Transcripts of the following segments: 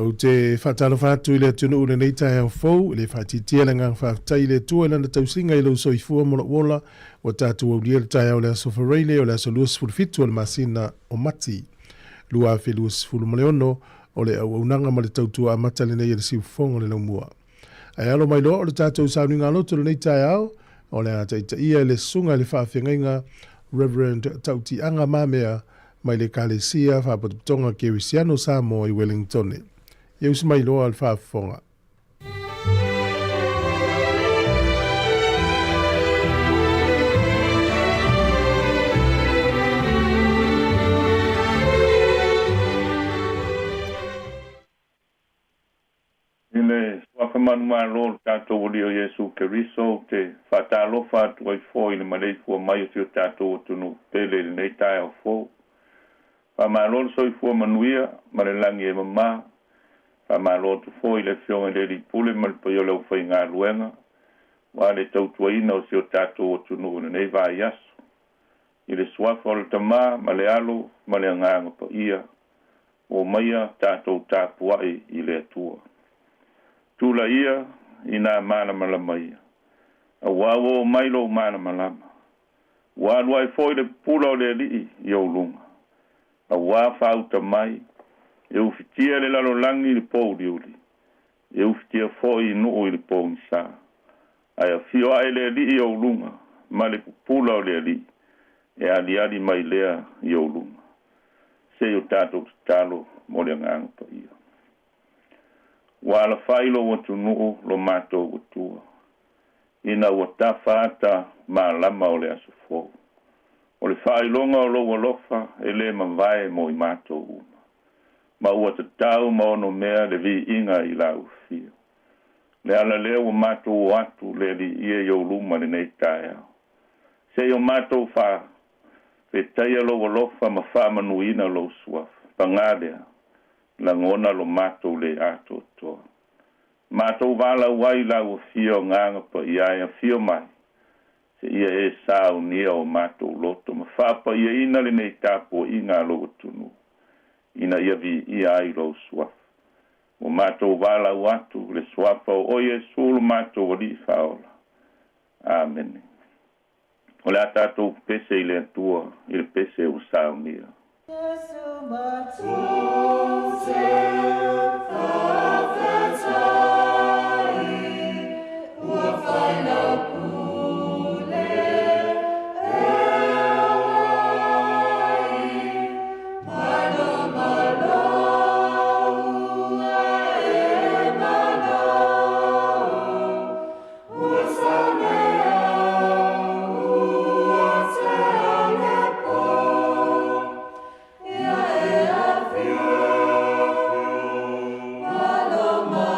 O te whatalo whātu i le tunu ure nei tai au fau, le whātitia le ngā whātai le tua lana tausinga i lau soifua mola wola, o tātu au lia le tai au le aso whareile o le aso luas fulfitu o le masina o mati. Lua awhi luas fulu maleono o le au aunanga ma le tautua a mata le nei le siu fonga le laumua. Ai alo mai lo o le tātou sauni ngā loto le nei tai au, o le ata ita ia le sunga le whawhengainga Reverend Tauti Anga Mamea mai le kalesia whapaputonga Kerisiano Sāmoa i Wellington. Iau si mai loa al whaafonga. I le waka manumalo tātou o Iesu Keriso te whatalofa atu ai fōi le malei fua mai o tio tātou o tunu pele le nei tae o fō. Whamalo soi fua manuia ma le langi e mama. Whamalo tu fōi le fionga le li pule ma le paiole o whai ngā luenga. Wa le tautuaina o tio tātou o tunu le nei vai aso. I le suafa o le tamā ma le alo ma le anganga pa ia. O maia tātou tāpuai i le atua. Tula ia ina mana malama ia. A wawo mailo mana malama. Wa luai foi le pula o le li i o lunga. A wa fauta mai. E ufitia le lalo langi le pou liuli. E ufitia foi nuu i le pou nisa. Ai a fio ai le li i o lunga. Ma le pula o le li. E ali mai lea i o lunga. Se o tato talo mo le ngang pa ia. Wala failo watu nuu lo mato utua. Ina wata fata ma lama o le asufo. O le failonga o lo walofa ele mawai mo i mato uma. Ma ua te tau ma ono mea le vi inga i la ufio. Le ala leo o mato o atu le li ia i o luma le nei tae au. Se o mato fa pe taia lo walofa ma fa manuina lo suaf. Pangadea. La ngona lo mato le ato toa. Mato wala wai la o fio nganga pa ia fio mai. Se ia e sa unia o mato loto. Ma whapa ia ina le nei tapo inga lo tunu. Ina ia vi ia ai lo suaf. O mato wala watu le suafa o oie sulu mato o li faola. Amen. O le atato pese i le atua, il pese o sa unia. Jesu matuse fafetai ua whainau pule elai mano malau e malau ua sanea ua te alepo ia e a fio malo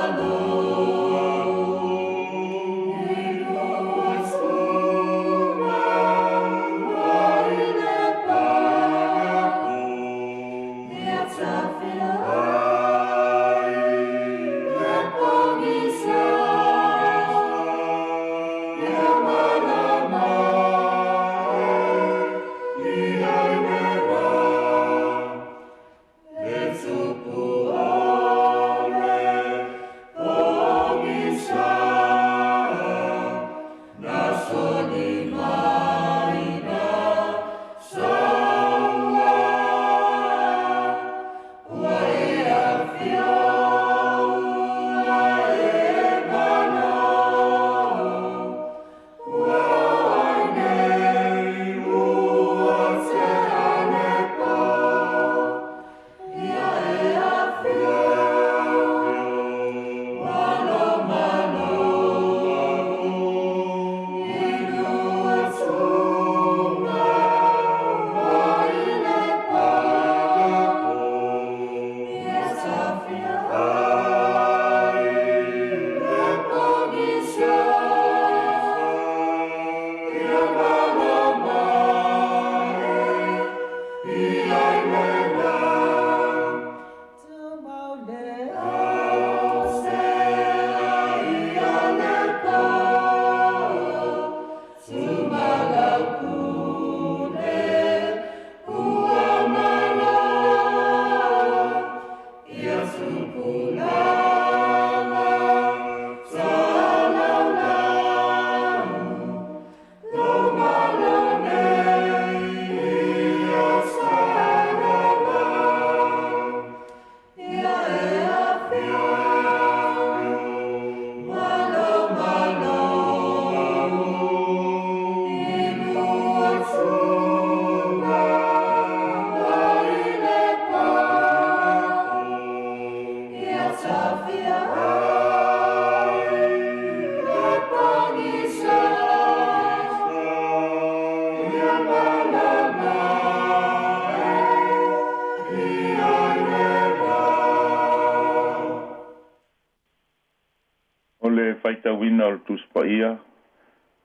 faita wina o le tuspaia.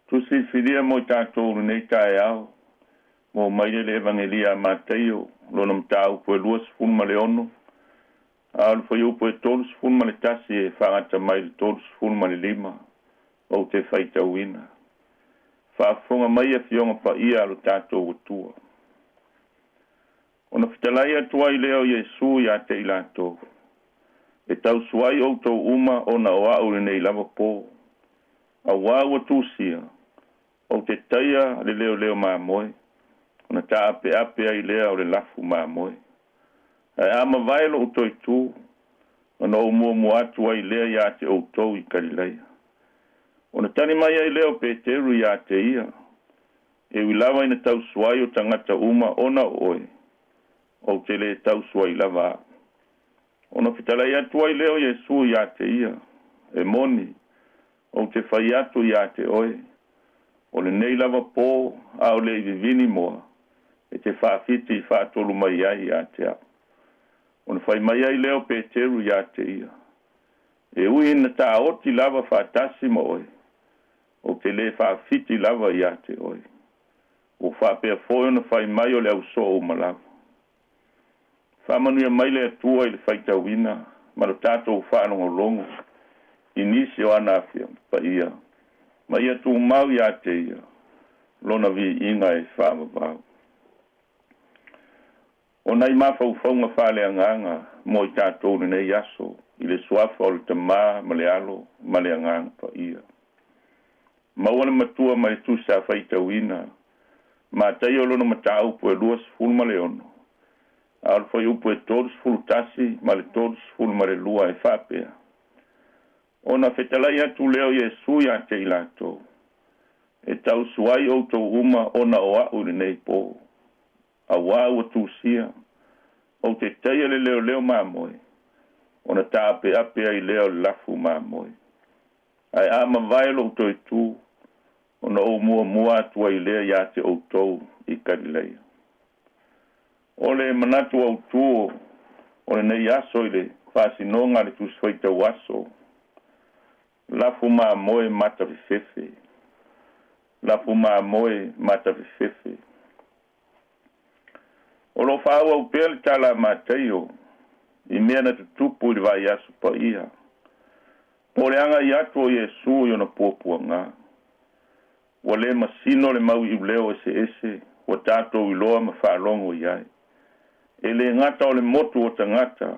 Tusi filia mo tātou nei tae au. Mo maile le evangelia Mateo, lona mtau po luas fun maleono. Al foi o po todos fun male tasi e whangata mai le todos fun male lima. O te faita wina. Whaafonga mai a fionga pa ia alo tātou utua. Ona fitalai atua I leo Yesu ia te ilatou. E tau suai o tau uma o na oa ure nei lava po. A wāua tūsia. O te taia le leo māmoe. Ona tā ape ai lea o le lafu māmoe. Ai ama vaelo o toi tū. Ona o mua atu ai lea ia te o tau I Kalileia. Ona tani mai ai leo Peteru ia te ia. E wilawa ina tau suai o tangata uma ona oe. O te le tau suai lava. Ona fitalai atu ai leo Yesu ia te ia. E moni. O te whai atu ia te oe. O le nei lava pō au le vivini moa. E te whaafiti whaatolu mai ai ia te au. Ona whai mai ai leo Peteru ia te ia. E ui ina tā oti lava whaatasi ma oe. O te le whaafiti lava ia te oe. O whaapea fōi ona whai mai o le au so o malava. Whamanuia mai le atua I le whaita wina. Maro tātou whanongo longo. Inisi o anawhia pa ia. Ma ia tu mau ia te ia. Lona vi inga e whamavau. O nei mawhauwhaunga whaleanganga mo I tātou nei aso. I le suafa o le tamā ma le alo ma le anganga pa ia. Maua le matua mai tu sa whaita wina. Ma tai o lona matau po e luas fulma le ono. Al foi upo e todos fultasi ma le todos fulma le lua e whapea. Ona whetalai atu leo Yesu ia te ilatou. E tau suai o tau uma ona o au le nei pō. A wāua tūsia. O te teia le leo māmoe. Ona tā ape ai leo lafu māmoe. Ai ama vaelo o toi tū. Ona o mua atu ai lea ia te o tau I Kalileia. O le manatu au tū. O le nei aso I le whasinonga le tūswaita waso. Lafu māmoe mata vifefe. Lafu māmoe mata vifefe. O lo whaua u pēle tala māteio. I mea na tutupu I vai asu pa ia. Po le anga I atu o Yesu I ona pōpua ngā. Wa le masino le mau I leo ese. Wa tātou I loa ma whaalongo iai. E le ngata o le motu o tangata.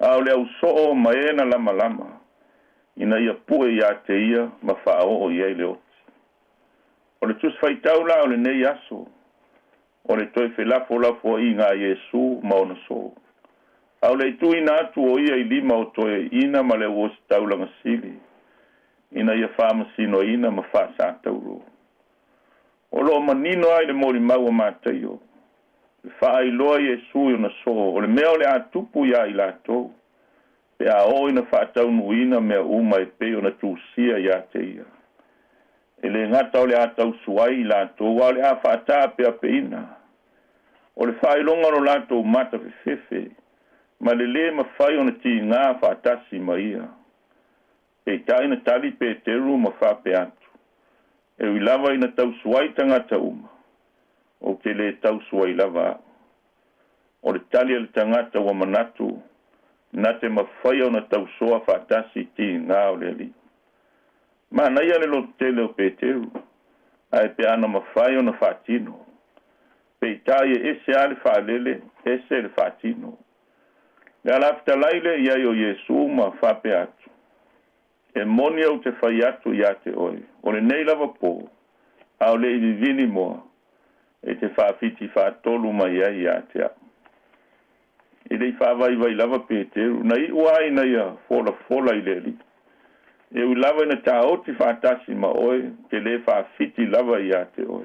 A o le au soo ma ena lama. Ina ia pue ia te ia ma whaao o iai le oti. O le tus whaitau la o le nei aso. O le toi whelafo I ngā Yesu maona so. Au le tu ina atu o ia I lima o toe ina ma le uosi taulanga sili. Ina ia whamasino ina ma whaasa tauro. O lo manino ai le mori maua mātaio. Le whaai loa Yesu I ona so. O le mea o le atupu ia I lato. Pe a o ina whaataunu ina mea uma e pe ona tūsia ia te ia. E le ngata o le atau suai I lato. Wa o le a whaata pe a pe ina. O le whailonga no lato mata fefe. Ma le ma whai ona ti ngā whaatasi ma ia. E taina tali pe teru ma whape atu. E wilawa ina tau suai tangata uma. O te le tau suai lava. O le tali le tangata wa manatu. Na te mawhai ona tau soa whaatasi ti ngā o le li. Ma na ia le lo tele o pe teru. Ai pe ana mawhai ona whaatino. Pe tai ese ale whaalele, ese le whaatino. Le alafta laile ia o Yesu ma whape atu. E moni au te whai atu ia te oe. O le nei lava pō. Au le vivini moa. E te whaafiti whaatolu mai ia te au. I lei whaavai lava Peteru. Na I uai na ia fola I le li. E ui lava ina tā oti whaatasi ma oe. Te le whaafiti lava ia te oe.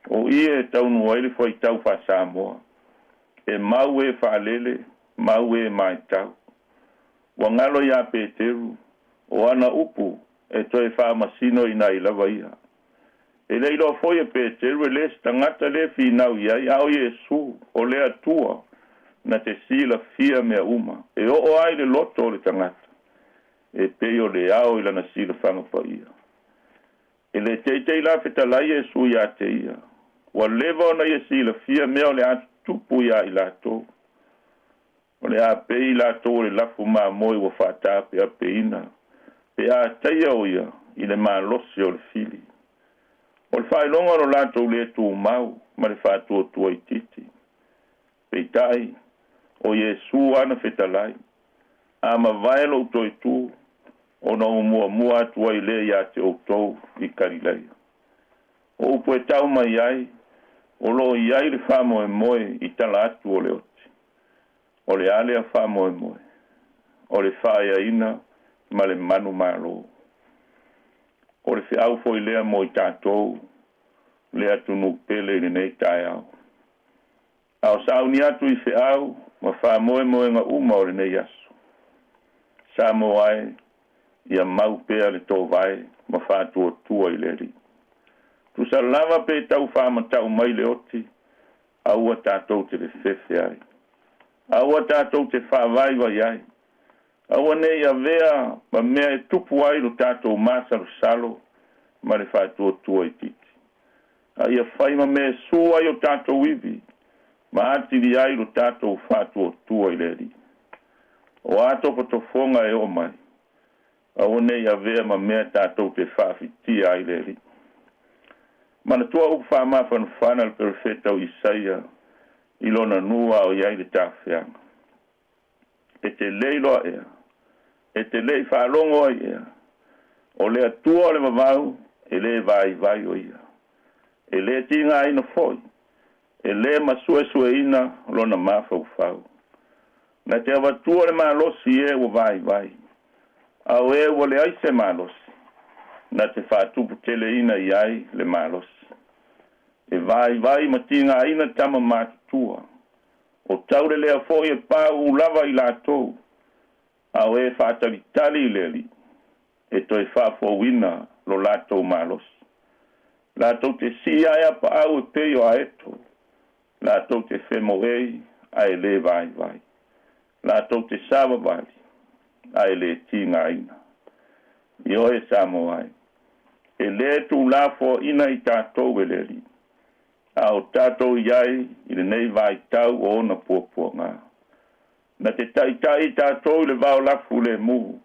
O ia e taunu waile fwai tau wha Sāmoa. E mau e whaalele. Mau e mai tau. Wangalo ia Peteru. O ana upu. E toi whaamasino ina I lava ia. E leilo foi e Peteru e les tangata le finau ia. Ia o Yesu. O le atua. Na te sila fia mea uma. E o ai le loto o le tangata. e pei o le ao i lana sila whanga pa ia. E le teitei la whetalai e su ia te ia. Wa lewa ona ia sila fia mea o le atu tupu ia i lato. O le a pei lato o le lafu maa moi wa whata pe a peina. Pe a taia o ia i le maa losi o le fili. O le whailonga o lato le tu mau ma le whatua tua i titi. Pei tai o Yesu ana whetalai. A ma vaelo utoi tu o na mua atua i le ia te outou i karilai. O upo e tau mai ai, o lo i ai le whamo e moe i tala atu o le oti. O le ale a whamo e moe. O le whaia ina ma le manu malo. O le whiau foi lea mo i tātou, lea tunu pele i nei tai au. Ao sauni atu i whiau, ma whamo e moe nga uma o le nei asu. Sāmoa ai, ia mau pea le tō vai, ma whātua tua i le ri. Tu sa lava pe tau whāma tau mai le oti, aua tātou te le whewhe ai. Aua tātou te whāwai vai ai. Aua nei a vea, ma mea e tupu ai lo tātou māsaru salo, ma le whātua tua i titi. A ia whai ma mea su ai o tātou iwi, ma atiri ai lo tātou whātua tua i le ri. O ato patofonga e o mai. Aua nei a vea ma mea tātou te whawhiti ai le ri. Mana tua uku whamawhana whana le perfeta o Isaia, ilona nua o iai le tāwhianga. E te leilo ea, e te lei whalongo ai ea, o le atua o le mawau, e le vai o ia. E le tinga aina foi, e le masue ina lona mawhau whau. Na te awatua le malosi e o vai. Au e o le aise malosi, na te whatupu tele ina iai le malosi. E vai matinga aina tama mātua. O taure lea foi e pāu lava i lātou. Au e whātaritali i leri. E toi whāfowina lo lātou malosi. Lātou te sia e apa au e peio a eto. Lātou te whemo ei a e le vai. Lātou te sawa vali a e le tinga aina. I oe Sāmoa ai. E le tu lafo ina i tātou e leri. A o tātou iai i le nei vai tau o na puapua ngā. Na te tai tātou i le vau lafu le muhu.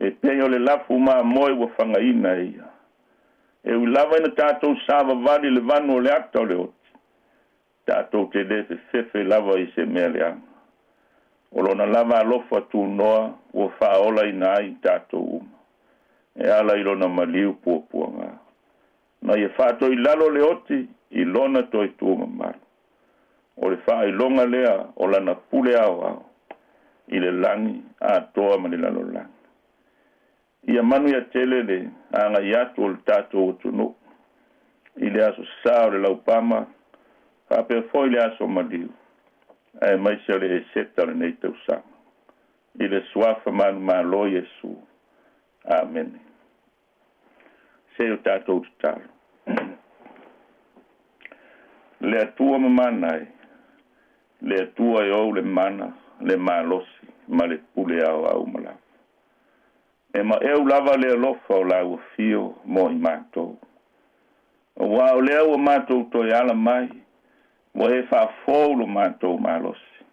E peio le lafu maa moe wa whangaina ia. E u lava ina tātou sawa vali le vanu o le ata o le oti. Tātou te le te fefe lava i se mea le anga. O lona lava alofa tu noa o whaola i nai tātou uma. E ala i lona maliu puapua ngā. Na ia whātou i lalo le oti i lona toi tu mamaru. O le wha i longa lea o lana pule au. I le langi a toa ma le lalo langi. Ia manu ia tele le anga i atu o le tātou o tunu. I le aso sao le laupama. Whape foi le aso maliu. Ai mai se le e seta le nei tau sama. I le suafa manu malo Yesu. Amen. Se o tātou te talo. Le atua mamanai. Le atua e ou le mana, le malosi, ma le pule au malafu. E ma eu lava le alofa o lau fio mo i mātou. O wao lea o mātou toi ala mai, mo e wha fōu lo mātou malosi.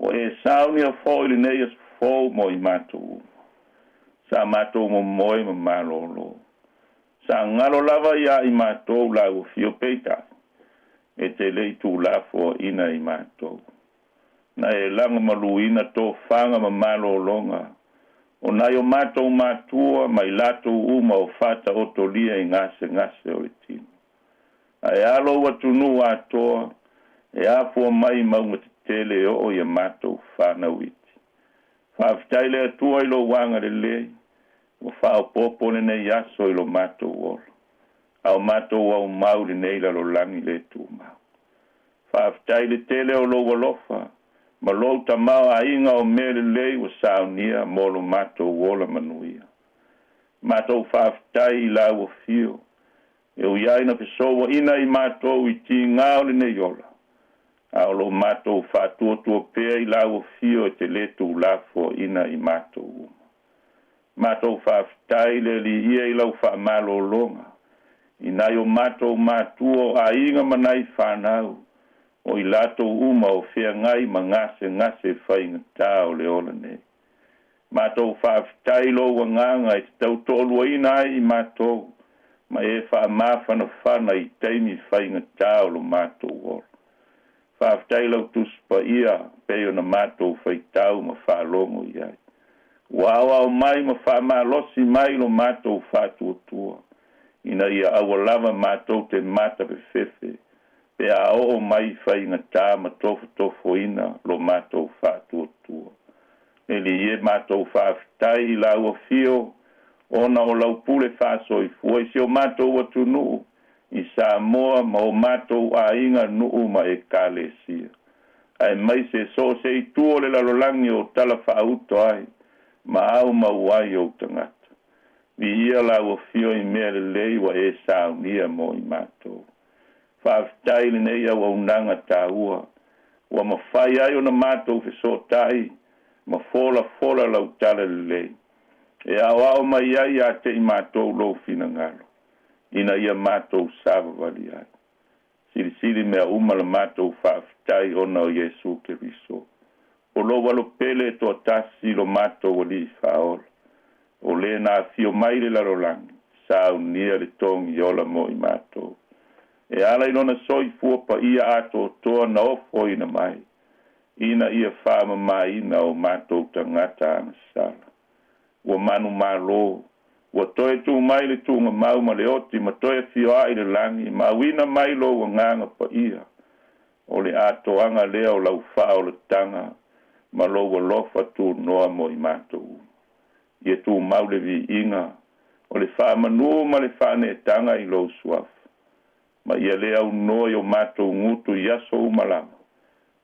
O e sauni a fōu ili nei as fōu mo i mātou. Sa mātou mo moe ma malolo. Sa ngalo lava ia i mātou lau fio peita. E te leitu lafo ina i mātou. Na e langa maluina tō whanga ma malolonga. O nai o mātou mātua mai latou uma o whata o tolia i ngase o le tino. A e alo watunu atoa, e afua mai maunga te tele o i a mātou whana witi. Whawhitaile atua i lo wanga le lei, o whao popone nei aso i lo mātou ola. Au mātou au mauri nei la lo langi le tu mau. Whawhitaile tele o lo walofa, ma lo ta mau a inga o mele lei o saunia mo lo mātou ola manuia. Mātou whawhitai i la o fio, e o iai na pesoa ina i mātou i ti ngao le nei ola. Au lo mātou whātua tua pēr i la o fio e te letu lafo ina i mātou uma. Mātou whaafitai le li ia I lau whaamalolonga. Inai o mātou mātua o a inga manai whanau. O I latou uma o whea ngai ma ngase whainga tā o le ola nei. Mātou whaafitai lo wanganga I te tautolua ina ai I mātou. Ma e whaamawhana whana I teimi whainga tā o lo mātou ola. Whaafitai lau tuspa ia peo na mātou whaitau ma whaalongo iai. Wawa o mai ma whaamalosi mai lo mātou whātuatua. Ina ia awalava mātou te mata pe whewhe. Pe a o mai whainga tā ma tofo ina lo mātou whātuatua. Eli e mātou whaafitai I lau a whio. Ona o lau pule whāso I fua I o mātou atu nuu. I Sāmoa ma o mātou a inga nuu ma e kālesia. Ai mai se so se I tua le lalolangi o tala whaauto ai. Ma au mauai o tangata. Vi ia lau o fio I mea le lei wa e saunia mo I mātou. Whaafitai le nei au au nanga tā ua. Wa ma whai ai o na mātou so tai. Ma fola lau tala le lei. E au mai ai a te I mātou lo fina ngalo. Ina ia mātou sāwa wali ai. Siri mea umala mātou whaafitai ona o Yesu Keriso. O lo walo pele to tasi lo mātou wali whaola. O le nā fio mai le larolangi. Sāu nia le tongi ola mo I mātou. E ala ilona soi fua pa ia ato toa na ofo ina mai. Ina ia whaama mai ina o mātou tangata ana sala. Wa manu malo. Wa toe tu mai le tunga mau ma le oti ma toe fio ai le langi. Ma wina mai lo wa nganga pa ia. O le ato anga lea o lau whao le tanga. Ma lo wa lofa tu noa mo I mātou. Ia tu mau le vi inga. O le wha manu ma le whane e tanga I lo suaf. Ma ia lea u noa o mātou ngutu I aso umalama.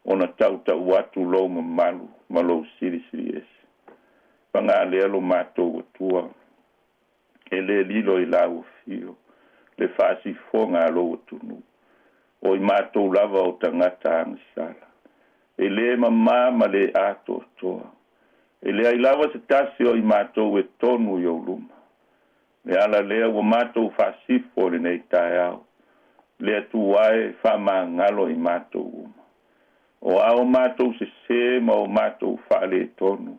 O na tau watu lo ma malu. Ma lo siri esi. Panga lea lo mātou watua. E le lilo I lau fio. Le whaasi fonga lo watunu. O I mātou lava o tangata angisala. E le ma le ato toa. E le ai lava se tasi o I mātou e tonu I luma. Le ala lea wa mātou whaasifo le nei tae au. Le atu wae whama ngalo I mātou uma. O ao mātou se ma o mātou whaale tonu.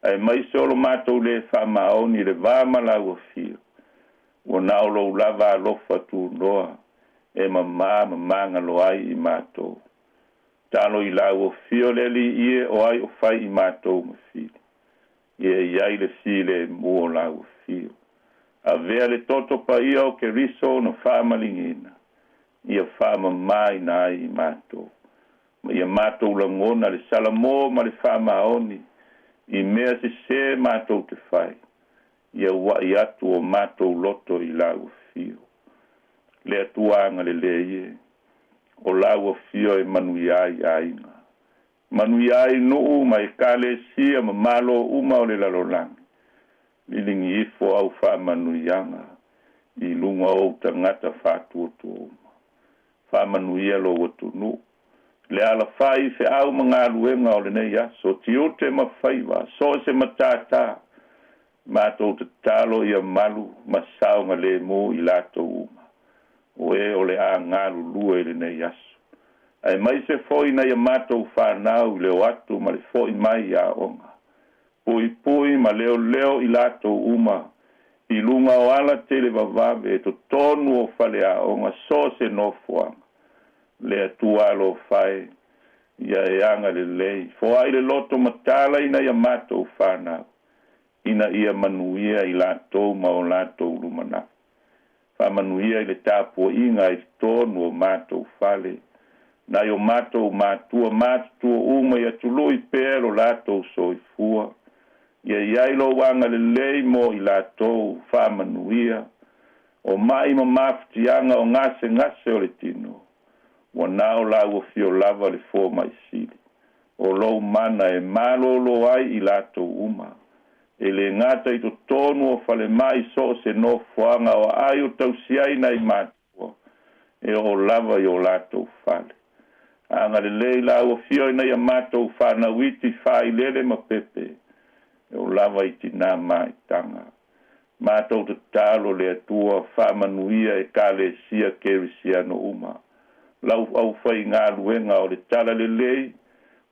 Ai mai solo mātou le whamaoni le vāma lau a fio. O nao lo lava alofa tu noa. E manga lo ai I mātou. Talo I lau a fio le li ie o ai o fai I mātou ma fili. Ie iai le file mua lau a fio. A vea le toto pa ia o ke riso no whamalingina. Ia whama mai na ai I mātou. Ma ia mātou langona le salamo ma le whamaoni. I mea se mātou te whai. Ia wa I atu o mātou loto I lau fio. Le atuanga le ie. O lau fio e manuiai ainga. Manuiai nuu ma e kale sia ma malo uma o le lalolangi. Lilingi ifo au wha manuianga. I lunga o tangata whātua tuoma. Wha manuia lo watunu. Le ala fai fe au mga luenga o le nei aso. Tiote ma faiwa. So se matata. Mātou te talo ia malu. Ma saunga le mo I lato uma. O e o le a ngalu lua I le nei aso. Ai mai se foi na ia mātou whanau leo atu ma le foi mai a onga. Pui ma leo I lato uma. I lunga o ala tele vavave. E to tonu o fale a onga. So se no fuanga. Le atua lo fai ia e anga le lei. Fo ai le loto matala ina ia mātou whanau. Ina ia manuia I latou ma o latou lumana. Wha manuia I le tāpua inga I tonu o mātou whale. Na o mātou mātua uma ia tului pēro latou soifua. Ia iai lo wanga le lei mo I latou wha manuia. O mai ma maftianga o ngase o le tino. Wa nao lau o fio lava le fo mai sili. O lou mana e malo lo ai I lato uma. E le ngata I to tonu o fale mai so se no fuanga o ai o tausiai na I matua. E o lava I o lato fale. Anga le lau o fio ina I mato whana witi whai lele ma pepe. e o lava I tina maitanga. Mātou te tālo le atua whamanuia e kālesia kerisiano uma. Lau au whai ngā luenga o le tala le lei,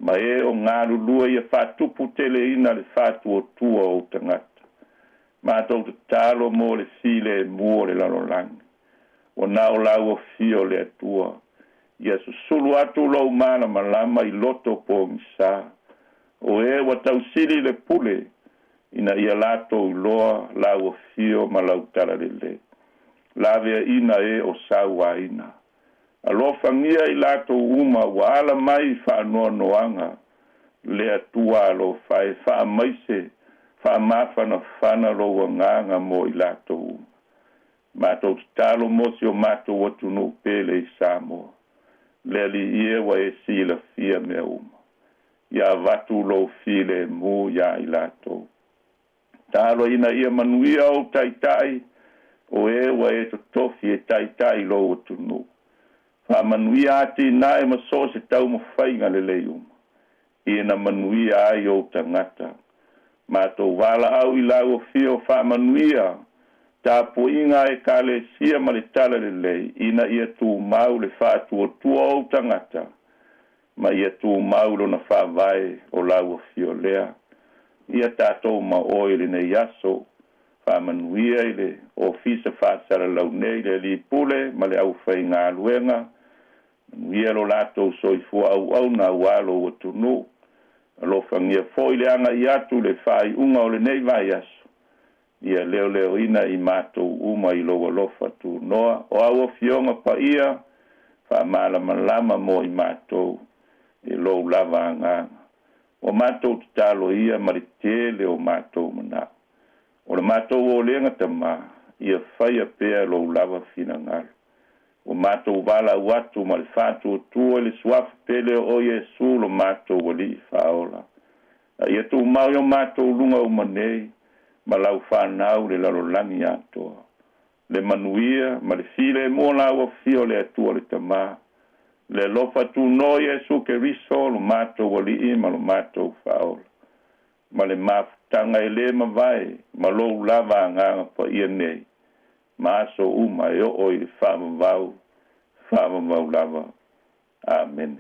ma e o ngā lua ia whātupu tele ina le whātua tua o tangata. Mātou te tālo mō le file e mua le lalolangi. O nao lau o fio le atua. Ia susulu atu lau mana malama I loto po ngisa. O e wa tausili le pule, ina ia lato loa lau o fio ma lau tala le le. Lavea ina e o sawa ina. Alofa ngia I lato uma wa ala mai whaanoa noanga. Le atua alo whae wha maise, wha mawhana whana lo nganga mo I lato uma. Mātou talo mosi o mātou watu no pele I Sāmoa. Le li ie wa e sila fia mea uma. Ia watu lo file mu ia I lato. Talo ina ia manuia o taitai, o e wa e to tofi e taitai lo watu no. Fa manuia ati na e maso se tau mawhainga le leuma. Ina manuia ai o tangata. Mātou wala au I lau o fio fa manuia, ta po inga e kale sia malitala le lei, ina ia tu mau le whātu o tua o tangata, ma ia tu mau lo na whawai o lau o fio lea. Ia tātou ma oile ne yaso, whamanuia I le o fisa whāsara lau nei le li pule, ma le au whai ngā luenga, manuia lo lātou soifua au na walo o tunu, alo whangia fōi le anga I atu le whai unga o le nei vai yaso. Ia leo ina I mātou uma I loa lofa tu noa. O au fionga pa ia, wha malama mo I mātou, e lou lava anganga. O mātou te talo ia maritele o mātou mana. O le mātou o lenga tama, ia whaia pēa lou lava fina ngalo. O mātou wala watu ma le whātu o tua le suafu pele o Yesu lo mātou wali whaola. Ia tu mau o mātou lunga o manei, ma lau whanau le lalolangi atoa. Le manuia, ma le file mo lau o fio le atua le tamā. Le lofa tu no Yesu ke riso lo mātou wali I ma lo mātou whaola. Ma le mafutanga e le ma vai, ma lou lava anganga pa ia nei. Ma aso uma e o oi whamavau lava. Amen.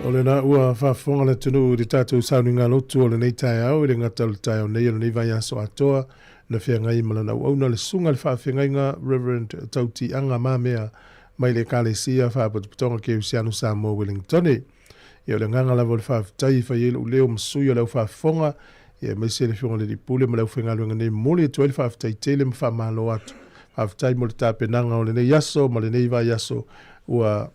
O le na ua whaafonga le tunu I tātou sauni ngā lotu o le nei tai au I le ngata le tai au nei o le nei vai aso atoa na whia ngai malana au le sunga le whaafengai ngā Reverend Tauti Anga Mamea mai le kālesia whaapaputonga ke usianu Sāmoa Wellingtoni. I o le nganga lavo le whaafitai whai ele uleo msui o lau whaafonga I mai se le whionga le ripule ma lau whenga luenga nei mole tuai le whaafitai tele ma whaamalo atu. Whaafitai mo le tāpenanga o le nei aso ma le nei vai aso ua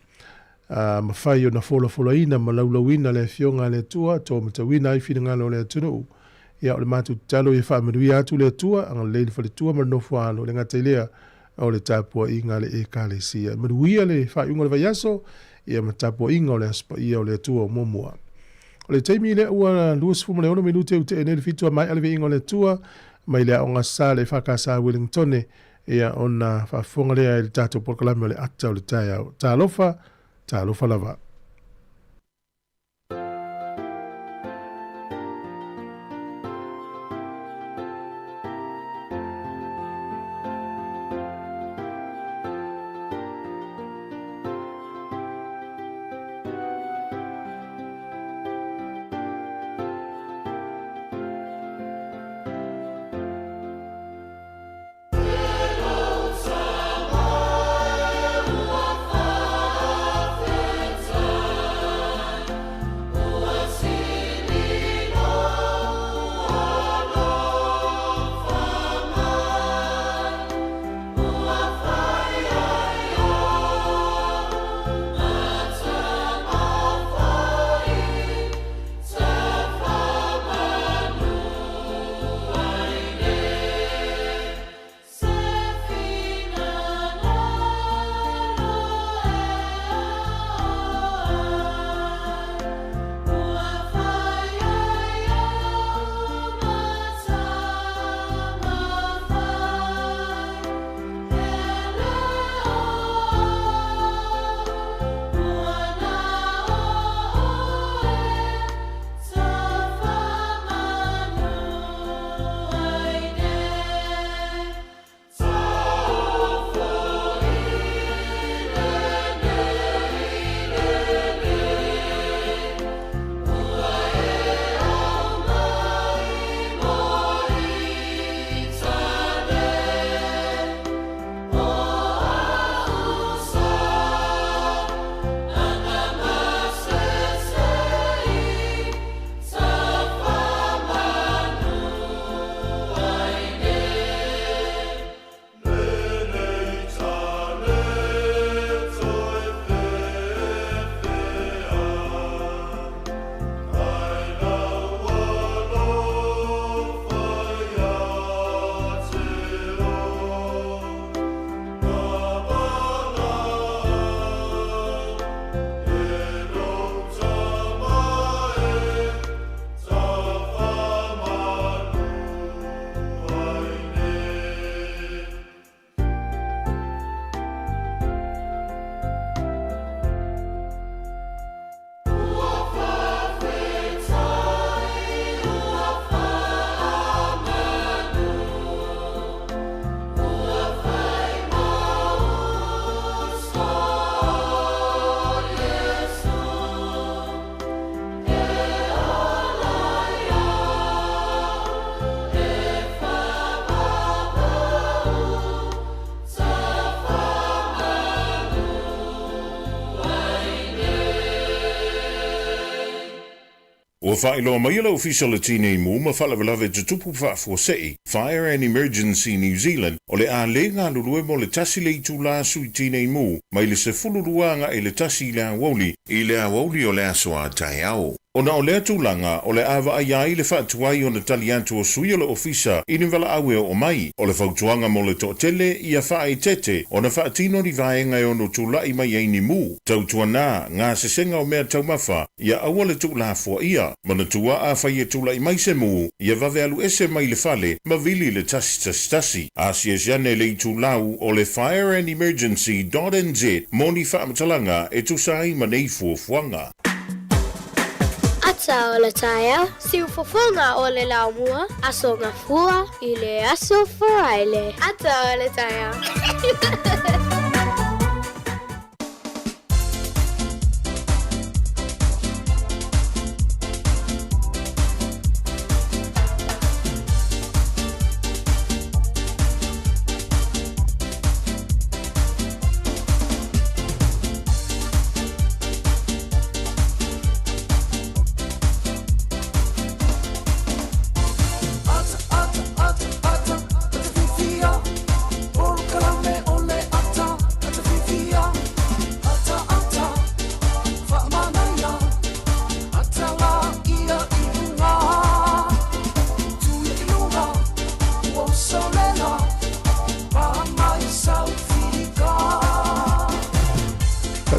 mawhai o na fola ina ma laulawina le fionga le tua tō matawina I whina ngalo le atunu. Ia o le mātu talo I whaamarui atu le tua anga leile whale tua ma nofu alo le ngata ilea o le tāpua inga le e kālesia. Maruia le whaiunga le vaiaso ia ma tāpua inga o le aspa ia o le tua o momua. O le teimi le ua luas fuma le ono minute u te enele fitua mai alewe inga o le tua mai le aonga sa le whakasa Wellingtone ia ona whafonga lea I le tātou porkalame o le ata o le tai au. Talofa lava. Sāmoa O whaelo mai la official tine mu ma whalawalawe tutupu whaafosei, Fire and Emergency New Zealand, o le a le ngā lulue mo le tasi le itu la sui tine mu, mai le se fuluruanga e le tasi le a woli, i le a woli o le asoa tai au. Ona o lea tūlanga, o le awa ai ai le whaatuai o na tali atu o sui o le ofisa, i ni wala awe o mai, o le whautuanga mo le tōtele, i a whae tete, o na whaatino ni vaenga o no tūlai mai ei ni mu, tautua nā, ngā sesenga o mea taumawha, i a awa le tūla fua ia, mana tua a whai e tūlai mai se mu, i a vave alu ese mai le whale, ma vili le tasi, a si esiane le i tūlau o le Fire and Emergency.nz, moni whaamatalanga e tūsai ma nei fuafuanga. Ata o le taia, siu fofonga o le laumua, aso ngā fua, i le aso whaile. Ata o le taia.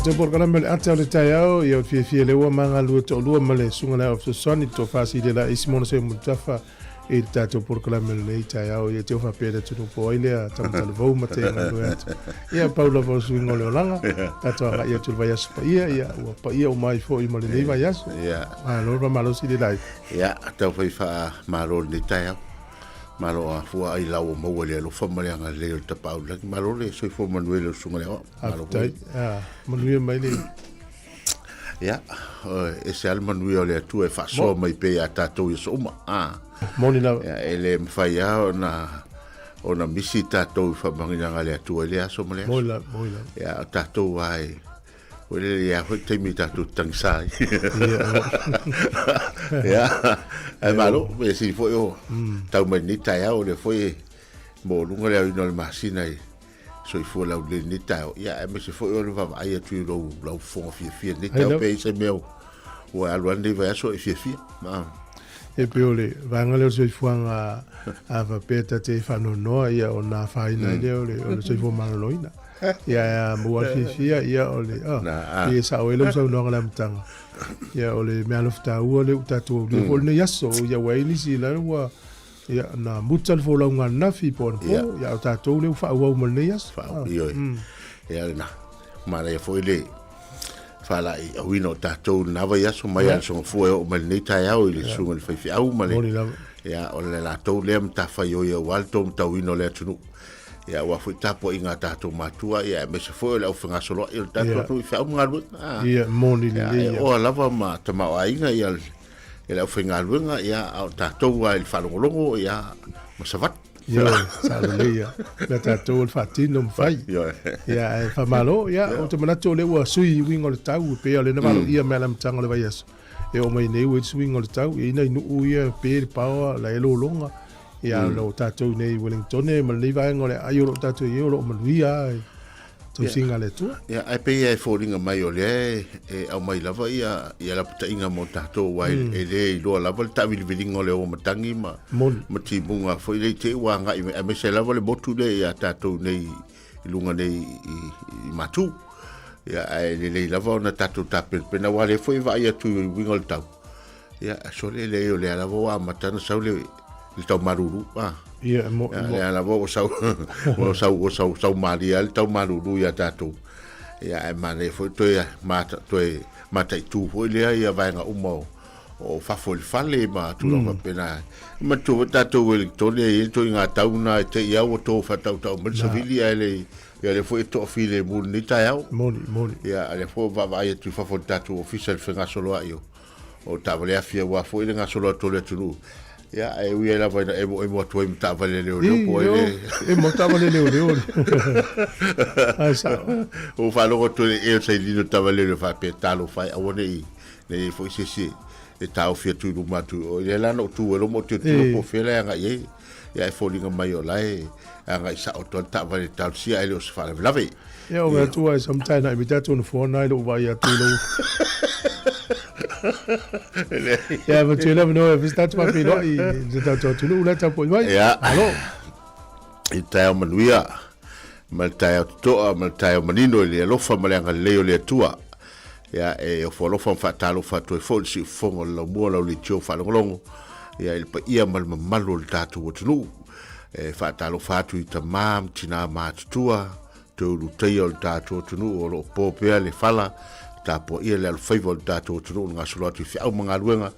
Te porkana mele ate o le tai au, i au fie le ua manga lua to lua mele sunga le of the sun, i to fasi le la isimona se mutafa, i tato porkana mele le tai au, i te ofa pere tunu po oile a tamata le vau mate nga lua atu. Ia paula vau suinga le olanga, tato anga ia tulu vai asu pa ia, ua pa ia o mai fo i male nei vai asu. Lorba malo si le lai. Ia, tau fai wha maro le tai au. Maro a fua ai lau o maua le alo whamaleanga leo te pau laki. Maro le soi fua manuele o sunga leo. Afutai, manuia mai le. Ia, e se al manuia o le atua e whasoa mai pe a tātou i soma. Moni lau. Ia, e le mwhai a o na misi tātou i whamanginanga le atua le aso ma le aso. Moi lau. Ia, tātou ai. O le ia hoi teimi tātou tangsai. Ia, ai malo, e si foi o tau mai ni tai au le foi mo lunga le ino le masina i so i foi lau le ni tai au. Ia, e me se foi o le vava ai atu i lau fonga fia ni tai au pe i se meo. O aluan le vai aso i fia. E pe ole, vanga leo so i fuanga a vapeta te whanonoa ia o nā whaina leo le so i fua maraloina. Ia mua fia ia ole ia sa o ele so no ngala mtanga ia ole me alofta u ole utatu le vol ne yaso ia waili si la wa ia na mutal fo la nga nafi por po ia utatu le fa wa mo ne yas fa ia na mara ia foi le fala i wino tatu na va yaso mai so fo o mal ne tai au le sunga le fa au male ia ole la to le mta fa yo ia walto mta wino le tunu. Ia wa foi tapo inga tātou matua ia me se foi le au whinga solo i tātou tu i whau mga luenga. Ia moni le ia. O lava ma te mau ainga ia le au whinga luenga ia au tātou a il whalongolongo ia masavat. Ia, sāle ia. Le tātou il whatino mwhai. Ia, e whamalo, ia, o te manato le ua sui wingo le tau, pēa le namalo ia mea lam tanga le vai aso. E o mai nei ua swingo le tau, e ina inu ia pēre paua la elo longa. Ia lo tātou nei Wellington e ma nei vaenga le ai o lo tātou i o lo manuia ai tau singa le tua. Ia ai pe ia e fōringa mai o le e au mai lava ia la puta inga mo tātou wai e le i loa lava le tawilivilinga o le o matangi ma timunga fo i le te ua ngai me se lava le botu le ia tātou nei i lunga nei i matu. Ia ai le lava o na tātou tāpen pena wale fo i vai atu i winga le tau. Ia so le o le lava wa matana sau le il tau maruru ia mo la vo sau maria il tau maruru ia tatu ia e mane foi mata tu foi le ia vai nga umo o fa foi fale ma tu no pena ma tu tatu Wellington e to nga tau na te ia o to fa tau men sevilla ele ia le foi to file mu ni tau moni ia le foi vai tu fa foi tatu official fenga solo ayo o tavole afia wa foi le nga solo to le tulu. Ja, e ui la vai e mo toi mta vale le po ele. E mo ta vale le. Ai sa. O fa lo to e sei di no ta vale le fa pe talo fa a wone i ne foi se e tau fia tu lu matu o le la no tu lo mo tu po fele nga ye ya e folinga mai o lai nga isa o ton ta vale tau sia ele o se fala lave ya o nga tu ai sometimes ai mita tu no fo nai lo vai ya tu lo ya but you never know if it's that what we know I tu lu la ta po vai ya alo i tau manuia mal tau to mal tau manino le lo fa malanga le o le tua ya e o folo fa fatalo fa to fo si fongo lo mo lo li cho fa longo ya il pa ia mal malo le tatu o tunu e fatalo fa tu i tamam tina ma tua to lu te o tatu o tunu o lo po pe le fala ta po ia le favor tatu o tunu nga solo tu fi au manga luenga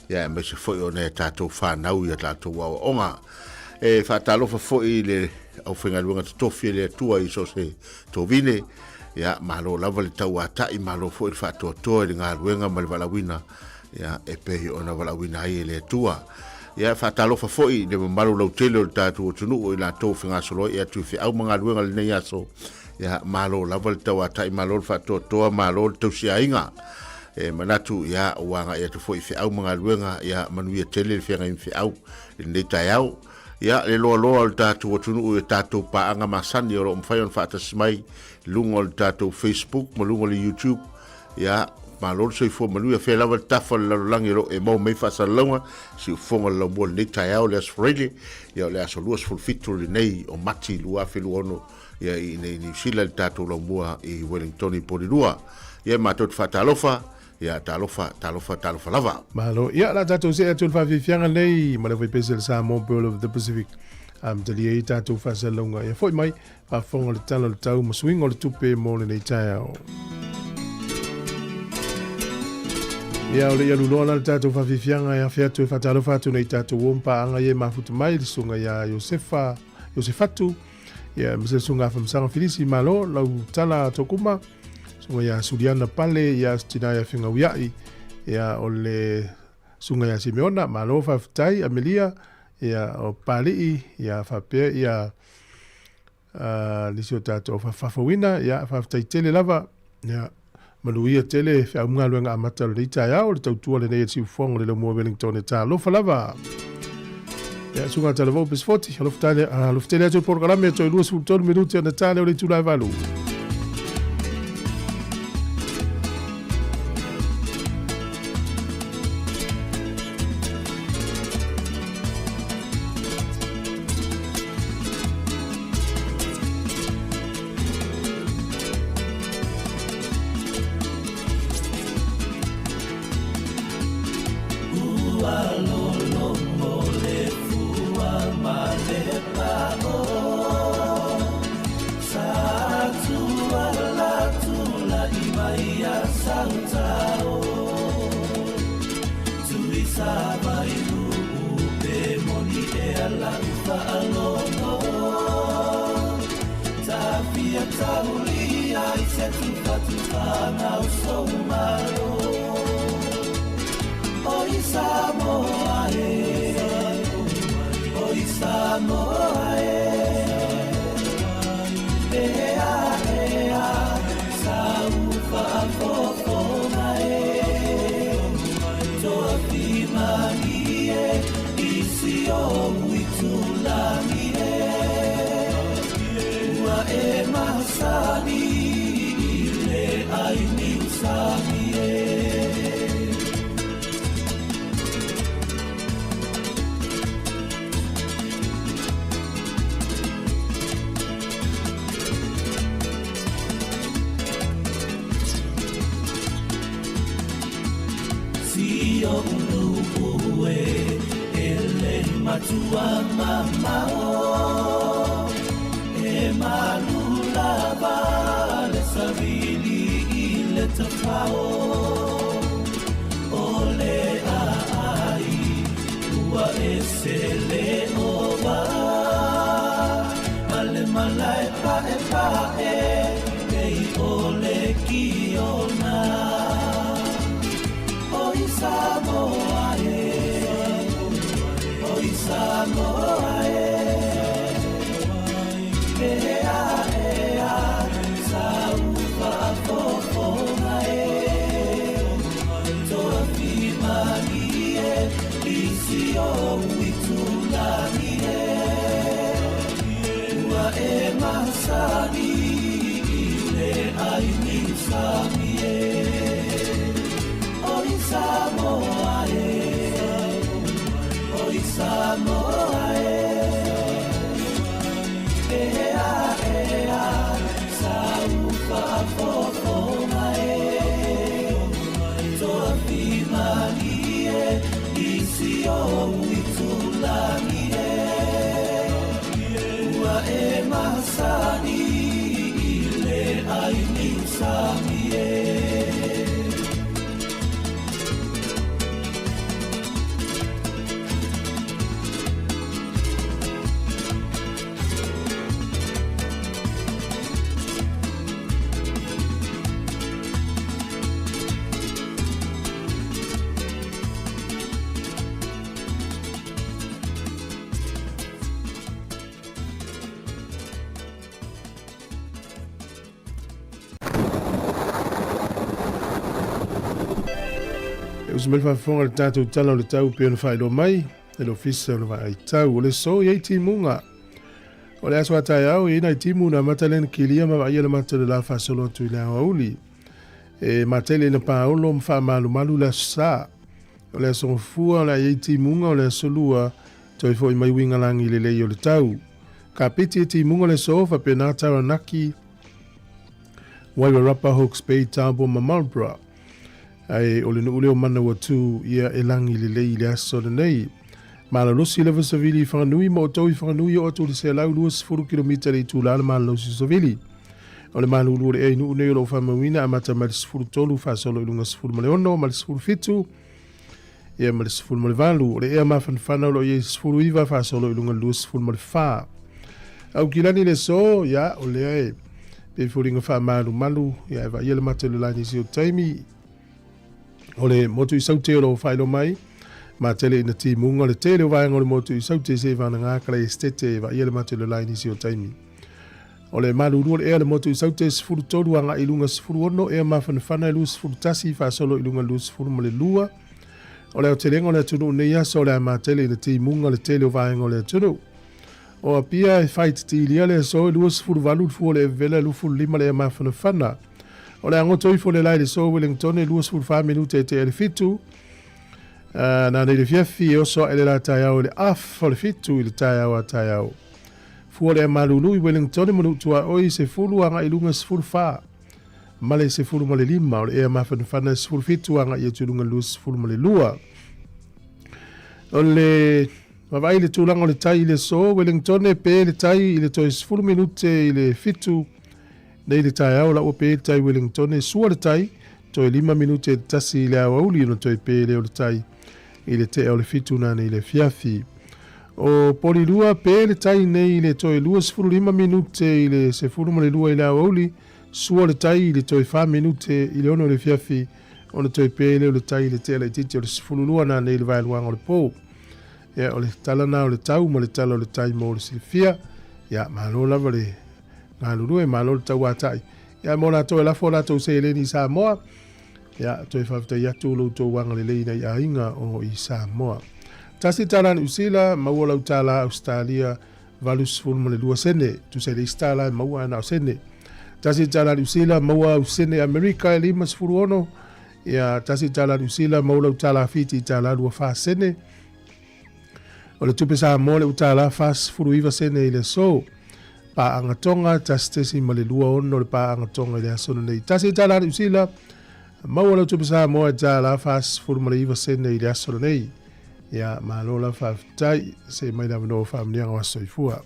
ya me se fo o ne tatu fa na u ya tatu wa onga e fatalo fa fo i le au finga luenga to fi le tua i so se to vine ya malo lava le tau ata i malo fo i fato to i ngā ruenga ma le walawina ya e pehi ona walawina ai le tua ya fatalo fa fo i le malo lau tele o tatu o tunu o i la tau finga solo i atu fi au mga ruenga le nei aso ya malo lava le tau ata i malo le fato to malo le tau si ainga e manatu ya wanga i atu fo i fi au mga ruenga ya manuia tele le finga i fi au i nei tai au ya le loa le tatu o tunu o i tatu pa anga masani o lo mfai on fata simai lungo le tatu Facebook ma lungo le YouTube ya ma lo se fo ma lu ya fe la tafa la langi lo e mo me fa sa longa si fonga lo mo le tai au le Australia ya le aso luas full fit le nei o mati lua fe luono ya i nei sila le tatu lo mo i Wellington i Porirua ya ma tot fa talofa ya talofa lava malo ya la tatu se tu fa fianga nei ma le foi pesel Sāmoa Pearl of the Pacific te lia i tatu fa sa longa ya foi mai pa fonga le talo le tau ma swing o le tupe mo le nei tai au ya o le yalu lona le tatu fa fianga ya fea tu fa talo fa tu nei tatu wompa anga ye mafuta mai le sunga ya Yosefatu ya mse sunga fa msanga filisi malo lau tala tokuma sunga ya Suliana pale ya stina ya finga wiai ya o le sunga ya Simeona malo fa tai Amelia ya o pali ya fa pe ya lisio tato fa fawina ya fa tai tele lava ya maluia tele fa unga luenga amata le tai au le tautua le nei si fong le mo Wellington e ta lo fa lava ya sunga tele vo bis 40 lo ftale to programme to lu su ton minuti na tale o le tu la valu Money masani le ai ni sami oi Sāmoa oi Sāmoa ea saufa fofo toa pimani isi o uitulani ua masani le ai ni sami Usmel fa fonga le tātou tala o le tau pia na whaelo mai, e lo fisa o le vai tau, o le so i ei timunga. O le aso atai au, i ina i timu na matalen kilia ma vai le matale la whasolo atu i le auli. E matele na paolo mwha malu malu la sa. O le aso fua o le ei timunga o le aso lua, toi fo i mai winga langi le lei o le tau. Ka piti e timunga le sofa pe nā taranaki, Waiwa Rapa Hawke's Bay Tambo ma Marlborough. Ai o le nuule o mana watu ia e langi le lei le aso le nei. Mala losi lewa savili whanganui ma o tau i whanganui o atu le se lau 2 kilomita le tūlana mala losi savili. O le mala ulu le einu unei o lo whamawina a mata mali sifuru tolu whasolo ilunga sifuru male ono, mali sifuru fitu, ia mali sifuru male valu. O le ea mawhanwhana o lo ia sifuru iwa whasolo ilunga lua sifuru male wha. Au kilani le so, ia o le e. Pe furinga wha malu malu, ia eva ia le mata le lani si o taimi. O le motu i saute o lo whaelo mai, ma tele ina ti munga le tele o vaenga o le motu i saute se vana ngākala e stete e va ia le mate le laini si o taimi. O le malu urua le ea le motu i saute sifuru tolu anga ilunga sifuru ono, ea mawhanawhana ilunga sifuru tasi fa solo ilunga lua sifuru ma le lua. O le o telenga o le atunu nei asa o le ma tele ina ti munga le tele o vaenga o le atunu. O a pia e whait ti ilia le so lua sifuru valu fuo le vela lufu lima le ea mawhanawhana. O le angoto i fole lai le so Wellington e lua sifuru wha minute te ele fitu. Na nei le fiafi e oso ele la tai au le af o le fitu i le tai au a tai au. Fua le malulu i Wellington e manutua oi se fulu anga ilunga sifuru wha. Male se fulu male lima o le ea mawhanawhana sifuru fitu anga i atulunga lua sifuru male lua. O le mawai le tūlanga o le tai i le so Wellington e pe le tai i le toi sifuru minute i le fitu. Nei le tai au la o pe tai Wellington e sua le tai, toi 5 minute e tasi le au auli no toi pe le o le tai, i le te au le fitu na nei le fiafi. O poli lua pe le tai nei le toi 25 minute i le se furu ma le lua i le au auli, sua le tai i le toi 5 minute i le ono le fiafi, o le toi pe le o le tai i le te la titi o le sifuru lua na nei le vai luanga o le pou. Ia o le talana o le tau ma le tala o le tai mo le silifia, ia malo lava le ngā lulu e malo tau atai. Ia mona tau e lafo la tau se eleni i Sāmoa. Ia toi whawhita i atu lo tau wanga le leina i ainga o i Sāmoa. Tasi talan usila, maua lau tala Australia, valus fulma le lua sene. Tu se le istala maua ana o sene. Tasi talan usila, maua usene Amerika e 5 sifuru ono. Ia tasi talan usila, maua lau tala fiti tala lua wha sene. O le tupe Sāmoa le utala wha sifuru iwa sene i le so. Pa angatonga tastesi malelua ono le pa angatonga le asono nei. Tasi tala usila, maua lau tupe Sāmoa tala fas furu male iwa sene i le asono nei. Ia malola whawhitai se mai na manoa whamnianga wa soifua.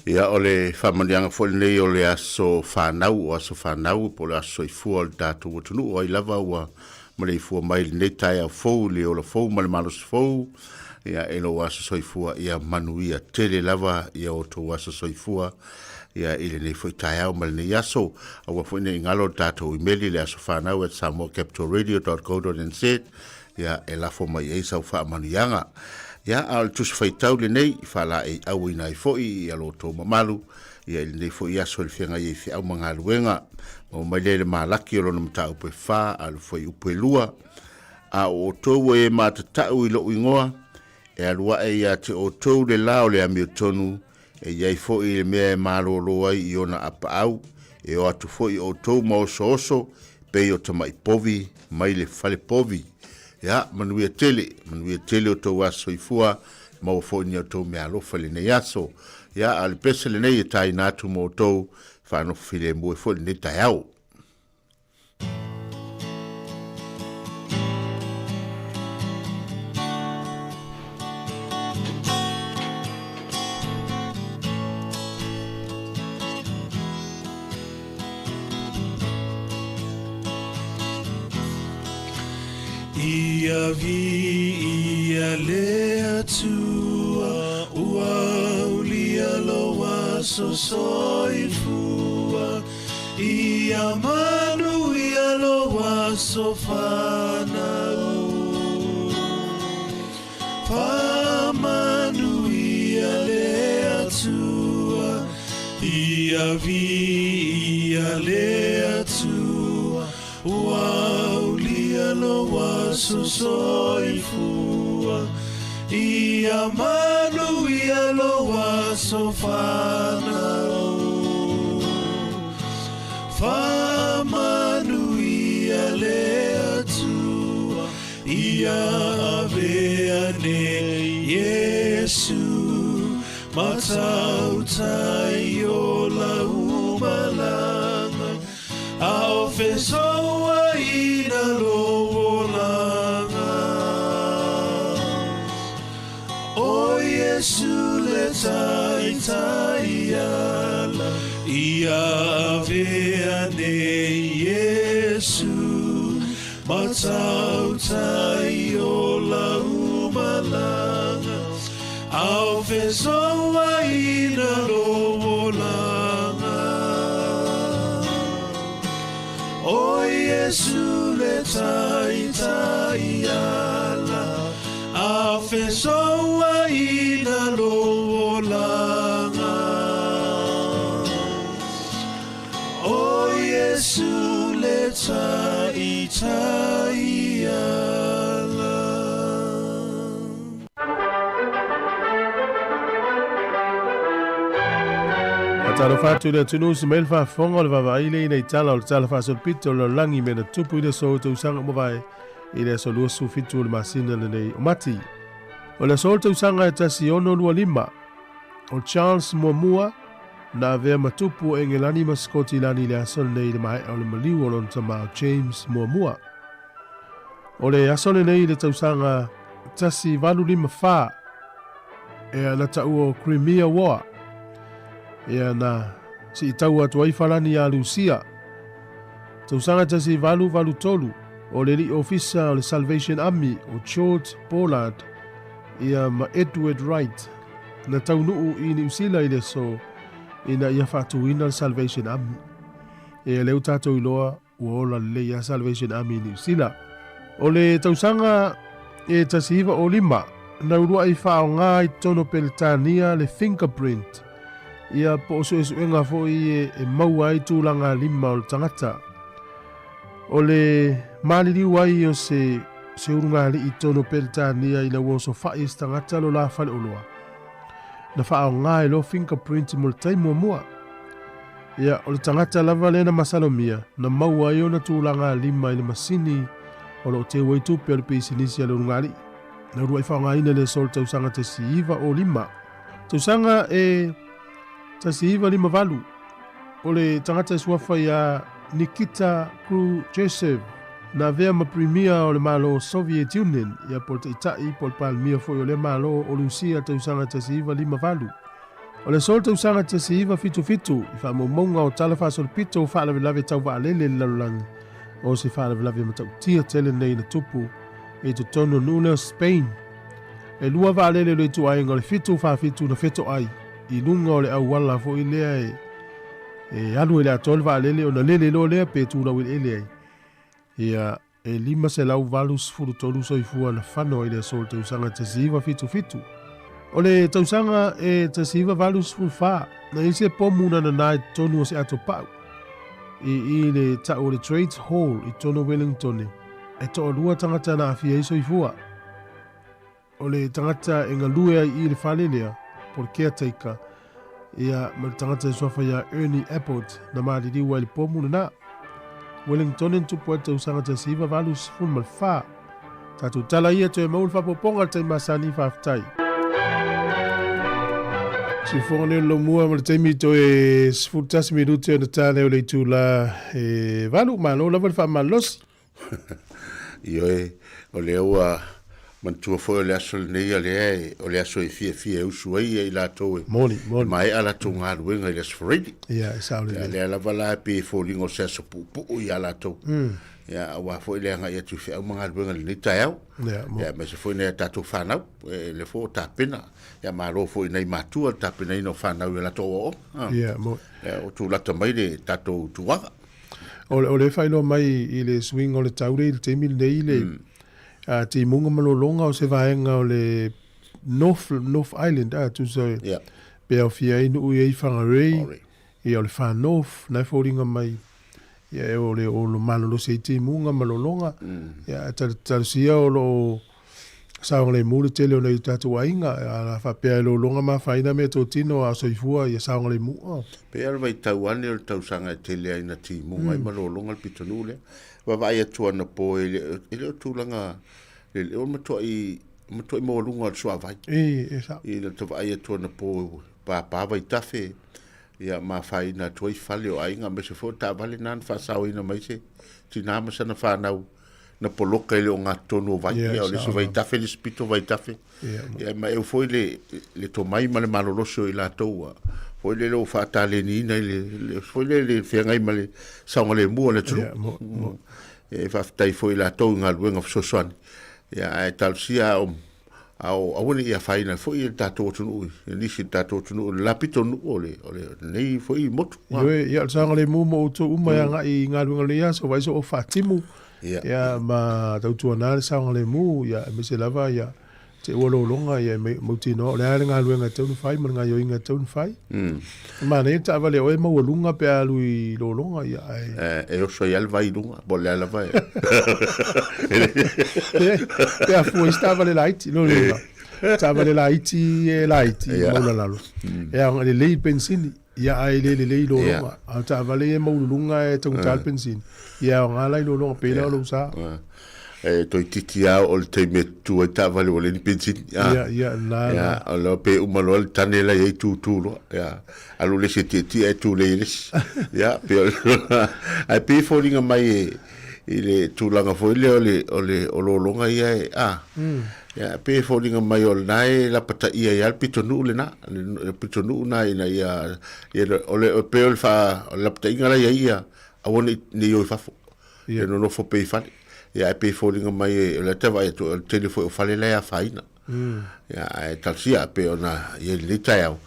Ia ole whamanianga fwole nei o le aso whanau o aso whanau po le aso i fua o le tātou watunu o i lava ua ma le i fua mai le nei tai au fau le o la fau ma le malos fau ia e lo aso soifua ia manuia tele lava ia o tō aso soifua ia ile nei foi tai au ma le nei aso aua foi nei ngalo tātou imeli le aso whanau at samoacapitalradio.co.nz ia e lafo mai e sau wha manuianga. Ia al tus faitau le nei fala e au ina i foi ia lo to mamalu ia le nei foi aso le fianga i fi au manga luenga o mai le malaki o lo mta upe fa al foi upe lua a o tau e matatau I lo ingoa, e alua e ia te o tau le lao le ami o tonu, e iai fo I le mea e maroro ai I ona apa au, e o atu fo I o tau maoso oso, pe o tamai povi, mai le fale povi. Ya, manuia tele o tau aso I fua, mau fo ni o tau mea alofa le nei aso. Ya, ale pese le nei e tai natu mo tau, whano file mue fo le nei tai au. Ia vi ia lea tua ua ulia loa so soifua ia manu ia loa so whanau whamanu ia lea tua ia vi ia lea tua ua ulia loa so soifua ia manu ia loa so whanau whamanu ia lea tua ia avea ne Yesu matau tai o la umalanga ao fesoa ina lolanga o Yesu le tai tai ala ia avea ne Yesu matau tai o la umalanga ao fesoa ina lolanga o Yesu le tai tai ala a fesoa ina lolanga o Yesu le tai tai ala. Talo fatu le tunu si mail fa fonga le vava ile ina itala o le tala fa sol pito le langi me na tupu ile so te usanga mo vai ile so lua su fitu le masina le nei o mati o le so te usanga e tasi ono lua lima o Charles Muamua na vea matupu e ngelani maskoti lani le asol nei le mai o le maliu o lon tama James Muamua o le asol nei le tausanga tasi valu lima fa e ana tau o Crimea War ia na si tau atu ai falani a Lucia. Tausanga tasi valu tolu o le li ofisa o le Salvation Army o George Pollard ia ma Edward Wright na tau nuu I New Zealand ile so ina ia fatuina le Salvation Army. Ia leu tatou iloa uola le ia Salvation Army New Zealand. O le tausanga e tasi hiva o lima na urua I whao ngā I tono pelitania le fingerprint. Ia po so enga fo I e mau ai tūlanga lima o le tangata. O le maliriu ai o se urunga li I tono pelitania I na woso fai tangata lo la fale oloa. Na whao ngā lo fingerprint mo le taimua mua. Ia o le tangata lava le na masalomia na mau ai o na tūlanga lima I le masini o lo te waitupe o le peisinisi a le urunga li. Na rua I whao ngā ina le sol tausanga te siiva o lima. Tausanga e tasi iwa lima valu. O le tangata suafa ia Nikita Khrushchev na vea ma primia o le malo Soviet Union ia po te itai po le palmia fo o le malo o Lucia tausanga tasi iwa lima valu. O le sol tausanga tasi iwa fitu I wha monga o talafa sol pito o wha lave tau wa alele lalulangi o se wha lave matau tia tele nei na tupu e te tono nune Spain. E lua wa alele le tu ai ngole fitu wha fitu na feto ai. I lunga o le au wala fo I lea e alu e le atolva lele o na lele lo lea pe tūra wil ele ai. Ia e lima se lau valu sfuru tolu soifua na whano I le sol tausanga tasiva fitu. O le tausanga e tasiva valu sfuru wha na ise pomuna na nai tonu o se ato pau. I le tau le Trades Hall I tono Wellington e to lua tangata na afia iso ifua. O le tangata inga lua i le whale lea, por caretaker, ia ma le tangata e sofa ia Ernie Airport, na maari riwa ili pomu na. Wellington en tupu ata usanga ta siva valu sifun mal fa. Tatu tala ia te maul fa poponga te masani fa aftai. Sifone lo mua ma te mito e sifun tasi minuti na tane o le tula e valu malo la fa malos. Io o le ua mantua foi le aso nei ale o le aso e fia usui e la toe. Moni. Mai ala tunga ruenga i le sforedi. Ia, saule. Le ala vala pe folingo se so pu i ala to. Ya wa foi le nga ia tu fia mga ruenga le taiau. Ya me se foi ne tatu fanau le fo tapena. Ya maro foi nei matua tapena no fanau la to. Ia, mo. O tu la tamai le tatu tuaga. O le whaino mai i le swing o le taure i le teimil nei le te munga malolonga o se vaenga o le North Island tu so pe o fia inu ui ei whangarei i o le wha North nai fōringa mai ia o le o lo malolo se te munga malolonga ia tarusia o lo saonga le mule tele o nei tatu wainga a wha pea lo longa ma whaina me tō tino a soifua ia saonga le mua pe al vai tauane o tausanga tele aina ti munga i malolonga le pitonu le wa vai atua na po ele o tūlanga le o mato i mo lunga o sua vai sa i le to vai atua na po pa vai tafe ia ma fai na toi fale o ainga me se fo ta vale nan fa sao ina mai se tina ma sana fa nau na poloka ile o ngā tonu vai ia o le se vai tafe le spito vai tafe ia ma eu foi le to mai ma le maloloso i la toua foi le lo fa ta le ni na le foi le fianga i ma le saonga le mua le tru e fa tai foi la tou nga luenga sosoani ia e talsia au wani ia faina foi il tato tunu ni si tato tunu lapito nu ole nei foi motu ia saonga le mua mo to uma nga i nga luenga le ia so vai so o fatimu ia ma tautua nā le saonga le mua ia me se lava ia te wolo longa ia mo tino le ale nga luenga taunu fai ma nga yoinga taunu fai ma nei ta vale o e mo lunga pe alu i lo longa ia e o so ia vai lunga bolle ala vai pe a fu stava le light lo le stava le light e light mo la lalo e a le lei pensini ia ai le lo longa a ta vale e mo lunga e tau tal pensini ia nga lai lo longa pe lo sa toi titia o le te me tu e ta vale o le ni pensin la o lo pe o malo le tane la e tu lo alu le se ti e tu le ya pe ai pe folinga mai e le tu langa foi le o lo longa ia ya pe folinga mai o nai la pata ia al pitonu le na le pitonu na ina ia o le pe o fa la pata inga la ia a woni ni yo fa ia no fo pe fa ia pe folinga mai le te vai to telefone fale la faina ia e talsia pe ona ia le taiau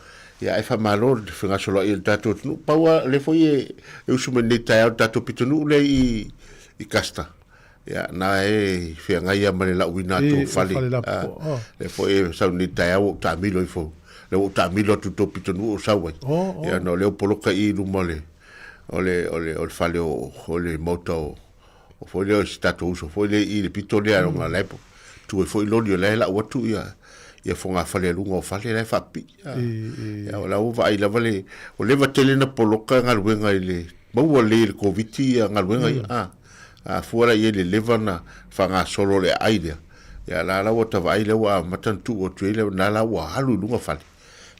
ia e fa malo finga solo il tato no paua le foi e usume le taiau tato pitonu le i casta ia na e finga ia male la wina to fale le foi sa ni taiau ta milo i fo le ta milo to pitonu sa wai ia no le poloka i lu mole ole fale o le moto o foi le stato uso foi le i le pitole a nga lepo tu e foi lo le la watu ia fonga fale lunga o fale le fapi ia la o vai la vale o le vatele na poloka nga luenga ile mau le covid nga luenga a fuara ia le levana fanga solo le aile ia la wata vai le wa matantu o trele na la wa halu lunga fale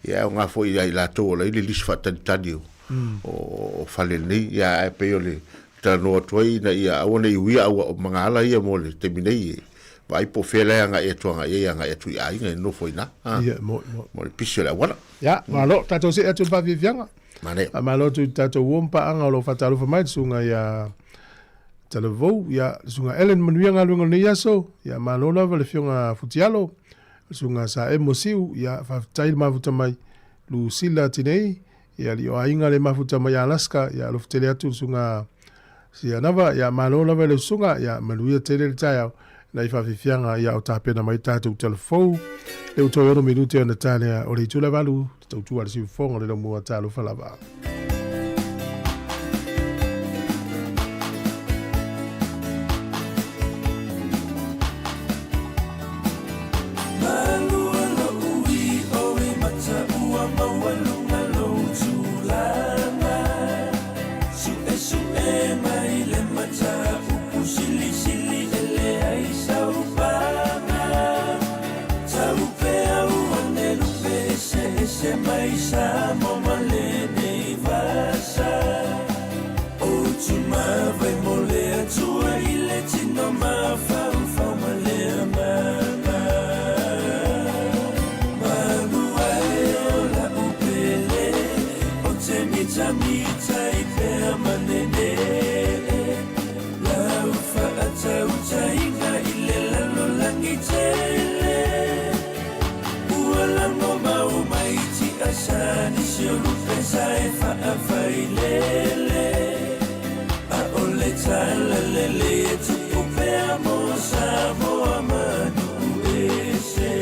ia nga foi ia la to le lisfa tantadio o fale ni ia pe ole no toi na ia ona i wia o mangala ia mo le terminei vai po fela nga e toanga ia nga e tu ia no foi na ia mo le piso la wala ya malo tato se atu pa vivianga mane malo tu tato wompa anga lo fatalo fa mai sunga ia televo ia sunga Ellen manuia nga lunga ni yaso ia malo na vale fionga futialo sunga sa emosiu ia fa tail ma futa mai Lucilla tinei ia li o ainga le mafuta mai Alaska ia lo ftele atu sunga sia nava ya malo lava le sunga ya manuia tele taya na ifa fifianga ya o tapena mai tatu telefou e o toyo no minuto na tania o le tula valu tu al si fonga le mo talo falava. se mai Sāmoa malene I vasa O tuma vai mole atua I le tino mawhau whau malea mama Malua e o la upele O te mita mita I pea manene Lau whaatau tainga I le lalo langi tele Ualango mau maiti asani si o lupe sae whaawhai lele A ole tala lele e tupu pea mo Sāmoa manu e se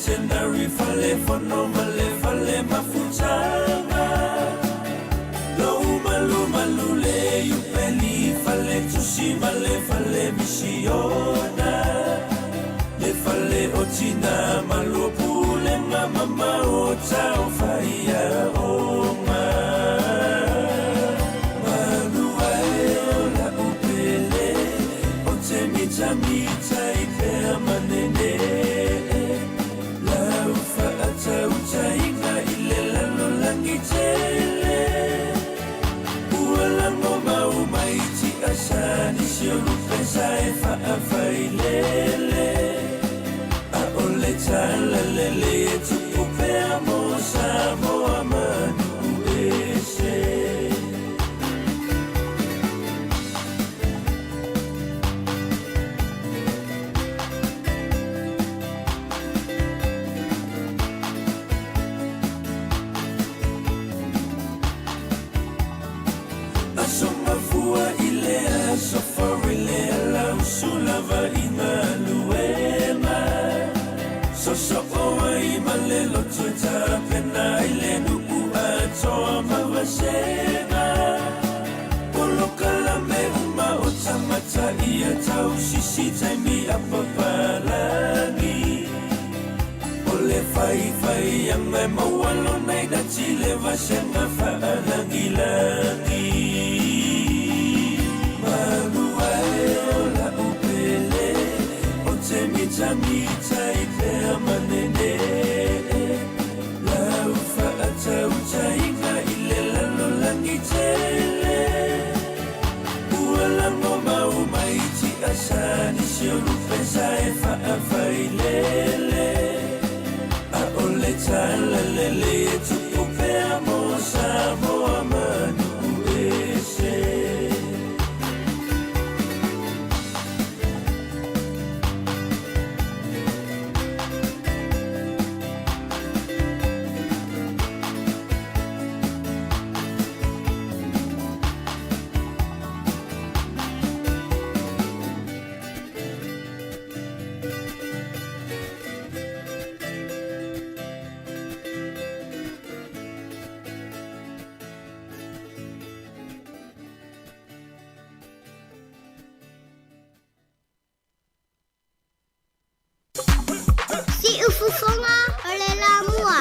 Tenari fale fono male fale mafutanga Luma luma lule yupeli fale tusi male fale misiona Le fale otina malopule mama maota o faia oma Malua e o la upele o te mita mita I pea manene Tau tainga I le lalo langi tele Ualango mau maiti asani si o lupe sae whaawhai lele A ole tala lele e tupu pea mo Sāmoa manu e se Safari le alau sulava I maluema So oa I malelo tueta pena I le nuku atoa mawasena Polokala me uma o tamata Ia tau sisi taimi a papalangi Ole fai yang mai mawalo nai na chile vasena faalangi-langi Malua e o la upele O te mita mita I pea manene Lau whaatau tainga I le lalo langi tele Ualango mau maiti asani si o lupe sae whaawhai lele A ole tala lele e tupu pea mo Sāmoa manu e se Si ufufonga ole la mua.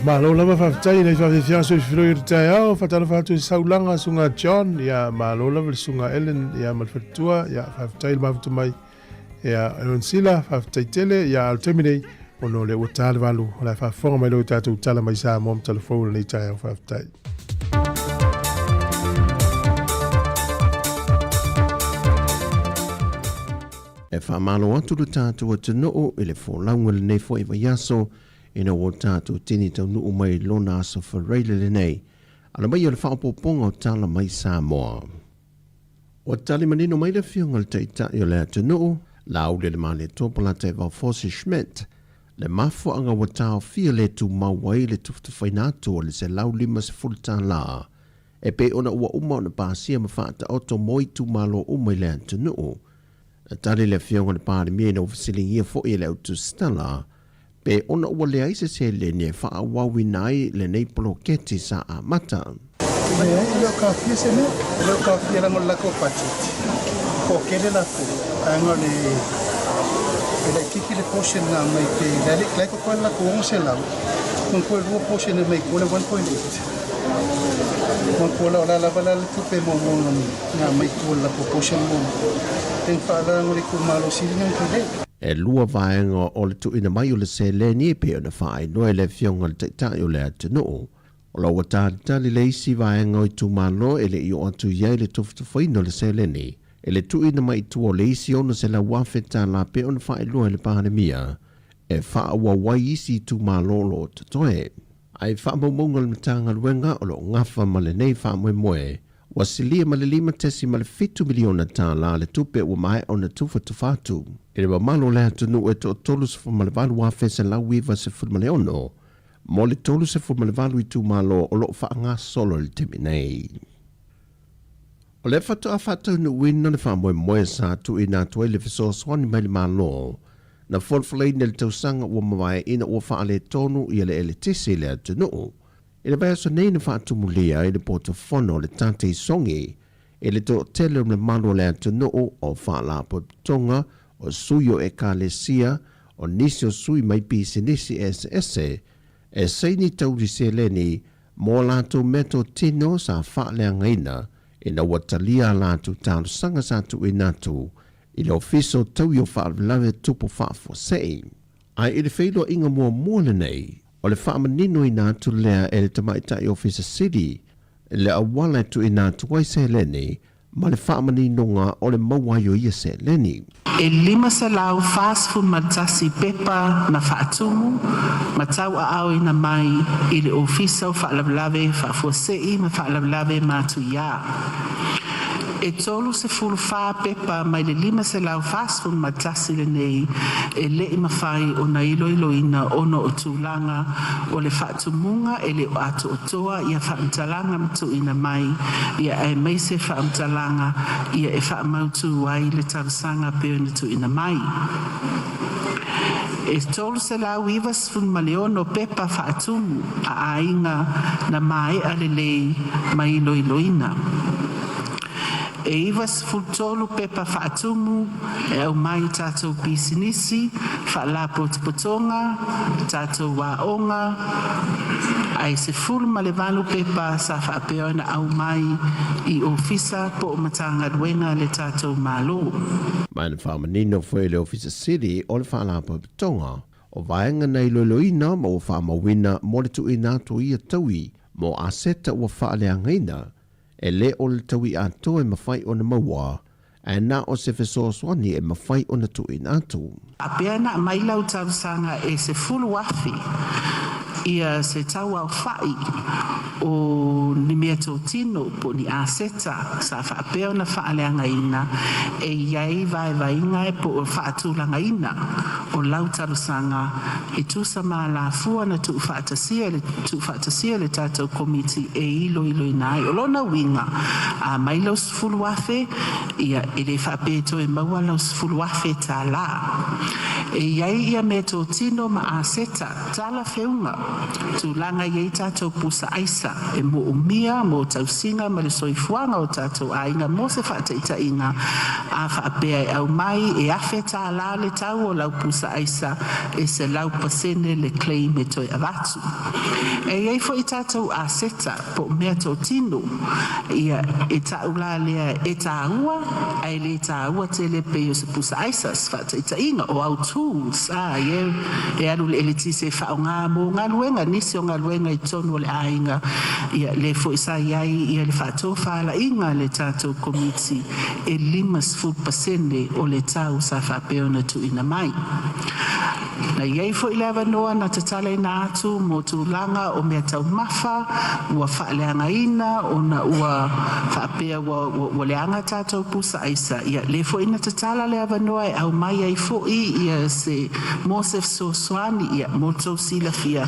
Malo lava whaftai nei whawhewhia so i whiroi o tai au, whatara whatu i saulanga sunga John, ia malo lava le sunga Ellen, ia malwhatua, ia whaftai le mafutu mai, ia Ewan Sila, whaftai tele, ia Alteminei, ono le ua tāle walu, o lai whawhonga mai loi tātou tala mai Sāmoa telefona nei tai au whaftai. E whamalo atu le tātou atu noo, ele wholaunga le nei fo i vaiaso, ina o tātou tini tau nuu mai lona aso whareile le nei. Ala mai o le whaopoponga o tala mai Sāmoa. O tali manino mai le whiunga le teitai o le atu nuu, la au le male tōpala te Valfosi Schmidt, le mafo anga wa tāo fia le tu mawai le tuftu whainatu o le se lau lima se fulta la. E pe ona ua uma o na pāsia ma whaata oto moi tu malo umai le atu nuu. Tali le whiunga le pāri mie na ufasilingia fo i le autu stala, pe ona ua le aise se le ne wha wawi nai le nei poloketi sa a mata. Mai ai, leo ka fia se me, leo ka fia rango lako pachiti. Ko kere la fu, ango le kiki le portion na mai pe, le ko kwa lako ongo se lau, kung kwa lua portion na mai kule 1.8. Kung kwa la lava la le tupe mo na mai kule lako portion mo. Teng wha la rango le kumalo sili ngang kile. E lua vaenga o le tu ina mai o le se le ni pe o na whae noe le whionga le teitai o le atu noo. O la watata li leisi vaenga o i tu malo e le i o atu iai le tuftu whaino le se le ni. E le tu ina mai tu o leisi o na se la wafeta la pe o na whae lua le pahanemia. E wha ua wai isi tu malo lo tatoe. Ai wha maumonga le matanga luenga o lo ngafa ma le nei wha moe moe. Wasilia ma le 5 miliona tāla le tupe ua mai o na tufa tufatu. E le mamalo le atunu e to tolu se fumalevalu wa fese la wiva se fumaleo mo le tolu se fumalevalu i tu malo o lo whaanga solo le temi nei. O le fatu a fatu nu wina le wha moe sa tu i nā tuai le fiso swani mai le malo. Na folfalei ne le tausanga ua mawai ina ua wha le tonu i le tisi le atunu. E le vaya so nei na whaatumulia e le portofono le tate i songi, e le to tele le malo le atunu o wha la tonga, o sui o ekalesia, o nisi o sui mai pisi nisi ese, e seini tauri se leni, mo lato meto tino sa wha le angaina, e na watalia lato talo sanga sa tu inatu, i le ofiso tau i o wha lave tupo wha fo sei. Ai i le whailo inga mua le nei, o le wha manino i natu lea e le tamaitai officer city, e le awala tu inatu wai se leni, ma le wha manino ngā o le mawai o ia se leni. E lima se lau fast food matasi pepa na whaatumu, matau a au ina mai i le ofisa o whaalawlawe whaafuasei ma whaalawlawe mātu ia. E tolu se fulu wha pepa mai le lima se lau fast food matasi le nei e le i mawhai o na iloina ono o tūlanga o le whaatumunga e le o atu o toa ia whaamtalanga mtu ina mai ia e meise whaamtalanga ia e whaamautu wai le tarasanga peo tu ina mai. E tolu se lau ivas fun maleono pepa whaatumu a ainga na mai alelei mai iloina. E ivas fultolu pepa whaatumu e au mai tātou pisinisi, whaala potopotonga, tātou waonga, ai se fulu malevalu pepa sa whaapeona au mai i ofisa po o matanga ruenga le tātou malo. Mai na whamanino fwe le ofisa city o le whaala potopotonga, o vaenga nei loiloina ma o whaamawina mo le tu inatu ia taui, mo aseta ua whaale angaina, e le o le tawi ato e mawhai o na maua, e na o se fesoswani e mawhai o na tuin atu. A pea na mailau tausanga e se fulu wafi, ia se tau au whai o ni mea tō tino po ni aseta sa whaapeo na whaaleanga ina e iai vai inga e po o whaatulanga ina o lau tarusanga e tusa maa la fua na tu whaatasia le tātou komiti e ilo inai o lona winga a mai lau sfulu wafe ia e le whaapeo to e maua lau sfulu wafe tā la e iai ia mea tō tino ma aseta tala feunga tu langa iei tātou pusa aisa e mo umia, mo tausinga, ma le soifuanga o tātou ainga, mo se whaataita inga a whaapea e au mai e awhe tā la le tau o lau pusa pusa aisa e se lau pasene le claim e toi avatu. E ei fo i tātou a seta po mea tō tino ia e taula lea e tāua ai le tāua te le peo se pusa aisa sfata i tainga o au tools e alu le tise whao ngā mō ngā luenga nisi o ngā luenga i tonu o le ainga ia le fo isa iai ia le whātou whaala inga le tātou komiti e 5% o le tau sa whapeo na tu ina mai. Na iei fo i lewa noa na tatale na atu mo tūlanga o mea tau mafa ua whaaleanga ina o na ua whapea wa leanga tātou pusa aisa ia le fo ina tatala lewa noa e au mai ai fo ia se Mosef Soswani ia moto sila fia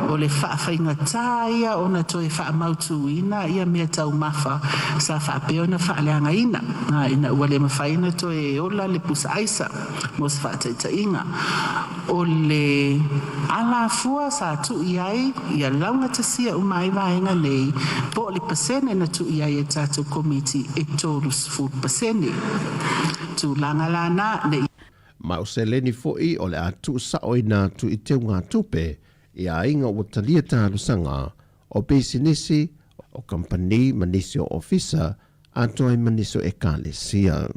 o le whaafeinga tāia o na toi whaamautu ina ia mea tau mafa sa whapea na whaaleanga ina ina ua le mawhaina toi ola le pusa aisa mos whaataita inga o le ala fua sa tu iai ia launga tasia umai vaenga nei po le pasene na tu iai e tātou komiti e tōrus 4% tu langa lana ne Ma o se leni fo'i o le atu sa oina tu i teu ngā tupe i a inga o talia tālusanga o pesinisi o company manisi o ofisa a toi manisi o e kālesia.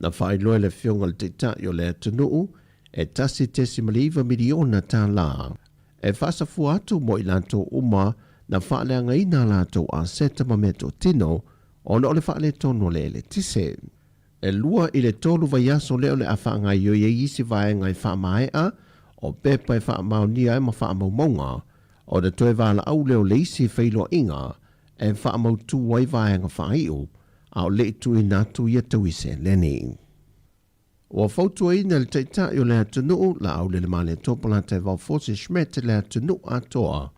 Na whailoa le whionga le te o le atunuu e tasi tesi maliva miliona tā la. E whasafu atu mo i lanto uma na whaaleanga ina lanto a seta mameto tino o le whaale tono le tise. E lua i le tolu vai aso leo le a whaanga i o ye isi vaenga i wha maea o pepa i wha maunia e ma wha maumonga o le toe wala au leo le isi whailo inga e wha mautu wai vaenga wha iu a o le tu i natu i atau i se leni. O fautu ina le teita i o le atunuu la au le male topola te vau fosi shmete le atunuu atoa.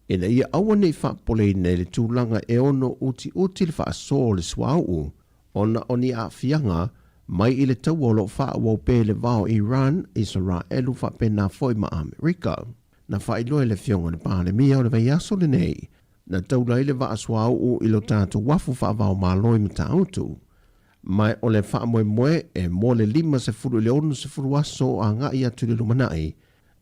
Ina ia awane i wha pole ina le tūlanga e ono uti le wha aso le swau ona oni a fianga mai i le tau o lo wha wau pe le vau Iran Israelu wha pena foi ma Amerika. Na wha ilo le fionga le pāle mia o le vai aso le nei. Na taula i le wa aswau i lo tātu wafu wha vau maloi mta autu. Mai o le wha moe e mo le 5 le onu se furu aso a ngā ia tu le lumanai.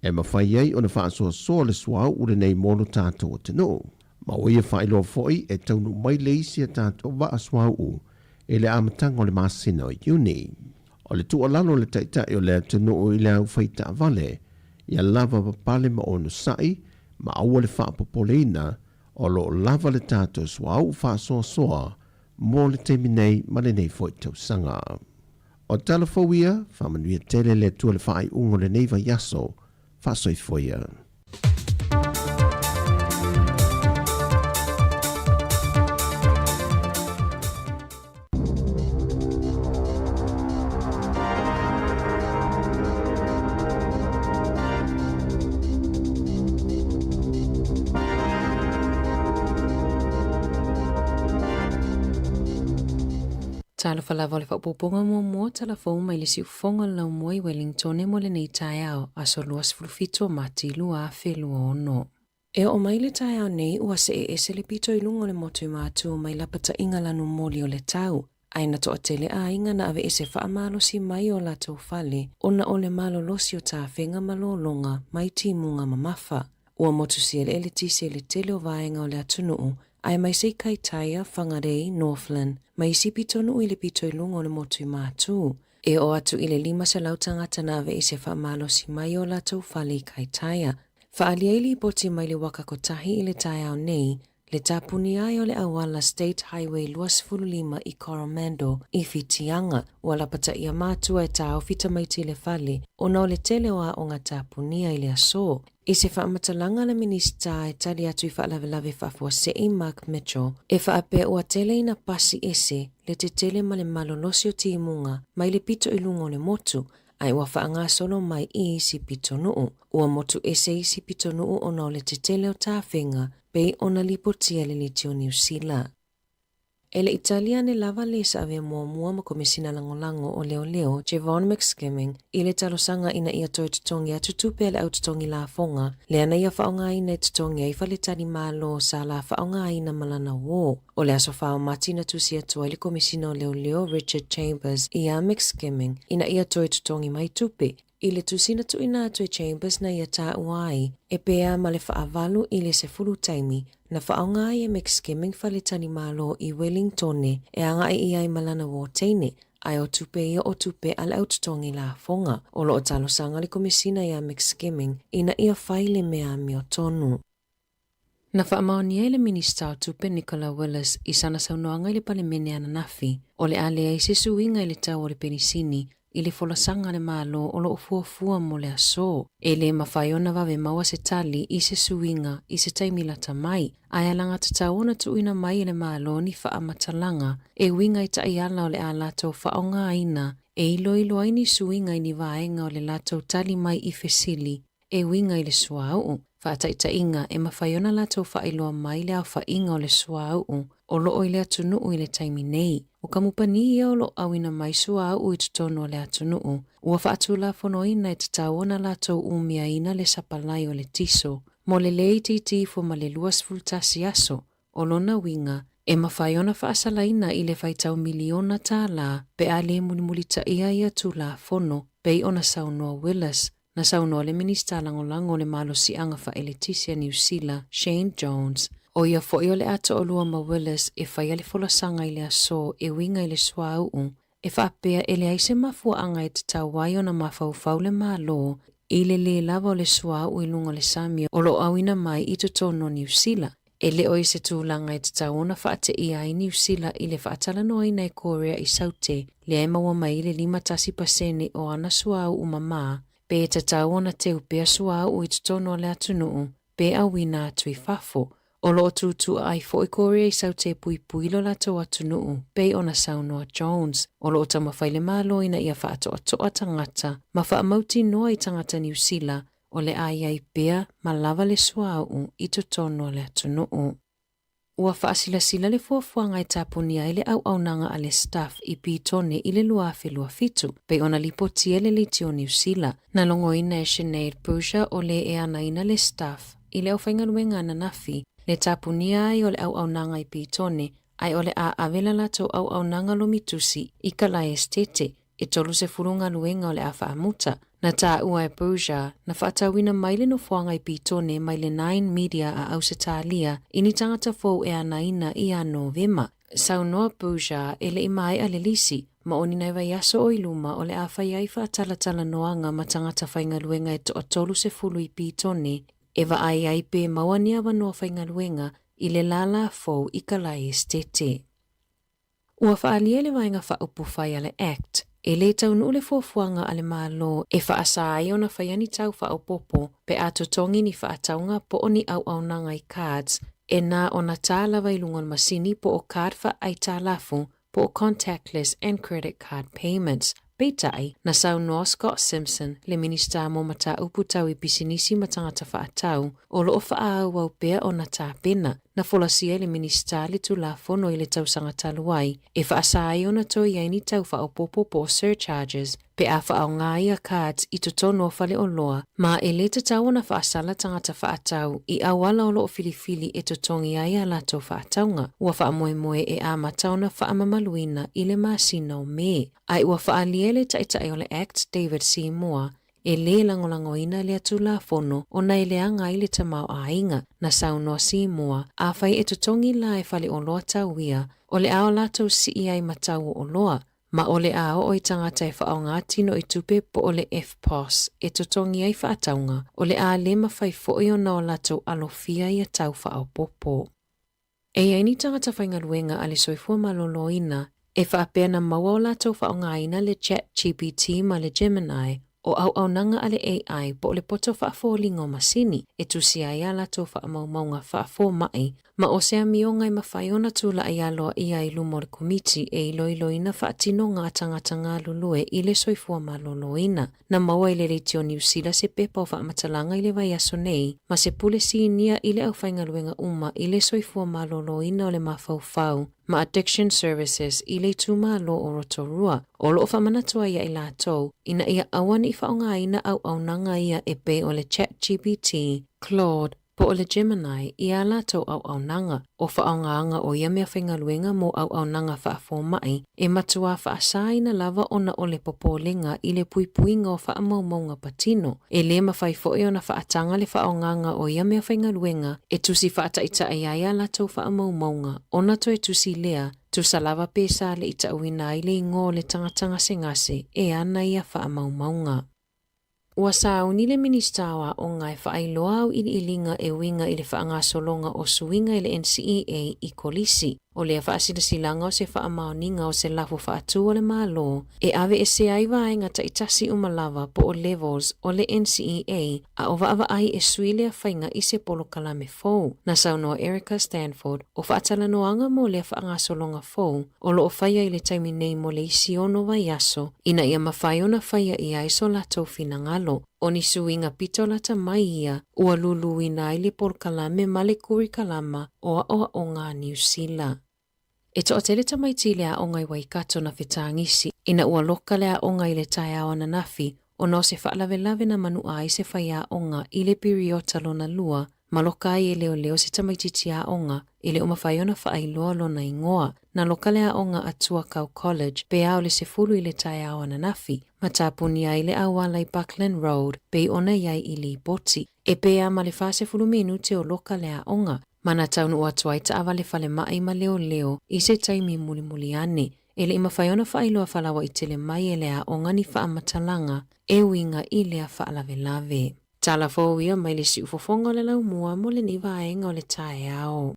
E ma whai ei o le wha aso so le swau u le nei mono tātu o tino. Ma o ia wha ilo foi e taunu mai le isi a tātu wa aswau u. E le amatanga o le masina o iuni. O le tua lalo le taitai o le atunu o i le au whaita vale, ia lava papale ma onu sai, ma aua le wha popolina, o lo lava le tātou swa au wha soa soa, mo le teminei ma le nei whaitau sanga. O talafowia, whamanuia tele le tua le whaai ungo le neiva yaso, wha soifoia. Tala falava le whapoponga mo talafou mai le siufonga lau moi Wellington e mo le nei tae au aso luas fulfito mati lua whelua ono. E o mai le tae au nei ua se e ese le pito i lungo le motu mātu mai lapata inga lanu moli o le tau. Aina to atele a inga na ave ese wha amalo si mai o la tau fale ona o le malo losi o ta whenga malolonga mai timunga mamafa. Ua motu si ele tise le tele o vaenga o le atunuu. Ai mai sei kai taia whangarei Northland, mai isi pitonu i le pito i lungo le motu i mātu. E o atu i le 5 se lautanga tanawe i se whaamalo si mai o la tau whale kai taia. Whaaliaili i poti mai le waka kotahi i le taia o nei, le tapuni ai o le awala State Highway luas 15 i Coromandel i Whitianga, ua lapata ia mātua e tau fita mai ti le whale, o nao le tele o a o ngā tapuni ai le aso. I se whaamatalanga le minista e tali atu i whaalawelawe whafua Sei Mark Mitchell, e whaape ua tele ina pasi ese le te tele ma le malolosi o timunga mai le pito i lungo le motu, ai ua whaanga solo mai i isi pito nuu. Ua motu ese isi pito nuu o nao le te tele o tāwhenga, pei ona lipotia le litio New Zealand. E le Italiane lava le sa ave mua ma komisina langolango o leo Javon McSkimming i le talosanga ina ia toi tutongi a tutupe le au tutongi la fonga le ana ia whaonga ina tutongi a ifa le tani malo sa la whaonga ina malana wo. O le aso whao matina tusia tua le komisina o leo Richard Chambers i a McSkimming ina ia toi tutongi mai tupe I le tusina tuina atu e Chambers na ia tā uai, e pea ma le whaavalu I le se fulu taimi, na whaonga e Mexican whale tani malo I Wellingtone, e anga I ai malana wō teine, ai o tupe ia o tupe ala autotongi la fonga, o lo o talo sanga le komisina ia Mexican, ina ia whaile mea mi o tonu. Na whaamaonia le minista o tupe Nicola Willis I sana saunoanga I le palemene ana nafi, o le alea I se suinga I le tau o le penisini, I le folasanga le malo o lo ufuafua mo le aso. E le mawhaiona wawe maua se tali I se suinga I se taimilata mai. Ai langa tataona tuina mai le malo ni whaamatalanga. E winga I taiala o le a lato whaonga aina. E ilo aini suinga I ni vaenga o le lato tali mai I fesili. E winga I le suau. Whaataitainga e mawhaiona lato whailoa mai le au whainga o le suau. O lo ile atunu I le taimi nei. O ka mupani ia o lo awina mai sua au I tutono le atunuu. Ua whaatula fonoina I tataona lato umia ina le sapalai o le tiso. Mo le lei titi fo ma le luas fultasi aso. O lona winga, e mawhaiona whaasalaina I le whaitau miliona tā la, pe a le mulimulita ia tula fono, pe ona saunoa Willis. Na saunoa le minista langolango le malo sianga wha Letizia New Zealand, Shane Jones. O ia fo le ato o lua ma Willis e whaia le folasanga I le aso e winga I le suau, e whaapea e le aise mafua anga e tatawai o na mawhau le malo, I le lava o le suau I lunga le Samia o lo awina mai I totono New Zealand. E le o se tūlanga e tataona whaate ia I New Zealand I le whaatala noa I Korea I Saute, le e maua mai le 5% o ana suau umama, pe e tataona te upea suau I totono le atunuu, pe awina atu I fafo. O lo tutu ai fo I Korea I Saute pui lo lato atunuu, pe ona saunoa Jones. O lo tama whaile malo ina ia whaatoa tangata, ma whaamauti noa I tangata New Zealand, o le ai pea ma lava le suau I totono le atunuu. Ua whaasila le fuafuanga I tapunia I le au nanga a le staff I pitone I le luafe luafitu, pe ona lipotia le litio New Zealand, na longoina e Sinead Pusha o le e anaina le staff, I le au whaingaluenga na nafi, le tapunia ai o le au nanga I pitone, ai o le a avela lato au nanga lo mitusi I kala estete, e tolu se furunga luenga o le a whaamuta, na tā ua e Pusha, na whaatawina maile no fuanga I pitone maile 9 media a au se tālia, ini tangata fau e anaina I a Novema. Saunoa Pusha e le imai a le lisi, ma oni nai vai aso o iluma o le a whaiai whaatala noanga ma tangata whainga luenga e to tolu se fulu I pitone, e wa ai pe mawani awa noa whainga luenga I le lala fau I kalai estete. Ua whaalia le wainga whaupu whai ale act, e le taunu le fuafuanga ale malo e whaasai o na whaiani tau whaupopo pe a totongi ni whaataunga po oni au nanga I cards e na o na tālawa I lungon masini po o card wha ai tālafu po o contactless and credit card payments. Peitai, na saunoa Scott Simpson, le minista mo mata uputau I bisinisi matangata whaatau, o loo whaau au pea o na tāpena, na folasia le minista le tulafono I le tausanga taluai, e whaasai o na toi aini tau whaopopo po surcharges, pe a whaau ngāia cards I totono whale o loa, ma e le tatau na whaasala tangata whaatau I awala o loo filifili e totongi ai a lato whaataunga, ua whaamoemoe e a matau na whaamamaluina I le masina o me. Ai ua whaalia le taitai o le act David Sāmoa, e le langolangoina le atula fono o na ele anga I le tamau ainga na saunoa Sāmoa a whai e totongi la e whale o loa tauia o le ao lato si ai matau o loa, ma o le ao o I tangata e whaonga tino I tupe po o le FPOS e totongi ai whaataunga o le a le mawhai fo'i o na o lato alofia I a tau whaopopo. E aini tangata whaingaluenga a le soifua maloloina e whaapea na maua o lato whaonga ina le ChatGPT ma le Gemini o au nanga ale AI po le poto whaafolingo masini e tusi ai ala to whaamaumaunga whaafo mai ma o sea mionga I mawhaiona tula ai aloa I ai lumo le komiti e iloiloina whaatino ngā tangata lulue I le soifua maloloina na maua I le reitio New Zealand se pepa o whaamatalanga I le vai aso nei ma se pule sinia I le au whaingaluenga uma I le soifua maloloina o le mawhauwhau ma addiction services I le tuma lo o Rotorua o loo whamanatua ia I lātou ina ia awan I whaonga ina au nanga ia e pe o le ChatGPT, Claude, Po o le Gemini, ia lātou au nanga o whaonganga o ia mea whaingaluenga mo au nanga whaafomai e matua whaasaina lava ona o le popolenga i le puipuinga o whaamaumaunga patino. E le mawhai foe ona whaatanga le whaonganga o ia mea whaingaluenga e tusi whaataita ia lātou whaamaumaunga. Ona to e tusi lea, tu salava pesa le ita uina i le ingo le tangatanga sengase e ana ia whaamaumaunga. Ua sauni le ministawa o ngai whaailoa au ili ilinga e winga i le whaangasolonga o suinga i le NCEA i kolisi. O lea whaasilasilanga o se whaamaoninga o se lafu whaatua le malo, e ave e se aiwa ai ngata itasi umalawa po o levels o le NCEA a o vaava ai e suilea whainga i se polo kalame fou. Na saunoa Erica Stanford o whaatalanoanga mo lea whaangasolonga fou, o lo o whaia i le taimi nei mo le isi ono vai aso, ina ia mawhai ona whaia i aiso latou finangalo. O ni suinga pito lata mai ia, ua luluina i le polo kalame ma le kuri kalama o ngā New Zealand. E to o tele tamaiti lea o ngai waikato na whetangisi, ina ua loka lea o ngai le tai awa na nafi, o no se whaalawelawe na manu ai se whaia o nga i le piriota lona lua, ma loka ai e leo se tamaiti tia o nga, i le umawhai ona whaailoa lona ingoa, na loka lea o nga atua kau college, pe au le se fulu i le tai awa na nafi, ma tāpuni ai le awala i Buckland Road, pe ona iai i li boti, e pe a ma le fase fulu minute o loka lea o nga, mana taunu ua tuai ta awa le fale mai ma leo i se taimi muli ane. E le ima whaiona whaailoa whalawa i tele mai e lea o ngani whaamatalanga e winga i lea whaalawelawe. Tala fōwia mai le si ufofonga le lau mua mo le niwa aenga o le tae ao.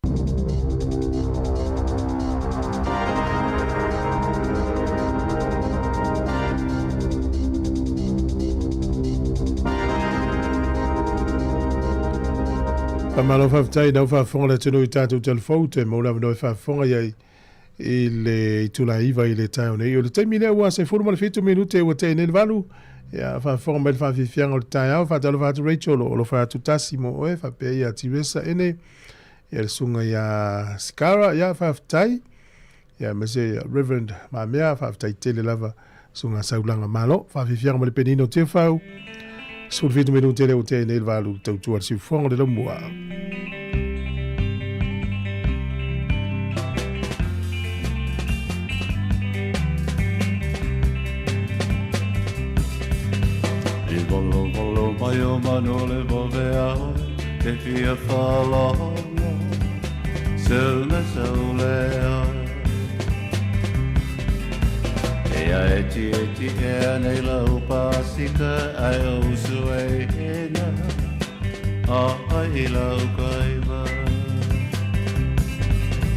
Pamalo whaftai nau whafonga le tino i tātou telefou te maulawa noi whafonga iai i le itula iwa i le tae o nei. O le taimi lea ua se furu ma le fitu minute ua te nene valu. Ia whafonga mai le whafifianga o le tae au. Whatalo whatu Rachel o lo whatu tasi mo oe. Whapea ia tiresa ene. Ia le sunga ia Sikara. Ia whaftai. Ia mese Reverend Mamea whaftai tele lava sunga saulanga malo. Whafifianga ma le penino te whau. Sur fitu minute le o te nene valu tautua si ufonga le lomua. Volo mai o manole vovea e fia falo selna solea e eti e nei la upasika ai o suena ai la ukaiva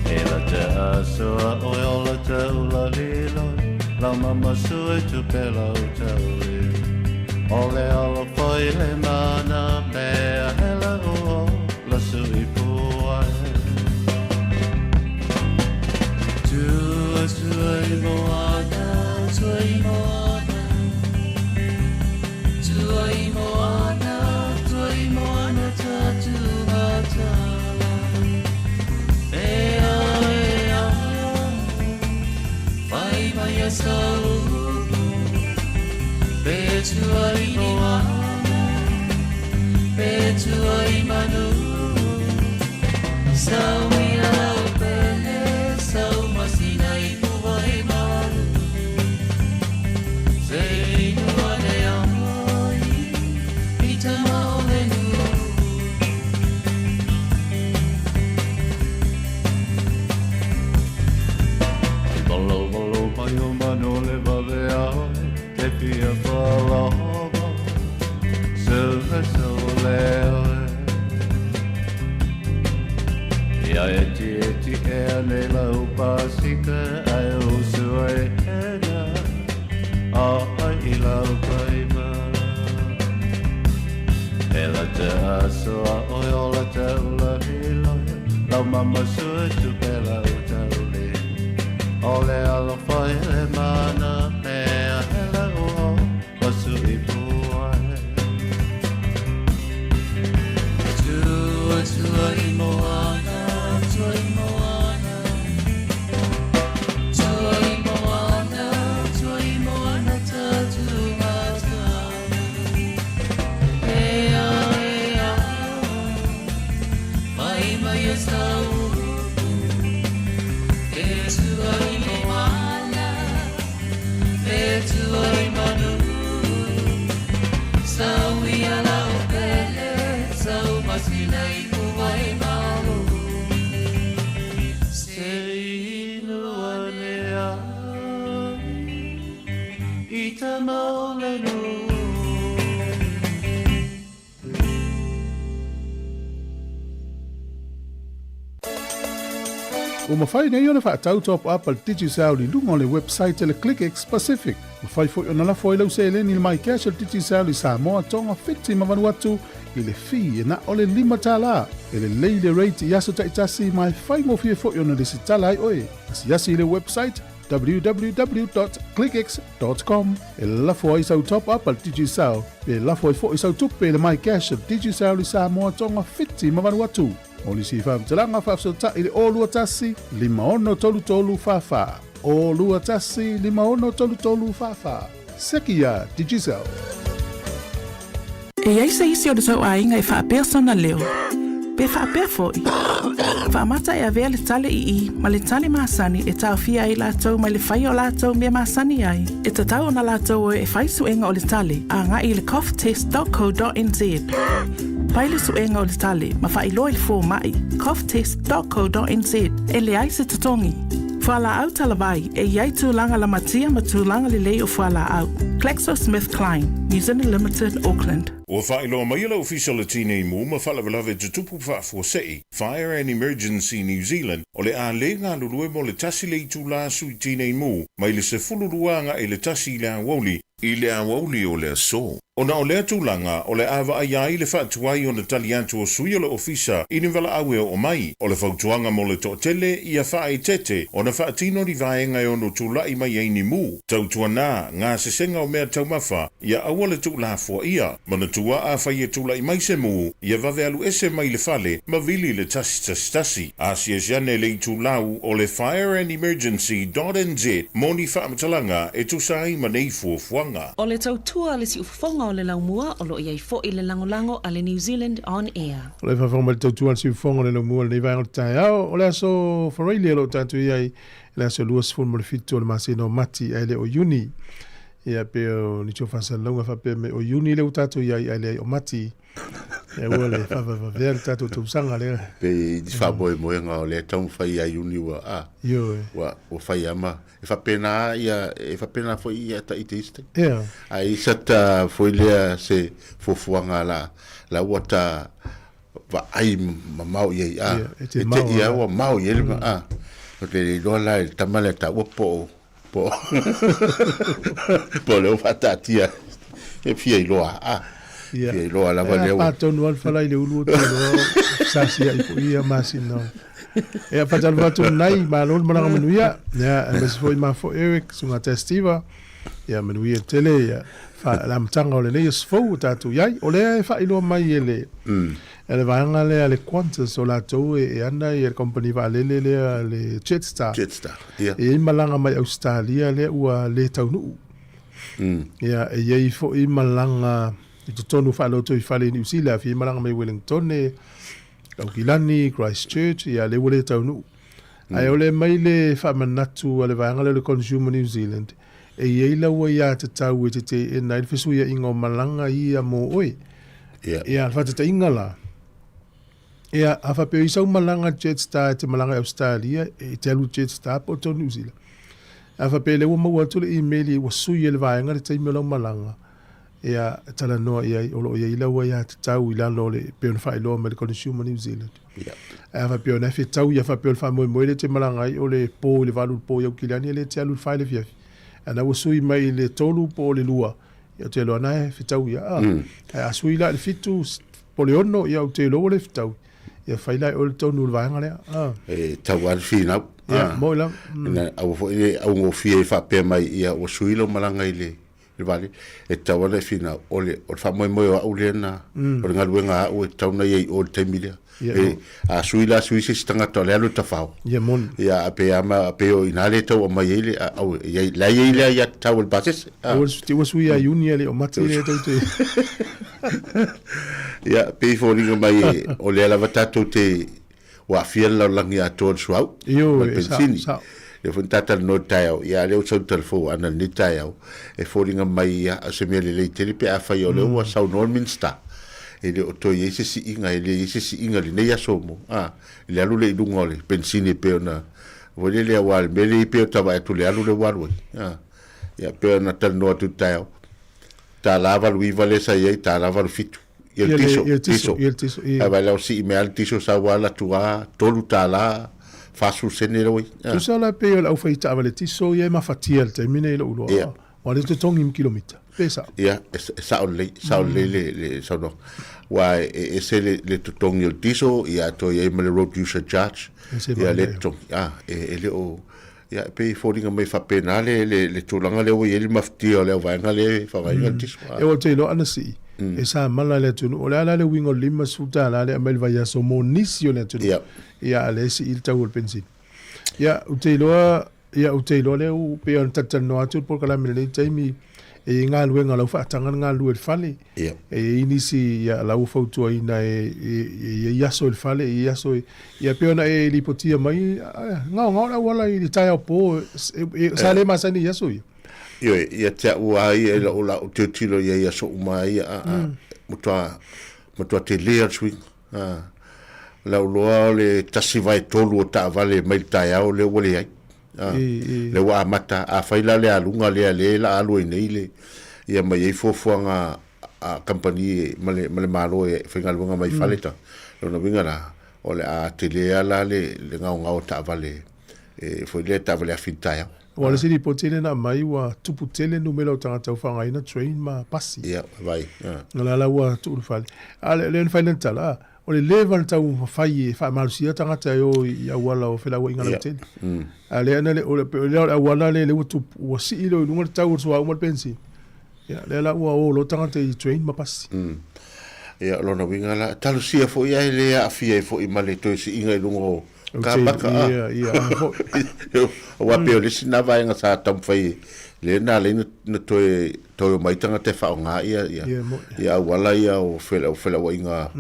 e la te so o la te la lilo la mama so tu pela o Ole ala foi le mana mea hela o la sui pua Tuai moana Tuai moana Tuai moana Tuai moana tatu hatala Ea ea Vai vai a salu Betuai moana, betuai manu Sau mia lau pele, sau masina i kuwai malu Sei nua le amoi, i te mao le nua Bolo bolo mai o mano le vavea Te pia whalava, silva soleo Ia eti e nei lau pasika ai o sua e hena Ai i lau kaima E la te asoa oi o la taula hiloia Lau mama sua tu pe lau taule O le ala whai le mana mea hela o wasu i puae Tua i moana, tua i moana Tua i moana, tua i moana tatu matana Ea ea O mawhai nei o le whaatau top up al DigiSound li lunga o le website le ClickX Pacific. Mawhai fo o nala fo i lau se le ni le mai cash al DigiSound li Sāmoa tonga fiti mawanu atu i le fi e na o le 5 tala. E le lei le rate i aso taitasi mai whai mo fie fo i ona le si tala ai oe. Asi asi le website www.clickx.com. E lafo ai sau top up al DigiSound. E lafo ai fo i sau tupe le mai cash al DigiSound li Sāmoa tonga fiti mawanu atu. O li si whamtalanga whafsota i le olua tasi, 5 tolu whawha. Olua tasi, 5 tolu whawha. Sekia, DigiSound. E ai se isi o le tau ainga e whaapea sona leo. Pe whaapea foi. Whaamata e avea le tale i, ma le tale maasani e tau fia i lātou mai le whai o lātou mea maasani ai. E tatau o na lātou e whaisuenga o le tale, a ngā i le coughtest.co.nz. Paile suenga o le tale, ma whailoi le fō mai, coughtest.co.nz, e le ai se tatongi. Whala au talavai, e iai tūlanga la matia ma tūlanga le lei o whala au. GlaxoSmithKline, New Zealand Limited, Auckland. O whaeloa mai la official le tine mu ma whalawalawe te tupu whaafosei, Fire and Emergency New Zealand, o le a le ngā lulue mo le tasi le itu la sui tine mu, mai le se fululuanga e le tasi le awoli, i le awoli o le aso. O na o lea tūlanga, o le awa ai le whaatuai o na tali atu o sui o le ofisa i ni wala awe o mai, o le whautuanga mo le to'atele i a whae tete, o na whaatino ni vaenga o no tūlai mai eini mu. Tautua nā, ngā sesenga o mea taumafa, i a awa le tūlafua ia, mana tua a whai e tūlai mai se mu, i a vave alu ese mai le fale, ma vili le tasi. A siasiane le tūlau o le fireandemergency.nz, moni whaamatalanga e tusai ma nei fuafuanga. O le tautua le si ufonga o le laumua o lo iai fo i le langolango a le New Zealand on air. O le whawhama le tautua si ufonga le laumua le nei vai o tai au, o le aso whareili alo tatu iai, le aso luas fun mo le fitu o le masino mati ai le o uni. Ia pe o ni tio fasa longa fa pe me o uni le utatu iai ai le o mati. E ua le whawhawhawea le tatu tausanga le. Pe di whaboe moenga o le tau whai ai uni wa a. Yo e. Wa o whai ama. E whapena ia, e whapena fo ia ta ite iste. Ia. Ai sata fo lea se fofuanga la wata wa ai mamau iai a. E te ia wa mau iai ma a. O te dola e tamale ta ua po le whatatia. E fia i loa a. Fia i loa la wa leo. Patonu al whalai le ulu te loa. Sasia i po ia masino. E a patal watu nai, ma lol mananga manuia. Ia, e mesi foi ma fo Eric, sunga testiva. Ia manuia tele, ia. La mtanga o le nei sfou tatu iai. O lea e wha iloa mai e le. E le vaanga lea le Qantas o la tau e anda i e company va lele lea le Jetstar. Jetstar, ia. E malanga mai Australia lea ua le taunu. Ia, e iei fo i malanga, i tutonu wha loto i whale New Zealand, fi malanga mai Wellington e Aukilani, Christchurch, ia le wale taunu. Ai ole mai le whamanatu a le vaanga le Consumer New Zealand. E iei laua ia te tau e te e nai fesu ia ingo malanga ia mo oi. Ia whatata inga la. Ia a whapeo isau malanga Jetstar te malanga Australia e te alu Jetstar po to New Zealand. A whapeo le ua maua tule e-maili ua sui e le vaenga le taimi lau malanga. Ia tala noa ia olo ia ilaua ia te tau ilalo le peo na whailoa me le Consumer New Zealand. A whapeo na whi tau ia whapeo le whamoe moe le te malanga i o le pō le valu pō iau kilani le te alu le whaile fiafi. Ana ua sui mai le tolu po le lua. Ia te loa nae whi tau ia. A sui la le fitu po le ono ia o te loa le whi tau. Ia whailai o le tonu le vaenga lea. E tau al whina. Ia, moi lau. Au ngō fia i whapea mai ia o sui lo malanga i le. Vale e tawana fina ole o fa moi au lena o nga luenga o tauna ye o temile e a suila suisi stanga to le alu tafao ya mon ya ape ama ape o inale to o mai ele au ye la ye le ya tawel basis o sti o suia unia le o matile to te ya pe fo ringa mai o le lava tato te wa fiel la langi a to suau yo sa le fontata no tayo ya le o telefo ana ni tayo e foringa mai a se me le tele pe a fa yo le wa sa no minsta ele o to ye se si inga ele se si inga le nei aso mo le alu le dunga le pensine pe ona vole le wal mele pe ta va tu le alu le wal ya pe ona tal no tu ta ta lava lui vale sa ye ta lava fitu il tiso va la si me al tiso sa wala tua tolu ta la fasu sene lo tu sa la pe o fa ta vale tiso ye ma fatia te mine lo lo wa le tongi kilomita pesa sa le sa no wa se le tongi il tiso ya to ye me le road user charge ya le to ele o ya pe foringa mai fa penale le tulanga le o ye maftia le va ngale fa va il tiso e o te lo anasi e sa mala le tunu o le ala le wingo lima suta la le amel va ya so monisio le tunu ya le si il tau pensin ya o te lo le o pe on tatano atu por kala mele taimi e ngā lue ngā lau whaatanga ngā lue whale e inisi ia lau whautua ina e iaso il whale e iaso ia peona e lipotia mai ngā la wala i tai au pō sa le masani iaso ia te ua i e la o te tilo ia iaso umai mutua te lea swing lau loa le tasi vai tolu o ta vale mai tai au le wale ai le wa mata a faila le alunga le la alu nei le ia mai e fofuanga a company male malo e finga lunga mai faleta no vinga la o le a tele ala le ngau ta vale e foi le ta vale a fitaia o le sili potele na mai wa tupu tele no melo tanga fanga ina train ma pasi vai la wa tu fal ale le finalta la o le level tau fai fa malusia tangata yo ia wala o fela wa ingala tele ale ana le o le wala le tu o si ilo lunga tau so wa pensi ya le la o lo tangata i train ma pasi ya lo na winga la talu sia fo ia le afia fo i male to si inga lungo ka baka wa pe le sina va nga sa tam fai le na le no to mai tanga te fa nga ia wala ia o fela wa inga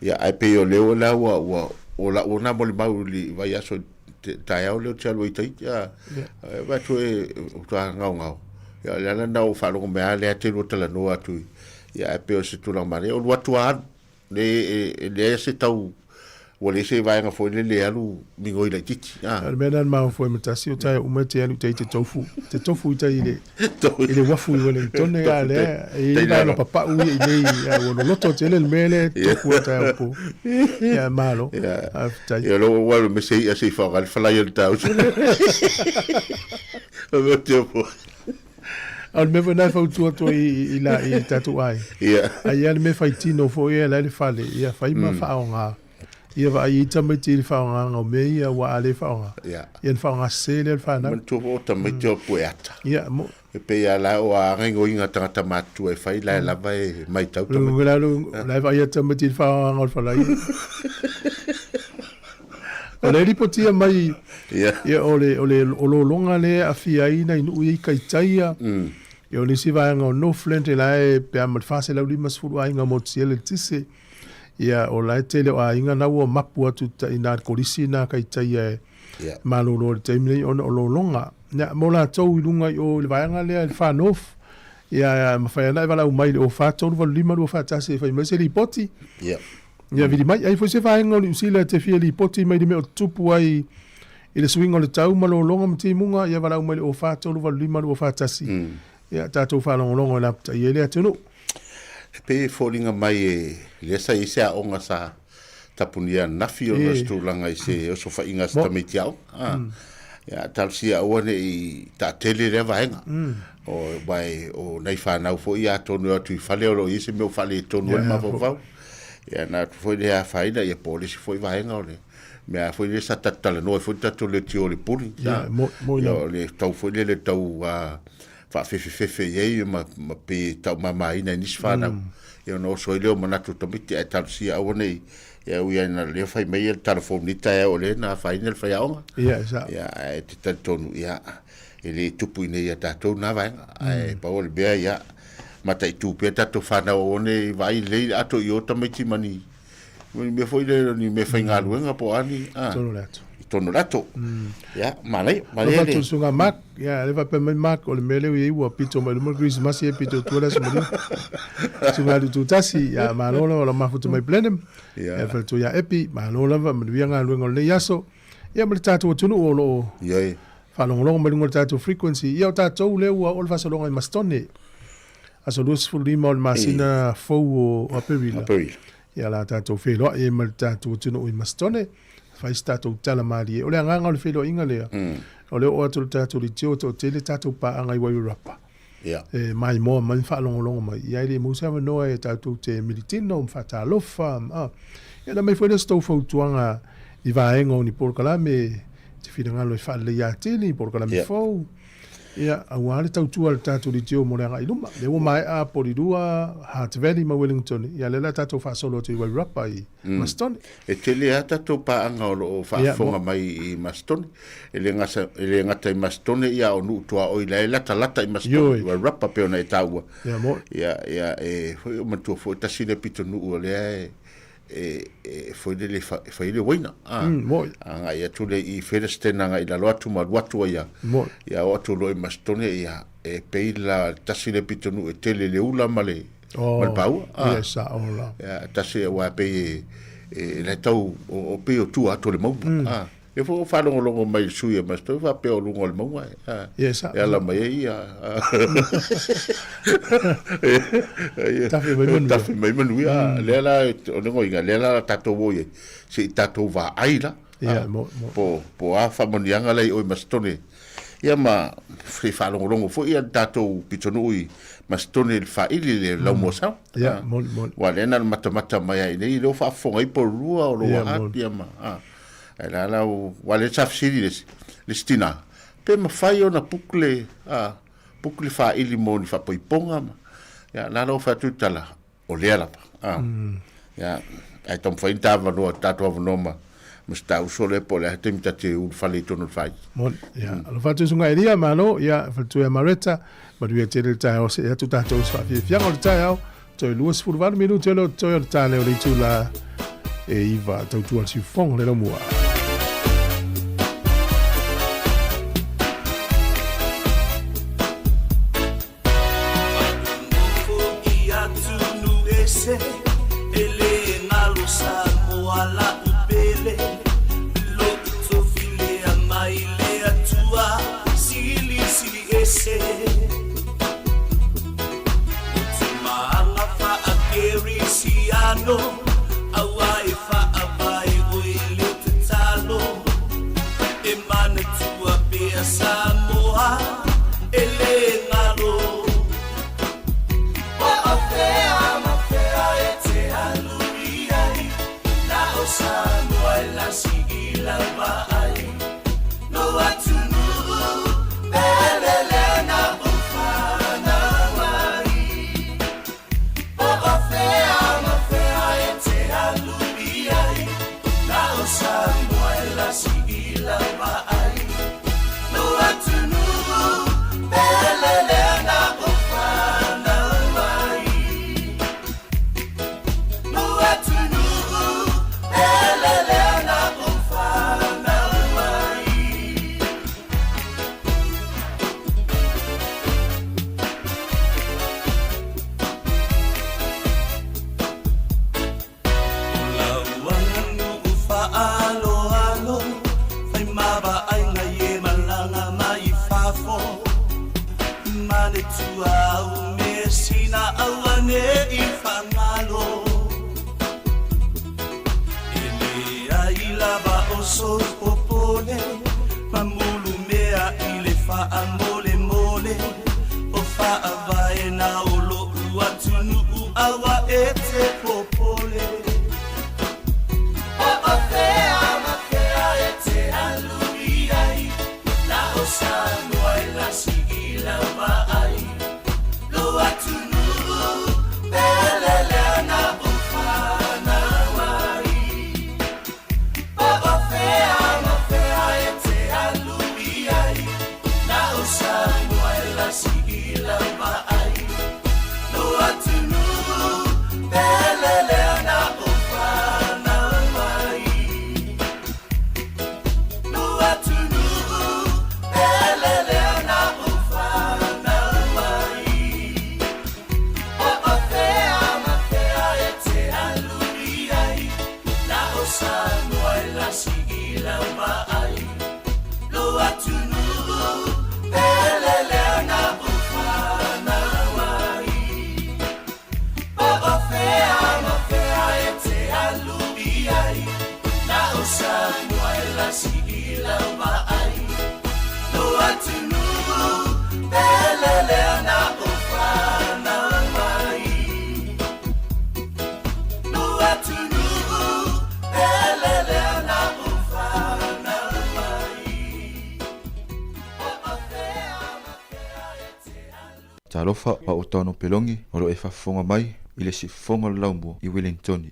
ia ai pe o le la o la ona mo le bauli va ia so ta ia o le chalo i tai ia va to nga ia la na o fa lo me ale te lo tala no atu ia ai pe o se tu la mare o watu le se tau wale se vai nga foi le alu mingo ile titi menan ma foi matasi o tai uma te alu te tofu tai ile wafu wale tone ale e vai no papa u ile ya wono loto tele le mele tofu tai po ya malo ya lo wale me se asi fa gal fala yo tau o tempo al me vena fa tu i la i tatu ai ai al me fa tino fo ia la le fale ia fa ma fa nga ia va i tamai te fa nga me ia wa ale fa nga ia fa nga se le fa na man tu o tamai te poeta ia mo e pe ia la o a ngo inga tata matu e fa la vai mai tau tamai la va ia tamai te fa nga fa la o le ripotia mai ia o lo longa le a fia ina inu i kai taia e o nisi vai nga no flente la e pe a matfase la lima sfuru a inga motsiele tise ia o la tele o a inga na ua mapu atu ta ina kolisi na kai taia malolo le taimile o lo longa na mo la tau ilunga i o le vai nga le whanof ia mawhai ana e wala umai le o whatou wa lima o whatase e whai mai se li poti ia vidi mai ai foi se vai nga o usila te fia li poti mai de me o tupu ai ile swing o le tau malo longa mti munga ia wala umai le o whatou wa lima o whatasi ia tatou whalongolongo la pta i ele atunu pe folinga mai e le sa ise a onga sa tapunia nafi o stu langa ise o so fa inga sta metiao ya tal sia one i ta tele le vaenga o bai o nei fa na fo ia tonu atu fale o ise me fale tonu ma fo ya na foi le a faida e polisi foi vaenga o le me a foi le sa tatala no foi tatu le tio le puri ya mo le tau foi le tau fa fe ye ma pe tau mama ina ni sfana eu no so le mo natu to miti e tal sia one ya ui na le fai mai el telefone ni ta o le na fai nel fai aonga ya e te tonu ya ele tupu ine ya tatou na vai e pa o le bea ya mata i tu pe tatou fana one vai le ato i o tamiti mani me foi le ni me fai ngaluenga po ani tono lato. Ya, malai. Lefa tu sunga mak, ya lefa pe mak o le mele wi wa pito mai mo Christmas e pito tuala se mo. Sunga tu tasi ya malola o la mafutu mai plenem. Ya fa tu ya epi malola va mo wianga luengo le yaso. Ya mo tatu tunu o lo. Ya. Fa long mo ngol tatu frequency. Ya tatu le wa o fa so longa mastone. Aso lus fulima o masina fo o aperila. Ya la tatu felo e mo tatu tunu o mastone. Fai tatou tala mari o le anganga o le whelo inga lea. O le o atu tatou li teo to te le tatou pa anga i wai rapa. Mai moa mai whaalongolongo mai. Iai le mousa noa e tatou te militino mwhata alofa. Ia na mai whaile stou fautuanga i vaenga o ni porkalame te whirangalo i whaale i atili i porkalame fau. Ia au ale tautua le tatou li teo mo le anga i luma. Le o mai a porirua Heart Valley ma Wellington. Ia le la tatou whaasolo te i wai rapa i Mastone. E te le ata tō paanga o whaafonga mai i Mastone. E le ngata i Mastone ia o nuutua o i la e lata i Mastone. Wa rapa peona e taua. Ia mo. Ia e foi o mantua foi tasine pito nuu o lea foi le fai le waina. Mo. Anga ia tule i wherestena nga i la loatu maruatua ia. Mo. Ia o atu lo i Mastone ia e peila tasine pito nuu e tele le ula male. Malpau. Ia sa ola. Ia tasi wa pe le tau o pe o tu ato le mau. E fo fa longo mai sui mas to fa pe o longo le mau. Yes. E la mai ia. Tafi mai manu ia. Le la o lengo inga le la tato woye. Si tato va aila. Ia mo. Po a fa monianga lei o Mastone. Ia ma fa longo fo ia tato pitonui Mastone il fa ili le la mo sa. Ia mo. Wa le na mata mai ai nei lo fa fonga i por rua o lo ia ma. La wale tafsiri le stina pe ma fai ona pukle fa ili mo ni fa poiponga ya la no fa tutala o le ala ya ai tom fa intava no tato avnoma musta usole po le temta te u fale tono fai mon ya lo fa tu sunga iria mano ya fa tu mareta ma du te le ta o se tu tato fa fiango le ta to luas fu 20 minuti lo to le ta le tu la e iva tu al si fong le mo. Ele ngalo Sāmoa la upele lo to file a mai le atua sili ese Tumanga fa a keri siano awai fa a vai oile te talo e mana tua pe a Sāmoa ele ngalo Sāmoa la sigila vai no atunu belelena ufana mai o afea ete alubiai na Sāmoa la sigila vai no atunu belelena ufana mai no atunu Elena ufana talofa pa o tono pelongi o lo e whafonga mai i le sifonga laumua i Wellington.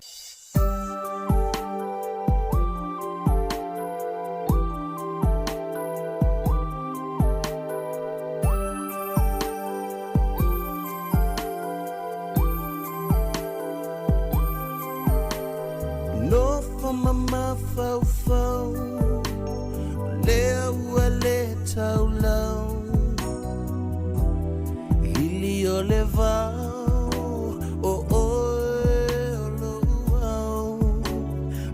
No for mama fau fau leo le tau lau lili o le vau o lo au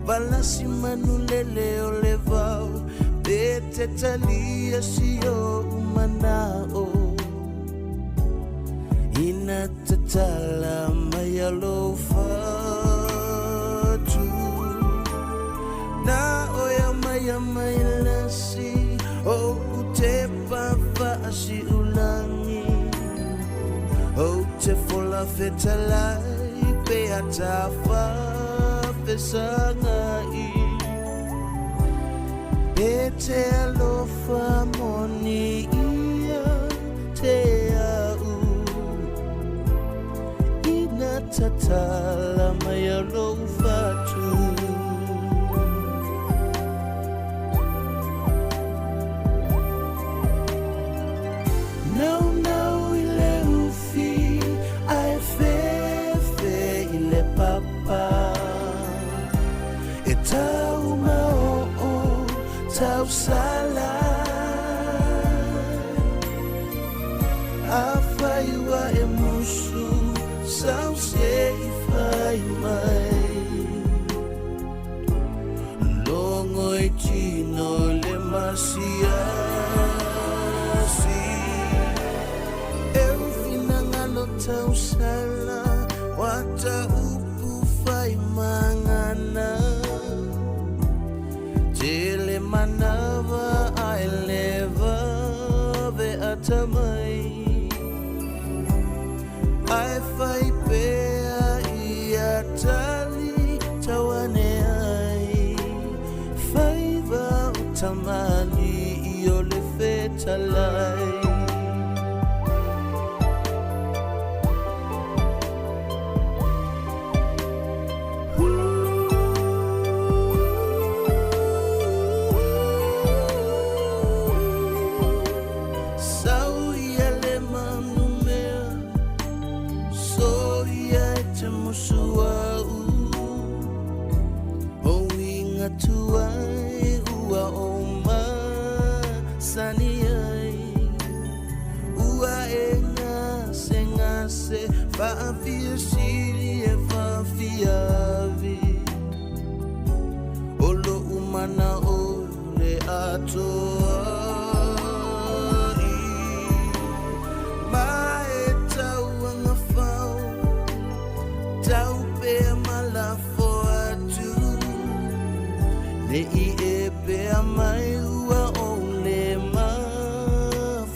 balasi manu lele o le vau te talia si o umanao ina tatala mai alo fatu na oya mai lasi o te papa si ulangi o te fola fetalai pe atafa fesangai e te alofa moni ia te au ina tatala mai alofa tu. No, ile ufi, ai fe ile papa. E tau mao, tau sala. Afai wa e musu, sau se I fai mai. Longo e tino le masia. Tau sala wata upu fai mangana tele manava I leva ve atamai I fai pea ia tali tawane ai fai va utamani io le fetalai. Fafia siri e fafia vi Olo umana ole atoa Mae tau anga fau Tau pe malafo atu Ne I e pe mai ua ole ma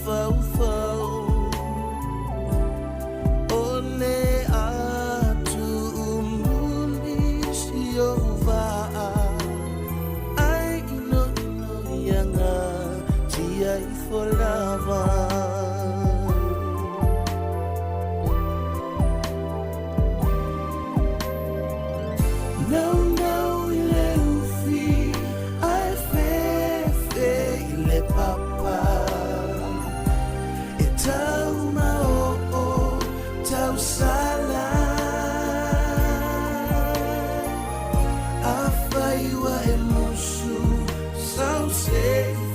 fau fau for lava No ile ufi ai fe ile papa e tau mao tau sala afai wa emusu sau se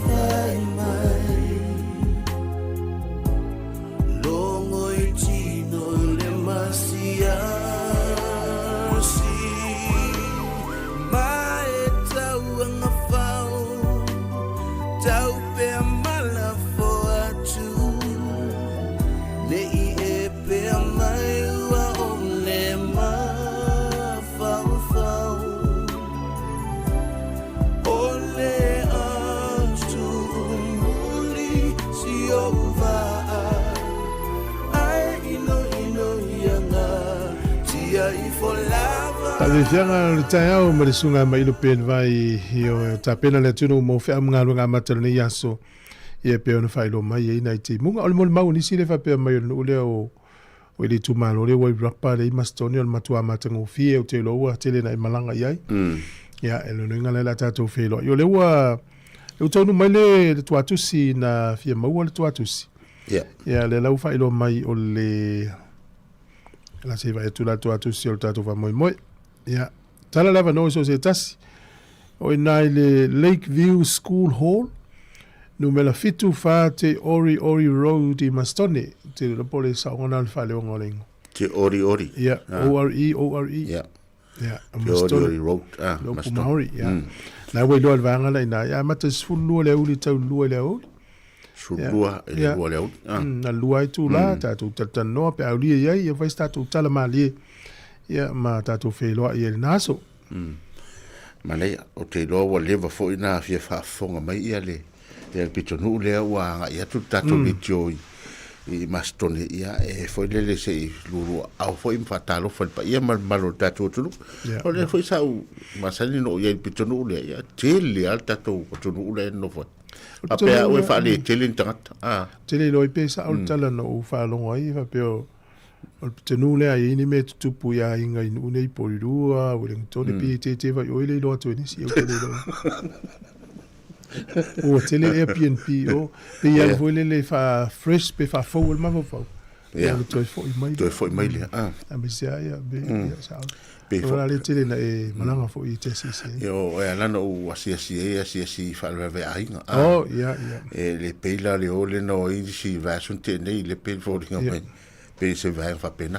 fai mai Ale fianga le taiao ma le sunga mai lo pen vai io tapena le tunu mo fe amnga lunga materne yaso Ia pe ona whaelo mai e nai te munga. Ole mo le mau nisi le whapea mai o ule o le tumalo le wai rapa le mastoni o le matua matango fie o te loa tele na malanga iai. Ia e lono inga le la tatou whelo. Io le ua e tonu mai le tuatusi na fia maua le tuatusi. Ia le lau whaelo mai o le la se vai tu la tuatusi o le tatou wha moi moi. Ia tala lava no so se tasi. O nai le Lakeview School Hall. Numela fitu fa te Ori Road I Mastone. Te rapole sa ngana le whale o ngolengo. Te Ori. Ia, Ore. Ia. Ia, Ori Road. Lopu Maori, ia. Na wei loa vanga la ina. Ia, mata sfulua le uli tau lua le uli. Sfulua le lua le uli. Na lua I tu la, tātou tatanoa pe aulia iai, ia vai tātou tala malie. Ia, ma tātou wheloa I le naso. Malei, o te loa wa lewa fo ina fia whaafonga mai ia le. Ia le pitonu lea ua ia tu tātou le tio I mastone ia e foi lele se I lulu au foi mfatalo foi pa ia malo tātou tunu. O le foi sau masani no ia pitonu lea ia tele al tātou pitonu lea no foi. A pea ue whaale tele tangata. Tele loi pe sa au tala no u whaalongo ai wa peo o pitonu lea I ni me tutupu ia inga I unei porirua o le ngtone pi te vai oile loa tu enisi au tele loi. O tele Airbnb o pe ia voile le fa fresh pe fa fo ma fo. Ia toi fo I mai le. A me sia ia be sa. Pe fo le tele na e malanga fo I te si. Yo e lana o asia fa le ve ainga. Oh ia. E le peila le ole no I si va sun te nei le pe fo ringa pe. Pe se va fa pena.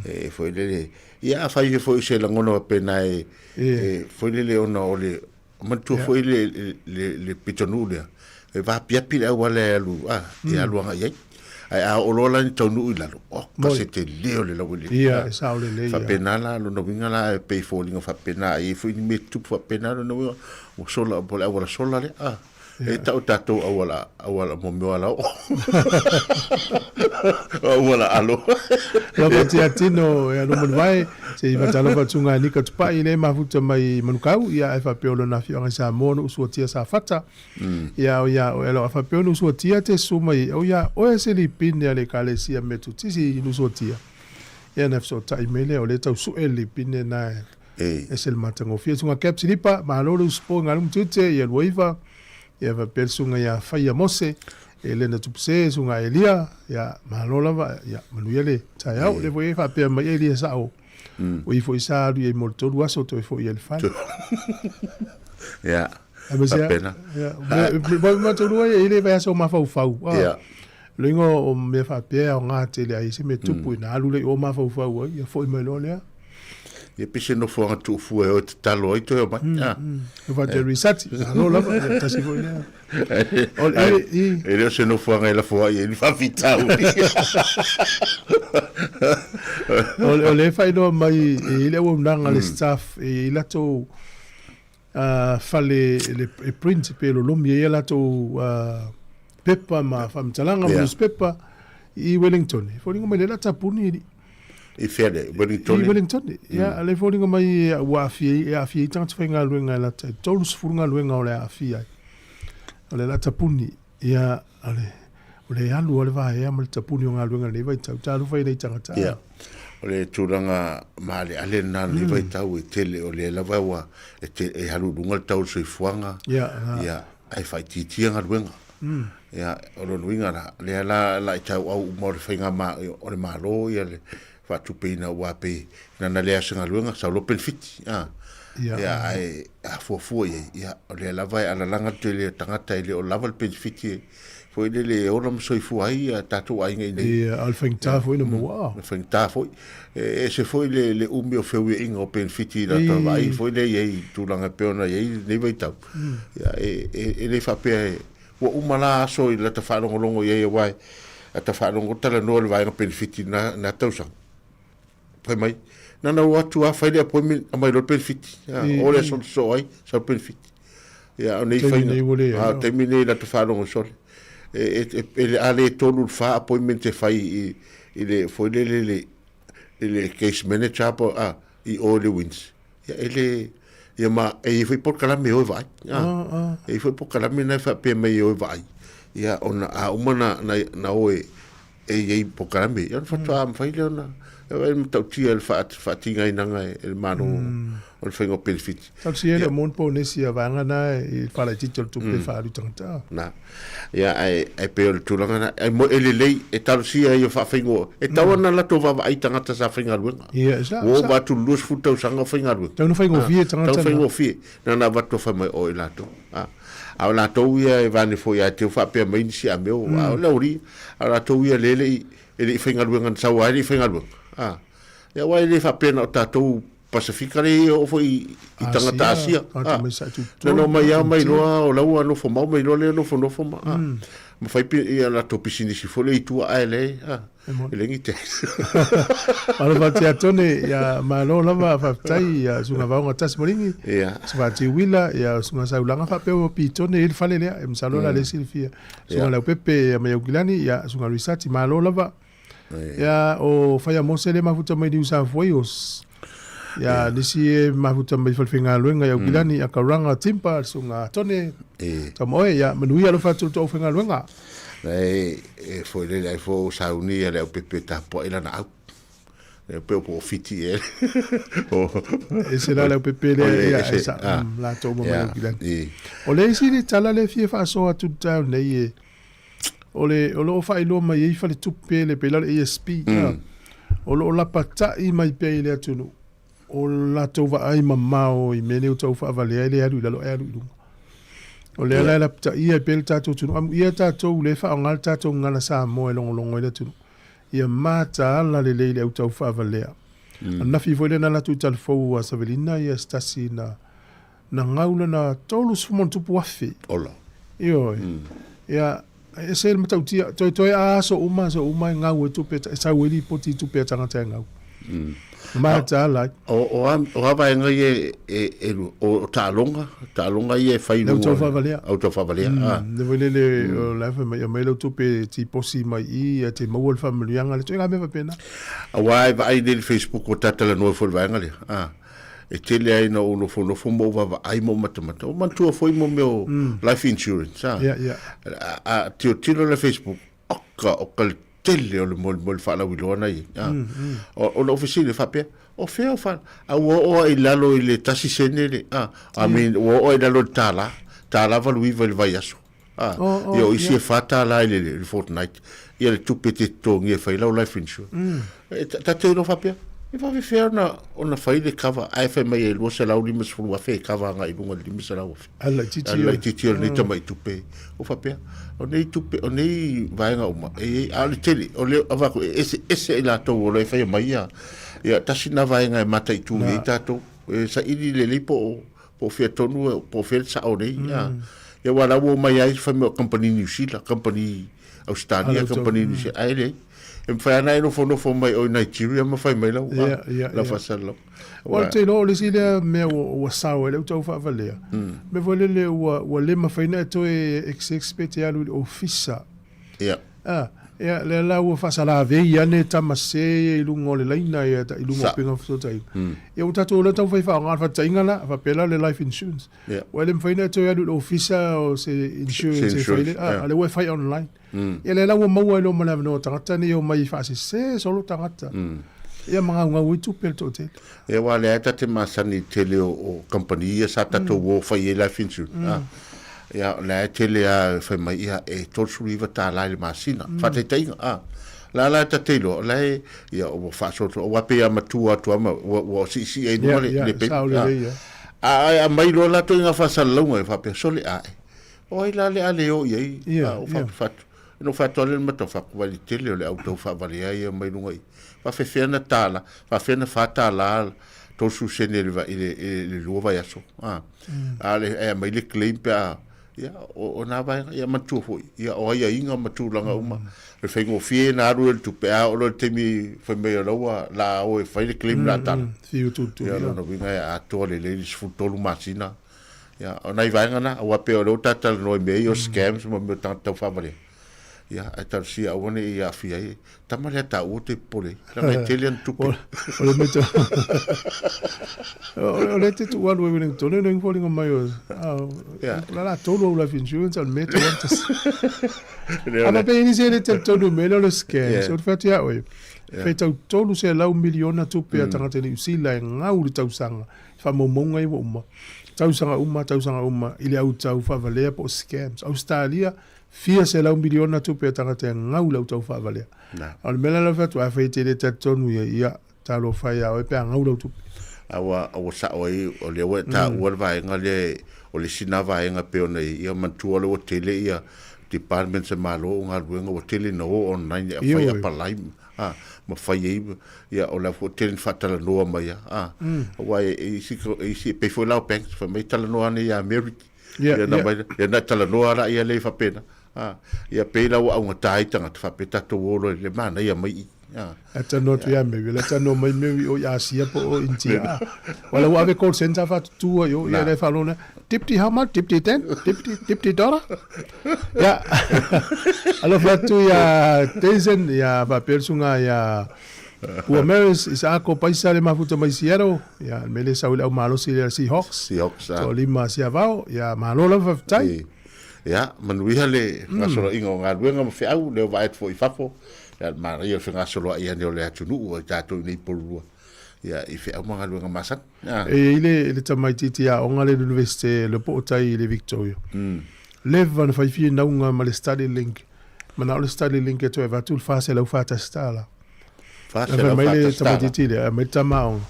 E fo le ia fa I fo se la ngono pena e fo le ona ole man tu foi le pitonu le e va pia pila wala alu e alu nga ye ai a olola ni tonu ila o ka se te leo le lo le ia sa ole le fa penala lo no vinga la e pay falling fa pena e foi ni me tu fa pena no o sola bola wala sola le e ta tato awala mo me wala o wala alo la batiatino e no mo vai se I vatalo vatunga ni ka tupa ile mafuta mai manukau ia e fa peolo na fionga sa mono usuatia sa fata ia o elo fa peolo usuatia te suma o ia o e se li pinde ale kalesia metu tisi usuatia ia na so ta imele o le tau su eli pinde na e sel matango fia tunga capsilipa ma lo uspo ngalum tute ia loiva ia va persunga ia faia mose ele na tupse sunga elia ia malola va ia manuele taiau le voi fa pe mai elia sao o I foi sa lui e molto ruaso to foi il fan ia pena ma to lui ele vai so ma fau ia lingo o me fa pe o ngate le ai se me tupu na alu le o ma fau ia foi melole ia pise no fo tu fu e o talo I to ma va te risati no la ta si foi ele se no fo la fo ia fa fitau o le fai no mai ele o nanga le staff e la to fale le principe lo lomi e la to pepa ma fam talanga newspaper I Wellington folingo mai le tapuni I fede Wellington ia le folingo mai wa fi tant fenga luenga la tolus furunga luenga o le afia o le la tapuni ia ale o le alu o le vai e mal tapuni o nga luenga le vai tau fai nei tangata ia o le turanga male ale na le vai tau e tele o le lava wa e halu dunga tau soi fuanga ia ai fai titianga luenga ia o lo luenga le la tau au mo le fenga ma o le malo ia le fa tu peina wa pe na le asenga luenga sa lo penfit ia ai a fo ia o le lava ala langa tele tangata ile o lava penfit foi le o no soi fu ai tatu ai ngai nei al fengta foi no mo fengta foi e se foi le umio feu in open fiti da vai foi le ei tu langa peona ei nei vai tau ia e le fa pe o umala so i la ta fa longo ei vai ta fa longo tala no le vai open fiti na tau sa foi mai na watu a fa le appointment a mai open fiti o le so ai so open fiti ia nei fa termine la ta fa longo so ele ale tolu fa appointment te fai ele foi ele case manager po I all the wins ya ele ya ma e foi por kala me vai e foi por kala me na fa pe me vai ia ona a umana na oe e pokarame ia fatua am fai le ona e tautia le faatinga inanga e mano o le whaingo benefit. Tau si ele mon po nesi a vanga na e whala titol tupe whaaru tangata. Na, ia ai peo le tūlanga na, ai mo ele lei e tau si e o whaingo, e tau ana lato wawa ai tangata sa whainga ruenga. Ia, sa. O watu luas futau sanga whainga ruenga. Tau na whaingo fie tangata. Tau whaingo fie, na watu whaimai o e lato. Au lato ia e vane fo ia te whapea maini si a meo, au lauri, au lato ia lele e le whainga ruenga na sau ai le whainga ruenga. Ia wai le whapena o tātou Pasifika le o foi I tangata Asia. No mai ia mai loa o lau ano fo mau mai loa le no fo ma. Ma fai ia la to pisini si fo le I tua ai le. Ele ngi te. Alo va te atone ia ma lo lava fa tai ia sunga vaunga tas moringi. Ia. Swa te wila ia sunga sa ulanga fa pe o pitone il fale le e msalo la le silfia. Sunga la pepe ma yogilani ia sunga research ma lo lava. Ia o fai mose le mafuta mai New South Wales. Ya nisi e mafuta mai falfinga luenga ya gilani ya karanga timpa sunga tone tamoe ya manuia lo fatu to finga luenga e foi le fo sauni le o pepe ta po ila na au e pe po fiti e o ese la le pepe le ya esa la to mo mai gilani o le si le tala le fie fa so atu ta nei o lo fa ilo mai e fa le tupe le pela ESP o lo la pata I mai pe le atu o la tova ai mamao I mene o tau whaavale le aru I lalo aru I lunga. O le ala la pita ia pel tātou tunu. Am ia tātou le wha o ngal tātou ngana Sāmoa e longo le tunu. Ia māta ala le leile au tau whaavalea. Anafi foi le na latu talfou a Savelina ia stasi na ngaula na tolu sumon tupu wafi. Ola. Io. Ia e se le matautia toi a so uma ngau e tupe e sa weli poti tupe tangata ngau. Mata la o ava ngai o talonga ia fai no auto favalea le vele la fa mai lo tupe ti posi mai I te mo el familia ngale tu nga me va pena awai vai del Facebook o tatala no fo vai ngale e tele ai no fo mo va ai mo mata o mantu foi mo meu life insurance a tiro le Facebook o tele o le mol fa la wilona I o no ofisile fa pe o feo fa o I lalo I le tasi senele I mean o I lalo tala va lui vai aso io I si fa tala le fortnight ia le tupete tongi e fa la life insurance ta te no fa pe e fa feo na ona fa le cover ai fa mai lo se la limis fu wa fe cover nga I lunga limis la of alla titi ni tamai tupe o fa pe o nei tupe o nei vai nga uma e ali tele o le ava ko ese la to o le fa mai ia tasina vai nga mata I tu ni tato sa ili le lipo po fe tonu po fe sa o nei ia wala wo mai ai fa me company New Zealand company Australia company New Zealand ai le em fa na no fo mai o Nigeria ma fa mai la fa salo o te no le sile me o sao le tau fa valea me vole le o le ma fa na to expectialo officer ia le la o fa sala ve ia ne tamase I lungo le laina ia ta I lungo pinga fo tai ia o tato le tau fa nga fa tainga la fa pela le life insurance o le fa na to ia officer o se insurance le we fa online ia le la o mau lo mala no tangata ni o mai fa se solo tangata ia mga witu pel tote ia wale ata te masani tele o company ia sa tato wo fa ia life insurance ia la tele a fa mai ia e tolsu riva ta la le masina fa te tainga la ta telo la ia o fa so o wa pe ama tu ama o si e no le pe a mai lo la to nga fa salonga fa pe sole o la le ale o ia o fa no fa tole ma to fa quali tele le auto fa valia ia mai no ngai fa fe na tala fa fe na fa tala to su senele va ile lo va yaso ale e mai le claim pa ia o na vai ia matu foi ia o ia inga matu langa uma le fengo fie na ru tu pe o lo temi foi me la o fa le claim la tal fiu tu ia no vinga a to le fu tolu masina ia o nai vai ngana o pe o lo tatal no me yo scams mo me tanto favore ia e tal sia one ia fia e tamale ta o te pole la Italian tupe ole meto ole te tu wan wewe to no ning falling on my la tolo la insurance al meto antes ama pe ni se le te tonu melo le scam so fatu ya we fe tolu se lau miliona tupe atanga ni usila ngau le tausanga fa momonga i uma tausanga uma ile au tau fa valea po scams Australia fia se lau miliona tupe atanga ngau lau tau fa valea al mela la fatu a fe te le tonu ia talo fa ya o pe ngau lau tupe awa sa oi o le wa ta wa vai ngale o le sina vai nga pe ona ia mantua le hotel ia department se malo nga luenga hotel no online ia fa ia palai ma fai ia o la hotel fatala no mai wa e si pe fo la bank fa mai tala no ani ia America ia na tala no ara ia le fa pena ia pe la wa nga tai tanga fa peta to wo le mana ia mai ata no tu ya me la ata no mai me o ya sia po o intia wala wa ve call center fa tu yo ya le falona tipti how much tipti 10 tipti dollar ya alo fa tu ya tezen ya va persunga ya o meres isa ko paisa le mafuta mai siero ya me le sa o malo si Hawks so lima sia va ya malo la fa tai ya manuiha le ngasoro ingo ngaluenga mo fe au le va et fo ifafo ya Maria fenga solo ia ne ole atunu o tato nei polua ya ife au manga luenga masan ile tamaititi ya onga le universite le potai le Victoria levan fa fi naunga ma le study link mana le study link to eva tul fase la ufata stala fase la ufata stala tamaititi le metamao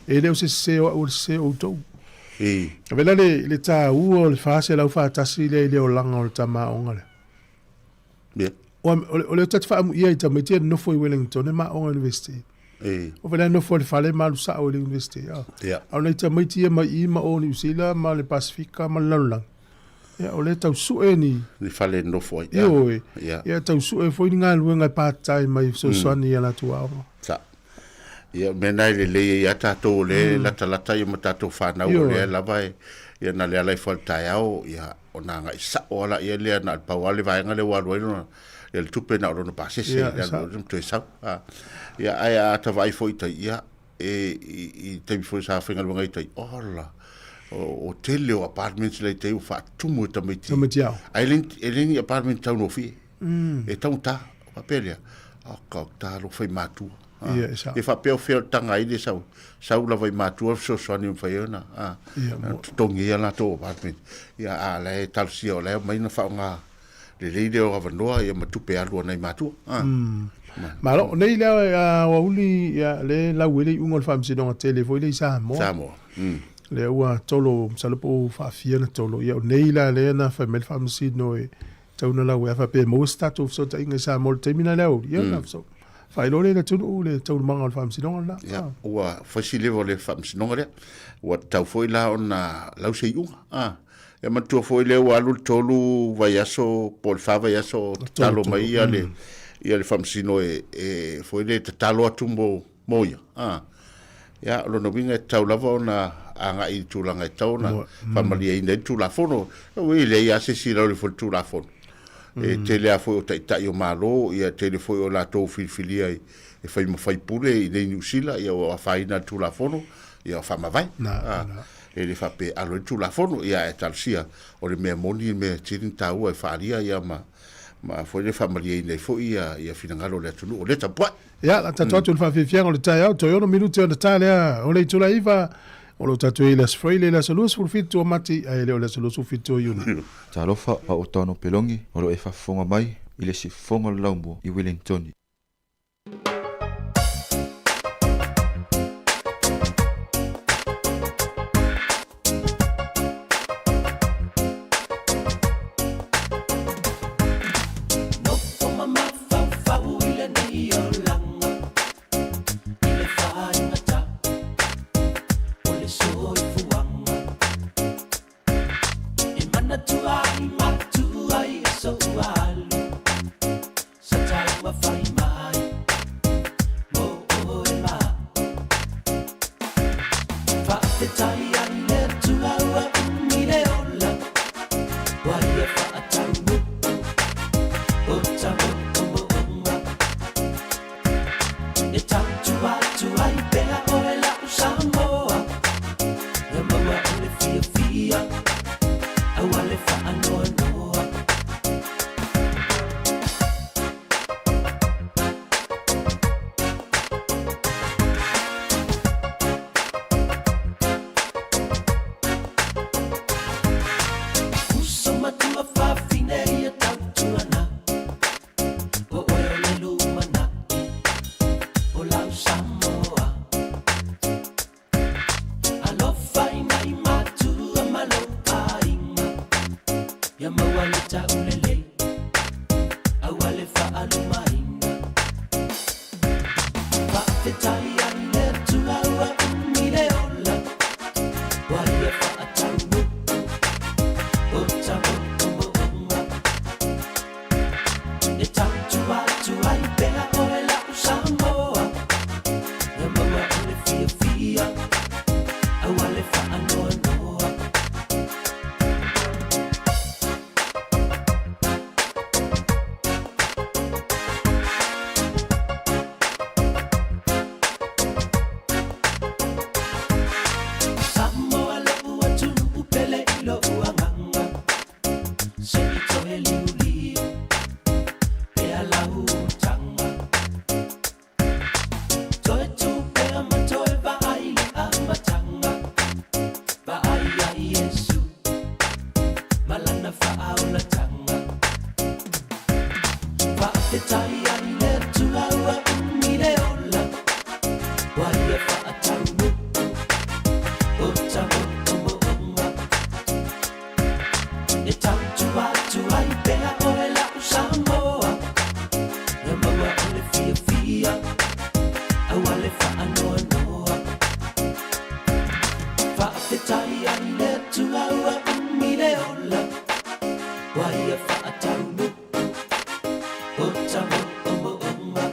ele o se o to vela le ta u le fase la ufata si le o langa o tamao ngale bien o le tata fa ia ita metia no foi Wellington ma o university o vela no foi fale ma sa o university o le tata metia ma i ma o New Zealand ma le Pacifica ma lalang ya o le tau su eni le fale no foi ya tau su e foi nga luenga part time mai so soni ya la tua sa ya mena le ya tato le la talata ya matato fa na o le la vai ya na le fa taiao ya ona nga isa ola ya le na pa wale vai nga le wa no el tupe na ro no pase se ya no to sa ya ai ta vai foi ta ya e te foi sa fenga lo ngai tai ola o tele o apartments le te fa tumu ta meti ai len apartment ta no fi e ta papelia a ka ta lo foi matu e fa pe o tanga i de sa la vai matu so so ni fa yona tongi ya la to apartment ya a le tal si o le mai na fa nga le deo avanoa ia matupe alu nei matu ma lo nei la wa uli ya le la wele un ol fam sidon tele foi le Sāmoa le wa tolo salopo fa fiena tolo ya nei la le na famel fam sidno e tona la wa fa pe mo stato so ta inga Sāmoa termina la o ya na so fa lo le tunu le tolo manga ol fam sidon la ya wa fa si le vole fam sidon le wa tau foi la ona la se yu e matua foi le walu tolu vai aso por fava aso talo mai ia le famsino e foi le talo atumbo moia ya lo no vinga tau lava na anga i tulanga tauna familia ina tulafono o ile ia se si le fo tulafono e tele a foi o tai o malo ia tele foi o la to filia e fai mo fai pule i le New ia o faina tulafono ia fa vai e le fape alo tu la fono ia e talsia o le mea moni me tirin tau e faria ia ma foi le familia nei foi ia finangalo le tunu o le tapua ia la tatu le fa fianga o le tai au toyo no minuto o tale o le tula iva o lo tatu ile sfreile la solu sul fito mati ai le solu sul fito yuni talofa pa o tono pelongi o lo e fa fonga mai ile si fonga laumbo i Wellington Why awale taulele awale faalumaina faafetaiane tuaua umileola waia faataunu otamotomoonga e tautuatuai pea oela usamoa e maua ole fiafia awale faanoanoa Sāmoa lo'u atunu upele I lo'u anganga Se I toe liuli Pea lau tanga Toe tupea ma toe vaai le amatanga Vaai a Yesu Malana fa'aula tanga Fa'apetai ai le tuaua umile ola Waia fa'ataunu Otamotomoonga E tautuatuai pea oela usamoa E maua ole fiafia Awale fa'anoanoa Fa'afetai ai le tuaua umile ola Waia fa'ataunu Otamotomoonga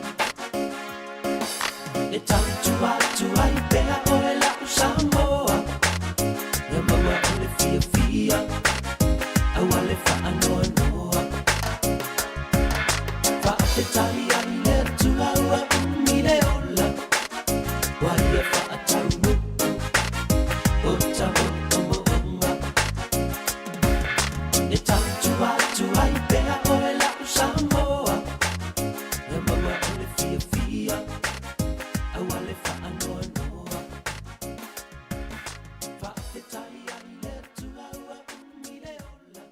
E tautuatuai pea oela usamoa E maua ole fiafia Awale fa'anoanoa Fa'afetai ai le tuaua umile ola Waia fa'ataunu Otamotomoonga E tautuatuai pea oela usamoa E maua ole fiafia Awale fa'anoanoa Fa'afetai ai le tuaua umile ola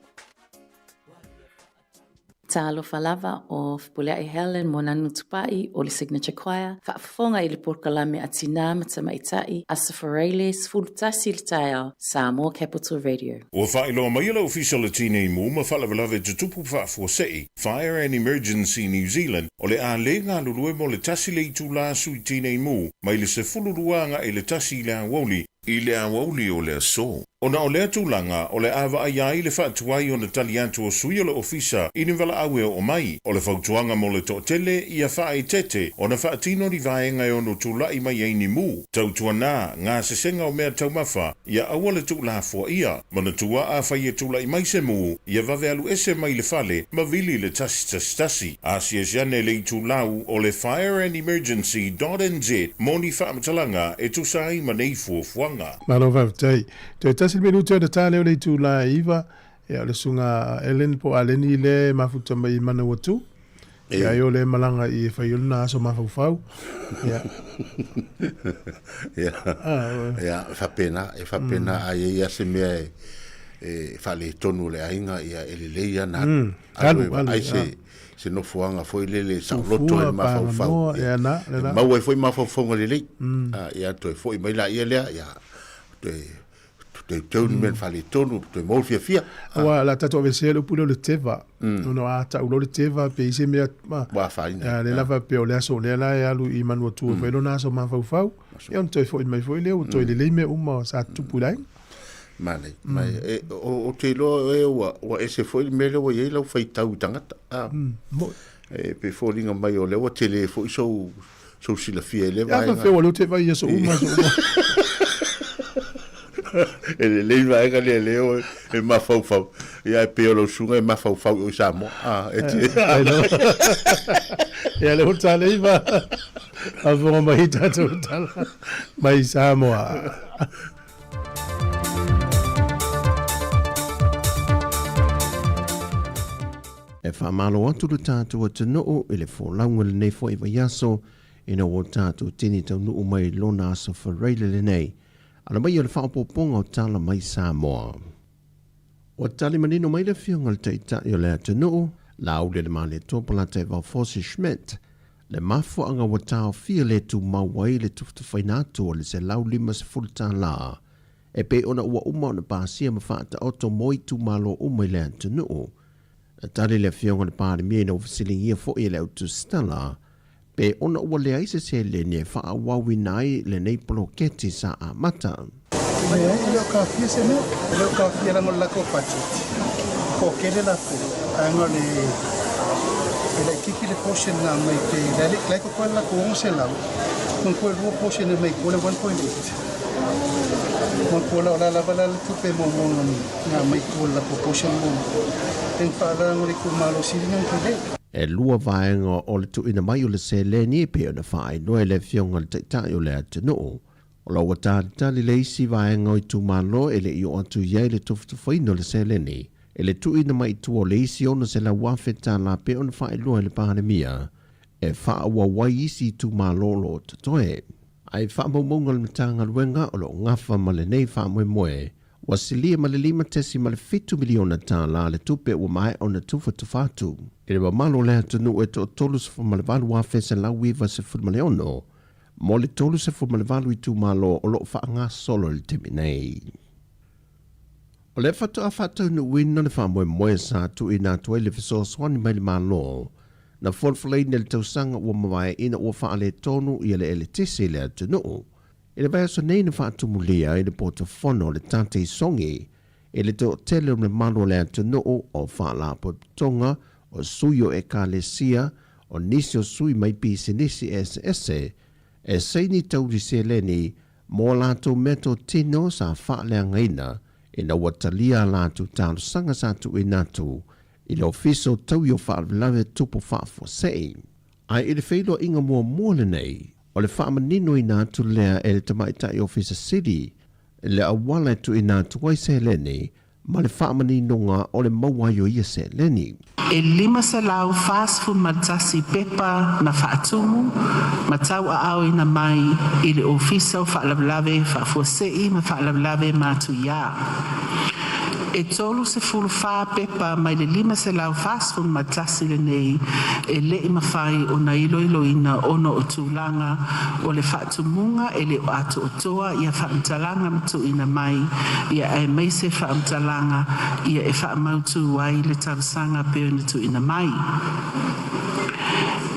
Talofa lava o Fipulea Helen mo nanu tupai o le Signature Choir. Whaafonga I le porkalame a tina matamaitai a Safarele sfultasi le tae Sāmoa Capital Radio. Ua whaeloa mai ala official le tine mu ma whalawalawe tutupu whaafosei Fire and Emergency New Zealand o le a le ngā lulue mo le tasi le itu la sui tine mu mai le se fululuanga e le tasi le awoli I le awoli o le aso. Ona o le atulanga o le awa ai le whaatuai o le taliantu o sui o le ofisa I ni wala awe o mai o le whautuanga mo le totele I a whae tete o na whaatino ni vaenga o no tulai mai eini mu. Tautuana ngā sesenga o mea taumafa ia awa le tula fua ia ma na tua a whaia tulai mai se mu ia vave alu ese mai le fale ma vili le tasi. Asia jane le tulau o le fireandemergency.nz moni whaamatalanga e tusai ma nei fuafuanga. Malo vavtai. Te tasi minuto e tale o le tu la iva e le sunga Ellen po aleni le mafuta mai mana watu. E ai le malanga I whaioluna aso mafau. Ya. Ya, whapena ai ia se mea e whale tonu le ainga ia eleleia na ai se no fuanga foi le sauloto e mafau. Mau e foi mafau le ia toi foi mai la ia lea ia te men fale tonu te mo fia wa la tato vese le pulo le teva no ata ulo le teva pe ise me wa faina le lava pe o le aso le la ya lu I manu tu pe lo na so mafau ia on toi foi mai foi le o toi le me uma sa tupulai mai o te lo e wa ese foi me le o ye lo fai tau tangata pe folinga mai o le o tele foi so sila fia le vai ya fe o lo te vai so uma ele leiva e gale leo e mafau ia pe lo sunga e mafau o Sāmoa e ia le hota leiva a vonga mai tatu tala mai Sāmoa E whamalo atu le tātua te noo I le fōlaunga le nei fo I vaiaso ina o tātua tini tau noo mai lona aso whareile le nei ala mai o le whaapoponga o tala mai Sāmoa. O tali manino mai le whionga le teita I o le atu noo la au le male tōpala te Valfosi Schmidt le mafuanga wa tau fia le tu mawai le tuftu whainatu o le se lau lima se fulta la e pe ona ua uma ona pasia ma whaata oto moi tu malo umai le atu noo Tali le fionga le pāre mia ina ufasilingia fo i le autu stala, pe ona ua le aise se le ne wha wawi nai le nei poloketi sa a mata. Mai ai, leo ka fia se me, leo ka fia rango lako pachiti. Ko kere la fu, anga le kiki le portion na mai pe le ko kwa la ko on se lau. Kon ko le portion mai ko le 1.8. Kon ko la la bala le tupe mo na mai ko la portion mo. Ten fa la ngori ko malo silinga ko le. E lua vaenga o le tu ina mai o le se le ni pe ona whae noe le fionga le taitai o le atunu. O la wata tali le isi vaenga o i tu malo e le i o atu iei le tuftufaino le se le ni. E le tu ina mai tu o le isi ona se la wafe ta la pe ona whae lua le pandemia. E wha ua wai isi tu malo lo tatoe. Ai wha maumonga le matanga luenga o lo ngafa ma le nei wha moe moe. Wasilia ma le 5 miliona ta la le tupe ua mai o na tufa tufatu. E le mamalo le atunu e to tolu se fumalevalu wafe se lau iwa se fulmaleono. Mo le tolu se fumalevalu i tu malo o lo wha ngā solo le temi nei. O le fatu a fatu nu wina le wha moe moe sa tu i nā tuai le fiso swani mai le malo. Na folfalei ne le tausanga ua mawai ina ua wha ale tonu i le tisi le atunu. E le vai so nei na wha atumulia i le portofono le tate i songi. E le to tele o le malo le atunu o wha la tonga o suyo e ka le sia o nisi o sui mai pisi nisi ese. E seini tauri se leni mo lato meto tino sa wha le angaina e na watalia lato talo sanga sa tu inatu i le ofiso tau yo wha lave tupo wha fo sei. Ai i le feilo inga mua le nei o le wha manino inatu lea e le tamaitai ofisa city le awala tu inatu wai se leni ma le wha manino nga o le mauayo ia se leni. E lima se lau fast food matasi pepa na whaatumu, matau a au ina mai i le ofisa o whaalawlawe whaafuasei ma whaalawlawe mātu ia. E tolu se fulu wha pepa mai le lima se lau fast food matasi le nei e le ima whai o na iloiloina ono o tūlanga o le whaatumunga e le o atu o toa ia whaamtalanga mtu ina mai ia e mai se whaamtalanga ia e whaamautu wai le tarasanga peo tu ina mai.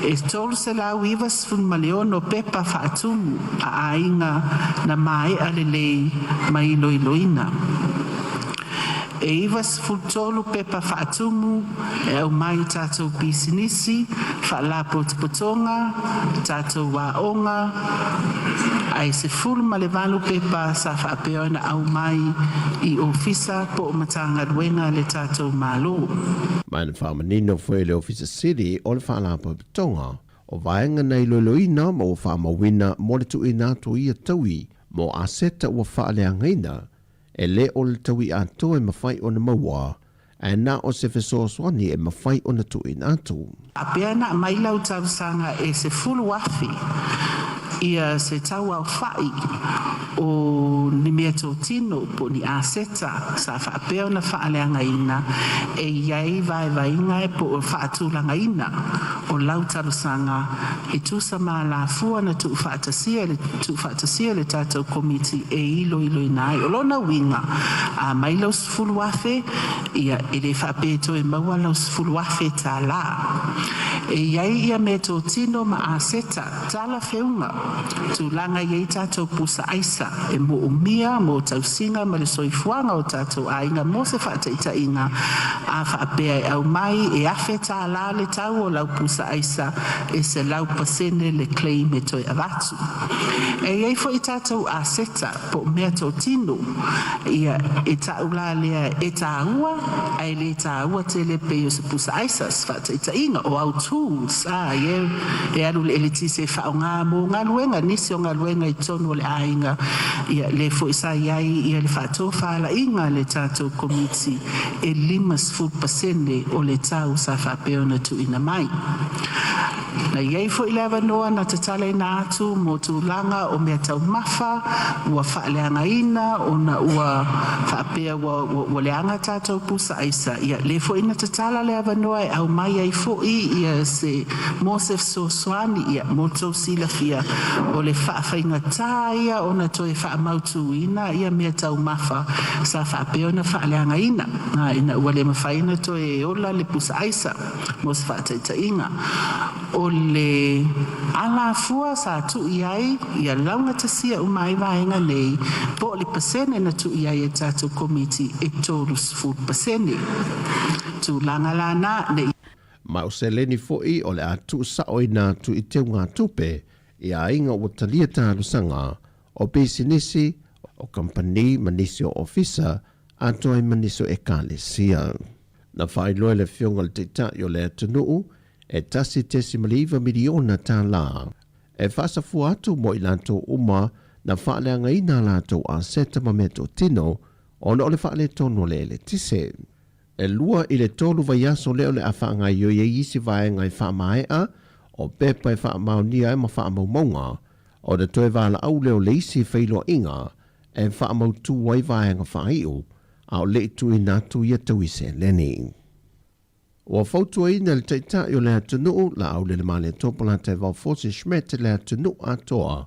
E tolu se lau ivas fun maleono pepa whaatumu a ainga na mai alelei mai iloiloina. E ivas fultolu pepa whaatumu e au mai tātou pisinisi, whaala potopotonga, tātou waonga, ai se fulu ma le valu pepa sa whaapeona au mai i ofisa po o matanga ruenga le tātou malo. Mai na whamanino fwe le ofisa city o le whaala potopotonga, o vaenga nei loiloina ma o whaamawina mo le tu inatu ia taui, mo aseta ua whaale angaina, e le o le tawi ato e mawhai o na maua, e na o se fesoswani e mawhai o na tu inatu. A pea na mai lau tausanga e se fulu wafi, ia se tau au whai o ni mea tō tino po ni aseta sa whaapeo na whaaleanga ina e iai vai inga e po o whaatulanga ina o lau tarusanga e tusa maa la fua na tu whaatasia le tātou komiti e ilo inai o lona winga a mai lau sfulu wafe ia e le whaapeto e maua lau sfulu wafe tā la e iai ia mea tō tino ma aseta tala feunga tu langa iei tātou pusa aisa e mo umia, mo tausinga, ma le soifuanga o tātou ainga, mo se whaataita inga a whaapea e au mai e awhe tā la le tau o lau pusa aisa e se lau pasene le klei me toi avatu. E iei fo i tātou a seta po mea tō tino ia e tāu la lea e tāua ai le tāua te le peo se pusa aisa se whaataita inga o au tools e alu le elitise whaonga mo ngā luenga nisi o ngā luenga i tonu o le ainga ia le fo isa iai ia le whaato whaala inga le tātou komiti e 5% o le tau sa whapeona tu ina mai. Na iei fo i lewa noa na tatale na atu mo tūlanga o mea tau mafa, ua whaaleanga ina, o na ua whaapea ua leanga tātou pusa aisa. Ia le fo ina tatala lewa noa e au mai ai fo ia se Mosef Soswani ia mo tau sila fia o le whaafeinga tā ia o na toi whaamautu ina ia mea tau mafa sa whaapea o na whaaleanga ina. Ina ua le mawhaina toi e ola le pusa aisa mo se whaataita inga. O le ala fua sa tu iai ia launga tasia umai vaenga nei po le pasene na tu iai e tātou komiti e tōrus 4%. Tu langa lana ne Ma o se leni fo'i o le atu sa oina tu i teu ngā tupe i a inga o talia tālusanga o businesi o company manisi o ofisa a toi manisi o e kālesia. Na whailoa le whionga le teita i o le atunuu e tasi tesi maliva miliona tā la. E whasafu atu mo i lanto uma na whaaleanga ina lanto a seta mameto tino o le whaale tono le tise. E lua i le tolu vai aso leo le a whaanga i o ye isi vaenga i wha maea o pepa i wha maunia e ma wha maumonga o le toe wala au leo le isi whailo inga e wha mautu wai vaenga wha iu a o le tu i natu i atau i se leni. O fautu ina le teita i o le atunuu la au le male topola te vau fosi shmete le atunuu atoa.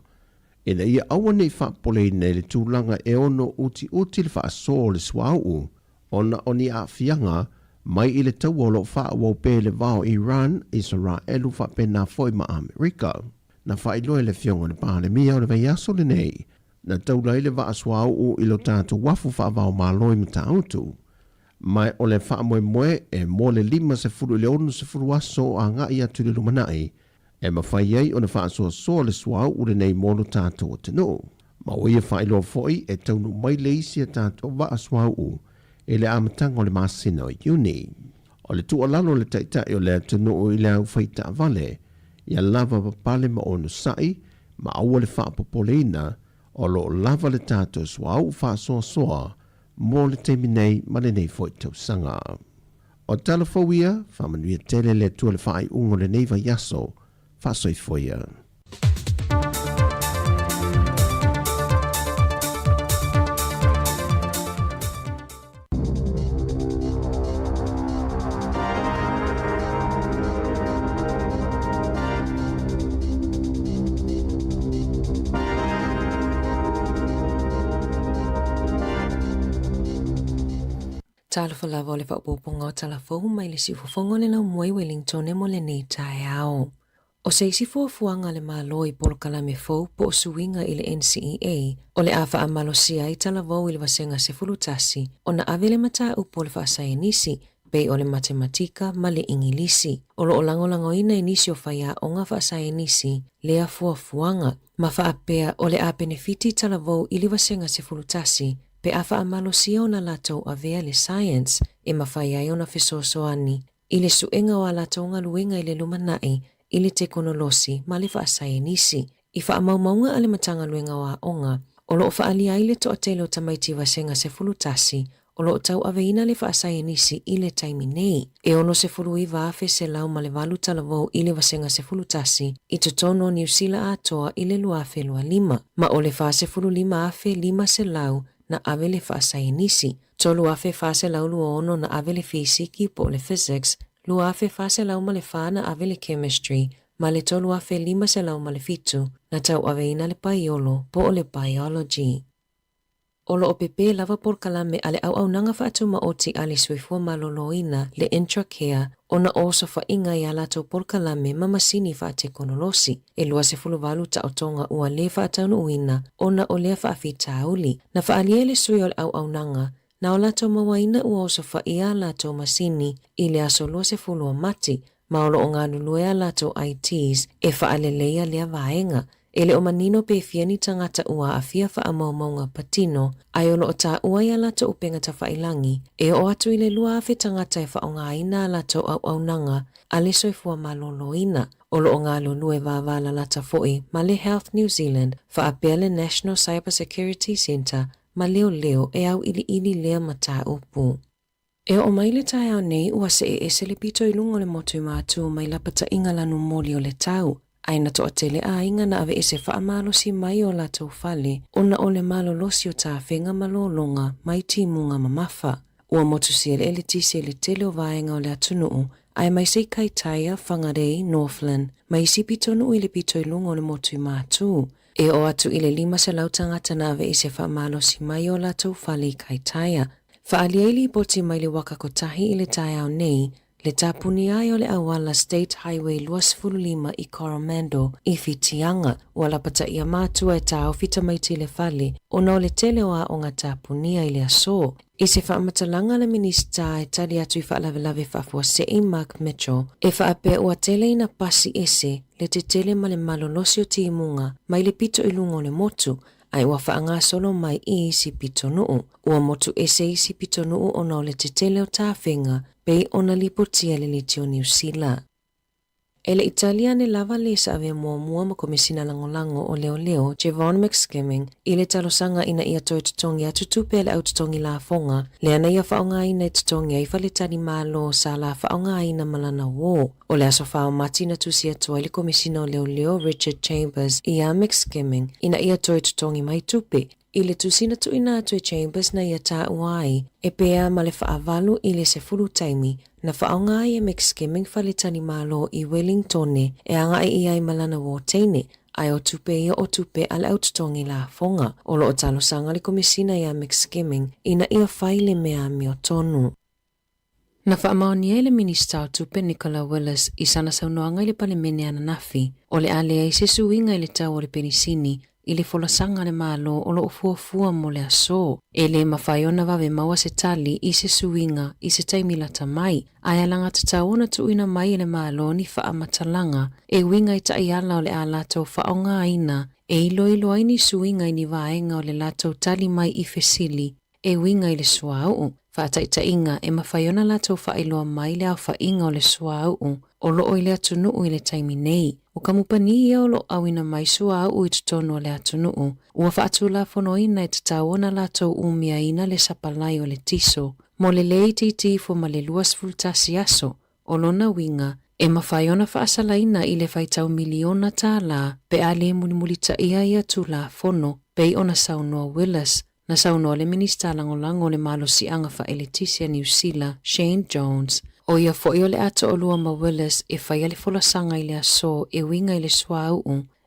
Ina ia awane i whapole ina le tūlanga e ono uti le whaaso le swau. Ona oni a fianga mai i le tau o lo wha wau pe le vau Iran Israelu wha pena foi ma Amerika. Na wha ilo le fionga le pāle mia o le vai aso le nei. Na tau lai le wa aswau i lo tātu wafu wha vau maloi mta autu. Mai o le wha moe e mo le 5 le onu se furu aso a ngā ia tu le lumanai. E ma whai ei o le wha aso le swau u le nei mono tātu o tino. Ma o ia wha ilo foi e taunu mai le isi a tātu wa aswau e le amatanga o le masina o iuni. O le tua lalo le taitai o le atunu o i le au whaita vale, ia lava papale ma onu sai, ma aua le whaapopoleina, o lo lava le tātou swa au wha soa mo le teminei ma le nei whaitau sanga. O talafauia, whamanuia tele le tua le whaai ungo le neiva yaso, wha soifoia. Tala lava o le whaupoponga o talafou mai le siufofonga le lau mwai Wellington e mo le nei tae ao. O se isi fuafuanga le malo i polo kalame fau po o suinga i le NCEA o le awha a malosia i talavou i le wasenga se fulutasi o na avele mata upo le whaasayanisi bei o le matematika ma le ingilisi. O lo o lango ina inisi o whaia o ngā whaasayanisi le a fuafuanga ma whaapea o le a benefiti talavou i le wasenga se fulutasi pe afa amalosia o na latou avea le science e mawhaiai o na fesoasoani i le suenga o a latou ngaluenga i le lumanai i le teknolosi ma le whaasayanisi i whaamaumaunga a le matanga luenga o a onga o lo whaalia i le toatele o tamaiti wasenga se fulutasi o lo tau aveina le whaasayanisi i le taimi nei e ono se fului waafe se lau ma le walu talavou i le wasenga se fulutasi i totono New Zealand atoa i le luafe lua 5 ma o le whaase fulu 5 afe 5 se lau na ave le whaasayanisi. Tolu afe whaase lau lua ono na ave le fisiki po le physics, lua afe whaase lau ma le wha na ave le chemistry, ma le tolu afe 5 se lau ma le fitu, na tau ave ina le paiolo po o le biology. Olo o pepe lava por kalame ale au nanga whaatu maoti ale suifua maloloina le intracare o na oso wha inga i alato por kalame mamasini whaate konolosi. E lua se fuluwalu ta otonga ua le whaataunu uina o na o lea whaafi tauli. Na whaalie le sui o le au nanga na o lato mawaina ua oso wha ia lato masini i le aso lua se fulua mati ma olo o ngā luluea lato ITs e whaalelea lea vaenga. Ele o manino pe fiani tangata ua a fia wha amaumaunga patino, ai ono o ta ua ia lato upenga ta whailangi, e o atu ile lua afe tangata e wha o ngā ina lato au nanga, a le soifua malolo ina, olo o ngā lulue vāvala lata foi, ma le Health New Zealand, wha apea le National Cyber Security Centre, ma leo e au ili lea mata upu. E o mai le tai au nei ua se ese le pito I lungo le motu mātu mai la pata inga lanu moli o le tau. Aina toa tele a inga na ave ese wha malo si mai o la tau fale, ona o le malo losi o ta whenga malolonga mai timunga mamafa. Ua motu si ele tisi le tele o vaenga o le atunuu, ai mai sei kai taia whangarei Northland, mai si pitonu I le pito I lungo le motu mātu. E o atu I le 5 se lautangata na ave ese wha malo si mai o la tau fale kai taia. Whaalieli poti mai le waka kotahi I le tai au nei, le tapuni ai o le awala State Highway 25 I Coromandel I Whitianga, ua lapata ia mātua e tau fita mai te le whale, ona o le tele o a o ngā tapuni ai le aso. I se whaamatalanga le minista e tali atu I whaalavelave whafua Sei Mark Mitchell, e whaape ua tele ina pasi ese, le te tele ma le malolosi o timunga, mai le pito I lungo le motu, ai ua whaanga solo mai I si pito nuu, ua motu ese I si pito nuu ona o le te tele o tāwhenga, pei ona lipotia le liti o New Zealand. Ele Italia ne lava le sa ave mua ma komisina langolango o leo Javon McSkimming I le talosanga ina ia toi tutongi atu tupe le au tutongi la fonga, le ana ia whaonga ina tutongi ai fale tani malo sa la whaonga ina malana wo. O le aso whao mati na tusia toa le komisina o leo Richard Chambers ia McSkimming ina ia toi tutongi mai tupe. I le tusina tu ina atu e Chambers na ia tā uai, e pea ma le whaavalu I le se fulu taimi, na whaonga ai e McSkimming whale tani malo I Wellingtone e anga I ai malana wō teine, ai o tupe ia o tupe ale aututongi la fonga, o lo o talo sanga le komisina ia McSkimming ina ia whaile mea mi o tonu. Na whaamaoni le minista o tupe Nicola Willis I sana saunoanga I le palemene ana nafi, o le alea I se suinga I le tau o le penisini, I le folasanga le malo o lo fuafua mo le aso. E le mawhaiona wawe maua se tali I se suinga I se taimilata mai. Ai alanga tataona tuina mai le malo ni whaamatalanga. E winga I taiala o le a lato whaonga aina. E ilo aini suinga I ni vaenga o le lato tali mai I fesili. E winga I le suau. Whaataitainga e mawhaiona lato whailoa mai le au whainga o le suau. O loo I le atunuu I le taimi nei. O kamupani ia o lo awina mai suau I tutono le atunuu. Ua whaatula fonoina e tataona lato umia ina le sapalai o le tiso. Mo le lei titi fo ma le luas fultasi aso. O lona winga e mawhaiona whaasalaina I le whaitau miliona tā la pe a le mulimulita ia tula fono pei ona saunoa Willis. Na saunoa le minista langolango le malo si anga wha Letisia New Zealand, Shane Jones. O ia fo le ato o lua ma Willis e whai ale folasanga I le aso e winga I le suau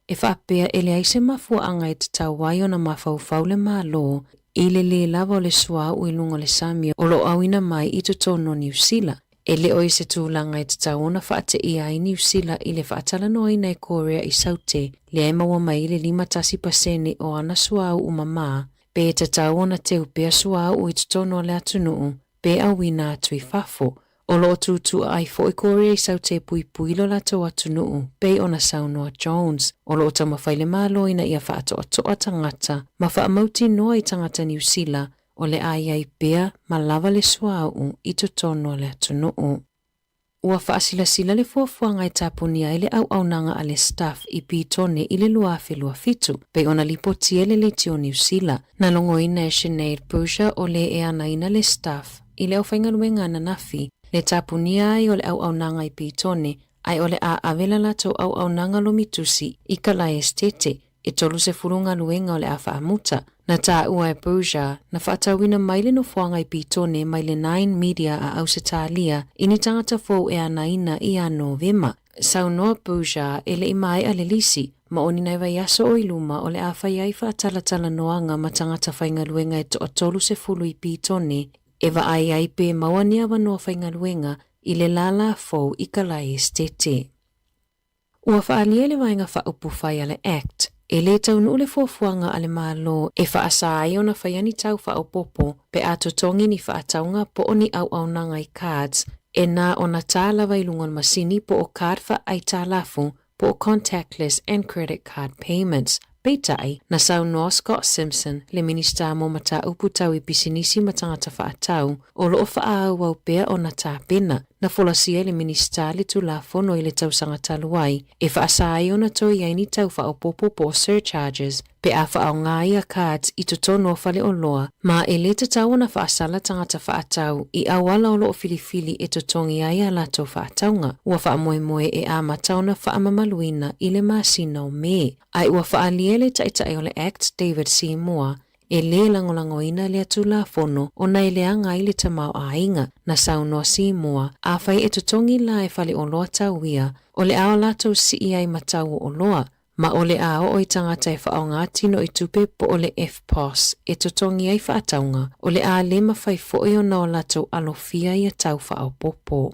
e whaapea ele aise mafua anga e te tau wai na mawhau le malo I le lava o le suau I lunga le Samia o lo awina mai I tono New Zealand. E le o se tūlanga e te tau ona whaate ia I New Zealand I le whaatala noa ina e Korea I saute le ai maua mai I le 5% o ana suau mama pe te tau ona te upea suau I tono le atunuu pe awina atu I fafo. O lo tutu ai fo I Korea I saute pui lo lato atunuu pe ona saunoa Jones. O lo tamawhaile malo ina ia whaatoa tangata ma whaamauti noa I tangata New Zealand o le ai pea ma lava le suau I tono le atunuu. Ua whaasila le fuafuanga I tapunia I le au nanga a le staff I pitone I le luafe luafitu pe ona lipotie le tio New Zealand. Na longo ina e Sinead Pusha o le e ana ina le staff I le au whaingaluenga na nafi le tapunia ai o le au nanga I pitone ai o le a avela lato au nanga lo mitusi I kalai estete e tolu se furunga luenga o le a whaamuta. Na tā ua e Pusha, na whaatawina maile no fuanga I pitone maile 9 media a au se tālia ini tangata fōu e anaina I a Novema. Saunoa Pusha e le imai a le lisi, ma oni nai vai aso o iluma o le a whaiai whaatalatala noanga ma tangata whaingaluenga e toa tolu se fulu I pitone e wa ai pe mawania wanoa whaingaluenga I le lala fōu I kalai estete. Ua whaalia le wainga whaupu whai ale act, e le taunu le fuafuanga ale malo e whaasa ai ona whaiani tau whaupopo pe ato tongi ni whaataunga po oni au nanga I cards e na ona tāla wailungon masini po o card wha ai tālafu po o contactless and credit card payments. Peitai, na saunoa Scott Simpson, le minista mo mata upu tau I pisinisi matangata whaatau, o loo whaau wau pea o na tāpena, na folasia le minista le tula fono I le tau sangataluai, e whaasai o na toi aini tau whaopopo po surcharges, Pe a whaonga ia cards I totono whale o loa, ma e le tatau na whaasala tangata whaatau I awala o loo filifili e totongi ai a lato whaataunga, ua whaamoemoe e a matauna whaamamaluina I le masina o me. Ai ua whaaliele taitai o le Act David Sāmoa, e le langolangoina le atula fono o na eleanga I le tamau a inga na saunoa Sāmoa a whai e totongi la e whale o loa tauia o le ao lato si ai matau o loa, ma o le ao o I tangata e whaonga tino I tupe po o le FPOS e totongi ai whaataunga o le a le mawhai fo'i o na o lato alofia I a tau whao popo.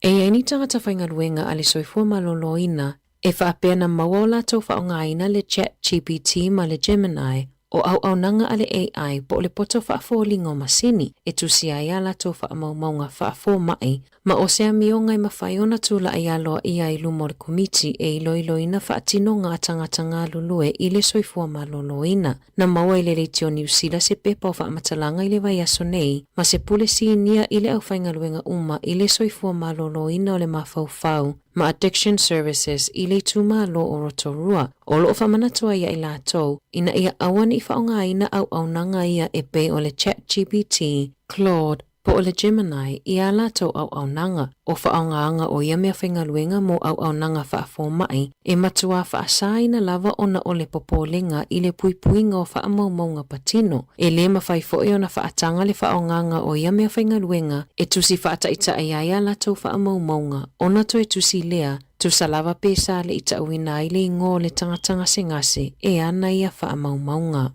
E aini tangata whaingaruenga a le soifua maloloina e whaapea na maua o lato whaonga ina le ChatGPT ma le Gemini o au nanga ale AI po le poto whaafolingo masini e tusi ai ala to whaamaumaunga whaafo mai ma o sea mionga mawhaiona tula ai aloa ia I lumo le komiti e iloiloina whaatino ngā tanga lulue I le soifua maloloina na maua I le reitio New Zealand se pepa o whaamatalanga I le vai aso nei ma se pule sinia I le au whaingaluenga uma I le soifua maloloina o le mawhauwhau ma Addiction Services I le tuma lo o Rotorua o loo whamanatua ia I lātou ina ia awan I whaonga ina au nanga ia e pe o le ChatGPT, Claude, po o le Gemini ia lātou au nanga o whaonga o ia mea whaingaluenga mo au nanga whaafo mai e matua whaasaina lava ona o le popolenga I le puipuinga o whaamaumaunga patino e le mawhai fo'i ona whaatanga le whaonganga o ia mea whaingaluenga e tusi whaataita ia lātou whaamaumaunga ona to e tusi lea tu salava pesa le ita uina I le ingo le tangatanga sengase e ana ia whaamaumaunga.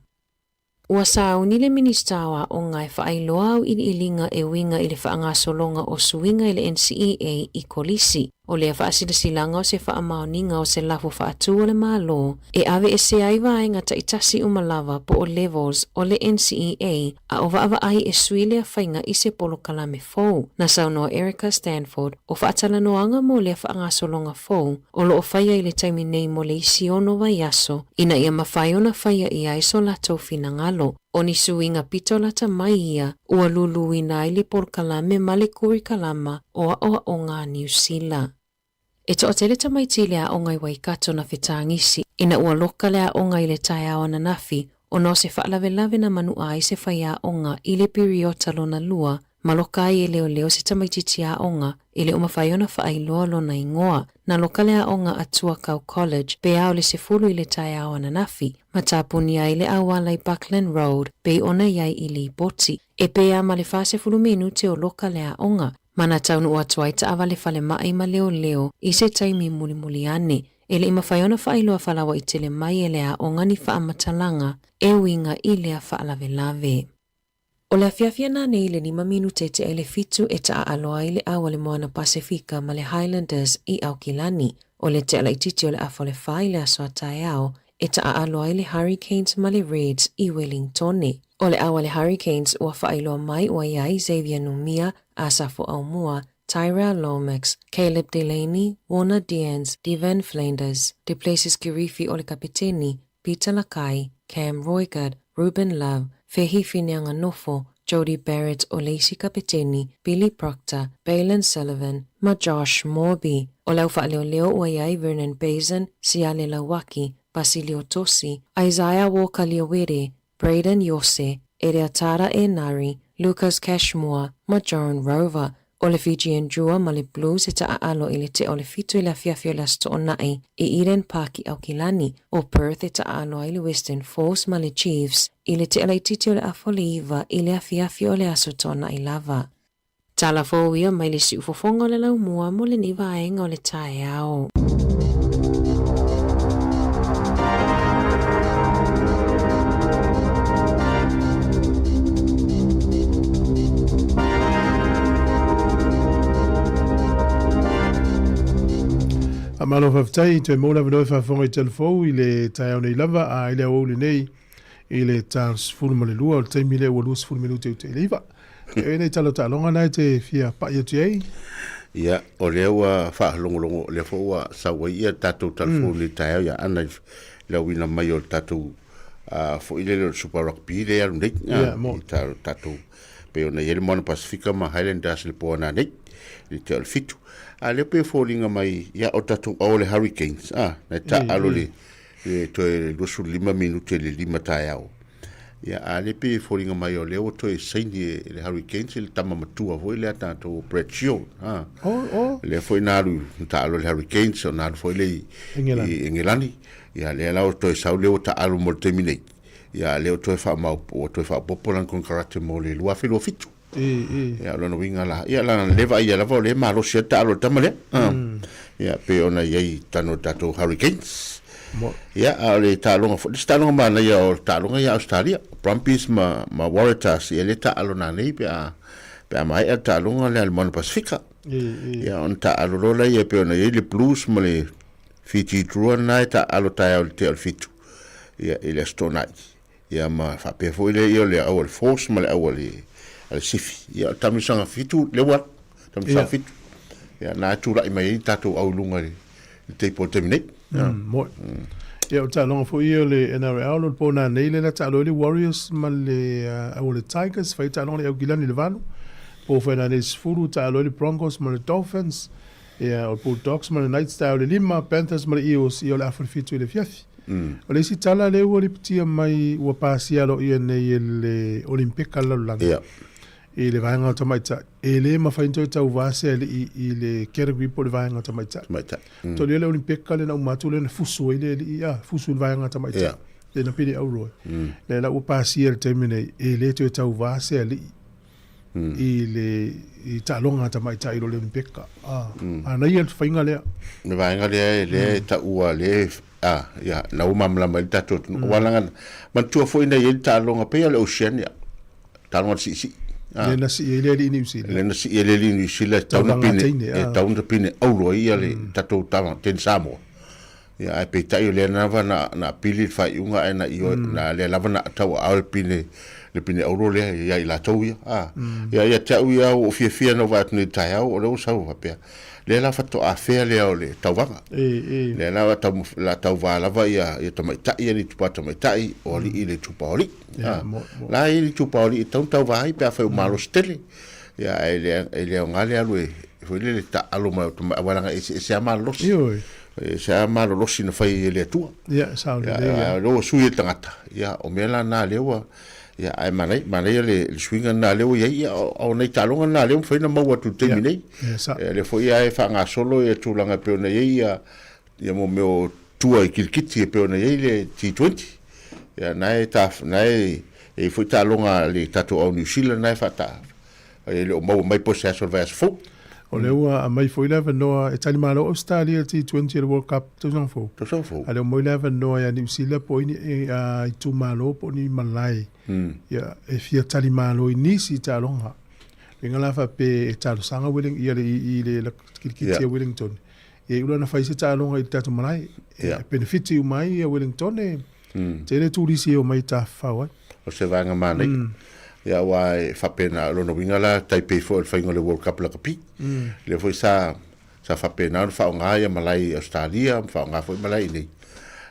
Ua sauni le ministawa o ngai whaailoa au ilinga e winga I le whaangasolonga o suinga I le NCEA I kolisi. O lea whaasilasilanga o se whaamaoninga o se lafu whaatu o le malo, e ave e se aiva ai ngata itasi umalava po o levels o le NCEA a o vaava ai e suile a whainga I se polo kalame fou. Na saunoa Erica Stanford o whaatalanoanga mo lea whaangasolonga fou, o lo o whaia I le taimi nei mo le isi ono vai aso, ina ia mawhaiona whaia I aiso lato finangalo. O ni suinga pito lata mai ia, ua luluina I le polo kalame ma le kuri kalama o ngā New Zealand. E to o tele tamaitile a ongai waikato na whetangisi, ina ua loka lea onga I le tai awana nafi, o no se whaalawelawe na manu ai se whaia onga I le piriota lona lua, ma loka ai e leo se tamaititi a onga, I le umawhaiona whaailoa lona ingoa, na loka lea onga atua kau college, pe au le se fulu I le tai awana nafi, ma tāpuni ai le awala I Buckland Road, pe ona iai I li boti, e pe a ma le whase fulu minute o loka lea onga, mana taunu ua tuaita awa le fale mai ma leo I se taimi muli ane, e le ima whaiona whailoa whalawa I tele mai e lea o ngani whaamatalanga e winga I lea whaalawelawe. O le afiafia na nei le 5 minute te ele fitu e taa aloa I le awa le moana Pasifika ma le Highlanders I Aukilani, o le te ala ititi o le afo le whai le asoa tae ao, e taa aloa I le Hurricanes ma le Reds I Wellingtone. O le awa le Hurricanes ua whailoa mai ua iai Xavier Numia, Asafo Aumua, Tyrell Lomax, Caleb Delaney, Warner Dians, Devan Flanders, Duplessis Kirifi o le kapiteni, Peter Lakai, Cam Roygard, Ruben Love, Fehi Fineanga Nofo, Jody Barrett o Lacey kapiteni, Billy Proctor, Baylan Sullivan, ma Josh Morby. O lau whaaleo ua iai Vernon Bazin, Siale Lawaki, Basilio Tosi, Isaiah Walker Liawere, Braden Yose, Ereatara Nari, Lucas Cashmore, ma John Rover, o le Fijian Jua ma le Blues e alo I le te o le fitu I le afiafio las to onai I Eden Park I Aukilani, o Perth e alo I le Western Force ma le Chiefs, I le te ala ititi o le afoliva I le afiafio o le aso to onai lava. Tala fōia mai le si ufofonga o le lau mua mo le niva aenga o le tae ao. Amalo whaftai, te mōna whanoi whafonga I telefou I le tai au nei lava, a I le au le nei, I le tans fulu ma le lua, o le taimi le ua luas fulu minute u te leiva. E nei talo ta longa nai te fia pai atu ei? Ia, o le ua whaalongolongo, le fua sawa ia tatou telefou le tai au ia ana le wina mai o tatou fo I le Super Rugby le alu nei, tatou pe ona yele moana Pasifika ma Highlanders le poana nei, le te al fitu. A le pe fōlinga mai ia o tatou au le Hurricanes, na ta alo le e toe lusu 5 minuti le 5 tae au. Ia ale pe foringa mai o leo toe saini le Hurricanes le tama matua foi le tatou Brett Shield. Le foi naru taalo le Hurricanes o naru foi le Engelani. Ia le lau toe sau leo taalo mo terminate. Ia leo toe fa mau o toe fa popolan kon karate mo le lua filo fitu. Ia lona winga la. Ia lana leva ia lava le malo sia taalo tamale. Ia pe ona iai tano tatou Hurricanes. Ia le talonga fo talonga mana ia o talonga ia Australia Brumbies ma Waratahs ia le talona nei pe mai ia talonga le Almana Pasifika ia on talolo la ia pe ona ia le Blues ma le Fiji Drua nai talo tai o te fitu ia ile Stone ia ma fa pe fo ile ia le All Force ma le le Sifi ia tamisanga fitu le wat tamisanga fitu ia na tu la mai tatu au lunga te po terminate. Ia o talonga fo ia le NRL o pona nei le talo le Warriors ma le le Tigers fai talonga le Augilani le Vanu po fena le Sfuru talo le Broncos ma le Dolphins ia o Bulldogs ma le Knights talo le Lima Panthers ma le Eagles ia le Afrofitu le Fiafi o le si tala le ua le pitia mai ua pasia lo ia nei le Olimpika lalulanga e le vaenga o tamaita e le mawhainto e tau vase i le category po le vaenga o tamaita to le Olimpika le na umatu le na fusu e le fusu le vaenga o tamaita le na pili au roe le la ua pasia le termine e le to e tau vase i le talonga tamaita i lo le Olimpika ana ia whainga lea le vaenga lea le ta ua le ia na umamla mai tato walanga mantua foi na ia talonga pe le Oceania talonga si le na si ele li New Zealand le na si ele li New Zealand tauna pine aulo ia le tato tama ten Sāmoa ia ai pe tai le na na pili fai unga na io na le lava na tau al pine le pine aulo le ia i la tau ia ia tau ia o fia no va tni tai au o lo sau va pe le la fato a fe le o le tau vanga le la tau va lava ia tamai tai ni tupa tamai tai o li ile tupa oli la ili tupa oli tau vai pe fa malo stele ia ele ngale alwe foi le ta alo ma wala se amalo se amalo lo sina fai le tua sa lo sui tangata ia o mela na lewa ia ai manai le swinga na lewa ia o nei talonga na lewa foi na mau tu terminei le foi ai fa nga solo e tulanga pe ona ia mo meu tua i kilkiti pe ona ia le T20 ia nai e foi talonga le tatu au New Zealand nai fata e le mau mai possessor vas fo o le ua mai foi leva noa e tali malo Australia T20 le World Cup to fo ale mo leva noa ya New Zealand po ni i tu malo po ni malai ya e fia tali malo i nisi talonga ngala fa pe talo sanga willing i le kilkiti Wellington e ula na faise talonga i tatu malai benefit u mai a Wellington e tele turisi o mai ta fa wa o se vanga mane ia wai fapena lo no wingala Taipei fo el faingo le World Cup la kapi le foi sa fapena fa nga ia malai Australia fa nga foi malai ni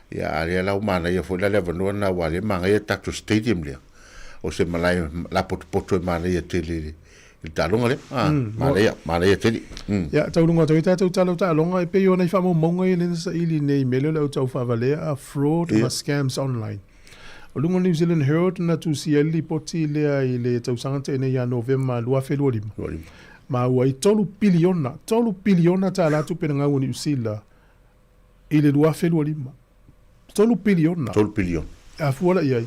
ia ale la umana ia foi la le vano na wale manga ia tatu stadium le o se malai la poto mana ia tele il talonga le malai ia tele ia taulunga tau talonga e pe yo nei fa mo monga i le sa ili nei mele le tau fa vale a fraud and scams online o lunga New Zealand Herald na tu sieli poti lea i le tausanga te nei a November lua felua lima. Ma ua i tolu piliona ta alatu pena ngau New Zealand i le lua felua lima. Tolu piliona. A fuala iai.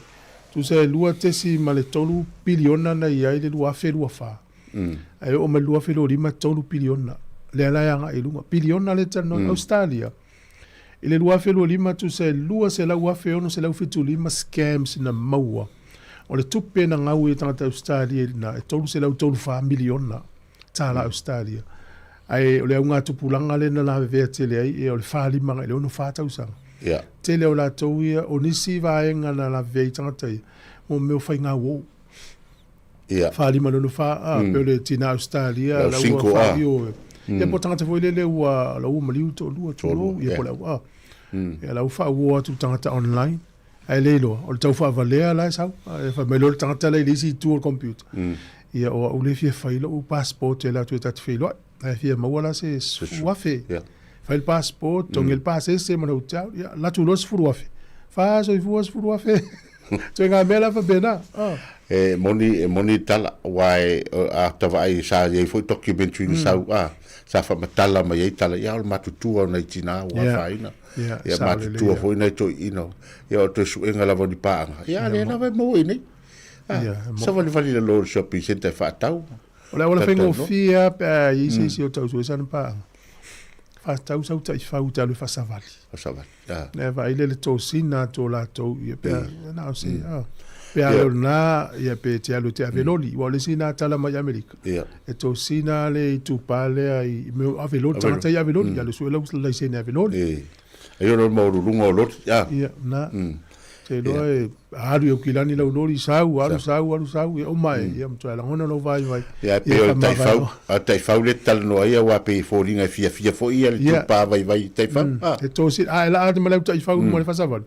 Tu se lua tesi ma le tolu piliona na iai le lua felua fa. Ai o ma lua felua lima tolu piliona. Le alaianga i lunga. Piliona le tano Australia. Ile lua felo lima tu se lua se lau afe ono se lau fitu lima scams na maua. O le tupe na ngau i tangata Australia na e tolu se lau tolu fa miliona tala Australia. Ai o le au ngā tupulanga le na lawe vea tele ai e o le fa lima ngai le ono fa tausanga. Tele o la tau ia o nisi vaenga na la vea i tangata i mo meo fai ngā wou. Fa lima le ono fa pe o le tina Australia lau ua fa io ia po tangata foi le ua lau maliu to lua tolo ia po lau ia lau fa ua tu tangata online ai leilo o le tau fa valea la sau e fa melo le tangata le lisi tu o computer ia o ule fia failo o passport e la tu tatu failo ai fia maua la se wafe fa il passport tong il passe se mana utau ia la tu los furu wafe Fa so fu was fu afe. Tu nga mela fa bena. Moni tala wai a tava ai sa ye foi documentary sa sa fa matala ma ye tala ya matutua na tina wa faina. Ya matutua foi na to ino. Ya to su enga la voni pa. Ya le na va mo ini. Sa vali la lo shopping center fa tau. Ola fengo fia pa isi si o tau so san pa. Fa tau sa uta fa uta le fa savali. Savali. Ne va ile le to sina to la to ye pe na si pe alona ye pe te alo te aveloli wa le sina tala mai America. E to sina le tu pale ai me aveloli tata ya aveloli ya le so le sina aveloli. E yo no mo lungo lot ya. Na. Te loe haru o kilani la unori sau o mai ia mtua la hona no vai ia pe o tai fau le tal no ia wa pe foringa fia fo ia le tupa vai tai fau e to si la ade mala tai fau mo le fasaval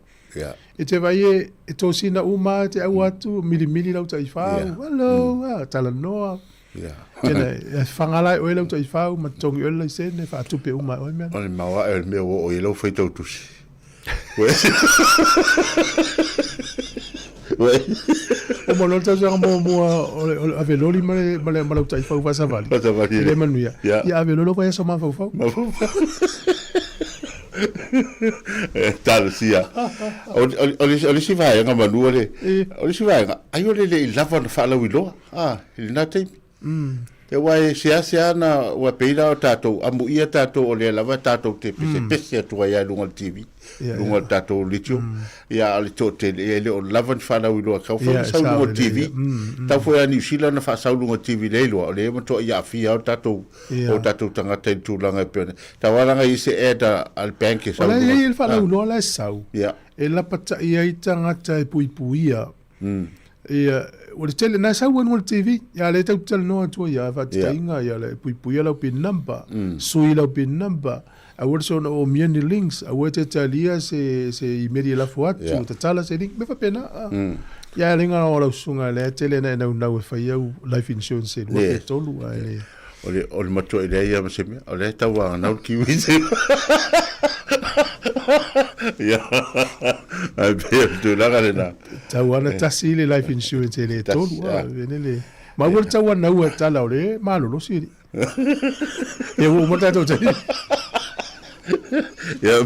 e te vai e to si na uma te au atu mili la tai fau hello tala no tena fangala o le tai fau ma tongi o le sene fa tupe uma o me o ma wa el meu o ele foi to tusi o mo non tsa mo aveloli male tai fau fa savali le manuia ya avelolo fa so ma fau tal sia o si vai nga manu o si vai ai o le lava fa la wilo il na te te wai sia na wa peila o tato amu ia tato o le lava tato te pese to ya lunga TV lunga tato litio ya ali to te le o lava fa la wilo ka fa sa lunga TV ta foi a New Zealand na fa sa lunga TV le lo le mo to ya fia o tato tanga te tu langa pe ta wala nga ise eta al bank sa wala il fa la wilo la sau e la pata ia itanga ta puipuia o le tele na sa wan TV ya le tau tele no atu ya fa tinga ya le puipuia la pin number sui la pin number a word o mieni links a word talia se imedia la fuat ta tala se link me fa pena ya linga o la sunga le tele na fa ya life insurance se lo tolu o le mato ile ya se me o le tawa na ki wi se ya ai be do la galena tawana tasile life insurance le tolu venele ma wor tawana wa tala le malo lo si e wo mota to tani ya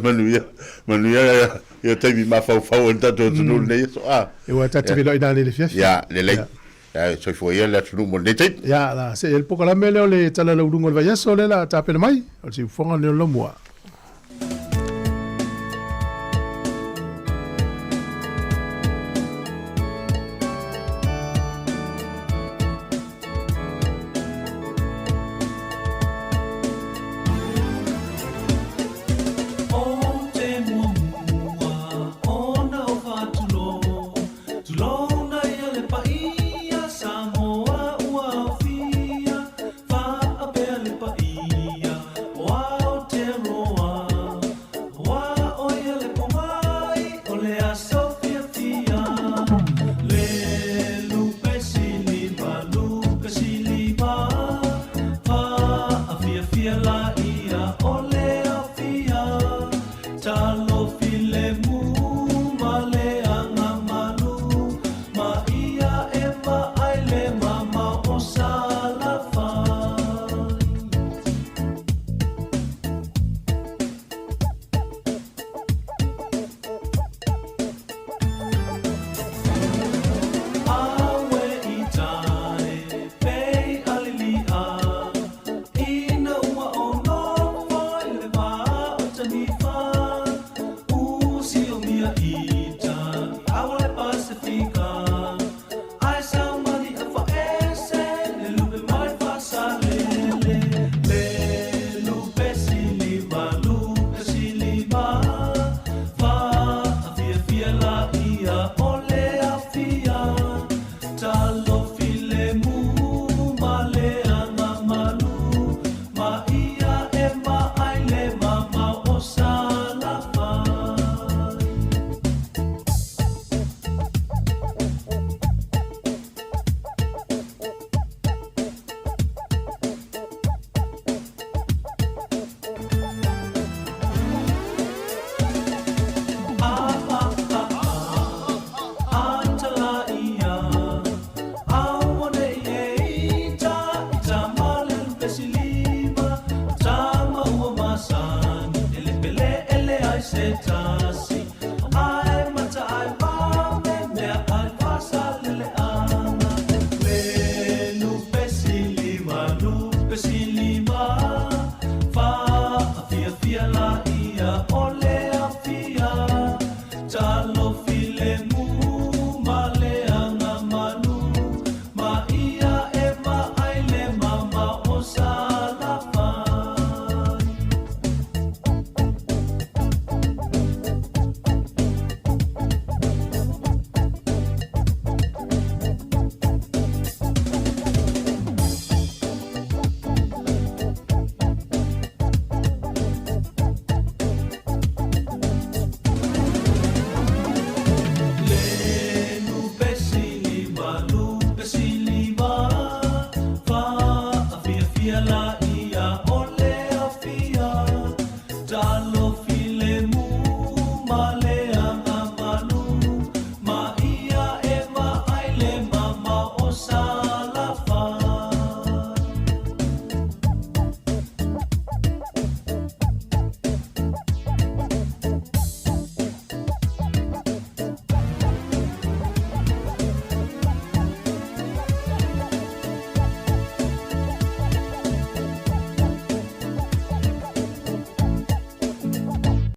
manuia ya taimi ma fa tato no le so e wa tatu velo ina le fia ya le so foi ya la tunu mo le te ya la se el poco la mele le tala lo lungo va ya so le la tape mai o si fonga le lo moa Wow,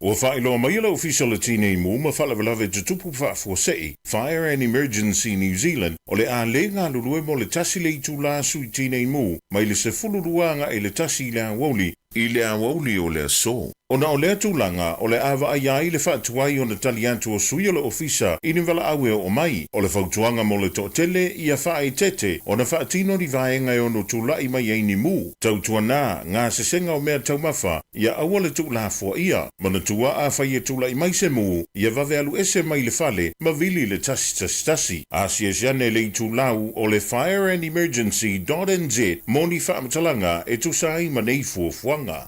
O whaeloa mai la official le tine mu ma whalawalawe tutupu whaafosei, Fire and Emergency New Zealand, o le a le ngā lulue mo le tasi le itu la sui tine mu, mai le se fululuanga e le tasi le awoli, I le awoli o le so. Ona o le atulanga o le awa ai le whaatuai o na tali atu o sui o le ofisa I ni wala awe o mai o le whautuanga mo le totele I a whae tete o na whaatino ni vaenga o no tulai mai eini mu. Tautua nā ngā sesenga o mea taumafa ia awa le tula fua ia ma na tua a whai e tulai mai se mu ia vave alu ese mai le fale ma vili le tasi. Asia jane le tulau o le fireandemergency.nz moni whaamatalanga e tusai ma nei fuafuanga.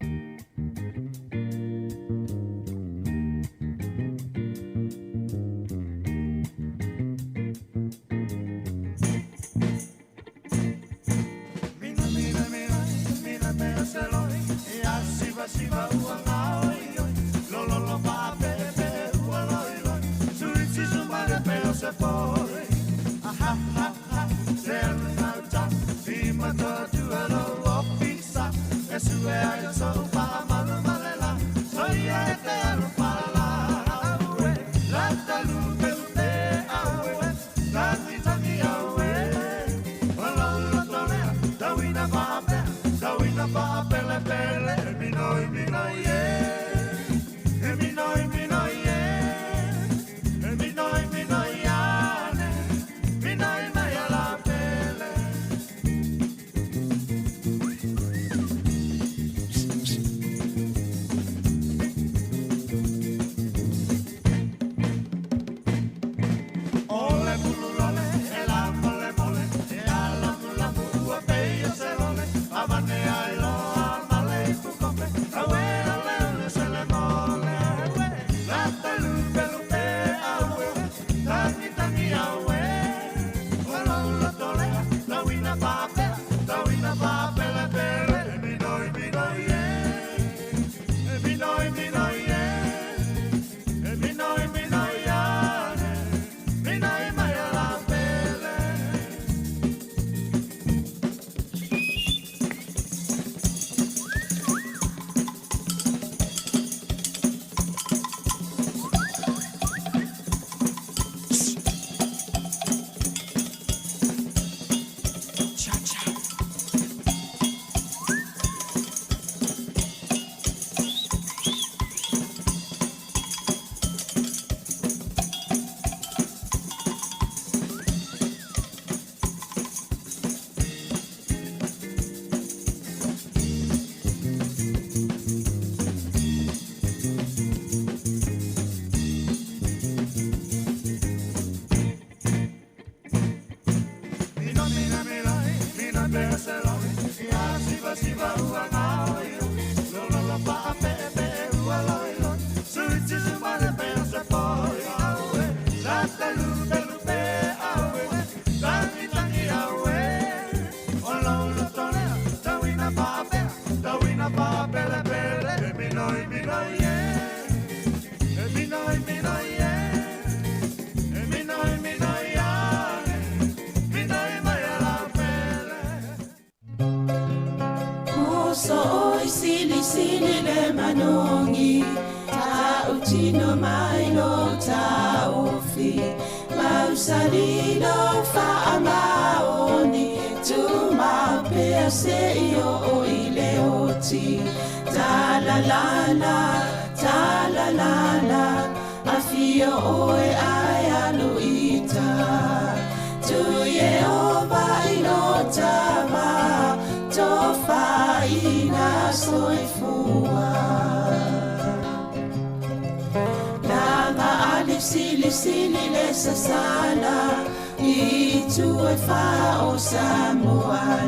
Sili le sasana I tu e fa o Sāmoa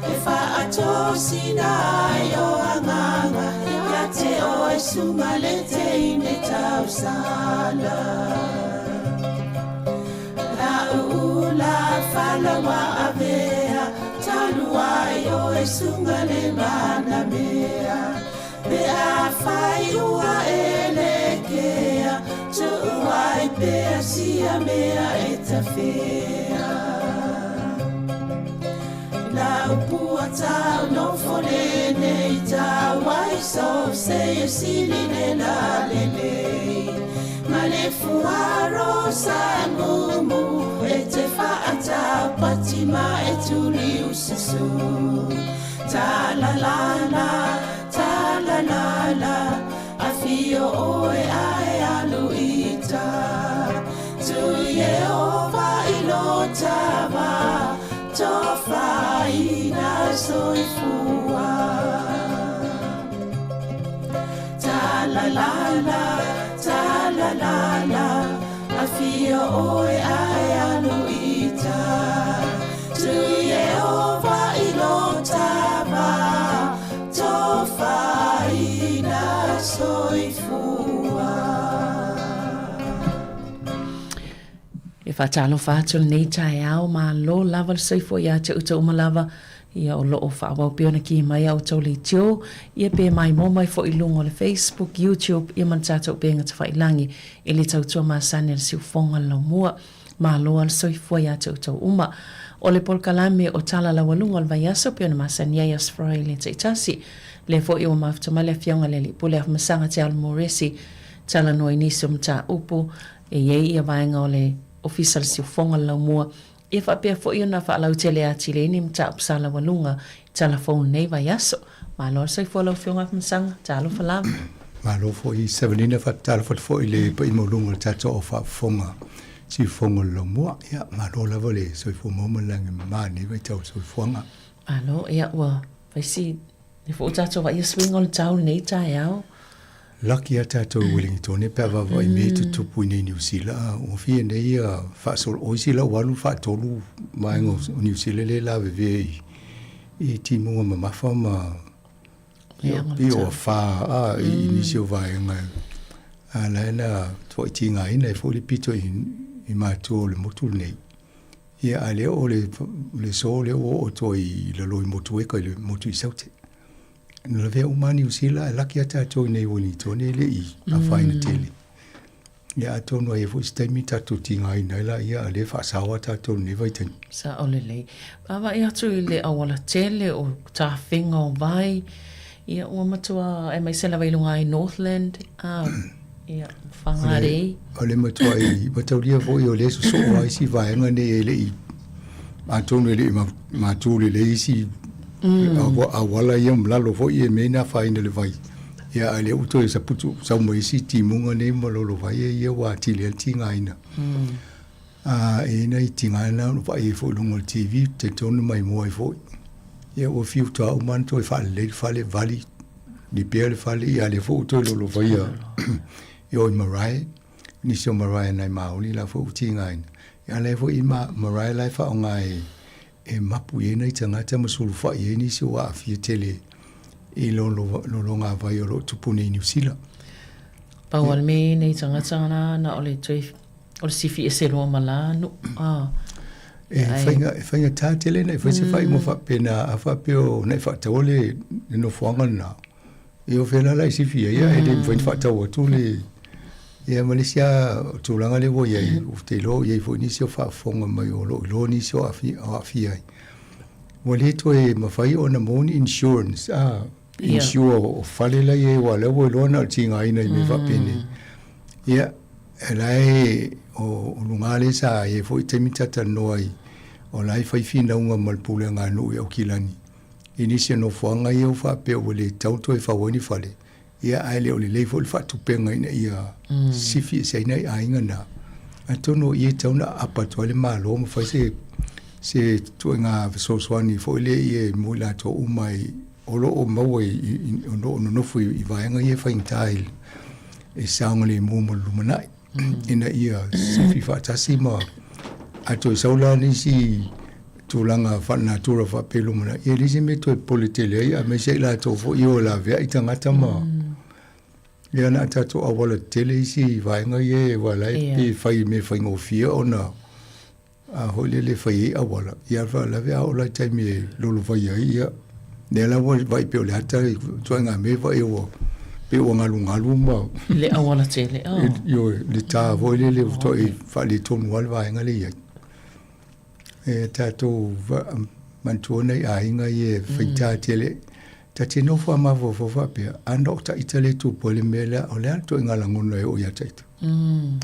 e fa atosina yo anganga ya te o e suma le te ine tau sala la ula fala wa avea talua yo e sunga le mana mea pe a fai ua elekea Tuai pea sia mea e ta fea La upua tau no fole nei tau wai so se le sili le la le le ma le fuaro sa mumu e te whaata patima e tuli usisu ta la la la a fio oe ae aluita tu Yehova ilotava tofa ina soifua ta la la a fio oe ae aluita tu Yehova ilotava tofa ina soifua E whaatalo whātul nei tae au ma lo lava le soifua ia te uta umalava ia o loo whaawau piona ki mai au tau le tio ia pe mai mo mai fo ilungo le Facebook, YouTube ia man tātou pe ngata whailangi e le tautua maasane le siufonga lau mua ma loa le soifua ia te uta uma o le polkalame o tala la walunga le vaiaso piona maasane ia sfrai le te itasi le fo iwa maftamale fionga le li pule af masanga te almoresi tala noi niso mta upu e iei ia vaenga o le official siufonga lau mua e whapea fo iona whaalau tele a tile ni mta upsala walunga tala phone nei vaiaso ma loa soifua lau fionga af masanga talo falama ma lo fo i sevenina whaatala fo i le pa i maulunga le tato o whaafonga siufonga lau mua ia ma lo lava le soifua maumalangi ma ni vai tau soifuanga alo ia ua vaisi le fo tato wa ia swinga le tau nei tae au Laki a tātou Wellington e pēwa vai me tutupu i nei New Zealand. O fia nei a whaasol oisi la walu whaatolu maengo o New Zealand le la vewe i timunga mamafa ma i o wha i nisi o vaenga. A laena tua i tinga ina e fōli pito i mātua le motu nei. Ia a leo o le so leo o toi i lalo i motu eka i le motu i saute. Na vea umani usila laki ata to nei woni to nei le I a faina tele. Ya ato no e fu stemi tatu tinga ina la ia le fa sawa tatu nei vai ten. Sa olele. Baba ia tu le awala tele o ta finga o vai. Ia o matua e mai sela vai lunga I Northland. Ia fangare. Ole matua I mataulia vo I o le so ai si vai nga nei le I. Ato no le ma tu le si a wala ia mlalo fo ia mena faina le vai ia ale uto e saputu sa mo isi timunga nei malolo vai ia wa tile tinga ina e nei tinga na no vai fo lungo TV te tonu mai mo ai fo ia o fiu ta o man to fa le vali di pele fale ia le fo to lo vai io Marai ni so Marai nei mauli la fo tinga ina ia le fo I Marai la fa ngai e mapu e nei tangata masulu fa e ni si wa afia tele e lo nga vai o tupune I New Zealand. Pawal me nei tangata na ole toi o sifi e selo mala no e fainga ta tele nei fa se fai mo fa pena a fa peo nei fa tole no fuanga na e o fela la sifi ia e de fa ta o tule ia Malaysia tulanga le wo ia o te lo ia fo ni so fa fonga mai o lo ni so afia wale to e mafai ona mon insurance insure o fale la ia wala wo lo na tinga ina me fa pene ia elai o lungale sa e fo te mitata noi o lai fai fina unga malpule nga no o kilani inisia no fonga ia fa pe o le tauto e fa woni fale ia ai o le leifo le fatu penga ina ia sifi se ina ainga na atono ia tauna apatole malo mo fai se tuenga so swani fo le ia mo la to umai olo o mawe no fui I vaenga ia fai tail e saungale mo mo lumanai ina ia sifi fatasi ma ato saula ni si tulanga fa natura fa pelu mana ia lisi me to politele ia me se la to fo io la vea itangata ma ia na tato awala tele si vaenga ye wala pe fai me fai ngofia ona a hole le fai awala ia fa la vea ola tai me lolo fai ia ne la vai pe ole hata tuanga me vai o pe o ngalu ma le awala tele yo le ta voile le to e fa le tonu wal vaenga le ia e tato mantuona I ainga ye fai ta tele te no fa ma fa pe ando ta itale tu pole mela o le to ngala ngono e o ya taita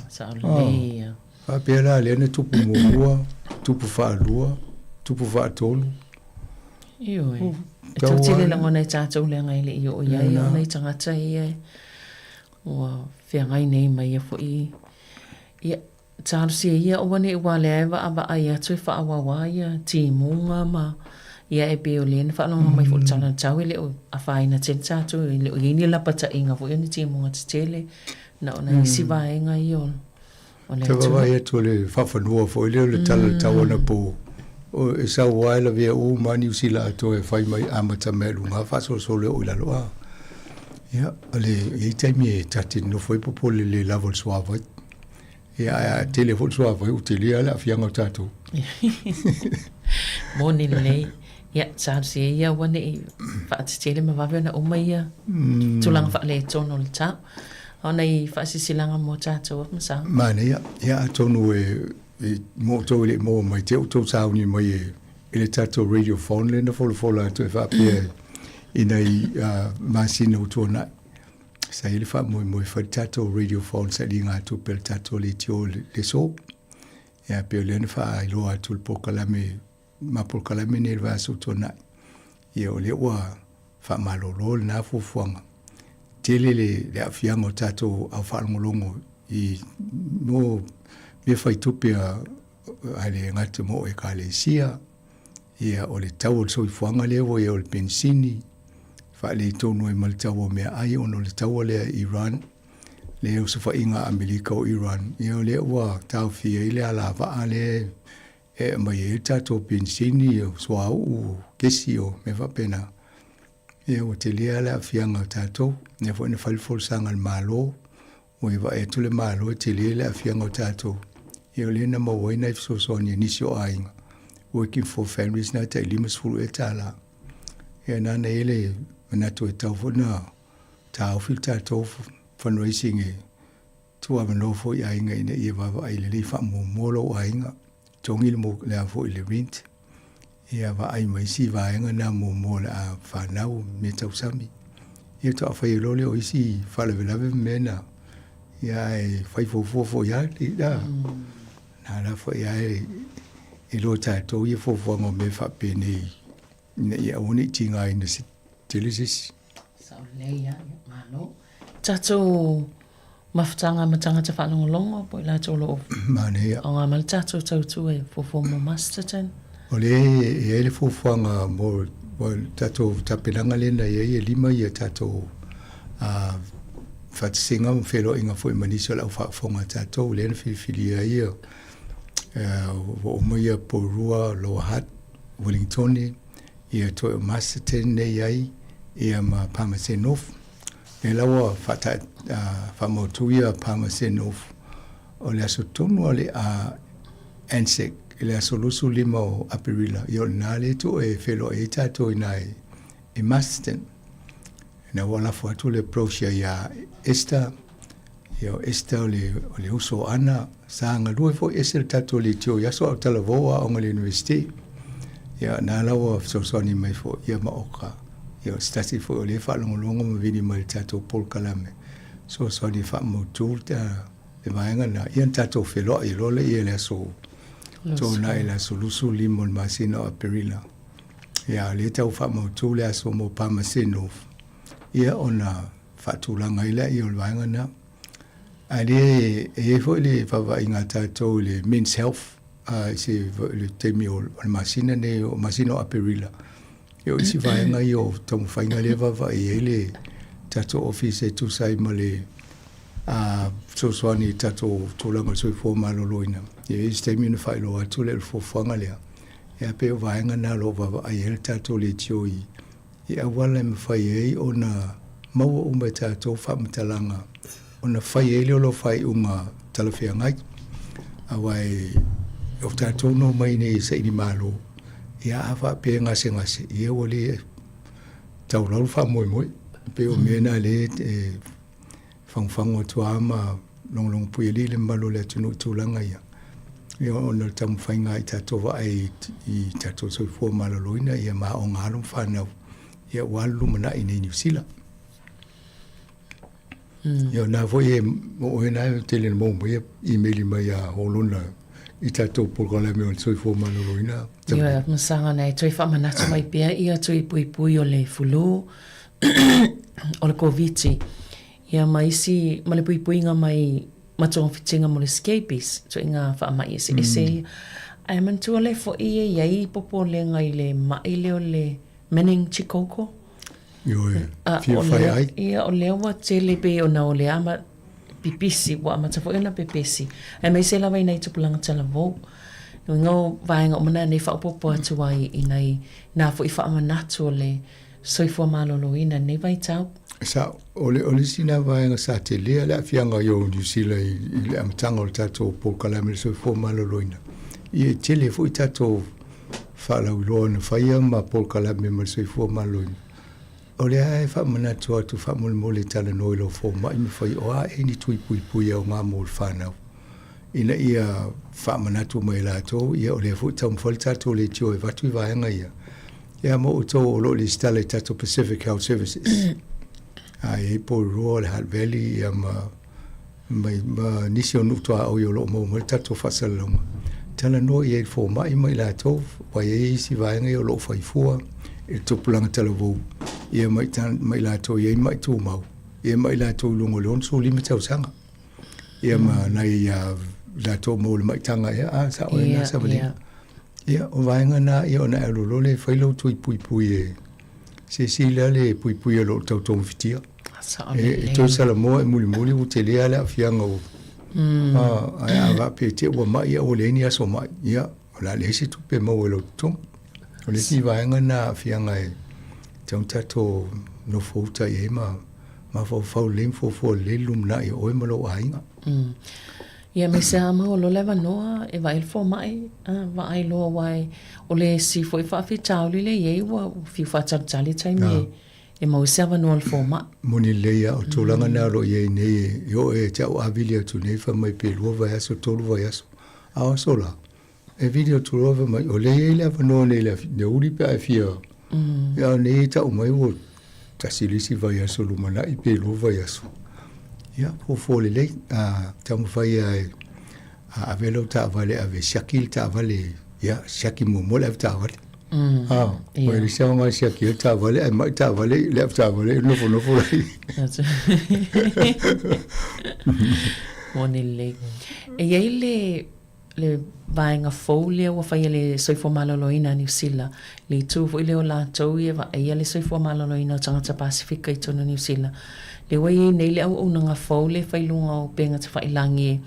sa le fa pe la le ne tu pu mo tu pu fa lua tu pu fa tolu io to tele la ngona cha tau le ngai le io ya io nei tanga tai e wa fe ngai nei mai fo i ia cha si ia o ne wa le va aba ia tu fa wa ia ti munga ma ia e pe o le fa no mai fo chana chau le a fa ina chen cha tu le o ni la pa cha inga fo ni ti munga tele na ona si va inga io o le tu va ia tu le fa fa no fo le tal tawana po o e sa waila vea o mani usila ato e whai mai amata me lunga whaso sole o ila loa. Ia, ale e taimi e tati no whai popole le level suava. Ia, a telefon suava u te lia la fianga tato. Moni lei. Ia, sa se ia wane i whaatitele ma wawe na uma ia. Tulanga wha le tono le tau. Ona i whaasisilanga mo tato ma sa. Mana ia, ia tonu mo to le mo mai te to sa ni mai ele tato radio phone le na fola to fa pe ina i masino to na sa ele fa mo fa tato radio phone sa linga to per tato le tio le so ya pe le fa lo a tul pokalame ma pokalame ne va so to na ye ole wa fa malolo na fu fuanga tele le afiango tato au fa ngolongo I no me fai tupia ale ngate mo e kalesia ia o le tau so I fuanga le o le pensini fa le tonu e mal tau me ai ono le tau le Iran le o so fa inga Amerika o Iran ia le wa tau fi ile ala va ale e mai e tato pensini o so au kesio me va pena ia o te le ala fianga tato ne fo ne fal fol sanga malo o e va e tule malo te le ala fianga tato ia le na mo wai na so so ni sio ainga working for families na te limas fulu e tala ia na na ele na to e tau na tau filta to fundraising e tu ava no fo ia inga ina ia va ai le fa mo molo ainga tongi mo le fo ile rent ia va ai mai si va inga na mo mola fa nau me tau sami ia to fa ile le o isi fa le lave mena ia e fai fo ia da na la fo ia e lo tato ia fo ngo me fa pene ia uni tinga ina si telesis sa leia malo tato maftanga matanga te whanongolongo po ila tolo mane o ngā mal tato tautu e fo mo masterton o le e le fo nga mo tato tapelanga lena ia lima ia tato fatsinga mo felo inga fo maniso la fa fonga tato le filia ia o moia porua lo hat Wellington ia to masterton ne ai ia ma Pamasenov e lawa fata famotuia Pamasenov o le asotonu ale a ansek le asolusu lima o apirila yo nale to e felo e tato inai e masterton na wala fatu le prosia ya esta yo esta le uso ana sanga lue fo esel tato le tio ya so talavoa o ngale university ya na lawa so ni mai fo ya ma oka yo stasi fo le fa longo mo vini mal tato pol kalame so ni fa mo tulta le vaenga na ya tato felo I lole ye le so to na ila solusu limon masino aperila ya le tau fa mo tule so mo pa masino ia ona fatulanga ila I le vaenga na ale e fo le fa inga tato le men's health se le temi o masina ne o masino aperila yo isi vaenga yo tomu fainga le va ele tato office tu sai male so ni tato tulanga so fo maloloina e temi no fa lo atu le fo fanga le e pe vaenga na lo va ele tato le tioi e awala me fa ye ona mau o me tato fa mtalanga ona fai ele lo fai uma talafia ngai awai o tato no mai nei se ni malo ia afa pe ngase ia ole tau lau fa moi pe o mena le fang o tua ma long pueli le malo le tu langa ia ia ona tam fainga I tato va ai I tato so fo malo loina ia ma o ngalo fa na ia walu mana i New Zealand. Ia na foi o na tele mo mo email mai a holona i tatou programa o soi fo manoloina. Ia masanga nei toi fa manatu mai pia ia toi pui o le fulu o le COVID. Ia mai si ma le pui nga mai matonga fitinga mo le scabies so inga fa mai ese ai man tu le fo ia i popo le ngai le mai le o le meningococcal. Ia o lea wa tele pe o na o lea ma pipisi wa ma tafo ina pipisi e mai se lava ina i tupulanga tala vau no ngau vaenga o mana nei whaupopo atu ai inai na fo i whaamanatu o le soifua malolo ina nei vai tau sa ole sina vaenga sa te lea le fianga yo New Zealand i le amtanga o tato po kalame soifua malolo ina i tele fo i tato whalau loa na whaia ma po kalame ma soifua malolo ina ole ai fa mana tu fa mole tala no lo fo mai me fai o a ni tui pui o nga mo fana ina ia fa mana tu mai la to ia ole fu tam folta to le tio e va tu va nga ia mo to lo le stale tato Pacific Health Services ai po rural Hutt Valley ia ma nisi o nuto o yo lo mo tato fa salong tala no ia fo mai la to wa ia si va nga yo lo fai fu e tupulanga talavu ia mai la to ia mai tu mau ia mai la to lungo lon so limita usanga ia ma nai la to mo mai tanga ia sa o na sa bali ia o vainga na ia na lo le failo tu pui se la le pui lo to fitia e to sala mo e muli u tele ala fianga o ai va pe te o mai o le ni aso mai ia la le se tu pe mo lo to o le si vainga na fianga e tau tato no fouta e ma fau fo le lumna e oi malo ainga. Ia me se ama o lo leva noa e vai fo mai va ai lo wai o le si foi fa fi tauli le ye wa fi fa tali tai me e mo se va no fo ma. Moni le ya o tolanga na lo ye ne yo e tau abilia tu ne fa mai pe lo va so tolu va so. A sola. E video tu lo va mai o le ye le va no ne le ne uri pe fi ia nei ta o mai o tasilisi vai aso lumana i pe lo vai aso ia po le ta mo vai a velo ta vale ave shakil ta vale ia shaki mo mo le ta vale o le sa ma shakil ta vale ai mai ta vale le ta vale no fo monile e ia le vaenga folia wa fai le soifua maloloina New Zealand le tu fo ile o la tau ia va ia le soifua maloloina tangata Pacifica i tonu New Zealand le wai nei le au unanga fole fai lunga o penga te fai langi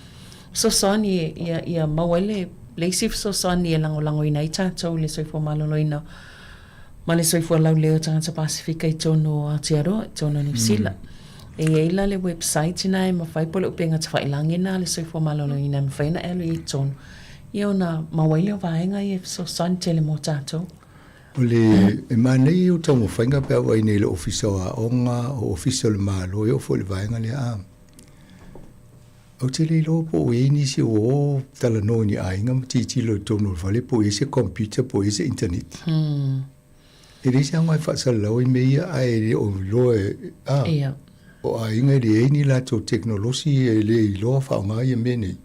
so soni ia mawele le sif so soni e lango ina i tātou le soifua maloloina ma le soifua lau leo tangata Pacifica i tonu Aotearoa i tonu New Zealand e ila le website ina e mawhai pole upenga te whailangi na le soifua malolo ina mawhaina elu i tonu. Ia ona mawaile o vaenga i e so san tele mo tātou. O le e manei o tau mawhainga pia wai nei le ofisa a onga o ofisa le malo e o fo le vaenga le a. Au te le lo po e nisi o tala no ni ainga matiti lo tonu vale po e se computer po e se internet. E le se angai whaasalau i meia a e le o lo e a. Ia. O a inga le ni la to teknolosi e le i loa whaonga i mene.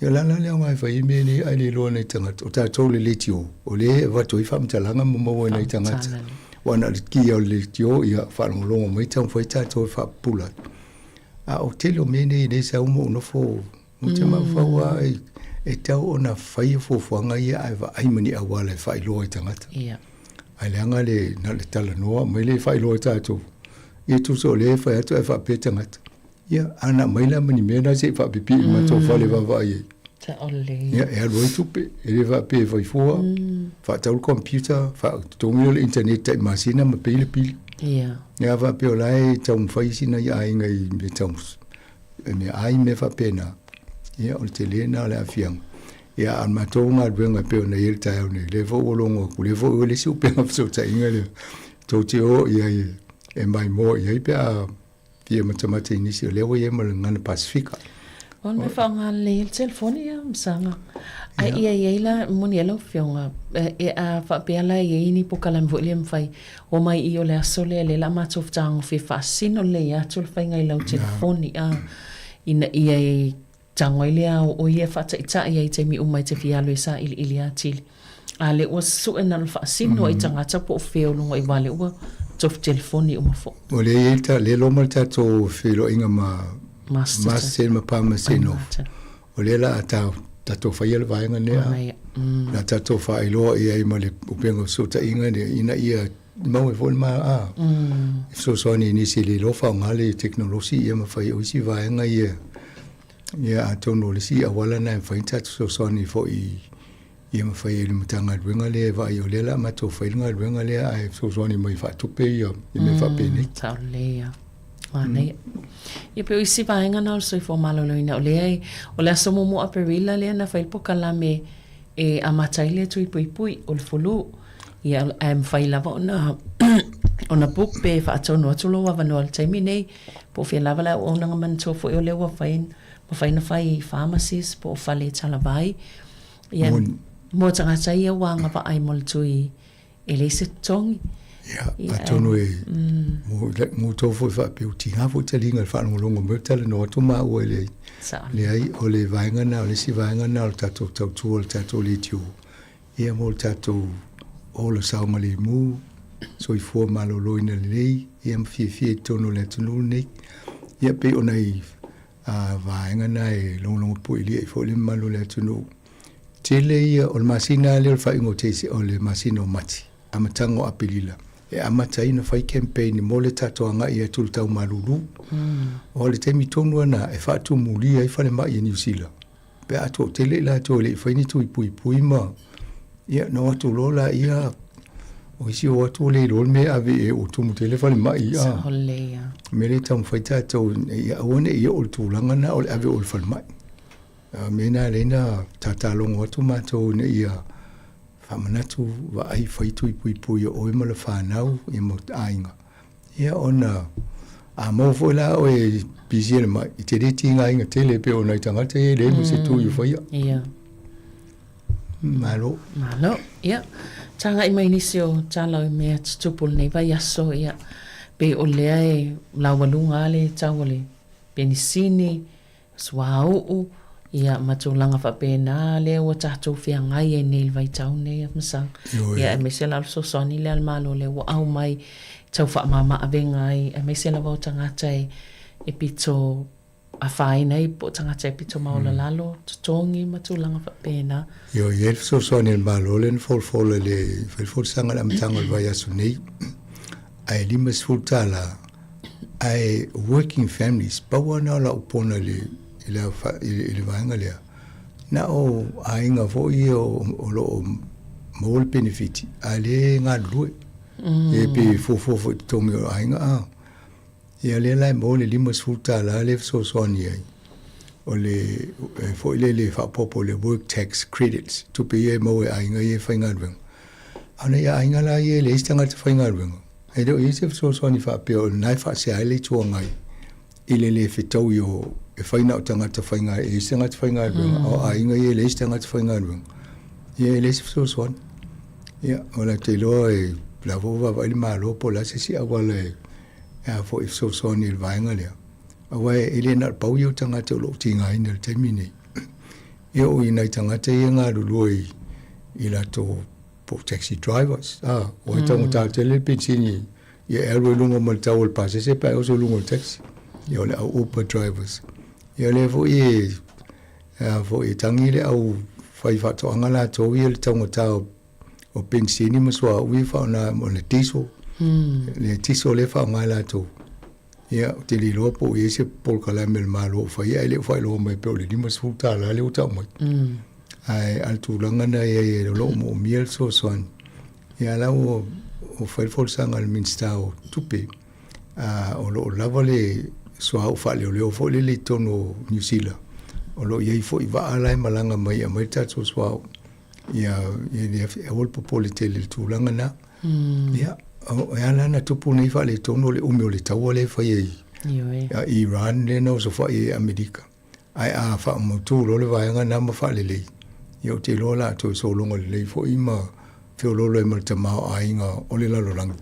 Ia lana lea ngai whai mene ai le loa nei tangata. O tātou le tio. O le wato i whamtalanga mamawa nei tangata. Wana le ki au le tio ia whanongolongo mai tau whai tātou i whapula. A o tele o mene i le sa umo unofo. O te mawhaua e tau o na whai fuanga ia ai wa aimani awala e whai loa i tangata. Ia. Ai leanga na le tala noa mai le whai loa i tātou. Ia tu so le fa atu e fa petangata ia ana maila mani mena se fa pipi ma to fa le va ia ta ole ia e lo tu pe e va pe vai fo fa ta o computer fa to mi le internet ta masina ma pe le pil ia va pe ola e ta un fa sina ia inga i me tamus e me ai me fa pena ia o te na le afiang ia an ma to nga venga pe na il ta ne le vo longo ku le vo le su pe ma so ta inga le to te o ia e mai mo ia pe a ia matamata inisi o lewa ia malangana Pasifika. On me whaonga le telefoni ia msanga. Ai ia la moni alo fionga. E a whapeala ia ini po kalam vo liam whai. O mai i o le asole le la matof tango fi whaasino le ia tul whai ngai lau telefoni a. Ina ia e tango ilia o ia whata ita ia i te mi umai te fialo i sa ili atili. A le ua su e nal whaasino i tangata po feo lunga i wale ua tof telefoni umafo. O le ita le loma tato felo inga Master ma pa masino. O le la tato whaia le vaenga nea. La tato whaeloa ia i ma le upenga suta inga nea ina ia mau e fol ma a. So ni nisi le lofa o ngale teknolosi ia ma whai oisi vaenga ia. Ia atono le si awala na whai tato so ni fo ia ma whai ele matanga ruenga le vai o le la ma to whainga ruenga le ai so ni mai whatupe ia i me whapene. Tau lea. Nei. Ia pe isi vaenga na so fo maloloina o le o le aso mo a perila le na fail po kalame e amataile tu pui o le folu ia am faila ona book pe fa atono atulo wa no al time nei po fe lava la ona man to fo o le wa fain po faina fai pharmacies po fale talavai ia mo tanga sai wa nga pa ai mol tui ele se tongi. Ja, atono e mo to fo fa pe uti ha fo te linga fa no longo mo tele no to ma o le ai o le vaenga na le si vaenga na tato tu tato le tiu e mo tato o le sa mali mu so I fo malo loina le e am fi tono le tunu ne ia pe ona I vaenga na e longo po ile fo le malo le tunu tele ia o masina le fa ingo te o le masino mati amatango apelila e amatai na fai campaign mo le tatoanga ia tultau malulu o le temi tonu ana e fatu muli ai fale mai New Zealand pe ato tele la to le fai ni tu pui ma ia no atu lola ia o si o atu le rol me ave e o tu mutele fale mai ia me le tam fai tato ia one ia o tu langa na o ave o fale mai mena lena tatalongo atu mato ne ia famanatu wa ai faitu pui o ma le fanau e mo ainga ia ona a mo fola o e bizile mai te tinga inga tele pe ona tanga te le mo se tu i foi ia malo ia tanga I mai nisio tala me tupul nei vai aso ia pe o le ai lawalunga le tawale penisini swau ia matulanga fa pena le o tato fia ngai e nei vai tau nei msang ia me se la so soni le malo le o au mai tau fa mama avenga e me se la vo tanga tai e pito a fai nei po tanga tai pito maula lalo tongi matulanga fa pena yo ye so soni le malo le fol le fol sanga la mtanga vai aso nei ai limas fultala ai working families pa wana la upona le ile vaenga lea na o ainga fo I o lo mol benefit ale nga lue e pe fo tomi o ainga ia le lai mol limos futa la le so soni ai o le fo ile fa popo le work tax credits to pe mo ainga e fainga wen ana ia ainga la ie le stanga te fainga wen e do I se so soni fa pe o nai fa se ale tu ngai ile le fitau yo e faina o tangata whainga e tangata whainga o ainga e leis tangata whainga e leis so ia o la te loa e la vova vai ma lo po la si awala e fo if so ni il vainga lea awa e le na pau yo tangata lo tinga ina te mini e o ina tangata e ngā luloi I la to po taxi drivers o tangata te le pinsini e elwe lungo mal tawol pase se pa o so lungo taxi e o le Uber drivers ia le vo e tangi le au fai fato angala to ia le tonga tau o pensini maswa ui fa na mo le tiso le fa ngala to ia te li lopo e se pol kala mel malo fa ia le fa lo me pe le dimas futa la le uta mo ai altu langa na e lo mo miel so son ia la o fa fol sanga al minstao tupe o lo lavale so au fa le fo le tono New Zealand o lo ye fo I va ala malanga mai a mai tatso so ia ye ol popolite le tu langa na ia o ala na tupu nei fa le tono le umi o le tau le fa ye Iran le no so fa ye America ai a fa mo tu lo le vai nga na ma fa le le yo te lo la to so lo le fo I ma fe lo le ma te ma ai nga o le la lo lang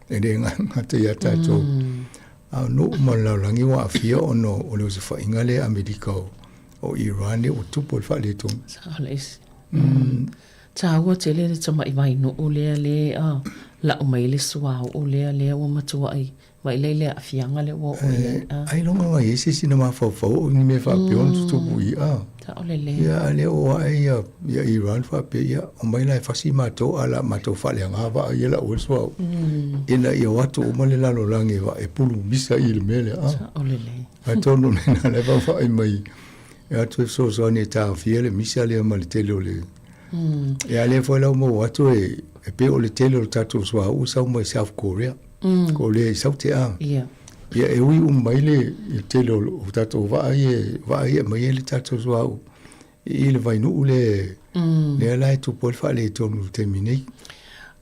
e de nga te ya ta to a no ma la lang wa fia o no o le se fa inga le America o Iran o tu po fa le to ta wa te le te mai mai no o le a la o mai le swa o le o ma tu ai vai le a fianga le o ai longa nga ese sina ma fa ni me fa pion tu bui ta o le ya le o ai ya Iran fa pe ya o mai la fa si ma to ala ma to fa le nga va ya la o so ina ya watu o male la lo langi va e pulu bisa il mele ta o le a to no na le va fa ai mai ya tu so so ni ta fiele misa le ma le tele le ya le fo la mo watu e pe o le tele o tatu so u sa mo South Korea ko le sauti ia e ui mai le te lo tato vai mai le tato so il vai no le la tu por fa le tonu termine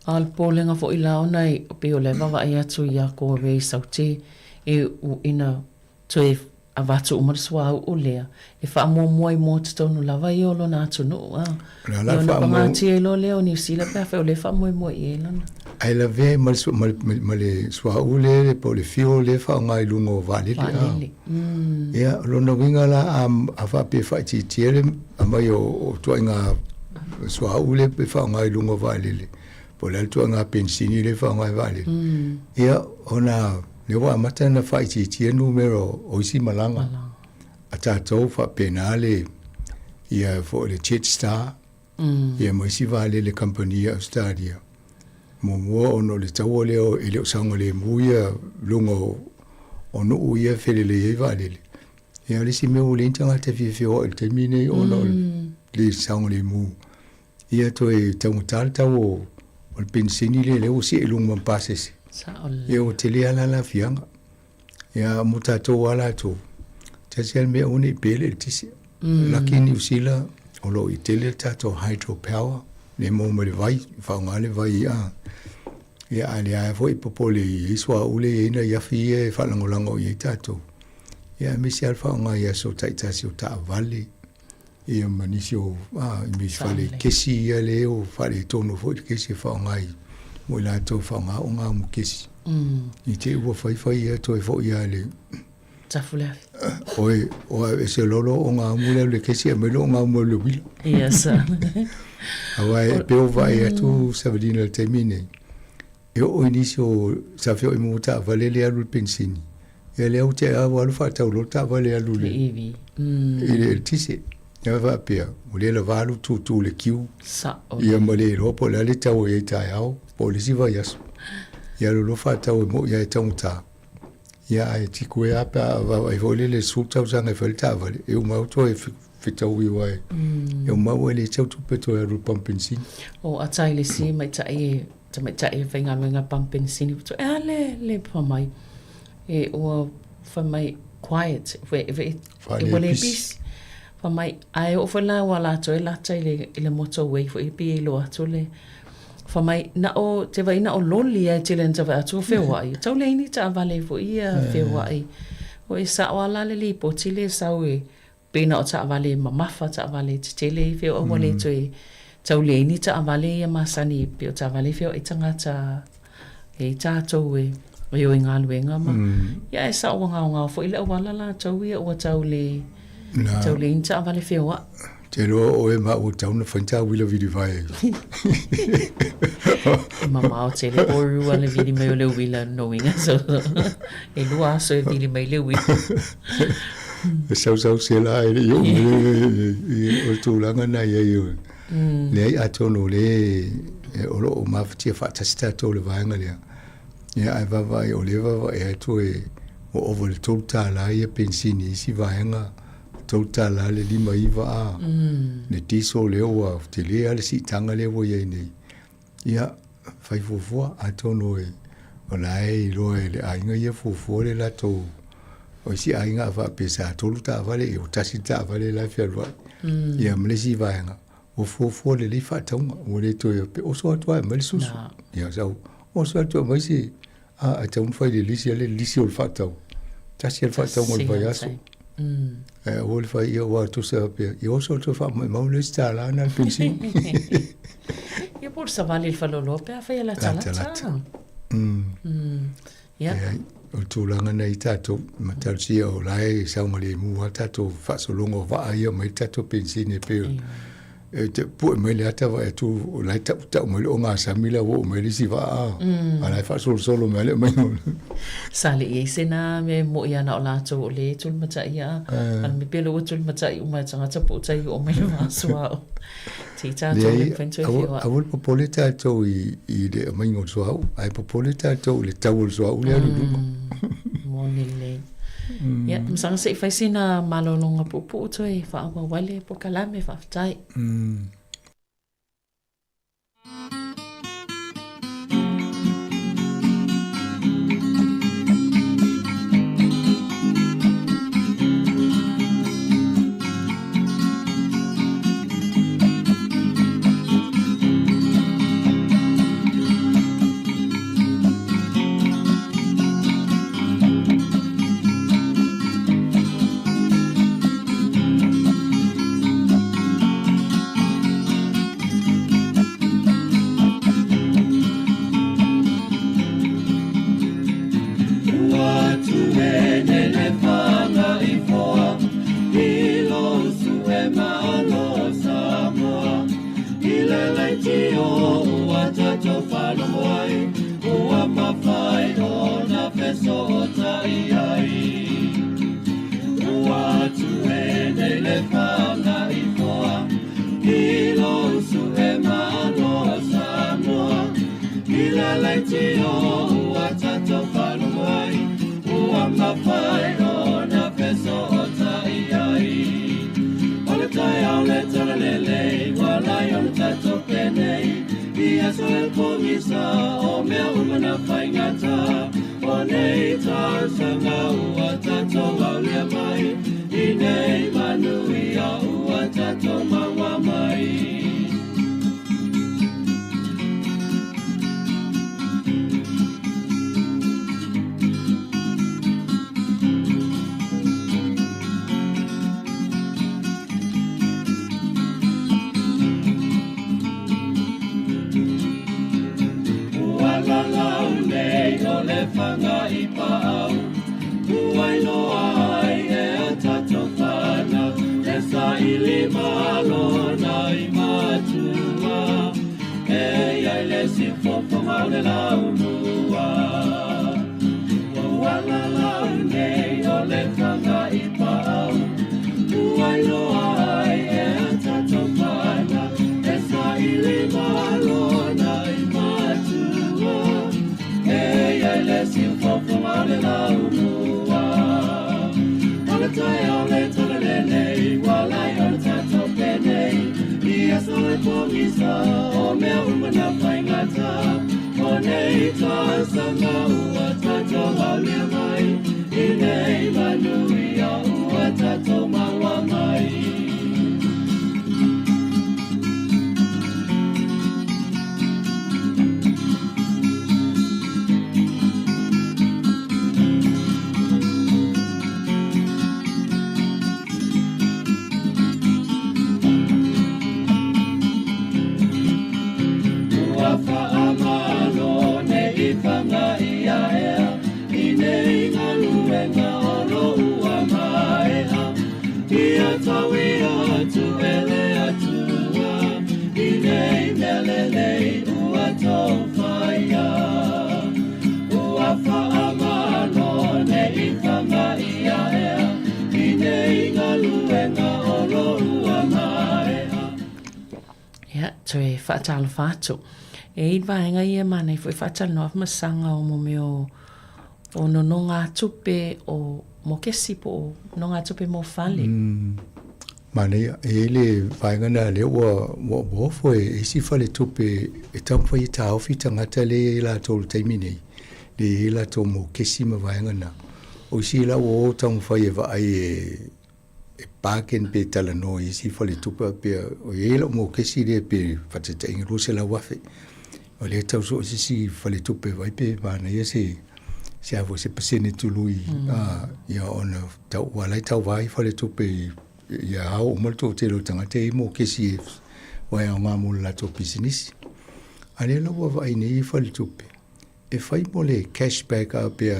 al polenga fo ila onai pe o le va ia tu ia ko ve sauti e u ina tu avatu umar swa o le e fa mo mo tonu lava yo lo na tu no la fa mo ti lo le oni sila pa fa le fa mo e lana ai la ve mal le swa ule po le fio le fa ngai lungo vale le ya lo no vinga la a fa pe fa ti tiere mai o to nga swa ule pe fa ngai lungo vale le po le to nga pensini le fa ngai vale ya ona le wa mata na fa ti tiere numero o si malanga ata to fa penale ya fo le chet star ya mo si vale le compagnia stadia mo ono le tau leo e leo sanga le muia lungo ono uia fele le vale e ale si me o le tanga te fi o el termine ono le sanga le mu ia to e tau tau o pensini le o si lungo man passes e o te le ala la fianga ia mutato wala to te sel me oni pele tisi lakini usila o lo i tele tato hydropower le mo me vai fa ngale vai ya ali a foi popole iswa ule ina ya fie fa lango ye tato ya mi sia fa nga ya so taita si ta vale e manisio mi fale kesi ya le o fale tono fo kesi fa nga mo la to fa nga o nga mu kesi i te wo fa ya to fo ya le tafula o ese lolo o nga mu le kesi me lo nga mu le bil yes awai pe o vai tu sabadina termine o inisio sa fio I muta vale le alu pensini e le o te a walu fa tau lo ta vale alu le ele tise ya va pia o le valu tu le kiu sa ia male ro po le tau e tai au polisi va yasu ia lo fa tau mo ia tau ta ia e ti ko ya pa va I vole le su tau sanga falta vale e o mau to e fitau I wai e o mau le tau tu peto e ru pampensini o atai le si mai tai mai tai venga venga pumping sini to le pa mai e o fa mai quiet ve le bis fa mai ai o fa la wala to la tai le motorway fo I pe lo to le fa mai na o te vai na o loli e te len tava to fe wai to le ni ta vale fo ia fe wai o e sa wala le li po ti le sa we pe na o ta vale mamafa ta vale te le fe o wale to e tau le ni ta avale ya masani pe ta avale fio I tangata e tatou e o inga luenga ma ya e sa nga fo ile wala la tau ia o tau le ni ta avale fio a te lo o e ma o tau na fanta wila vidi vai mama o te le oru ale vidi mai o le wila knowing so e lua so e vidi mai le wila sau se la e yo o tu langa na ye yo le a tono le o lo ma ftia fa tasta to le vanga le ya ai va o le va e to e o over total la ia pensini si vanga total la le lima iva ne tiso le o te le ale si tanga le wo ye nei ya fai fo a tono e o lai lo le ainga ye fo le la to o si ainga va pesa to luta vale o tasita vale la fia lo ya mlesi vanga o fo le li fa tau o le to pe o so to mai su ya so o so to mai si a tau fai le lisi o fa tau ta si fa tau mo vai aso O le fai ia wa tu sa pe. Io so tu fa mo le stala na pensi. Ia por sa vale il falolo pe a fai la tala. Ia. O tūlanga nei tātou matalsia o lai saumale mua tātou whasolongo wa ia mai tātou pensine peo. Te pue mai le ata wa e tū o lai tau mai le o ngā samila wo mai le si wa a. A lai whasolo solo mai le mai ngol. Sale i sena me mo ia na o lātou o le tul matai a. Ana me pelo o tul matai o mai tangata po tai o mai masua o. Ti tātou le whentu e whiwa. Awul popole tātou i le mai ngol soau. Ai popole tātou le tau soau le aluduka. Monile. Ya, msanga se fai sina malolonga pupu to e fa wa wale po kalame fa tai. Toe whaatalo whātu. E i vaenga ia mana i fwoi whaatalo no masanga o mo meo o no ngā tupe o mo kesi po o no ngā tupe mo whale. Mana e le vaenga na le ua fwoi e si whale tupe e tamwhai i tā ofi tangata le la tolu taimine le la tolu mo kesi ma vaenga na. O si la o tamwhai e vaai e pāken pe tala no i si whale tupa pe o e la mo kesi le pe whatata inga rose la wafe. O le tau so si whale tupe vai pe mana ia se se avo se pasene tului ia ona tau walai tau vai fale tupe ia hau mal to te lo tanga te mo kesi wa ia nga mo la to business ale lo wa ini fale tupe e fai mo le cashback a pe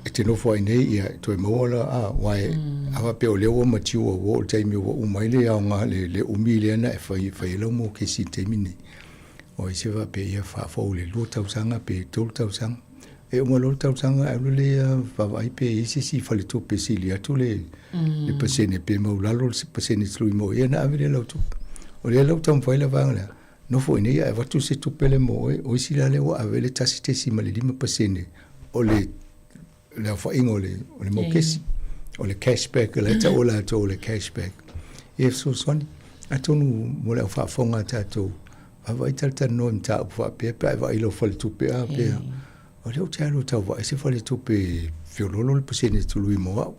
e te no foi nei ia to e mola wai ava pe o le o matiu o te mi o mai le nga le umile na e fai lo mo kesi te mini o se va pe ia fa fo le lo tau sanga pe tol tau sanga e o lo tau sanga e le va vai pe isi si fa le tu pe si le tu le pasene pe mo la lo se pasene slui mo ia na ave le lo tu o le lo tau fa le vanga no fo ni e va tu se tu pe le mo o si la le o ave le tasi te si ma le lima pasene o le fa ingole o le mo kesi o le cashback le ta o la to le cashback e so soni atonu mo le fa fonga ta to vai talta no mta fa pe va ilo fa tu pe a pe o le talo ta va se fa le tu pe fiololo le pasene tu lui mo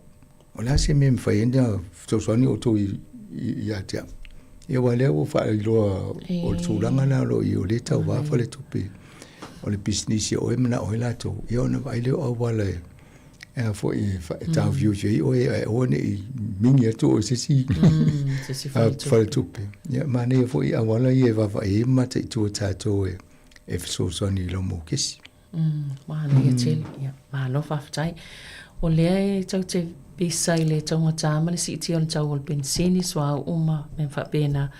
o la se mem fa enda so soni o to ia tia e wa le o fa ilo o tu langa na lo i o le ta va fa le tu pe o le business o emna o la to io na vai le o wa le e fo i ta view je o ne mingi to se si fa tu pe ya mane fo i awala i va e mate tu ta to e so so ni lo mo kesi ma ne tel ya ma lo fa tai o le tau te bisai le tau ta ma le si ti on tau ol pensini swa uma men fa pena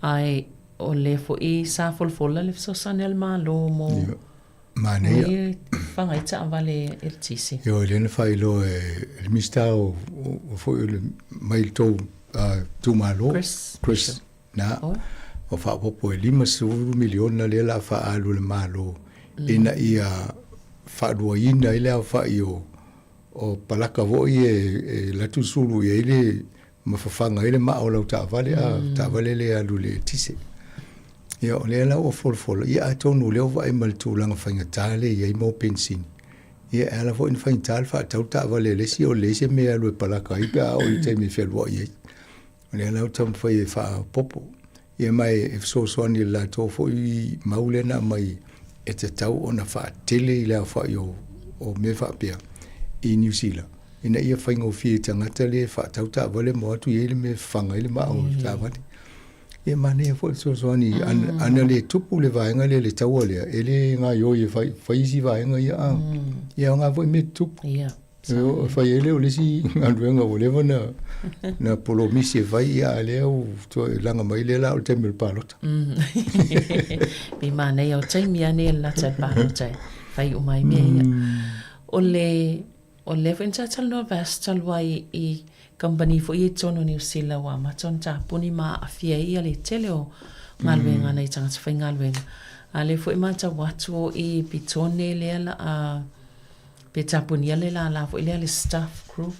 ai o le fo i sa fol le so sanel ma lo mo mane fanga ita vale el tisi yo le fa ilo el mistao o fo le mail to tu malo Chris na o fa po lima su milion na le la fa alu le malo ina ia fa do ina ile fa io o palaka vo e la tu sulu e ile ma fa fanga ile ma o la ta vale le alu le tisi ia o le la o fol ia tonu le vai mal tu langa fanga tale ia mo pensin ia ala vo in fanga tal fa tau ta vale le si o le se me alu pala kai pa o te mi fel vo ia le la tam fa popo ia mai e so ni la to fo i maule na mai e te tau ona fa tele le fa yo o me fa pia i New Zealand ina ia fanga o fi tangata le fa tau ta vale mo tu ile me fanga ile ma o ta vale e mane fo so ni ana le tupu le vaenga le tau le ele nga yo e fai si vaenga ia nga vo me tupu ia o fai ele o le si nga o le na polo misi vai ia le o to langa mai le la o te mil palota bi mane o te mi ane la te palota fai o mai me o le fencha tal no vast tal wai I company fo I tono New Zealand wa ma ton ta puni ma afia I ale tele o ngalwenga nei tanga fai ngalwenga ale fo ma ta watu I pitone le la a peta puni le la fo le staff group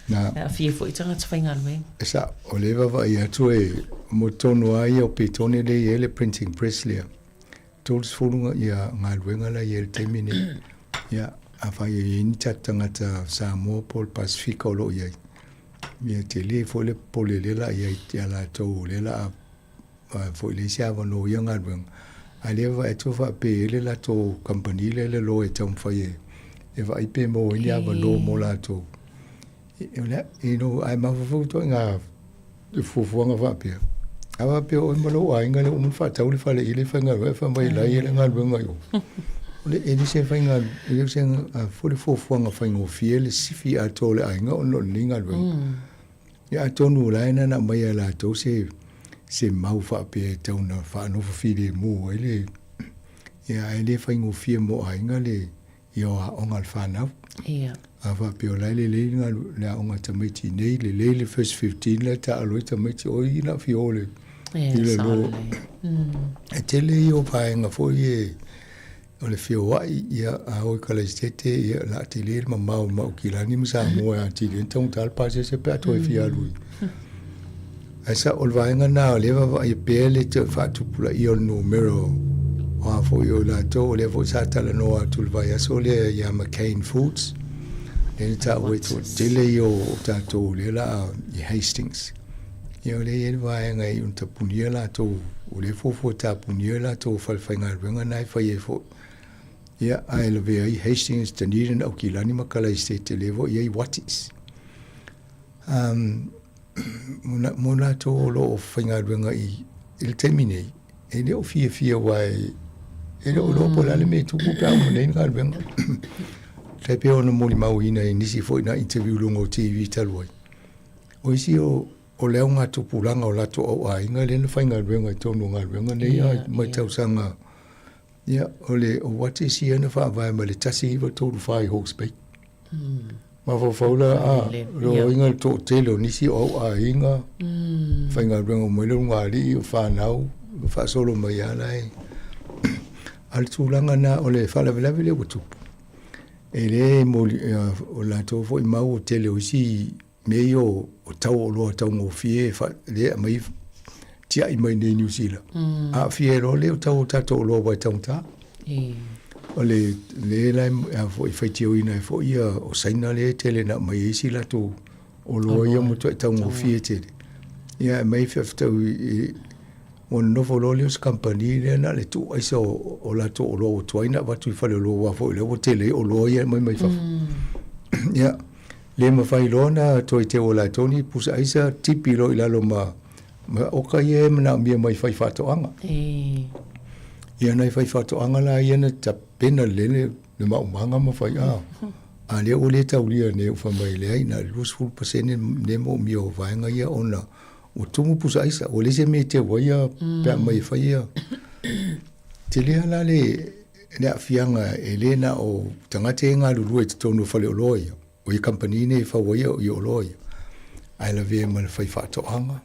na afia fo tanga fai ngalwenga esa o le va ia to e mo tono ai o pitone le ele printing press le tools fulunga ia ngalwenga la ia temine ia afa ia ni tanga ta Sāmoa Pol Pacifico lo ia ia te le fo le pole le la ia la to le la fo le sia va no ia ngalwenga ale va to fa pe le la to company le lo e tam fa e va I pe mo ia va no mo la to e no ai ma fo to nga fo nga va pe ava pe o mo lo ai nga le o fa tau le fa le ile fa nga fa mai la ile ngalwenga yo le ele se fa nga ele se fo le fo nga fa ngo fiel sifi a to le ai nga no ninga lo ya to no la na mai la to se mau fa pe to na fa no fi le mo ele ya ele fa ngo fie mo ai nga le yo a ongal fa na ia ava pe o le nga la onga tamiti nei le first 15 la ta lo tamiti o ina fi ole ile lo tele yo pa nga fo ye o le fio wai ia a o kala stete ia la tele ma mau kilani ma Sāmoa ti le tong tal pa se pe to fia lui asa o vaenga na le va i pele te fa tu pula I o numero o fo yo la to le vo sa tala no a tu vai aso le ia McCain Foods le ta o to tele yo ta to le la I Hastings yo le vaenga I un tapunia la to o le fo ta punia la to fa fa ngal venga nai fa ye fo Ia, ai le vea i Hastings Dunedin au kilani makala I state te levo ia I Watis. Mona to lo o whainga ruenga I le teminei. E le o fia wai. E le o lo po lale me tuku pia mo nei ngā ruenga. Te pia ona moli mau ina I nisi fo ina interview lungo o TV taluai. O isi o leo ngā tupulanga o lato au a inga le na whainga ruenga I tonu ngā ruenga nei ai mai tausanga. Ia, o wate si ana wha vai ma le tasi iwa tōru whai Hawke's Bay. Ma whaula lo inga tō telo nisi o a inga. Whainga ruenga mai le ngā ri o whanau, o whasolo mai alai. Al tūlanga na o le whalawelawe le watupu. E le moli o la tō fo I mau o tele o isi mei o tau o loa tau ngō fie le a mai tia I mai nei New Zealand. A fie ro le o tau tato o loa wai tau ta. O le lai fo I whaitio ina fo ia o saina le tele na mai isi la tō o loa ia mo tau ngō fie tele. Ia mai whiaftau o novo lolios company le na le tu aisa o la to o lo tuaina watu I whale lo wa fo le o tele o lo ia mai whafu. Ia le ma whai lona toi te o la toni pusa aisa tipi lo I lalo ma oka ia mana mia mai whai whatoanga. Ia nei whai whatoanga la ia na ta pena lele le maumanga ma whai a le o le taulia ne o whamai le aina losful pasene ne mo mia o vaenga ia ona o tumu pusa aisa o lese me te waia pia mai whaia te lea la le a fianga e lena o tangate ngā lulu e te tonu whale o loia o I company ne whawaia o I o loia ai la vea ma le whai whatoanga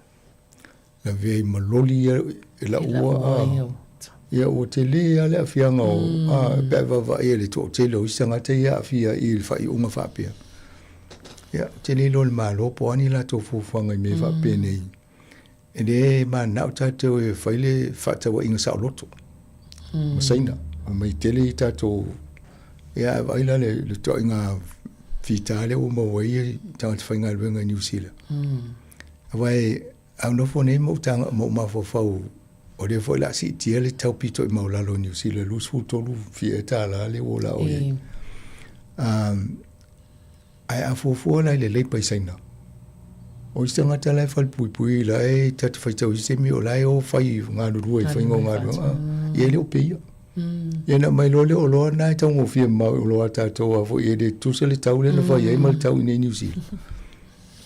la vea I maloli e la ua ia o te lea le a fianga o pia wawa e le to te leo isangate ia a fia I le whai unga whapea ia te lelo le mālopo ani la to fufuanga I me whapea nei e le ma nau tātou e whaile whatawa inga sa loto. Masaina, mai tele I tātou e a waila le to inga whitale o mawai tangata whainga luenga New Zealand. Awai, au nofo ne mo tanga mo mawhawhau o le whaila si tia le tau pito I maulalo New Zealand, lusu tolu fie tāla le o la o ye. Ai a fofua lai le leipai saina. O ista ngata lai whal pui lai tatu whaitau I semi o lai o whai ngā rurua I whaingo ngā rurua. Ie leo peia. Ie na mai lo leo loa nai tau ngō fia mau o loa tātou a fo ie le tusa le tau le na whai ei mal tau I nei New Zealand.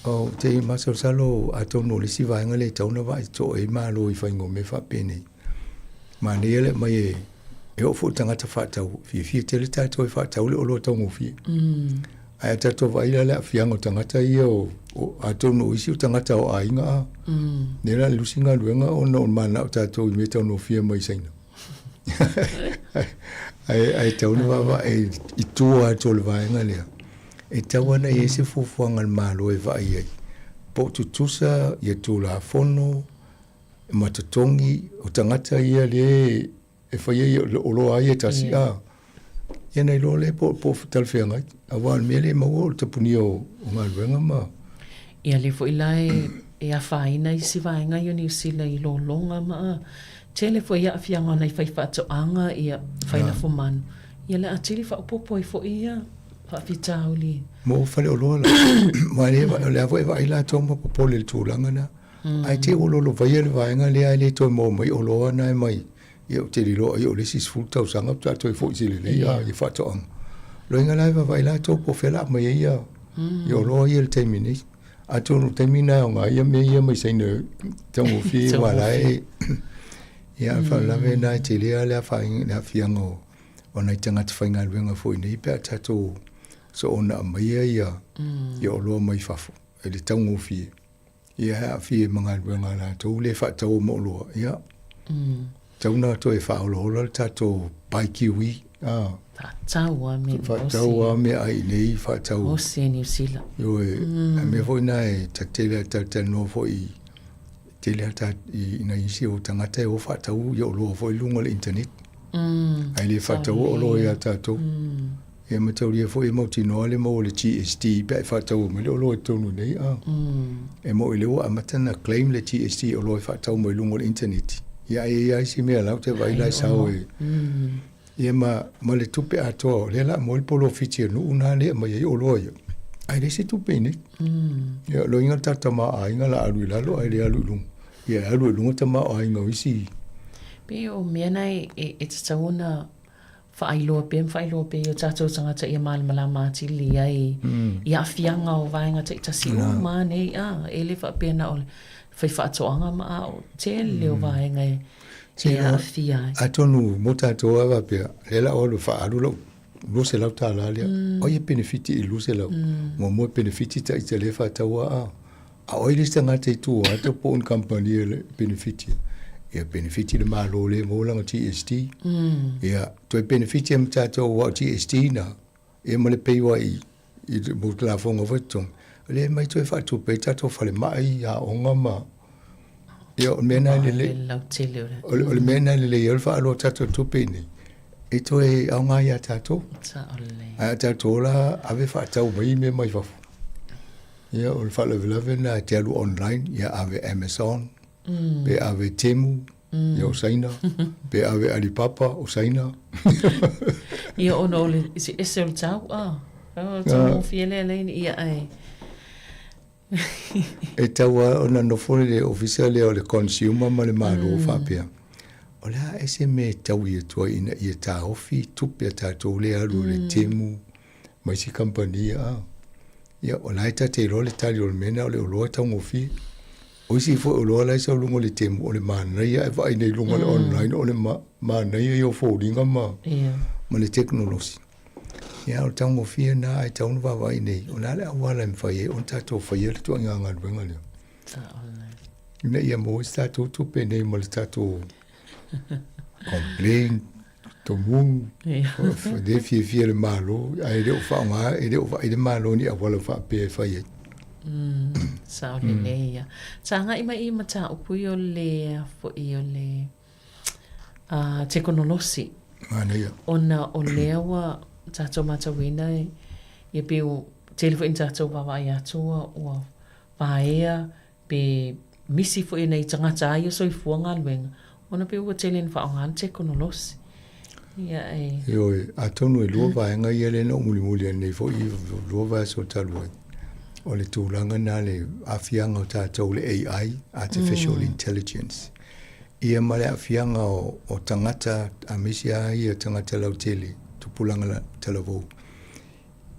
O te masau salo a tau no le si vaenga le tau na vai to e malo I whaingo me whapene. Ma ne ele mai e o fo tangata whatau. Fia te le tātou e whatau le o loa tau ngō fia. Ai tato vaila le afianga tangata ia o ato no isi o tangata o ainga nera lusinga luenga o no mana o tato I me tau no fia mai saina ai tau no wawa e itua ato le vaenga lea e tau ana e se fufuanga le malo e vai ai po tutusa ia tu la fono e matatongi o tangata ia le e whaia ia o loa ia tasi ia nei lo le po talwhenga a wān mea le mau o tapuni o ngā ruenga ma. Ia le fo ilai e a whaina I si vaenga I New Zealand I lo longa ma. Te le fo ia a whianga nei whai whatoanga ia whaina fo manu. Ia le a tiri whaopopo I fo ia whawhitau li. Mo whale o loa la. Mai le a fo e vai la tōma popo le tūlanga na. Ai te o lolo vai le vaenga le ai le tō mo mai o loa na e mai. Ia o te rilo ai o le sis fultau sanga tato I fo I sile le ia I whatoanga. Lo inga lai vai la tō po whela mai ia. Ia o loa ia le teimini. A tōnu teimina o ngā ia me ia mai saina tango fie walai. Ia whalawe nai te lea lea whainga whianga o nei tangata whainga ruenga fo I nei pia tato so ona mai ia ia o loa mai whafu. E le tango fie. Ia hea fie mga ruenga la tō le whatau mo loa. Ia. Tauna to e whaolohola tato pai kiwi. Whatau a me. Whatau a me ai nei whatau. O se New Zealand. Yo e me foi na e tatele no foi tele ta I na isi o tangata e o whatau yo lo foi lunga le internet. Ai le whatau o lo ia tato. E me tau lia foi mo tino le mo le GST pe whatau me lo e tonu nei a. E mo I le o amatana claim le GST o lo e whatau mo lunga le internet. Ia si mea lau te vai lai sao e. Ia ma le tupe atoa, le la mo le polo fitia nu una le ma ia o loa ia. Ai le se tupe ni. Ia lo inga tata ma a inga la alu lalo ai le alu lunga. Ia alu lunga ta ma a inga wisi. Pe o mea nei e te tauna whaailoa pe o tātou tangata ia mālamala mātili ai ia whianga o vaenga te tasi o māne e le whaapea na o whai whaatoanga ma o te leo vaenga e a whia ai. A tonu mo tātou awa pia, le la o lo whaaru lau, lose lau tā la lea, o ia benefiti i lose lau, mo benefiti ta i te le whaataua a oi le tangata i tua, a te po un company e benefiti. Ia benefiti le malo le mo langa TST. Ia toi benefiti am tātou wa TST na. Ia mo le peiwa i mo la fonga wetong. Le mai toi whatu pe tātou whale mai a onga ma. Ia o mena le o le mena le ia wha alo tātou tupe ni. E toi au ngai a tātou. A tātou la ave whatau mai me mai wafu. Ia o le whala vilave na te alu online. Ia ave Amazon. Pe ave Temu, ia o saina. Pe ave Alipapa, o saina. Ia ono le, ese o le tau, tau fiele leini, ia ai. E tau ona no fone le official o le consumer ma le malo whapea. O lea ese me tau ia tua ina ia tā ofi, tupe tā tau le alu le Temu, mai si kampania. Ia o laita te ro le tali o le mena o le oloa tau ngofi. O si fo o loa lai sa lungo le Temu o le mānai e vai nei lungo le online o le mānai e o fōringa ma le teknolosi. Ia o tango fia na ai taunu vai nei. O nā le awala me whai e on tātou whai e le tua ngā ngā ruenga leo. Ina ia mo is tātou tupe nei ma le tātou complain, to mungu, de fia le malo. Ai leo whaonga, e leo whai le malo ni awala whape whai e. Sao le leia. Tanga ima i mata upu i o le fo i o le teknolosi. Ia. Ona o leawa tātou matawina i peo telefo in tātou wawa i atua o paea pe misi fo i nei tangata ai o soi fuanga luenga. Ona peo wa telen whaonga teknolosi. Ia e. Io a tonu e lua vaenga i ele no muli nei fo i lua vae so talua. O le tūlanga nā le awhianga o tātou le AI, Artificial Intelligence. Ia ma le awhianga o tangata a misi a ia tangata lau tele, tupulanga la talavou.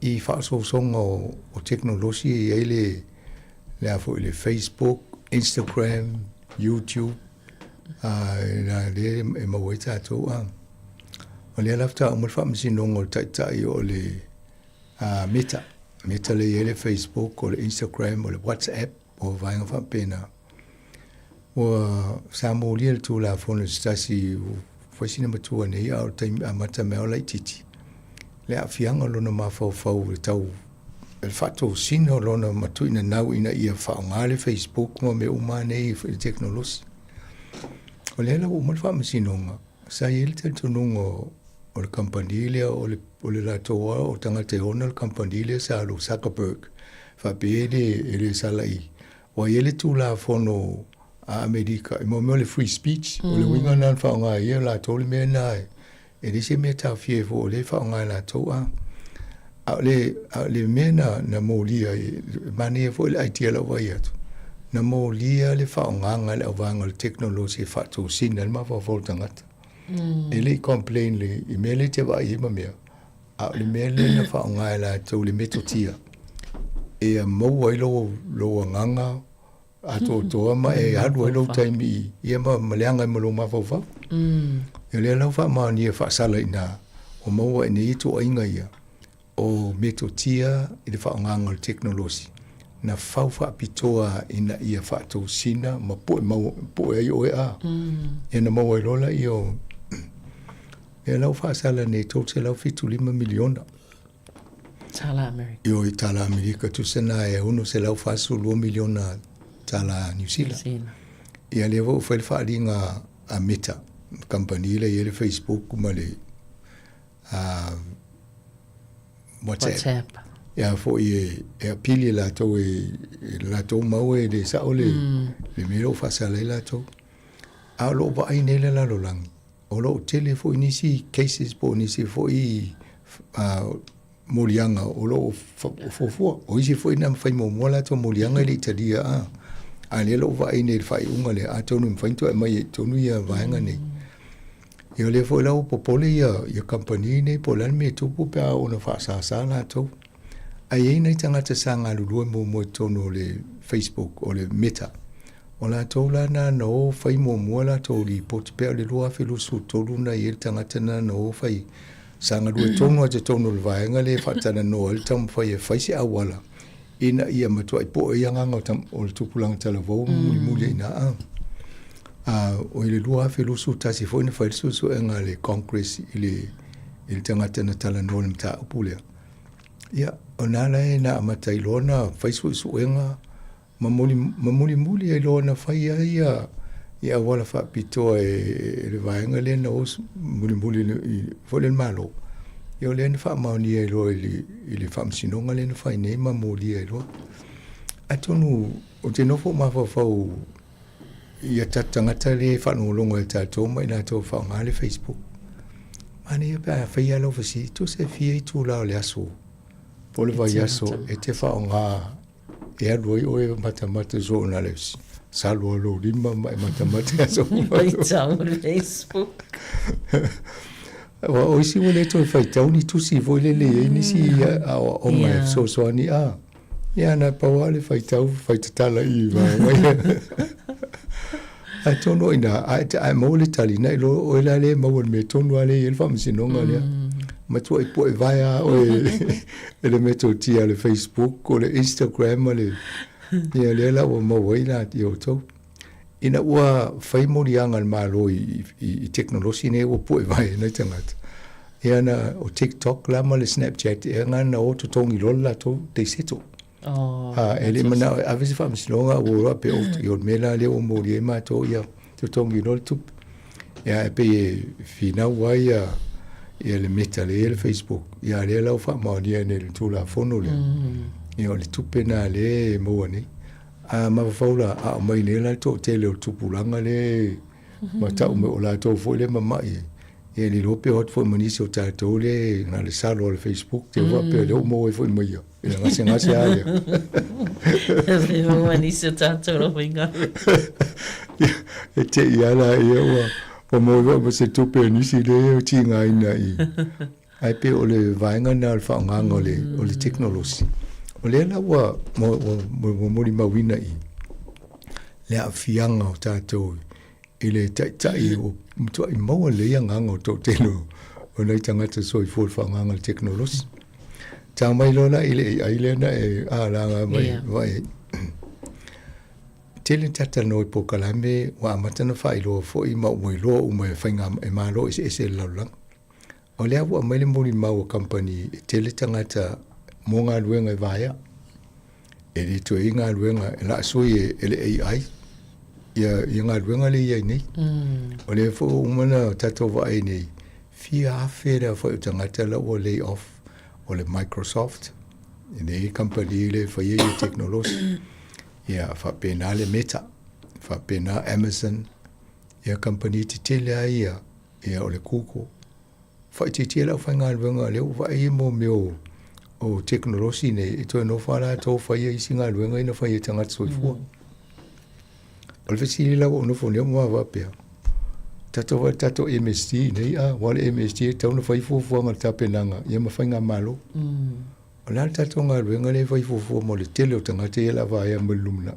I whaasosonga o teknolosi i eile le afo i le Facebook, Instagram, YouTube, nā le e mawai tātou a. O le alafta o mulwha msinongo o taitai o le Meta. Meta le ele Facebook o le Instagram o le WhatsApp o vaenga whapena. O Sāmoa le tū la whona stasi whaisina matua nei au taimi a mata mea lai titi. Le a whianga lona mawhau le tau el whato sino lona matuina nau ina ia whaonga le Facebook ma me uma nei le teknolosi. O le ala o malwha masinonga. Sa ele te tununga o le kampanile o le latoa o tangata ona le kampanile sa lo Zuckerberg whapede e le salai wa ele tu la fono a Amerika i mo le free speech o le winga nan whaonga ia la tole mea nai e le se mea tau fiefo o le whaonga la toa a le mea na molia mani e fo le aitia la wai atu na molia le whaonga le awanga le teknolosi whato sina le mawa tangata ele complain le imele te va i mamia a le mele na fa nga la to le metotia e mo wai lo nganga a to ma e hadu lo time i ma maleanga mo lo ma fa ele la fa ma ni fa sala ina o mo ni to inga ia o metotia i le fa nganga le technology na fa pitoa ina ia fa to sina ma po e o e na mo wai lo la io e lau whaasala nei tau te lau fitu 5 miliona. Tala Amerika. Io i tala Amerika tu sena e uno se lau whaasu 2 miliona tala New Zealand. Ia lewa u whaile whaaringa a Meta, company le ele Facebook ma le WhatsApp. Ia fo e apili la tau la tau mau e le sao le mero whaasala la tau. A lo wa ai nele la lo langi. o lo tele fo inisi cases po inisi fo I molianga o lo fo o isi fo ina fai mo mola to molianga le tadia a le lo va ine fai unga le a tonu fai to mai tonu ia vaenga nei yo le fo lau popole ia company nei polan me tu pe ona fa sa na to ai nei tanga te sanga lulu mo tonu le Facebook o le Meta o la tau lana no fai mo la tau li poti pea le lua filu su tolu na i tangata na no fai sanga lua tonu a te tonu le vaenga le fatana no al tam fai si awala ina ia matua i po ia nganga o le tupulanga talavou muli ina o le lua filu su tasi fo ina fai su enga le Congress i le tangata na tala no le mta upulea ia o nala e na amatai lona fai su enga mamuli e lona fai ia wala fa pito e le vaenga le na os muli fo le malo io le fa mauni e lo ili fa msinonga le fai nei mamuli e lo atonu o te no fo ma fa ia tatanga le fa no longo e tato mai na to fa ngale Facebook mani pa fa ia lo fasi to se fie tu la le aso po le vai aso e te fa nga e aloi o matamata zo na les salvo lo lima matamata zo vai tau no Facebook o isi wole to fai tau ni tu si vole le ni si o mai so ni ia na pa wale fai tau fai tala I va a tono ina a mo le tali na lo o la le mo me tono ale il fam sinonga le ma tu e poi vai a le metto tia le Facebook o le Instagram le ia le la o mo vai la io to ina ua fai mo lianga al malo I teknologi ne o poi vai na tangat ia na o TikTok la ma le Snapchat ia ngana o to tongi lola to te seto ele mana a vesi fa msinonga o ro pe o io mela le o mo le ma to ia to tongi lola tu ia pe fina wai ia le Meta le Facebook ia le lau fa maonia le tula fono le ia le tupena le mo ni ma faula a mai le la to tele o tupulanga le ma ta o me o la to fo le mama ia le lope hot fo manisi o tato le na le salo le Facebook te va pe le mo fo mai ia ngase ale le mo manisi o tato lo vinga e te ia la ia o mo va se tupe ni si le tinga ina ai pe o le vaenga na al fa nganga o le teknologi o le la wa mo mawina le afianga o tato ile tai o to I mo le nganga o to telo o nei tangata so I fa nganga le teknologi ta mai lona ile na la mai tele tata no po kalame wa matana fa ilo fo I ma mo lo o me fainga e ma lo ese la o le abu mai le mo ma o company tele tangata mo nga luenga vaia e le to inga luenga la so ele AI ia nga luenga le ia nei o le fo umana tata va ai nei fia fera fo tangata la o lay off o le Microsoft e company le fa ye technology ia fa pena le Meta fa pena Amazon ia company te tele ia o le Google fa te tele fa ngal venga le va I mo meu o technology ne to no fa la to fa ye singa venga ina fa ye tanga so fu o le si la no fo ne mo va pe tato MST ne wale MST to no fa fu ngal ta penanga ia ma fa nga malo o la tato ngal venga le fa fu mo le tele o tanga te la va ya mulumna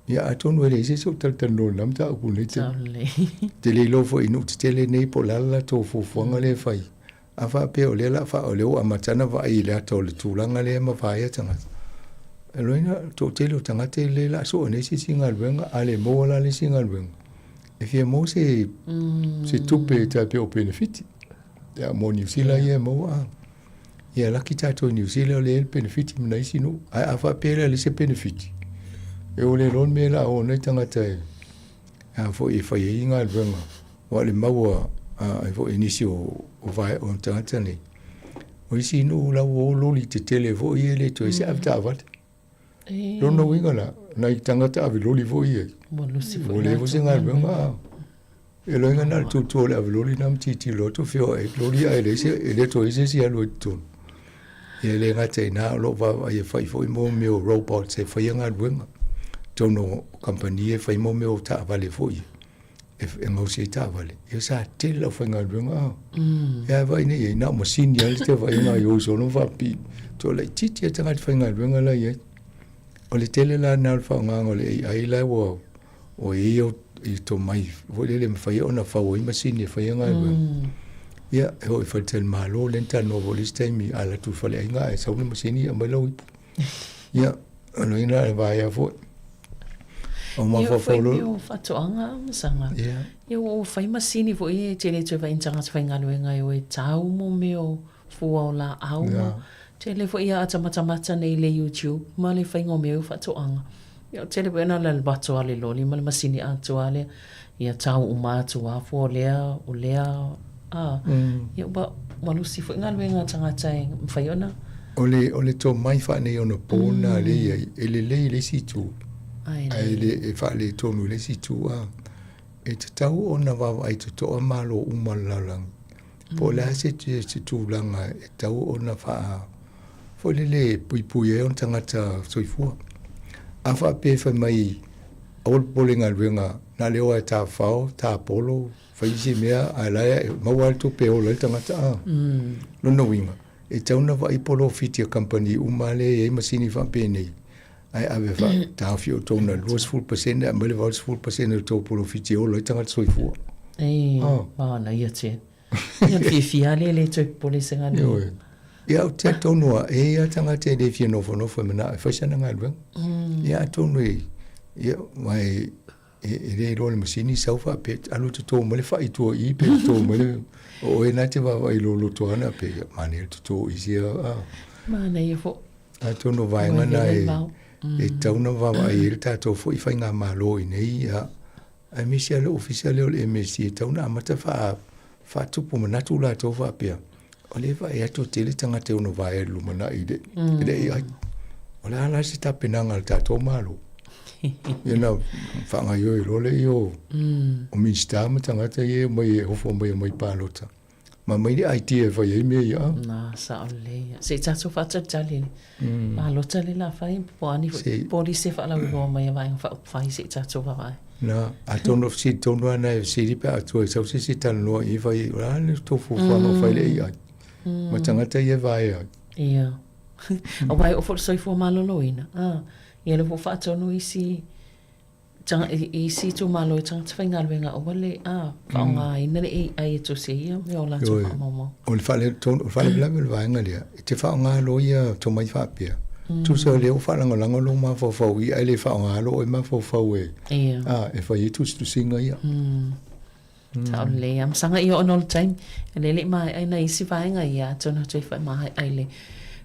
ia atonu ele se so tal no nam ta ku le tele lo fo inu tele nei po la to fu ngale fai afa pe o le la fa o le o amatana va I le to le tulanga le ma fa ya tanga eloina to tele o tanga tele la so ne si singal venga ale mo la le singal venga e fie mo se tupe ta pe o benefit ya mo ni sila ye mo ia la kita to New Zealand le benefit na isi no afa pe le se benefit e o le lon me la o nei tangata a fo I fa inga venga wa le maua a fo inisio o vai o tangata nei o isi no la o lo li te tele fo I le to se afta vat lo no winga la na tangata a lo li fo I mo lusi fo le fo singa venga E lo inga na tu le avaloli nam titi lo tu fio e lori ai le se e le to ise sia lo tu. E le nga te na lo va ai fai foi mo meu robot se fai nga wenga. Tono company e fai mo meu ta vale foi. E ngau se ta vale. E sa te lo fai nga wenga. E vai ni na mo sin ya te fai nga yo so no va pi. To le titi e tanga fai nga wenga la ye. O le tele la na fa nga ngole ai la wo o io i to mai vole le fai ona fa o masini fai nga ia ho i fatel malo lenta no vole stemi ala tu fale nga e sa una masini a malo ia no ina vai a vo o ma fa folo io fatto anga sanga io o fai masini vo e tele te vai tanga fai nga luenga e tau mo meo fu la au tele vo ia mata nei le YouTube ma le fai ngo meo fatto anga ia tele buena le bato ale loli ma le masini atu ale ia tau uma atu a fo lea o lea ia ba malusi fo nga luenga tanga tai mfaiona ole to mai fa nei ona pona le le si tu ai le e fa le tonu le si tu e te tau ona va ai to malo umalalang po la se tu langa e tau ona fa fo le pui e on tanga ta soifua afa pe fa mai ol polinga luenga na leo ta fao ta polo fa isi mea ala mawal tu pe ol tanga ta no winga e tauna vai polo fiti company umale e masini fa pe nei ai ave fa ta fio tona los full percent a mele was full percent to polo fiti ol tanga soifua na ia te ia fia le to polisenga no ia te tonua e ia tanga te de fia no fo mena fa sana ngalwe ia tonu ia mai e le role masini saufa pe alu to mo le fa itu I pe to mo le o e na te va vai lo to ana pe mane to isia mana ia fo a tonu vai ngana e tauna va vai il tato fo I fa nga malo I nei ia a misia le official le MSC tauna amata fa tupu mana tu la to va pe ole va e to tele tanga te uno vai lu mana ide ai ole ala si ta penanga ta to malo you know fa nga yo lo le yo o mi sta ma tanga te ye mai ho fo mai palota ma mai di IT fa ye me ya na sa ole se ta so fa tali palota le la fa po ani po di se fa la go mai va fa se ta so va vai na a tono si tono na si di pa to so si tan no I fa la le to fu fa no fa le ya ma tanga te ye vai ia o vai o for so fo malo loina ia le fa tonu isi tanga isi tu malo tanga tfinga wenga o wale fa nga ina le ai to se ia me ola to mama o le fa le tonu fa le bla vai nga le te fa nga lo ia to mai fa pia tu so le o fa nga lo ma fo fo I ai le fa nga lo e ma fo fo e e fa I tu singa ia ta le am sanga ia on all time le mai ai na isi vai nga ia to na to fa mai ai le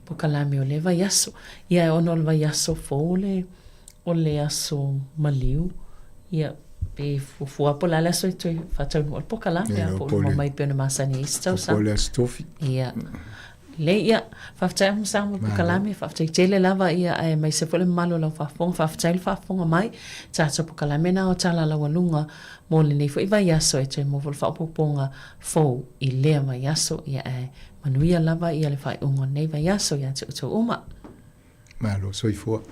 po kalami o le vai aso ia on all vai aso fo le o le aso maliu ia pe fu po la so to fa ta no po kalami po mai pe na masani sto sa po le stofi ia le ia fa ta mo po kalami fa ta tele lava ia ai mai se fo le malo la fa fonga mai ta so po kalami na o tala la walunga mo le nei fo vai aso e te mo fa po ponga fo I le mai aso ia ai manuia lava ia le fai unga nei vai aso ia te uma malo so I fo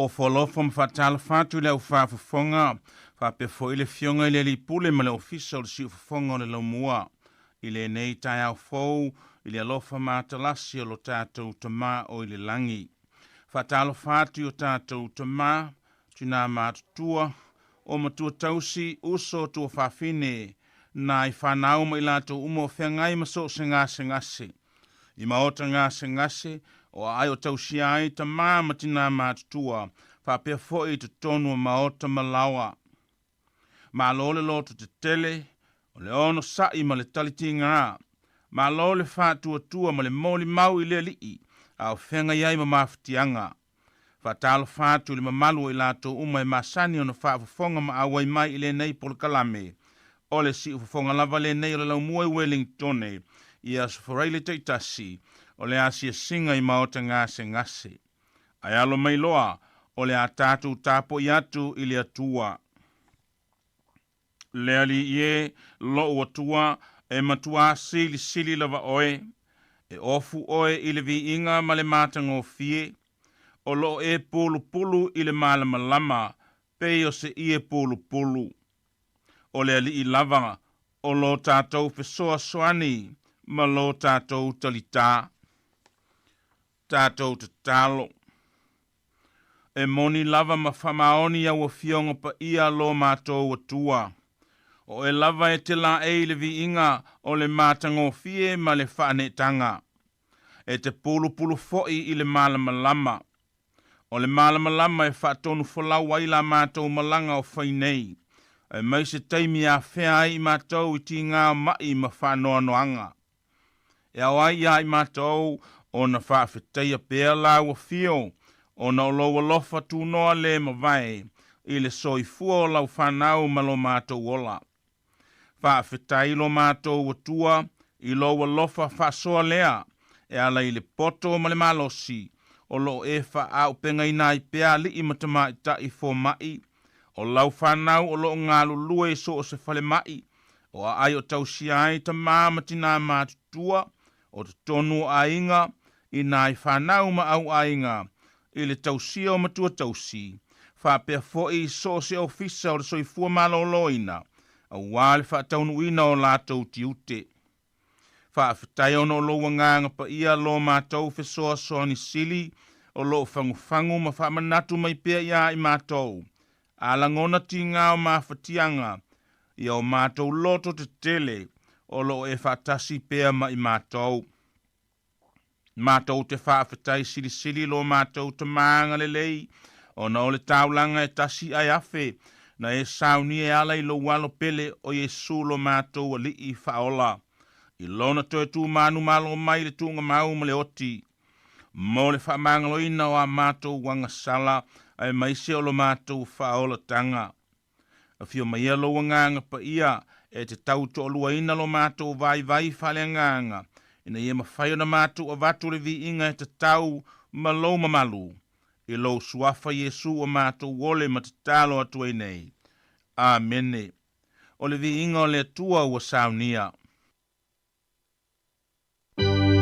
o folofa mfatala fatu le ufafafonga fa pe fo ile fionga ile li pule ma le official si ufafonga le lomua ile nei tai au fou ile alofa matalasi o lo tātou tama o ile langi fatala fatu o tātou tama tuna mātutua o matua tausi uso tua fafine na i whanau ma ilato umo whengai maso se ngase i maota ngase o ai o tausi ai ta māma tina mātutua whapea foi te tonu maota malawa. Ma lole loto te tele, o le ono sai ma le taliti ngā. Ma lole whātua tua ma le moli mau i le lii, au whenga iai ma mawhitianga. Whatalo whātu le mamalu i lato umai masani o na whaafafonga ma awai mai i le nei polo kalame. O le si ufafonga lava le nei o le lau mua i Wellingtone, i asaforeile te itasi, o le asia singa i maota ngase. Ai alo mai loa, o le atatu tapo i atu i le atua. Le ali ie lo o atua e matua sili lava oe, e ofu oe i le vi inga ma le matango fie, o lo e pulu i le malama pe o se ie pulu. O le ali i lava, o lo tātou fesoa soani, ma lo tātou talita. Tātou te talo. E moni lava ma whamaoni au a fionga pa ia lo mātou atua. O e lava e te la e le vi inga o le mātango fie ma le whaanetanga. E te pulu foi i le malama. O le malama e whaatonu whalau ai la mātou malanga o whainei. E mai se teimi a whea i mātou i ti ngā mai ma whanoa noanga. E au ai ai mātou o na whaafeteia pēr la ua fio, o na oloa lofa tu noa le ma vai, i le soifua o lau whanau ma lo mātou ola. Whaafetai lo mātou atua, i loa lofa whaasoa lea, e ala i le poto ma le malosi, o lo e whaau penga i nai pēr li i matama i ta i fo mai, o lau whanau o lo ngālu lue so o se whale mai, o ai o tausi ai ta māmatina mātutua, o te tonu a inga, i nai whanau ma au a inga, i le tausi o matua tausi, whapea foi so se ofisa o le soifua maloloina, a wale whaataunu ina o lātou tiute. Whaafetai ono o loa nganga pa ia lo mātou fesoa soani sili, o lo fangu ma whaamanatu mai pia ia i mātou. Alangona ti ngā o mawhatianga, i o mātou loto te tele, o lo e whaatasi pia ma i mātou. Mātou te whaafetai sili lo mātou te maanga lelei, o na o le taulanga e tasi ai afe, na e sauni e ala i lo walo pele o Yesu lo mātou ali i whaola. I lona toe tu manu malo mai le tunga mau ma le oti. Mo le whaamangalo ina o a mātou wanga sala, ai maise o lo mātou whaola tanga. A fio mai a lo nganga pa ia, e te tau to olua ina lo mātou vai whale nganga. Ina ia mawhai o na mātou a watu le vi inga e te tau malo mamalu. I lo suafa Yesu o mātou wole ma te talo atu e nei. Amene. O le vi inga o le atua ua saunia. Oh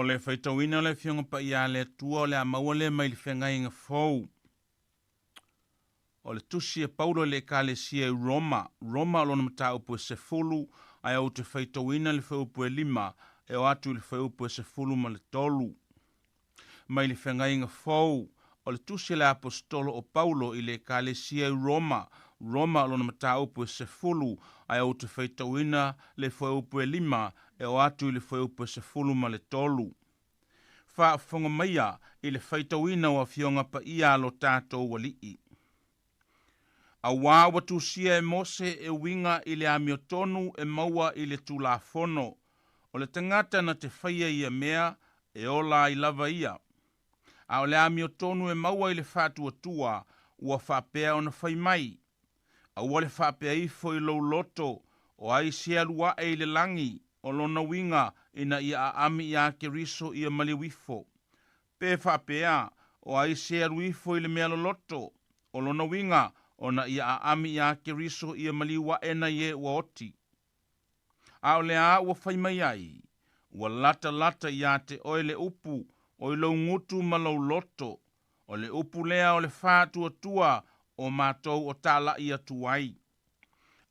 le whaitawina le fionga pa ia le tua o le amaua le mai le whengai inga fau. O le tusi e Paulo le kalesia Roma. Roma lona mata upu e sefulu ai au te whaitawina le whaupu e 5 e o atu le whaupu e sefulu ma le tolu. Mai le whengai inga fau. O le tusi le apostolo o Paulo i le kalesia Roma. Roma lona mata upu e sefulu ai au te whaitawina le whaupu e 5 e o atu le whaupu e sefulu ma le tolu. Whaafonga maia i le whaitawina o a fionga pa ia lo tātou walii. A wā watu sia e mose e winga i le amiotonu e maua i le tulafono. O le tangata na te whaia ia mea e ola i lava ia. A o le amiotonu e maua i le whātua tua ua whapea o na whai mai. A ua le whapea ifo i lau loto o ai sea lua e le langi o lona winga ina ia a ami ia ke riso ia maliwifo. Pe whapea o ai sea luifo i le mea loto o lona winga ona ia a ami ia ke riso ia maliwa ena ye ua oti. A o le a ua whai mai ai, ua lata ia te oile upu o ilo ngutu ma lau loto, o le upu lea o le whātua tua o mātou o tāla ia tuai.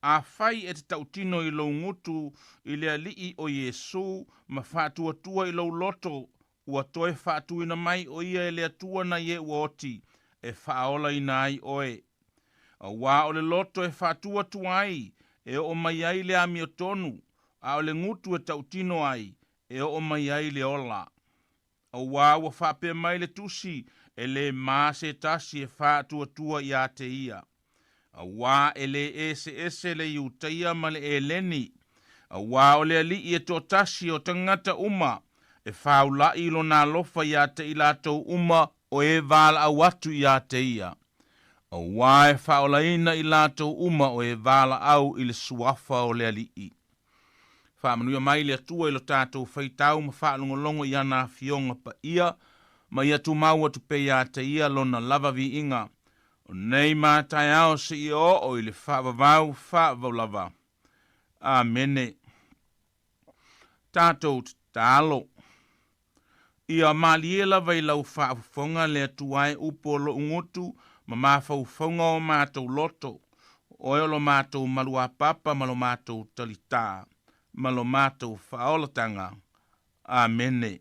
A whai e te tautino i lau ngutu i lea lii o Yesu ma whātua tua i lau loto, ua toe whātuina mai o ia e lea tua na ye ua oti, e whaola ina ai oe. A wā o le loto e whātua tuai, e o mai ai le amiotonu, a o le ngutu e tautino ai, e o mai ai le ola. A wā ua whape mai le tusi, e le māse tasi e whātua tua i a te ia. A wā e le ese le iutaia ma le e leni. A wā o le ali e tō tasi o tangata uma, e whaula i lo nā lofa i a te ilatou uma o e wāla a watu i a te ia. A wā e whaolaina i lātou uma o e wāla au i le suafa o le alii. Whamanuia mai le atua i lo tātou whaitau ma whaalongolongo i ana fionga pa ia, ma ia tu maua tu pe ia te ia lona lava vi inga. O nei mātai ao se i o i le whaavavau lava. Amene. Tātou tālo. Ia maliela vai lau whaafonga le atuai upo lo ungotu, ma mawhauwhaunga o mātou loto, oelo mātou malua papa, malo mātou talita, malo mātou whaolatanga. Amene.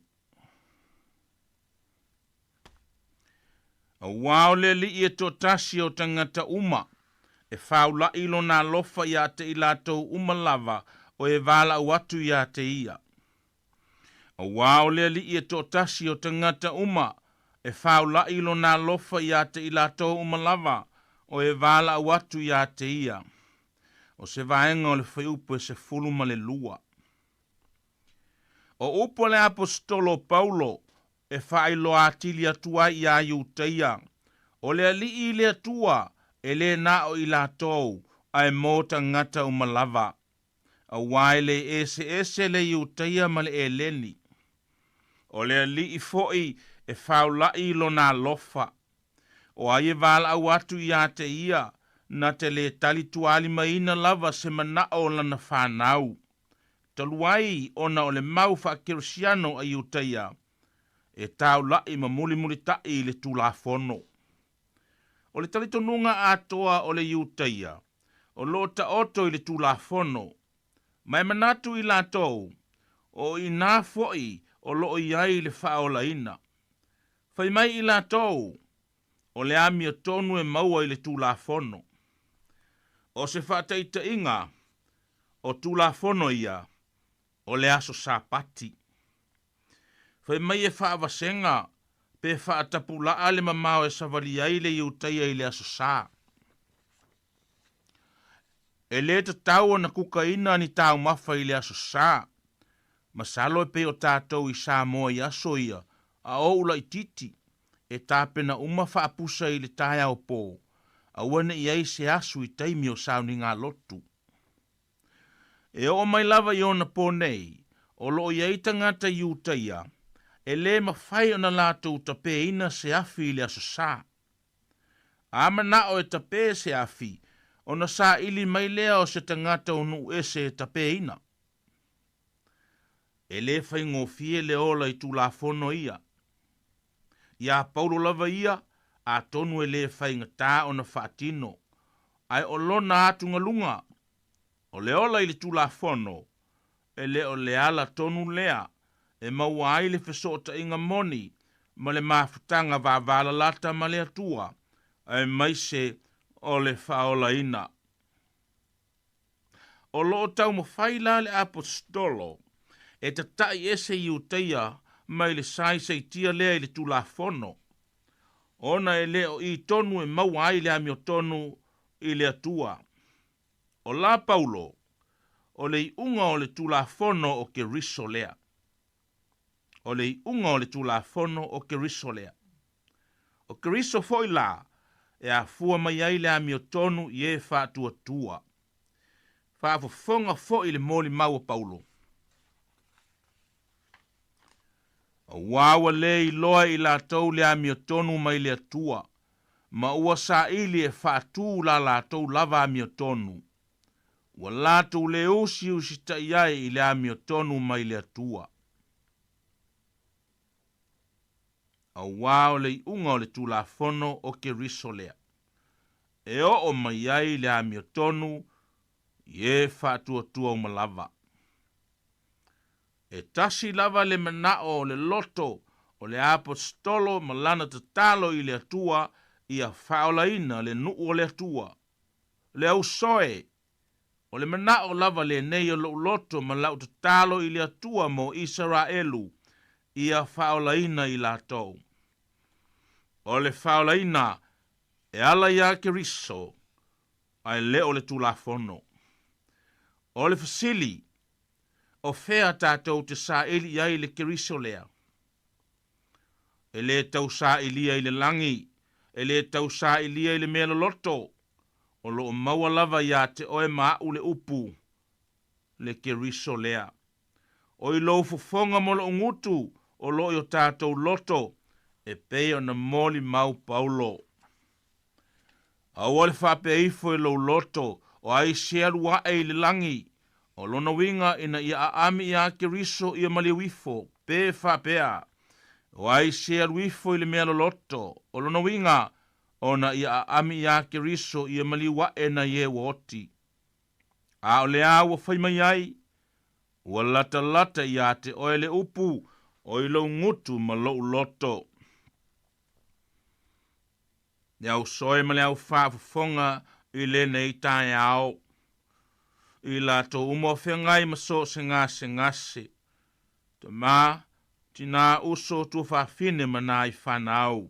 A wao le li e tō tasi o tangata uma, e whaula ilo nā lofa i a te ilatou uma lava, o e wala watu i a te ia. A wao le li e tō tasi o tangata uma, e whaula ilo nā lofa i a te ilatou uma lava, o e wala watu i a te ia. O se vaenga o le whaiupu e se fuluma le lua. O upo le apostolo Paulo, e whailo atili atua i a iuteia, o le ali i le atua, e le na o i latou, ai mōta ngata uma lava. A waile ese le iuteia ma le e leni. O le ali i foi, e whaulai lo nā lofa. O ai e wala au atu i a te ia, na te le tali tuali maina lava se mana o lana whanau. Taluai ona o le mau whakerosiano a iuteia, e tau lai ma muli tai le tulafono. O le talitonunga atoa o le iuteia, o lo ta oto i le tulafono, mai manatu i latou, o i nā foi o lo iai le whaolaina. Whai mai i latou, o le amia tonu e maua i le tulafono. O se whateita inga, o tulafono ia, o le aso sapati. Whai mai e whaavasenga, pe whaatapula ale mamao e savali ai le iutaia i le aso sā. E le ta tau na kukaina ni tau mafa i le aso sā. Masalo e pe o tātou i Sāmoa i aso ia, a o ula i titi, e tāpena uma whaapusa i le taia o pō, a wane i ei se asu i taimi o sauni ngā lotu. E o mai lava i ona pō nei, o lo i ei tangata i utaia, e le mawhai o na lātou tape ina se afi i le aso sā. Amana o e tape se afi, o na sā ili mai lea o se tangata o nu e se tape ina. e le whaingofie le ola I tulafono ia. Ia Paulo lava ia, a tonu e le whaingatā o na whaatino, ai o lona atunga lunga, o le ola I le tulafono, e le o le ala tonu lea, e maua ai le whesota inga moni, ma le mafutanga vāvala lata ma le atua, ai maise o le whaola ina. O loo tau mo whaila le apostolo, e ta tai ese I uteia mai le sai tia lea I le tulafono. Ona e leo I tonu e maua ai le amio tonu I le atua. O la Paulo, o le unga o le tulafono o ke riso lea. O le unga o le tulafono o ke riso lea. O ke riso foi la, e a fua mai ai le amio tonu I e whaatua tua. Whaafofonga foi le moli maua Paulo. O wawa le I loa I la tau le amio tonu mai le atua. Ma ua sa ili e whaatu la tau lava amio tonu. Ua la tau le usi ta iai I le amio tonu mai le atua. O wao le unga o le tulafono o ke riso lea. E o mai ai le amio tonu Ie whaatua tua o malava. E tasi lava le manao o le loto o le apostolo malana tatalo I le atua ia whaolaina le nuu o le atua. Le au soe o le manao lava le nei o loto malau tatalo I le atua mo Israelu ia whaolaina I latou. O le whaolaina e ala ia ke riso ai le o le tulafono. O le fasili, o whea tātou te sā ili ai le keriso lea. E le tau sā ili ai le langi, e le tau sā ili ai le mea loto, o lo maua lava ia te oe maa le upu, le keriso lea. O I lo fufonga mo lo ngutu, o lo I o tātou loto, e peo na moli mau Paulo. A wale whape ifo I lo loto, o ai searua e le langi, o lona winga ina ia aami ia ke riso ia mali wifo, pe whapea. O ai searuifo I le mea loto, o lona winga, o na ia aami ia ke riso ia mali wa e na ye woti. A o le awa whaimai ai, ua lata ia te oele upu, o I lo ngutu ma lo loto. Iau soe ma le au whaafufonga I le nei tae ao. I la to umo whengai maso se ngase. Te mā, tina uso tu whawhine mana I whanau.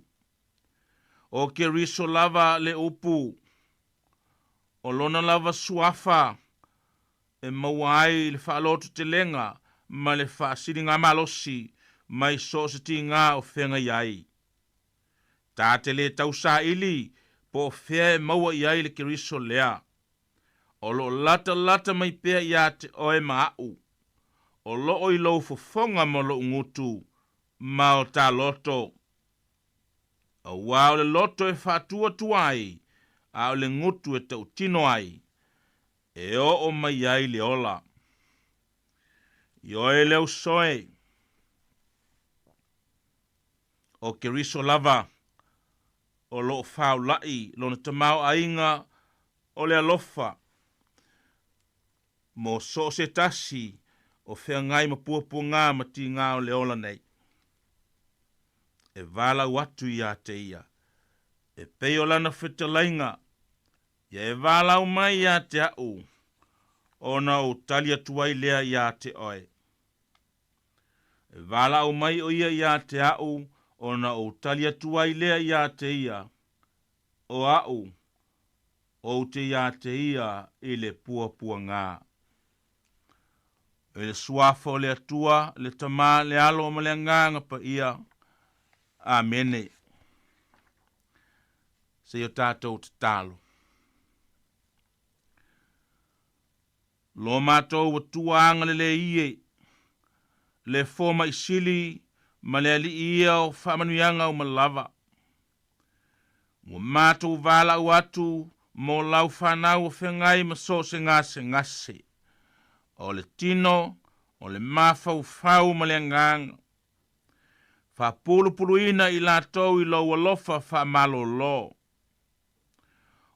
O ke riso lava le upu. O lona lava suafa. E mawai le whaalotu te lenga, ma le whaasiringa malosi, mai so se ti ngā o whengai ai. Tā te le tausa ili, po whea maua iai le ke riso lea. O lo lata mai pea ia te oe maau. O lo I lo fufonga mo lo ngutu, ma o tā loto. O wao le loto e whaatua tuai, a o le ngutu e tau tino ai. E o mai ai le ola. I oe leo soe. O ke riso lava. O lo whao lai, lo na tamau ainga, o le alofa. Mo so se tasi, o whea ngai ma puapua ngā ma ti ngā o le ola nei. E wala watu ia te ia. E peo lana whetalainga. Ia e wala o mai ia te au. O na o talia tuai lea ia te oe. E wala o mai o ia te au. O na o talia tuai lea ia te ia. O au. O te ia te ia I le puapua ngā. E le suafa o le atua, le tama, le alo o ma le nganga pa ia. Amene. Se o tātou te talo. Lo mātou wa tuanga le ie. Le foma isili, ma le ali ia o whamanuianga o malava. Wa mātou wala u atu, mo lau whanau o whengai ma so se ngase. O le tino, o le mafaufau ma le agaga. Whapulupuluina i lātou i lau alofa whamalolo.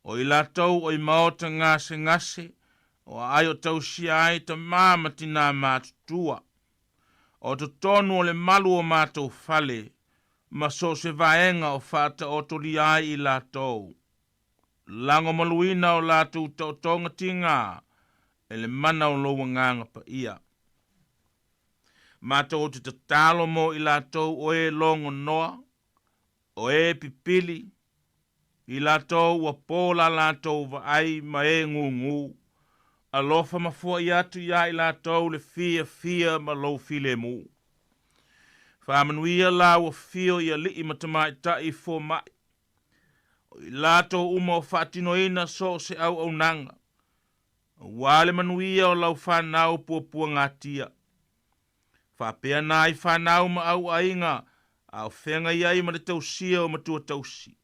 O i lātou o i maota ngase, o ai o tau sia ai ta māmatina mātutua. O te tonu o le malu o mātou fale, ma so se vaenga o whata o tori ai i lātou. Lango maluina o lātou tautonga tinga, e le mana o loa nganga pa ia. Mātou te tatalo mo i lātou o e longo noa, o e pipili, i lātou wa pola lātou va ai ma e ngungu, alofa mafua i atu ia i lātou le fia ma lo file mu. Whamanuia la wa fio i a li i matamai ta i fo mai. O i lātou uma o whaatino ina so se au nanga. Wale manuia o lau whanau pua ngatia. Whapea nā i whanau ma au ainga, au whenga iai ma le tausia o matua tausi.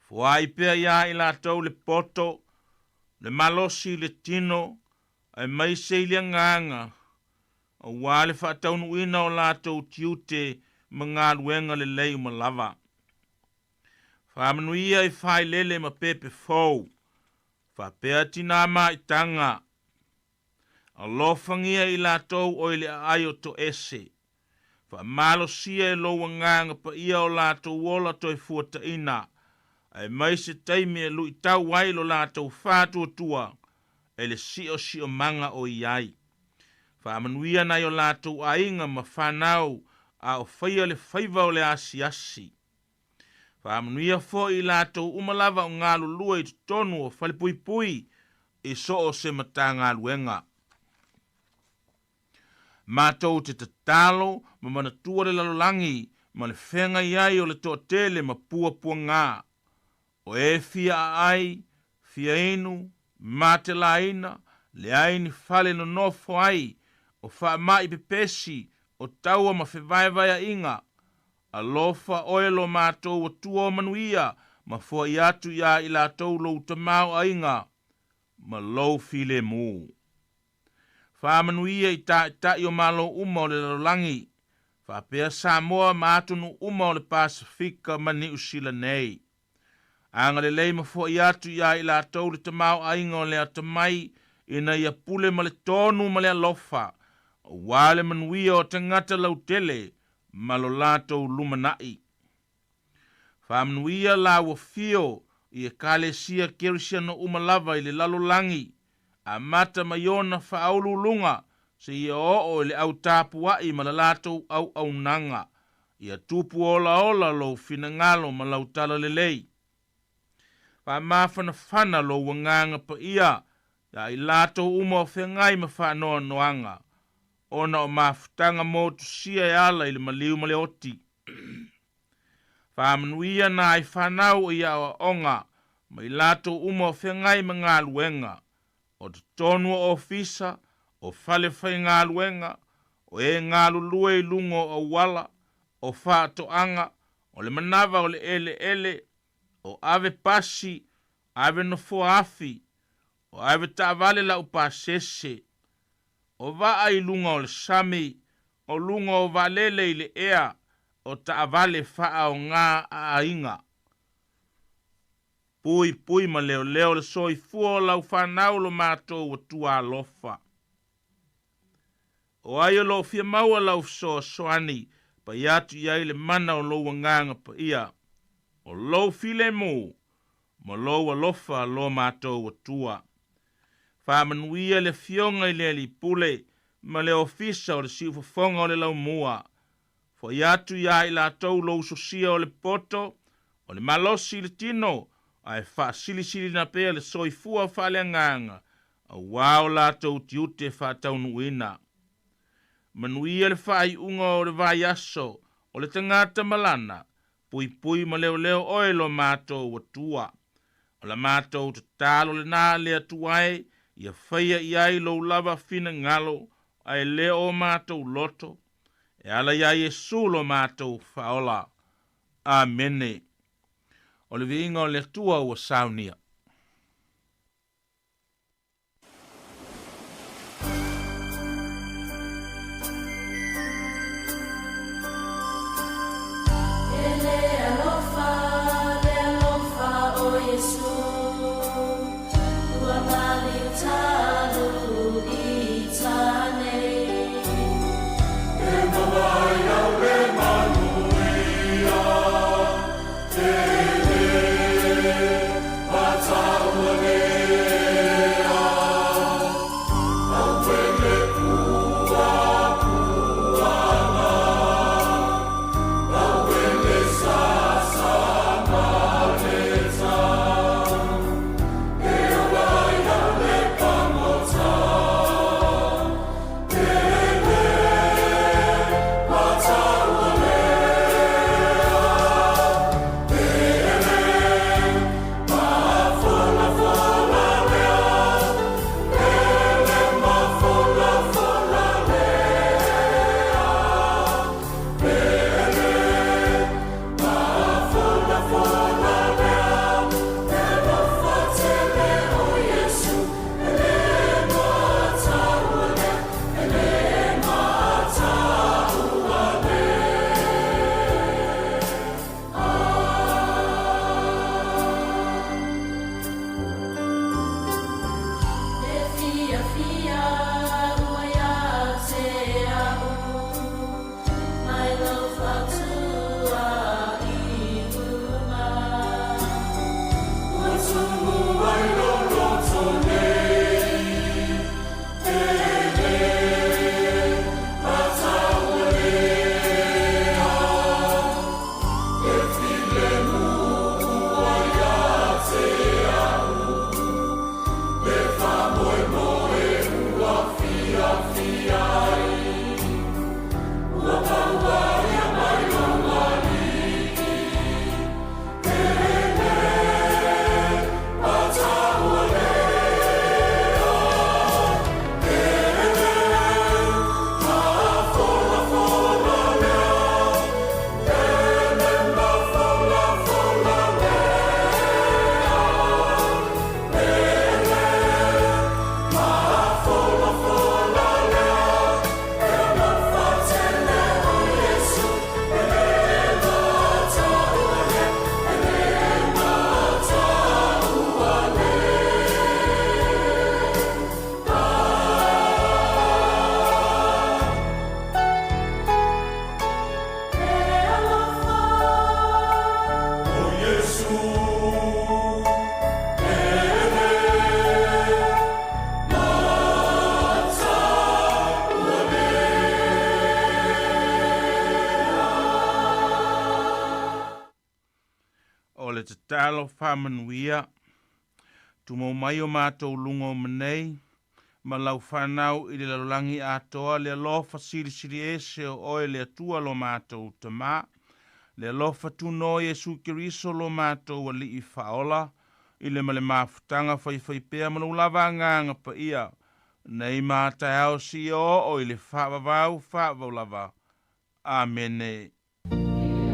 Fuai pea ia i lātou le poto, le malosi le tino, ai mai seilia nganga, o wale whaataunu ina o lātou tiute ma ngā ruenga le lei ma lava. Whamanuia i whai lele ma pepe fau, whapea tina ma i tanga, alofangia i lātou o ile ai o to ese. Wha malo sia e loa nganga pa ia o lātou wola toi fuata ina. Ai mai se taimi e lui tau wailo lātou whātua tua. E le sio manga o iai. Wha manuia nai o lātou ainga ma whanau a o whaia le whaiva o le asi. Wha manuia fo i lātou umalava o ngā lulua i tonu o whalepui i so o se mata ngā luenga. Mātou te tatalo ma manatua le lalolangi ma le whenga iai o le toa tele ma pua ngā. O e fia ai, fia inu, mate laina, le aini fale no nofo ai, o wha mai pepesi, o taua ma whewaiwaya inga. Alofa oelo mātou o tua o manuia, ma fua i atu ia i lātou lou tamau a inga, ma lou file mū. Whamanuia i tai o malo uma o le lalangi. Whapea Sāmoa ma atunu uma o le Pasifika ma New Zealand nei. Anga le lei mafua i atu ia i lātou le tamau ainga o le atamai ina ia pule ma le tonu ma le alofa. O wale manuia o tangata lautele ma lo lātou lumanai. Whamanuia la wafio i e kalesia kerisia no umalava i le lalolangi. A mata maiona whaaululunga se ia o le au tāpuai ma la lātou au nanga. Ia tupu ola lo fina ngalo ma lau tala lelei. Wha mawhana lo wanganga pa ia, ia i lātou uma o whengai ma whanoa noanga. Ona o mawhutanga mō tu sia e ala i le maliu ma le oti. Whamanuia nā i whanau ia o onga, ma i lātou uma o whengai ma ngā luenga. O te tonu o ofisa, o fale whai ngā luenga, o e ngā lulue i lungo o wala, o whātoanga, o le manawa o le ele, o ave pasi, ave no foafi, o ave taavale la upasese, o vaa i lunga o le sami, o lunga o valele i le ea, o taavale faa o ngā ainga. Pui ma leo le soi fua lau whanau lo mātou o tua alofa. O ai o lo fia maua lau soani, pa iatu iai le mana o lo wanganga pa ia. O lo file mo, ma lo alofa lo mātou o tua. Whamanuia le fionga i le li pule, ma le ofisa o le siufafonga o le lau mua. Fo iatu iai la tau lo sosia o le poto, o le malosi le tino, ai wha sili na pea le soifua whale nganga, a wao lātou tiute wha taunuina. Manuia le whai unga o le vai aso, o le tangata malana, pui ma leo oelo mātou o tua. O la mātou te talo le nā lea tuai, ia whaia iai lo lava fina ngalo, ai leo mātou loto, e ala iai e sulo mātou whaola. Amene. O le vinga o le tua ua saunia. te talo whamanuia. Tumo mai o mātou lunga o manei, ma lau whanau i le lalangi atoa le alofa siri ese o oe le atua lo mātou te mā. Le alofa tuno Yesu Kiriso lo mātou ali i whaola, i le male mafutanga whai pēa mana ulawa nganga pa ia. Nei mātai au si o i le whaavavau lava. Amene. Oh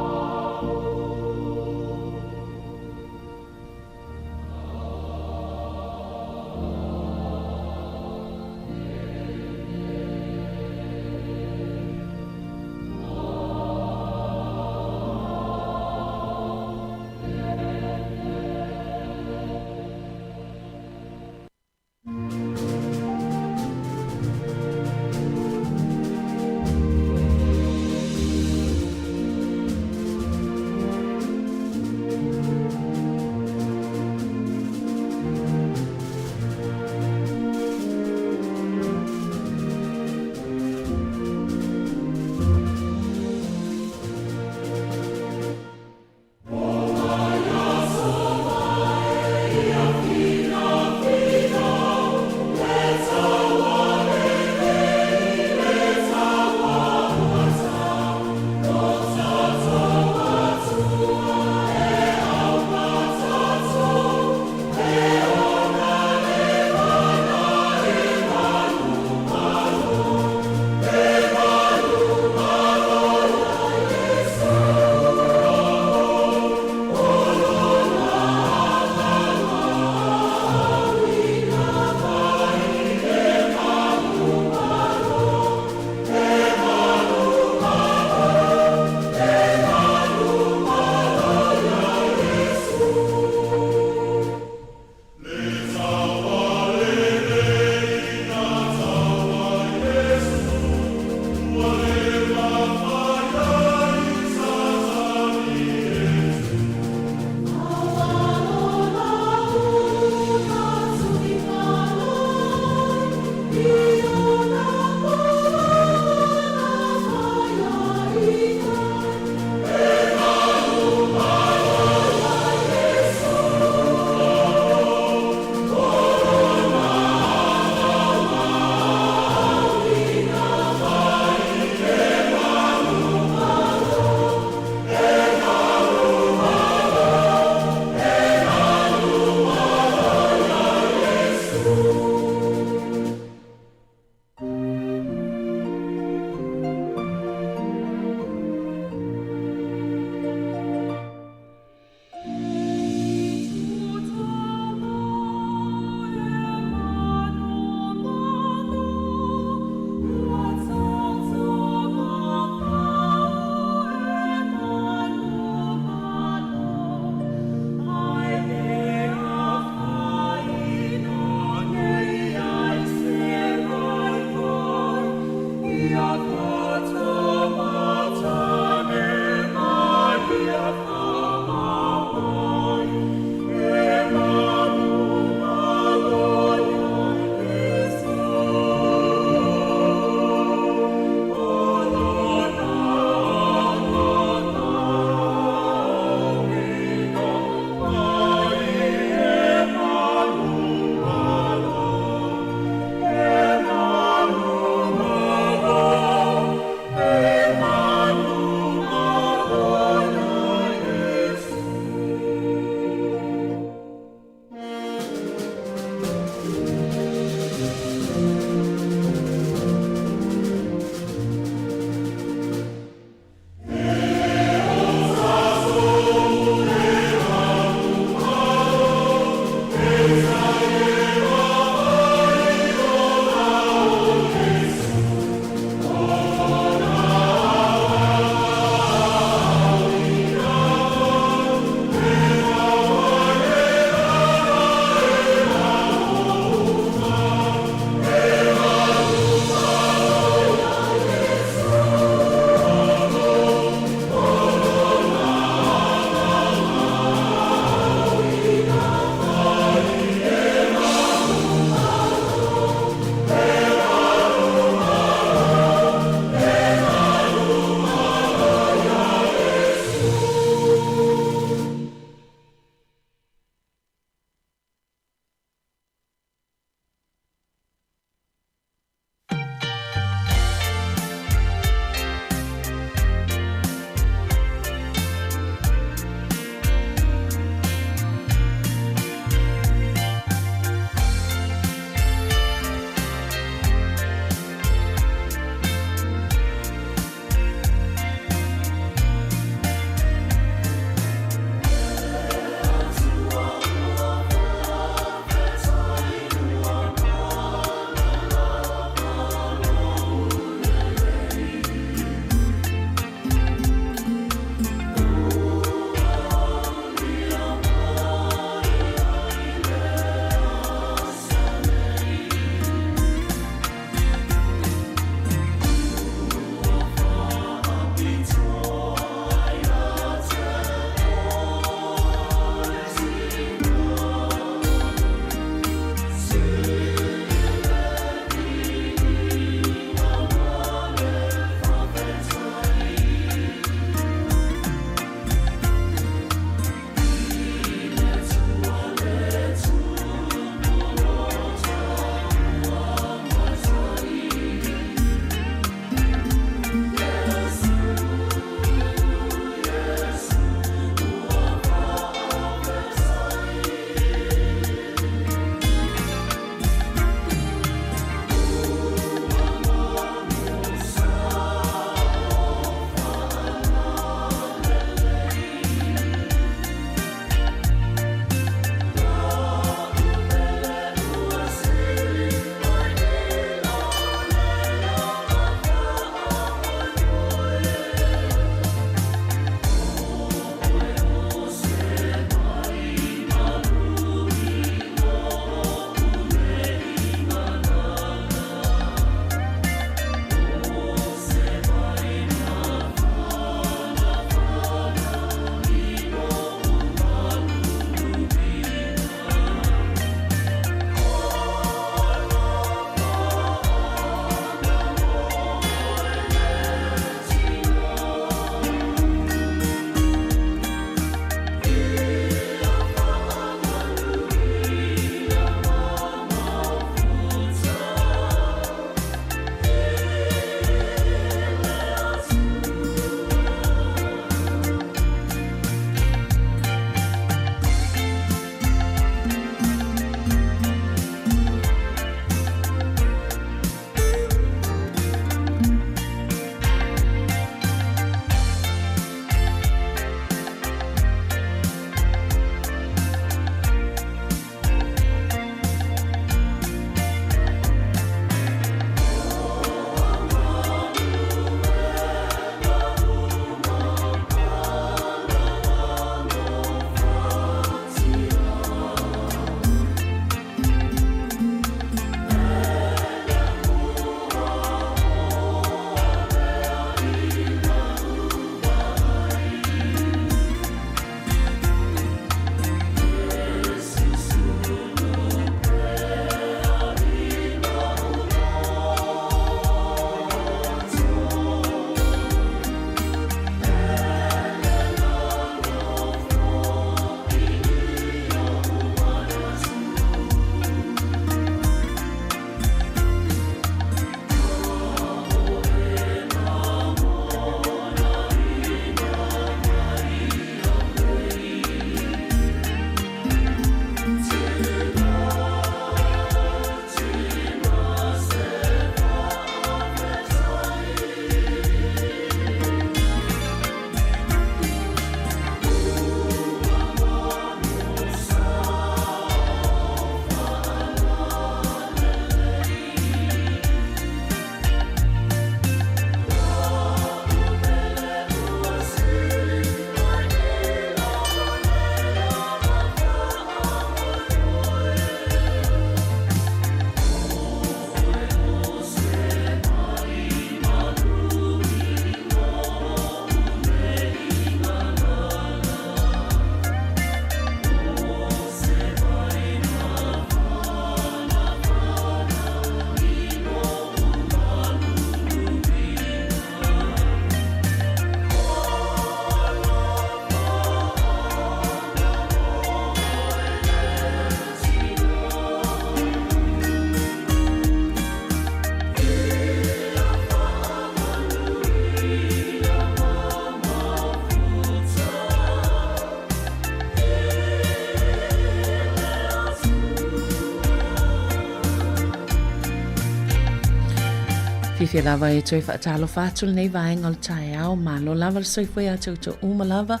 Fifia lava e toi whaatalo whātul nei vaenga o le tae au, ma lo lava le soifoi a tautua uma lava,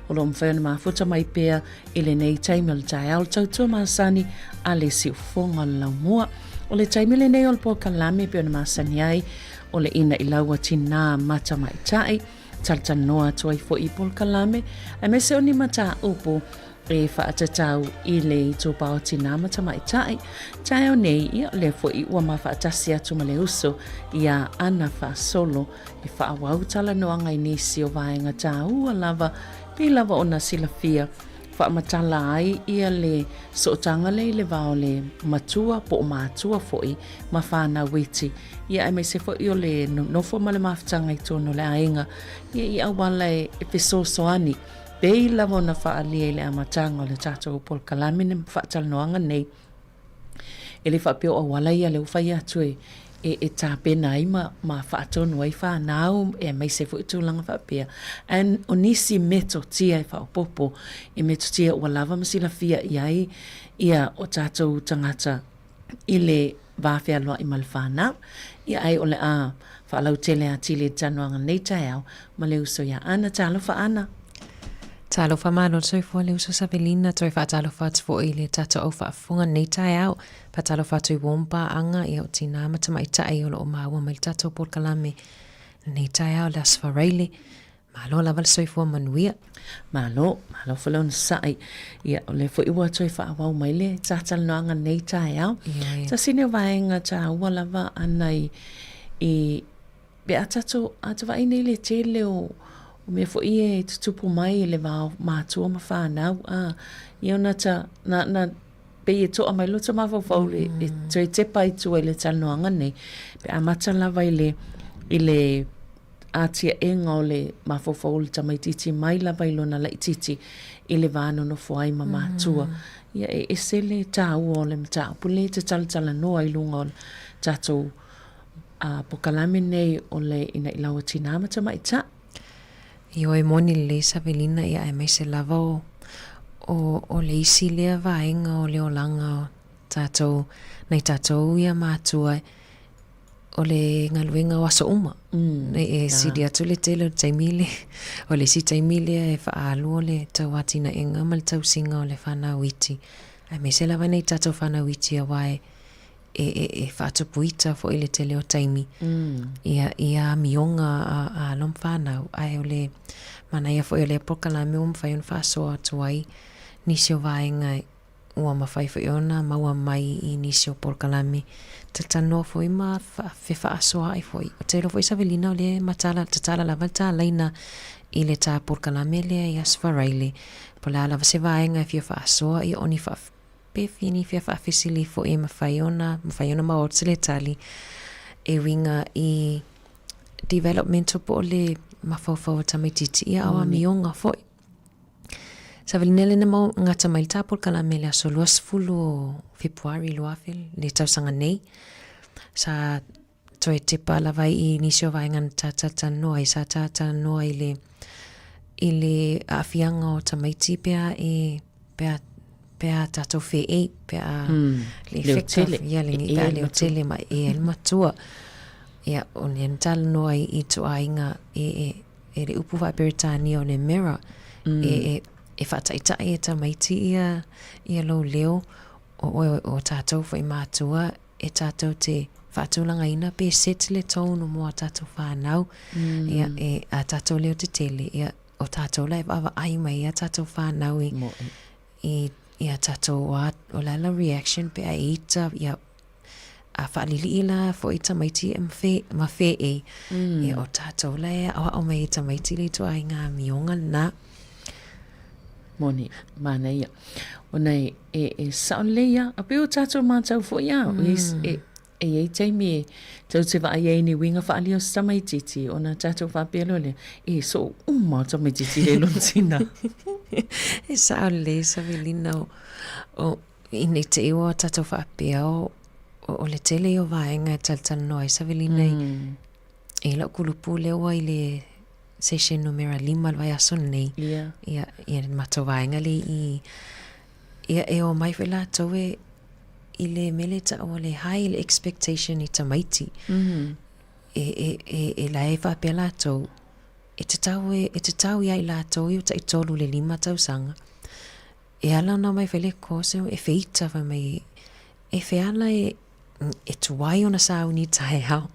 o lo mwhaiona mafuta mai pēr ele nei taime o le tae au, tautua maasani a le siufonga le laumua. O le taime le nei o le po kalame pēr na maasani ai, o le ina i laua tina mata mai tai, taltanoa toi fo i pol kalame, a me se o ni mata upo, e whaatatau I le tō pao tina mata mai tai. Tai o nei ia le fo I ua ma whaatasi atu ma le uso ia ana wha solo I whaawau tala noanga I nisi o vaenga tā ua lava pi lava o na sila fia whaamatala ai ia le sootanga le vao le matua po matua fo I ma whana witi ia me se fo I o le nofo ma le mawhtanga I tono le ainga ia awala e pesosoani Pei lava na whaalia le amatanga o le tātou pol kalame ne whaatalanoanga nei. E le whapeo o wala ia le uwhai atu e tāpena ai ma whaatonu ai whanau e mai se fo I tūlanga whapea. An o nisi meto tia I whaopopo e meto tia ua lava masila fia iai ia o tātou tangata I le wāwhea loa I mal whanau. Ia ai o le a whaalau tele a tili tanuanga nei tai au ma le uso ia ana talo wha ana. Talo fa malo soi fo le uso Savelina toi fa talo fa tfo I le tata o fa funga nei tai au fa talo fa toi wompa anga I o tina mata mai tai o lo maua mai tata o por kalame nei tai au las farele malo la val soi fo manuia malo fo na sai ia o le fo iwa toi fa wau mai le tata no anga nei tai au ta sine vaenga ta ua lava anai I be atato atava nei le tele o me fo ie tutupu mai le vao mātua ma whanau. Ia na pe e toa mai lota ma fau le e toi te pai tua I le tanoanga nei. Pe a mata lava I le atia enga o le ma fau le tamaititi mai lava I lona la ititi I le vāno no fuai ma mātua. Ia e se le tāu o le mta pule te talatala noa I lunga o le tātou pokalame nei o le ina I laua tina mata mai ta. Io e moni le Savelina ia e mai se lava o le isi lea vaenga o le olanga o tātou nei tātou ia mātua o le ngaluenga o aso uma e sidi atu le tele o taimile o le si taimile e whaalu o le tauatina enga ma le tausinga o le whanawiti e mai se lava nei tātou whanawiti a wae e whaatupuita fo I le tele o taimi ia mionga a lom whanau ai o le mana ia fo I le pokalame o mwhai on whasoa atu ai nisi o vaenga ua mawhai fo I ona maua mai I nisi o pokalame te tanoa fo I ma whewha asoa ai fo I o te lo fo I Savelina o le matala tatala lava ta laina I le tā pokalame le I asfaraile po la lava se vaenga I fia asoa I oni fini fia whaafisili fo e mawhaiona ma o tele tali e winga I developmental po le mawhauwhau tamaititi ia awa mionga fo Savelina le na mau ngata mai tapol kalame le aso luas fulu o Februari luafil le tausanga nei sa toi tepa lavai I nisio vaengan tata noa I sa tata noa I le afianga o tamaiti pea pea tato fe pea le effective ia le ngi pea le hotele ma e el matua ia oriental no ai I to ainga e le upu va Britani o le mirror e fataita e tamaiti ia lo leo o tato foi matua e tato te fatulanga ina pe set le tonu mo tato whanau ia e a tato leo te tele ia o tato lai ava ai mai ia tato whanau ia tatou o la reaction pe a ita ia a whaalili ila fo ita maiti ma fe ia o tatou la ia o mai ita maiti le to ai ngā mionga na moni mana ia o nei e saon le ia a pe o tatou mātau fo ia e taimi tau te wa ai ni winga whaali o samaititi o na tatou whapelo le so tamaititi le lontina e sao le Savelina o ine te iwa tatou whaapea o le tele o vaenga e taltala noa Savelina e lau kulupu leo ai le session numero 5 vai aso nei ia mato vaenga le ia e o mai whela tau I le mele ta o le high le expectation I tamaiti e la e whapea lātou, e te tau ia i lātou i o ta i tolu le 5 tausanga. E ala na mai whele kose, e whita wa mai, e whiala e tuai o na sauni tae hao.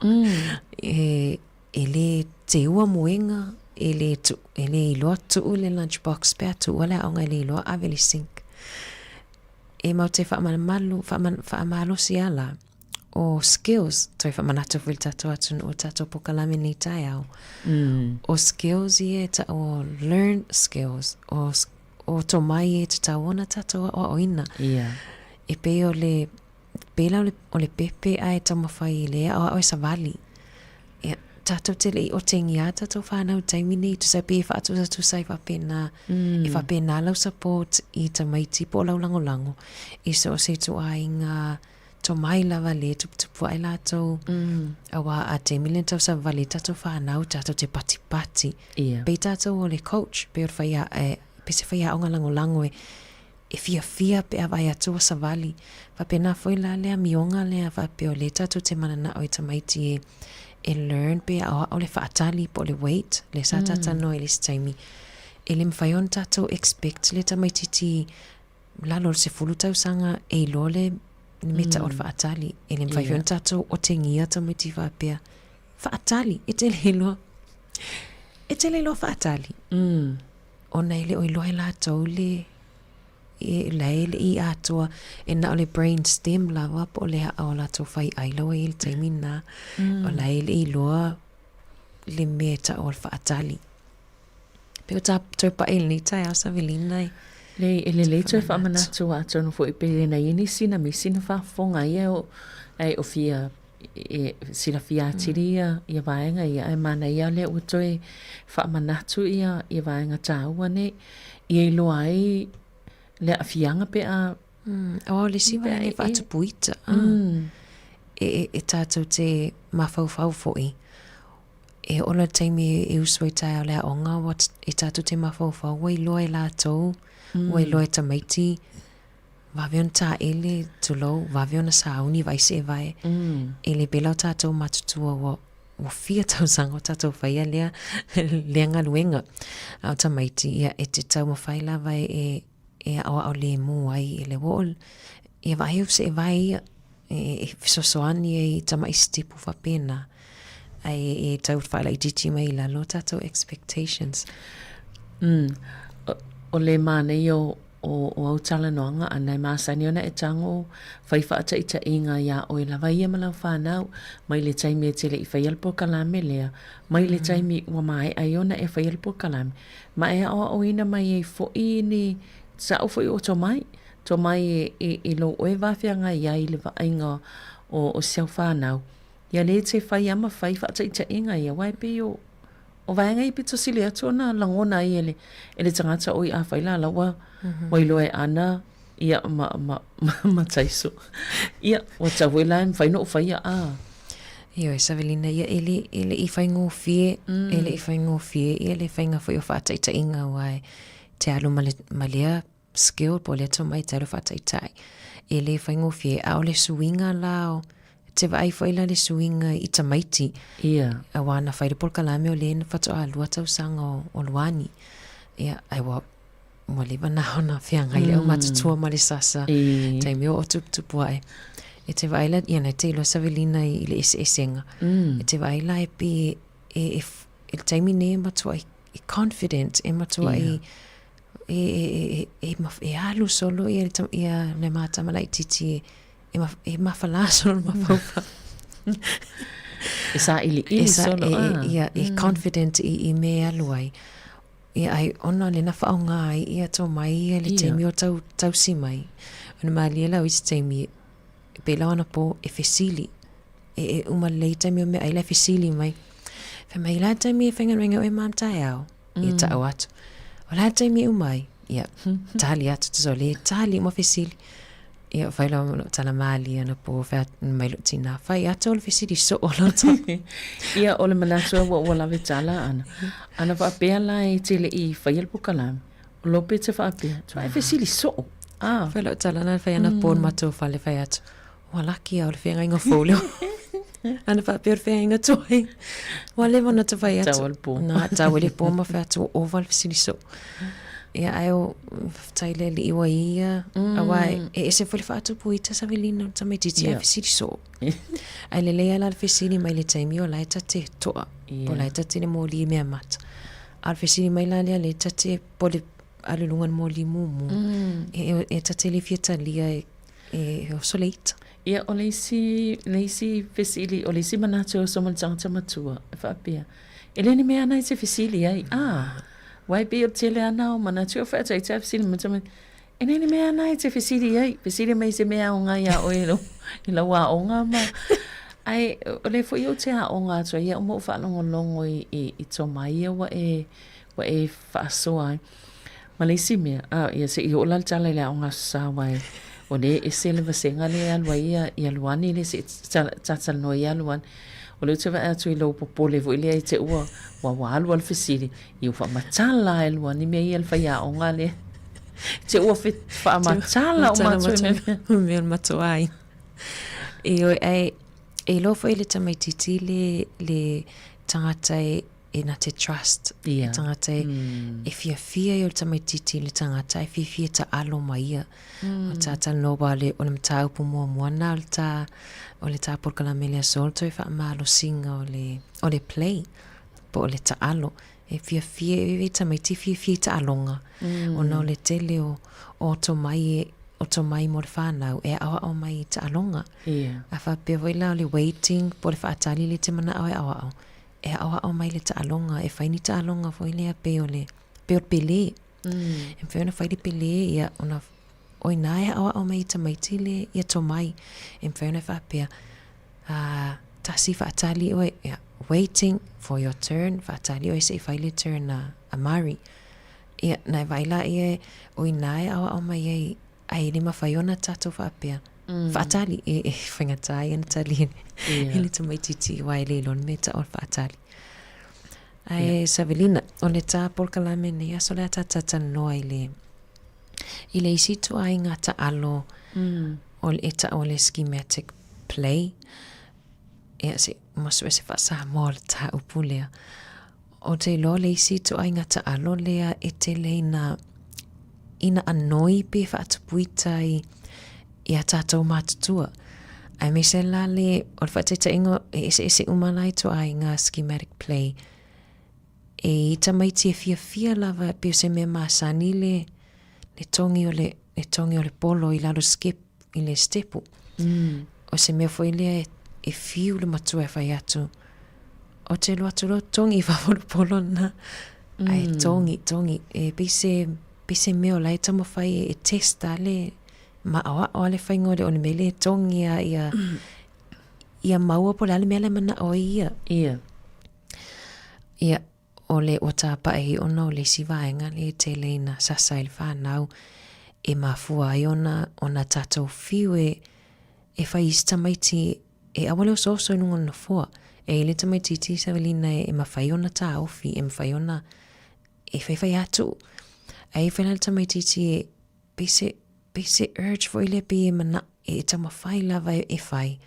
E le te ua moenga, e le iloa tuu le lunchbox pea tuu le aonga le iloa ave le sink. E mau te whaamalo si ala o skills, toi whaamanata whil tato atu o tato pokalame ni tae au. O skills i ta o learn skills, o to mai e te tauona tato o oina. E pe o le pela o le pepe ai tamawhai lea o e savali. Tato te lei o te ngia tato whanau taimini tu sa pe whaatu sa tu sai whapena i whapena lau support i ta maiti po lau lango i so se tu ai ngā to mai lava le tupu ai lātou awa a te milen tau sa vale tato whanau tato te pati pe tato o le coach pe or whaia pe se whaia o ngā lango e fia pe a vai atu o sa vali whapena foi la lea mionga lea whape o le tato te manana o i ta maiti e learn pe o le whaatali po le weight, le satata no e le staimi. E le mwhaion tato expect le tamaititi lalo se fulu tausanga e lole meta o le whaatali. E le mwhaion tato o te ngia tamaiti whapea. Whaatali, e te leilo whaatali. O nei le o ilohe la tau le leile i atua e na o le brainstem lawa po le o la tau whai ailawa i le taimina o leile i loa le meta o le whaatali. Peo ta pa ele ni tai au sa velinai. Le tau whaamanatu atua no fo i pere na ini sina mi sina whaafonga ia o fia sila fia tiria ia vaenga ia e mana ia le o toi whaamanatu ia vaenga tāua ne ia i loa ai le afianga pe a le siwa e whaatupuita e tātou te mawhauwhau foi e ola teimi e usoi tai o le aonga e tātou te mawhauwhau wai loa e lātou wai loa e tamaiti waweon tā ele tulou waweon a sauni vaise e vai e le belau tātou matutua o fia tausanga o tātou whaia lea ngaluenga au tamaiti ia e te tau mawhai lawa e au le mu ai e le wol e vai se vai e fisosoani e tama istipu fa pena ai e tau fala i titi mai la lo tato expectations o le mane o au tala noanga anai masani ona e tango whaifa ata ita inga ia o e lawa ia malau whanau mai le taimi e tele i whaialpo kalame lea mai le taimi ua mai ai ona e whaialpo kalame ma e o ina mai e fo ini sa o foi o to mai e lo o e wawhianga ia i le vainga o siau whanau. Ia le te whai ama whai whata i te inga ia waipi o vaenga i pito sili atu na langona i ele tangata o i a whaila lawa wailo e ana ia ma taiso. Ia o tawela en whaino o whaia Io e Savelina ia ele i whaingo fie ele i whaingo fie ele whainga whai o whata i te inga wai te alu malea skill po le to mai te alu whata i tai. Ele whaingo fie a o le suinga lao te vai whaila le suinga i tamaiti. A wana whaire por kalame o le na whata o alua tausanga o luani. Ia ai wa maliba na hona whianga i leo matatua ma le sasa. Taimi o tupu ai. E te vaila ia nei te ilo Savelina i le esenga. E te vaila e pi e taimi ne matua i confident e matua e alu solo ia ne mata malai titi e mawhala solo mawhaupa. E sa ili solo. Ia e confident i me alu ai. Ia ai ona le na whaonga ai ia tau mai ia le teimi o tau si mai. Ona maali lau isi teimi pela ona po e fesili. E uma lei teimi o me ai la fesili mai. Fe mai la teimi e whengarenga o e mamtai au. Ia tau atu. O la teimi umai. Ia tali atu tuso le tali uma fesili. Ia whaila tala maali ana po whea mai lo tina. Whai atu o le fesili so o lo ta. Ia o le manasua wa lawe tala ana. Ana whaapea la e tele i whaial po kalame. O lope te whaapea. Tua e fesili so. Whaila tala na whai ana po mato whale whai atu. Wa laki au le whenga ingo folio. Ana whapea whea inga toi. Wale wana te whai atu. Tawal po. Nā, tawale po ma whea tu oval fisili so. Ia ai taile li iwa ia. Awai, se whale whaatu po ita sa velina tamai titi ai fisili so. Ai le lea la fisili mai le taimi o laita te toa. O laita te le mōli mea mata. Al fisili mai la lea le tate po le alulungan mōli mumu. E tate le fieta lia e o soleita. Ia o leisi fisili, o leisi manatu o somal tangata matua. E whaapea. E leni mea ana i te fisili ai. Wai be o tele ana o manatu o whaata i te fisili matama. E leni mea ana i te fisili ai. Fisili mai se mea o ngā ia o ero. I la wā o ngā ma. Ai, o le fo i o te a o ngā tua. Ia o mo whaanongo longo i tō mai wa e whaasoa ai. Ma leisi mea. Ia se i o lal tala i le o ngā sāwai. O le e se le vasenga le alua i aluani le se tatal no i aluan. O le tewa atu i lau popole vo i le ai te ua wa alua le fisili. I ufa matala e aluani mea i alfa ia o ngā le. Te ua wha matala o matu e mea matu ai. E lofo i le tamaititi le tangata e na te trust. Tangata e fia i o tamaititi le tangata e fia ta alo mai ia. O tata noba le o le mta upu mua na o le ta porkala mele a solto e wha malo singa o le play. Po o le ta alo. E fia e tamaiti fia ta alonga. O na o le tele o to mai mo le whanau e awa o mai ta alonga. A wha pevoila o le waiting po le whaatali le te mana au e awa au. E awa o mai le ta alonga e whaini ta alonga fo ile a pe o pele. E whiona whaile pele ia ona oi nai awa o mai ta maiti le ia to mai. E whiona whapea tasi whaatali oe waiting for your turn. Whaatali oe se whaile turn a mari. Ia nai waila ia oi nai awa o mai ai lima whaiona tato whapea. Whaatali e whangatai ana tali ele ta maititi wai le lon me ta o whaatali. Ai Savelina, o le tā polkalame ne aso le atata noa i le isito ai ngā ta alo o le schematic play. Ea se masu se wha Sāmoa le tā upu lea. O te lo le isito ai ngā ta alo lea e te le ina anoi pe whaatupuita i a tātou mātutua. Ai me se la le o le whaateta ingo e ese umalai to ai ngā schematic play. E i tamaiti e fia lava pe se me masani le tongi o le polo i lalo skip i le stepu. O se me foi le e fiu le matua e whai atu. O te lo atu lo tongi i waworo polo na. Ai tongi. E pe se meo lai tamo whai e testa le ma awa o le whai ngore o le mele tongi ia maua po le ale mele mana o ia. Ia o le o tāpa e ona o le sivaenga le te leina sasa il whanau e mafua ai ona tātou fiu e whai isi tamaiti e awale o soso nunga na fua e ile tamaiti ti Savelina e mawhai ona tā ofi e mawhai ona e whai atu e whai tamaiti ti e pese urge fo ile pe e mana e tama whai lava e whai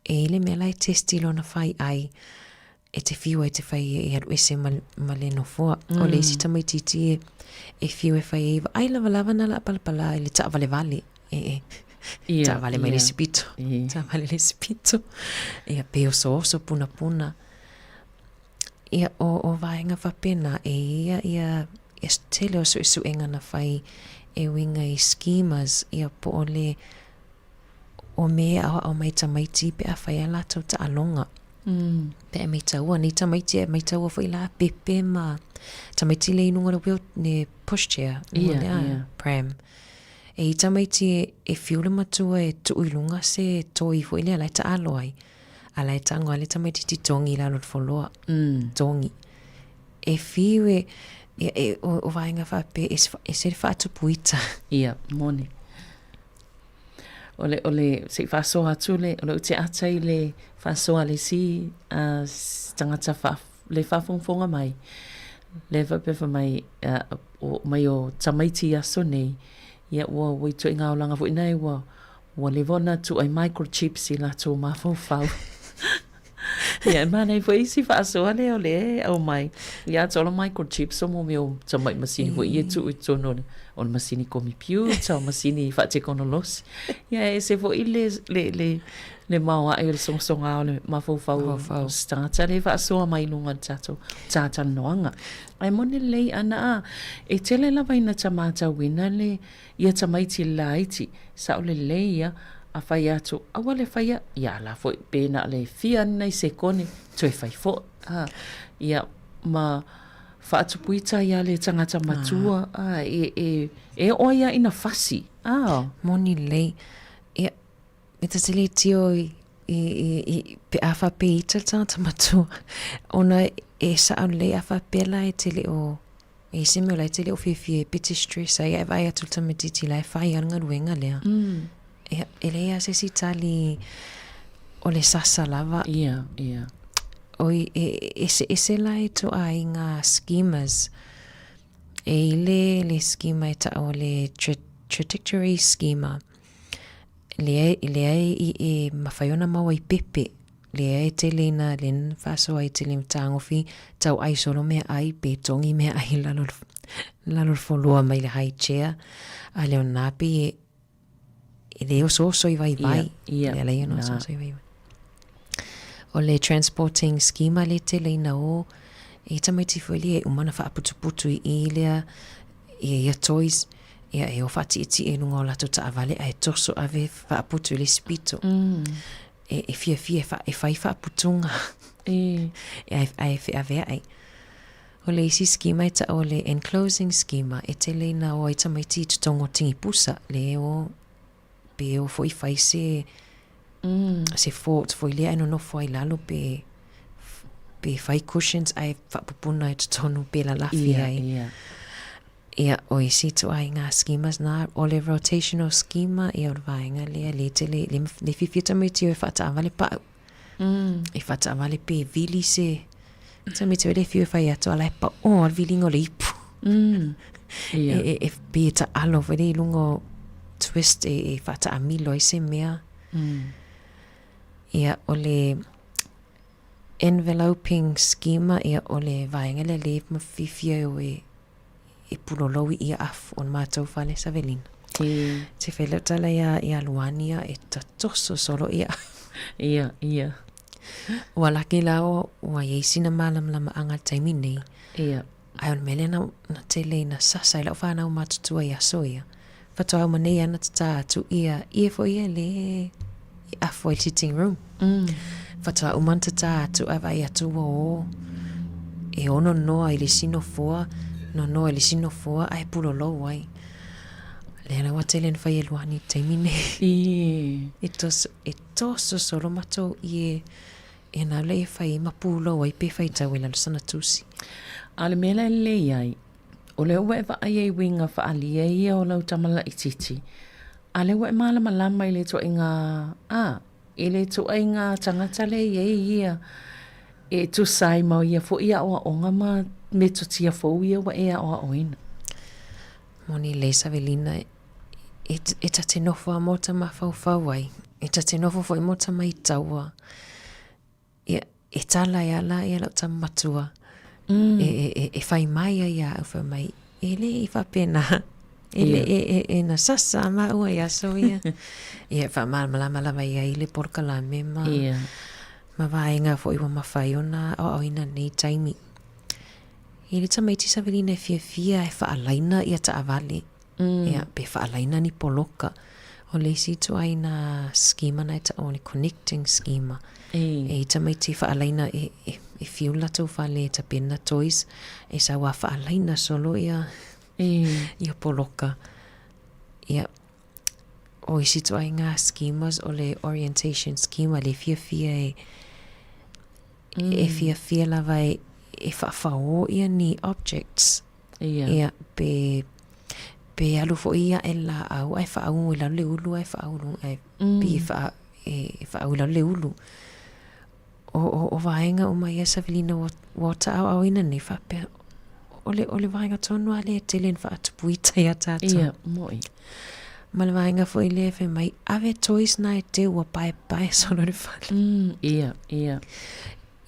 e ile mea lai testi lo na whai ai e te fiu e te whai e aru ese ma le no fua. O le isi tamaititi e fiu e whai e ai lava na la palapala e le ta vale ta vale mai le sipito. Ta vale le sipito. E a peo so puna. Ia o vaenga whapena e ia tele o su enga na whai e winga i schemas ia po o le o mea awa o mai tamaiti pe a whai alato ta alonga. Pe e meitaua, ni tamaiti e meitaua fo ila pepe ma tamaiti le inunga na ne pushchair, pram. E i tamaiti e fiule matua e tuuilunga se toi fo ila lai ta aloai. A lai ta angoa le tamaiti ti tongi la lot foloa. Tongi. E fiu o vaenga whape e se whaatupuita. Ia, mone. Ole se whasoa atu le, ole te atai le whasoa le si tangata le whawhongwhonga mai. Le whapewa mai o tamaiti aso nei. Ia ua wito inga o langa fwinei ua le vona tu ai microchips i la tō mawhau. Ia, mana i fwoi si whaasoa leo le, au mai. Ia, tolo microchips o mo meo ta mai masini fwoi ia tu i tono on masini komi piu, tau masini whaate kono losi. Ia, e se fwoi le maua e le songa o le mawhau starter le whaasoa mai nunga tata noanga. Ai mone lei ana a, e tele lava ina tamata wina le, ia tamaiti laiti, sa o le leia, a whai atu, awa le whaia, ia la fwoi pēna le fia nei se kone, toi whai fo, ia ma whaatupuita ia le tangata matua, e oia ina fasi. Moni lei, ia, me ta tele tio pe awha pe ita tangata matua, ona e sao lei awha pela e tele o, e seme la e tele o fie piti stress, ia e vai atu tamatiti la e whai anga ruenga lea. E lea se si tali o le sasa lava. Ia. Oi, e se la e to a inga schemas. E le schema e ta o le trajectory schema. Lea e mawhaiona maua i pepe. Lea e te lena len faso ai te lena tangofi tau ai solo mea ai pe tongi mea ai lalor folua mai le high chair. A leo napi e leo so i vai. Le leo no so i vai. O le transporting schema le te leina o e tamaiti fweli e umana wha aputuputu i lea ia toys ia e o whati iti e nunga o lato ta avale a e toso ave wha aputu le spito e fia e whai wha aputunga e avea ai o le isi schema e ta o le enclosing schema e te leina o e tamaiti i tutongo tingi pusa le o pe o foi fai se fort foi lea no foi lalo pe fai cushions ai whapupuna e tonu pe la lafi ai ia o i situ ai ngā schemas nā o le rotational schema e o vaenga lea le fifita me tio e whata avale pau e whata avale pe vili se ta me tio le fiu e whai ato ala e pa o al vilingo le ipu e pe ta alo vede lungo twist e whata amilo i se mea ia o le enveloping schema ia o le vaenga le mawhifia o e pulolowi ia afu on mātou whale sa velina. Te whelotala ia luania e tatoso solo ia. Ia. Ua laki lao ua yeisina malamlama anga taimi nei. Ia. Ai on mele na tele na sasa ila whanau matutua ia so ia. Whatu au manei ana tata atu ia fo ia le afu i sitting room. Whatu au man tata atu awai atu o e ono noa i le sino foa no ele sino foa ai pulolo wai le la watelen fa yeluani taimine e toso solo mato e na le fa i mapulo wai pe fa tawela sana tusi ale mela le ai o le wa va ai winga fa ali ai o lo tamala ititi ale wa mala malama ile to inga ile to inga tangata le ia e tu sai mau ia fo ia o onga ma me to tia fo ia wa ea o oina. Moni le savelina e ta te nofo a mota ma fau ai. E ta te nofo fo i mota mai taua. E tala ia la ia lau ta matua. E fai mai ia au fai mai. E le i fa pena. E na sasa ma ua ia so ia. E fa malama ia i le porka la mema. Ma vaenga fo i wa mawhai ona o ina nei taimi. I le tamaiti sa velina e fia e whaalaina ia ta avale. Ia pe whaalaina ni poloka. O le situ ai na schema na ta o le connecting schema. E tamaiti whaalaina e fiula tau whale ta pena toys. E sa wa whaalaina solo ia poloka. Ia o i situ ai ngā schemas o le orientation schema le fia e fia lava e whawhao ia ni objects. Ia pe alu fo ia e la au ai whaau e lau le ulu ai whaau ai pe whaau lau le ulu. O vaenga o mai esa velina wata au ina ni whape o le vaenga tonu ale e telen whaatupuita ia tata. Ia, moi. Ma le vaenga fo i le fe mai ave toys na e te ua pae solo le whale. Ia.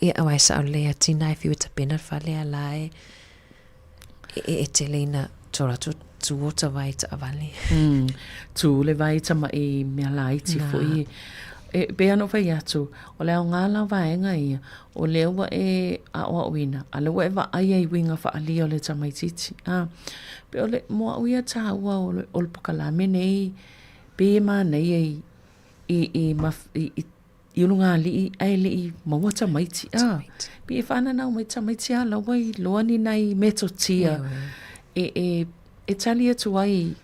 Ia awai sa lea tina e fiwita pena whale ala e te leina tora tu wota vai ta avale. Tu le vai ta mai mea laiti fo i. E be ano vai atu, o leo ngala vaenga ia, o leo wa e a oa uina, a leo e wa ai ai winga wha alia o le tamaititi. Pe o le moa uia ta ua o le pokalame nei, pe ma nei i ulunga li ai li i maua tamaiti. Pe e whana nau mai tamaiti ala wai loani nei meto tia. E tali atu ai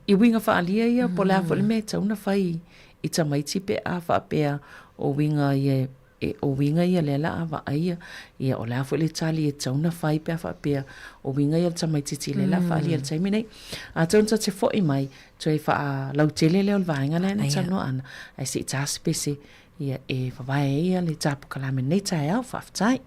i winga wha alia ia, po lea fo le meta una whai I tamaiti pe a whapea o winga ia le la awa aia ia o la fo le tali e tauna whai pe a whapea o winga ia le tamaiti ti le la whaali al taimi nei a taunta te fo I mai to e wha lau tele leo le vaenga le na tano ana ai si tasi pese ia e whawae ia le tapu kalame nei tae au whaftai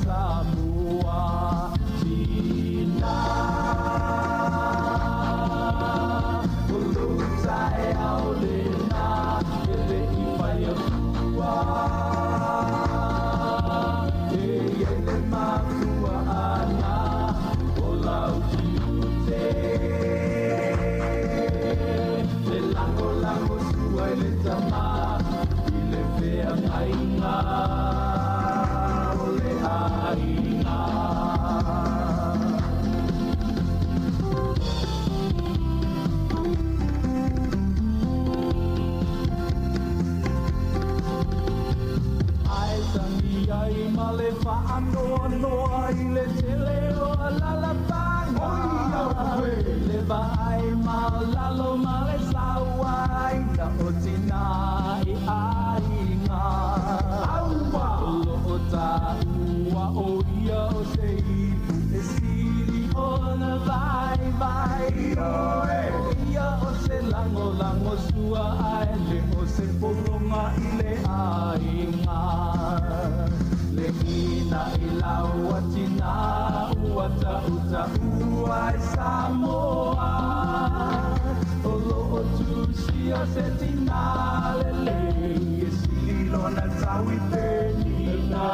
Sāmoa Tina Ulutai Aulena Ele Ipaya Kua Ele Makua Ana Olau Tiute Le Lango Lango Sua Ele Tama Ile Fea Ngainga Sāmoa Olo tu sia setina lele Sililo na tawi penina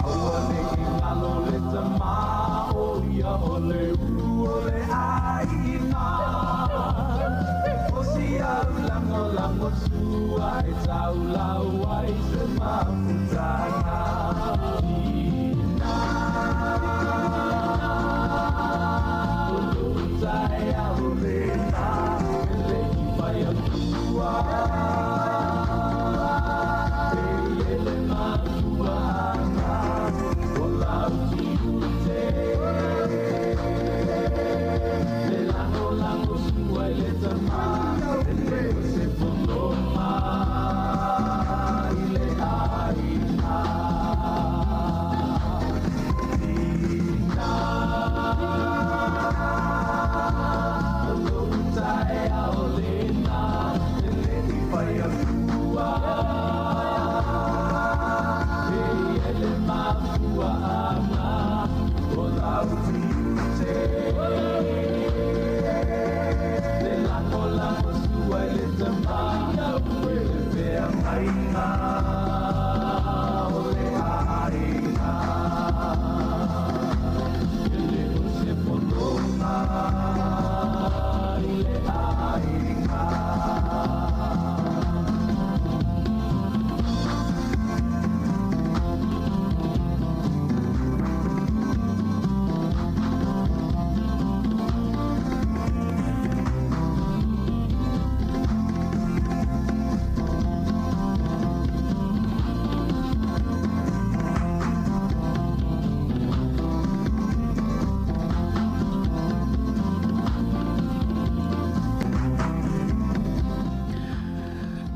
Ole ingalo le tama Oia ole ulu ole aina Osia ulango lango sua E tau laua I se mafutana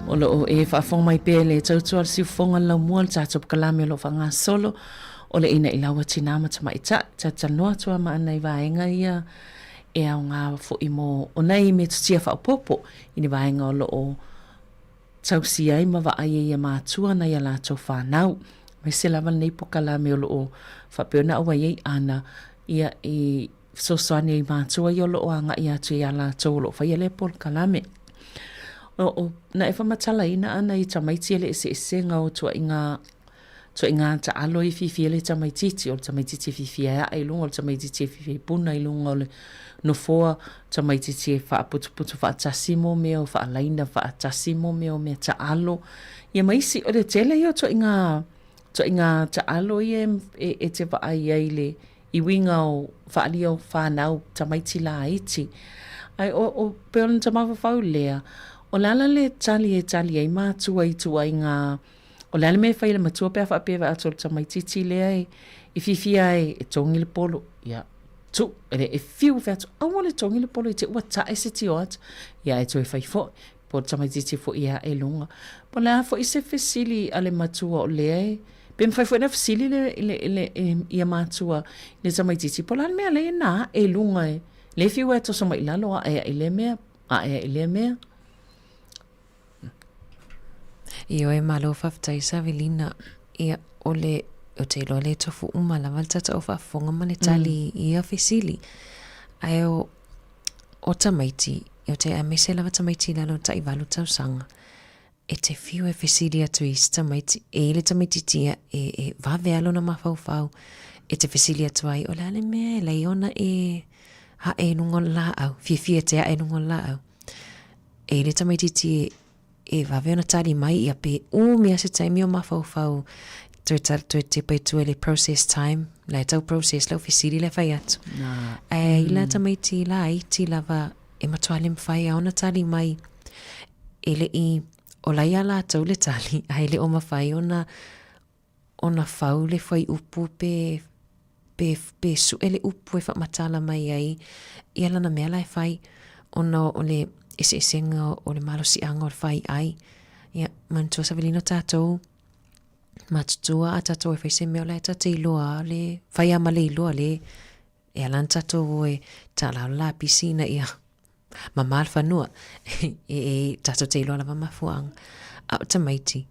O lo e whaafonga mai pē le tautua le siufonga lau mua le tātou kalame o lo whanga solo. O le ina ilawa tinama ta mai ta noa tua ma ana i vaenga ia e au ngā fo i mo o nei me tutia whaupopo i ni vaenga o lo o tausi ai ma wa ai ia mātua na ia lātou whanau. Mai se lava nei po kalame o lo o whapeona awa iei ana ia i sosoane i mātua i o lo o anga ia tu ia lātou o lo whaia le pol kalame. O na e whamatala ina ana i tamaiti ele ese ngau tua i ngā ta alo i fifi ele tamaititi o tamaititi fifi a i lunga o tamaititi fifi puna i lunga o le no foa tamaititi e whaaputuputu whaatasimo mea o whaalaina whaatasimo mea o mea ta alo. Ia maisi o le tele i o tua i ngā ta alo i e te wa ai eile i winga o whaalia o whanau tamaiti la iti. Ai o peona tamawa whau lea. O lala le tali e mātua i tua i ngā, o lala me whaile matua pēwha pēwa atol tamaititi lea i whiwhia e tongi le polo. Ia, tu, e whiu whatu, awa le tongi le polo i te ua tae se ti o atu. Ia, e tu e whai fo, po tamaititi fo ia e lunga. Po lea fo i se whesili a le matua o lea e, pēm whai fo ina whesili ia mātua le tamaititi. Po lala mea le nā e lunga e, le whiu e toso mai lalo a ea i le mea, Io e malo whaftai sa velina ia ole o te loa le tofu umala wal tata o whafonga ma le tali ia whesili. Ai o tamaiti, o te amese lava tamaiti lalo ta i walu tau sanga. E te whiu e whesili atu i tamaiti, e le tamaiti tia e wawe alo na mawhau. E te whesili atu ai, o le mea la iona e ha e nungon la au, fia te ha e nungon la au. E le tamaiti tia e wawe ona tali mai ia pe mea se taimi o mawhau tue te peitua le process time, le tau process lau whisiri le whai atu. E ila tamaiti la iti lava e matuale mwhai a ona tali mai e le i o lai ala tau le tali a le o mawhai ona whau le whai upu pe su e le upu e whamatala mai ai i ala na mea lai whai ona o le ese nga o le malo si anga o le whai ai. Ia, mantua sa velino tātou. Matutua a tātou e whaise meo lai tātou iloa le whai ama le iloa le. E alan tātou e tālau la pisina ia. Mamal whanua. E tātou te iloa lava mafuang. A tamaiti.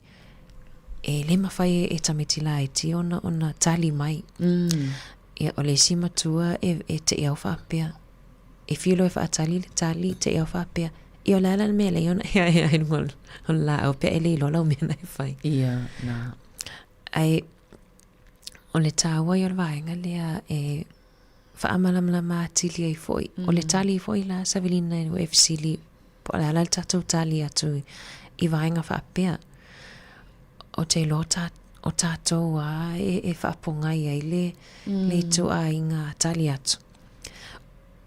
E le mawhai e tamaiti la e ti ona tali mai. Ia, o le si matua e te iau whapea. E whilo e whaatali le tali te eo whapea. I o lala mea le iona ia ngol on la au pea e le ilo lau mea nai whai. Ia, na. Ai, o le tāua i o le vaenga lea e whaamalamala mātili ai foi. O le tali i foi la savelina e wefsili. Po lala le tātou tali atu i vaenga whapea. O te lo o tātou a e whapongai ai le tu a inga tali atu.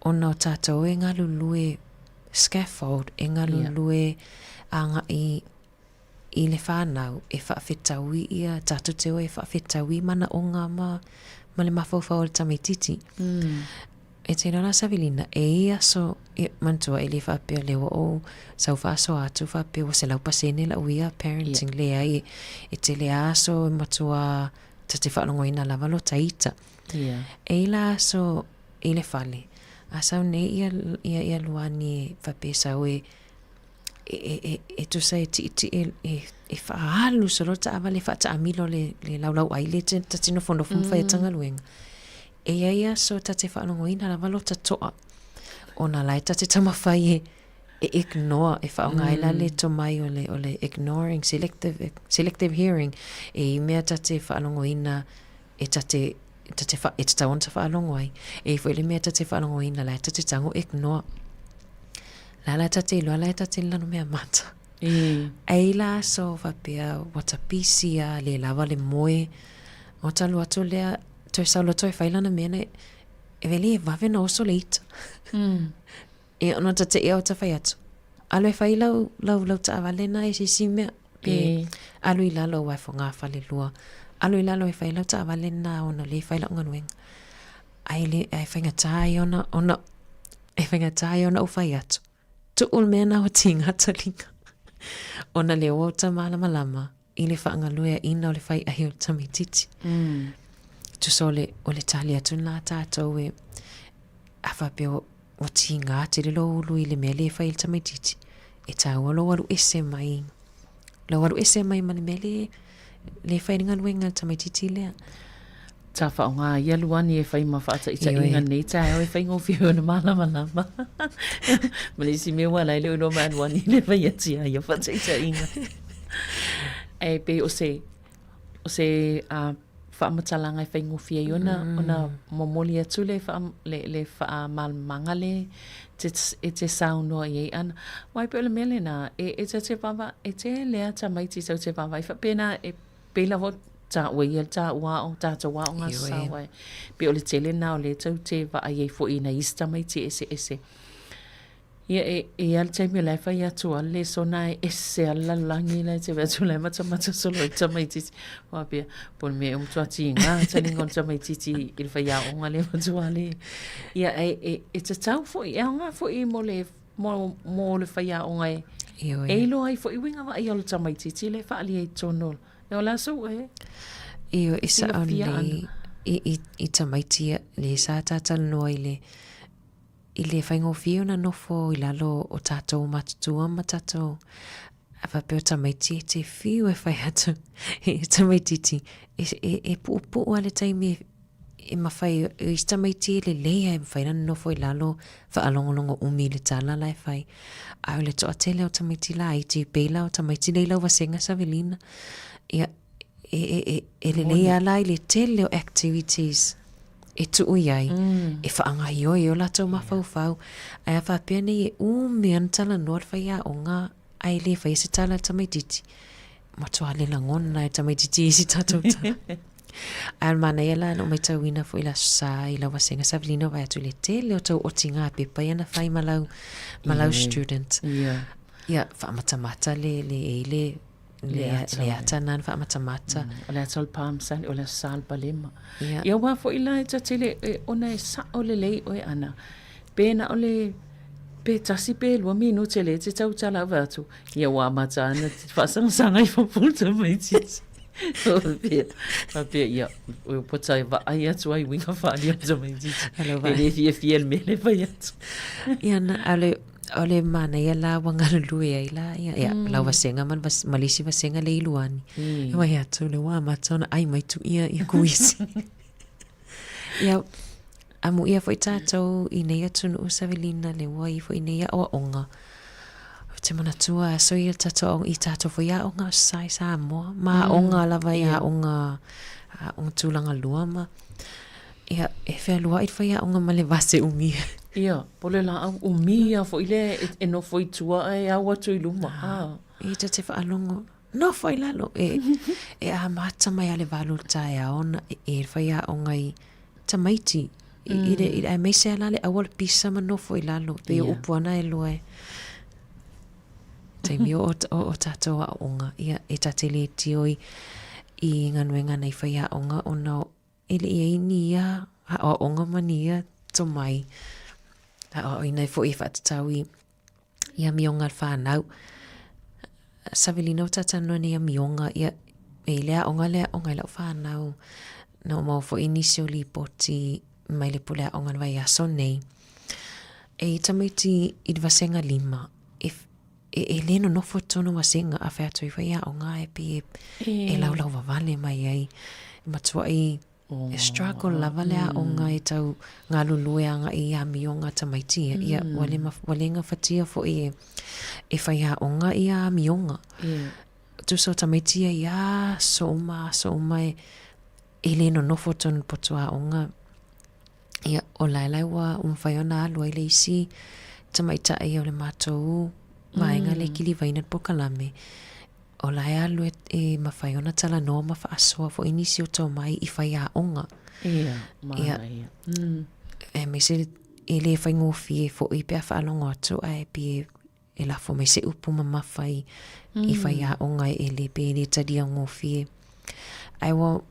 Ona o tātou e ngā lulue scaffold, e ngā lulue anga i le whānau e whaafetaui ia tātou teo e whaafetaui mana o ngā ma le mawhauwhau le tamaititi. E te nara savelina, e ia so mantua e le whaapea lewa o sau whaaso atu whaapea o se laupasene la uia parenting lea e te lea aso e matua ta te whaanongoina lava lo taita. E la aso i le whale. Asau nei ia luani whapesau e tu sa e whaalu soro ta awa le whata amilo le laulau ai le ta tino fondo whai tanga luenga. E ia so ta te whaanongoina la walo ta toa. O na lai ta te tamawhai e ignore e whaongaila le to mai o le ignoring, selective hearing. E mea ta te whaanongoina e ta te taon ta whaalongo ai. E whaile mea ta te whaalongo ina lai ta te tango ignore. La ta te iloa lai ta te lano mea mata. Eila so whapea wata pisia le lava le moe. O ta lua to lea toi saulo toi whailana mea e vele e wawe na oso le ita. E ono ta te eo ta whai atu. Alo e whai lau ta awalena e sisi mea. Alo i lalo wai fo ngā whale lua. Alo i lalo e whai lau ta awalena ona le whai lau nganuenga. Ai whaingatai ona e whaingatai ona o whai atu. Tu ul mea na o tinga talinga. Ona le o ta malama i le whaangalua ina o le whai ahi o tamaititi. Tuso o le tali atu nā tātou e awhape o ti ngā te le lo ulu i le mea le whai le tamaititi. E tāua lo waru ese mai. Lo waru ese mai ma le mea le whai ringa luenga tamaititi lea. Ta whaonga ia luani e whai mawhaata i ta inga nei ta e whai ngofio na malama. Malisi me wala i leo no man wani le whai ati a ia whata i ta inga. E pe o se whaamatalanga i whai ngofia i ona momoli atu le wha malmanga le te saunoa i ei ana. Wai pe o le mele na e te papa e te lea ta maiti sau te papa i whapena e pela ho ta wei ta wa o ta wa o nga sa wai pe o le tele na o le tau te va ai fo ina ista mai te ese ia e al te me lefa ia tu alle sona ese alla langi le te va tu le mata solo ta mai te wa pe por me um tu ati nga ta ningon ta mai te il fa ia o nga le tu ale ia e te tau fo ia nga fo I mo le fa ia o nga e lo ai fo I winga va ia o ta mai te le fa ali e tono e o la so Io isa only I tamaiti le sa tata no I le whaingo fio na nofo I lalo o tātou matutua ma tātou a whapeo tamaiti e te fio e whai atu e tamaititi e pu ale taimi e mawhai I tamaiti le leia e whai na nofo I lalo whaalongolongo umi le tāla lai whai a o le toa tele o tamaiti la I te peila o tamaiti le lau wasenga savelina ia e le leia lai le tele o activities e tu iai e whaanga ioi o lato mawhau ai a whapea nei e umi antala noa whai a o ngā ai le whai se tala tamaititi matua le langona e tamaititi isi tatou ta ai mana ia la no mai tauina fo ila sa ila wasenga savelina vai atu le tele o tau oti ngā pepa ia na whai malau student ia whamatamata le ata nan fa matamata o le atol pamsan o le sal palema ia wa fo ila ta tele ona sa o le lei o ana pena o le pe tasi pe lo minu tele te tau tala vatu ia wa mata na fa sanga I fo pulta mai tis o pe ia o pota va ai atu ai winga fa ia zo mai tis ele fiel me le vai atu ia na ole mana ia la wangara lui ai la ia la wasenga man malisi wasenga le iluani ia ia tu le wa matona ai mai tu ia kuisi ia amu ia foi tatou I nei atu no savelina le wai foi nei o onga te mana tua so ia tatou I tatou foi a onga sai Sāmoa ma onga la vai a onga tulanga luama ia e fe lua I foi a onga male vase umi Ia, pole la au umia fo ile e no foi tua e au atu I luma. I te whaalongo. No foi lalo. E a mata mai ale valu tae a ona e whai a onga I tamaiti. I a meise alale awal pisa ma no foi lalo. Pe upuana e loe. Te mi o tatou a onga. Ia e tatele tioi I nganuenga nei whai a onga ona ele I ni ia a onga mania to mai. O ina fo I whatatau ia mionga whanau. Savelina o tatano ni ia mionga ia e lea onga lau whanau. Na mau fo inisio li poti mai le pulea onga vai aso nei. E tamaiti I wasenga lima. E leno no fo tono wasenga a whaatu I whaia onga e pi e lau wawale mai ai. Matua I e struggle lava lea onga e tau ngā lulueanga I a mionga tamaitia. Ia walenga whatia fo e whaia onga I a mionga. Tu so tamaitia I a souma e leno nofo tonu potua onga. Ia o lailai wa whaiona alua I le isi tamaita e o le mātou vaenga le kili vainat pokalame. O lai alu e mawhaiona tala noa ma whaasoa fo inisio tau mai I whaia onga. Ia, mana ia. E me se e le whaingofi e fo I pia whaalongo atu a e pi e lafo me se upu ma mawhai I whaia onga e le pe le tadia ngofi e. Ai wa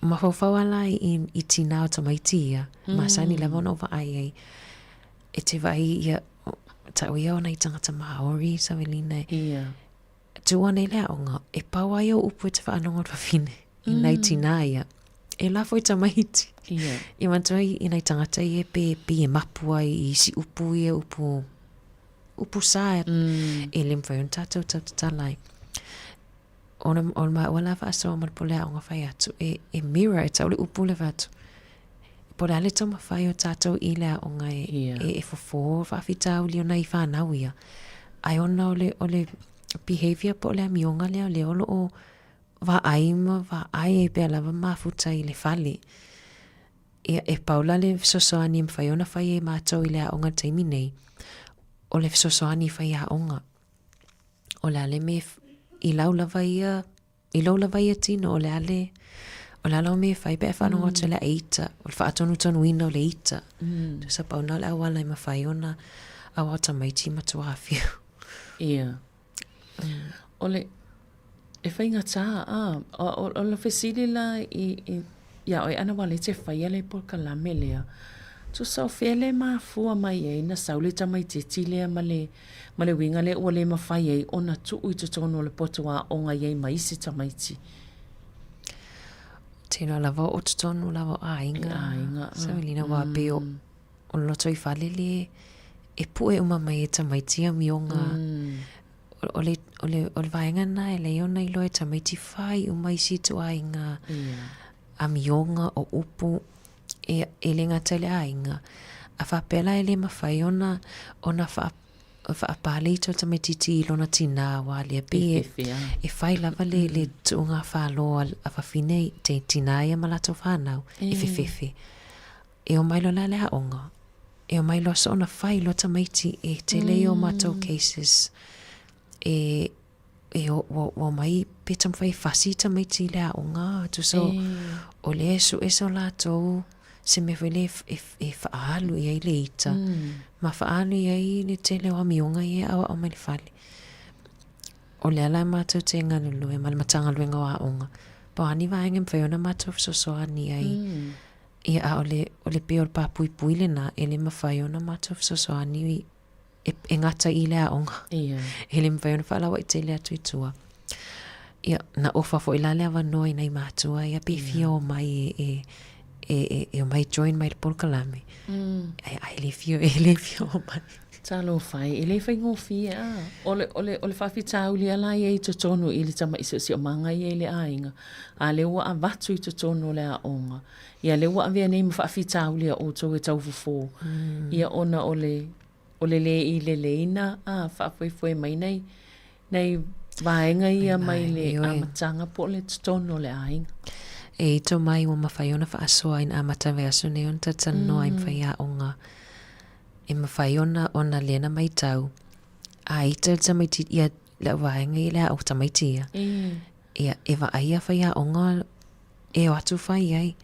mawhawhawala I tina o tamaiti ia. Masani la wana o ai e te vai ia ta ia ona I tangata Maori sa velina. Tua nei lea onga, e pau ai o upu e te whaanonga whawhine. I nei tina ia. E lafo I tamaiti. I mantua I nei tangata I e pe e mapua I si upu I e upu sae. E lim whai on tātou talai. Ona mai wala wha aso amal po lea onga whai atu. E mirror, e taule upu le watu. Po le ale toma whai o tātou I lea onga e fofo whawhitau li ona I whanau ia. Ai ona ole behavior po le amionga le olo o va aima va ai e pe lava mafuta I le fali e paula le sosoani mfaiona fai e matou I le aonga taimi nei o le sosoani fai aonga o le ale me I lau lava ia tino o le ale me fai pe whanonga te le eita o le whaatonu tonu ina o le eita tu sa pauna le awala I mawhaiona awata maiti matua whiu Ole e whainga tā o la whesiri la ia oi ana wale te whaia le por kalame lea tu sau whele ma fua mai e na saule ta mai te tilea ma le winga le ua le ma whai e ona tu ui tu tono le potua o nga iei mai se ta mai ti tino lava o tu tono lava ainga sa melina wa pe o loto I whale le e pue uma mai e ta mai ti a mionga ole vaenga na e leona I loe tamaiti whai umai si tu ainga a mionga o upu e lenga tele ainga a whapela e le mawhai ona whaapale to tamaiti ti lona tina wale a pe e whai lava le tuunga whaloa a whawhine te tina ia malato whanau e whiwhiwhi e o mailo la lea onga e o mailo so ona whai lo tamaiti e te leo mato cases e o mai petam fai fasita mai ti lea o ngā tu so o le so la tau se me wele e whaalu I le ita ma whaalu I le te leo amionga I awa o mai le whale o le ala mātou te nganulu e male matanga luenga wa onga pa ani vaenga mwhaiona mātou so ani ai ia o le peo le pāpui le na e le mawhaiona mātou so ani e ngata I lea onga e le mwhaiona whaalawa I te lea tuitua ia na ofa fo I la lea wanoa I nei mātua ia pifia o mai e o mai join mai le polkalame ai le fio o mai talo fai e le fai ngofia ole whawhitau li ala I to tonu I le tama iso si o manga I le ainga a le ua a watu I to tonu le a onga ia le ua a vea nei ma whawhitau li a o tau e tau fufo ia ona ole le I le leina whaafoi mai nei vaenga ia mai le amatanga po le tono le ainga e ito mai o mawhaiona whaasoa in amata veaso ne on tatanoa I mwhaia onga e mawhaiona ona lena mai tau a ita tamaiti ia le vaenga I le au tamaiti ia e vaia whaia onga e o atu whai ai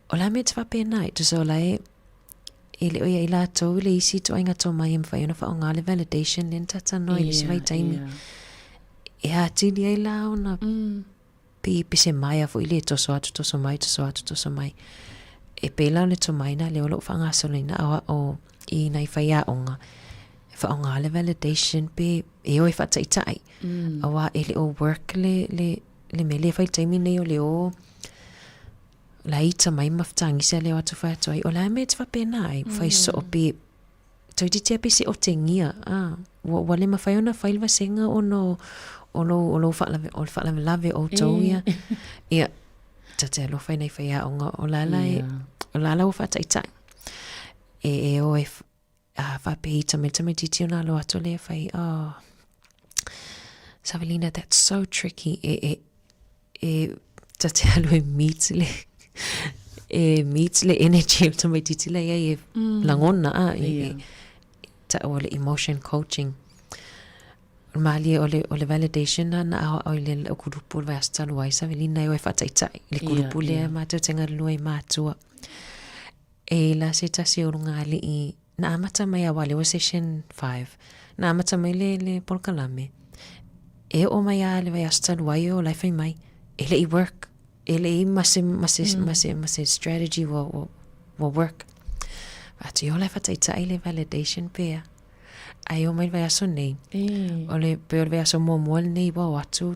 o la me te whapena tu so la e le oia I la tau le isi tu ainga tō mai mwhaiona wha o ngā le validation len tatanoa I le si vai taimi e a tili ai la ona pe se mai a fo I le toso atu mai e pela le to mai na le olo whanga solina o I nei whaia onga wha o ngā le validation pe e oi whataitai awa e le o work le me le whai taimi nei o le o la ita mai maftangi se le watu whai atu ai o la me te whapena ai whai so o pe tau di te se o te ngia wale mawhai ona whailwa senga o lo whaalave lave o tau ia tate alo whai nei whaia onga o lala o whataitai e o e whapehi tame titi o nā lo atu le whai Savelina, that's so tricky e tate alo e meet le energy o tame titi le e langona ta o le emotion coaching mali o le validation na o le o kurupu le vasta lo ai Savelina e whataitai le kurupu le mātou tenga lua I mātua e la se tasi o runga ali I na amata mai awale o session 5 na amata mai le polkalame e o mai a le vai asta luai o lai fai mai e le I work e le I mase strategy wo work atu o lai fataitai le validation pea ai o mai vai aso nei. O le pe o vai aso mua nei wa atu.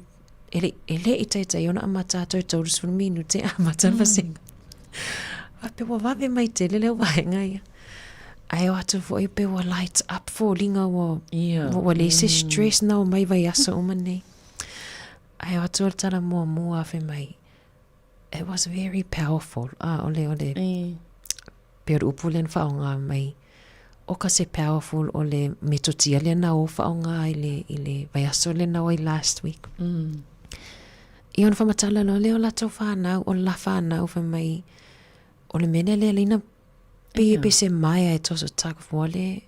Ele I tai ona amata to to sus minute amata fasing. A pe wa va mai te le wa ngai. Ai o atu fo pe wa lights up falling o wa le se stress na o mai vai aso o mane. Ai o atu tala mua fe mai. It was very powerful. Ole. Pe o upulen whaonga mai. O ka se powerful o le metotia le na o whaonga i le vai aso le na o last week. I on whamatala no leo la tau whanau o la whanau fe mai o le mene le alina pe se mai e toso taku wale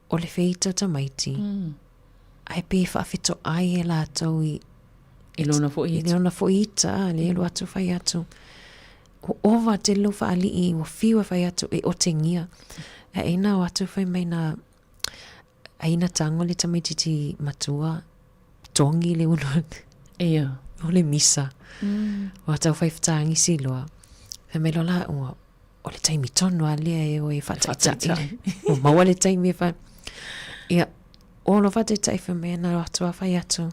o le feita tamaiti. Ai pe whaafito ai e la tau i lona fo ita le elu atu whai atu. O ova te lo whaali I o whiwa whai atu e o te ngia. A eina o atu whai mai na aina tango le tamaiti ti matua tongi le ulo. O le misa. O atau whai whatangi siloa. Whai mai lola o le taimi tono a lea e o e whataitai. O maua le taimi e wha. Ia, o lo whataitai whai mai na o atua whai atu.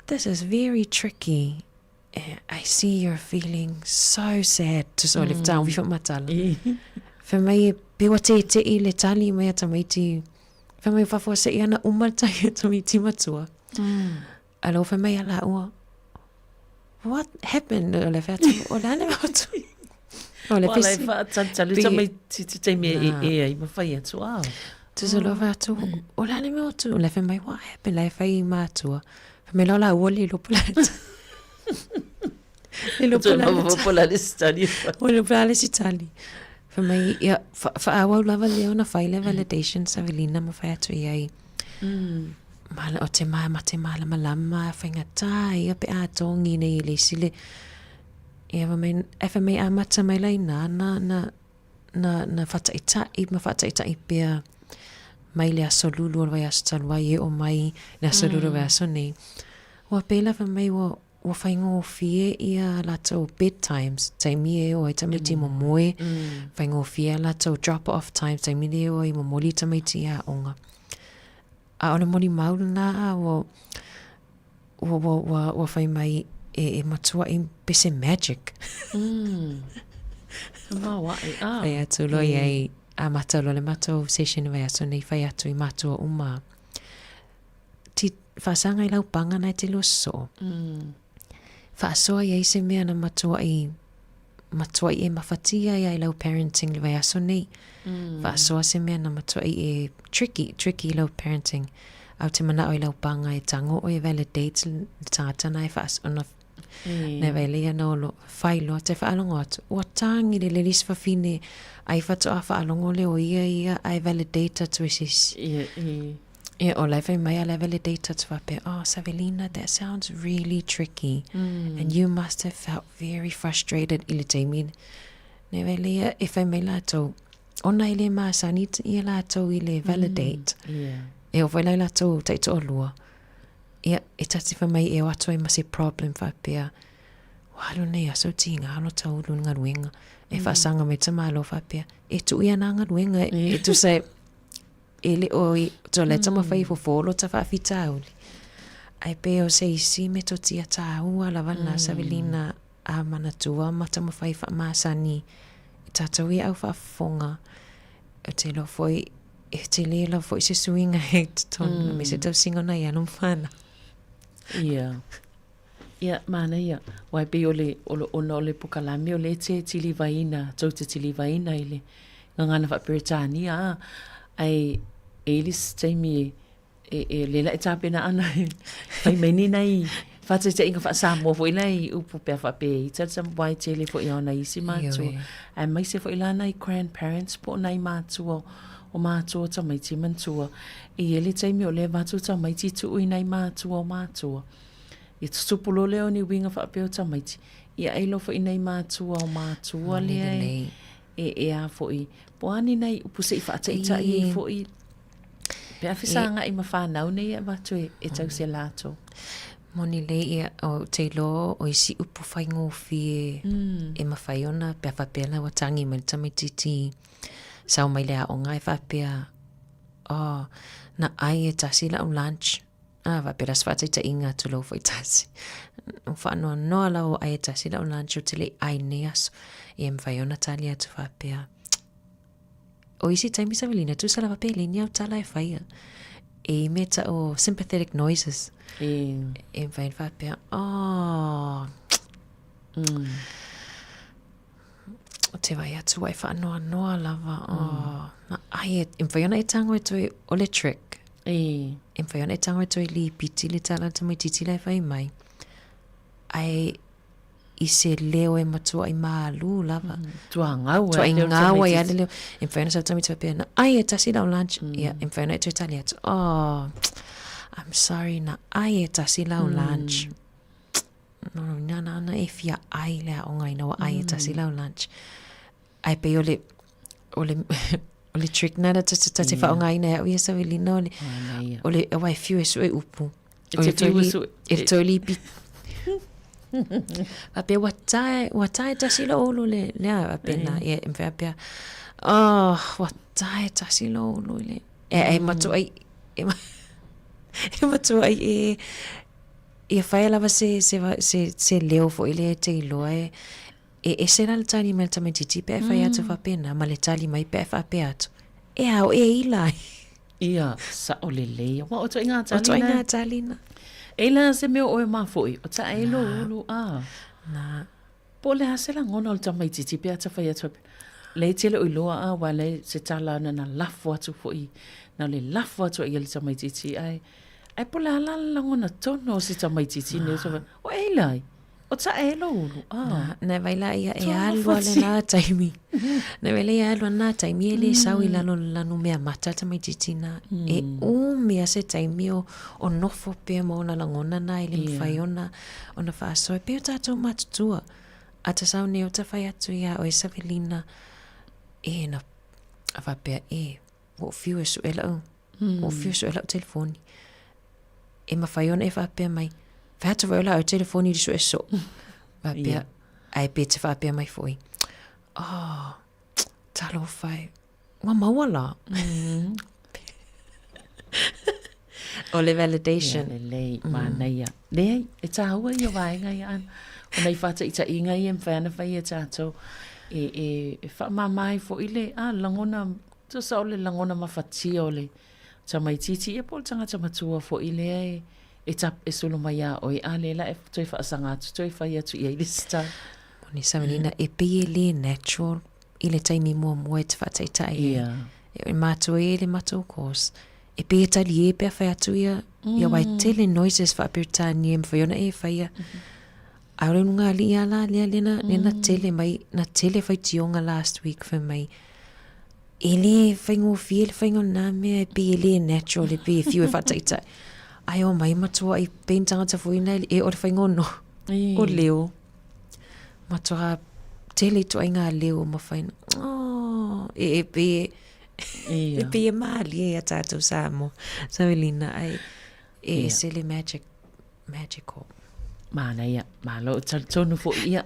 This is very tricky. I see you're feeling so sad to sort of down with matala. Whai mai pe wa te I le tali mai atamaiti. Whai mai whafua se iana umatai atamaiti matua. Alo whai mai ala ua. What happened? O le whatu. O le ane whatu. O le pisi. O le whatu. Tamai te me I mawhai atu au. Tuso lo whatu. O le ane whatu. O le whai mai, what happened? Lai whai matua. Whai mai lola ua li lopulata. Li lopulata. O le lopulata si tali. Whai mai, ia, whaawau lava leo na whaile validation sa velina ma whai atu iai. Mala o te mai mate mala malama whaingata ia pe a tongi nei le sile. Ia wha mai a mata mai lai na whataitai ma whataitai pia mai le aso lulu o vai aso talua ie o mai le aso lulu vai aso nei. Wa pela wha mai wa whaingo fie ia lato bedtimes taimi e o I tamiti mo moe whaingo fie lato drop off times taimi e o I mo moli tamiti a onga. A ole moli maulu na wa whai mai e matua I pese magic. Whai atu lo iai a matau lo le matau session vai atu nei whai atu I matua uma. Ti whasanga I lau panga nai te lo so. Whaasoa iai se mea na matua I e mawhatia I lau parenting le vai aso nei. Whaasoa se mea na matua I e tricky lau parenting. Au te mana o I lau panga e tango o e validate le tātana e whaasona ne vele na lo failo te whaalongo atu. Ua tangi le lelis whawhine ai whatoa whaalongo le o ia ai validate tu esis. Yeah, o lai whai mai a lai validate tu wape. Oh, Savelina, that sounds really tricky. And you must have felt very frustrated I le teimi. Ne vele e whai mai la tau. Ona I le maasani I la tau I le validate. E o whai lai la tau taito o lua. Ia, e tati wha mai e o ato e masi problem whapea. Walo nei aso tinga halo tau ulu ngā ruenga. E whaasanga me tamalo whapea. E tu ia nā ngā ruenga. E tu se, e le oi, to le tama whai fofolo ta whaafita auli. Ai pe o se isi me to tia ta ua la wana Savelina a manatua ma tama whai wha maasani. E tatau ia au whaafonga. O te lo foi, e te le lo foi se suinga he tonu. Me se tau singo na ia num whana. Ia, mana ia. Wai pe ole ole pukalami ole te tili vaina, tau te tili vaina ile. Ngangana whaperetani a ai elis taimi e lela e tapena ana. Ai meni nei. Whata te inga Sāmoa fo ilai upu pia whape I tata wai te le fo I ona isi mātua. Ai mai se fo ilana I grandparents po nai mātua o mātua ta mai ti mantua. I ele taimi o le mātua ta mai ti tu ui nai mātua o mātua. I tutupulo leo ni winga whape o ta mai ti. I ailo fo inai mātua o mātua le e a fo I. Poani nei upu se I whata I ta I fo I. Pea whisanga I mawhanau nei a mātua e tau se lātou. Moni le ia o te lo o isi upu whaingo fie e mawhai ona pia whapela wa tangi mai tamititi Sau mai lea o ngai whapea, na ai e tasi la o lunch. Whapea ras whataita inga tu lau whai tasi. Whanua noa lau ai e tasi la o lunch o te le ai neas. E mwhai ona tali atu whapea. O isi taimi Savelina, tu sala whapea linia o tala e whaia. E meta o sympathetic noises. E mwhai whapea, te vai atu wai whanua noa lava. Na ai e mwhai ona e tango e toi ole trick. E mwhai ona e tango e toi li piti le tala ta mai titi lai whai mai. Ai I se leo e matua I maalu lava. Tua ngaua I ale leo. E mwhai ona sa tami te wapea na ai e tasi lau lunch. Ia, e mwhai ona e toi tali atu. I'm sorry na ai e tasi lau lunch. No, na e fia ai lea o ngai na wa ai e tasi lau lunch. Ai pe ole trick nada te wha o ngai na ea sa Savelina ole e wai fiu e su e upu. E toi li pi. Ape watai tasi la olo le lea ape na e mwhai apea. Watai tasi la olo le. E matu ai e matu ai e whai lava se leo fo ile te iloa e se la tani me tame titi pe whai atu whapena ma le tali mai pe whape atu. E au e ilai. Ia, sa o le leia. Wa o to inga talina. E la se meo oe mafoi. O ta e lo ulu na. Po le hasela ngona o tamai titi pe ata whai atu. Le tele o iloa wa le se tala na lafo atu foi. Na le lafo atu i le tamai titi ai. Ai po la ngona tono si tamai titi ne so. O e lai. O ta e lo ulu. Na vai la ia e alua le na taimi. Na vai la ia alua na taimi ele sau I lanu mea mata tamai titi na. E mea se taimi o nofo pe mo na langona na ele mwhai ona whaasoe. Pe o tātou matutua. A ta sau ne o ta whai atu ia o e Savelina. E na whapea o fiu e su e lau. O fiu su e lau telefoni. E mawhai ona e whapea mai. Whahatu wai o lau telefoni di su e so. Whapea. Ai pe te whapea mai foi. Talo whai. Wa maua la. O le validation. Le lei. Mānaia. Lei. E tā hua I o vaenga I an. O nei whata I ta inga I mwhana whai e tātou. E wha mamai fo I le. Langona. Tu sa o le langona mawhatia o le. Tamai titi. E pol tanga tamatua fo I le e tap e solo mai a o I a le la e toi whaasanga atu. Toi whai atu I le sta. O ni Savelina. E pie le natural. I le taimi mua e te whataitai. E mātua e le mātua course. E pia tali e pia whai atu ia wai tele noises whaapirtani e mwhai ona e whaia. Aure nunga li ia la lea lena tele mai, na tele whai tionga last week whai mai. E le whai ngō fie, le whai ngō nā mea e pia le natural, e pia fiu e whataitai. Ai o mai matua I peintanga ta fuina e o le whai ngō no. O leo. Matua tele tu ai ngā leo ma whai. E pia... E pia mali e a tātou Sāmoa. Savelina ai e sele magical. Mana ia, malo tonu fo ia.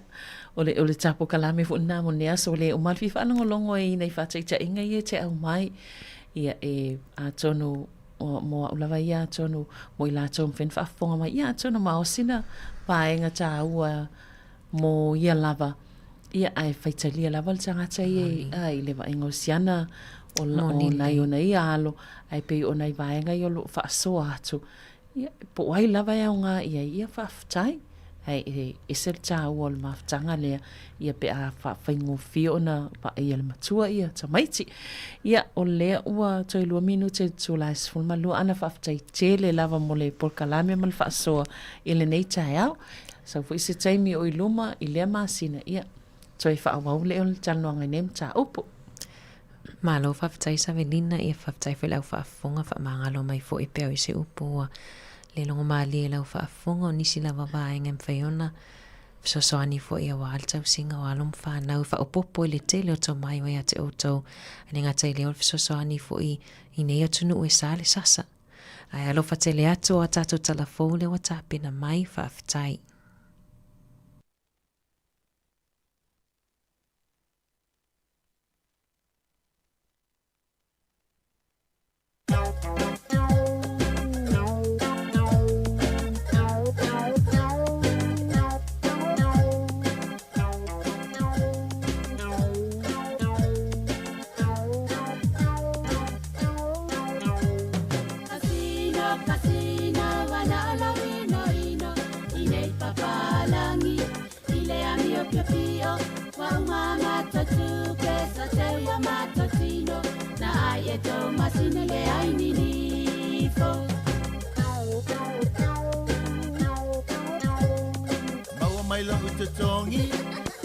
Ole tapo kalame fo na mo nea so le o malfi fa longo e nei fa tsa inga ia te au mai. Ia e a tonu mo ulava ia tonu mo I latou fen fa fonga mai ia tonu ma osina paenga ta ua mo ia lava. Ia ai faitalia lava le tangata ai le va engosiana o nai o nei alo ai pe o nei vaenga I o lo whaasoa atu ia po wai lava ia unga ia whaftai ai e sel tā ua le maftanga lea ia pe a whaingo fio na pa ia le matua ia tamaiti ia o lea ua toi lua minute tu lais fulma lua ana whaftai tele lava mo le porkalame mal whaasoa I le nei tai au sa fu isi taimi o iluma I lea masina ia toi whaawau leo le tanoanga nem tā upo. Malo whaftai Savelina ia whaftai whi lau whaafonga whaamangalo mai fo e peo I se upo le longo maali e lau whaafonga o nisi lava vaenga mwhaiona sosoani fo ia wa altau singa o alum whanau whaopopo I le tele o tau mai wai a te outou ane ngā tai leo sosoani fo I nei atunu ue sāle sasa ai alo whatele atu o a tātou talafou le wa tāpena mai whaftai. matosino na ai e tau masine le ai ninifo. Maua mai lo utotongi,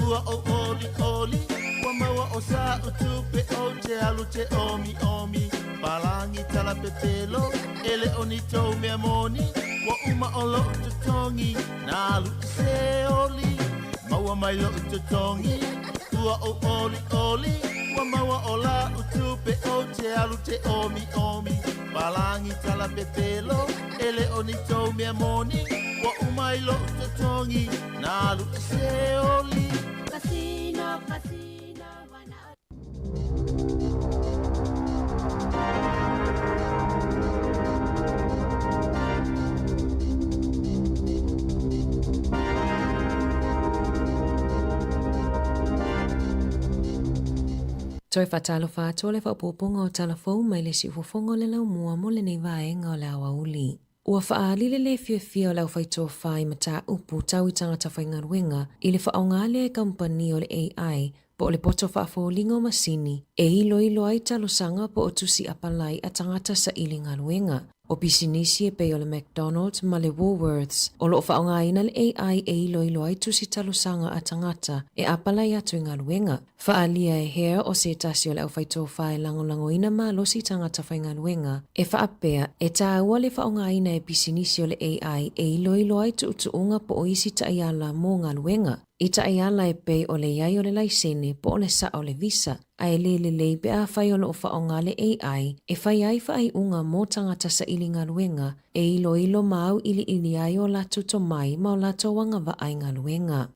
ua o oli oli, ua maua o sa utupe o te alu te omi omi, palangi tala pepelo, ele oni tau mea moni, ua uma o lo utotongi, na alu se oli. Maua mai lo utotongi, ua o oli oli, ua maua o la utupe o te alu te omi omi, palangi tala pepelo, ele oni tau mea moni, ua uma i lo utotongi, na alu se oli. Casino, casino, wana. Toi whatalo whātua le whapoponga o talafou mai le si ufofonga le lau mua mo le nei vaenga o le awa uli. Ua whaali le fia o lau whaitoa whai mata upu tau i tangata whaingaruenga i le whaongale e kampani o le AI po o le poto whaafolinga o masini e ilo ai talosanga po o tusi apalai a tangata sa ili ngaruenga. O bisinisi e pei o le McDonald's ma le Woolworths o lo whaongaina le AI e ilo ai tusi talosanga a tangata e apalai atu i ngaruenga. Whaalia e hea o se tasi o le au whaitoa whae langolangoina ma losi tangata whaingaruenga e whaapea e tāua le whaongaina e bisinisi o le AI e ilo ai tuutuunga po o isi ta iala mō ngaruenga. I ta iala e pei o le iai o le laisene po o le sa o le visa a e le be a whai o lo whaonga le AI e whai ai whai unga mō tangata sa ili ngaruenga e ilo mau ili ai o latu to mai ma o latu wanga wa ai ngaruenga.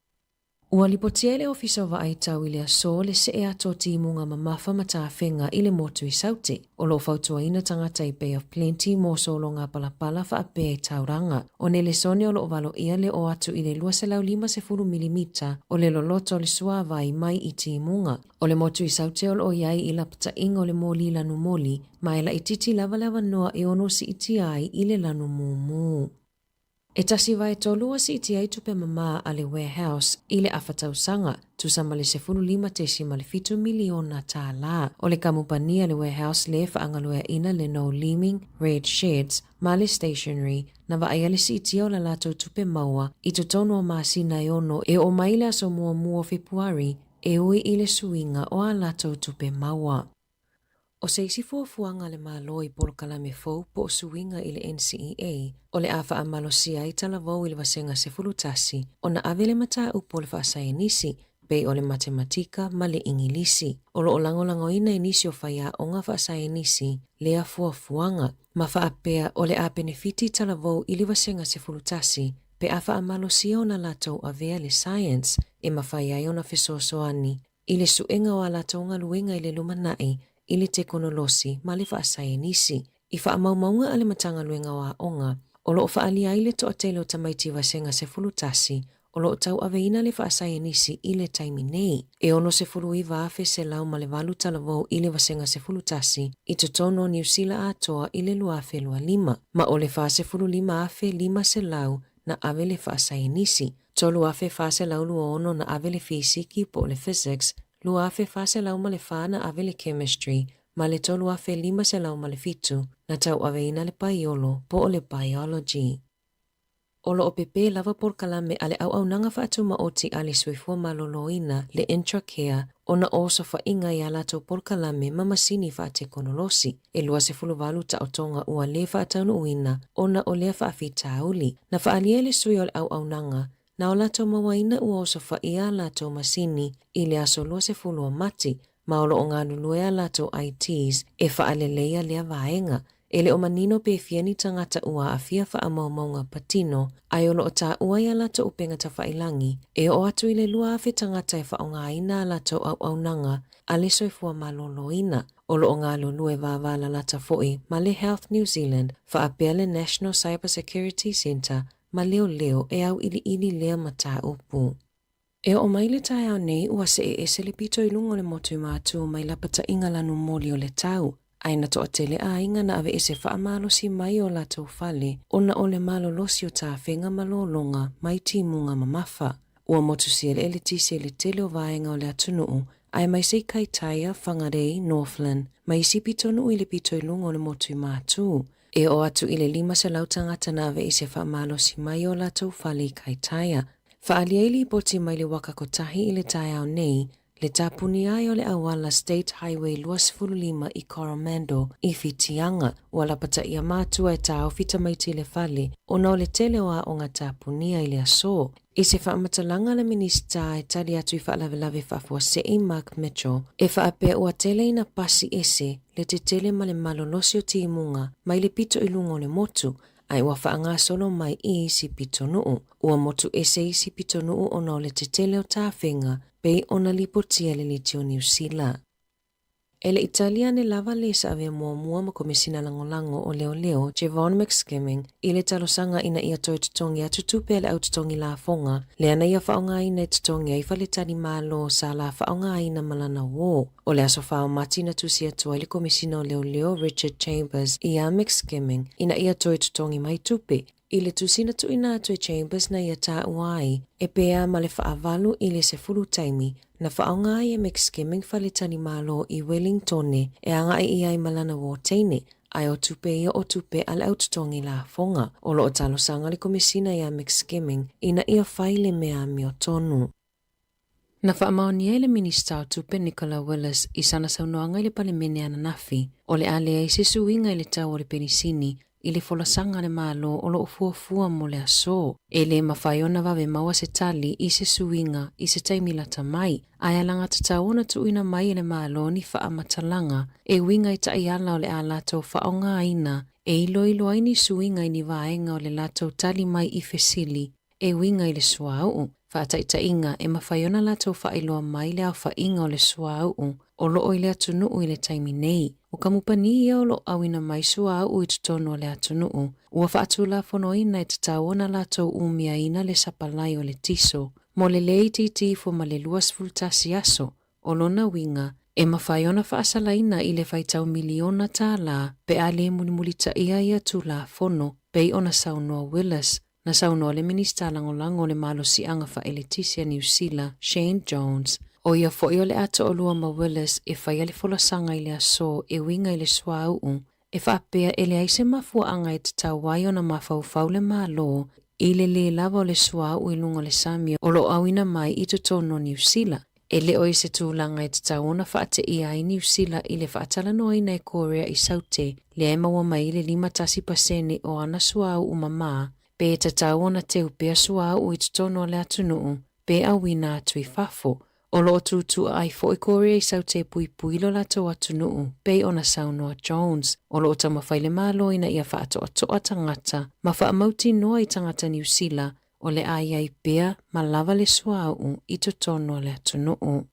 Ua lipotia le ofisa wa ai tau i le aso le se e ato timunga mamafa matawhenga i le motu i saute. O lo fautua ina tangata i Bay of Plenty mo solo ngā palapala wha apea i tauranga. O ne le sone o lo ovalo ia le o atu i le 2.5 milimita o le loloto le suawai mai i timunga. O le motu i saute o lo iai i lapta inga o le moli lanu moli, mai la i titi lava noa e ono si iti ai i le lanu mumu. E tasi vai tolua si iti ai tupe mama a le warehouse i le awhatausanga, tusama le 15 miliona tā la. O le kamupania le warehouse le whaangaluea ina le no leaming, red sheds, ma le stationery, na vaaya le si iti o la lato tupe maua, i totono o maasina e ono e o maile aso mua Februari, e ui i le suinga o a lato tupe maua. O se isi fuafuanga le malo i Polokalame fau po o suinga i le NCEA, o le awha a malosia i talavou i le wasenga se fulutasi, o na avele mata upo le whaasayanisi, pei o le matematika ma le ingilisi. O lo o langolango ina inisi o whaia o ngā whaasayanisi, le a fuafuanga, ma whaapea o le a benefiti talavou i le wasenga se fulutasi, pe awha a malosia o na latou avea le science, e ma whaia o na fesosoani, i le suenga o a latou ngaluenga i le lumanai, i le tekonolosi ma le whaasayanisi. I whaamaumaunga a le matanga luenga wa onga, o lo o whaalia i le toa tele o tamaiti wasenga se fulutasi, o lo o tau aveina le whaasayanisi i le taimi nei. E ono se fulu i waafe se lau ma le walu talavou i le wasenga se fulutasi, i totono New Zealand atoa i le luafe lua 5, ma o le wha se fulu 5 afe 5 se lau na ave le whaasayanisi. Tolu afe wha se lau lua ono na ave le fisiki po le physics, lua afe fase lau ma le whana ave le chemistry, ma le tolu afe 5 se lau ma le fitu, na tau aveina le paiolo po o le biology. O lo o pepe lava Polokalame ale au nanga whaatu maoti ale suifua maloloina le intracare o na oso whainga i alato Polokalame ma masini whaate konolosi. E lua se fuluwalu ta otonga ua le whaataunu uina o na o lea whaafitauli. Na whaalia le sui o le au nanga, na o lato mawaina ua oso whaia lato masini i le aso lua se fulua mati, ma o lo o ngā luluea lato ITs e whaalelea lea vaenga. Ele o manino pe fiani tangata ua a fia wha maunga patino, ai o lo o tā ua ia lato upenga ta whailangi, e o atu i le lua awhi tangata e wha o ngā ina lato au nanga, a le soifua maloloina. O lo o ngā lulue vāvala lata foi, ma le Health New Zealand, wha a pia le National Cyber Security Centre, ma leo e au ili lea mata upu. E o maile tai au nei ua se e se le pito i lungo le motu mātu mai lapata inga lanu moli o le tau. Aina toa tele a inga na ave ese wha amalo si mai o latou fale, ona o le malo losi o tā whenga malolonga mai timunga mamafa. Ua motu si ele tisi le tele o vaenga o le atunuu, ai mai sei Kaitaia, Whangarei, Northland, mai isi pitonu i le pito i lungo le motu i mātū. E o atu i le 5 se lautangata nawe i se whaamalosi mai o latou whale i Kaitaia. Whaaliaili poti mai le waka kotahi i le tai au nei, le tapuni ai o le awala State Highway 25 i Coromandel i Whitianga, ua lapata ia mātua e tā ofita mai te le whale, o nao le tele o a o ngā tapunia i le aso. I se whaamatalanga le minista e tali atu i whaalawelawe whafua sei Mark Mitchell, e whaapea ua tele ina pasi ese, le te tele ma le malolosi o timunga, mai le pito i lungo le motu, ai ua whaanga solo mai i isi pito nuu, ua motu ese isi pito nuu o nao le te tele o tāwhenga, pei ona lipotia le litio New Zealand. E le Italiane lava le sa avea mua ma komisina langolango o leo Javon McSkimming i le talosanga ina ia toi tutongi atu tupe le au tutongi la fonga, le ana ia whaonga ina tutongi ai whale tani malo sa la whaonga ina malana wō. O le aso whao matina tusi atua i le komisina o leo Richard Chambers i a McSkimming ina ia toi tutongi mai tupe. I le tusina tu ina atu e Chambers na ia tā uai, e pea ma le whaavalu i le se fulu taimi, na whaonga i e McSkimming whale tani malo i Wellingtone e anga i ai malana wō teine, ai o tupe ia o tupe ala au tutongi la fonga, o lo o talo sanga le komisina i a McSkimming ina ia whaile mea mio tonu. Na whaamaoni e le minista o tupe Nicola Willis i sana saunoanga i le palemene ana nafi, o le alea i se suinga i le tau o le penisini, i le folasanga le malo o lo fuafua mo le aso. E le mawhaiona wawe maua se tali i se suinga i se taimilata mai. Ai alanga tataona tuina mai le malo ni whaamatalanga e winga i taiala o le a lato whaonga aina e ilo aini suinga i ni vaenga o le lato tali mai i fesili e winga i le suau. Whaataitainga e mawhaiona lato whailoa mai le au whainga o le suau o loo i le atunuu i le taimi nei. O kamupani ia o lo awina mai suau i tutono le atunuu. Ua whaatula fonoina e tataona lato umia ina le sapalai o le tiso. Mo le lei titi fo ma le luas fultasi aso. O lona winga e mawhaiona whaasalaina i le whaitau miliona tā la pe a le mulimulita ia tula fono pei ona saunoa Willis. Na saunoa le minista langolango le malo sianga wha e Letisia New Zealand, Shane Jones. O ia fo'i o le ato o lua ma Willis e whaia le folasanga i le aso e winga i le suau e whaapea e le aise mafuanga e te tawai o na mawhau le malo i le lava o le suau i lungo le Samio o lo awina mai i tutono New Zealand. E le o se tūlanga e te taona whaate ia i New Zealand i le whaatala noa i Korea i saute le maua mai le 5% o ana suau umama pe te taona te upea suau i tutono le atunuu pe awina atu i fafo. O lo tutu ai fo i Korea i saute pui lo lato atunuu pe ona saunoa Jones. O lo tama whaile malo ina ia whaato atoa tangata ma whaamauti noa i tangata New Zealand o le ai pea ma lava le suau i tutono le atunuu.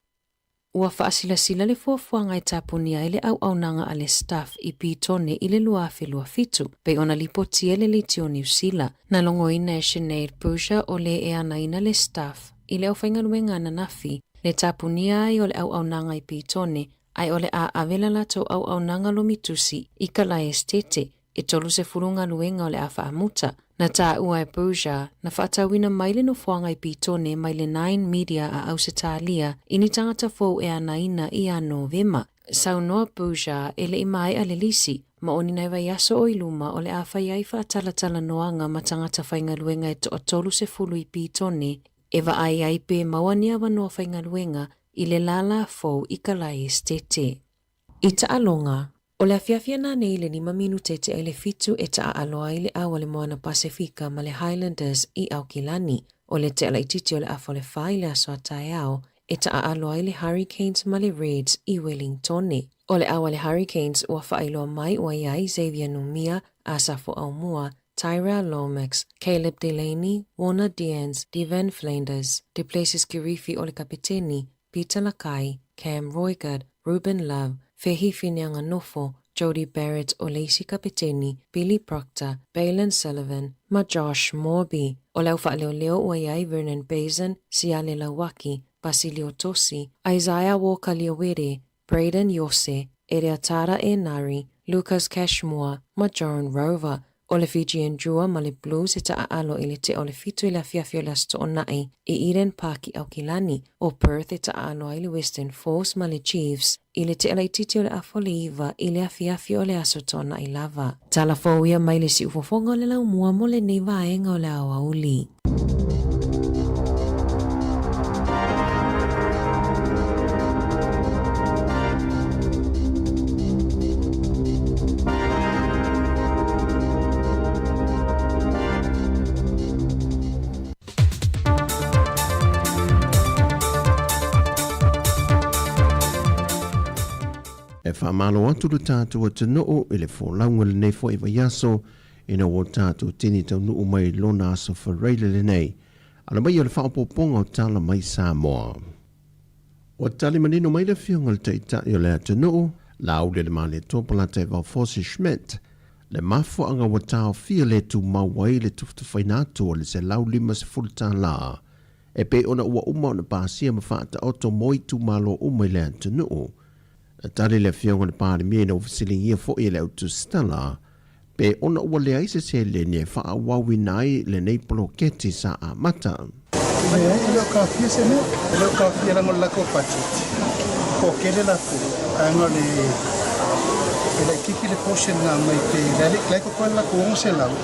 Ua whaasila le fuafuanga i tapunia i le au nanga a le staff i pitone i le luafe luafitu pe ona lipotia le litio New Zealand na longo ina e Sinead Pusha o le e anaina le staff i le aufenganuenga na nafi le tapunia ai o le au nanga i pitone ai o le a avela lato au nanga lo mitusi i kala estete e tolu se furunga luenga o le a whaamuta. Na tā ua e Pusha, na whaatawina maile no fuanga i pitone maile 9 media a au se tālia ini tangata fōu e anaina i a Novema. Saunoa Pusha e le imai a le lisi, ma oni nai vai aso o iluma o le a whaiai whaatalatala noanga ma tangata whainga luenga e to tolu se fulu i pitone e wa ai pe mauania wanoa whainga luenga i le lala fōu i kalai estete. I alonga, o le afiafiana nei le 5 minutete e le fitu e taa aloa i le awa le moana Pasifika ma le Highlanders i Aukilani. O le te ala ititi o le afo le whai le aso atai ao e taa aloa i le Hurricanes ma le Reds i Wellingtone. O le awa le Hurricanes ua whailoa mai ua iai Xavier Numia, Asafo Aumua, Tyra Lomax, Caleb Delaney, Warner Dians, Devan Flanders, Duplessis Kirifi o le kapiteni, Peter Lakai, Cam Roygard, Ruben Love, Fehi Finianga Nofo, Jody Barrett o Lacey Kapiteni, Billy Proctor, Baylan Sullivan, ma Josh Morby. O lau whaaleo ua iai Vernon Bazin, Siale Lawaki, Basilio Tosi, Isaiah Walker Liowere, Braden Yose, Ereatara Nari, Lucas Cashmore, ma John Rover, O le Fijian Jua ma le Blues e taaalo i le te o le fitu i le afiafio le astoonai i Eden Park i Aukilani. O Perth e taaalo i le Western Force ma le Chiefs i le te alaititi o le Afoliva i le afiafio o le asotona i lava. Talafouia mai le si ufofonga o le laumua mo le nei vaenga o le awauli. E whamalo atu le tātua te noo i le wholaunga le nei fo i vaiaso ina o tātua tini tau nuu mai lona aso whareile le nei. Ana mai o le whaopoponga o tala mai Sāmoa. O tali manino mai le fionga le teitai o le atu noo, la au le male tōpala te vau Fosi Schmidt, le mafo anga wa tāo fia le tu mawai le tuftu whainatu o le se lau lima se fulta la. E pe ona ua uma o na pāsia ma whaata oto moi tu malo uma i le atu noo. Tari le fionga le pāri mea na ufisili ia fo i le autu stala, pe ona ua le aise se le ne wha wawi nai le nei poloketi sa a mata. Leo ka fia se me, leo ka fia rango lako pachiti. Ko kere la fu, anga le kiki le portion na mai te laiko kwa lako ongo se lau.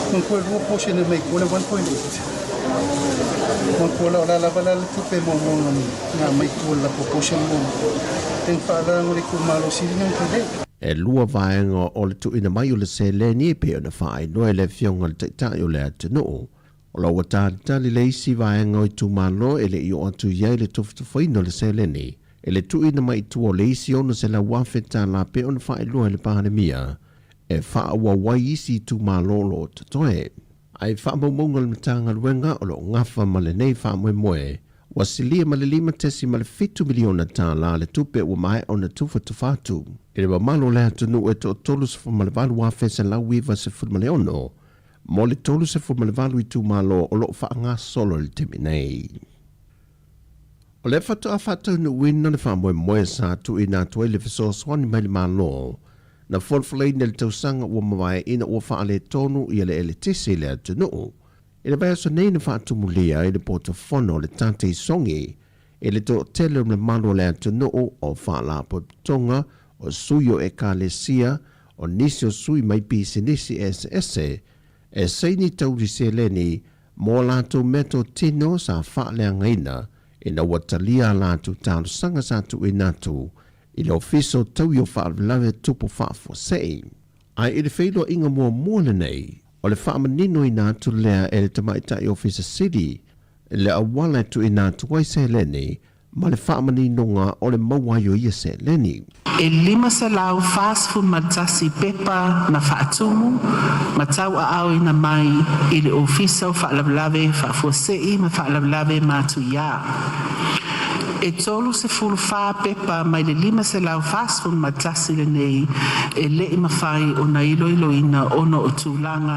Kung kwa rua portion na mai kone 1.8. Mangkola ola lava le tupe mo nga mai kola proportion mo ten fala ngori ku malo siringa kile E lua vaenga o le tu ina mai o le se le ni pe ona fai no le fionga le tai o le atu no o la wata tali le isi vaenga o tu malo ele i o atu ye le tuftu faino le se le ni ele tu ina mai tu o le isi ono se la wafeta la pe ona fai lua le pandemia e fa wa wai isi tu malo lo totoe ai wha maunga le matanga luenga o lo ngafa ma le nei wha moe moe, wa silia ma le 5 ma le 7 miliona tā la le tupe ua mai o na tufa tufatu. I le mamalo le atunu e to tolu se ma le valu wafe se lau iwa se ma le ono, mo le tolu se ma le valu i tu malo o lo wha ngā solo le temi nei. O le fatu a fatu nu wina le wha moe moe sa tu i nā tuai le fiso swani mai le malo, na folfolei le tausanga ua mawai ina ua whaale tonu i le tisi le atunu. I le baya so nei na whaatumulia i le portofono le tate i songi, i le to tele le malo le atunu o whaala tonga, o suyo e kalesia, o nisi o sui mai pisi nisi e seini tauri se leni, mo lato meto tino sa whaale angaina, ina watalia lato talo sanga sa tu inatu, i le ofiso tau i o whaalawe tupu whaafo sei. Ai i le whailo inga mua mua nei, o le whaamanino i nā tu lea e le tamaita i Officer City, le awala tu i nā tu wai se leni, ma le whaamanino ngā o le mauaio ia se leni. E 5 se lau fast food matasi pepa na whaatumu, matau a au ina mai i le ofiso whaalawlawe whaafosei ma whaalawlawe mātu ia. E tolu se fulu wha pepa mai le 5 se lau fast food matasi le nei e le i mawhai o na iloina ono o tūlanga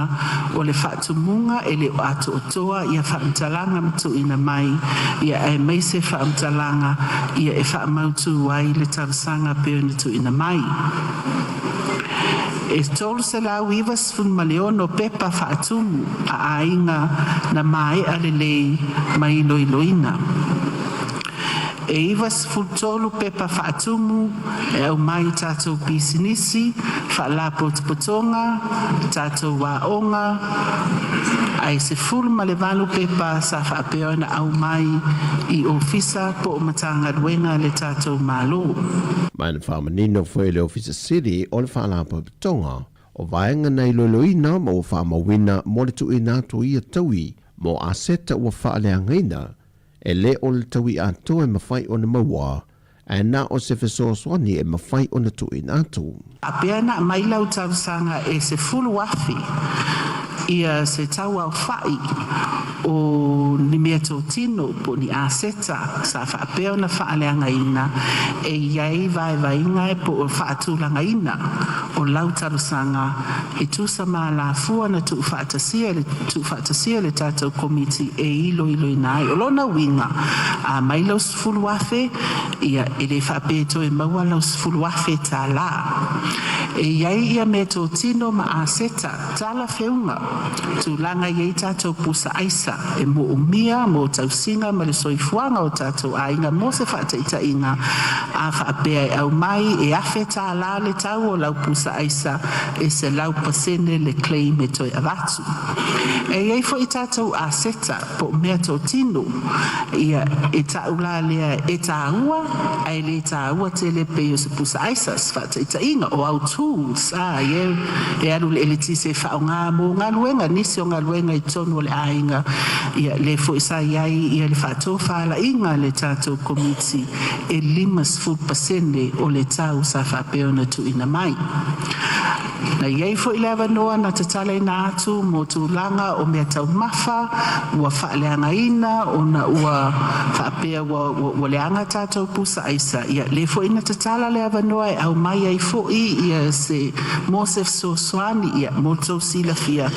o le whaatumunga e le o atu o toa ia whaamtalanga mtu ina mai ia e mai se whaamtalanga ia e whaamautu wai le tarsanga peo ni tu ina mai. E tolu se lau ivas fun maleono pepa whaatumu a ainga na mai alelei mai iloina. E ivas fultolu pepa whaatumu e au mai tātou pisinisi, whaala potopotonga, tātou waonga, ai se fulu ma le valu pepa sa whaapeona au mai i ofisa po o matanga ruenga le tātou malo. Mai na whaamanino fwe le Officer City o le whaala potopotonga, o vaenga nei loloina mo whaamawina mo le tu ina tu ia taui, mo aseta ua whaale angaina, e le o le tawi ato e mawhai o na maua, e na o se fesoswani e mawhai o na tui nātu. A pia na mai lau tausanga e se fulu wafi, ia se tau au whai, o ni mea tō tino po ni aseta sa whaapeo na whaaleanga ina e iai vai ngai po o whaatulanga ina o lautarusanga e tusa maa la fua na tu whaatasia le tātou komiti e ilo inai o lona winga a mai lau sifulu afe ia e le whaapeto e maua lau sifulu afe tā la e iai ia mea tō tino ma aseta tala feunga tu langa iei tātou pusa aisa e mo umia mo tausinga ma le soifuanga o tātou ainga mo se whaataita inga a whaapea e au mai e afe tā la le tau o lau pusa aisa e se lau pasene le claim e toi avatu e iei fo i tātou aseta po mea tō tino ia e tāu la lea e tāua ai le tāua te le peo se pusa aisa se whaataita inga o au tools e alu le elitise whaonga mo ngā luenga nisi o ngā luenga i tonu o le ainga ia le fo isa iai ia le whaato whaala inga le tātou komiti e 5% o le tau sa whapeo na tu ina mai na iai fo i lewa noa na tatale na atu mo tu langa o mea tau mafa ua whaaleanga ina o na ua whapea wa leanga tātou pusa aisa ia le fo ina tatala lewa noa e au mai ai fo ia se Mosef Sosoani ia mo tau sila fia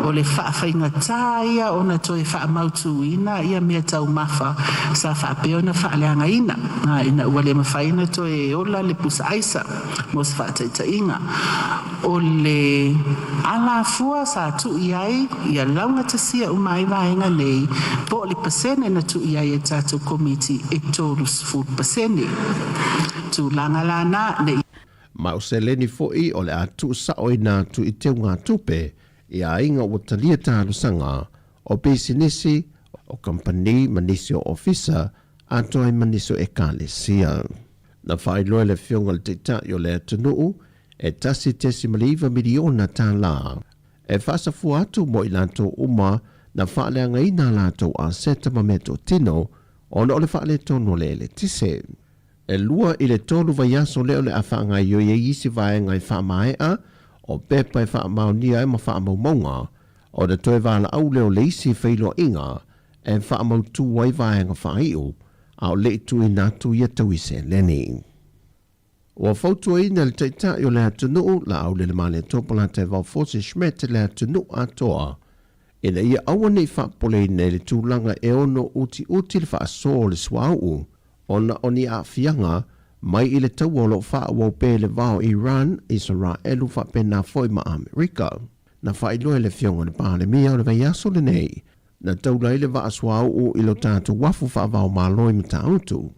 o le whaawhainga tāia o na toi whaamautu ina ia mea tau mafa sa whaapeo na whaaleanga ina ua le mawhaina toi ola le pusa aisa mo se whaataita inga o le ala fua sa tu iai ia launga tasia umai vaenga nei po le pasene na tu iai e tātou komiti e tōrus 4% tu langa lana nei ma o se leni fo'i o le atu sa oina tu i teu ngā tupe i a inga o talia tālusanga o businesi o company manisi o officer ato ai manisi o e kālesia. Na whailoa le whionga le teita i o le atunuu e tasi tesi maliva miliona tā la. E whasafu atu mo i lanto uma na whaaleanga ina lato a seta mameto tino o na o le whaale tono le tise. E lua i le tolu vai aso leo le a whaanga i o ye isi vaenga i wha maea o pepa i wha maunia e ma wha maumonga o le toe wala au leo le isi whailo inga e wha mautu wai vaenga wha iu a o le tu i natu i atau i se leni. Ua fautua ina le teita i o le atunuu la au le male topola te vau fose shmete le atunuu atoa ina ia aua nei wha pole ina le tūlanga e ono uti le wha aso le swau ona oni a fianga mai i le tau o lo wha wau pe le vau Iran, Israel wha pe na foi ma Amerika. Na wha iloe le fionga le pāle mia o le vai aso le nei. Na tau lai le wa aswa u i lo tātu wafu wha vau maloi ma ta autu.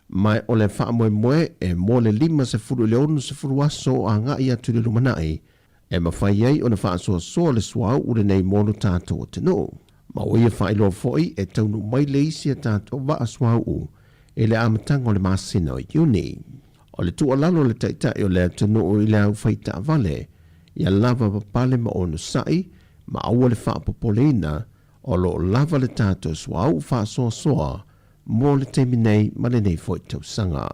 Mai o le wha moe e mo le 5 le onu se furu aso a ngā ia tu le lumanai. E ma whai ei o na wha aso so le swa u le nei mono tātu o te no. Ma o ia wha ilo foi e taunu mai le isi a tātu wa aswa u. E le amatanga o le masina o iuni. O le tua lalo le taitai o le atunu o i le au whaita vale, ia lava papale ma onu sai, ma aua le whaapopolina, o lo lava le tātou swa au whaasoa soa, mo le teminei ma le nei fwoi sanga.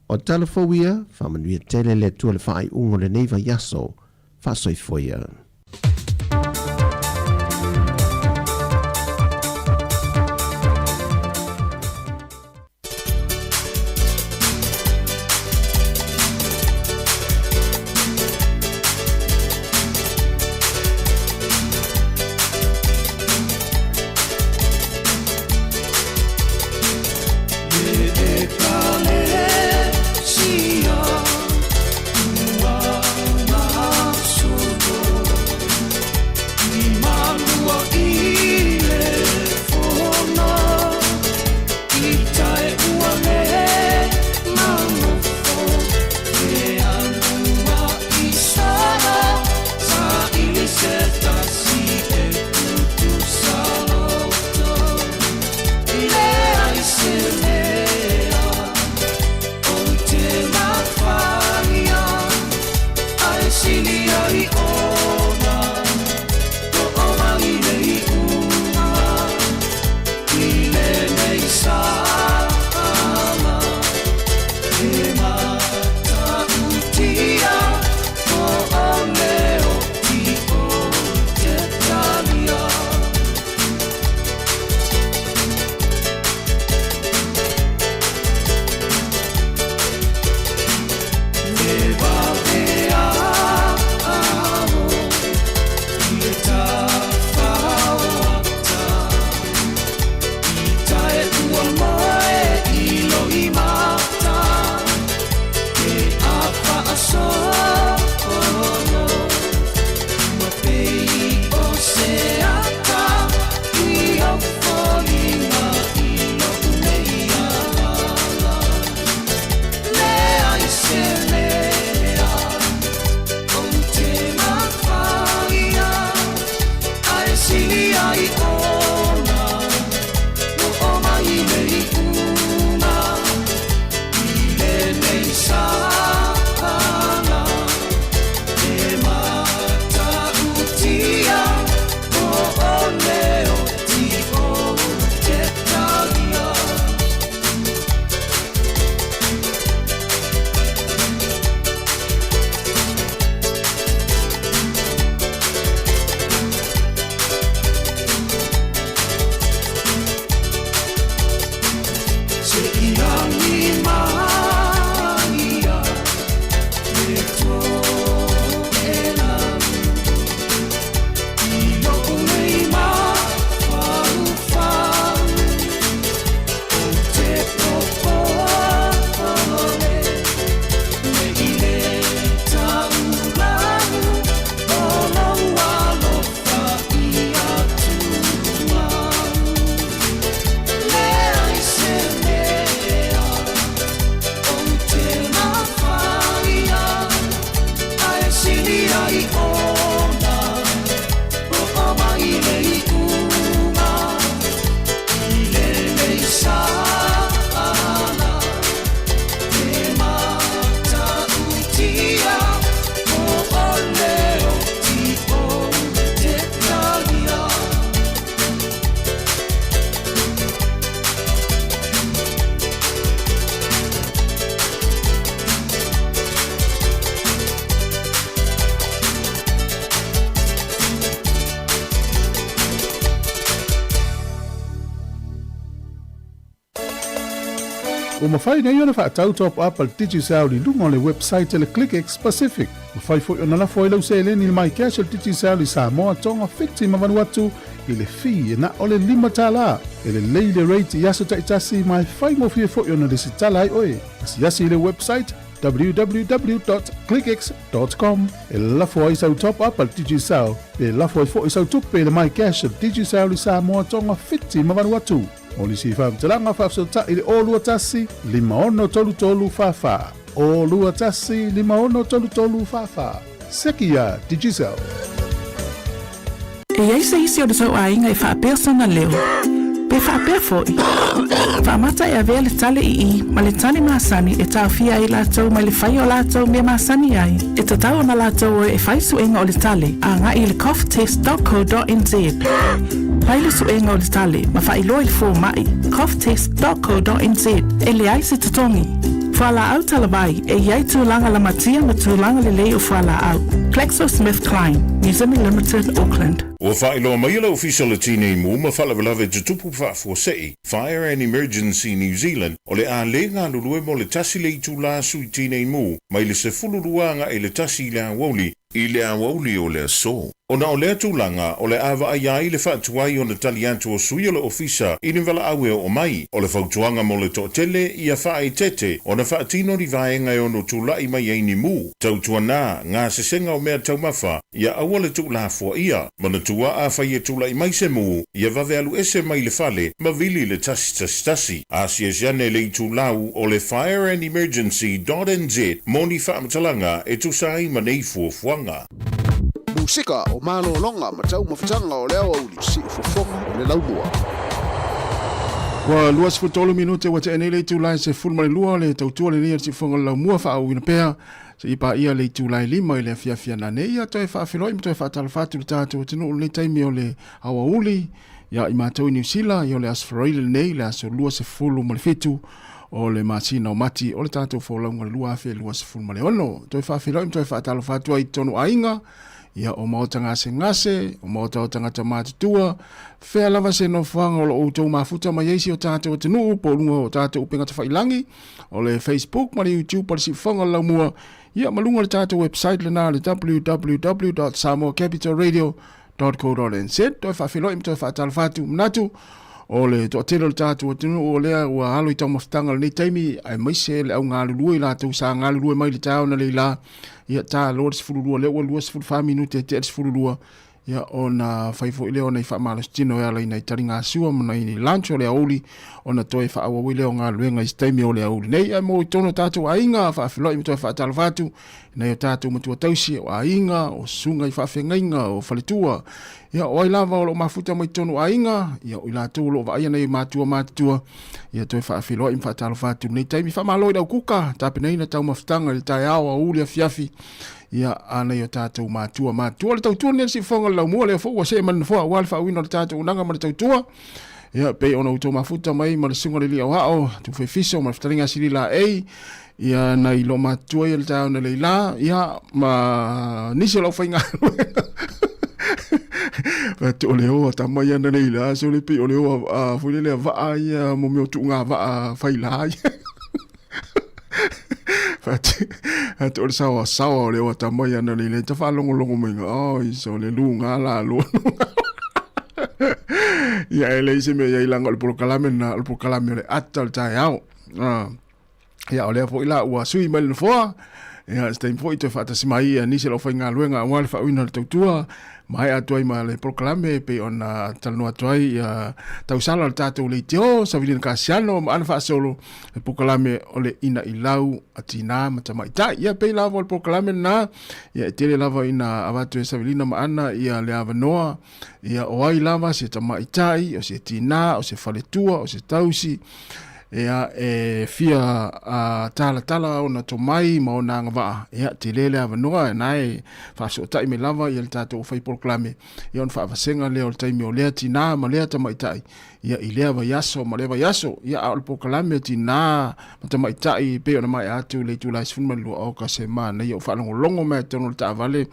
O talafowia, whamanuia tele le tua le whaai ungo le neiva yaso, whaasoi foia. Sia, ua na suko. O mawhai nei ona whaatau top up al titi sao li lunga le website le ClickX Pacific. Mawhai fo ona la fo ilau se le ni mai cash al titi sao li Sāmoa tonga fiti mawanu atu i le fi na ole lima tala. E le leile rate i aso taitasi mai whai mo fie fo ona le sitala ai oe. Si asi le website www.clickx.com. E la fo ai sau top up al titi sao. E la fo i sau tupe le mai cash al titi sao li Sāmoa tonga fiti mawanu atu. O li si whaamtalanga whaafsota i le o lua tasi, lima ono tolu tolu whawha. O lua tasi, lima ono tolu tolu whawha. Sekia, Digisel. E ai se isi o le sau ainga i whaapea sana leo. Pe whaapea foi. Whaamata e avea le tale i, ma le tane maasani e tau fia i lātou ma le whai o lātou mea maasani ai. E tatau na lātou e whaisu inga o le tale, a ngā i le coughtest.co.nz. Paile suenga o le tale, ma whailoi le fō mai, coughtest.co.nz, e le ai se tatongi. Whala au talabai, e iai tūlanga la matia ma tūlanga le leo whala au. GlaxoSmithKline, New Zealand Limited, Auckland. Ua whaeloa mai la official tine mu ma whalawalawe tutupu whaafosei, Fire and Emergency New Zealand, o le a le ngā lulue mo le tasi le itu la sui tine mu, mai le se fululuanga e le tasi le awoli, i le awoli o le aso. Ona o lea tūlanga, o le awa ai le whaatuai o le tali atu o sui o le ofisa i ne wala aue o mai, o le whautuanga mo le tōtele i a whae tete, o na whaatino ri vaenga o no tūlai mai eini mu. Tautua nā, ngā sesenga o mea taumafa, i a aua le tūla fua ia, mana tua a whai e tūlai mai se mu, i a vave alu ese mai le fale, ma vili le tasi. A siasiane le tūlau o le fireandemergency.nz, moni whaamtalanga e tusai manei fuafuanga. Musika o malo longa matau mafutanga o leo uli si fofoka o le laumua. Wa luas futolo minute wa te enele tu lai se fulma le lua le tautua le nia si fonga laumua wha au ina pea se ipa ia le tu lai lima i le fiafia na ne ia toi wha filoi mtoi wha talafatu le tātou tino o le taimi o le awa uli ia i mātou i New Zealand i o le asfarai le nei le aso lua se fulu ma le fitu o le masina o mati o le tātou fōlaunga le lua awhia lua se fulma le ono toi wha filoi mtoi wha talafatu ai tonu ainga ia o maota ngase, o maota o tangata mātutua, whea lava se no whanga o lo outou mafuta mai eisi o tātou atenuu, po lunga o tātou upengata whailangi, o le Facebook, ma le YouTube, pa le si whanga laumua, ia malunga le tātou website le nā le www.samoacapitalradio.com .co.nz toi whawhiloi mtoi whaatalawhatu mnatu o le to telo le tātu o tino o lea ua halo I tau mawhitanga nei taimi ai maise le au ngā lulua I la tau sa ngā lulua mai le tāo na le la ia tā lor se fululua le ua lua se fulu whaminu te se fululua ia o na whaifo I leo nei whaamala stino e ala I nei tari ngā sua mana I ni lunch o le auli o na toi whaawa wi leo ngā luenga I staimi o le auli nei ai mo I tono tātu a inga whaafiloi mtoi whaatalawhatu nei o tātu matua tausi o a inga o sunga I whaafengainga o whaletua ia o ai lava o lo mafuta mai tono a inga ia o I la tū lo vaia nei mātua ia toi whaafiloi whaatalawhatu nei taimi whaamaloi dau kuka tāpe nei na tau mawhitanga le tai awa uli a fiafi ia ana yo tātou mātua le tautua nea si whonga lau mua leo fōua se man fōa wale whaawina le tātou unanga ma le tautua ia pei ona utou mafuta mai ma le sunga le lia wao tu whaifiso ma le whataringa siri la ei ia na ilo mātua ia le tāu na leila ia ma nisi lau whainga Pati o leo a tamai ana leila so le pei o leo a whulele a vaa ia mo meo tu ngā vaa whaila Pati o le sawa o leo a tamai ana leila ta whalongo minga ai so le lunga la lo ia ele se me ia ilanga le prokalame na le prokalame le atal tai au ia o leo fo ila ua sui mai le foa ia stain fo ito fata simai ia nisi lo whainga luenga wale whawina le tautua mai atuai ma le proklame pe ona talno atuai tau sala le tātou le teo sa vilina kasiano ma ana whaasolo le proklame o le ina ilau atina matamaitai ia pe lava le proklame na ia tele lava ina avatu e sa vilina ma ana ia le avanoa ia o ai lava se tamaitai o se tina o se faletua o se tausi ia fia tala ona tomai ma ona ngava ia telele avanoa nai fasotai me lava ia tato fai proklame ia on fa vasenga le ol taimi o le tina ma le tamaitai ia ileva yaso ma leva yaso ia ol proklame tina ma tamaitai pe ona mai atu le tu lai funma lu o ka semana ia fa longo me tono ta vale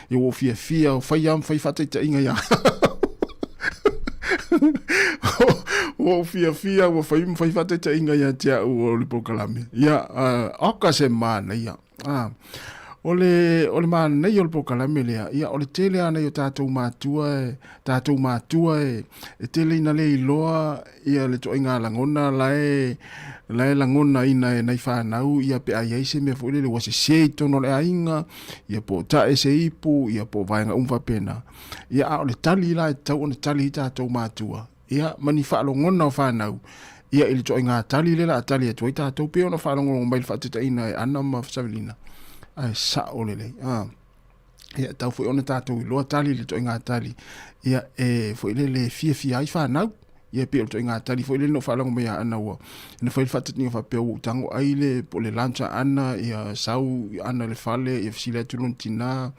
ia o fia o fai fai fatai inga ia o fia o fai fate ta inga ia tia o le proklame ia oka semana ia ole man nei o le proklame le ia ole tele ana yo tātou mātua e tele ina le iloa ia le to inga langona lai langona ina e nei whanau ia pe ai se me fo le wase se tono le ainga ia po ta ese ipu ia po vainga pena ia ole tali la tau ona tali tātou mātua ia mani whaalongona o whanau ia ili to inga tali le la tali e toi tātou pe ona whaalongona mai whatita ina e ana ma whasavilina ai sa olele ia tau foi ona tātou I loa tali le to inga tali ia foi le fia ai whanau ia pe to inga tali foi le no whaalongo mea ana ua ina foi whatita ninga whapea tango ai le po le lancha ana ia sau ana le fale ia fisile tulun tina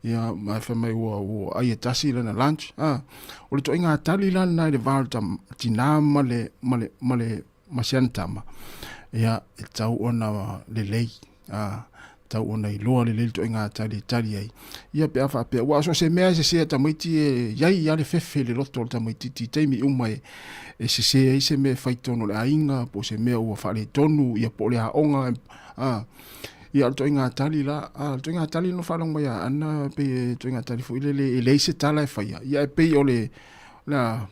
ia mai fa mai wo ai tasi na lunch o le to inga tali la na le valta tina male masiantama ia tau ona le lei tau ona I loa le to inga tali ai ia pe afa pe wa so se mea se tamaiti yai ya le fefe le loto tamaiti ti taimi umai se me faitono le ainga po se mea ua fa le tonu ia po le aonga ia to inga tali la to inga tali no fa long mai ana pe to inga tali fo le se tala fa ia pe ole la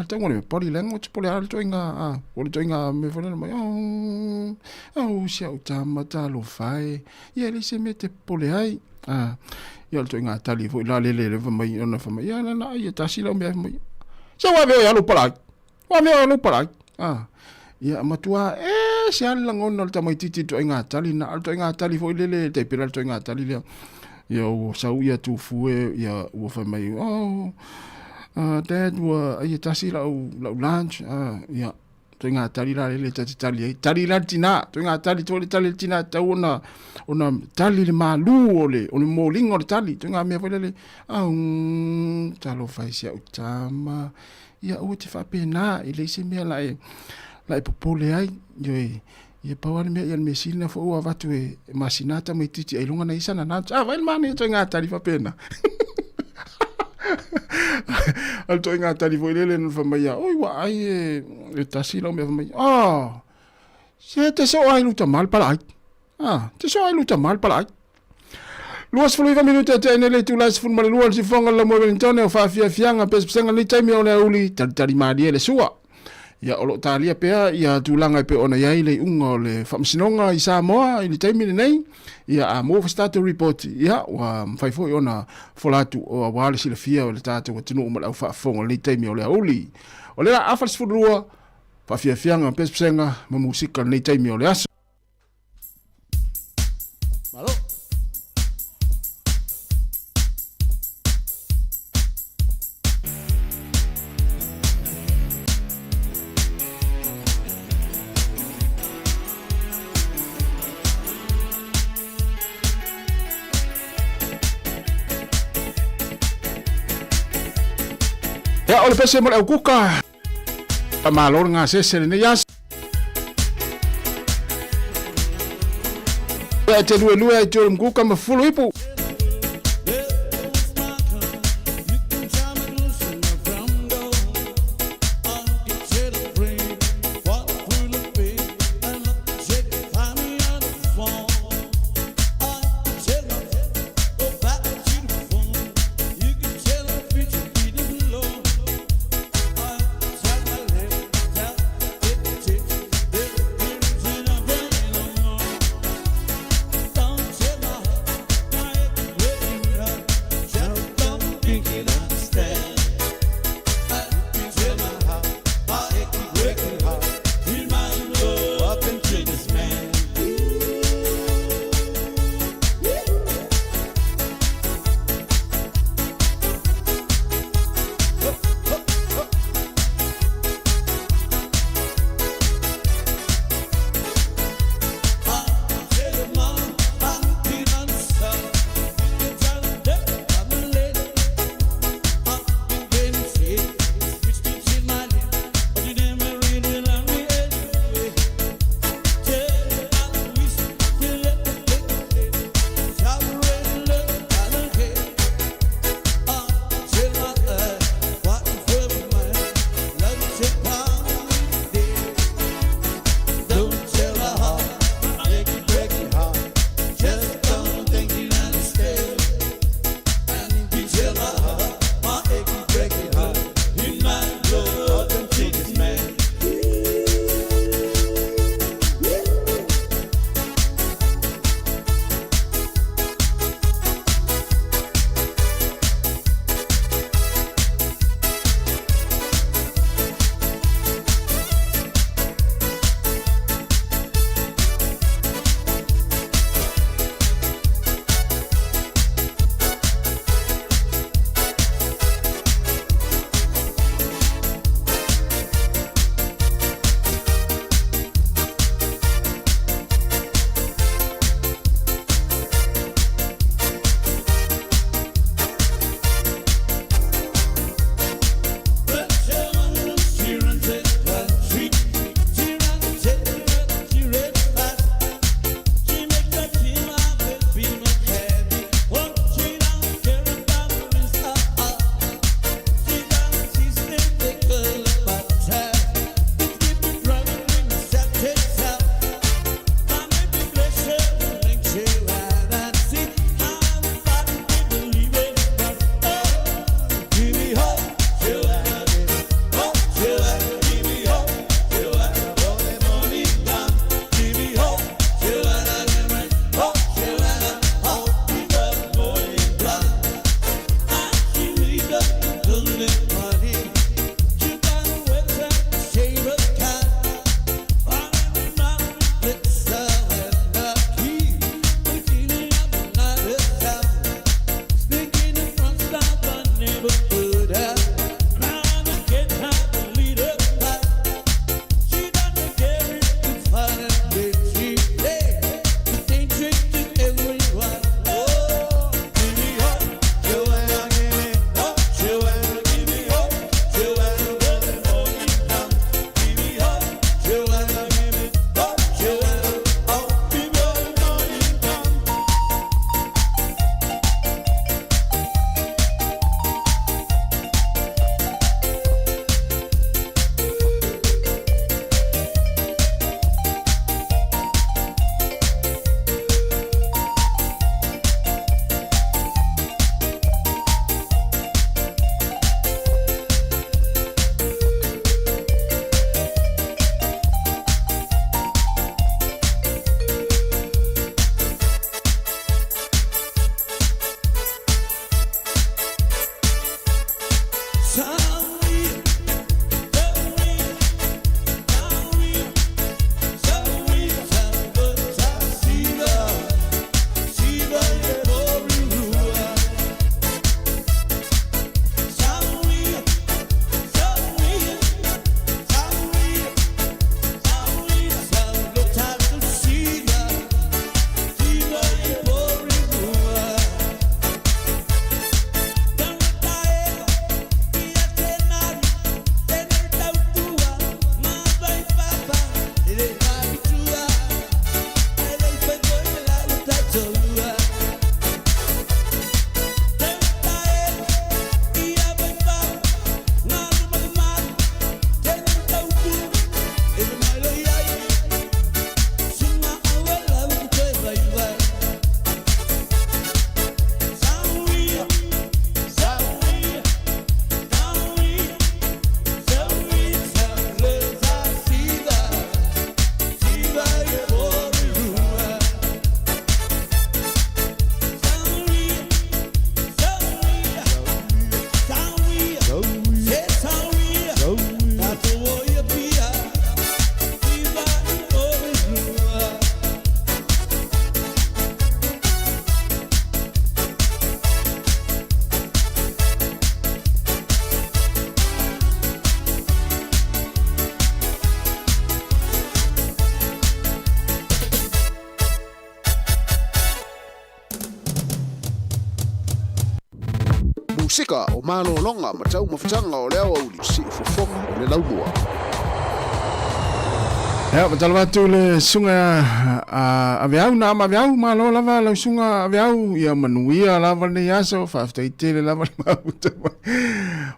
tengo le poli language poli alto inga poli to inga me fo le mai si au tamata lo fai ia le se mete poli ai ia to inga tali fo la le mai ona fa mai ia na ia tasi la me mai sa wa ve ya lo pala ia matua se ala ngona le tamaititi to inga tali na to inga tali fo le te pira to inga tali le ia o sau ia tu fue ia o fa mai dad wa ia tasi la lunch ia to inga tali la le tali la tina to inga tali to le tali tina ta ona tali le malu ole ona molingo le tali to inga me fo le talo fai sia utama ia o te fa pena ile se me la popole ai ia pawale me ia mesina fo o avatu e masinata mai titi ai longa na isana na vai mane to inga tali fa pena al to inga tali fo ile no fa mai oi wa ai e tasila me fa mai se te so ai luta mal pala te so ai luta mal pala Luas fuluiva minuta te ene le tula se fulma le lua si fonga la mo Wellington o fafia fianga pespenga ni taimi o le uli tari mari le sua. Ia olo talia pea ia tulanga pe ona ia le unga o le famsinonga i Sāmoa i le taimi le nei. Ia a mo status report ia wa mfaifo ona folatu o wale sila fia o le tata wa tunu umala ufa fonga le taimi o le uli. O le la afas fulua fafia fianga pespenga ma musika le taimi o le aso. Malo. Ya ole pese mo le kuka. Malor nga sese ne yas. Ya te lue ai te mkuka mafulu ipu. Sika o malo longa ma tau mawhitanga o leo au li si fofonga o le laumua. Ea, matalawatu le sunga aviau na maviau malo lava lau sunga aviau ia manuia lava le yaso whaftaite le lava le mauta.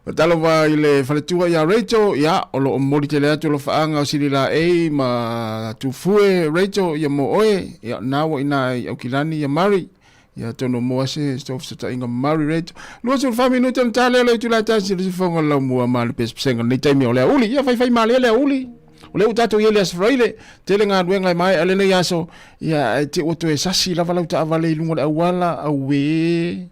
Matalawa i le whaletua ia Rachel ia o lo mori te le atu lo whaanga o siri la ma tufue Rachel ia mo oe ia nawa ina au kilani ia Mari. Ya tono mo ase stof sa inga Mari Rachel. Lua sul fa minuto na tale le tula tasi le fonga la mua mal pes senga ni taimi o le uli ia fai mali le uli. O le utato ia le asfraile tele nga duenga mai ale le yaso ia te oto e sasi la vala uta avale lungo le awala awe.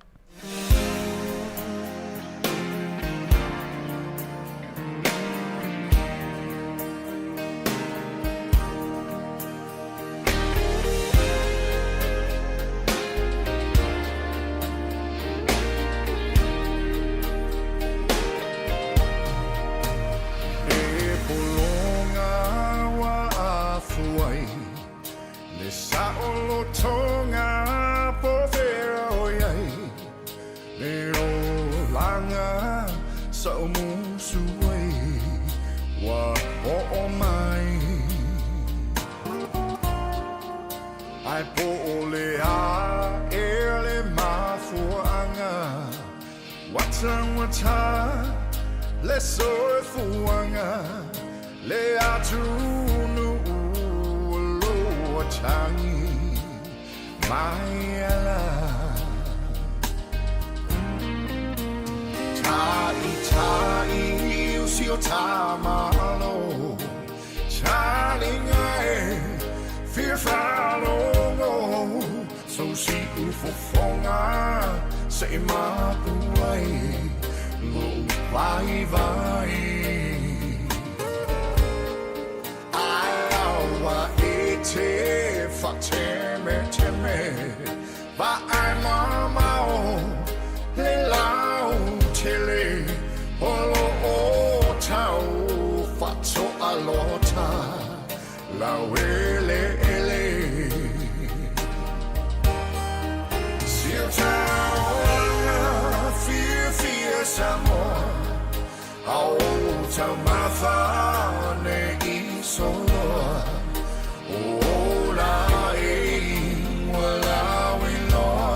Sāmoa, au tau mawha ne I soloa, o la e wala wiloa,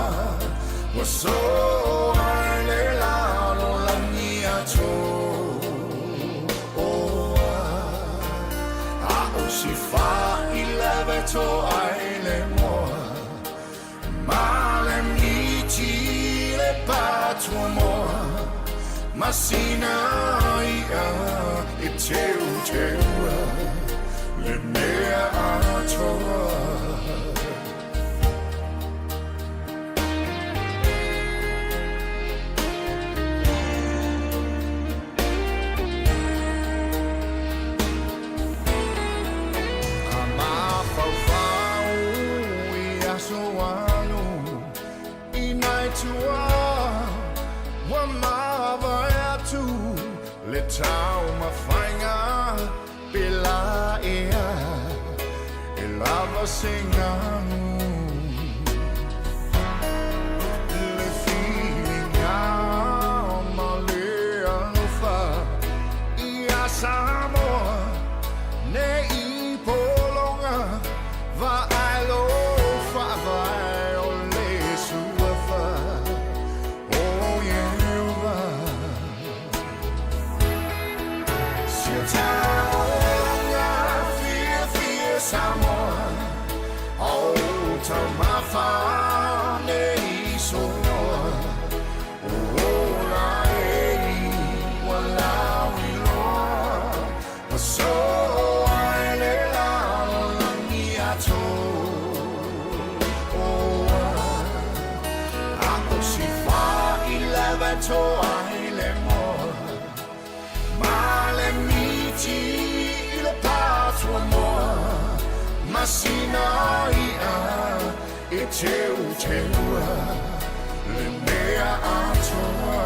wa so ai le la no la ni ato, o a o si fa I leve to ai le moa, ma le miti le patua moa. Masina ia e teu le mea atoa. le tau mawhainga pela ea e lava singangu le whiringa ma le angofa ia Sāmoa ne i polonga va ailo whaavai o le suafa o Yehowa sia taonga fia Sāmoa o tamafa ne i soa o la e walawi loa so to ai mo ma le miti le patro mo masina ia e teu le mea atoa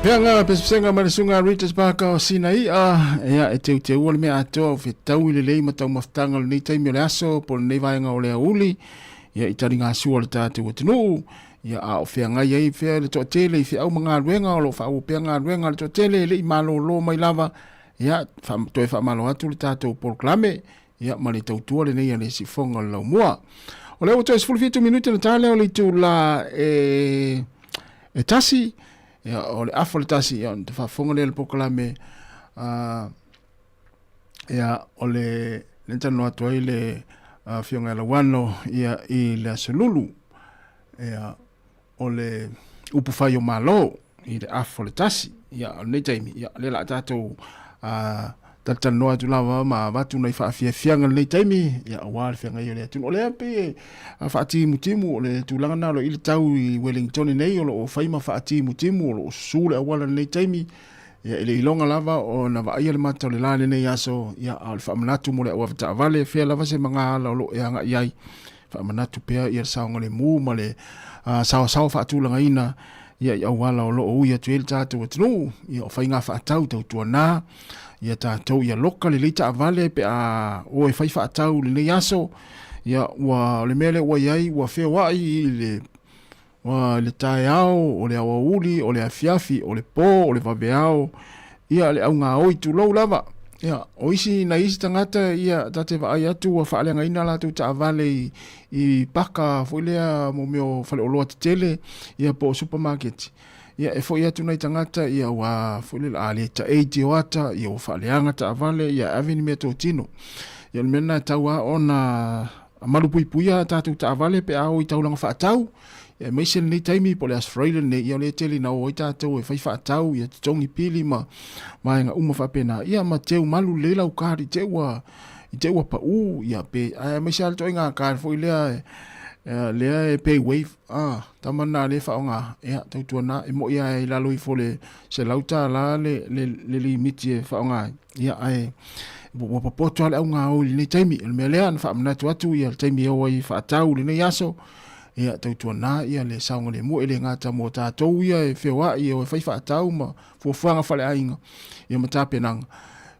Peanga pesenga marisunga Ritas Parka o Sinai ia e te ole me ato fe tau ile lei matau maftanga le tai me le aso por nei vainga o le uli ia itaringa su le tatu o tunu ia a o feanga ia fe le to tele fe au manga ruenga o lo fa o peanga ruenga le to tele le malo lo mai lava ia fa to fa malo atu le tatu por clame ia mali tau tu le nei le si fonga lo mua o le o to full 2 minuti le tale o le tu la e tasi ia o le afo le tasi ia te whafonga le pokalame ia o le tano atu ai le fionga la wano ia i le asolulu ia o le upu whai o malo i le afo le tasi ia o nei taimi ia le la tatou tatano atu lawa ma watu nei whaafianga nei taimi ia o wale whianga i o le atu o le ape whaati mutimu o le tūlanga na lo i le tau i Wellington nei o lo o whaima whaati mutimu o lo o sule a wala nei taimi ia ile ilonga lava o na wa ia le matau le lane nei aso ia al whaamanatu mo le o wavata vale whia lava se mga ala o lo e anga iai whaamanatu pia ia saonga le mū ma le sao whaatulanga ina ia i au wala o lo o ia tuel tātou atinu ia o whainga whaatau tau tua nā ia tātou ia loka le leita avale pe a o e whai whaatau le nei aso ia ua le mele ua iai ua whea wai le tae au o le awa uli o le afiafi o le pō o le wabeao ia le au ngā oi tu lau lava ia o isi na isi tangata ia tate wa ai atu ua whaalenga ina la tu ta avale i paka fuilea mo meo whale o loa te tele ia po supermarket ia e fo ia tu nei tangata ia wa fuile la ale ta 80 wata ia o whaaleanga ta avale ia avini mea tō tino ia mena taua ona malu pui puia tātou ta avale pe au i taulanga whaatau ia mai se nei taimi po le asfraile nei ia le tele na o tātou e whai whaatau ia te tongi pili ma nga uma whapena ia ma teu malu le lau kāri te ua pa ia pe mai se alto inga kāri fo i lea e pay wave tamana le whaonga ia tau tuana e mo ia e lalo i fo le se lauta la le limiti e whaonga ia ai bo poto ale au nga o le taimi me lea na whaamna tu ia le taimi o i whaatau le nei aso ia tau tuana ia le saunga le mo ele ngata mo tātou ia e whiawa ia o e whai whaatau ma fuafuanga whale ainga ia ma tāpenanga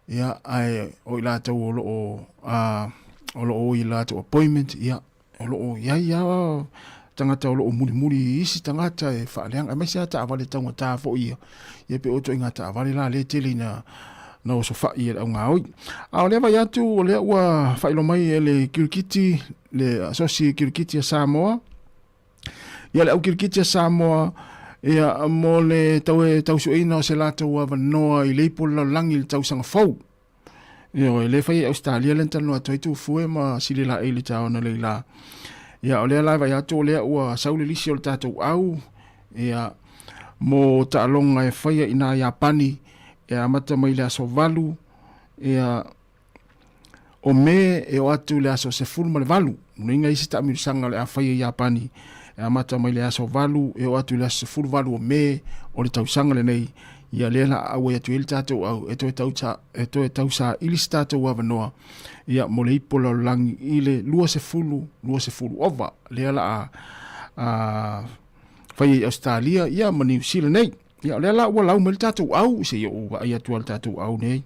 ia ai o i lātou o loo i lātou appointment ia o loo ia tangata o loo muri isi tangata e whaaleanga mai se ata avale taunga tā fo ia pe oto inga ta avale la le tele na o so whai e au ngā oi o lewa iatu o lea ua whailo mai e le kirikiti le asosi kirikiti a Sāmoa ia le au kirikiti a Sāmoa ia mo le tau sueina o se lātou a vanoa i leipo la langi le tau sanga fau ia o le whai Australia le tanu a toitu fue ma sile la e le tau na leila ia o lea laiva iatu o lea ua saule lisi o le tātou au ia mo ta alonga e whai ina Japani ia mata mai le aso valu ia o me e o atu le aso se fulu ma le valu ninga isi ta mirisanga le a whai Japani ia mata mai le aso valu e o atu le aso se fulu valu o me o le tausanga le nei ia le la au atu ili tātou au e toe tausa ili si tātou ava noa ia mo le ipola langi i le lua se fulu ova le la a whai Australia ia ma New Zealand nei ia le la ua lau me le tātou au se ia uwa ia tua le tātou au nei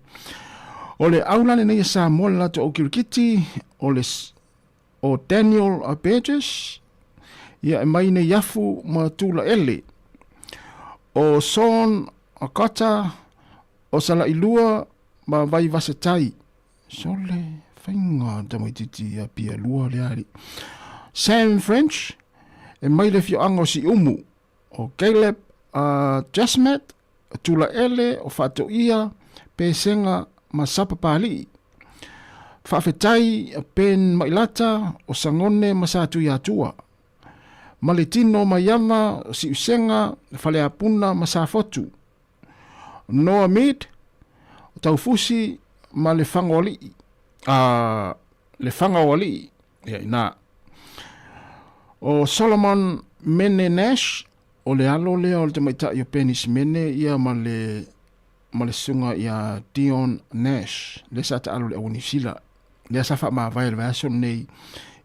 o le au lane nei a Sāmoa le lato au kirikiti o Daniel Burgess ia e mai nei yafu ma tula ele o Son a kata o sala ilua ma vai vasetai sole whainga tamaititi a pia lua le ari Sam French e mai le fio anga o si umu o Caleb Jasmet tula ele o whato ia pe senga ma sapa pali whawhetai a pen mailata o sangone ma sātu ia tua ma le tino ma yama o si usenga whale apuna ma sa fotu Noah Mead tau fusi ma le whangoli ia ina o Solomon Mene Nash o le alo lea o le tamaita i o penis mene ia ma le sunga ia Dion Nash le sa ta alo le au nisila le sa wha maa vai le vaso nei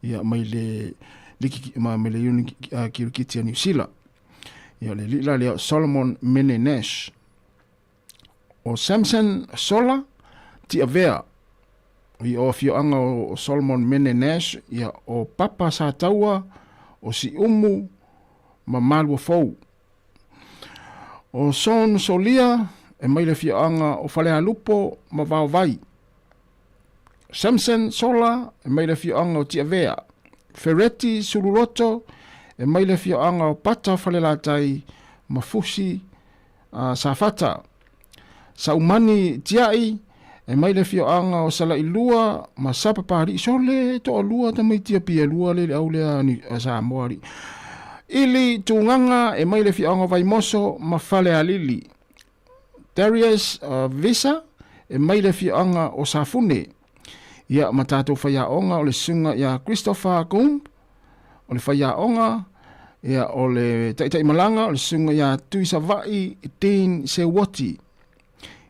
ia mai le uni kirikiti a New Zealand ia le lila lea Solomon Mene Nash o Samson Sola ti avea i o fio anga o Solomon Mene Nash ia o papa sa taua o si umu ma malua fou o Son Solia e mai le fio anga o falea lupo ma vau vai Samson Sola e mai le fio anga o ti avea Ferretti Suluroto e mai le fio anga o pata falela tai ma fusi sa fata Saumani tiai e mai le fio anga o sala ilua ma sapa pari sole to lua ta mai tia pia lua le au le ni Sāmoa ili tunganga e mai le fio anga vai moso ma fale alili Darius Visa e mai le fio anga o safune ia matato faya onga o le sunga ia Christopher Gumb o le faya onga ia o le taitai malanga o le sunga ia Tuisa Vai Dean Sewoti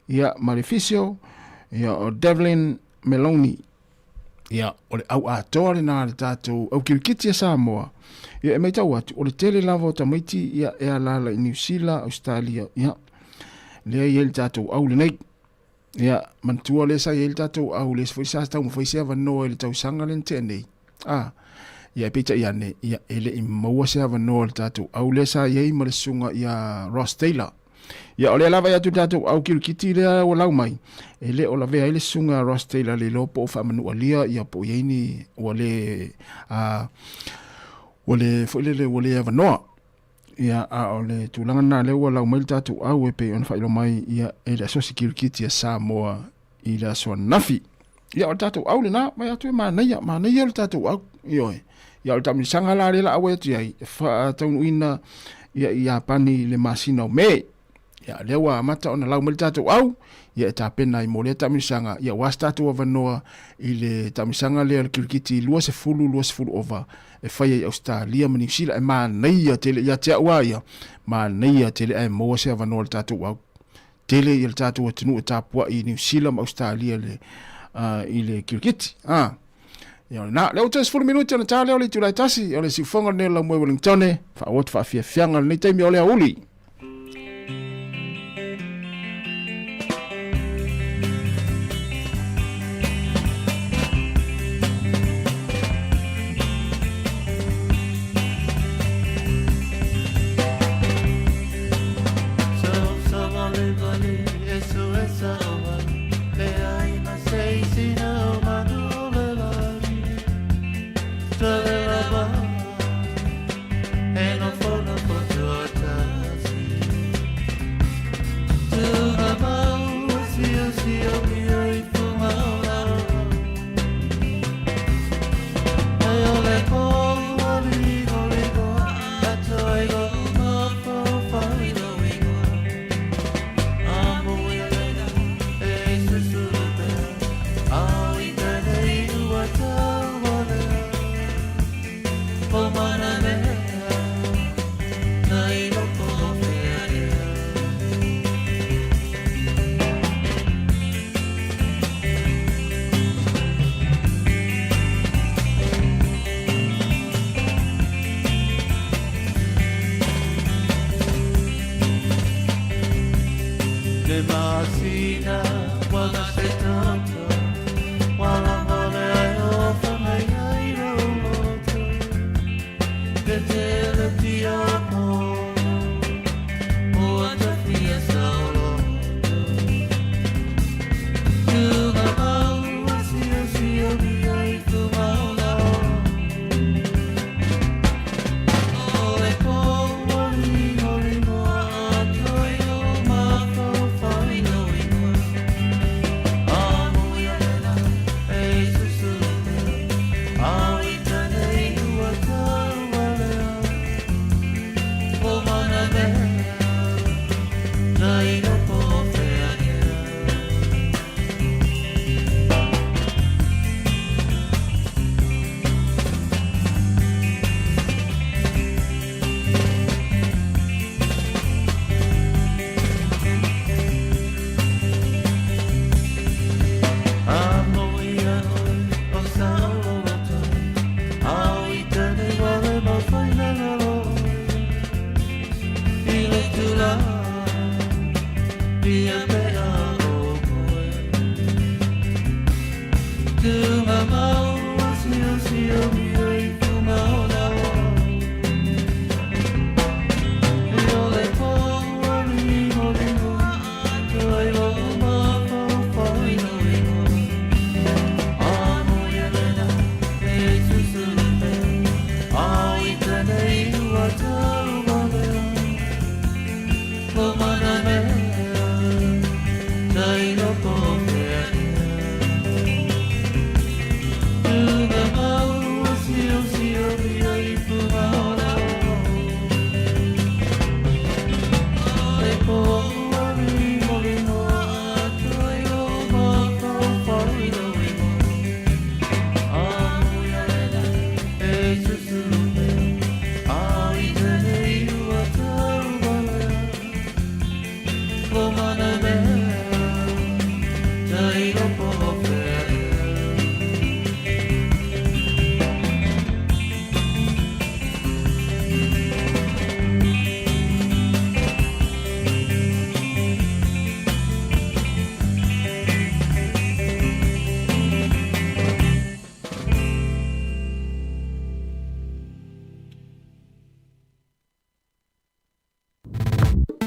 ia Maleficio ia o Devlin Meloni ia o le au atoa le nā le tātou au kirikiti a Sāmoa ia e mai tau atu o le tele lava o tamaiti ia e alala i New Zealand, Australia ia lea i le tātou au le nei ia mantua le sa i le tātou au le sfoi sa tau mwhaisia vanoa i le tau sanga le nte nei ia e peita ia ne ia ele i maua se vanoa le tātou au le sa i ma le sunga ia Ross Taylor ia o le lava ia tu tātou au kirikiti lea o lau mai e le o la vea ile sunga Ross Taylor le lopo o whamanua lia ia po ieini o le fwilele o le vanoa ia o le tūlanga nā leo o lau mai le tātou au e pe on whailo mai ia e le asosi kirikiti a Sāmoa i le asoa nafi ia o le tātou au le nā mai atu e māneia o le tātou au ia ia o tamisanga la le la awe tu ai fa tonu ina ia pani le masina o me ia lewa mata ona lau mele tatu au ia ta pena i mole tamisanga ia wastatu vanoa i le tamisanga le kirikiti lua se fulu over e fai Australia ma New Zealand e ma nei tele ia te wa ia ma nei tele e mo se vanoa le tatu au tele i le tatu tunu tapua i New Zealand ma Australia le i le kirikiti ia na le utas 4 minuti na tale o le tulai tasi o le sifonga ne la mo Wellington fa wot fa fia fianga ni taimi o le uli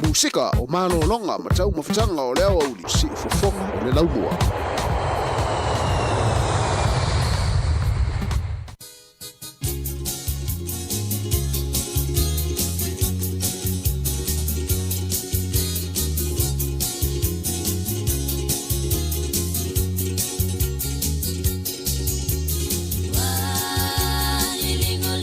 Musika o mano longa matau mafutanga o leo au si fofoka o le laumua. Lingo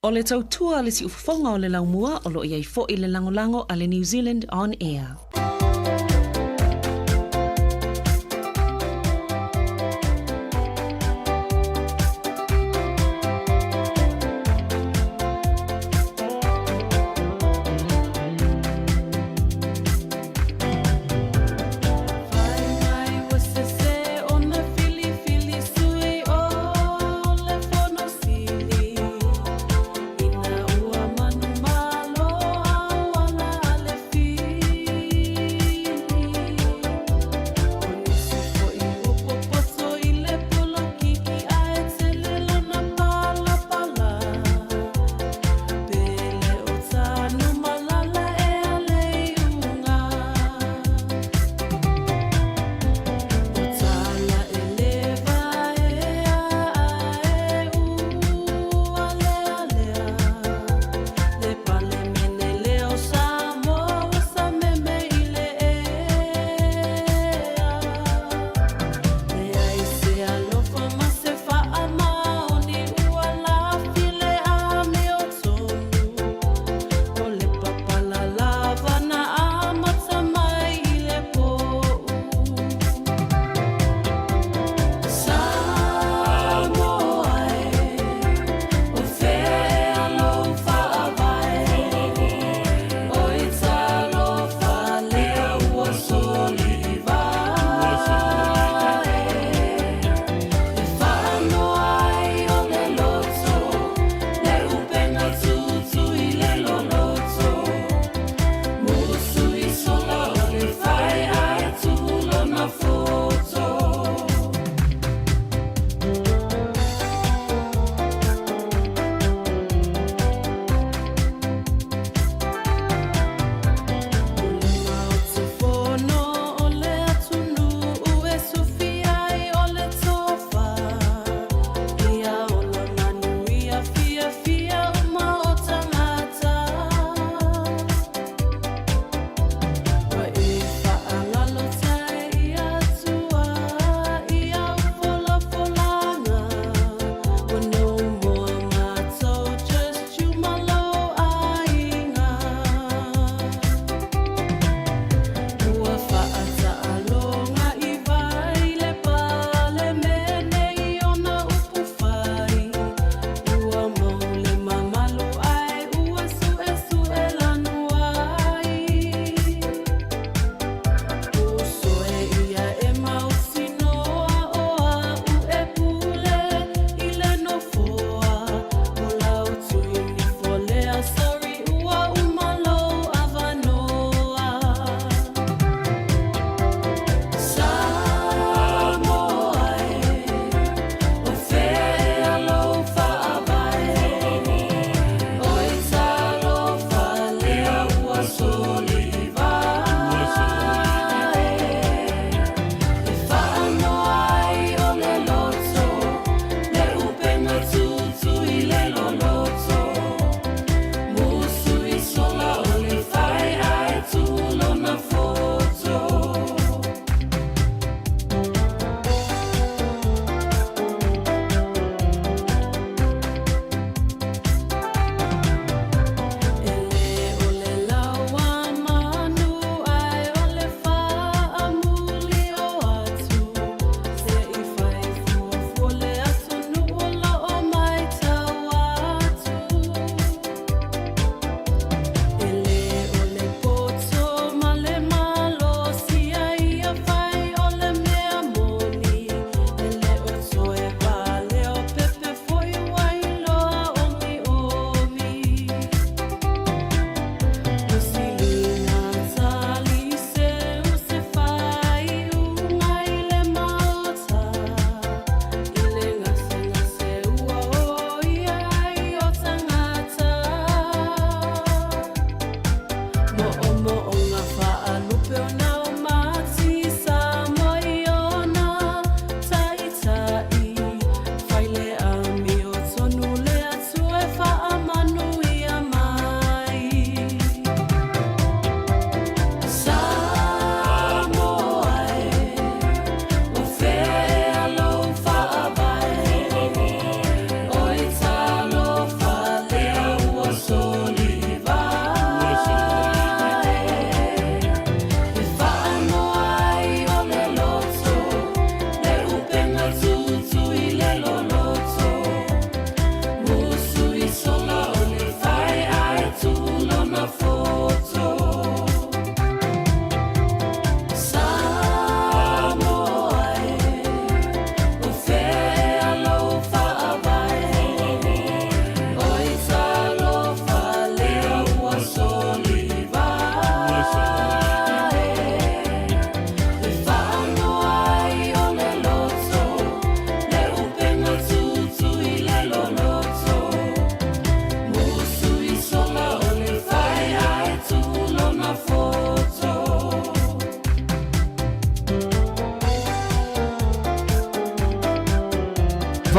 O le tautua le si ufafonga o le laumua o lo iai fo i le langolango a le New Zealand On Air. Ina ua manu malo au ala ale fi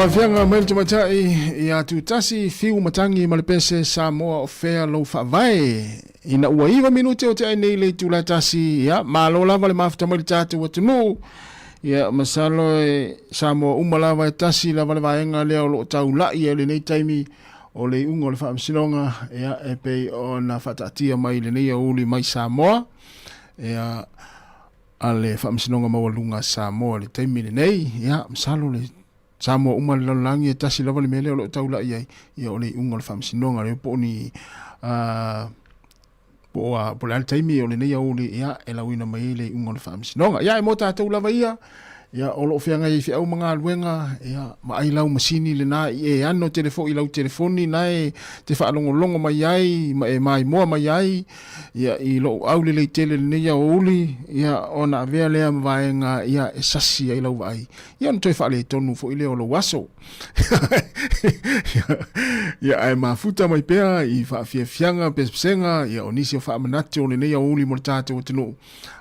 whawhianga mail te matai i atu tasi fiu matangi malipese Sāmoa o whea lau whawai. Ina ua iwa minute o te ainei le tula tasi ia malo lava le mafta maili tātu watunu. Ia masalo e Sāmoa umalava e tasi lava le vaenga leo lo tau lai e le nei taimi o le ungo le whaamsilonga ia e pei o na whataatia mai le nei uli mai Sāmoa. Ia ale whaamsilonga mawalunga Sāmoa le taimi le nei. Ia masalo le Sāmoa umale lalangi e tasi lava le mele o lo taula iai ia o le unga le whamsinonga le po ni po le taimi o le nei au le ia e lawina mai le unga le whamsinonga ia e mo tātou lava ia ia o lo whianga i whiau mga luenga ia ma ai lau masini le nā i e ano telefo i lau telefoni na e te whaalongolongo mai ai ma e mai moa mai ai ia i lo au le tele le nei au uli ia o na vea lea mwaenga ia e sasi ai lau vai ia no toi whaale tonu fo i leo lo waso ia ai mafuta mai pea i whaafia fianga pespesenga ia o nisi o whaamanate o le nei au uli mo le tātou o tenu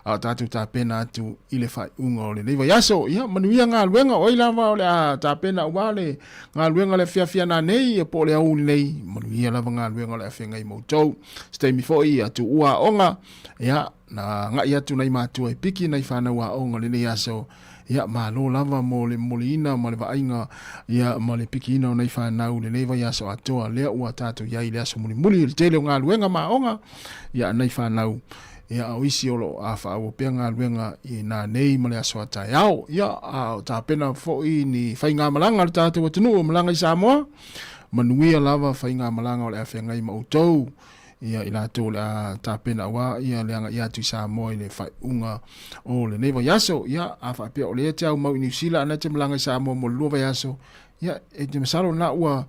a tātou tā pena atu i le whai unga o le nei vai aso ia manuia ngā luenga o ilava o le a tā pena uale ngā luenga le whiawhia nā nei e po le au nei manuia lava ngā luenga le a whianga i mautou stemi foi atu ua onga ia na ngai atu nei mātua e piki nei whanau a onga le nei aso ia malo lava mo le molina ma le vainga ia ma le piki ina o nei whanau le nei vai aso atoa lea ua tātou iai le aso muli le tele o ngā luenga ma onga ia nei whanau ia o isi o lo a whaau pia ngā luenga i nā nei ma le aso atai au ia a tā pena foi ni whai ngā malanga le tātou atunu o malanga i Sāmoa manuia lava whai ngā malanga o le a whenga i mautou ia i lātou le a tā pena wa ia le anga i atu i Sāmoa i le whai unga o le nei vai aso ia a whaapia o le te au mau i New Zealand ana te malanga i Sāmoa mo lua vai aso ia e te masalo na ua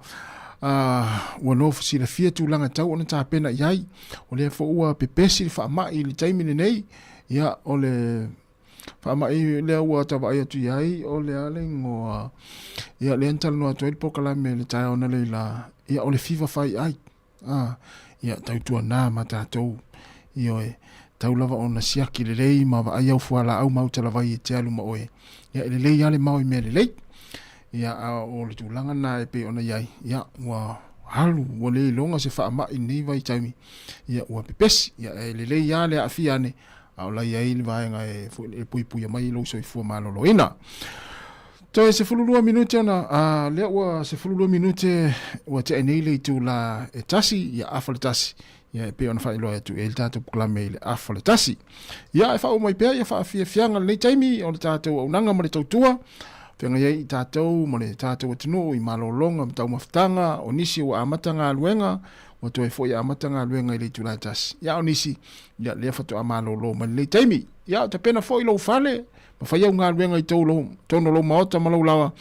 ua no fasi le fia tūlanga tau ona tā pena iai o le fo ua pepesi le whaamai le taimine nei ia o le whaamai le ua tawa ai atu iai o le ale ngoa ia le antala noa toel pokalame le tai ona le la ia o le fiva fai ai ia tautua nā ma tātou ia e tau lava ona siaki le lei ma wa ai au fuala au mautala vai e te alu ma oe ia le lei ale mau i mea le lei ia o le tūlanga nā e pe ona iai ia ua halu ua le longa se whaamai nei vai taimi ia ua pepesi ia e le lei ia le a fiane a o lai ai le vaenga e pui pui mai lo so i fua malolo ina to e se fululua minute ona le ua se fululua minute ua te nei le tūla e tasi ia afa le tasi ia e pe ona whai loa tu e le tātou puklame le afa le tasi ia e whao mai pea ia wha fia fianga nei taimi o le tātou au nanga ma le tautua Whianga iei tātou, mo le tātou atinu i malolonga, tau mawhitanga, o nisi o amatanga luenga, o toi fo i amatanga luenga i le tūlai tasi. Ia o nisi, ia lea whatu a malolo, ma le taimi, ia te pena fo i lau whale, ma whai au ngā luenga i tono lau maota ma lau lawa,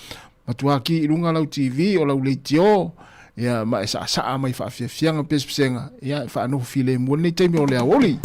ma tuaki i runga lau TV o lau leitio, ia ma e saa mai whaafia fianga pespesenga, ia e whaanohu file mua le taimi o lea woli.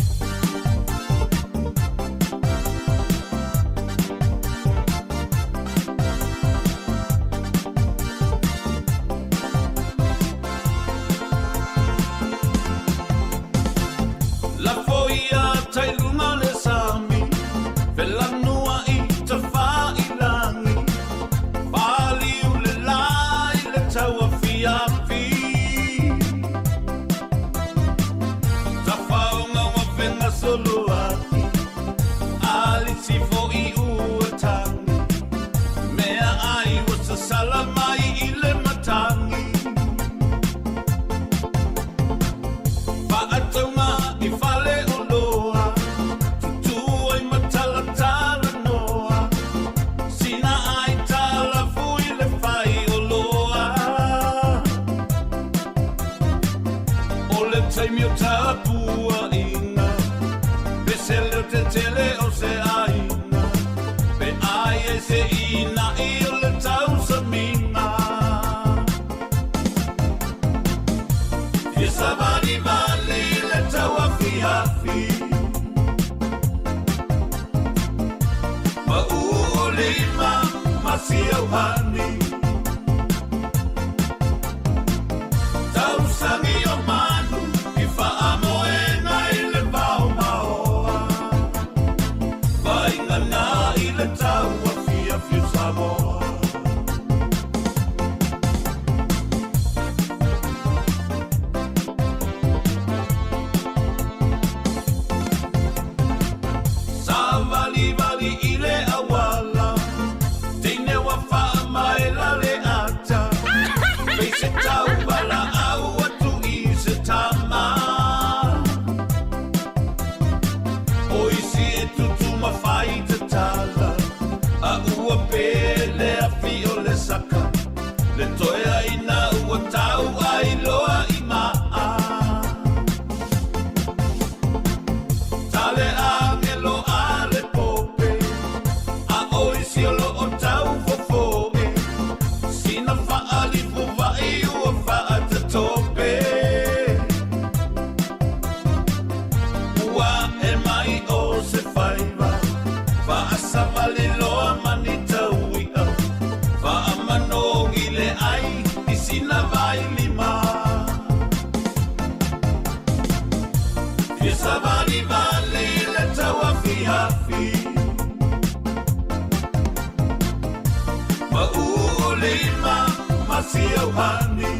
masio hani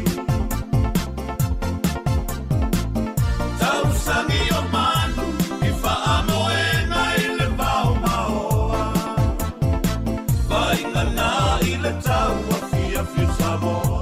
tau sangi o manu I whaamoenga I le vau maoa Vaingana I le tau a fia fiu Sāmoa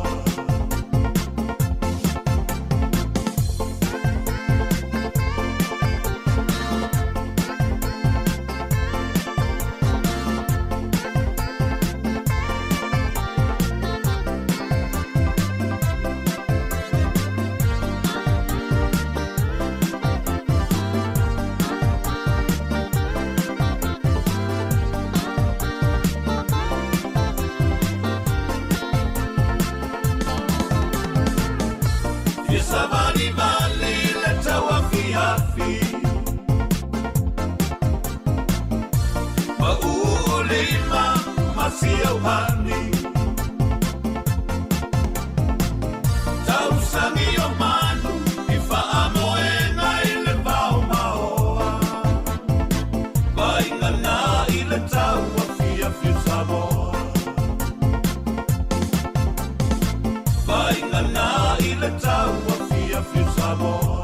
Savani mali le taua fiafi Maulima masio hani Tau sangi o manu I whaamoenga I le vau maoa Vaingana I le taua fiafi Sāmoa Vaingana I le taua fiu Sāmoa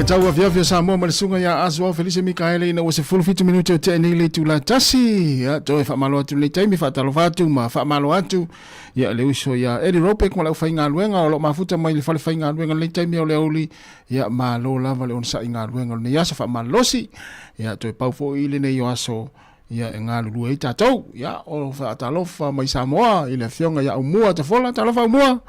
Tau a fiafia Sāmoa ma le sunga ia Asoa Felice Mikaele ina ua se 15 minuti o te nei le tula tasi ia toe whaamalo atu nei taimi whaatalo whatu ma whaamalo atu ia le uso ia Eri Ropek ma lau whainga luenga o lo mafuta mai le whale whainga luenga nei taimi o le auli ia ma lo lava le onsa inga luenga nei asa whaamalosi ia toe paufo I le nei o aso ia ngā lulu e tātou ia o whaatalofa mai Sāmoa I le fionga ia umua ta fola talofa umua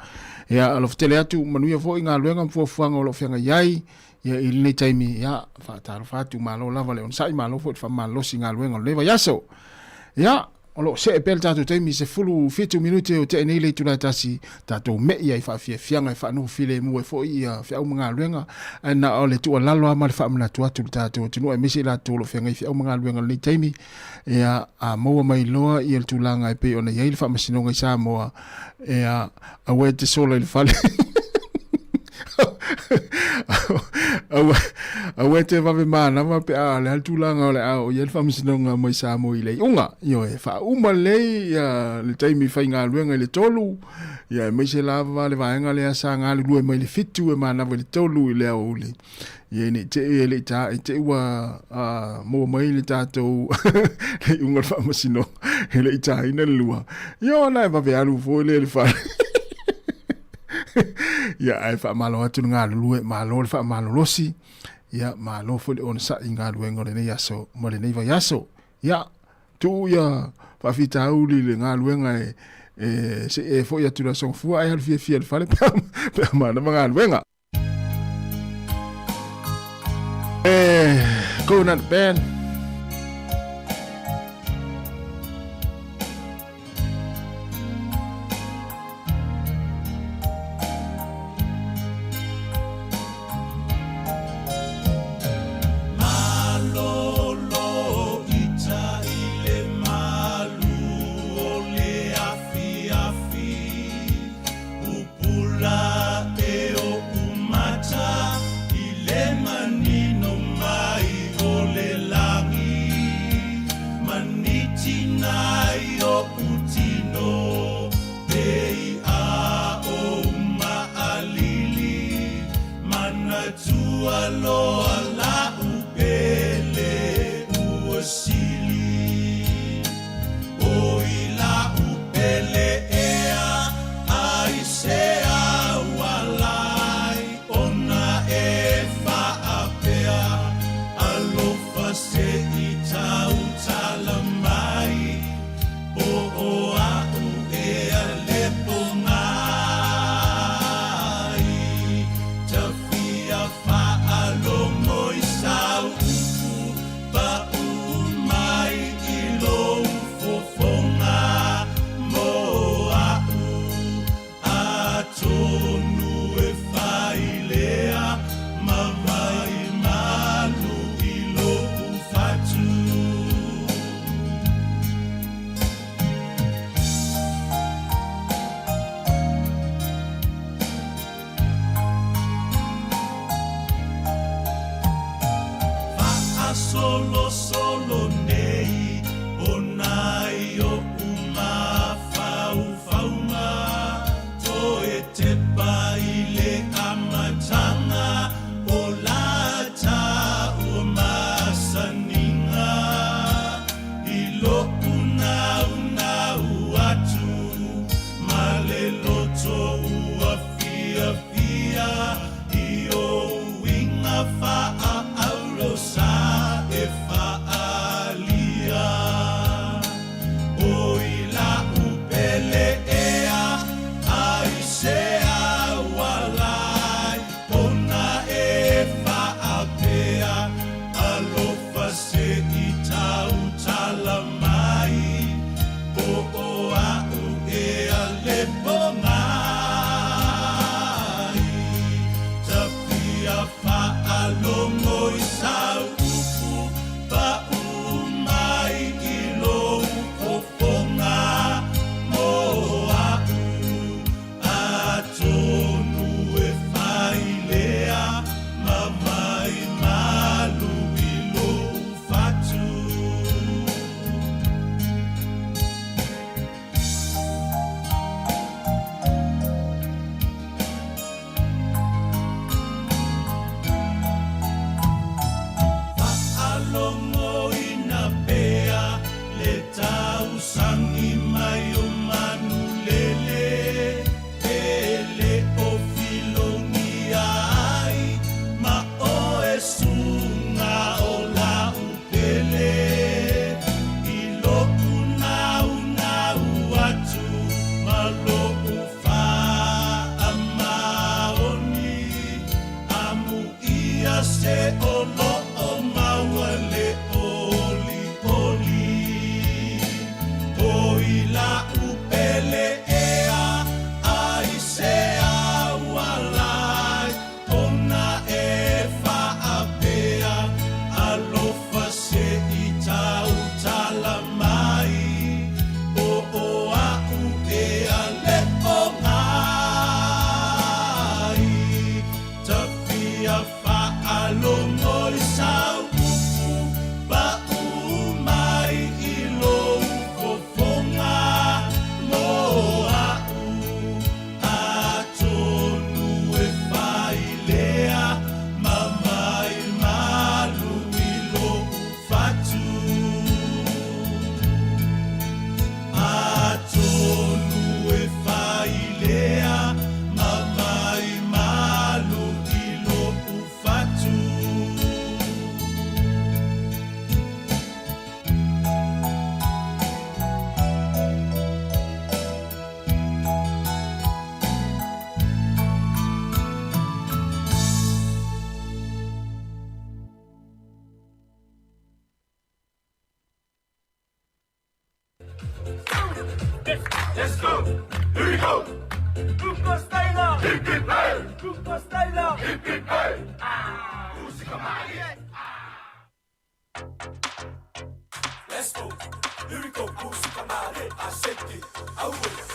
ia alof tele atu manuia fo inga luenga mfuafuanga o lo whianga iai ia I nei taimi ia whaatalofa atu malo lava le onsa I malo fo whaamalosi ngā luenga o leva yaso ia o lo se e pel tātou taimi se fulu 5 minute o te nei le tula tasi tātou mei ai whaafia fianga I whaanu file mua fo ia whiau mga luenga ana o le tua lalo ama le whaamuna tuatu tātou tinu e mesi la tolo whianga I whiau mga luenga nei taimi ia a maua mai loa I el tūlanga e pe o na iei le whaamasinonga I Sāmoa ia a we te sola I le whale a we te vave mana ma pe a le altulanga o le a o yel famisinonga mai Sāmoa I le unga yo e fa uma le le taimi whainga luenga I le tolu ia mai se lava le vaenga le asa ngā le lue mai le fitu e mana le tolu I le auli ia ni te e le ta e te ua mo mai le tātou le unga famisinonga he le ta ina le lua yo na e vave alu fo le whale ia ai fa malo atu ngā lulue malo le fa malo losi ia malo fo le on sa ngā luenga le nei aso mo le nei vai aso ia tu ia fa fita uli le ngā luenga e se e fo ia tu la song fu ai al fia le fale pe ma na ngā luenga Coconut Band se I tau tala mai o Let's go. Here we go. Buko Styler. Hip hip hey. Buko Styler. Hip hip hey. Música Maria. Let's go. Here we go. Música Maria. I shake it. I will.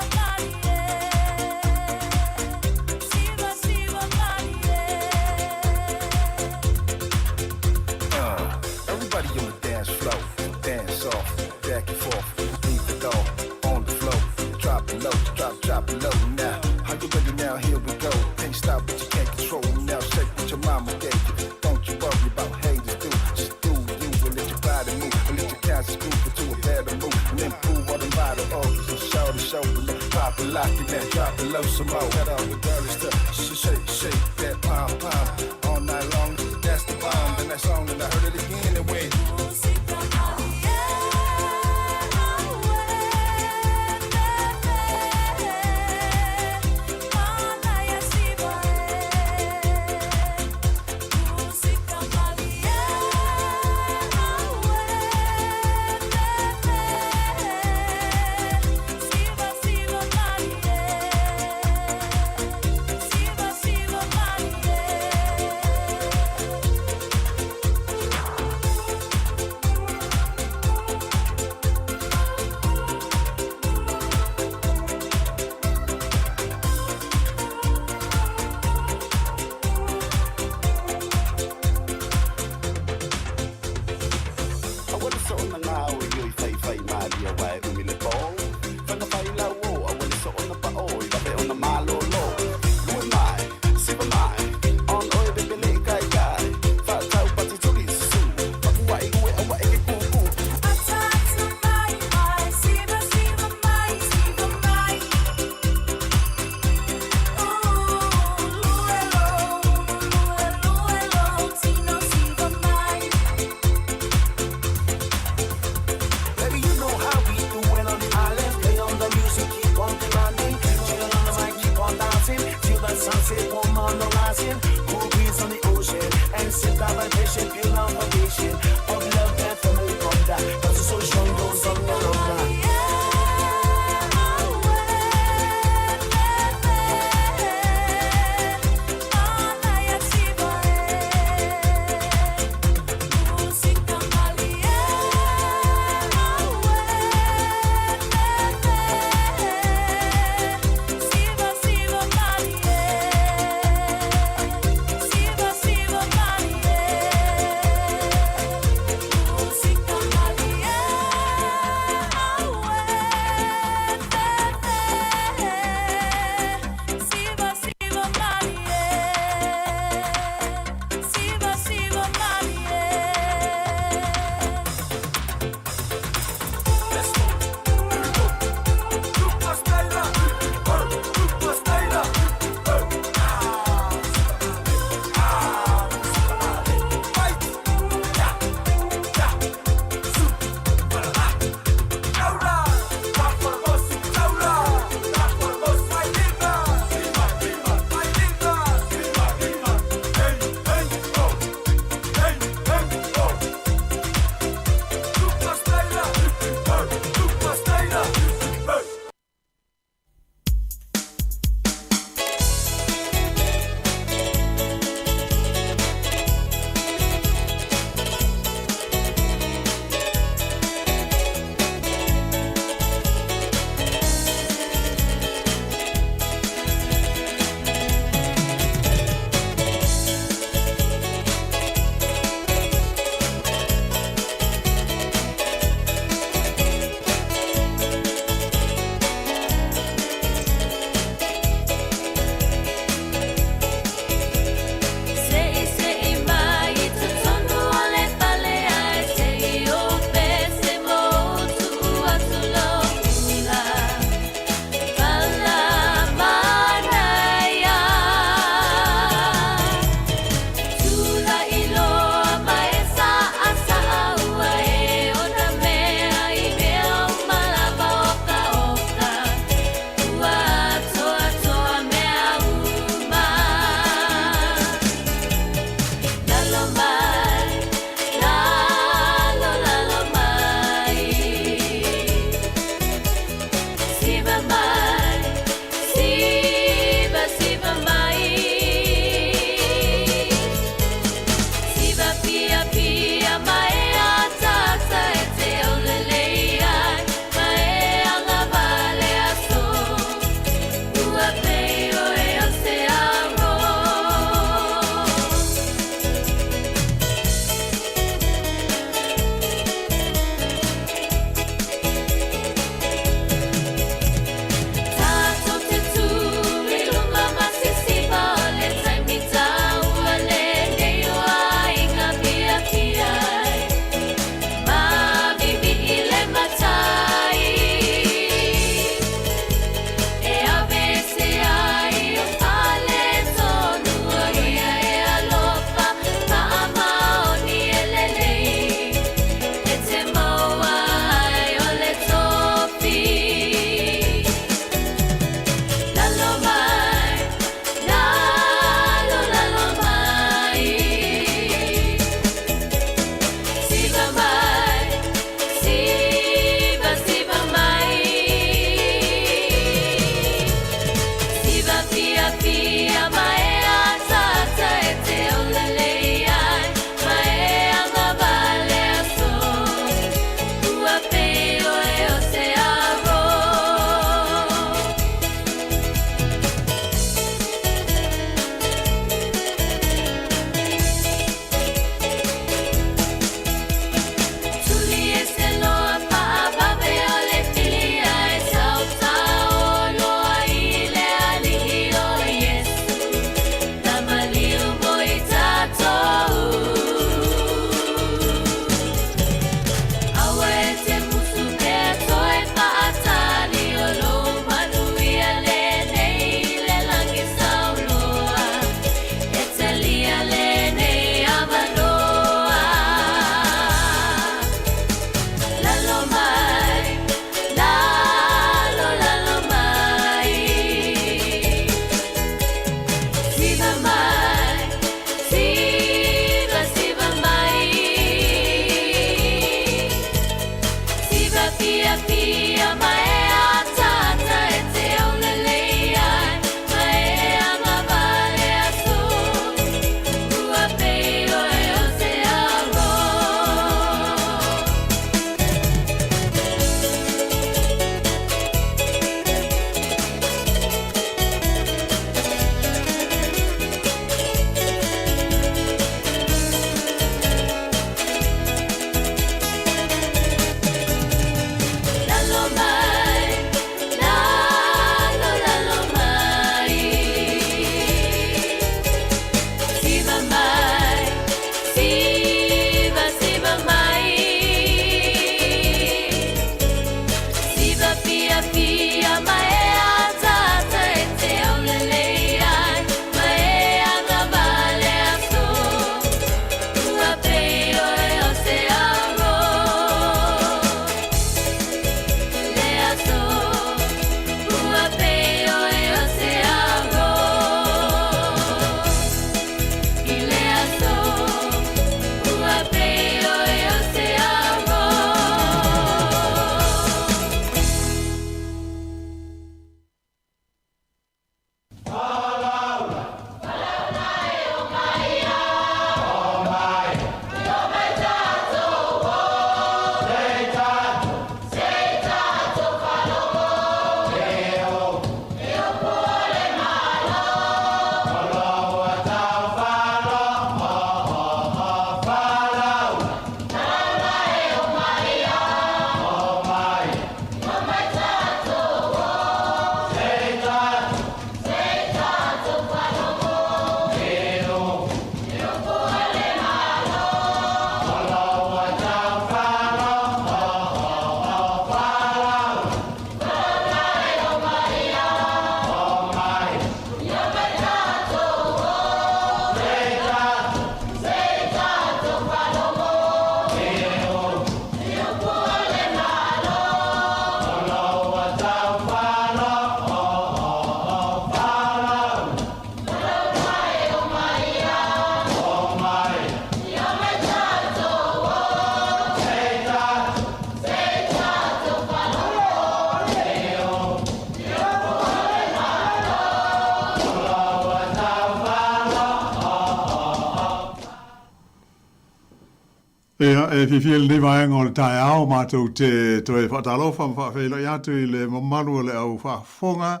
e fifil ni vai ngol tai au mātou te toi whatalo wham whawhela i atu i le mamaru le au whafonga.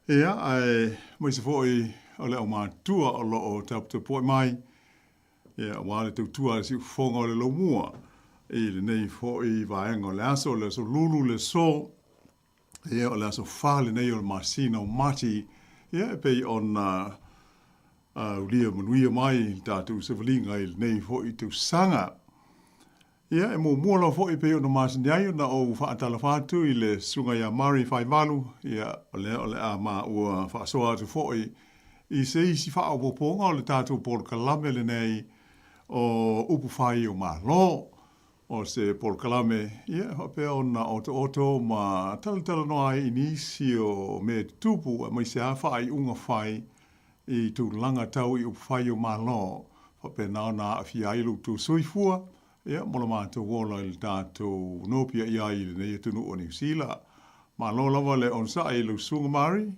Ia, ai moise fōi o le au mātua o loo te poi mai. Ia, wale tau tua le si whonga o le lomua. I le nei fōi vai ngol le aso, le so lulu le so. Ia, o le aso whale nei o le masina o mati. Ia, e pei on ulia manuia mai tātou se walinga i nei fōi tau sanga. Ia, e mua lau fōi peo na māsini ai na o whaatala whātu i le sunga ia Mari whai malu. Ia, ole a mā ua whaasoa atu fōi. I se isi wha o poponga o le tātou Pol Kalame le nei o upu whai o mā lo. O se Pol Kalame, ia, peo na oto ma tala noa i nisi o me tupu a mai se a whai unga whai i tu langa tau i upu whai o mā lo. Whape nao na a whiailu tu soifua. Ia, mola mātou wola i tātou nopia ia i le nei atunu o New Zealand. Mā lo lava le on sa i lu sunga Mari.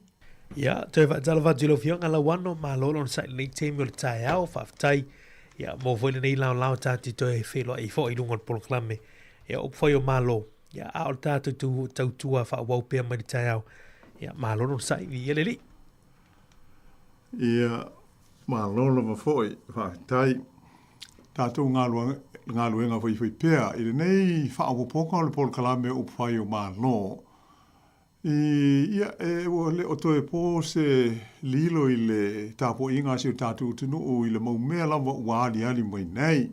Ia, toi whaatala whatu lo fionga la wano, mā lo on sa i nei teimi o le tae au, whaftai. Ia, mō fwoi le nei lao tātou toi whelua i fo i lunga Pol Kalame. Ia, upwhai o mā lo. Ia, a o tātou tautua whaawau pia mai tae au. Ia, mā lo on sa i ni ele li. Ia, mā lo lava fwoi, whaftai. Tātou ngā luenga whai pēr. I le nei whaawaponga o le Pol Kalame o whai o mā lo. Ia e le o toe pō se lilo i le tāpo inga si o tātou tunu o i le mau mea lava ua ali mai nei.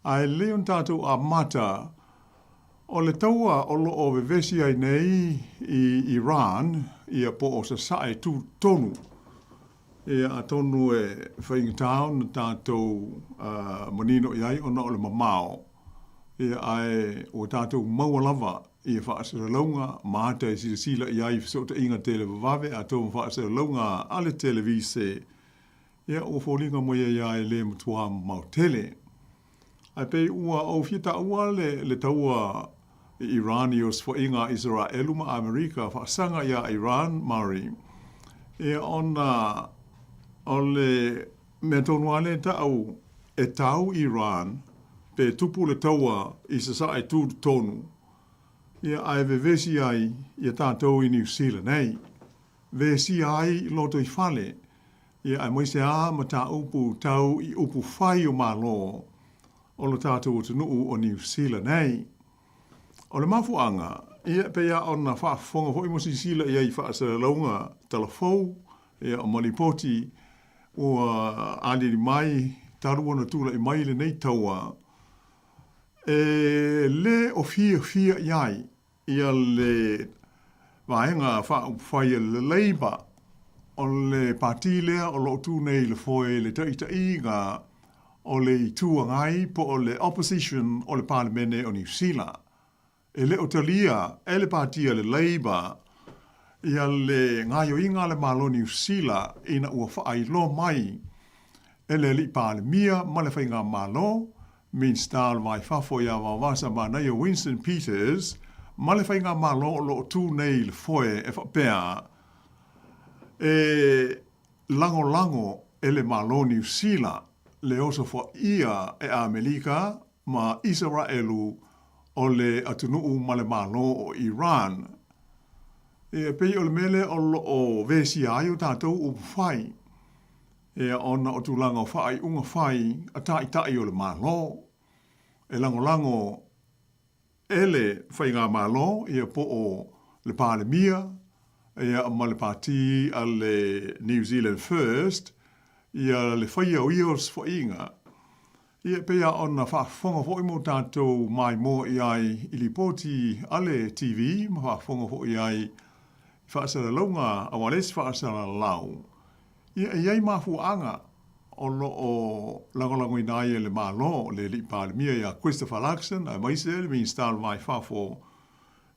Ai leon tātou a mata o le taua o lo o vevesi ai nei i Iran ia po o sa sae tu tonu. Ia a tonu e whaingatau na tātou manino iai o na o le mamao. Ia ai o tātou maua lava ia whaasera launga, maata e sila iai sota inga tele vavave, a tō whaasera launga ale televise. Ia o wholinga moia iai le mutua mau tele. Ai pei ua o whita ua le taua Iranios fo inga Israelu ma Amerika, whaasanga ia Iran, Mari. Ia ona o le mea tonu ale tau e tau Iran pe tupu le taua i sa sa e tū tonu. Ia ai vevesi ai ia tātou i New Zealand nei. Vesi ai loto i whale. Ia ai moise a ma tā upu tau i upu whai o mā lo o lo tātou o tunuu o New Zealand nei. O le mafuanga, ia pe ia ona whaafonga hoi mo sisila ia i whaasara launga talafou, ia o malipoti o aliri mai, tarua na tūla i mai le nei taua. E le o fia iai, ia le vaenga whai le Labour, o le pati lea o lo tū nei le foe le taita inga o le tua ngai po o le opposition o le parlemene o New Zealand. E le o talia, e le pati le Labour, ia le ngaio inga le malo New Zealand ina ua whaai lo mai, e le li parlemia ma le whainga malo, min stal vai fafo ia wawasa ma nei o Winston Peters, ma le whainga malo o lo tū nei le foe e whapea, e lango e le malo New Zealand, le oso fo ia e Amerika ma Israelu o le atunuu ma le malo o Iran. E pei o le mele o lo o vesi ai o tātou o whai. E ona o tūlanga o whai unga whai a tai o le malo. E lango ele whai ngā malo ia po o le pālemia, ia ma le pāti a le New Zealand First, ia le whai au ios fo inga. Ia pea ona whaafonga fo imo tātou mai mo iai i lipoti ale TV, ma whaafonga fo iai whaasara launga, awales whaasara lau. Ia iai mafuanga o lo o langolango inai le malo le li pālemia ia Christopher Luxon, a maise le min stal mai whafo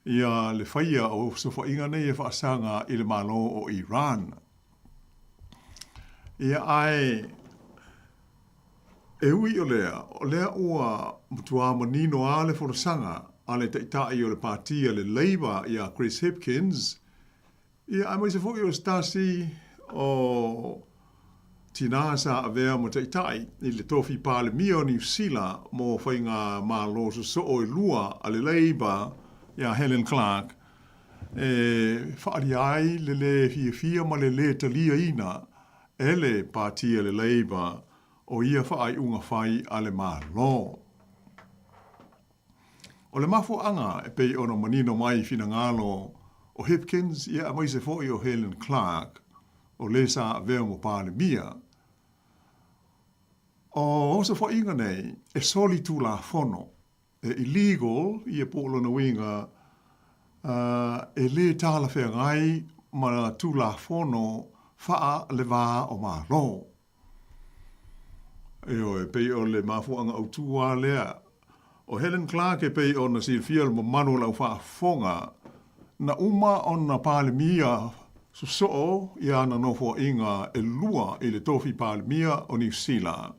ia le whaia o sofa inga nei e whaasanga i le malo o Iran. Ia ai e hui o lea ua mutua manino a le forosanga a le taitai o le pātia le Labour ia Chris Hipkins. Ia ai mai se foki o stasi o tina sa avea mo taitai i le tofi pale mio ni sila mo whainga ma lo so o lua ale leiba ia Helen Clark whaari ai le fia ma le talia ina ele partia le leiba o ia whaai unga whai ale ma lo. O le mafo anga e pei ono manino mai fina ngalo o Hipkins ia mai se foi o Helen Clark o le sa avea mo pale mia. O se foi inga nei e soli tu la fono e illegal ia polo na winga e le tala whea ngai ma tu la fono faa le vā o ma lo. E o e pei o le mafu anga au tua lea. O Helen Clark e pei o na silfia mo manu lau faa fonga na uma o na pale mia so ia na nofo inga e lua i le tofi pale mia o New Zealand.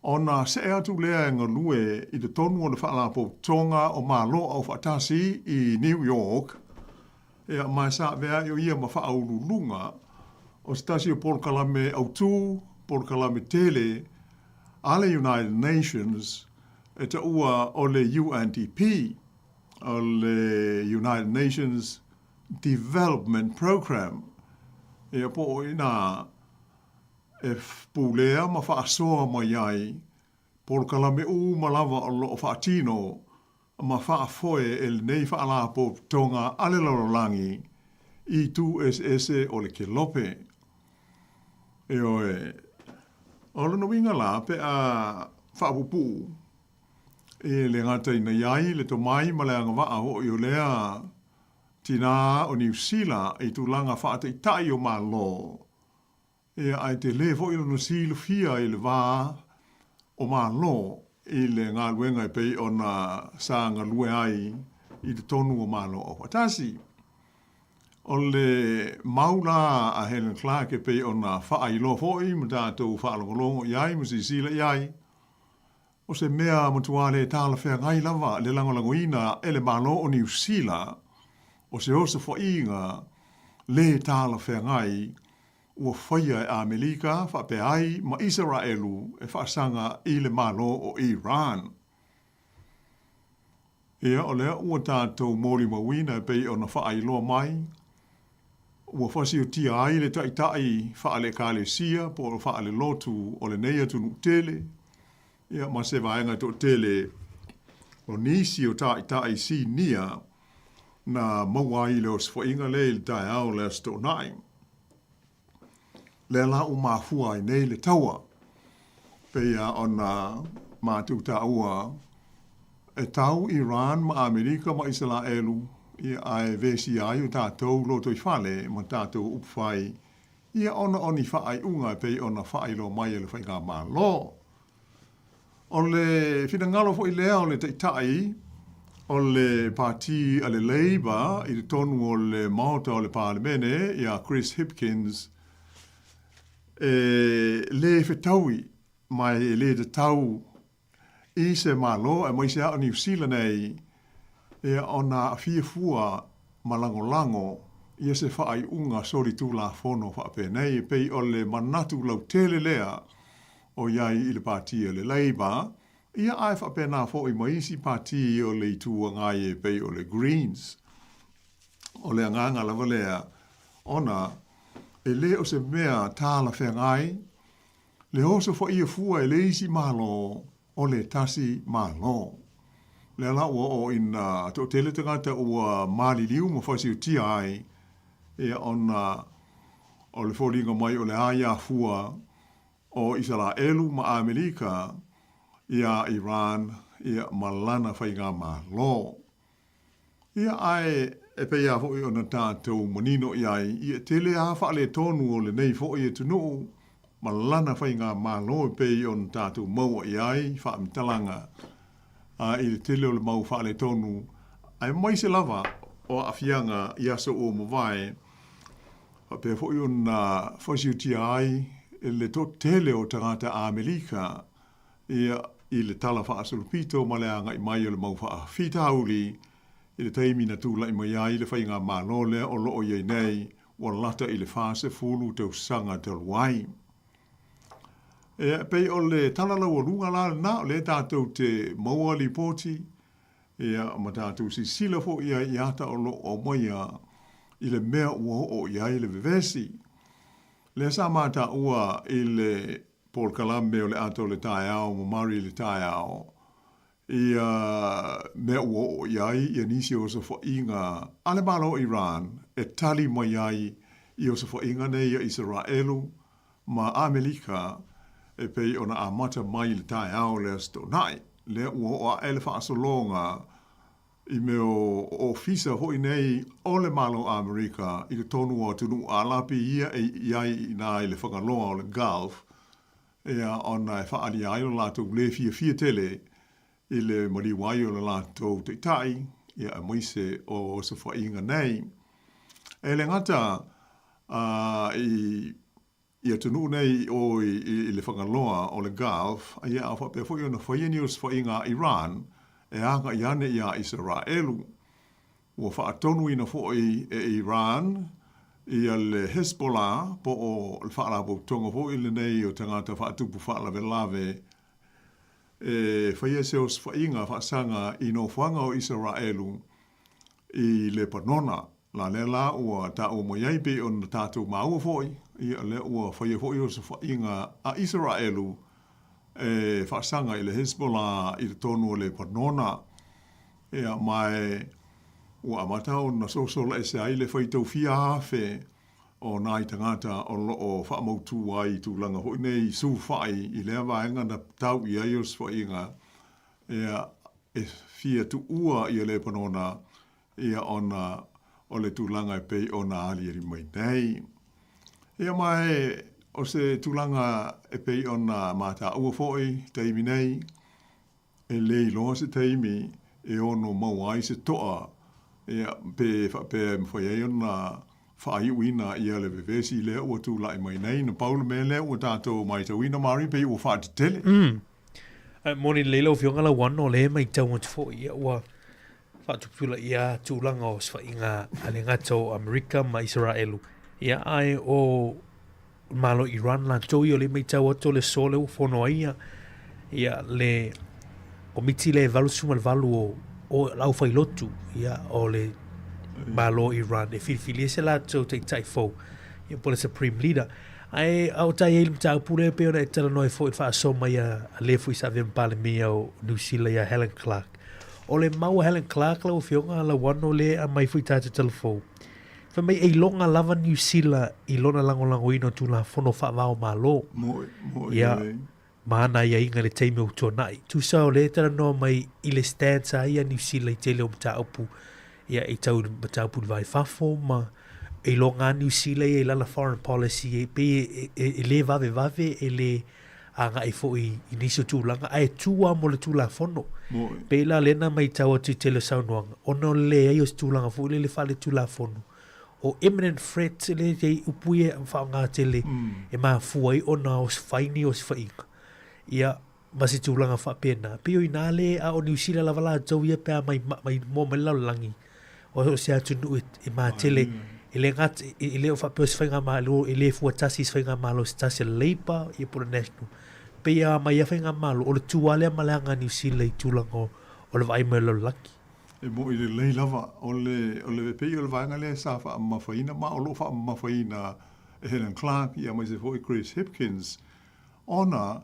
O na se atu lea ngā lue i te tonu o le whaalapo tonga o malo au whaatasi i New York. Ea mai sa vea i o ia ma whaaulu lunga o stasi o Porkalame au tū, Porkalame tele, ale United Nations, e ta ua o le UNDP, o le United Nations Development Program. Ea po ina e pulea ma whaasoa ma iai, Porkalame u malawa o lo whaatino, ma whaafoe e le nei whaalapo tonga ale lorolangi i tu ese o le kelope. E oe, o le winga la pe a whaapupu e le ngata ina iai le tomai ma le anga waa o i o lea tina o New Zealand i tu langa whaata i tai o ma lo. E ai te le fo ilo no silu fia i le waa o ma lo i le ngā luenga i pei o na sanga lue ai i te tonu o ma lo o watasi. O le maula a Helen Clark e pei o na wha i lo foi ma tātou whaalongolongo iai ma si sila iai. O se mea matuare tāla whea ngai lava le langolango ina e le malo o New Zealand. O se osa whainga le tāla whea ngai ua whaia e Amerika whape ai ma Israelu e whaasanga i le malo o Iran. Ia o lea ua tātou mori mawina e pei o na wha i loa mai. Ua whasi o tia ai le taitai whaale kāle sia po o whaale lotu o le neia tunu tele. Ia ma se vaenga to tele o nisi o taitai si nia na mawai le o sfoinga le il tai au le sto nai. Le la o mafua i nei le taua. Pea o na mātu ta ua e tau Iran ma Amerika ma Israelu ia ai vesi ai o tātou loto i whale ma tātou upwhai ia ona oni whaai unga pei ona whaai lo mai le whainga mā lo. O le whina fo i lea o le taitai o le parti a le Labour i le tonu o le maota o le parlemene ia Chris Hipkins le whetaui mai le te tau i se malo e mai se a New Zealand ei e ona fia fua malango ia se whaai unga sori tu la fono whaapenei pei o le manatu lau tele lea o iai i le parti o le Labour ia ai whaapena fo i maisi parti o le itua ngai e pei o le Greens o le anganga lava lea ona e le o se mea tāla whea ngai le oso fo ia fua e le isi malo o le tasi malo. Le la o ina to tele te ngata ua mali liu mo whasi o tia ai e ona o le fōringa mai o le aia fua o Israelu ma Amerika ia Iran ia malana whainga ma lo. Ia ai e pe ia fo i ona tātou manino iai ia tele a whaale tonu o le nei fo i e tunu malana whainga ma lo e pe i ona tātou maua iai whaamitalanga i le tele o le mau whaale tonu ai mai se lava o awhianga ia so o mawai pe fo i ona whasiutia ai e le to tele o tangata Amerika ia i le tala whaasolupito ma le anga i mai o le mau whaafitauli i le teimi na tūla i mai ai le whainga mālole o loo iei nei o lata i le whase fulu tau sanga te luai. E pei o le talala o lunga la na o le tātou te maua li pōti. Ia ma tātou si sila fo ia i ata o lo o moia i le mea ua o ia i le vevesi. Le sa mata ua i le Paul Kalame o le ato le tae ao, mo mari le tae ao. Ia mea ua o iai ia nisi o sa whainga ale malo Iran e tali mo iai i o sa whainga nei ia Israelu ma Amerika e pei ona a mata mai le tae ao le asto nai. Le ua o a ele whaasolonga i meo ofisa hoi nei o le malo Amerika i le tonu o tunu a lapi ia e iai i nā i le whakaloa o le Gulf. Ea ona e whaali ai o lātou le fia tele i le mariwai o le lātou te tai, ia e moise o sa whainga nei. E le ngata ia tunu nei o i le whakaloa o le Gulf, ia a whapea fwoi o na whaieni o sa whainga Iran, e anga i ane ia Israelu. Ua whaatonu ina fwoi e Iran, ia le Hezbollah, po o le whaarabo tonga fwoi le nei o tangata whaatupu whaalave lave, e whaia se o whainga whaasanga i no whanga o Israelu i le panona. La le la ua ta o moiaipe o na tātou maua fwoi, ia le ua whaia fwoi o sa whainga a Israelu e whaasanga i le Hezbollah i le tonu o le panona. Ea mai ua amata o na sosola e se ai le whaitau fia hawhe o nai tangata o loo whaamautu ai tūlanga hoi nei su whai i lea vaenga na tau i ai o swainga. Ea e fia tu ua i le panona ia ona o le tūlanga e pei o na ali eri mai nei. Ea mai o se tūlanga e pei o na mata ua foi teimi nei e lei loa se teimi e ono mauai se toa ea pe mwhai o na whai uina ia le vevesi lea ua tūlai mai nei na paula me lea ua tātou mai tau ina mari pei ua whaati tele. Moni leila o fionga la wano le mai tau mati fo ia ua whaatupula ia tūlanga o swainga ale ngata o Amerika ma Israelu. Ia ai o malo Iran la toi o le mai tau ato le sole o fono ia ia le o miti le valu sumal valu o lau whailotu ia o le malo Iran e filifili se la tau te tai fo ia po le Supreme Leader. Ai au tai e mta pure pe ona e tala noi fo fa so mai a lefu isa vem pale mia o New Zealand ia Helen Clark. O le mau Helen Clark la o fionga la wano le a mai fui tata telefo. Fa mai e longa lava New Zealand i lona lango ino tu la fono fa vao malo. Ia mana ia inga le teime o tonai. Tu sao le tala no mai i le stanza ia New Zealand i tele o mta upu. Ia i tau mta upu vai fafo ma e longa New Zealand e lala foreign policy e pe e le vave e le anga i fo i niso tūlanga ai tua mo le tūla fono. Pe la lena mai tau atu tele saunuanga. Ono le ai o tūlanga fo le fale tūla fono. O imminent threat le te upuie whaanga tele e maa fuai ona o sfaini o sfainga. Ia masi tūlanga whapena. Pe o ina le a o New Zealand la wala tau ia pea mai mo mai lau langi. O se atu nu e maa tele ele ngat ele o whapeo sfainga maa lo ele fuatasi sfainga maa lo stasi Labour i pura national. Pe ia mai a whainga maa lo o le tuale malanga New Zealand i tūlanga o le vai mai lau laki. E mo i le lei lava o le pei o le vaenga le sa wha mawhaina ma o lo wha mawhaina Helen Clark ia mai se foi Chris Hipkins ona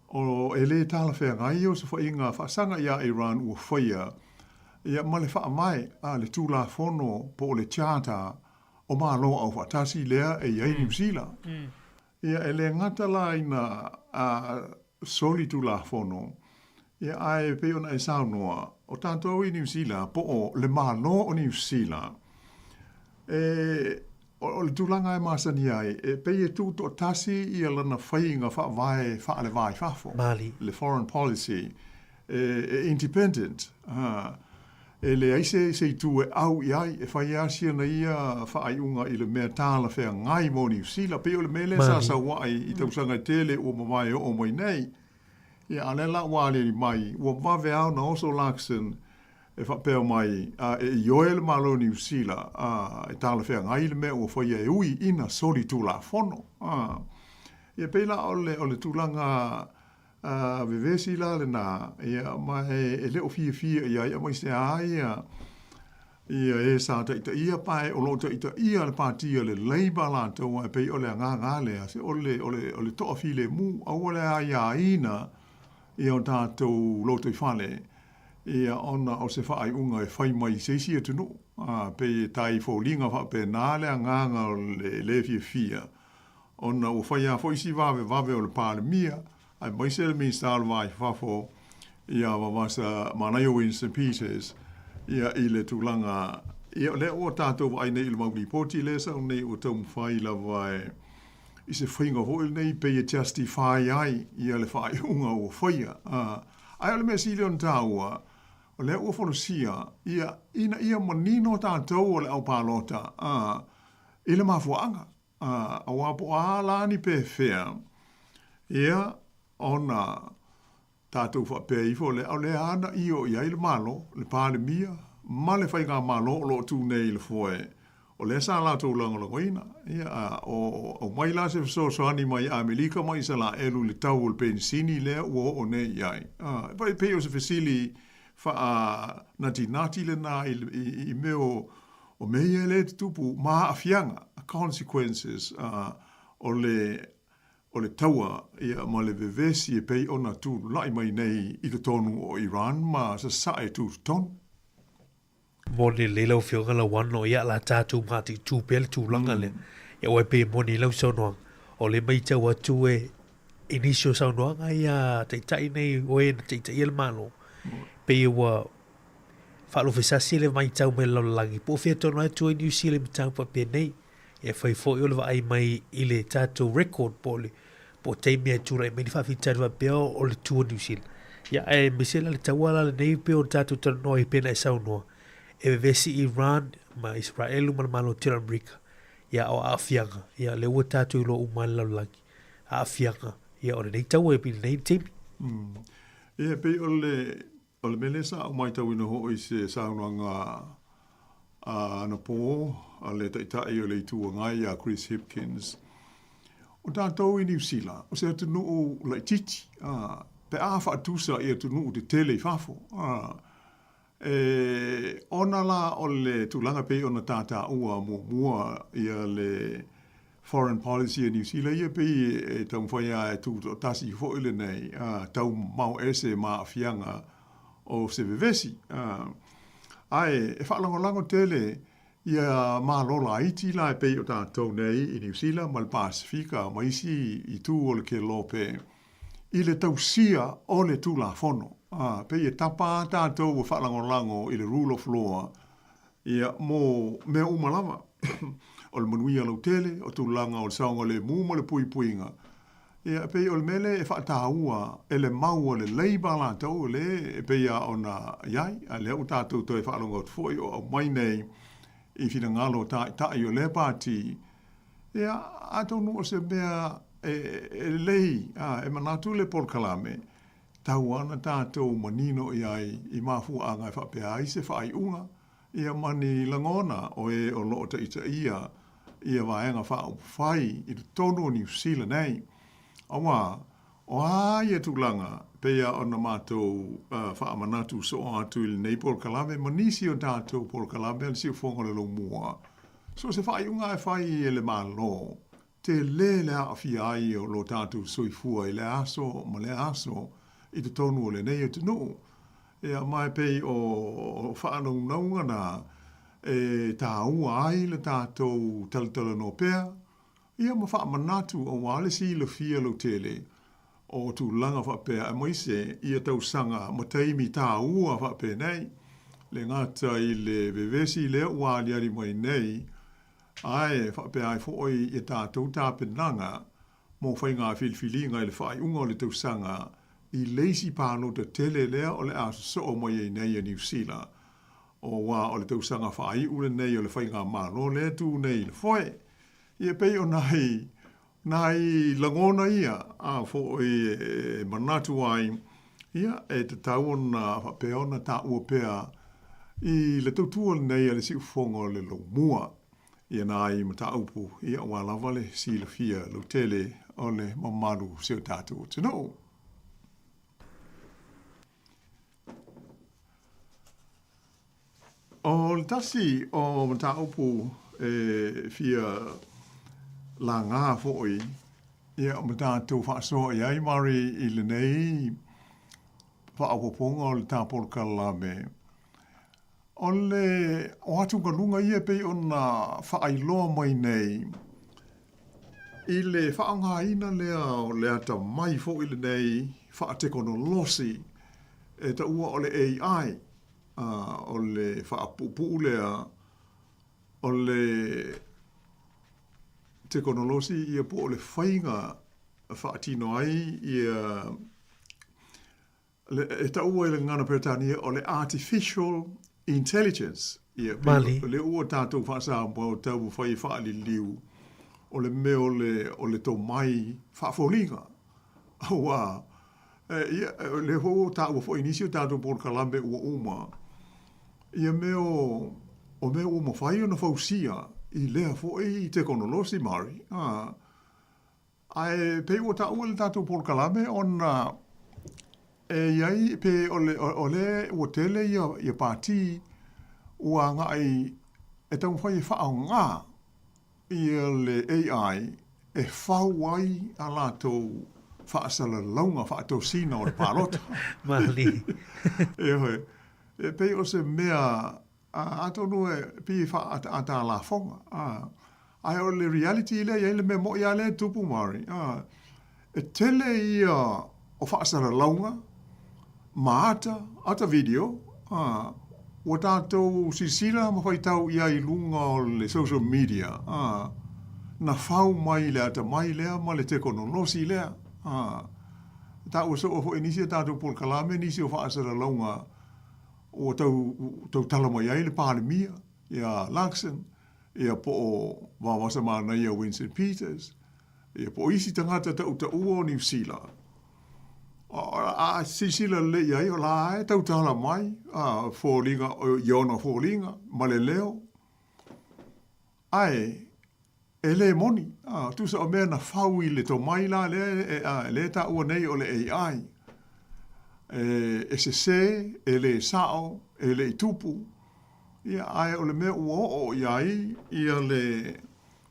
o ele tala whea ngai o se whainga whaasanga ia Iran ua whaia ia ma le wha mai a le tūla fono po o le charter o maa lo au whaatasi lea e iai New Zealand. Ia ele ngata la ina soli tūla fono ia ai pe ona e Sāmoa o tātou i New Zealand po o le malo o New Zealand o le tūlanga e masani ai e pe e tūto tasi i lana whainga wha le vai fafo Mali le foreign policy independent e le aise se tu e au iai e whai asia na ia whaaiunga i le mea tāla whea ngai mo New Zealand pe o le mele sa wai i tausanga tele o mawai o mai nei ia alela wale ni mai ua wave au na oso laksen e whapeo mai e ioele malo New Zealand e tala whea ngai le mea ua whaia e ui ina soli tū la fono Ia peila ole tūlanga vevesi la le nā, ia ma e leo fia ia mai se aia, ia e sa ta ia pae o lo ta ia le patia le Labour la tau e pei ole ngā le, se ole toa file mu, au ole aia ina, ia o tātou lo te whale, ia ona o se whaai unga e whai mai seisi e tunu, pe tai fōlinga wha pe nālea nganga o le fia, ona o whai a whaisi vave o le pāle mia, ai mai se le mi stāle vai whafo, ia wawasa manaio in St. Peters, ia i le tūlanga, ia le o tātou ai nei il mauri poti le sa nei o tau mwhai la vai, i se whainga hoi nei pe e justify ai, ia le whai unga o whaia. Ai ole mea sile on tāua, o le o whanosia, ia manino tātou o le au pālota, i le mafuanga, a wapo ālani pe whea, ia ona tātou whapea i fo le au le ana i o ia i le malo, le pāle mia, ma le whainga malo o lo tū nei le foe, o le sa la tō langa langoina, ia o mai la se soani mai Amerika mai sa la elu le tau o le pensini lea o nei iai. Pai pe o se fesili wha nati le na i meo o mea le tupu maa afianga, consequences o le taua ia ma le vevesi e pei ona tū lai mai nei i le tonu o Iran ma sa sae tū tonu. Moni le lau whionga la wano ia la tātou mati tūpele tūlanga le. Ia wai pe moni lau saunoang. O le mai tau atu e inisio saunoang ia teitai nei oe na teitai ele malo. Pe ua whalo whisasi le mai tau me lau langi. Po whia tono atu e New Zealand tau pa pe nei. Ia whai fo i ole wa ai mai i le tātou record po le. Po teimea tūra e meni whawhitari wa peo o le tua New Zealand. Ia e misela le tauala le nei peo tātou tano i pena e saunoa. E vesi Iran ma Israelu ma malo tira Amerika ia o afianga ia le ua tātou lo umani laulangi afianga ia o le nei tau e pili nei timi ia pe o le mele sa o mai tau ina ho i se saunoanga na po a le taitai o le itua ngai a Chris Hipkins o tātou i New Zealand o se atunu o lai titi pe a whaatusa i atunu o te tele i whafo ona la o le tūlanga pe ona tātā ua mua ia le foreign policy in New Zealand ia pe e tau mwhaia e tūto tasi foile nei tau mau ese maa afianga o se vevesi ai e whaalangolango tele ia maa lola iti la e pe o tātou nei i New Zealand ma le Pasifika ma isi i tū o le ke lope i le tausia o le tūla fono pe e tapa tātou o whalangolango i le rule of law ia mo mea umalama o le manuia lau tele o tūlanga o le saonga le muma le puipuinga ia pe o le mele e whaataua e le mau o le Labour la tau le e pe ia ona iai a le au tātou toi whaalonga o tfoi o mai nei i whina ngalo tai o le pāti ia atou nu o se mea e lei e manatu le Paul Kalame tau ana tātou manino i mafu anga e whapea i se whai unga ia mani langona o e o loo ta ia vaenga whao whai i tono New Zealand nei awa o aia tūlanga pea o na mātou whaamanatu so atu ili nei Paul Kalame manisi o tātou Paul Kalame al siu whonga le lo mua so se whai unga e whai e le malo te le a fia ai o lo tātou soifua i le aso ma le aso i te tonu o le nei e te nuu. Ea mai pei o whaanau naunga na e tā ua ai le tātou talatala no pēr. Ia ma whaamanatu o wale si le fia lo tele o tu langa whapea a moise ia tau sanga ma teimi tā ua whapea nei. Le ngata i le vevesi le wali ari mai nei ai whapea ai fōi i tātou tāpenanga mo whainga whilwhilinga i le whai unga o le tau sanga i leisi pāno te tele lea o le aso so o mai e nei a New Zealand. O wā o le tausanga whai ule nei o le whainga māno le tū nei le whoe. Ia pei o nai langona ia a fo e manatu ai ia e te tau ona whapeona tā ua pea i le tautua nei a le si ufonga le lo mua. Ia nai ma tā upu ia wā lava le si le fia lo tele o le mamalu seo tātou tino. O le tasi o mata upu fia la ngā fo'i ia o mata tau whaasoa iai mari i le nei whaapoponga o le tāpol kalame. O le o atu kalunga ia pe o na whaailoa mai nei i le whaanga ina lea o le ata mai fo'i le nei whaatekonolosi e ta ua o le AI o le whaapupu lea o le teknolosi ia po o le whainga whaatino ai ia e ta ua i le ngana Peretania o le artificial intelligence ia le ua tātou whaasa o tau whai whaali liu o le me o le tau mai whaafolinga aua le ho ta ua fo inisio tātou por kalambe ua uma ia meo uma whai o na whausia i lea fo i teknolosi mari. Ai pe o ta ua le tātou por kalame o na iai pe o le ua tele ia pāti ua ngai e tau whai e whaau ngā ia le AI e whau ai a lātou whaasala launga whaatou sina o le pālota. Mali. E hoi. E pei o se mea ato nue pi ata la fonga. Ai o le reality le ia le me mo ia le tupu mari. E tele ia o whaasara launga, maata, ata video, o tātou sisira ma whai tau ia i lunga o le social media. Na whau mai le ata mai lea ma le teknolosi lea. Ta ua so o inisia tātou por kalame nisi o whaasara launga o tau tala mai ai le pālemia, ia Luxon, ia po o wawasa mana ia Winston Peters, ia po isi tangata tau ua o New Zealand. A sisila le iai o la e tau tala mai, fōlinga, iona fōlinga, ma le leo. Ai, e le moni, tusa o mea na whau i le tau mai la le ta ua nei o le AI. E se se, e le sao, e le tupu. Ia ai o le mea ua o iai, ia le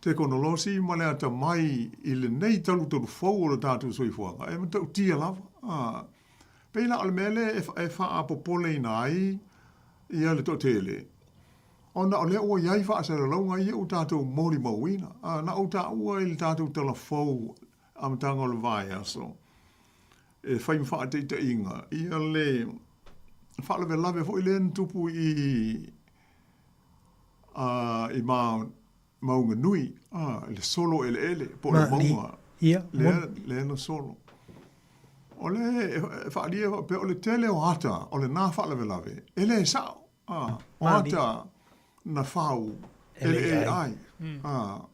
teknolosi ma le ata mai i le nei talu fau o le tātou soifuanga. E ma tau tia lava. Peina o le mea le e wha popole ina ai, ia le totele. Ona o le ua iai wha asara launga ia u tātou mori mauina. Na o tā ua i le tātou talafau amatanga o le vai aso. E whai mwha te ita inga. Ia le whaalawe lawe fo i le tupu i maunga nui. Le solo ele, po le maunga. Le na solo. O le whaalia pe o le tele o hata, o le nā whaalawe lawe. Ele e sao. O hata na whau ele AI.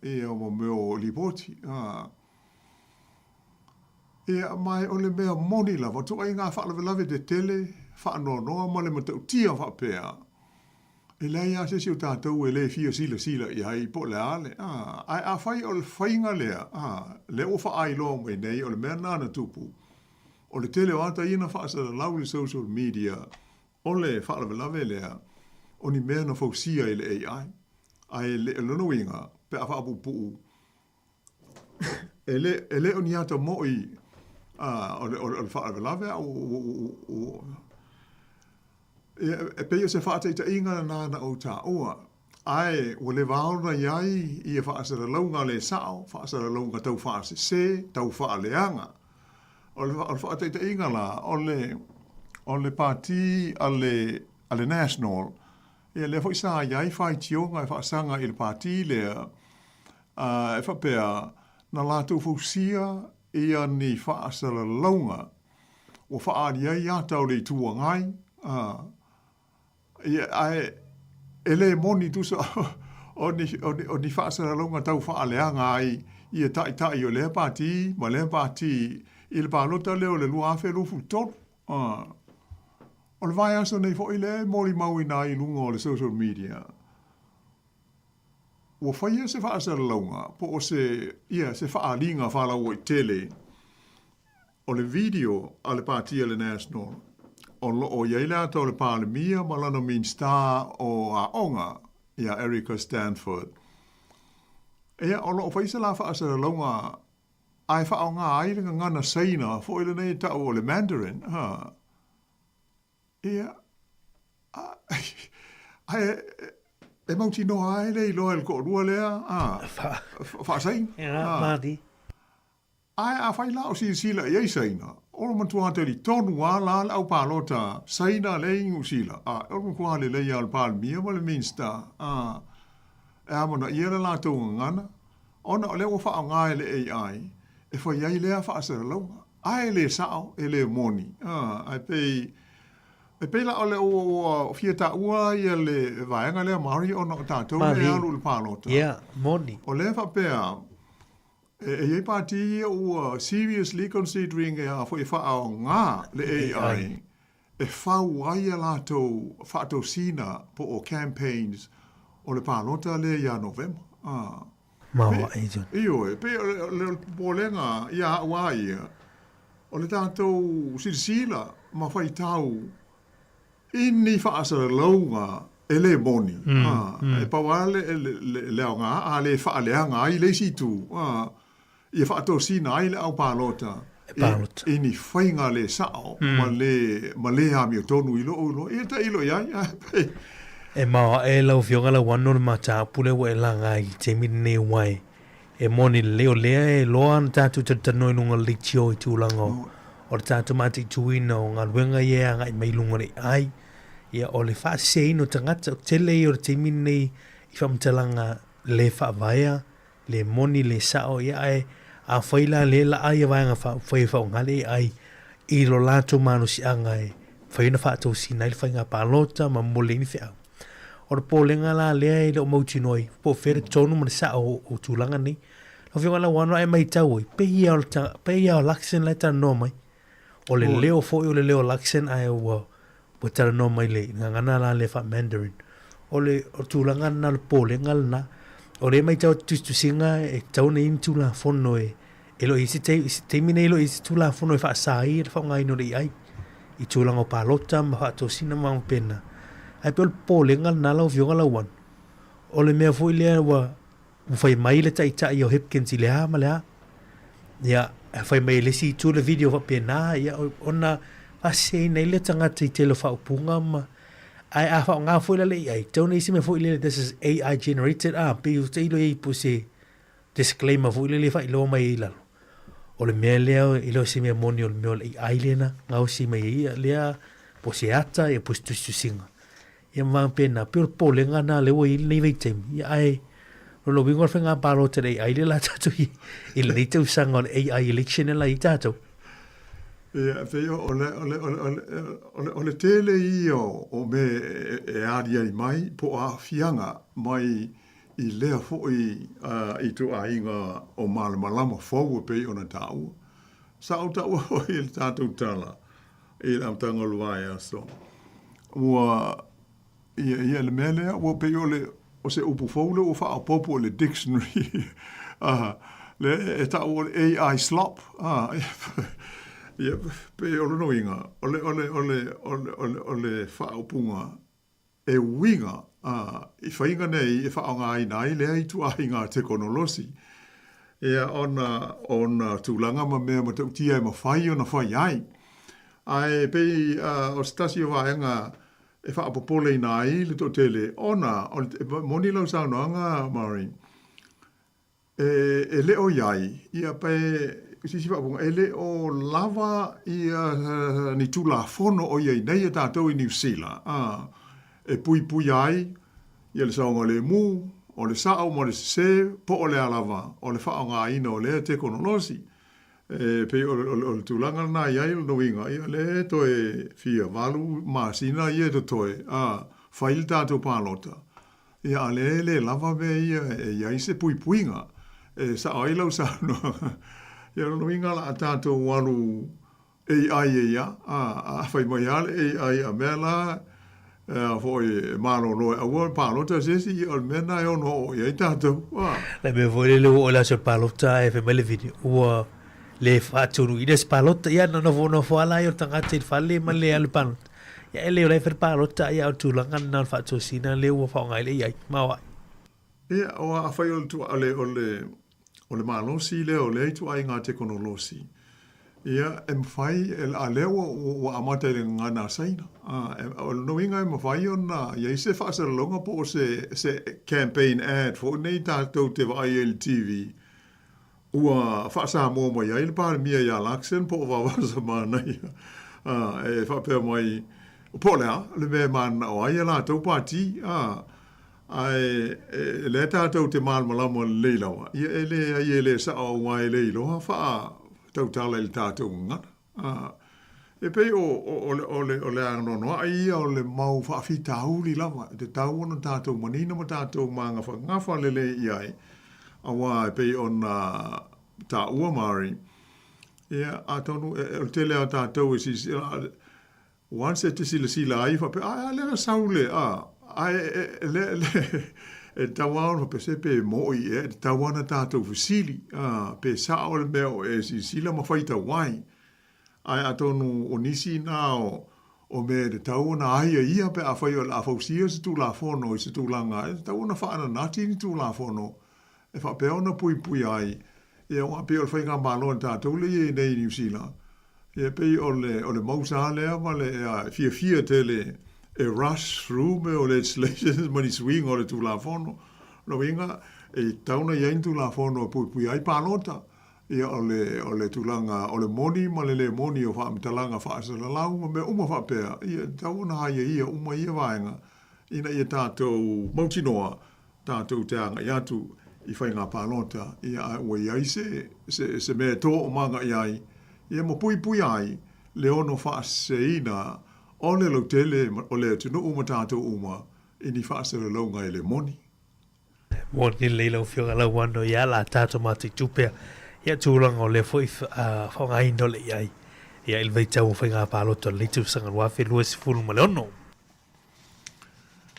Ia o meo lipoti. Ia mai o le mea moni lava, tu ai ngā whaalawe de tele, whaanoa ma le matau tia whapea. E lei a se siu tātou e le fia sila i hai po le ale. Ai a whai o le whainga lea, le o wha ai loa mai nei, o le mea nāna tupu. O le tele o ata ina whaasara lau le social media, o le whaalawe lea, o ni mea na whausia i le AI. Ai le lono inga, pe a whaapupu. E le o ni ata moi, o le whaalawe e peo se whaataita inga nāna o tā oa. Ai, o le waona iai i e whaasara launga le sao, whaasara launga tau whaase se, tau whaaleanga. O le whaataita inga la, o le pāti a le national, e le whai sā iai whai tionga e whaasanga i le pāti lea, e whapea na lātou fausia ia ni whaasara launga, o whaari ai atau le tua ngai, ai ele moni tu so o ni whaasara launga tau whaaleanga ai ia tai o le pāti, ma le pāti i le pālota leo le lua awhe lufu tonu. O le vai aso nei fo i le mori mau ina i lunga o le social media. ua whaia se wha asa launga, po o se wha ringa wha lau i tele, o le video a le pātia le national, o lo o iaile ata o le pāle mia, malana mean star o a onga, ia Erica Stanford. Ea, o lo o whaisa la wha asa launga, ai wha o ngā airinga ngana seina, fo ile nei tau o le Mandarin, ha. Ea, ai, e mauti no ai lei loa el ko rua lea, wha sein. Ia, māti. Ai, a whai lao si sila i ei seina. Oro mantua te li tonu a la au pālota, seina le ingu sila. Oro mantua le lei al pāl mia ma le minsta. E amana ia le la tau ngana. Ona o leo wha o ngai le AI. E whai iai lea wha asara launga. Ai le sao, e le moni. Ai pei... E pela o le o fia ta ua ia le vaenga le Māori o no tātou le alu le pālota. Ia, moni. O le wha pea, e iei pāti ua seriously considering e a fo e wha o ngā le AI, e whau aia lātou whātou sina po o campaigns o le pālota le ia November. Maua agent. Iyo e, pe le polenga ia ua ia, o le tātou sirisila ma whai tau, inni wha asara launga e le moni. E pawale leo ngā, a le wha lea ngā i le situ. I wha ato sina ai le au pālota. Inni whainga le sao, ma le hami o tonu ilo ulo. E ta ilo iai. E maua e lau fionga la wano le mata pule wa e langa i te mine wai. E moni leo lea e loa na tātu tatanoi lunga litio i tūlanga. O tātu mati tuina o ngā ruenga ia ngā i meilunga le ai. Ia o le wha seino tangata o tele i o te mine i whamtalanga le wha vaia, le moni le sao ia ai, a whaila le la ai a vaenga whai whao ngale ai, i lo lato manu si anga e, whaina wha tau si nai le whainga pālota ma mole ni whiau. O le pōlenga la lea e le o mauti noi, po where tonu ma le sao o tūlanga ni, lo whiunga la wano ai mai tau oi, pe ia o laksen lai tana no mai, o le leo fo o le leo laksen ai o o tara no mai le ngana la le fa Mandarin o le o tūlanga na le pole ngalna o le mai tau tu singa e tau nei tūla fono e lo isi te mine lo isi tūla fono e fa sai e fa ngai no le ai i tūlanga o pālota ma fa to sina ma pena ai pe o pole ngalna la o vionga la wan o le mea foi le wa fai mai le tai tai o Hipkins i le ha ma le ha ia fai mai le si tu le video fa pena ia onaase nei le tangata i tele whaupunga ma ai a whao ngā fwila le ai tauna isi me fwila this is AI generated pe u te ilo i puse disclaimer fwila le whai loa mai i lalo o le mea leo ilo si mea moni o le mea le AI lena ngau si mai ia lea pose ata e puse tusinga ia maa pena pio pole ngā nā lewa i nei veitem ia ai lo wingor whenga paro te AI le la tatu i le nei tau sanga o le AI election e la i tātou. Ia, feo, o le tele i o me e aria i mai, po a fianga mai i lea foi i tu a inga o malama fau pe o na tau. Sa au tau o i le tātou tala, i le amtanga luai aso. Ua, ia le melea, ua pe o se upu fau le o wha a popo le dictionary. Le e tau o le AI slop. Ia, pe o no inga, o le whaupunga e winga, i whainga nei, e whaonga ai nai, lea i tu ahinga te konolosi. Ia, ona tūlanga ma mea ma tau tia e ma whai o na whai ai. Ai, pe o stasi o vaenga, e whaapopole i nai, le to tele, ona, moni lau saunoanga, Mari, e leo iai, ia pe, sisi whapunga, ele o lava i ni tula fono o iei nei e tātou i New Zealand. E pui ai, i le saonga le mu, o le sao, mo le se, po o le alava, o le whaonga ina o le te konolosi. Pe o le tūlanga na iai no inga, i le toe fia walu, maasina i e to toe, whail tātou pālota. Ia le lava me e iai se puinga, sa ailau sa no. Ia no inga la tātou walu AI ia, a whai mai ale AI a mea la, foi malo lo a palo ta se si o mena yo no ia tato le me voi le o la so palota e fe mele vidi o le faturu ides palota ia no no fo ala yo tanga te falle ma le al pan ia le le fer palota ia tu langa na fatu sina le o fa ngai le ia ma wa ia o a fai o tu o le malo si le o le tu ai nga teknolosi ia em fai el aleo o amata le ngana saina o no inga em fai ona ia se fa se longa po se campaign ad for nei tato te vai el TV ua fa Sāmoa mai ai le par mia ia laksen po va sa mana ia e fa pe mai po le me man o ai la to party ai le tato te mal malamo le lawa ia ele sa o mai le lo fa tau tala il tātou ngana. E pei o le anono ai o le mau whaafi tāuli lama. Te tau ono tātou manina ma tātou manga ngafa lele iai. Awa e pei o na tā ua maari. Ia a tonu e tele a tātou e si once e te sila ai whape lera saule ai e tawana pe se pe moi e tawana tato fusili pe sa o le meo e si sila ma faita wai ai atonu onisi na o me de tawana ai ia pe a fai o la fausia se tu la fono se tu langa e tawana fa ana nati ni tu la fono e fa pe ona pui ai e o pe o fai nga malo tato le nei New Zealand e pe o le mausa le ma le fia tele e rush through me o legislation mani swing o le tu la fono no vinga e tauna ia tu la fono pui ai palota e o le tulanga o le moni ma le moni o fa mtalanga fa sa la lau me uma fa pe e tauna ia uma ia vaenga ina ia tato mautinoa tato tanga ia tu i fai nga palota ia o ia se me to o manga iai ia mo pui ai le ono fa seina o le tele o le tunu uma tātou uma i ni whaasara launga e le moni. Moni le lau whionga lau wano ia la tātou mati tupea ia tūlanga o le fwoi whaonga ino le iai ia ilvei tau whainga pāloto le tu sanga wafe lua si fulu ma le ono.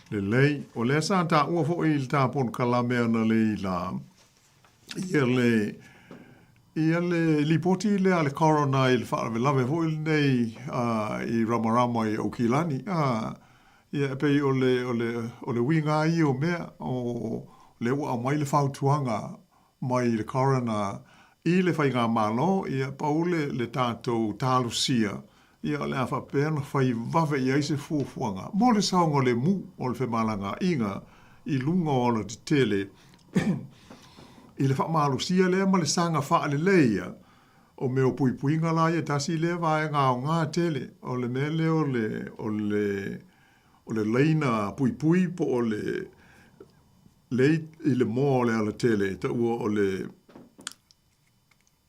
Le lei, o le sa tā ua fo i tā pon kalamea na le i la ia le lipoti le ale corona il fa le lave vo il nei i ramarama i Okilani ia pe o le winga i o me o le wa mai le fautuanga mai le corona i le fai ngā malo ia paule le tātou tālusia ia le afa pēna fai vave i aise fuafuanga mo le saonga le mu o le whemalanga inga i lunga o le tele i le whaamalusia lea ma le sanga wha le leia o me o pui ngala ia tasi lea vai ngā o ngā tele o le mele o le leina pui po o le i le mo le ala tele ta ua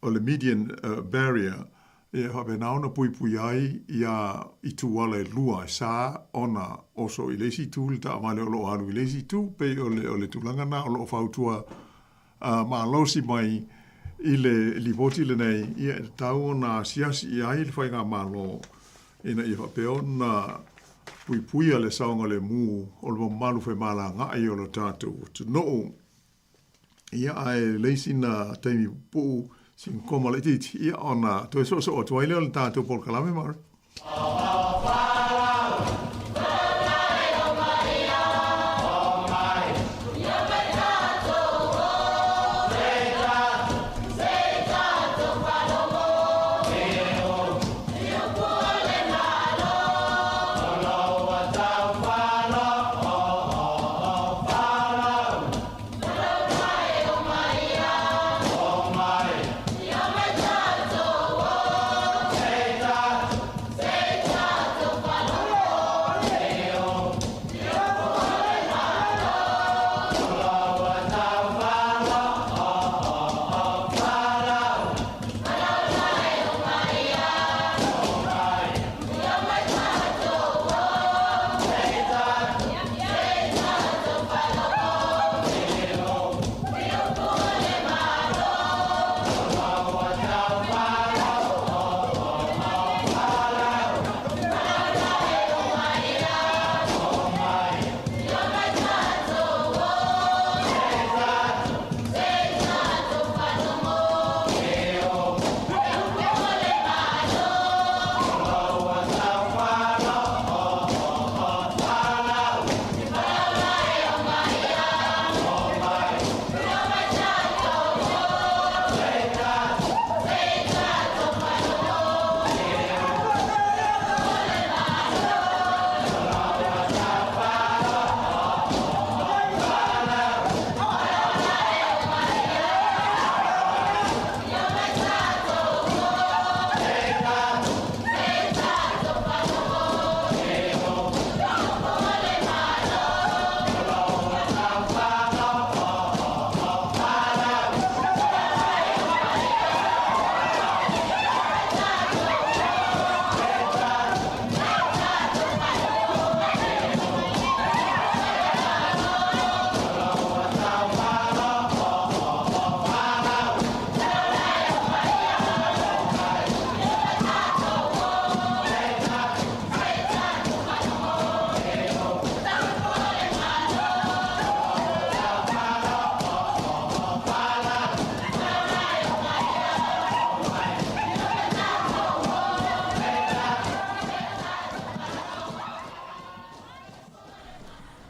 o le median barrier ia hape nauna pui ai ia i tu wala e lua sa ona oso i lesi tu le ta amale o lo alu i lesi tu pe o le tulanga na o lo fautua ma losi mai i le livoti le nei ia tau na siasi i ai le whai ngā malo ina i whapeo na pui ale saonga le mu o le malu whai mala ngai o le tātou tu no ia ai leisi na teimi puu sin koma le titi ia ona to so o tuai le tātou por kalame mar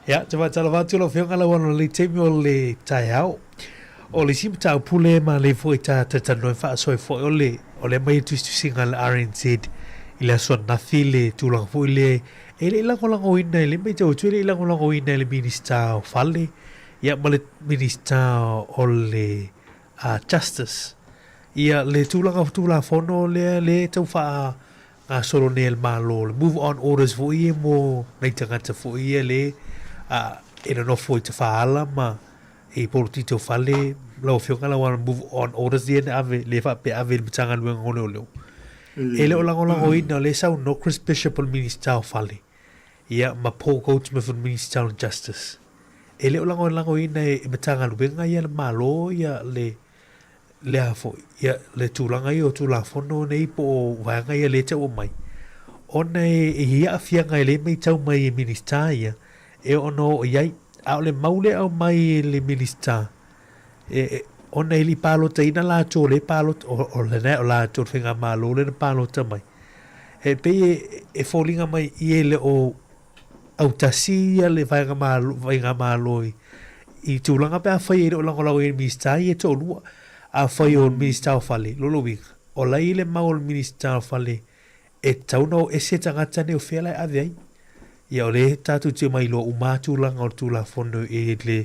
Ya, te talavatu lo whionga la wana le teimi o le tai au. O le sim tau pule ma le foi ta tanoi wha soi foi o le mai tuisinga le RNZ i le asua nathi le tūlanga fui le e le lango ina le mai tau tui le lango ina le minista o fale ia ma le minista o le justice ia le tūlanga fono le tau wha ngā solo ne el malo le move on orders fui e mo nei tangata fui e le e no foi te whaala ma e polo tito fale lau whionga la wana move on orders di ave le wha pe ave le mitanga luenga ngone o leo e leo lango ina le sau no Chris Bishop o minister o fale ia ma Paul Goldsmith o minister of justice e leo lango ina e mitanga luenga ia le malo ia le afo ia le tūlanga i o tūlafono nei po o wanga ia le tau o mai ona e hia afianga le mai tau mai e minister ia e ono o iai au le maule au mai le minister ona ili palo taina la to le palo o le ne o la to finga malo le palo tamai e pe e folinga mai i le o au tasia le vainga malo i tūlanga pe a whai o lango lau e minister i e to lua a whai o minister o fale lolo wika o lai le mau o minister o fale e tauna o ese tangata ne o whela e aviai ia o le tatu te mai lo uma tūlanga o tūlafono e le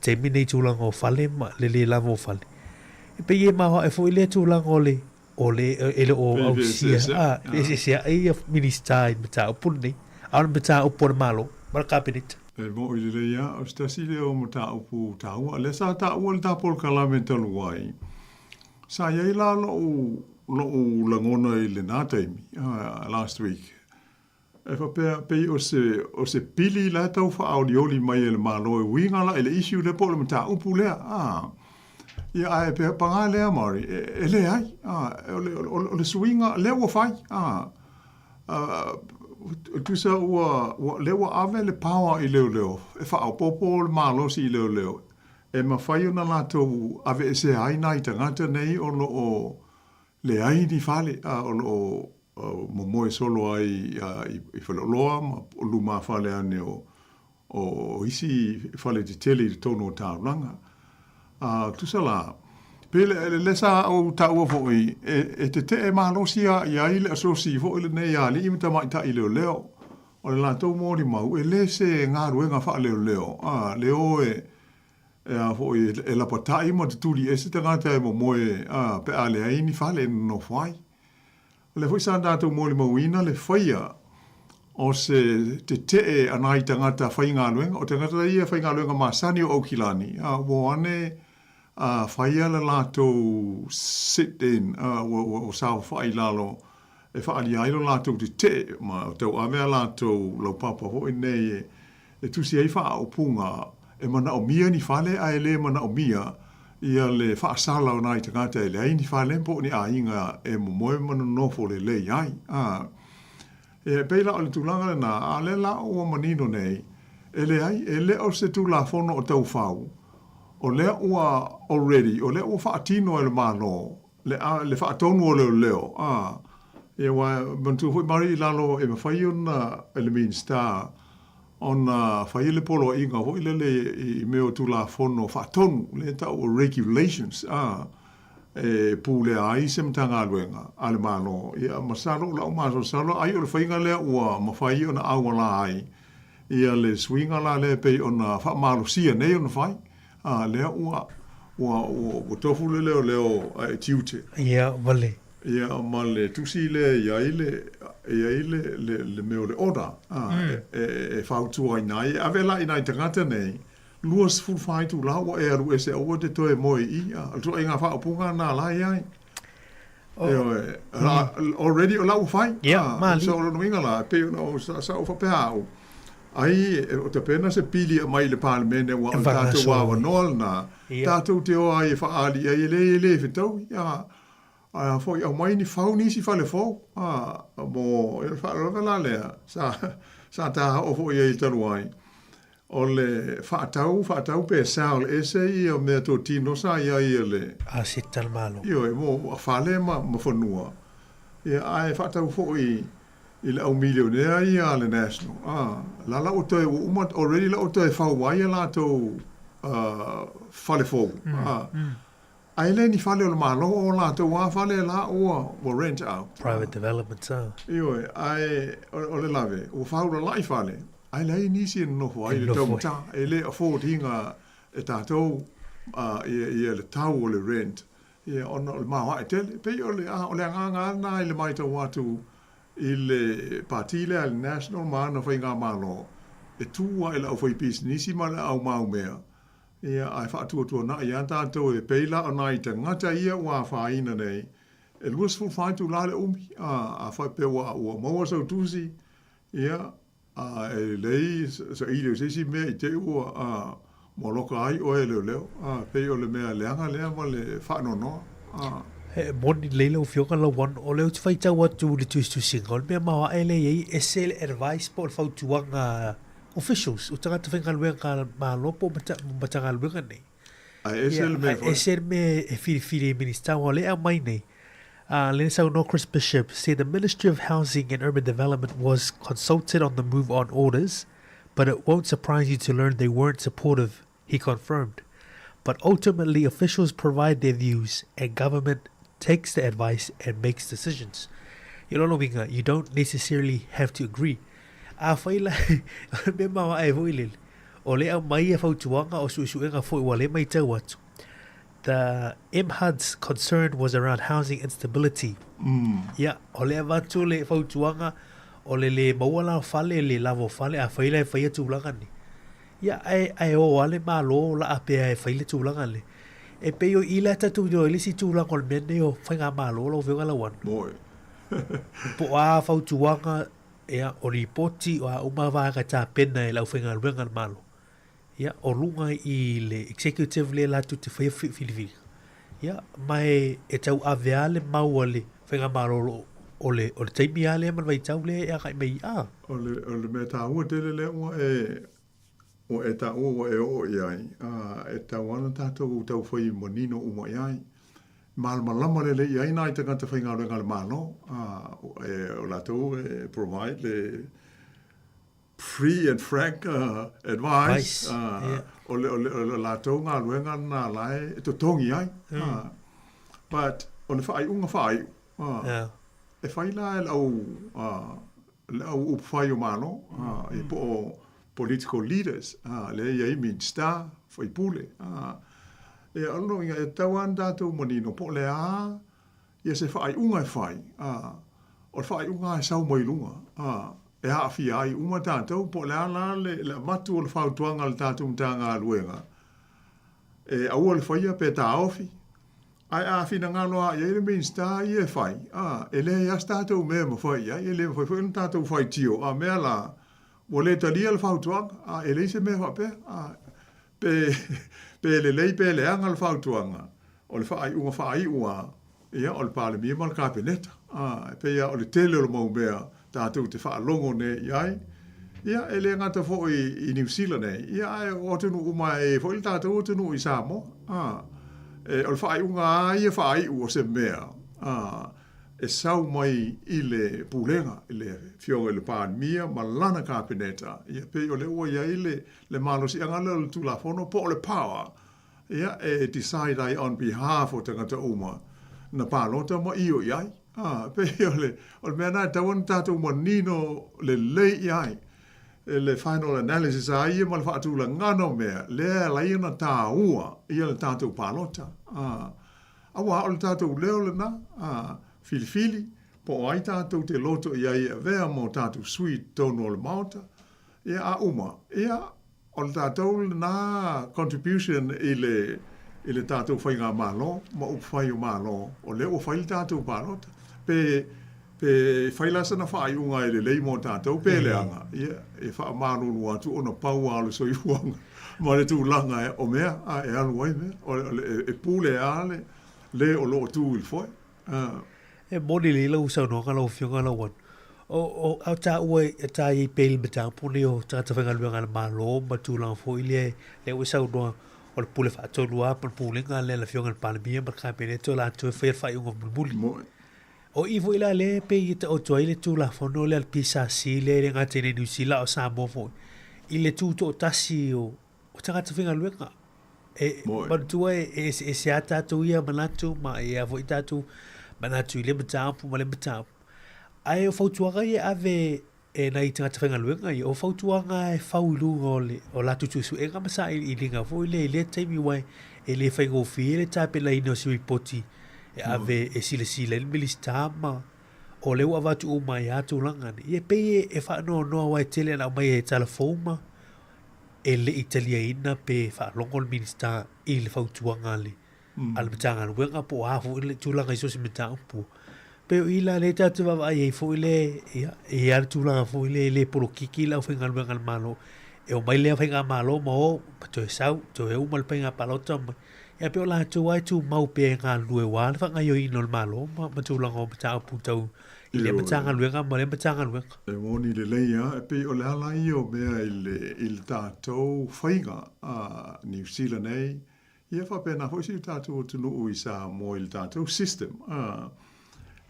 teimi nei tūlanga o fale ma le lava o fale e pe ie maho e fo i le tūlanga o le o au sia e sia e minister i mata o puni a mata o pone malo mara cabinet e mo i le ia o stasi le o mata o pu taua le sa taua le tapol kalamenta luai sa iei la lo langona i le nātaimi last week e fa pe o se pili la tau fa aulioli mai e le malo e winga la e le issue le po le mata upu lea ia ai pe panga lea mari e le ai o le swinga le wa fai tu sa ua le wa ave le power i leo e fa au popo le malo si leo e ma fai ona latou ave e se ai nai tangata nei o lo o le ai ni fale o lo mo moe solo ai i fale loa ma o luma fale ane o isi fale di tele i tono o taulanga tu sa la pe le sa o taua foi e te malo si a i le asosi foi le nei ali imta mai ta i leo o le latou mori mau e le se ngā ruenga fa leo leo e a foi e la patai mo tuli e se tangata e mo moe pe ale ai ni fale no fai le foi sa ndato mori mauina le faia o se te anai tangata fai ngā ruenga o tangata ia fai ngā ruenga masani o Aukilani wo ane faia le latou sit in o sao fai lalo e fa ali ai lo latou te ma tau ame latou lo papa ho nei e tu si ai fa o punga e mana o mia ni fale ai le mana o mia ia le fa sala ona i tangata e le ai ni fale po ni ainga e mo moe mana no fo le ai e peila o le tulanga na a le la o manino nei e le ai e le o se tu la fono o tau fau o le ua already o le ua whaatino e le malo le whaatonu o leo e wa mantu hui mari lalo e mawhai ona e le minister ona whai le polo inga hui le i meo tu la fono whaatonu le tau o regulations e pūle ai se mtanga luenga ale malo ia masalo la umaso salo ai o le whainga lea ua mawhai ona awala ai ia le swinga la le pe ona wha malo sia nei ona whai lea ua tofu leo ai tiute ia vale ia ma le tusi le iai le meo le oda e whautua i nai ave la i nai tangata nei luas fulfai tu la ua e aru e se aua te toe moe i altua inga whaupunga na la iai already o la ufai so lo nuinga la pe o sa ufa pe au ai o te pena se pili mai le parlemene wa tātou wa nol na tātou te o ai whaali ai le whitau ia foi au mai ni whau nisi whale fau mo e whaaranga la lea sa tā o foi ai taru ai o le whaatau pe sao le ese i o mea tō tino sa ia i le a sital malo io e mo whale ma whanua ia ai whaatau foi I le au millionaire ia le national. La o toi umat already la o toi whauai la tau whale fōu. Ai le ni whale o le malo o la tau wā whale la o rent out. Private development, Ioi, ai o le lave, o whaura lai whale. Ai lei nisi no fo ai le tau mata. E le a fōtinga e tātou ia le tau o le rent. Ia ona o le mawa e tele. Pei o le anganga na i le mai tau watu i le partile al national mana whai ngā malo. E tua i la au whai businessi ma le au mau mea. Ia ai whaatua na i an tātou e peila o nai te ngata ia ua whaina nei. E luas fu whaitu la le umi. A whai pewa ua maua sau tusi. Ia e lei sa i leo sesi mea i te ua moloka ai o e leo leo. Pei o le mea leanga lea ma le whaanonoa. He moni leila o fionga la wan o leo tu whai tau atu le tu singa. O le mea mawa e le iei e se le advice po le whautuanga officials. O tangata whainga luenga ka malopo matanga luenga nei. E se me e whiri minister o le au mai nei. Lena Sāmoa Chris Bishop said the Ministry of Housing and Urban Development was consulted on the move on orders, but it won't surprise you to learn they weren't supportive, he confirmed. But ultimately, officials provide their views and government takes the advice and makes decisions. You don't necessarily have to agree. Whaila, me mawa e voilil. O le au mai e whautuanga o suisuenga fo wa le mai tau atu. The MHUD's concern was around housing instability. Yeah, o le avatu le whautuanga o le mauala whale le lavo whale a whaila e whaia tūlanga ni. Yeah, ai o wale malo la apea e whaile tūlanga le. E peo i la tatu yo elisi tūlanga o le mene o whainga malo lo venga la wan. Moi. Po a whautuanga ea o ripoti o a umawanga tā pena e lau whainga luenga malo. Ya, o lunga i le executive le latu te whaia whiwhiwhi. Ya, mai e tau avea le maua le whainga maroro o le taimi a le man vai tau le e akai mei a. O le mea tā ua tele le ua o e tā ua e o iai. E tau ana tātou tau whai monino uma iai. Malama le iai nai tangata whainga renga le malo. O lātou e provide le free and frank advice. O le lātou ngā luenga nā lai, e to tongi ai. But, o le whai unga whai, e whai la e lau upwhai o mano, e po o political leaders, le iai minsta, whai pule. E alo inga e tau an tātou manino, po le a, ia se whai unga e whai. O le whai unga e sau mai lunga. E hawhi ai uma tātou, po le ala le matu o le whautuanga le tātou mtanga aluenga. E aua le whaia pe tā ofi. Ai awhi na ngaloa, ia le minsta i e whai. E le as tātou mea ma whai, e le whai whai tātou whai tio. Mea la, o le talia le whautuanga, e le se mea whape. Pe le lei pe le anga le whautuanga. O le whai unga whai ua, ia o le pāle mia ma le kāpeneta. Pe ia o le tele o le mau mea, tātou te whaalongo ne iai. Ia, e le ngata fo i New Zealand nei. Ia, o tunu uma e fo il tātou o tunu i Sāmoa. E o le whaai unga ai e whaai ua se mea. E sau mai i le pūlenga, i le fionga i le pānmia, ma lana kāpeneta. Ia, pe o le ua iai le malo si angala le tūlafono, po o le power. Ia, e decide ai on behalf o tangata uma. Na pālota ma io iai. Pe o le mea nai tauan tātou manino le lei iai. Le final analysis a ia ma le whaatula ngano mea. Lea la iana tā ua ia le tātou pālota. Awa o le tātou leo le na. Filifili. Po ai tātou te loto iai e vea mo tātou sui tono le mauta. Ia a uma. Ia o le tātou na contribution i le tātou whainga malo. Ma upwhai o malo. O leo whai tātou pālota. Pe whailasa na whaai unga e le lei mo tātou pēleanga. E wha marunu atu o na pau alu so i huanga. Ma le tūlanga o mea, e alu ai mea. E pūle ale, le o loo tū il foi. E moni le lau sau noanga lau fionga lau wan. O au tā ua e tā i pēli me tā pune o tāta whainga luenga na malo, ma tūlanga fo i le ua sau noa o le pule whaatonu a, ma pūlenga le la fionga na palamia, ma kāpene to la tue whaia whai unga mulmuli. O ivo ila le pe i te o toi le tu la fono le al pisa si le ngā tene New Zealand o Sāmoa fo. I le tu to tasi o tangata whinga luenga. Manutua e se a tātou ia manatu ma e a voi tātou manatu i le matāpu ma le matāpu. Ai o fautuanga i ave e nai tangata whinga luenga i o fautuanga e faulunga o la tutusu e nga masa i linga fo i le taimi wai e le whaingo fi le tāpela ino si poti e ave e sile le milistama o leu avatu o mai atu langani e pe e whaano noa wai tele na mai e telefoma e le Italia ina pe whaalongo le minista i le fautuanga le ala matanga luenga po hafu i le tūlanga iso si mita upu pe o ila le tatu wawa ai e fo i le e ala tūlanga fo i le polo kiki lau whainga luenga le malo e o mai lea whainga malo ma o pato e sau to e umal painga palota mai e pe o la tu ai tu mau pe ngā lue wā le whanga yo ino le malo ma tūlanga o mata upu tau i le matanga luenga ma le matanga luenga e moni le leia e pe o le ala i o mea i le tātou whainga a New Zealand ei ia whapena hoi si tātou tunu ui sa mo i le tātou system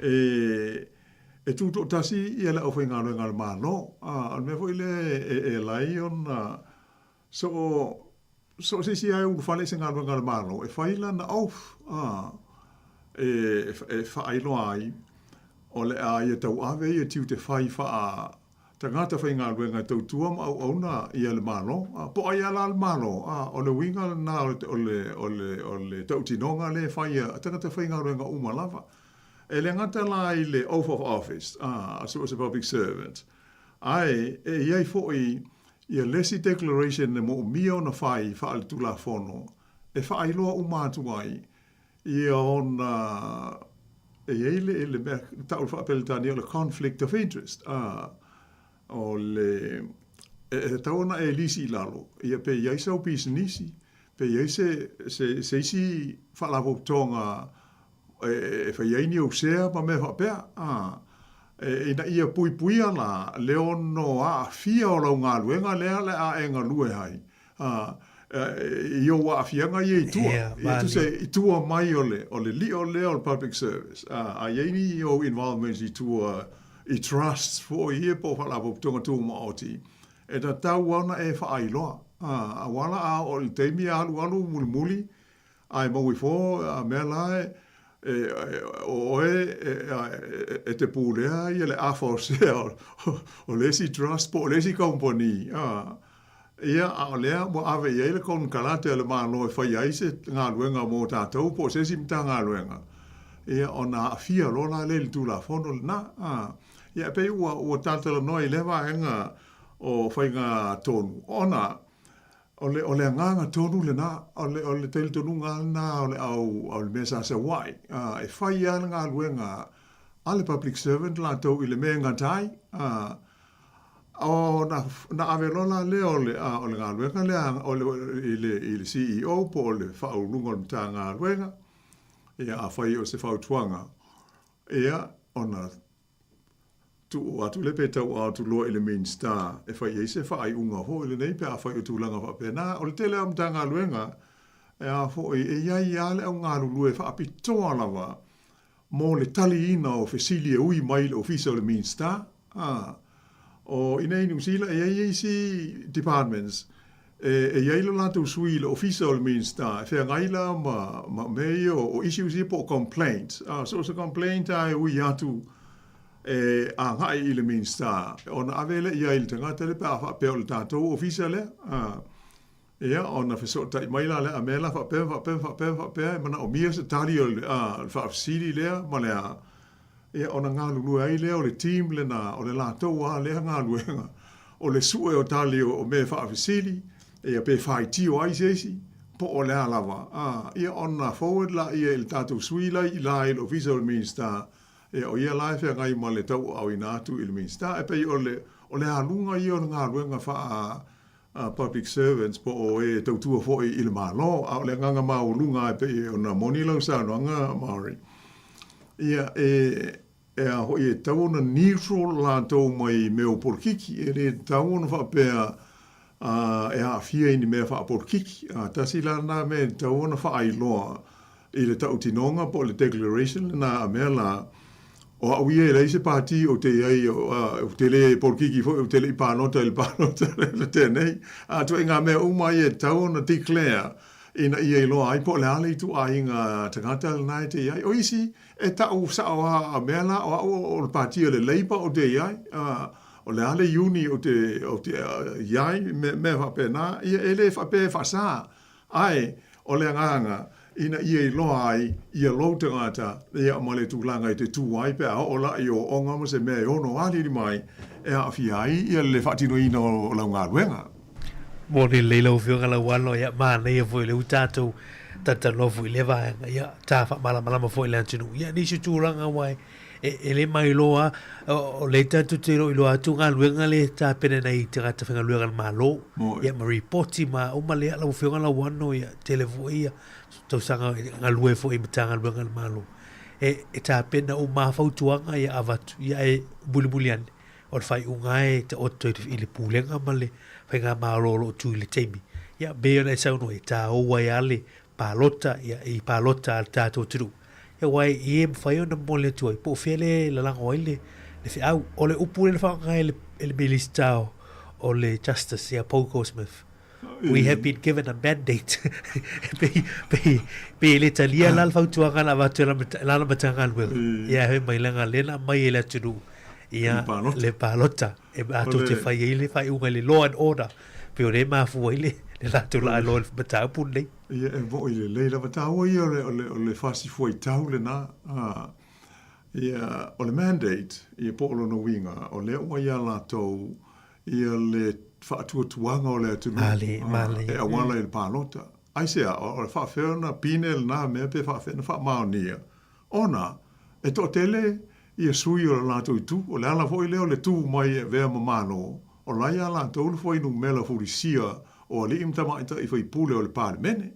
e tūto tasi i le au whainga luenga le malo al mea hoi le e lai on so si ai u fale se ngalo ngal malo e faila na auf e failo ai o le ai tau ave e tiu te fai fa tangata fai ngalo nga tau tuam au na i le malo po ai ala le malo o le winga na o le tau tinonga le fai tangata fai ngalo nga umalava e le ngata la i le oath of office so as a public servant ai e iai foi ia lesi declaration ne mo mio na fai fa al tula fono e fa ai loa umatu ai ia on e ele tau fa apeltani o le conflict of interest o le tau na e lisi lalo ia pe ia sa business pe ia se si fa la tonga e fa ia ni o sea pa me fa pe ina ia pui ala leono a fia o lau ngā luenga lea le a e ngā lue hai. Io wa fia ngā i tua. I tu se i tua mai o le li o le o public service. A iei ni o involvement i tua i trusts fo i e po whala po tonga tu ma oti. E ta tau wana e wha ailoa. A wala a o le teimi alu muli muli. Ai maui fo a mea lae e te pūlea i le AFOSea o lesi trust po lesi company ia a lea mo ave i le kon kalate le malo e whai aise ngā luenga mō tātou po sesi mta ngā luenga ia o nā fia lola le tu la fono na ia pe ua tātala noi lewa enga o whai ngā tonu ona o le nganga tonu le na o le tel tonu ngana o le mesa sa wai e fai ana ngā luenga ale public servant la tau i le mea ngatai o na avelona le o le ngā luenga le i le CEO po le whaulunga o mta ngā luenga ia a fai o se whautuanga ia ona tu atu le pe tau atu loa i le main star e fai eise fai unga ho i le nei pe a fai o tūlanga wha pe na o le tele am tanga luenga e a fo e iai ale au ngā lulu e wha api toa lawa mo le tali ina o fesili e ui mai le ofisa o le main star o inei New Zealand e iai eisi departments e iai lo lato sui le ofisa o le main star e whea ngaila ma mei o issues i po complaint so se complaint ai ui atu a ngai i le main star ona avele ia il tangata le pa pe o tātou ofisa le ia ona fesota i maila le amela fa pe mana o mia se tali o fa sili le ma le ia ona ngā lulu ai le o le team le na o le lātou a le ngā luenga o le sue o tali o me fa sili ia pe fai tio ai sesi po o le alawa ia ona forward la ia il tātou suila i la il ofisa o le main star o ia lai whea ngai ma le tau au inatu i le minsta e pei o le alunga i o ngā luenga wha public servants po o e tau tua fo i le malo a o le nganga ma o lunga e pei o na moni lau sa noanga Maori ia a hoi e tau na neutral la tau mai meo porkiki e le tau na wha pea e a fia ini mea wha porkiki tasi la na me tau na wha ailoa i le tau tinonga po le declaration na a mea la O au ia le se pati o te ai o te le porkiki fo o te le panota il panota le tenei. A tu inga me uma ia tau na declare ina ia lo ai po le ale tu ai inga tangata le nai te ai. O isi e tau saoa a mela o le pati o le leipa o te ai. O le ale uni o te iai me whapena, ia ele whape whasa. Ai, o le nganga, ina ia I loa ai, ia lo te ngata, ia male tūlanga I te tū ai pēa, o la I o onga ma se mea ono ali mai, e a fi ai, ia le whatino ina o lau ngā ruenga. Mo ne leila o whionga la wano, ia mana ia fo le utatou, tata nofu I le vaenga, ia tā wha malama fo I le antinu, ia nisi tūranga wai, e le mai loa o le tatu te ro I loa atu ngā luenga le tā pene nei te ngata whenga luenga le malo ia ma reporti ma o ma le ala o whionga la wano ia televo ia tau sanga ngā lue fo I matanga luenga le malo e tā pena o ma fautuanga ia avatu ia e buli ane o le whai unga e te oto I le pūlenga ma le whenga malo lo tu I le teimi ia beo nei sauno e tā o wai ale pālota ia I pālota al tātou tiru e wai I mwhai o na mole tuai po whele la langa wai le fe au o le upu le whanga le milistao o le justice ia Paul Smith we have been given a mandate pe le talia la whautuanga la watu la matanga lwe ia he mai langa lena mai ele tunu ia le palota e ato te whai ele whai unga le law and order pe o re mafu ele le lato la law matau pun nei ia e vo I le la matau ia o le fasi foi tau le na ia o le mandate ia po lo no winga o le o ia la tou ia le whaatuatuanga o le atunu male e awala I le palota ai sea o le whaafeona pinel na mea pe whaafeona whaamaonia ona e to tele ia sui o la tou tu o le ala foi leo le tu mai e vea mamano o la ia la tou le foi nu mela furisia o le imtama ita I foi pule o le parlemene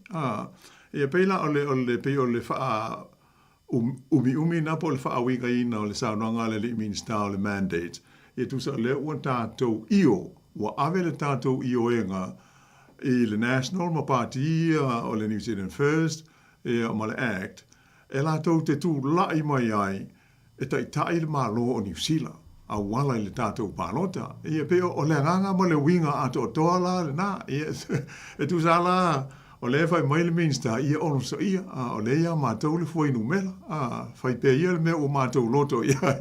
ia peila o le pe o le wha umi na po le whaawinga ina o le saunoanga le minista o le mandate ia tu sa le ua tātou io wa ave le tātou io enga I le national ma party o le New Zealand First o ma le act e la tau te tu lai mai ai e tai le malo o New Zealand a wala I le tātou pālota ia pe o le nganga ma le winga ato toa la le na ia e tu sa la o le fai mai le minsta ia ono sa ia o le ia mātou le foi numela fai pe ia le mea o mātou loto ia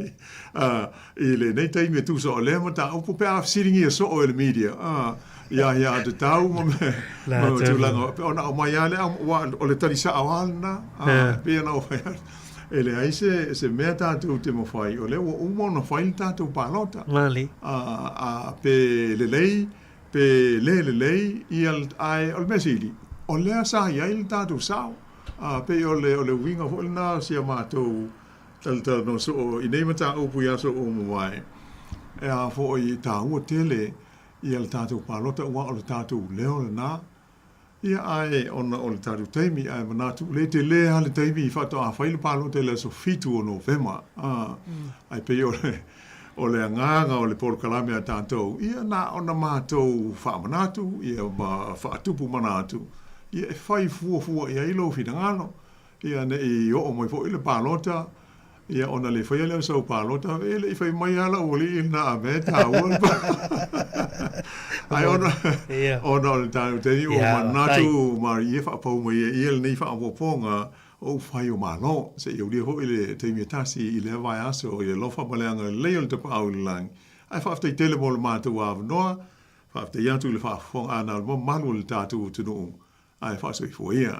I le nei taimi tu sa o le mata o po pe a sitting ia so o le media ia te tau ma me tu langa ona o mai ale o le tari sa awalna pe na o fai ele ai se mea tātou te mawhai o le o umona whai tātou pālota mali pe le lei pe le lei I ai o le mesili o lea sa ia I tātou sao pe o le winga fo na sia mātou tal no so I nei mata upu ia so o mwai e a fo I tā ua tele I le tātou pālota ua o le tātou leo le nā ia ai ona o le tātou teimi ai manatu le te lea le teimi I whato a whaile pālota le so fitu o Novema ai pe o le nganga o le porkalame a tātou ia na ona mātou whaamanatu ia whaatupu manatu ia e whai fua ia ilo whingano ia ne I o mai fo I le pālota ia ona le whai leo sau pālota ele I whai mai ala o li ina a me tā ua ai ona o le tātou teni o manatu mari ia whaapau mai ia le nei whaapoponga o whai o malo se I ulia ho I le teimi tasi I le vai aso I le lofa maleanga leo le tapa au lang ai whaaftai tele mo le mātou a wanoa whaaftai atu le whaafonga ana mo manu le tātou tunu ai whaasoi fuia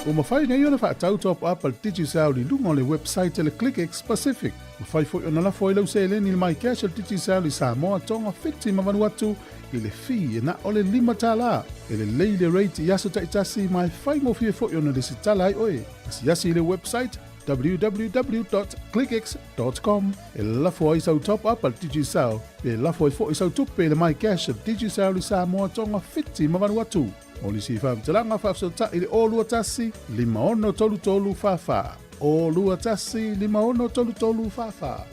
O mawhai nei ona whaatau top up al Digi Sao li lunga o le website le ClickX Pacific. Mawhai fo ona la fo I lau se le ni mai cash al Digi Sao li Sāmoa tonga whiti mawanu atu I le fi e na o le 5 tala. E le leile rate I aso taitasi mai whai mo fie fo ona le si tala ai oe. Si asi le website www.clickx.com e la fo I sau top up al Digi Sao. E la fo I fo I sau tupe le mai cash al Digi Sao li Sāmoa tonga whiti mawanu atu. O li si whaamtalanga whaafsota I le o lua tasi, 5 tolu whawha. O lua tasi, 5 tolu whawha.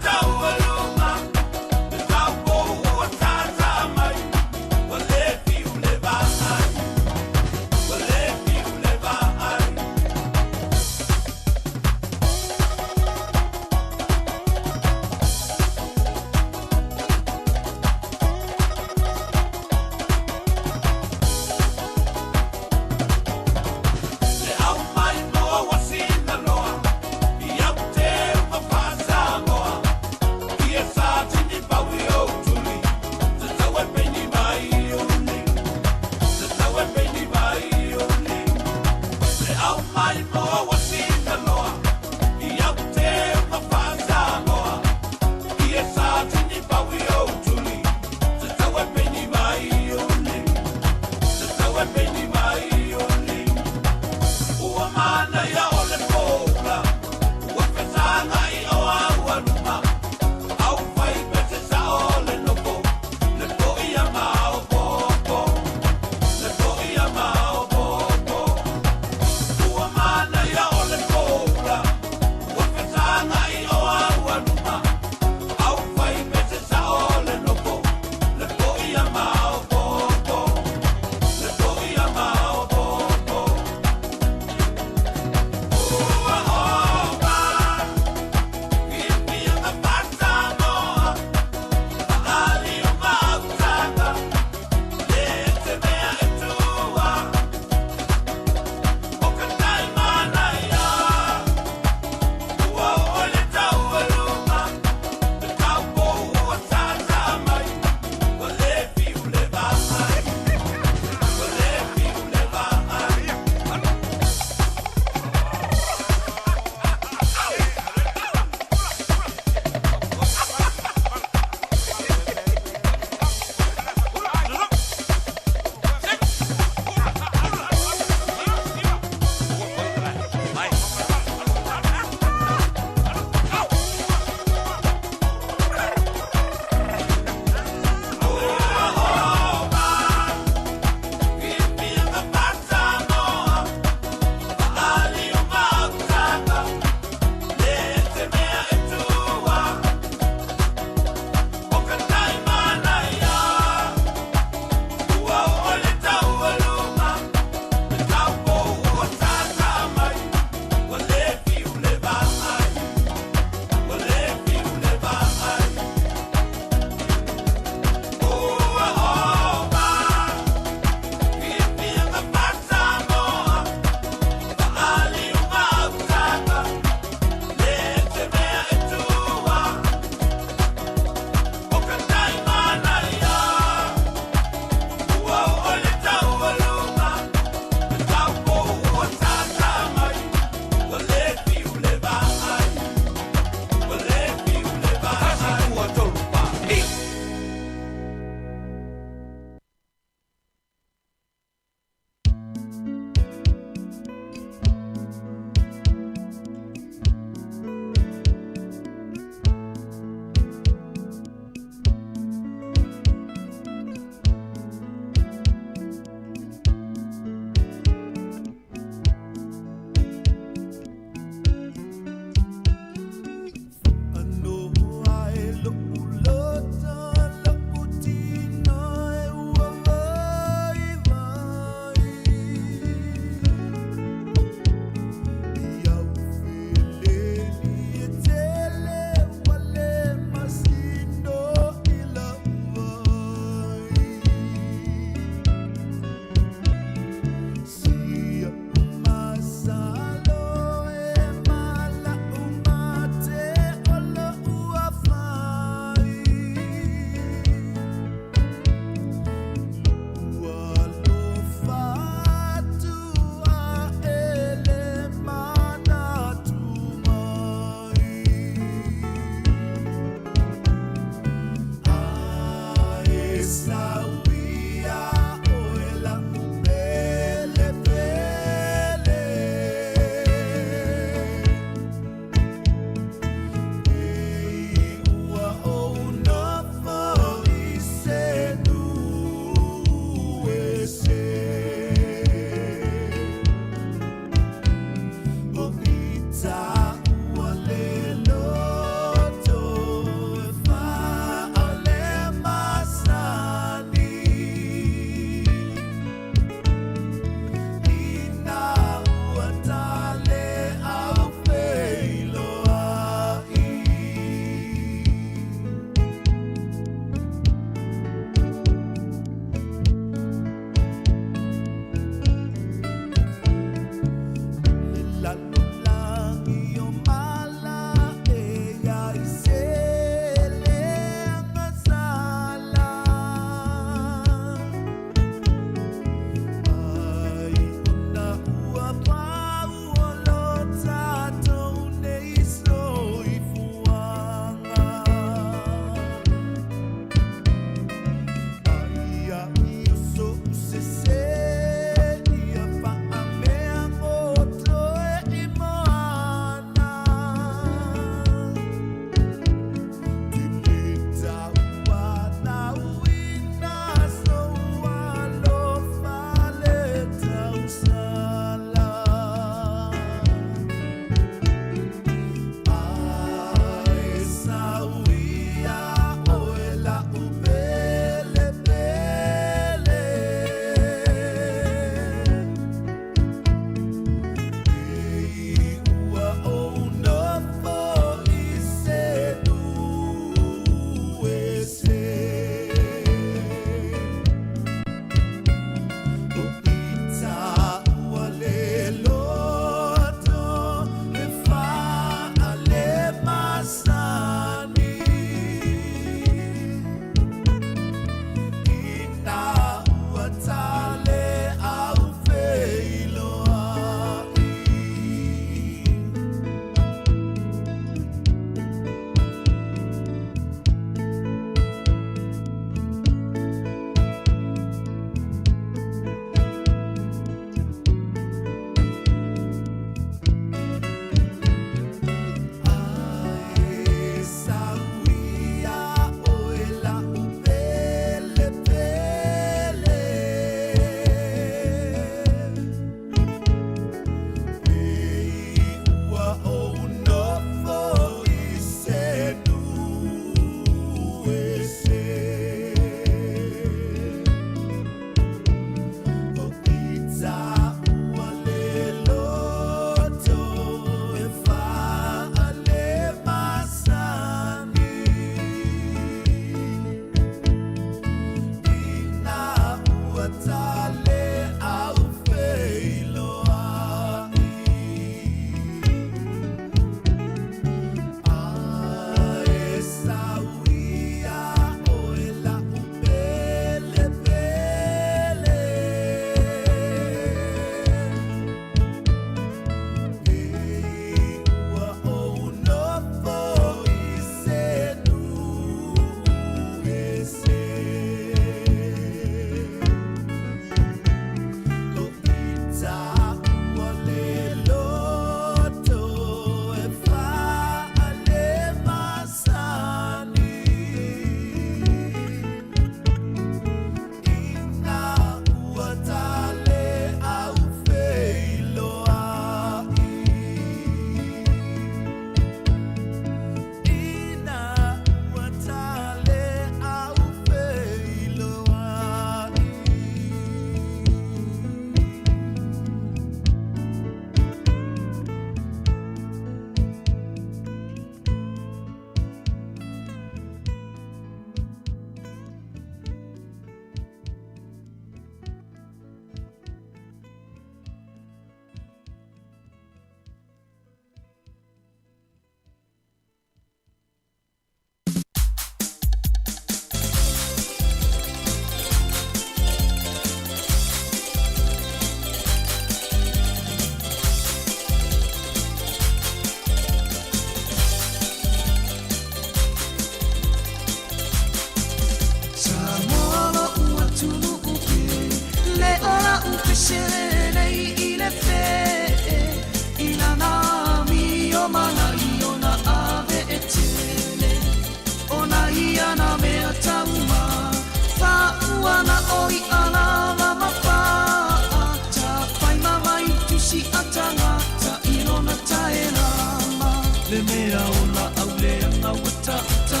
ola au le anga wata ta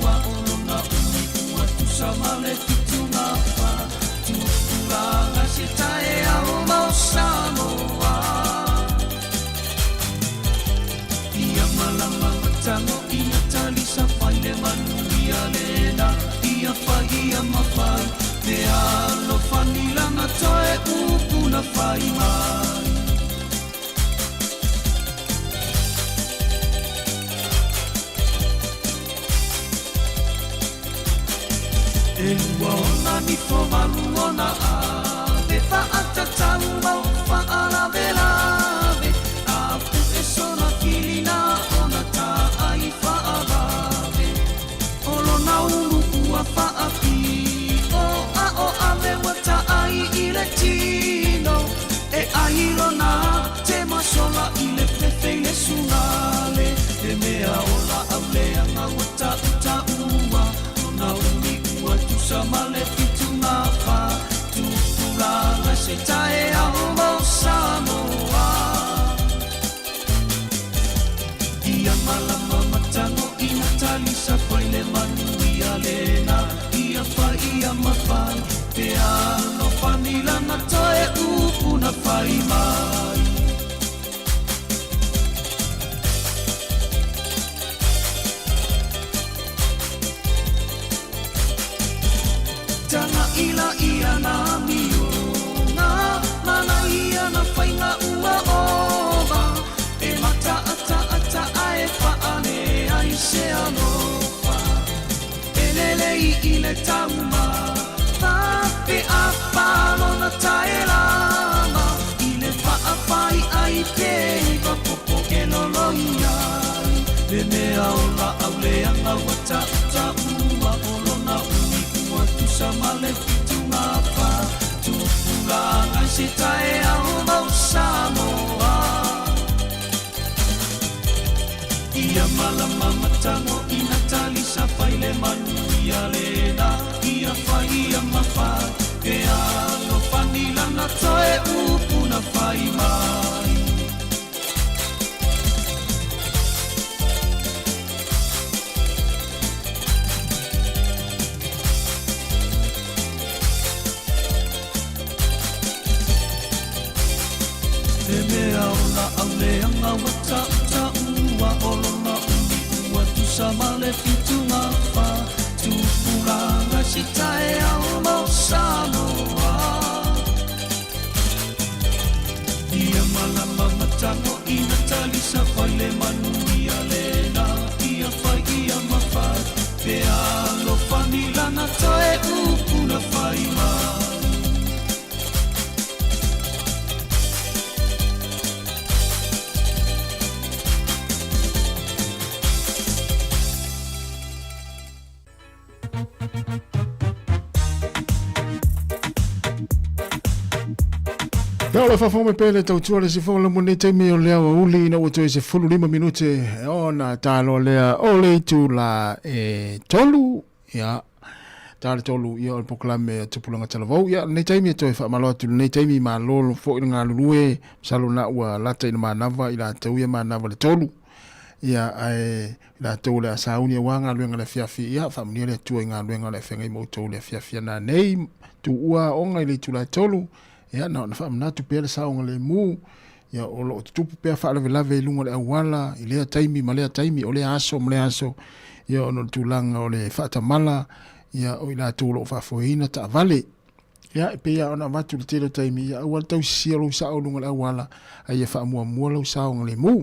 ua olona umi ua tu samale fitu ngā wha tu uranga se tae au mau Sāmoa ia malama matango ina talisa pai le manu ia lena ia pai ia mawhai te alo whanilanga toe upuna whai mai e ua ni whawaru ona a te whaata tau mau whaala velave a pu e sona kilina ona ta ai whaavave olo na ulu ua whaapi o a me wata ai i le tino e ai lona te masola i le pepe i le sungale e mea ola au leanga wata uta ua ona umi ua tu samale fitu ngā wha tu pulanga se tae au mau Sāmoa ia malama matango ina talisa pai le manu ia lena ia whai ia mawhai te ano whanilanga toe upuna whai mai tanga ila ia na miunga mana ia na whainga ua ova e mata ata ae whaane ai se alofa e lelei i le tauma pape a palo na tae lama i le whaawhai ai pe i wapopo e loloi ai le mea ola au leanga wata ua olona umi ua tu samale fitu ngā wha tu pulanga se tae au mau Sāmoa ia malama matango ina talisa pai le manu ia lena ia whai ia mawhai e alo whanilanga toe upuna whai mai e mea ola au leanga wata ua olona umi ua tu samale fitu ngā wha tu pulanga si tae au mau Sāmoa ia malama matango ina talisa pai le manu ia lena ia whai ia mawhai pe alo whanilanga toe upuna whai mai Ia le whawhome pēle tau tua le si whawala mune te meo lea wa uli ina ua toi se 5 minute o na tālo lea o le tu la tolu ia tāle tolu ia o le poklame tupulanga talavau ia nei taimi toi whaamalo atu nei taimi ma lolo fo ina ngā lulue salo na ua lata ina manava ila tau ia manava le tolu ia ai la tau le asauni wa ngā luenga le fiafi ia whamunia le tua ngā luenga le whengai mo tau le fiafi na nei tu ua o ngai le tu la tolu ia na na fam na tu pele saunga le mu ia o lo tu pe fa la lave lunga le awala ile taimi male taimi o le aso ia no tu langa o le fata mala ia o ila tu lo fa foina ta vale ia pe ia ona matu le tele taimi ia o tau sia lo sa o lunga le awala ia fa mua lo saunga le mu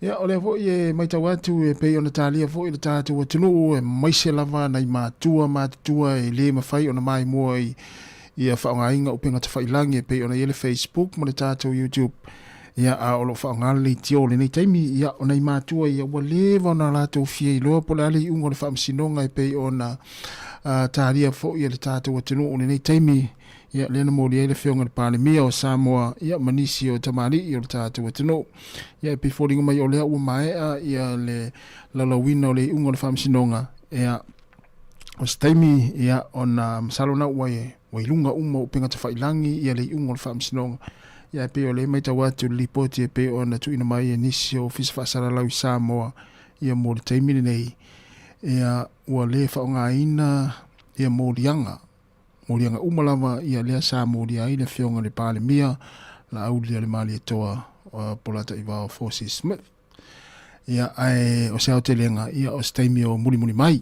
ia o le vo ia mai tau atu e pe ona talia vo ile tatu o tunu e mai se lava na matua e le mafai ona mai mo ia whaongainga upenga te whailangi pe ona ele Facebook mo le tātou YouTube ia a olo whaongali tio le nei taimi ia ona i mātua ia ua lewa ona lātou fia i loa po le ale i ungo le whaamsinonga pe ona tāria fo ia le tātou atinu o le nei taimi ia lena mo le whionga le pālemia o Sāmoa ia manisi o tamari i o le tātou atinu ia pe fōringa mai o lea ua maea ia le lalawina o le ungo le whaamsinonga ia o staimi ia ona masalona ua wailunga uma upenga te whailangi ia le ungo le whaamsinonga ia pe o le mai tau atu lipoti pe o na tuina mai e nisi o fisa whaasara lau i Sāmoa ia mo le taimini nei ia ua le whaongaina ia morianga umalama ia lea Sāmoa ai le whionga le pāle mia la aulia le mali toa polata i wao Forces Smith ia ai o se autelenga ia o staimi o muli mai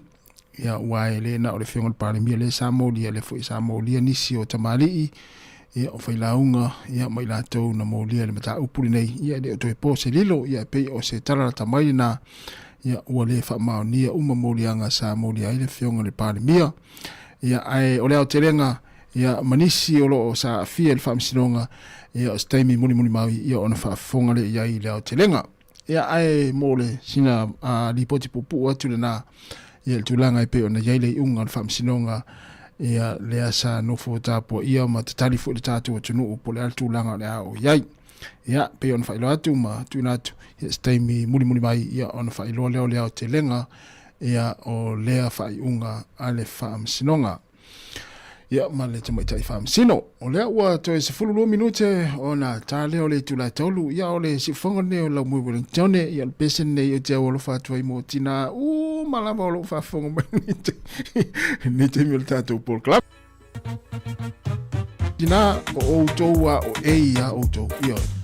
ia wae le na o le whionga le pāle mia le Sāmoa le fui Sāmoa nisi o tamali ia o whailaunga ia mai la tau na molia le mata upuri nei ia le o toi po se lilo ia pei o se tarara tamai na ia ua le whamao nia molianga Sāmoa ai le whionga le pāle mia ia ai o leo terenga ia manisi o loo sa fia le whaamisinonga ia o staimi muli maui ia ona whaafonga le ia i leo terenga ia ai mole sina li poti pupu atu le na ia le tūlanga i pe ona iai le unga le whaamisinonga ia lea sa nofo tapo ia ma te talifu le tātu o tunu upo le tūlanga le au iai ia pe ona whailo atu ma tūnatu ia staimi muli mai ia ona whailo leo terenga ia o lea whaiunga a le whaamisinonga. Ia ma le tamaitai whaamisino. O lea ua toi se 10 minute o na tāle o le tūlai taulu. Ia o le sifonga ne o lau mui Wellingtone. Ia le pesen ne o te awalo whātua i mo tina. Malama o lau whaafonga mai ni te mil tātou Paul Club. Tina o outou a o eia outou. Ia o.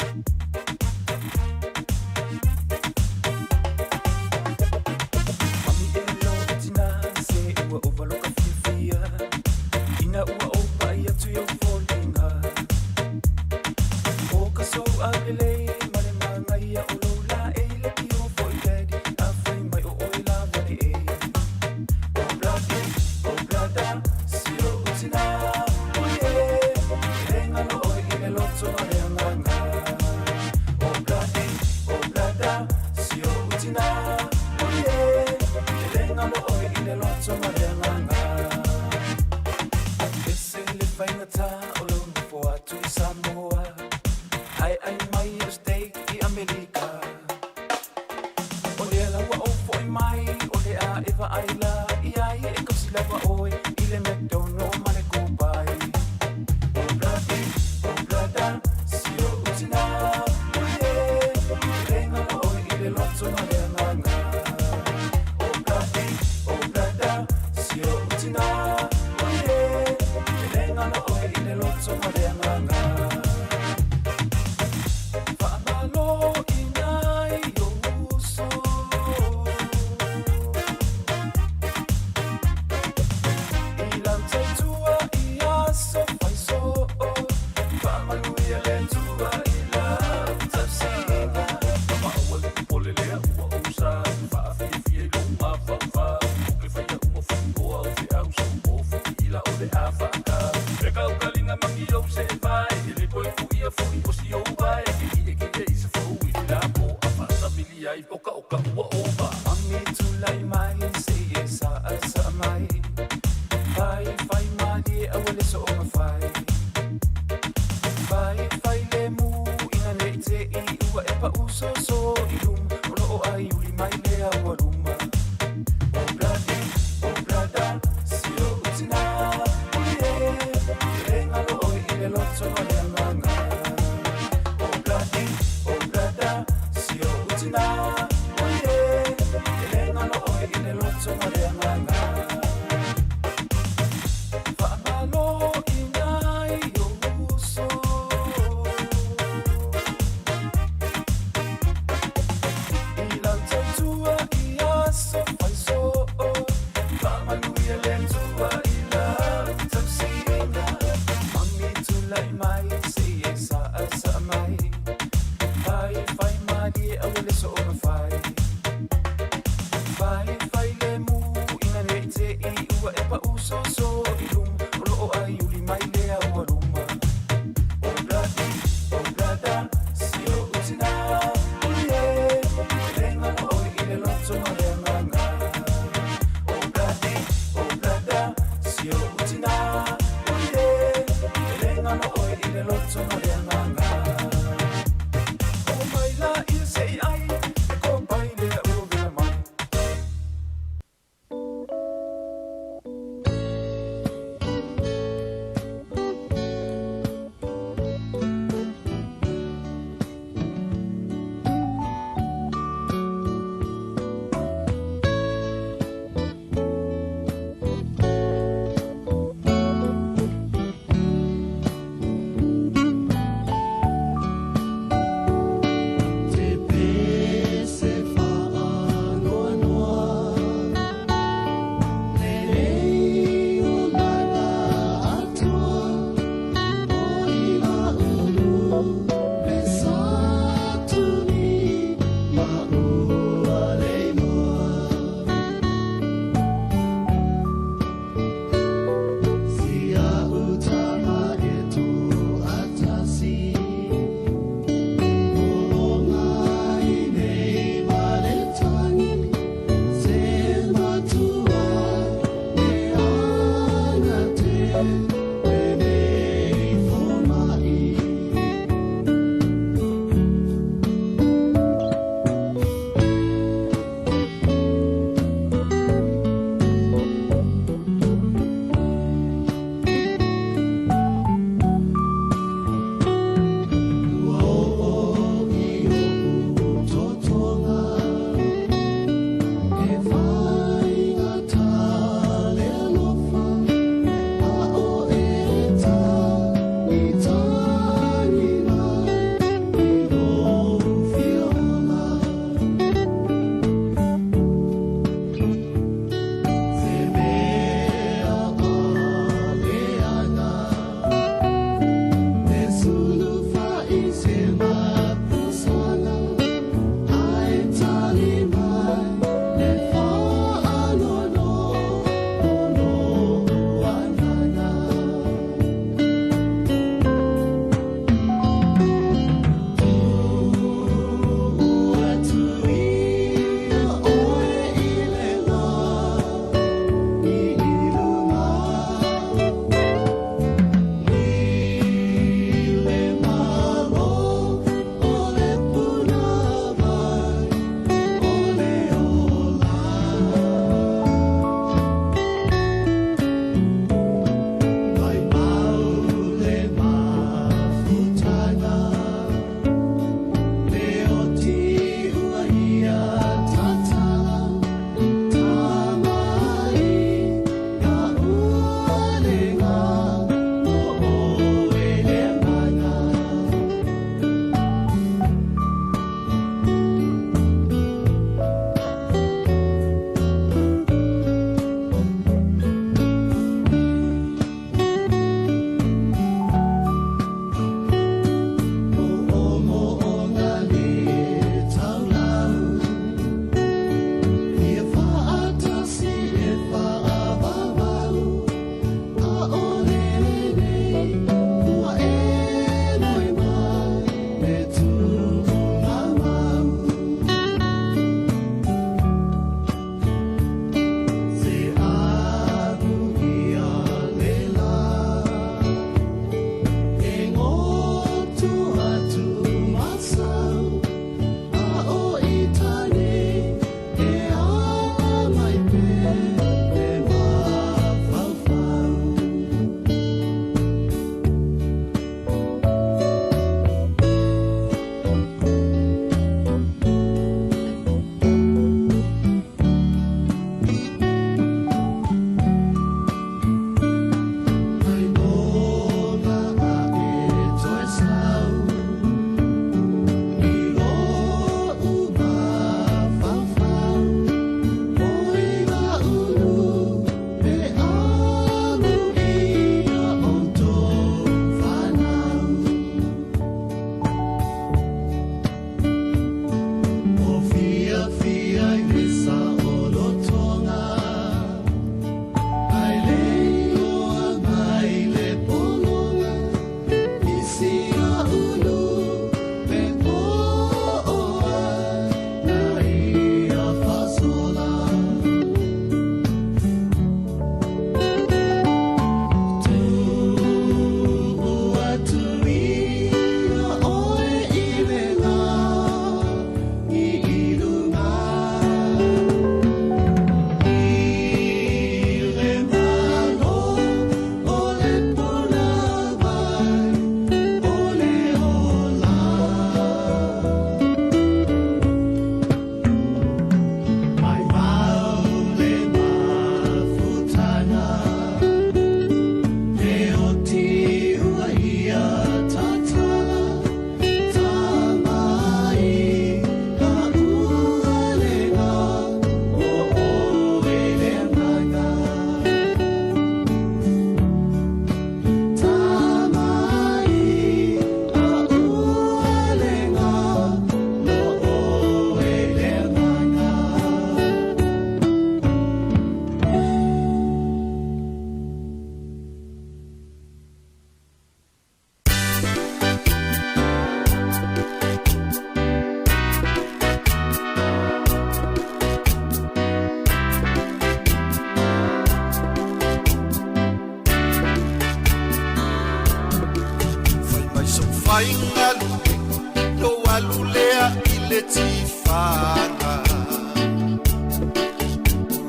le tifanga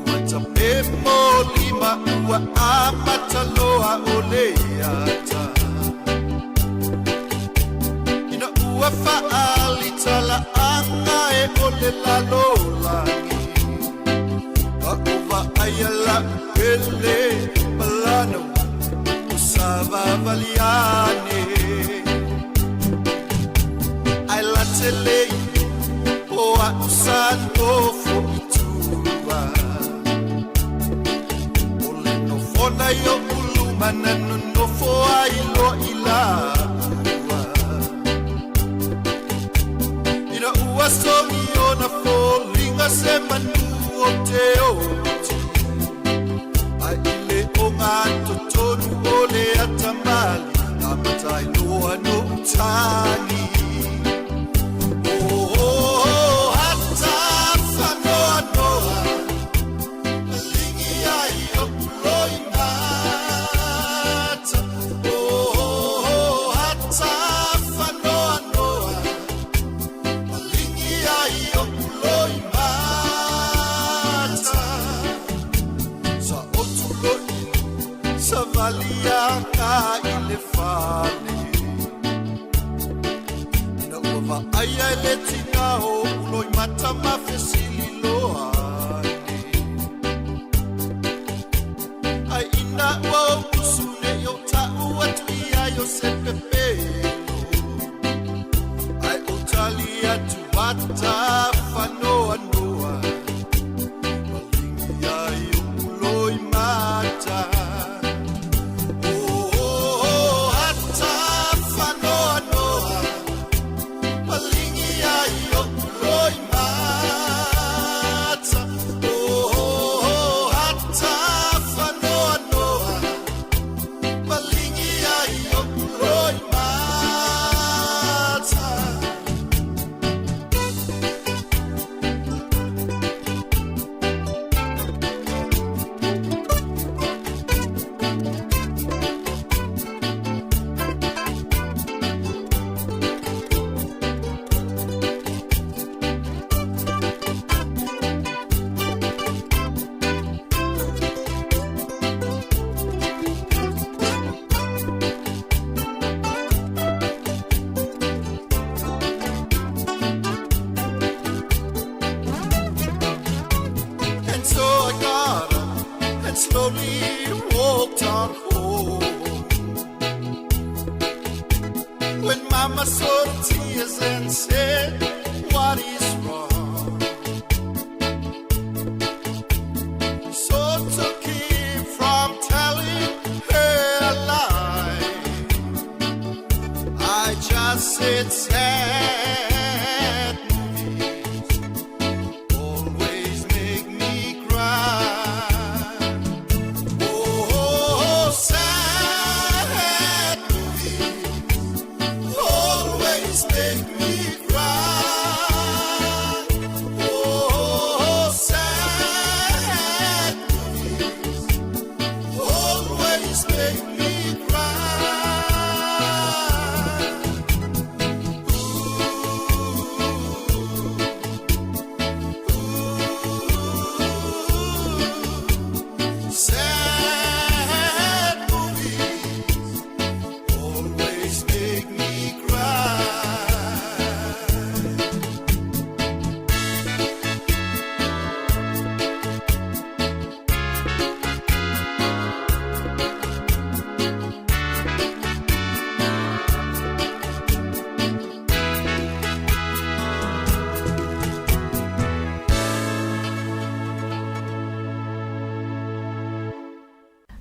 Wata memo lima ua amataloa oleata Ina ua faali tala anga e ole la lolangi Uva ayala ele malano Usava valiane Ai la tele Oa usando fuitua Ole no fona yo uluma Nano no foa ilo ila Ina ua songi ona folinga se manu o te oti Ai ile o ngato tonu ole atamali Amatai loa no tani Aya letina o uloi mata mafesili loane Ai ina o usune yo ta uatuia yo sepepelo Ai utalia tu wata fanoa noa Malingia yo uloi mata Slowly walked on home When Mama saw the tears and said, what is wrong? So to keep from telling her a lie I just said sad movies always make me cry Make me cry. Oh, sad movies always make me cry. Sad movies always make me cry.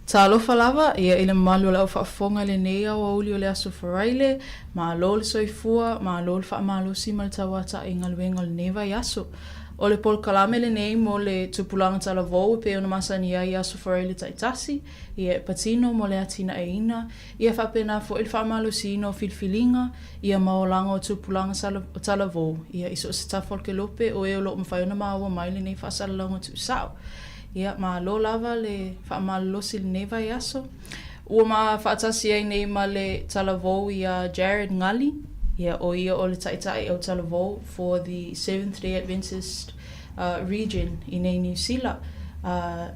Talofa lava ia ile malu la whaafonga le nei au auli o le aso wharaile, ma lo le soifua, ma lo le whaamalo si mal tawata i ngaluenga le neva i aso. O le pol kalame le nei mo le tupulanga tala vou pe ona masani i aso wharaile taitasi, ia patino mo le atina e ina, ia whapena fo il whaamalo si ino filfilinga, ia maolanga o tupulanga tala vou, ia iso se tafol ke lope o e o lo mwhaiona maua mai le nei whaasalalanga tu sao. Ia ma lo lava le whaamalosi le neva i aso. Ua ma whaatasi ai nei ma le talavou i a Jared Ngali. o ia o le taitai o Talavou for the Seventh-day Adventist region i nei New Zealand.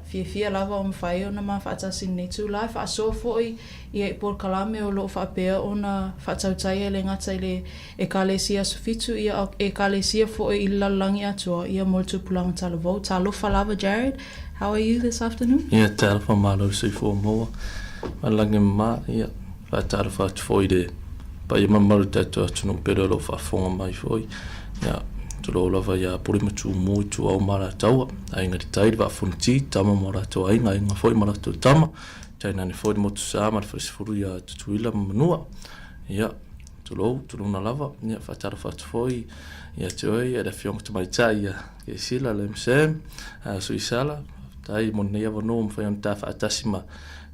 Fia lava o mwhai o na ma whaatasi nei tūlai, whaasoa fōi i e por kalame o loo whaapea o na whaatautai e le ngata i le e kālesia sufitu ia e kālesia fōi i lalangi atua ia mo tupulanga Talavou. Talofa lava, Jared. How are you this afternoon? Ia, talofa malo sui fō moa. Malangi ma, ia, whaatalofa atu fōi de. Pa ia mamaru tātua atu no pere lo whaafonga mai fōi. Ia, tulo lava ia puri matu mui tu au mara taua. Ai ngari tairi wa funti, tama mara taua inga, inga fōi mara tu tama. Tai nani fōi motu sāma, whaisifuru ia tutuila manua. Ia, tulo na lava, ia whaatalofa atu fōi. Ia te oi, e fionga tu mai tai ia, ke sila le msem, sui sala. Tai mo nei ava no mwhai am ta whaatasi ma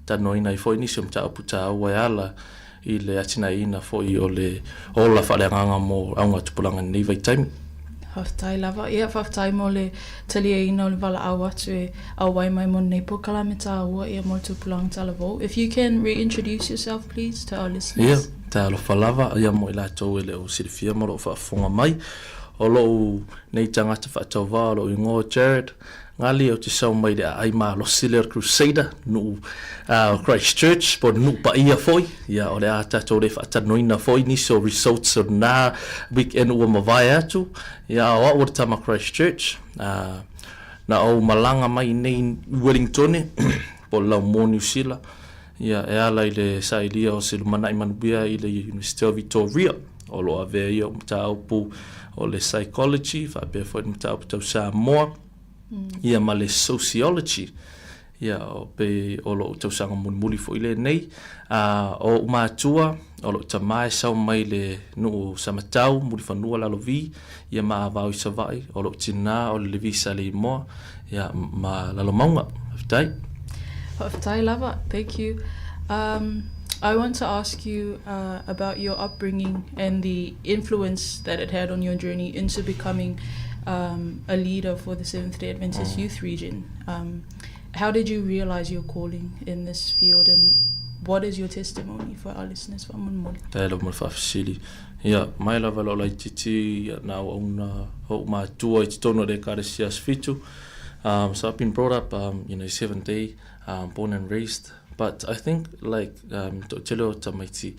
tano ina I fōi nisi om ta aputa aua e ala I le atina ina fōi o le ola whaaleanganga mo aunga tupulanga nei vai taimi. Haftai lava, ia haftai mo le talia ina o le wala au atu e au wai mai mo nei po kalamita aua ia mo tupulanga Talavou. If you can reintroduce yourself please to our listeners. Ia, ta alofa lava, ia mo ila tau e le o sirifia mo lo whaafonga mai. O lo nei tangata whaatau wā, lo ingo Jared. Ngali o te sau mai de ai ma lo Siler Crusader no Christchurch po no pa ia foi ia o le ata to le fata noina foi ni so results of na weekend o mavai atu ia o o tama Christchurch na o malanga mai nei Wellington po la mo New Zealand ia e ala ile sailia o se mana I manubia I le University of Victoria o lo ave ia mta po o le psychology fa be foi mta po Sāmoa ia ma le sociology ia o pe o lo tausanga muli fo ile nei o matua o lo tamai sau mai le no samatau muli fanua la lovi ia ma va o savai o lo tina o le visa le mo ia ma la lo maunga Haftai lava, thank you. I want to ask you about your upbringing and the influence that it had on your journey into becoming a leader for the Seventh-day Adventist Youth Region. How did you realize your calling in this field and what is your testimony for our listeners? Tēlo mo whawhisiri. Ia, mai lava lo lai titi, nā o una mā tua I te tono re kāresia sfitu. So I've been brought up, Seventh-day, born and raised. But I think, like, telo tamaiti,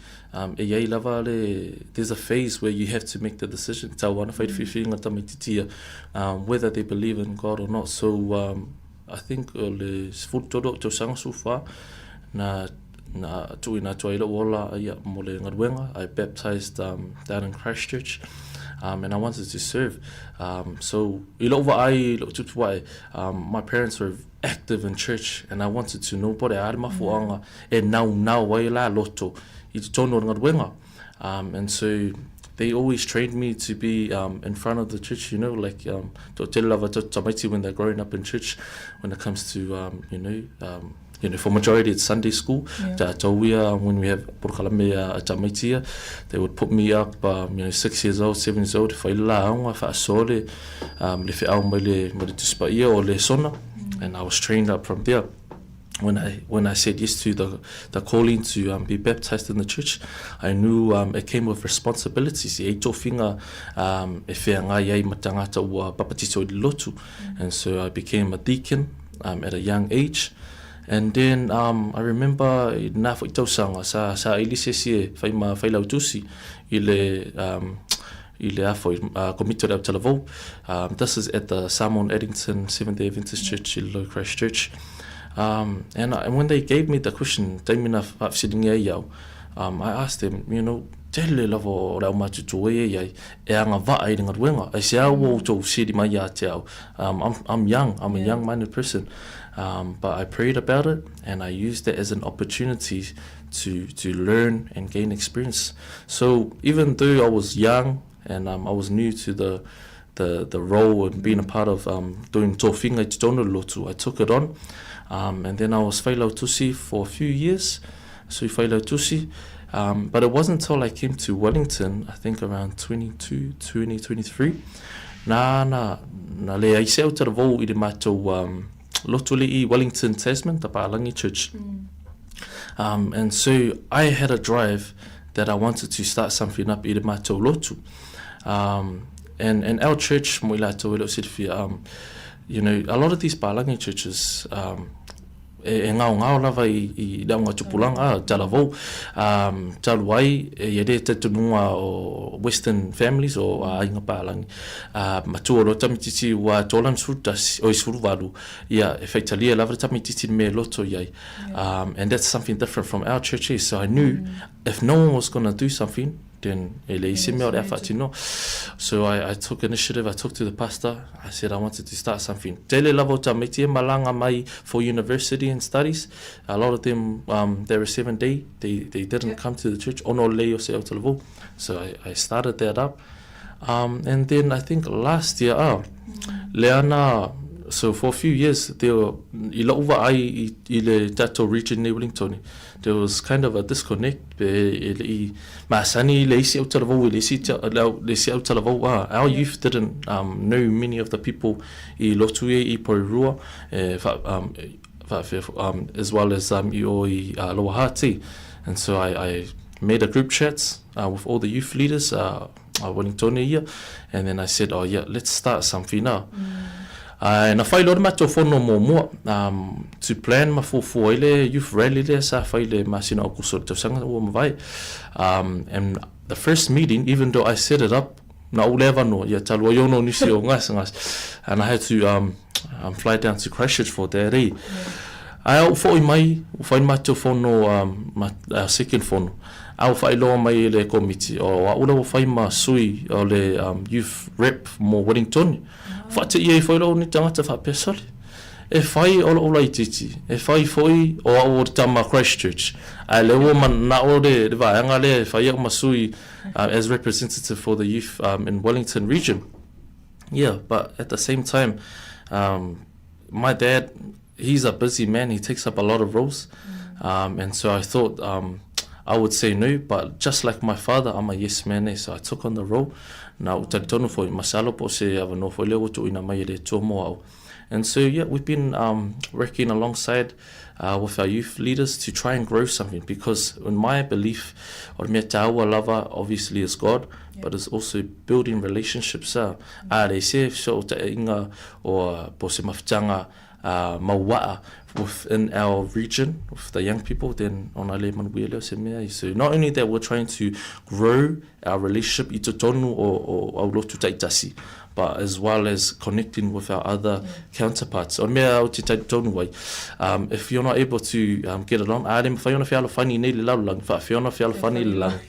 e lava le, there's a phase where you have to make the decision. Ta wana whai whiwhiringa tamaiti tia, whether they believe in God or not. So I think le sfutoro to sanga so far, na tuina tuaila wala ia mo le ngaruenga. I baptized down in Christchurch. And I wanted to serve. So my parents were active in church, and I wanted to know pore arma fuanga e now wai la loto I te tono ngaruenga. And so they always trained me to be in front of the church, like to tell lava to tamaiti when they're growing up in church, when it comes to for majority it's Sunday school. When we have porkalame tamaitia, they would put me up 6 years old, 7 years old, fa ila aunga fa asole le fe au mai le tuspaia o le sona, and I was trained up from there. When I said yes to the calling to be baptized in the church, I knew it came with responsibilities. E tofinga e whea iai matangata ua papatito I lotu. And so I became a deacon at a young age. And then I remember na fo tausanga sa ilise fai lautusi ile afo committed up Talavou. This is at the Sāmoa Addington Seventh-day Adventist Church in Christchurch. And when they gave me the question, I asked them, tele lavo rau matutu e anga va e ngaruenga. I say wo to sidi mai ya te au. I'm young. I'm a young-minded person. But I prayed about it, and I used it as an opportunity to learn and gain experience. So even though I was young and I was new to the role and being a part of doing tofinga I tono lotu, I took it on. And then I was whailau tusi for a few years. So whailau tusi. But it wasn't until I came to Wellington, I think around 2023. Na le aise au Talavou I le mātou lotuli I Wellington, Tasman, the Pālangi Church. And so I had a drive that I wanted to start something up i le mātou lotu. And our church, mo i lātou e leo Silvia, you know, a lot of these Palangi churches, e ngao lava i launga tupulanga, talavou, taluai, e re te tunua o Western families o inga Palangi. Matua lo tamititi wa tolan surutas o isuruvalu, ia e whaitalia lava tamititi me loto iai. And that's something different from our churches. So I knew if no one was going to do something, then so I took initiative. I talked to the pastor. I said I wanted to start something. Tele lavo tamiti malanga mai for university and studies. A lot of them they were 7 day. They didn't come to the church. Ono leo se otalevo. So I started that up. And then I think last year Leana. So for a few years, there were i le tato region ne Wellington. There was kind of a disconnect. Our youth didn't know many of the people I Lotue I Porirua, as well as I Loahati. And so I made a group chat with all the youth leaders Wellington here, and then I said, oh yeah, let's start something now. And I whai lor mato whono mō to plan ma fōfō ele youth rally le sa whai le masina o kusor te sanga o mawai. And the first meeting, even though I set it up, na ulewa no, ia talua yono nisi o ngas, and I had to fly down to Christchurch for that rei. Ai au fōi mai, whai mato whono, second whono. Au whai loa mai le komiti, o a ula whai ma sui o le youth rep mō Wellington. Whate ia I whairau ni tangata whapesale. E whai ola I titi. E whai whoi o au o tama Christchurch. Ai lewa man na o le vāanga le whai au masui as representative for the youth in Wellington region. Yeah, but at the same time, my dad, he's a busy man. He takes up a lot of roles. And so I thought I would say no, but just like my father, I'm a yes man. So I took on the role. Now, tonu foi masalo po se avano foi leo tu ina mai le tomo au. And so, yeah, we've been working alongside with our youth leaders to try and grow something, because in my belief, or me taua lava obviously is God, but it's also building relationships. They say so ta inga or po se mafutanga mawaa within our region with the young people, then on ale manuelo se mea. So not only that, we're trying to grow our relationship I tonu o lotu taitasi, but as well as connecting with our other counterparts. On mea o te tonu wai, if you're not able to get along, whaiona whialo whani nei le laulang, whaiona whialo whani le lang.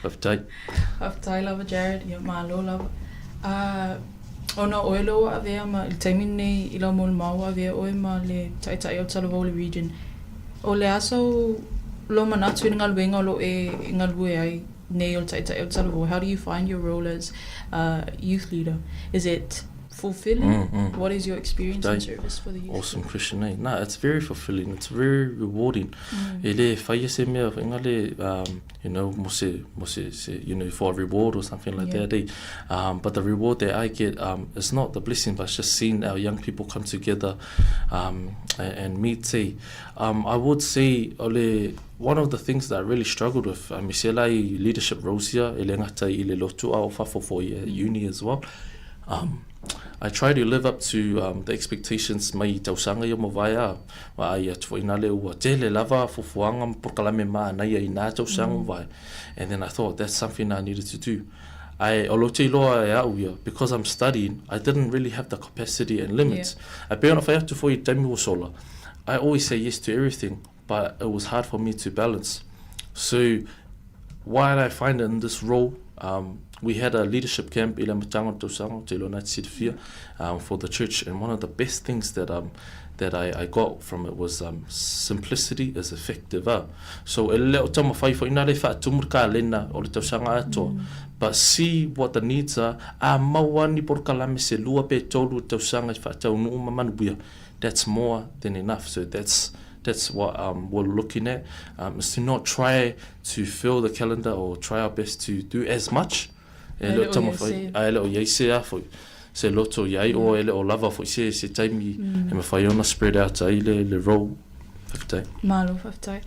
Haftai. Haftai lava Jared, ia malo lava. Ona oelo avea ma il taimine nei ila mol maua avea oe ma le taitai o Talavole region. O le aso lo manatu in ngalwenga lo e ngalwe ai nei o taitai o Talavole. How do you find your role as youth leader? Is it fulfilling? What is your experience in service for the youth? Awesome question, eh? No, it's very fulfilling. It's very rewarding. Ele whaia se mea ingale, you know, mo se, you know, for a reward or something like that, eh? But the reward that I get is not the blessing, but it's just seeing our young people come together and meet, eh? I would say, ole, one of the things that I really struggled with, miselai leadership roles here, ele ngata I le lotu au whafo for uni as well. I try to live up to the expectations mai tausanga yo mawaya wa ai atu inale ua tele lava fufuanga porkalame ma nai ai na tausanga vai. And then I thought that's something I needed to do. I olote loa e au ia, because I'm studying, I didn't really have the capacity and limits. I pe ona whai atu fo I taimi o sola. I always say yes to everything, but it was hard for me to balance. So why did I find it in this role? We had a leadership camp for the church, and one of the best things that I got from it was simplicity is effective. So but see what the needs are. That's more than enough. So that's what we're looking at, is to not try to fill the calendar or try our best to do as much. Se loto yai o ele o lava fo se taimi e me whai ona spread out ai le role Whaftai. Malo whaftai.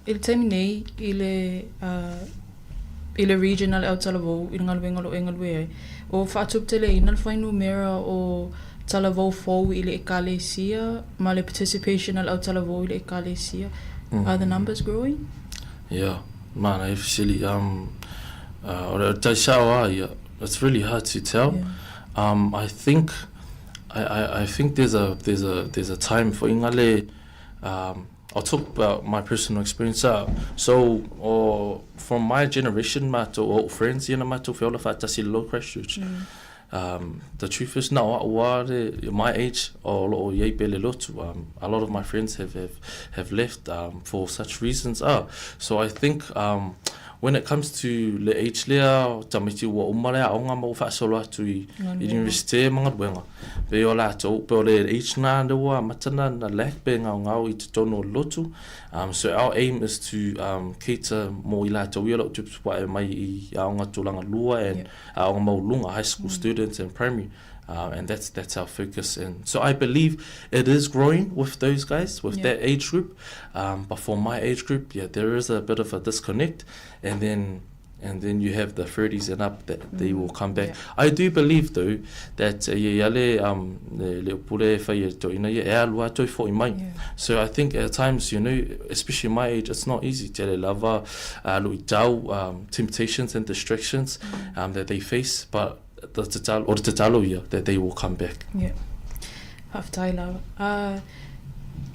Il taimi nei, ile regional au talavo, i ngalwenga o engalwe, o whaatuptele ina whainu mera o talavo fau ile ekalesia, ma le participation au talavo ile ekalesia. Are the numbers growing? Yeah, man, I officially it's really hard to tell. Yeah. I think there's a time for ingale. I'll talk about my personal experience. So, from my generation, or friends, mato feola fatasi low Christchurch. The truth is now, my age, a lot of my friends have left for such reasons. So I think when it comes to the age lea, tamiti wa umare aonga mo fa solo atu I university mga duenga. Pe ola to pe ole age na ndewa matana na lack be ngao I tono lotu. So our aim is to cater mo ila to wila to pa mai I aonga tulanga lua and aonga mo lunga high school students and primary. And that's our focus. And so I believe it is growing with those guys, with that age group. But for my age group, there is a bit of a disconnect. And then you have the 30s and up that they will come back. I do believe though that so I think at times, especially my age, it's not easy to temptations and distractions that they face, but the tatalo that they will come back. Yeah.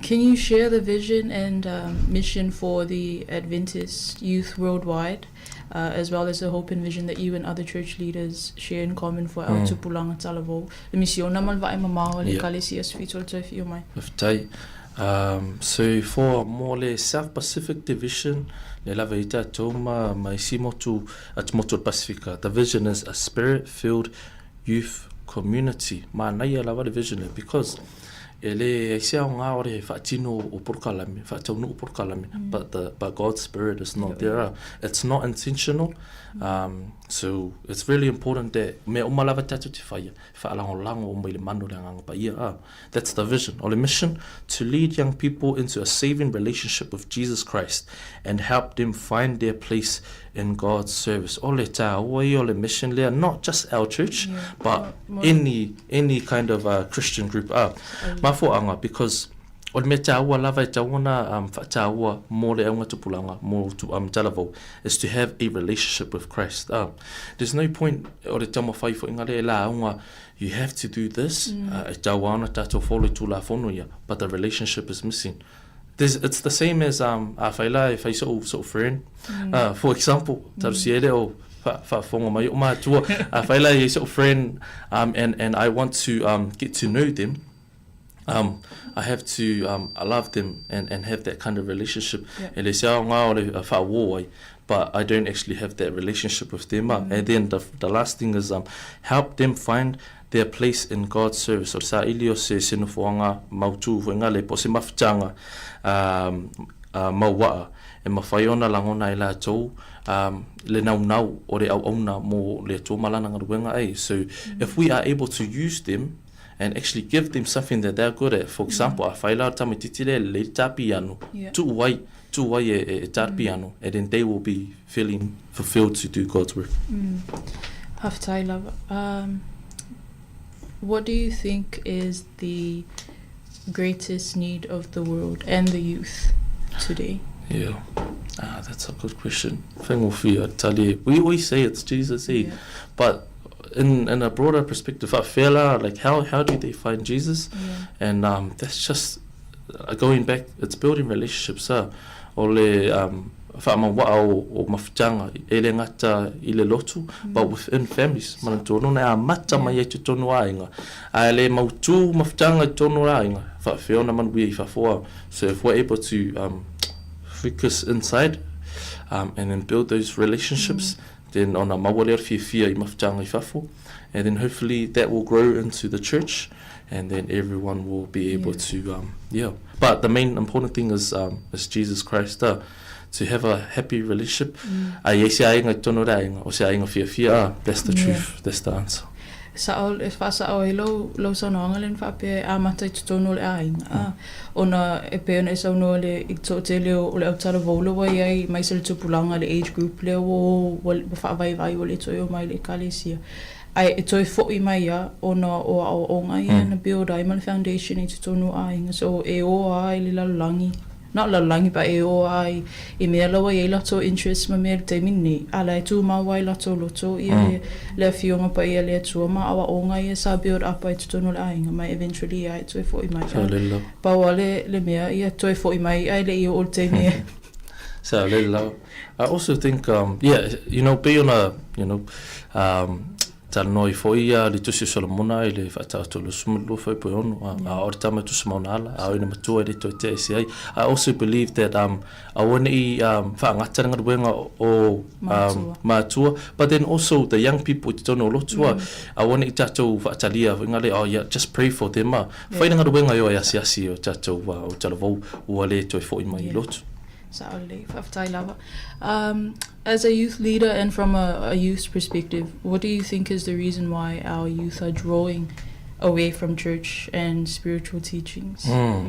Can you share the vision and mission for the Adventist youth worldwide, as well as the hope and vision that you and other church leaders share in common for El Tupulanga Talavo? The mission naman va mama le kalesias fitol to if you mind. So for more le South Pacific Division, le lava ita toma mai simotu at motor Pacifica. The vision is a spirit-filled youth community. Ma nai lava the vision because ele sia nga ore fatino o porkalame fatino o porkalame but God's spirit is not there. It's not intentional. So it's really important that me umalava tatu te faya fa lango o mai le manu lang pa ia. That's the vision or the mission, to lead young people into a saving relationship with Jesus Christ and help them find their place in God's service. Ole ta ole mission there, not just our church, but any kind of Christian group. Mafo anga because on me tawa lava tawana tawa more le anga tupulanga more to talavo is to have a relationship with Christ. There's no point or the tama fai for ingale la anga you have to do this tawana tato follow to la fonoya, but the relationship is missing. It's the same as afaila if I so friend for example tarsiele o fa fonga mai uma tu afaila is so friend and I want to get to know them. I have to I love them and have that kind of relationship. But I don't actually have that relationship with them. And then the last thing is help them find their place in God's service. So sa ilio se sinufuanga mautu fuenga le po se mafutanga mawaa e mawhaiona langona I la tau le nau o re au auna mo le tō malana ngaruenga ai. So if we are able to use them and actually give them something that they're good at. For example, a whaila tamititile le tapiano, tu wai e tapiano, and then they will be feeling fulfilled to do God's work. What do you think is the greatest need of the world and the youth today? Yeah, that's a good question. We always say it's Jesus, but in a broader perspective, I feel like how do they find Jesus? And that's just going back. It's building relationships. But within families, so if we're able to focus inside and then build those relationships, then on a mawaler fia I mafutanga ifafo, and then hopefully that will grow into the church, and then everyone will be able to But the main important thing is Jesus Christ. To have a happy relationship, that's the truth. That's the answer. Sao e whasao e lo sa noanga len whape a matai tutono le ainga. Ona e pe ona e sau noa le i to te leo o le autara vola wa iai mai se le tupulanga le age group leo o whaavai vai o le toi o mai le kalesia. Ai e toi fo I mai ia ona o onga ia na build ai ma le foundation i tutono ainga. So e o ai le lalangi. Not lalangi pa e o ai I mea lawa I lato interest ma mea te mini ala e tu ma wai lato loto ia le fionga pa ia le tua ma awa onga ia sa build up ai tutono le ainga mai eventually ai toi fo I mai pa wale le mea ia toi fo I mai ai le ia o te mea so I also think yeah, you know, be on a, you know, tal noi foi le tusi Solomona le fata to lo sumlo foi po ono a orta ma tu smonala a ina matua le to te I also believe that I want fa ngata nga wenga o matua, but then also the young people don't know lotua I want it to fatalia ngale oh yeah, just pray for them fa nga wenga yo ya siasi o tato o talavo o le to foi mai lotu. As a youth leader and from a youth perspective, what do you think is the reason why our youth are drawing away from church and spiritual teachings? Yeah,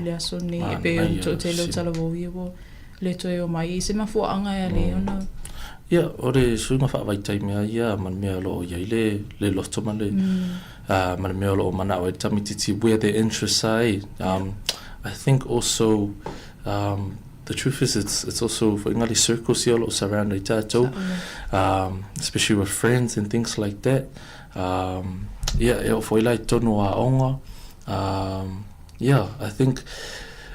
ore suinga fa vai tai mea ia man mea lo ia le loto male man mea lo mana o tamititi where the interests are. I think also the truth is it's also for ngali circles here surround the tato especially with friends and things like that. Yeah for like tono a onga I think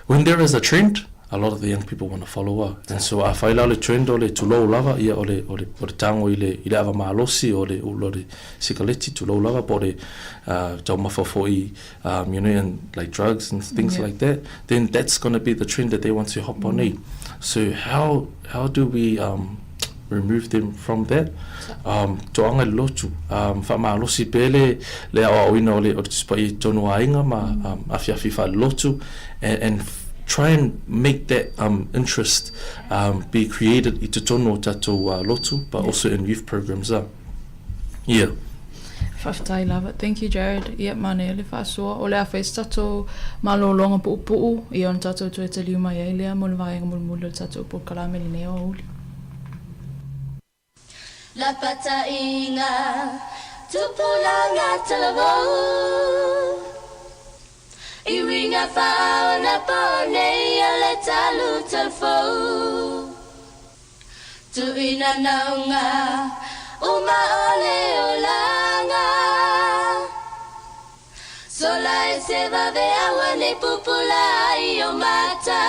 when there is a trend a lot of the young people want to follow her, and so I feel le trend ole to low lava ia ole tango ile ava malosi ole sikaleti to low lava body tau foi you know, and like drugs and things like that, then that's going to be the trend that they want to hop on it. So how do we remove them from that? To anga lotu fa malosi pele le o ina ole o spai tonu ainga ma afia fifa lotu and try and make that interest be created I te tono tato lotu, but also in youth programs. Yeah. Whaftai lava. Thank you, Jared. Ia mane le whaasua. O lea whaes tato malolonga pu'u I on tato tu e te liu mai ei lea mo le vaenga mulmula tato po kalame ni neo auli. La pata inga tupulanga talavou Iringa fao na pone ale talu telfo Tu ina naunga uma ole olanga Sola e se va ve awane pupula io mata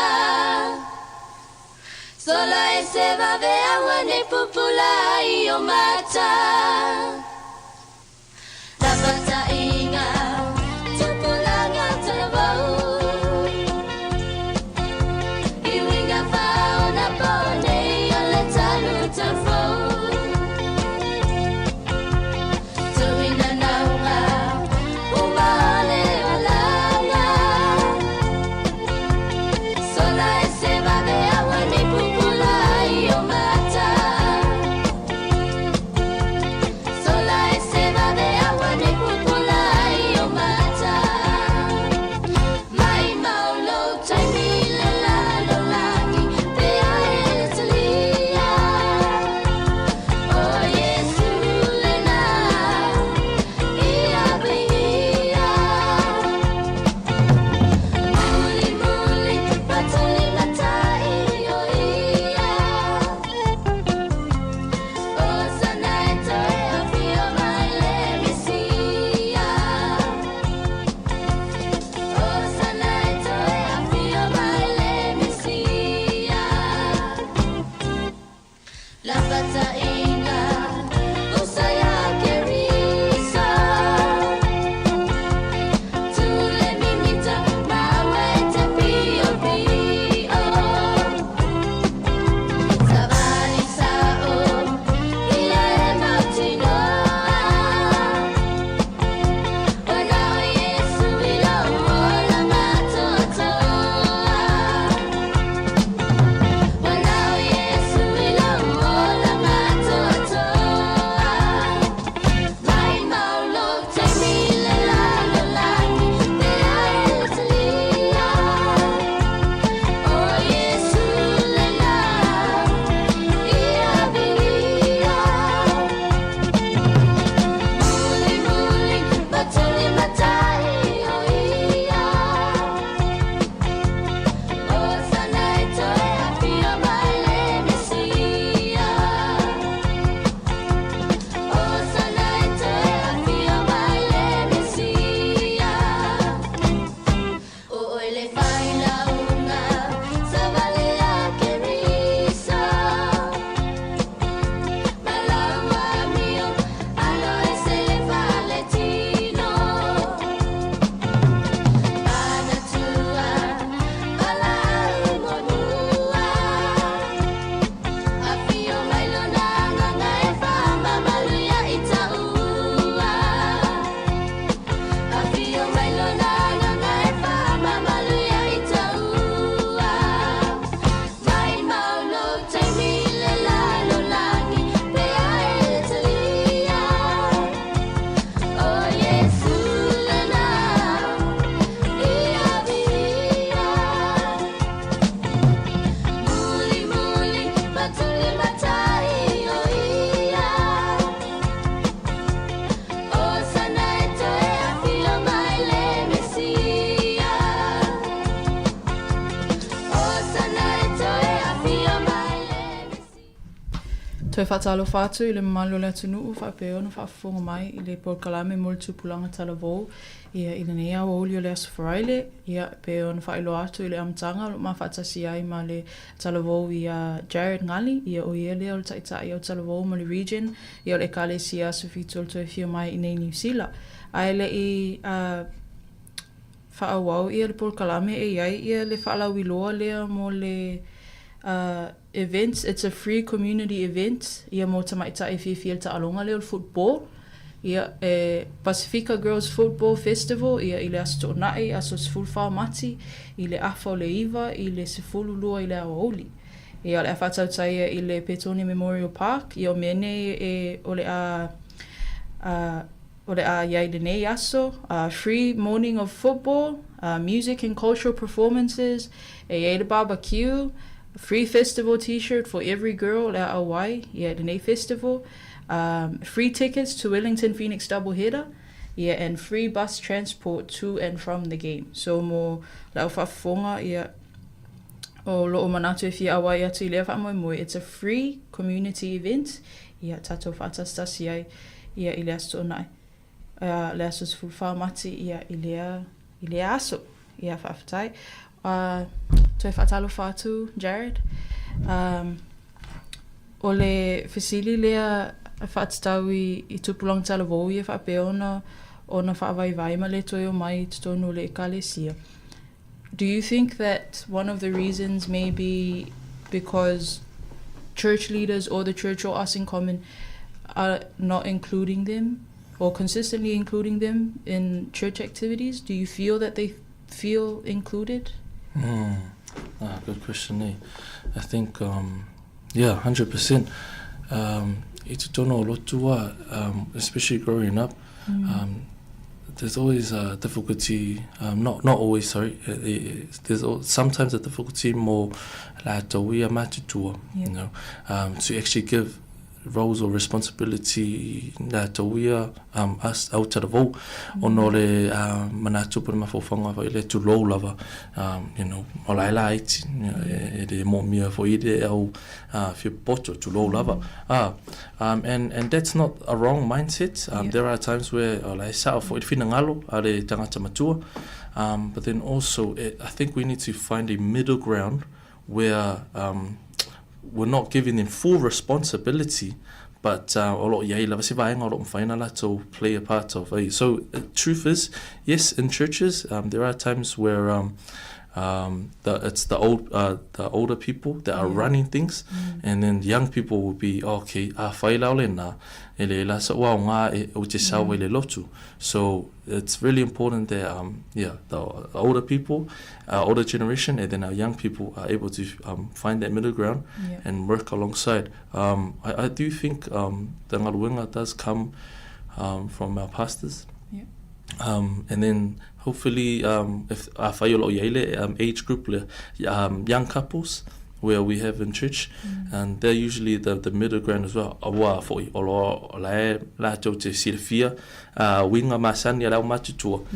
Sola e se va ve awane pupula io mata La pata inga Sola Toi whatalo whātu i le malo le tunu whapeo na whafonga mai i le polkalame mol tupulanga talavou ia i le nea o olio le asafaraile ia peo na whailo atu i le amtanga ma whatasi ai ma le talavou i Jared Ngali ia o ia leo le taitai o talavou ma le region ia o le kale si asafitol toi fio mai i nei New Zealand. Ai le i whaawau ia le polkalame e iai ia le whaalawiloa lea mo le events. It's a free community event. Ia mo tamaita e fiel ta alonga leo football. Ia Pacifica Girls Football Festival. Ia i le asto nai aso sefulfa mati. I le afa o le iwa. I le sefulu lua i le awaoli. Ia le afatau taia i le Petone Memorial Park. Ia o mene o le iai le nei aso. Free morning of football. Music and cultural performances. E le barbecue. Free festival t-shirt for every girl at Hawaii, yeah, the Nay Festival. Free tickets to Wellington Phoenix doubleheader, yeah, and free bus transport to and from the game. So mo la whafonga, yeah, o lo manatu e fia Hawaii atu I lea wha it's a free community event, yeah, tato whatastasi ai, yeah, I lea sto nai. Lea sos fulfa mati, yeah, I lea aso, yeah, whaftai. Toi whatalo whātu, Jared. O le whisili lea whaatstau I tupulong talavou ia whapeo ona whaavai ma le toi o mai tonu le ekalesia. Do you think that one of the reasons may be because church leaders or the church or us in common are not including them or consistently including them in church activities? Do you feel that they feel included? Good question, eh? I think, yeah, 100%. It's tono lotua, especially growing up. There's always a difficulty. Not always. Sorry. There's sometimes a difficulty more like we are matutua, you know, to actually give roles or responsibility that we are us out of the vote on all the manatu por mafofanga for ile to low lava you know all I like the more mere for ide au fi poto to low lava and that's not a wrong mindset. There are times where I sa for it finangalo ale tangata matua but then also I think we need to find a middle ground where we're not giving them full responsibility, but to play a part of it. So truth is, yes, in churches there are times where it's the older people that are running things, and then young people will be okay. So it's really important that the older people, older generation, and then our young people are able to find that middle ground and work alongside. I do think the ngaruenga does come from our pastors. And then hopefully if age group young couples where we have in church, and they're usually the middle ground as well.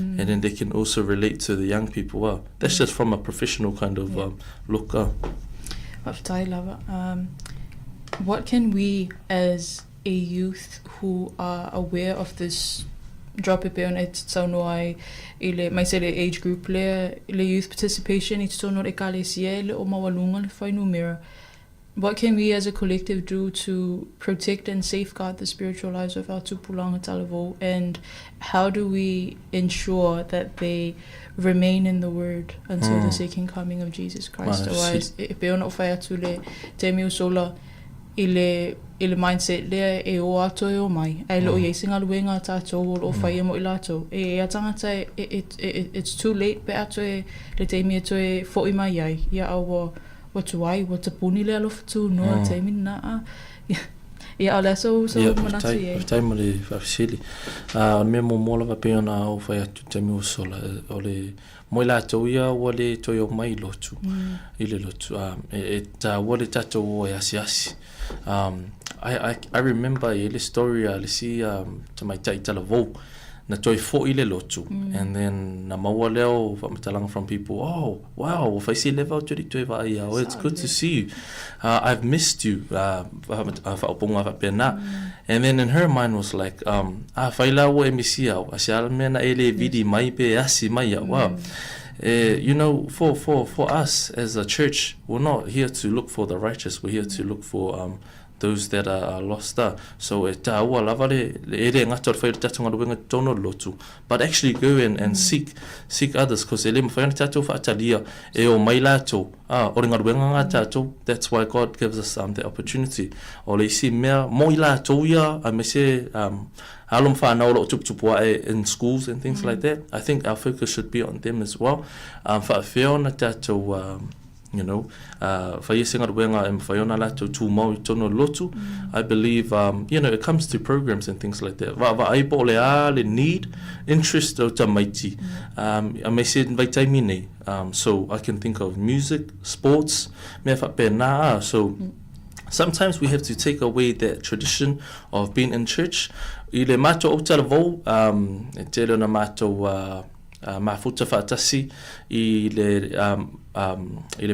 And then they can also relate to the young people well. That's just from a professional kind of look. What can we as a youth who are aware of this drop it on it Sāmoa ile mai se le age group le youth participation it's to no ekalesia le o mawalunga le whainu mira. What can we as a collective do to protect and safeguard the spiritual lives of our tupulanga talavo, and how do we ensure that they remain in the word until the second coming of Jesus Christ? Otherwise e pe ona whai atu le te miu sola ile mindset le e o ato e o mai ai lo ye singa luenga tātou o whai mo I lato e tangata it's too late pe ato e le te mi ato e fo I mai ai ia awa watu ai wata puni le alofa tu noa te mi na ia ala so manatu ye tai mo le whafisili me mo mola wa pe ona o whai atu te mi o sola o le mo lato ia o le toi o mai lotu ile lotu ta wale tato o e asi I remember the story I see to my taitala vo na toi fo ile lotu. And then na maua leo whamatalang from people, oh, wow, if I see level turi toi va ia, oh, it's good to see you. I've missed you. And then in her mind was like, whaila o emisi au, asiala mena ele vidi mai pe asi mai au, wow. You know, for us as a church, we're not here to look for the righteous. We're here to look for those that are lost. So but actually go and seek others, because that's why God gives us the opportunity. In schools and things like that. I think our focus should be on them as well. You know, I believe, you know, it comes to programs and things like that. Need, interest, so I can think of music, sports, so sometimes we have to take away that tradition of being in church. Ile mato o talavo, tele na mato mafuta fatasi ile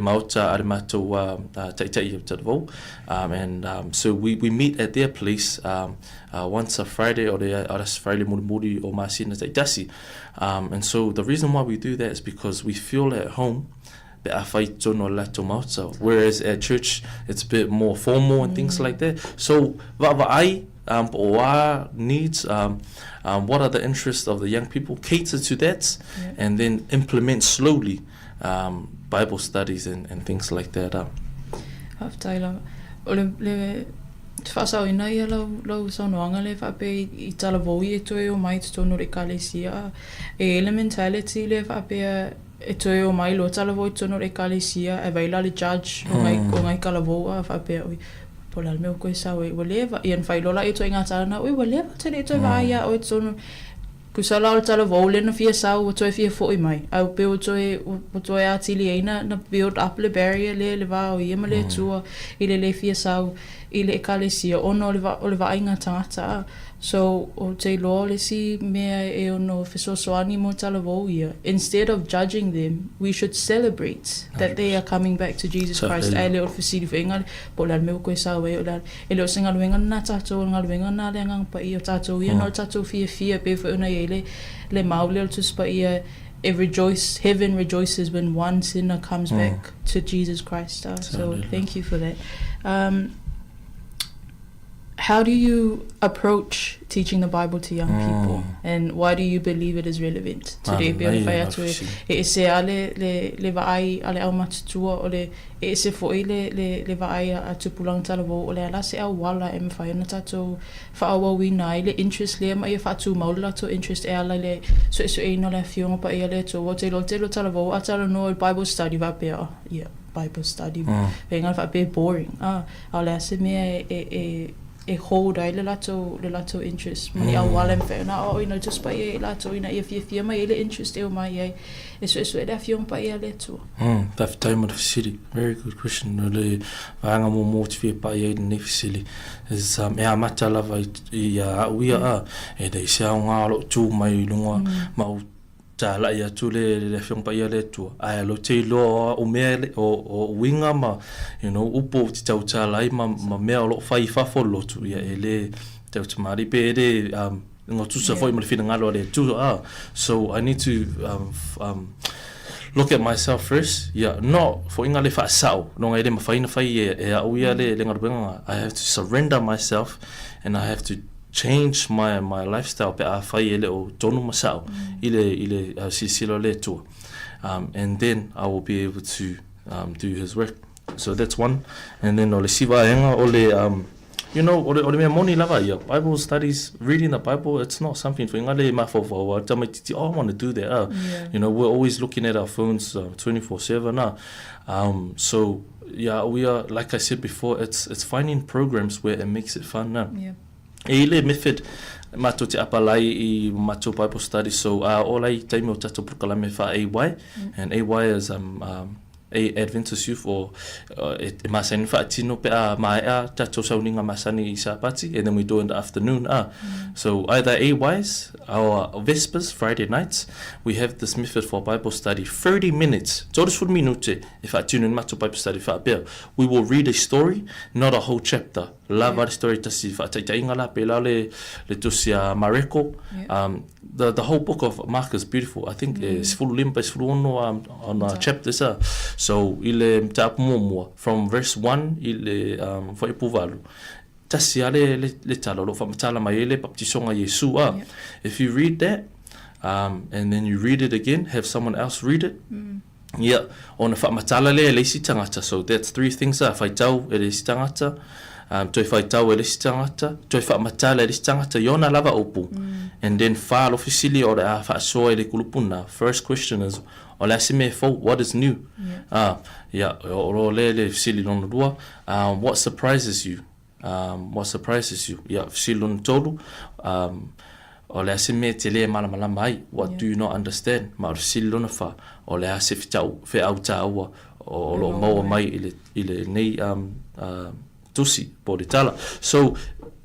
mauta arimato taitai o talavo, and so we meet at their place once a Friday or the Friday muri o masina taitasi, and so the reason why we do that is because we feel at home. Whereas at church it's a bit more formal and things like that. So needs, what are the interests of the young people, cater to that, and then implement slowly Bible studies and things like that. Whasau ina ia lau saunoanga le whape I talavoi e toi o mai te tono re kalesia. Le mentality le whape e toi o mai lo talavoi tono re kalesia e waila le judge o ngai kalavoa whape oi. Pola le meo koe sau e walewa. Ian whailola e toi ngā tarana, oi walewa tene e toi waia o e tono. Kusala o talavou le na fia sau o toi fia fo I mai. Au pe o toi atili eina na build up le barrier le wa o iema le tua I le fia sau I le ekalesia ono o le wa inga tangata. So o te loa le si mea e ono fesosoani mo talavou ia. Instead of judging them, we should celebrate that they are coming back to Jesus Christ. Ai le o fesiri whenga po la meo koe sau e o la e le o singa luenga na tatou ngā luenga na le ngang pa I o tatou ia no tatou fia pe whauna I le maule o tuspa ia heaven rejoices when one sinner comes back to Jesus Christ. So thank you for that. How do you approach teaching the Bible to young people, and why do you believe it is relevant today? E se ale le vai ale au matutua o le e se foi le vai a tupulang talavo o le ala se au wala e mwhai na tatou whaawawina I le interest le mai e whatu maula to interest e ala le so e no le fionga pa e ale to o te lo talavo a tala no Bible study va pea Bible study venga va pe boring ale ase mea e hold ai le lato interest mani au wala me na o ina just pa e lato ina e fia mai le interest e o mai e so e le fiong pa e le tu that time of the city very good question no le vanga mo motive pa e ne facility is e a mata lava ia we are e dei se nga lo tu mai lunga mau tala ia tu le fiong pa ia le tu ai lo te lo o me o winga ma you know upo ti tau tala I ma me lo fai fa fo lo tu ia ele te mari pe de ngo tu sa foi mo fina ngalo le tu so I need to look at myself first not for inga le fa sao no ngai le ma fai na fai e au ia le ngabenga I have to surrender myself and I have to change my lifestyle pe a fai ele o tonu masao ile sisilo le tu and then I will be able to do his work. So that's one. And then ole siva enga ole you know ole me moni lava ia Bible studies, reading the Bible, it's not something for ngale mafo for I want to do that you know we're always looking at our phones 24/7 so we are, like I said before, it's finding programs where it makes it fun Ele method mato te apalai I mato Bible study so olai taimi o tato pukalame fa AY and AY is Adventist youth or masani whaatino pe a mai a tato sauninga masani I sapati, and then we do in the afternoon. So either AYs, our Vespers, Friday nights, we have this method for Bible study, 30 minutes. Todos for minute, if I tune in mato Bible study, we will read a story, not a whole chapter. Lava the story tasi whaataitainga la pe le tusia Mareko. The whole book of Mark is beautiful. I think it's full limpa, it's full on chapters. So ile mtapu from verse 1 ile foi puvalu. Tasi le tala lo famatala mai ele baptisonga Yesu. If you read that and then you read it again, have someone else read it. Yeah, on famatala le si tangata. So that's 3 things. Fai tau ele si tangata. Toi fai tau ele si tangata. Toi famatala ele si tangata. Yona lava opu. And then file officially or the so ele kulupuna. First question is what is new? What surprises you? What surprises you? What do you not understand? So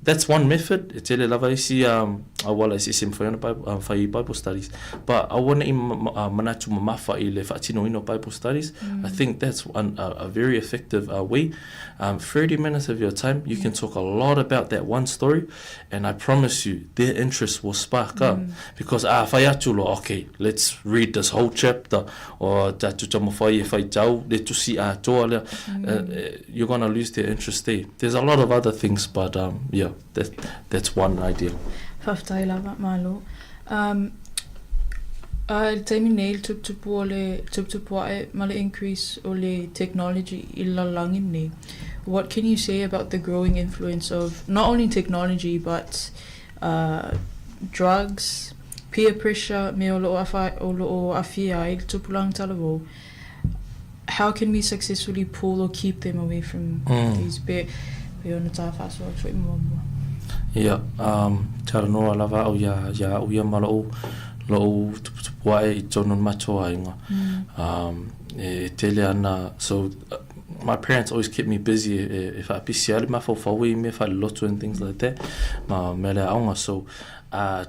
that's one method. It's a lava isi awala isi simfayana Bible studies. But I want to manatu mamafa ile fatino ino Bible studies. I think that's a very effective way. 30 minutes of your time, you can talk a lot about that one story, and I promise you, their interest will spark up. Because fayatulo, okay, let's read this whole chapter, or you're gonna lose their interest there. There's a lot of other things, but yeah. That's one idea. Faftai lava malo. Taimi nail tupu male increase ole technology ilalangin ne. What can you say about the growing influence of not only technology but drugs, peer pressure, me olo afia il tupulang talavo? How can we successfully pull or keep them away from these big? Yeah, taranoa lava o ya uia malo lo tupuai tonon matoa inga. Tele ana, so my parents always kept me busy if I pisiali ma fo fawi me fa loto and things like that. Ma mele aunga, so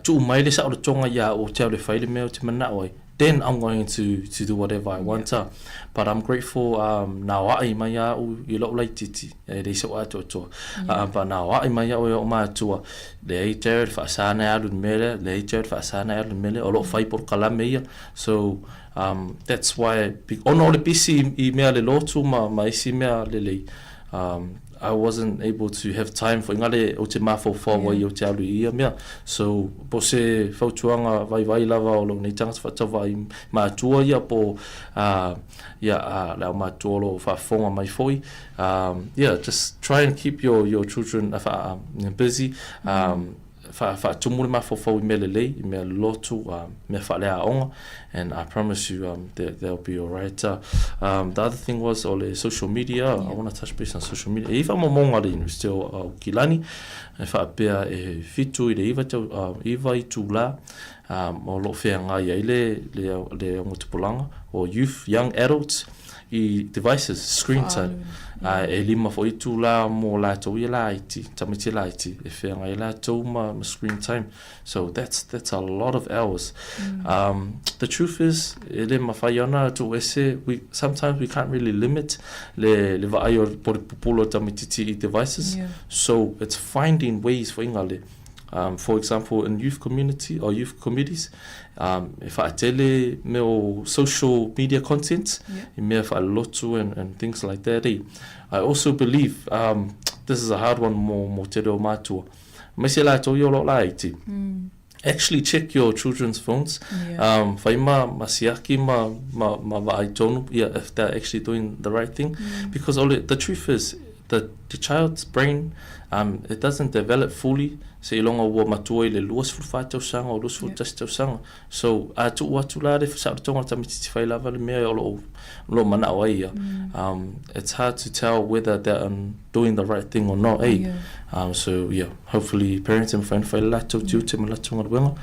tu mai le sa o tonga ya o te le faile me o te mana oi. Then I'm going to do whatever I want. But I'm grateful now I maya u ilo lai titi they so ato to but now I maya o ma to later fa sana alu mele later fa sana alu mele o lo fai por kala meia. So that's why on all the PC email le lotu ma isi me le I wasn't able to have time for ngale o te mafo for wa yo te alu ia mea. So po se fautuanga vai lava o lo nei tanga fa vai ma tua ia po la ma tuolo fa fonga mai foi. Just try and keep your children busy. Fa tumuri mafo fo me lotu me fa le aonga, and I promise you they'll be all right. The other thing was all the social media. I want to touch base on social media. If I'm a monga still kilani, if I bear a fitu iva itula o lo feanga le mutupulanga or youth, young adults devices, screen time. Lima fo itu la mo la to la iti tamiti la iti if la to ma screen time. So that's a lot of hours. The truth is lima fayona to we sometimes we can't really limit le va ayo por populo tamiti devices. So it's finding ways for ingale. For example, in youth community or youth committees, if I tell me social media content, if I lotu and things like that, I also believe this is a hard one more tero matua. Actually check your children's phones. If they're actually doing the right thing, because the truth is that the child's brain it doesn't develop fully. Se longa wo matua le luas fulfato sanga o luas fultasto sanga. So tu watulare fa tonga tamiti fai lava le me lo mana waia. It's hard to tell whether they're doing the right thing or not. So hopefully parents and friends fai lato tu te malatunga wenga.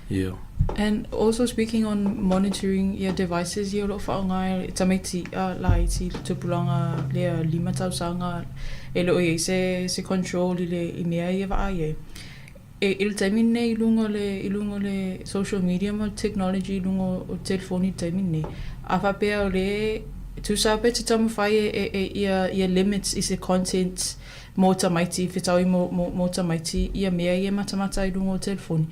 Yeah. And also speaking on monitoring your devices, you lo whaongai tamaiti lai ti tupulanga lea 5 tausanga e lo e se control i mea i wa ai e il taimine i lungo le social media ma technology lungo o telefoni taimine a whapea o le tu sape te tamu whai ia limits i se content mo tamaiti whetau i mo tamaiti ia mea i matamata i lungo o telefoni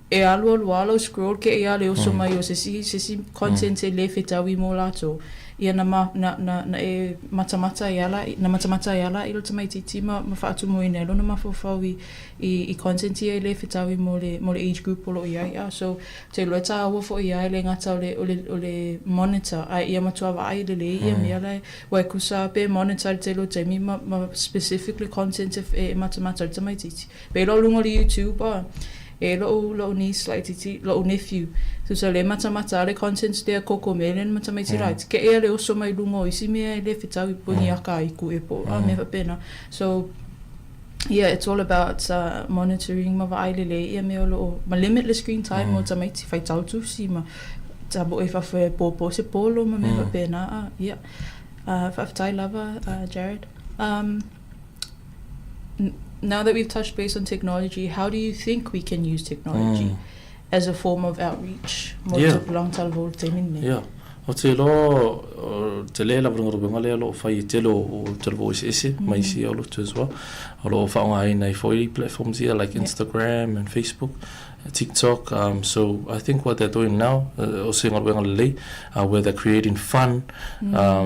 e alo scroll ke e ale oso mai o se si content e le whetau i mo lato ia na e matamata iala i lo tamaiti ti ma whaatu mo ina lo na mawhawhau i content i le whetau i mo le age group o lo ia so te loeta awa fo ia le ngata o le monitor a ia matua wa ai le ia mea lai wai kusa pe monitor te lo te mi ma specifically content e matamata tamaiti ti pe lo lungo li YouTube e lo ni slightly lo nephew so le matamata le contents there koko melen matamaiti right ke e le oso mai lungo isi me le fitau puni aka i ku e po me pena so yeah it's all about monitoring ma vai le ia me lo ma limitless screen time mo tamaiti fai tau tu si ma tabo e fa fe po se polo ma me pena yeah fa tai lava Jared now that we've touched base on technology, how do you think we can use technology as a form of outreach? Yeah. O te lo te le la brunga runga le lo fai te lo te voice ese mai si o lo tu as well. O lo fa nga nei foi platforms here like Instagram and Facebook, TikTok. So I think what they're doing now, o se nga runga le, where they're creating fun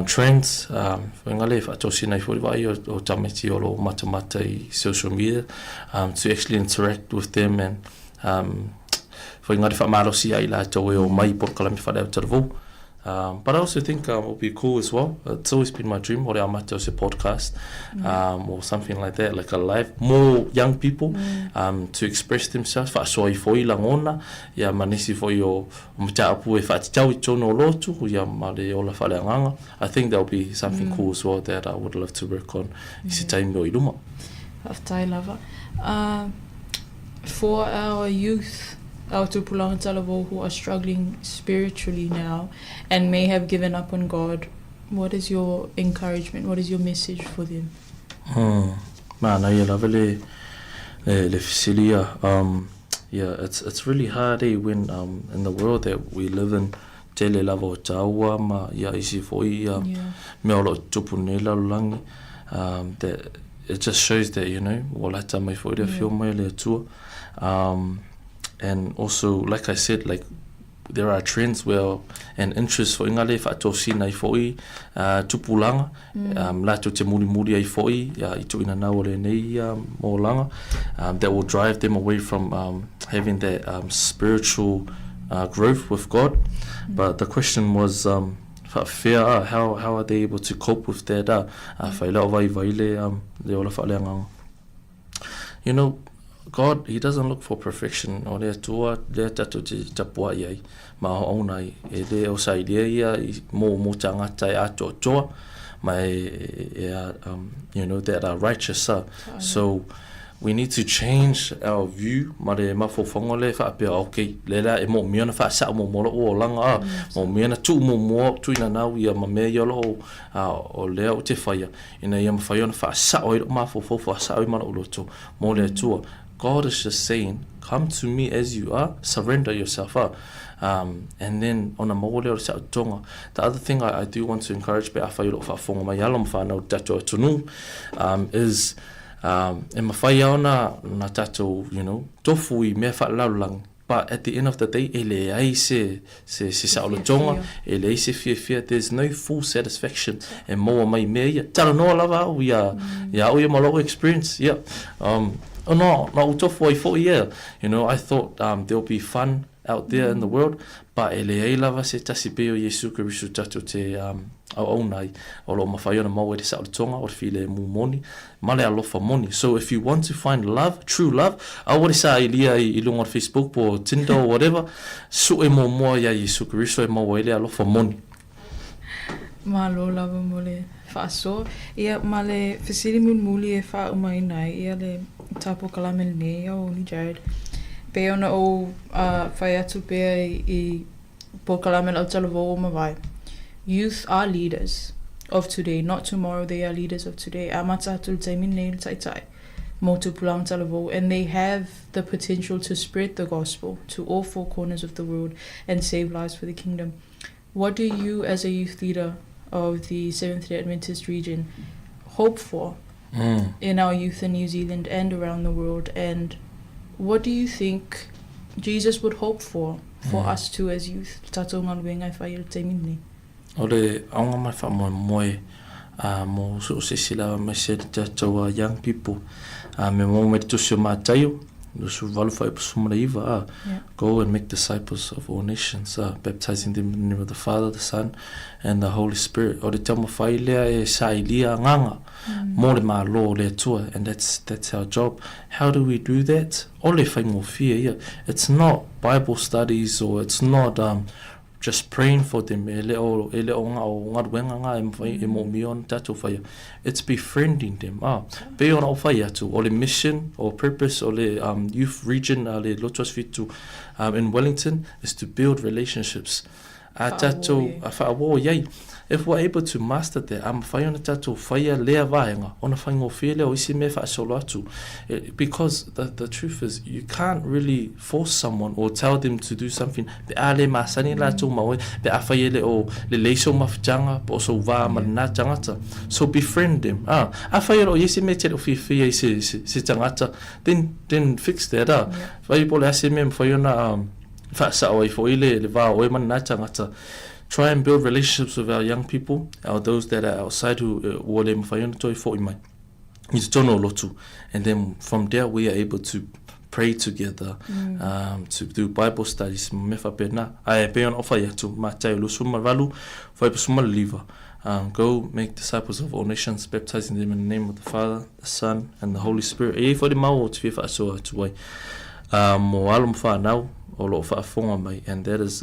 trends. Runga le fa to si nei foi vai o tameti o lo matamata I social media to actually interact with them and foi nga fa malo si ai la to o mai por kala mi fa le tervo. But I also think it would be cool as well. It's always been my dream, or a podcast, or something like that, like a live, more young people to express themselves. So foi langona, ya manisi foi o mtaapu e fatau itono lotu, ya male ola falanganga. I think that would be something cool as well that I would love to work on. Isi time no iluma. After lava, for our youth. Our tupulanga talavo who are struggling spiritually now and may have given up on God, what is your encouragement? What is your message for them? Man, I love le fisilia. Yeah, it's really hard when in the world that we live in. Tele lavo taua ma ya isi foi me olo tupunela langi. That it just shows that wala tamai foi de fio mai le tua. And also, like I said, like there are trends and interests for ingale fa tosi nai foi tupulanga la to te muri ai foi I to ina na ole nei mo langa that will drive them away from having that spiritual growth with God. But the question was fear, how are they able to cope with that faila vai le ola fa leanga. God, He doesn't look for perfection. O le tua le tatu te tapua iai ma o nai e le o sai ia mo tangata e ato toa mai that are righteous. So we need to change our view. Ma le mafofongo le fa pe okay le la e mo miona fa sa mo o langa mo miona tu mo tu ina na ia ma me yolo o le o te faia ina ia ma faia fa sa o mafofo fa sa o ma o loto mo le tua. God is just saying, come to me as you are, surrender yourself up. And then on a mole or tonga. The other thing I do want to encourage is in mawhaia na tato, tofu I mea whaalaulang. But at the end of the day, ele ai se saolotonga, ele ai se fia. There's no full satisfaction. And more mai mea, tala no lava, we are malo experience. Yeah. No, utofu ai fo I thought there'll be fun out there in the world, but ele ai lava se tasi peo Yesu Kirisu tatu te au nai o lo mawhaiona mau e te saolotonga o te file mu moni, male alofa moni. So if you want to find love, true love, awari sa ilia I lunga Facebook or Tinder or whatever, su e mo moa ya Yesu Kirisu e mau ele alofa moni. Malo lava mole faso ia male fasili muli e fa umai nai ia le tapo kalamel ne o ni Jared Pe ona o whai atu pea I Pokalame lau talavo o mawai. Youth are leaders of today, not tomorrow. They are leaders of today. Amata atu taimine tai. Motu pulang talavo, and they have the potential to spread the gospel to all four corners of the world and save lives for the kingdom. What do you, as a youth leader of the Seventh-day Adventist region, hope for in our youth in New Zealand and around the world? And what do you think Jesus would hope for us too as youth? Tato ngaluenga whai il te mini. Ore aunga mai wha moe mo so se sila mai se tato young people. Me mo me tusi o mātaio. Nusu walu whai pasumara iwa. Go and make disciples of all nations. Baptizing them in the name of the Father, the Son, and the Holy Spirit. Ore tamo whai lea e sa ilia nganga. More ma lo le tua, and that's our job. How do we do that? Ole whai mo fia. It's not Bible studies, or it's not just praying for them. It's befriending them. Be on whai atu. Ole mission or purpose ole youth region ale lotos fitu in Wellington is to build relationships. If we're able to master that, because the truth is, you can't really force someone or tell them to do something. So befriend them. Then fix that up. Try and build relationships with our young people, or those that are outside who and then from there we are able to pray together, to do Bible studies. Go make disciples of all nations, baptizing them in the name of the Father, the Son, and the Holy Spirit. And that is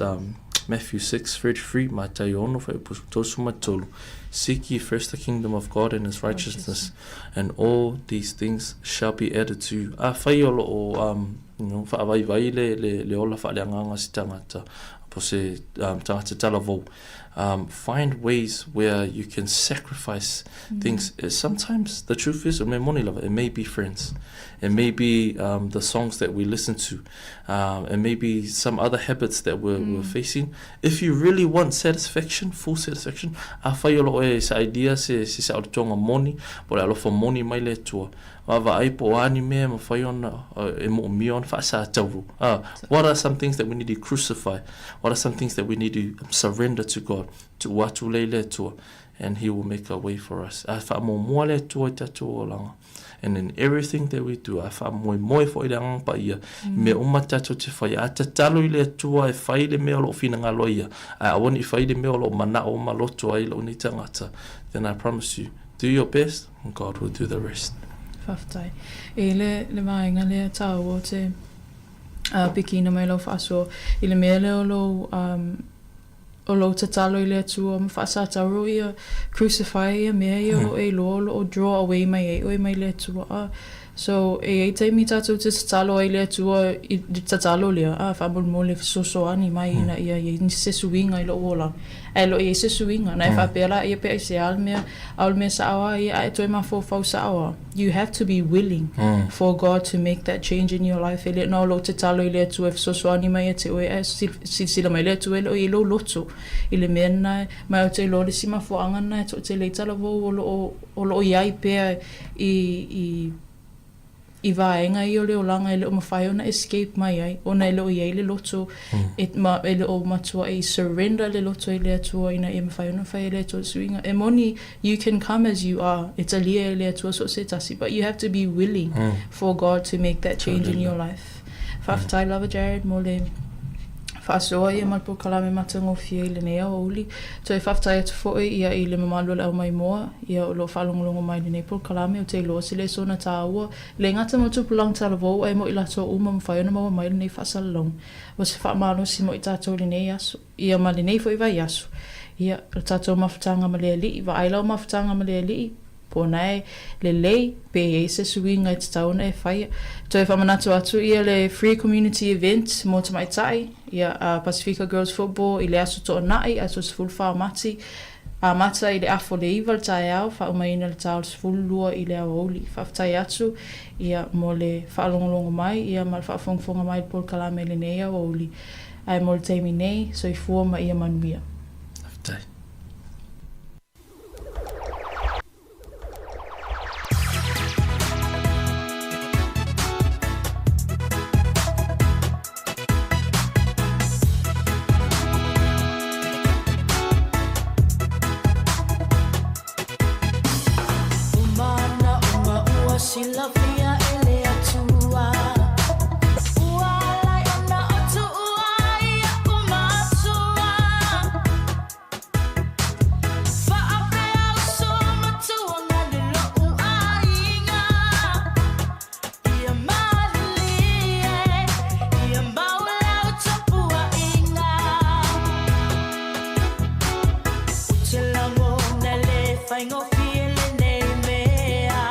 Matthew 6:33. Seek ye first the kingdom of God and His righteousness, and all these things shall be added to you. Find ways where you can sacrifice things. Sometimes the truth is, it may be friends, it may be the songs that we listen to, and maybe some other habits that we're facing. If you really want satisfaction, full satisfaction, idea what are some things that we need to crucify? What are some things that we need to surrender to God, to watu leile to, and He will make a way for us. And in everything that we do, me umatato te whai atatalo I le atua e whai le mea lo fina ngā loia. I want I whai le mea lo mana o maloto ai lo ni tangata. Then I promise you, do your best and God will do the rest. Whaftai. E le maenga le tau o te pikina mai lau whaaso. I le mea le o lo tatalo I le atua ma whaasa tauro ia crucify ia mea ia o e lo draw away mai e o e mai le atua. So e taimi tātou te tatalo ai le atua I tatalo lea. Whamul mo le sosoani mai ina ia I sesuinga I lo olang. E lo I sesuinga. Nai whapela ia pe I se almea saawa ia e toi mafo fau saawa. You have to be willing for God to make that change in your life. E le no lo te talo I le atua sosoani mai e te oe e sila mai le atua e lo loto. I le mena mai o te lo le sima fo angana e to te le tala vo o lo iai pea I vaenga I o leo langa I leo mawhai ona escape mai ai. Ona I leo iai le loto. E leo matua I surrender le loto I le atua ina e mawhai ona whai le atua suinga. E moni, you can come as you are. It's a lia le atua so se tasi. But you have to be willing for God to make that change in your life. Whaftai lava Jared mo le whaasoa ia malpo kalame matango fia I le nea o uli. So e whaftai atu foe ia I le mamalu le au mai moa. Ia o lo whalongolongo mai le nepol kalame o te loa sile sona tāua. Le ngata mo tupulang talavou ai mo I lato uma mwhaiona maua mai le nei whaasalalong. O se whaamalo si mo I tātou le nei asu. Ia ma le nei fo I vai asu. Ia le tātou mawhatanga ma le li. Wa ailau mawhatanga ma le li. po nai le lei pe e se suinga i te tauna e whaia. Toi whamanatu atu ia le free community event mo te maitai, ia Pacifica Girls Football i le asu toa nai, asu sifulu whao mati, a mata i le afo le iwa le tae au, wha umaina le tau le sifulu lua i le awauli. Whaftai atu, ia mo le whaalongolongo mai, ia ma le whaafongfonga mai le polkalame le nei awauli. Ai mo le teimi nei, so i fua ma ia manuia. Whaftai. Silafia ele atua Ualai ona atu uai aku matua Whaapea uso matua ngani lo uainga Ia malilie Ia maulau tapua inga Utelango nele whaingo fiele nei mea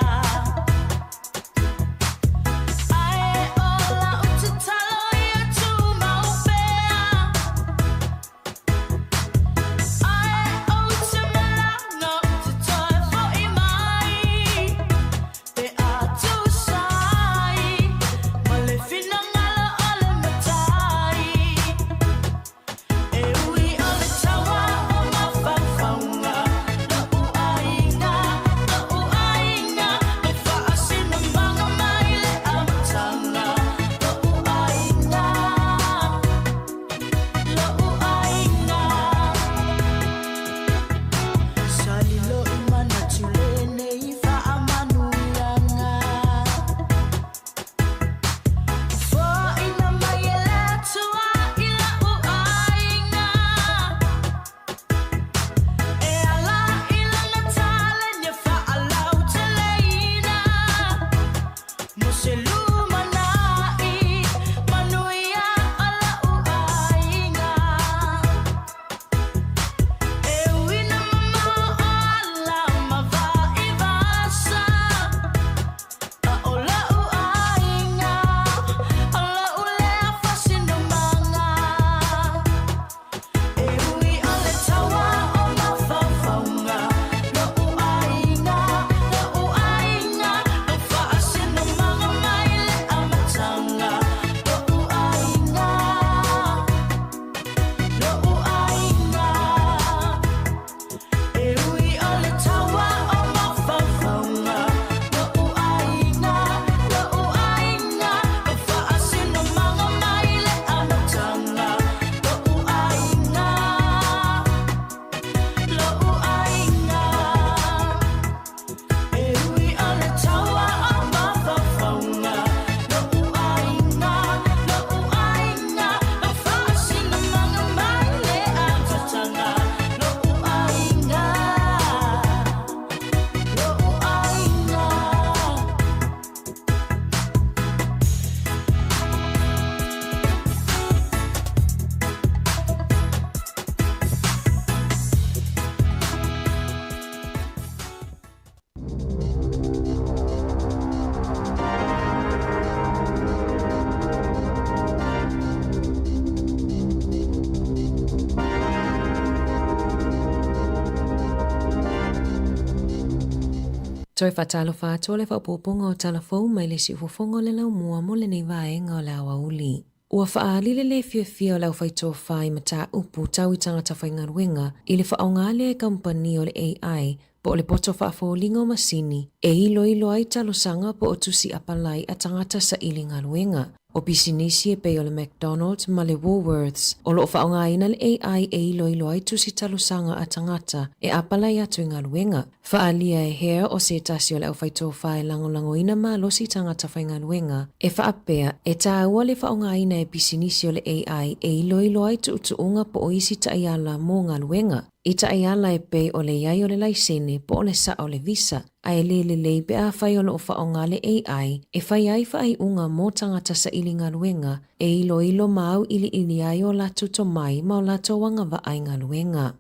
Toi whatalo whātua le whapoponga o talafou mai le si ufofonga le lau mua mo le nei vaenga o le awa uli. Ua whaali le fia o lau whaitoa whai ma tā upu tau I tangata whaingaruenga I le whaonga le company o le AI po o le poto whaafolinga o masini e ilo ai talosanga po o tusi apalai a tangata sa ilingaruenga. O pisinisi e pei o le McDonald's ma le Woolworths o loo whaongaina le AI e ilo ai tusi talosanga a tangata e apalai atu ingaruenga. Whaalia e hea o se tasi o le au whaitoa whae langolangoina ma losi tangata whaingaruenga e whaapea e tā ua le whaongaina e pisinisi o le AI e ilo ai tu utuunga po o isi ta'iala mō ngaruenga. I ta'iala e pei o le iai o le laisene po o le sa o le visa. Ai le pe a whai o lo whaonga le AI e whai ai whai unga mō tangata sa ilingaruenga e ilo mau ili ai o la tuto mai ma o la tawanga wa ai ngaruenga.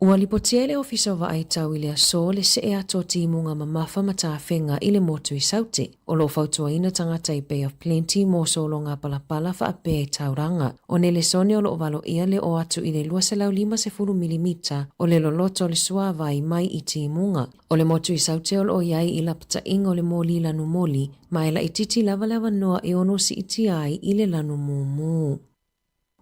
Ua lipotia le ofisa wa ai tau ile aso le se e ato timunga mamafa matawhenga ile motu I saute. O lo fautua ina tangata I Bay of Plenty mo solo ngā palapala fa ape I tauranga. O ne le sone o lo ovalo ia le o atu ile 250 mm o le loloto le suava I mai I timunga. O le motu I saute o lo iai I lapta inga o le moli lanu moli, ma ela I titi lava noa e ono si iti ai I le lanu mumu.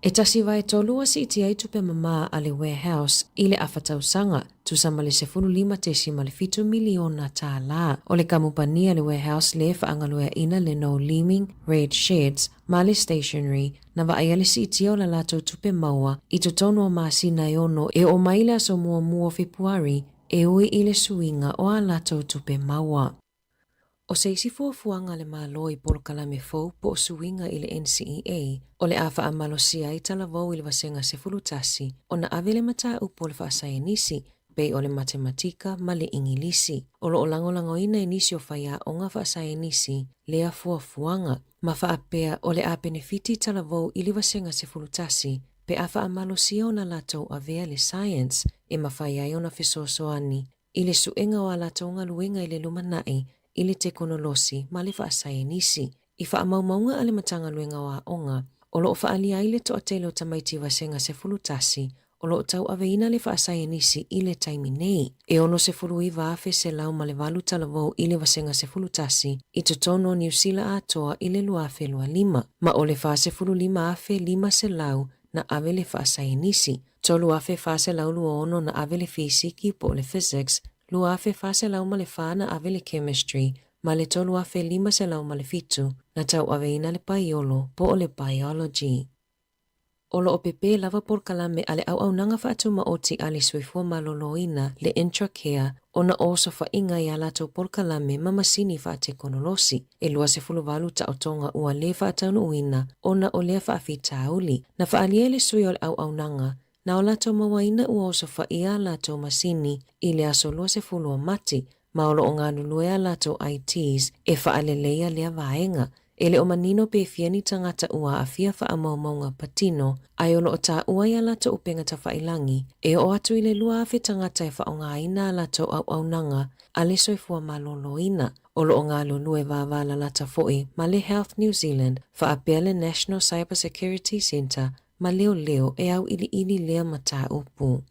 E tasi vai tolua si iti ai tupe mama a le warehouse I le afatausanga, tusama le 15 miliona tā la. O le kamupania le warehouse le whaangaluea ina le no leaming, red sheds, ma le stationery, na vaaya le si iti o la lato tupe maua, I totono o masina I ono e o maila so mua Februari, e ui I le suinga o a lato tupe maua. O se isi fuafuanga le malo I polokalame fau po o suinga I le NCEA, o le afa amalo si ai talavau I le vasenga se fulutasi, o na ave le mata upo le faasayanisi, bei o le matematika ma le ingilisi. O lo o langolango ina inisi o faya o nga faasayanisi, lea fuafuanga, ma faapea o le a benefiti talavau I le vasenga se fulutasi, pe afa amalo si o na lato avea le science, e mafaya I o na fisosoani, I le suenga o a lato nga luenga I le lumanai, I le tekonolosi ma le faasayanisi. I faamaumaunga a le matanga luenga wa onga, o lo o faalia I le to atele o tamaiti vasenga se fulutasi, o lo o tau aveina le faasayanisi I le taimi nei. E ono se fulu I vaafe se lau ma le valu talavou I le vasenga se fulutasi, I totono New Zealand atoa I le luafe lua 5, ma o le faa se fulu 5 afe 5 se lau na ave le faasayanisi. Tolu afe faa se lau lua ono na ave le fisiki po le physics, lua afe faa se lau ma le faa na ave le chemistry, ma le tolu afe 5 se lau ma le fitu, na tau aveina le paiolo po o le biology. O lo o pepe lava por kalame ale au nanga faatuma oti ali suifua maloloina le intracare o na oso fa inga I alato por kalame mamasini faate konolosi. E lua se fuluvalu ta otonga ua le faatanu uina o na o le faafitauli. Na faaliele sui o le au nanga, na o lato mawaina ua oso fa ia lato masini I le aso lua se fulua mati, ma o lo o ngā luluea lato ITs e faaleleia lea vaenga. Ele o manino pe fiani tangata ua a fia fa amaumaunga patino, ai ono o ta ua ia lato upenga ta whailangi, e o atu ile lua afe tangata e whaonga ina lato au nanga, ale soifua maloloina, o lo o ngā lulue vāvala lata foi, ma le Health New Zealand, fa apea le National Cyber Security Center, ma leo e au ili lea mata upu.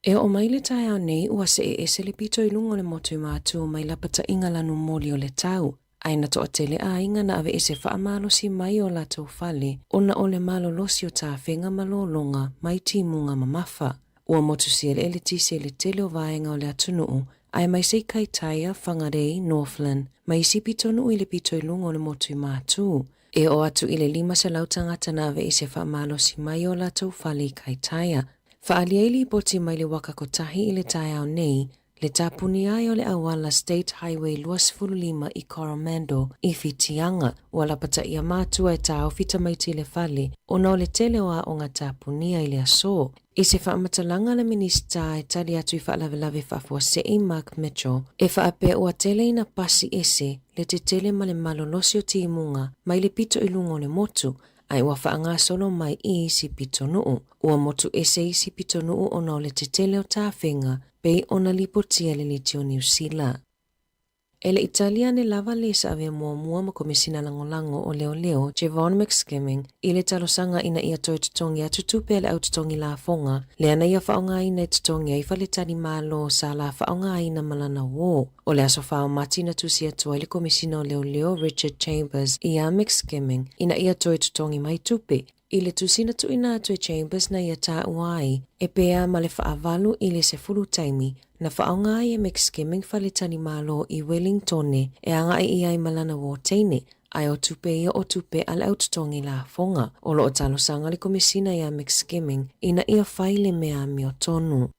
E o maile tae au nei ua se e ese le pito I lungo le motu mātu mai lapata inga lanu moli o le tau, aina to atele a inga na ave ese faamalo si mai o lato fale, ona o le malo losi o ta whenga malolonga mai timunga mamafa. Ua motu si ele tisi le tele o vaenga o le atunuu, ai mai se kai taia Whangarei, Northland, mai si pitonu I le pito I lungo le motu mātu. E o atu I le 5 se lautangata na ave ese faamalo si mai o lato fale kai taia. Faalieli poti mai le waka kotahi I le tae au nei, le tapuni ai o le awala State Highway 205 I Coromandel I Fitianga, ua lapata ia mātua e tau fita maiti le fale, o na o le tele o a o ngā tapuni ai le aso. I se whaamatalanga le minista e tali atu I whaalavelave whafuasei Mark Mitchell, e whaapea ua tele ina pasi ese, le te tele ma le malolosi o timunga, mai le pito I lungo le motu, ai ua whaanga solo mai I si pito nuu. Ua motu ese I si pito nuu o na o le te tele o tāwhenga, pei ona lipotia le litio New Zealand. Ele Italiane lava le sa ave mua ma komisina langolango o leo Javon McSkimming I le talosanga ina ia toi tutongi a tutupe le au tutongi la fonga, le ana ia whaonga ina tutongi a ifa le tani malo sa la whaonga ina malana wo. O le aso whao mati na tusia tua le komisina o leo Richard Chambers ia McSkimming ina ia toi tutongi mai tupe. I le tusina tu ina atu Chambers na ia tā uai, e pea ma le whaavalu I le se fulu taimi, na whaonga I McSkimming whale tani malo I Wellingtone, e anga I ai malana wo teine, ai o tupe ia o tupe ala au tutongi la fonga, o lo o talo sanga le komisina ia McSkimming, ina ia whaile mea mi o tonu.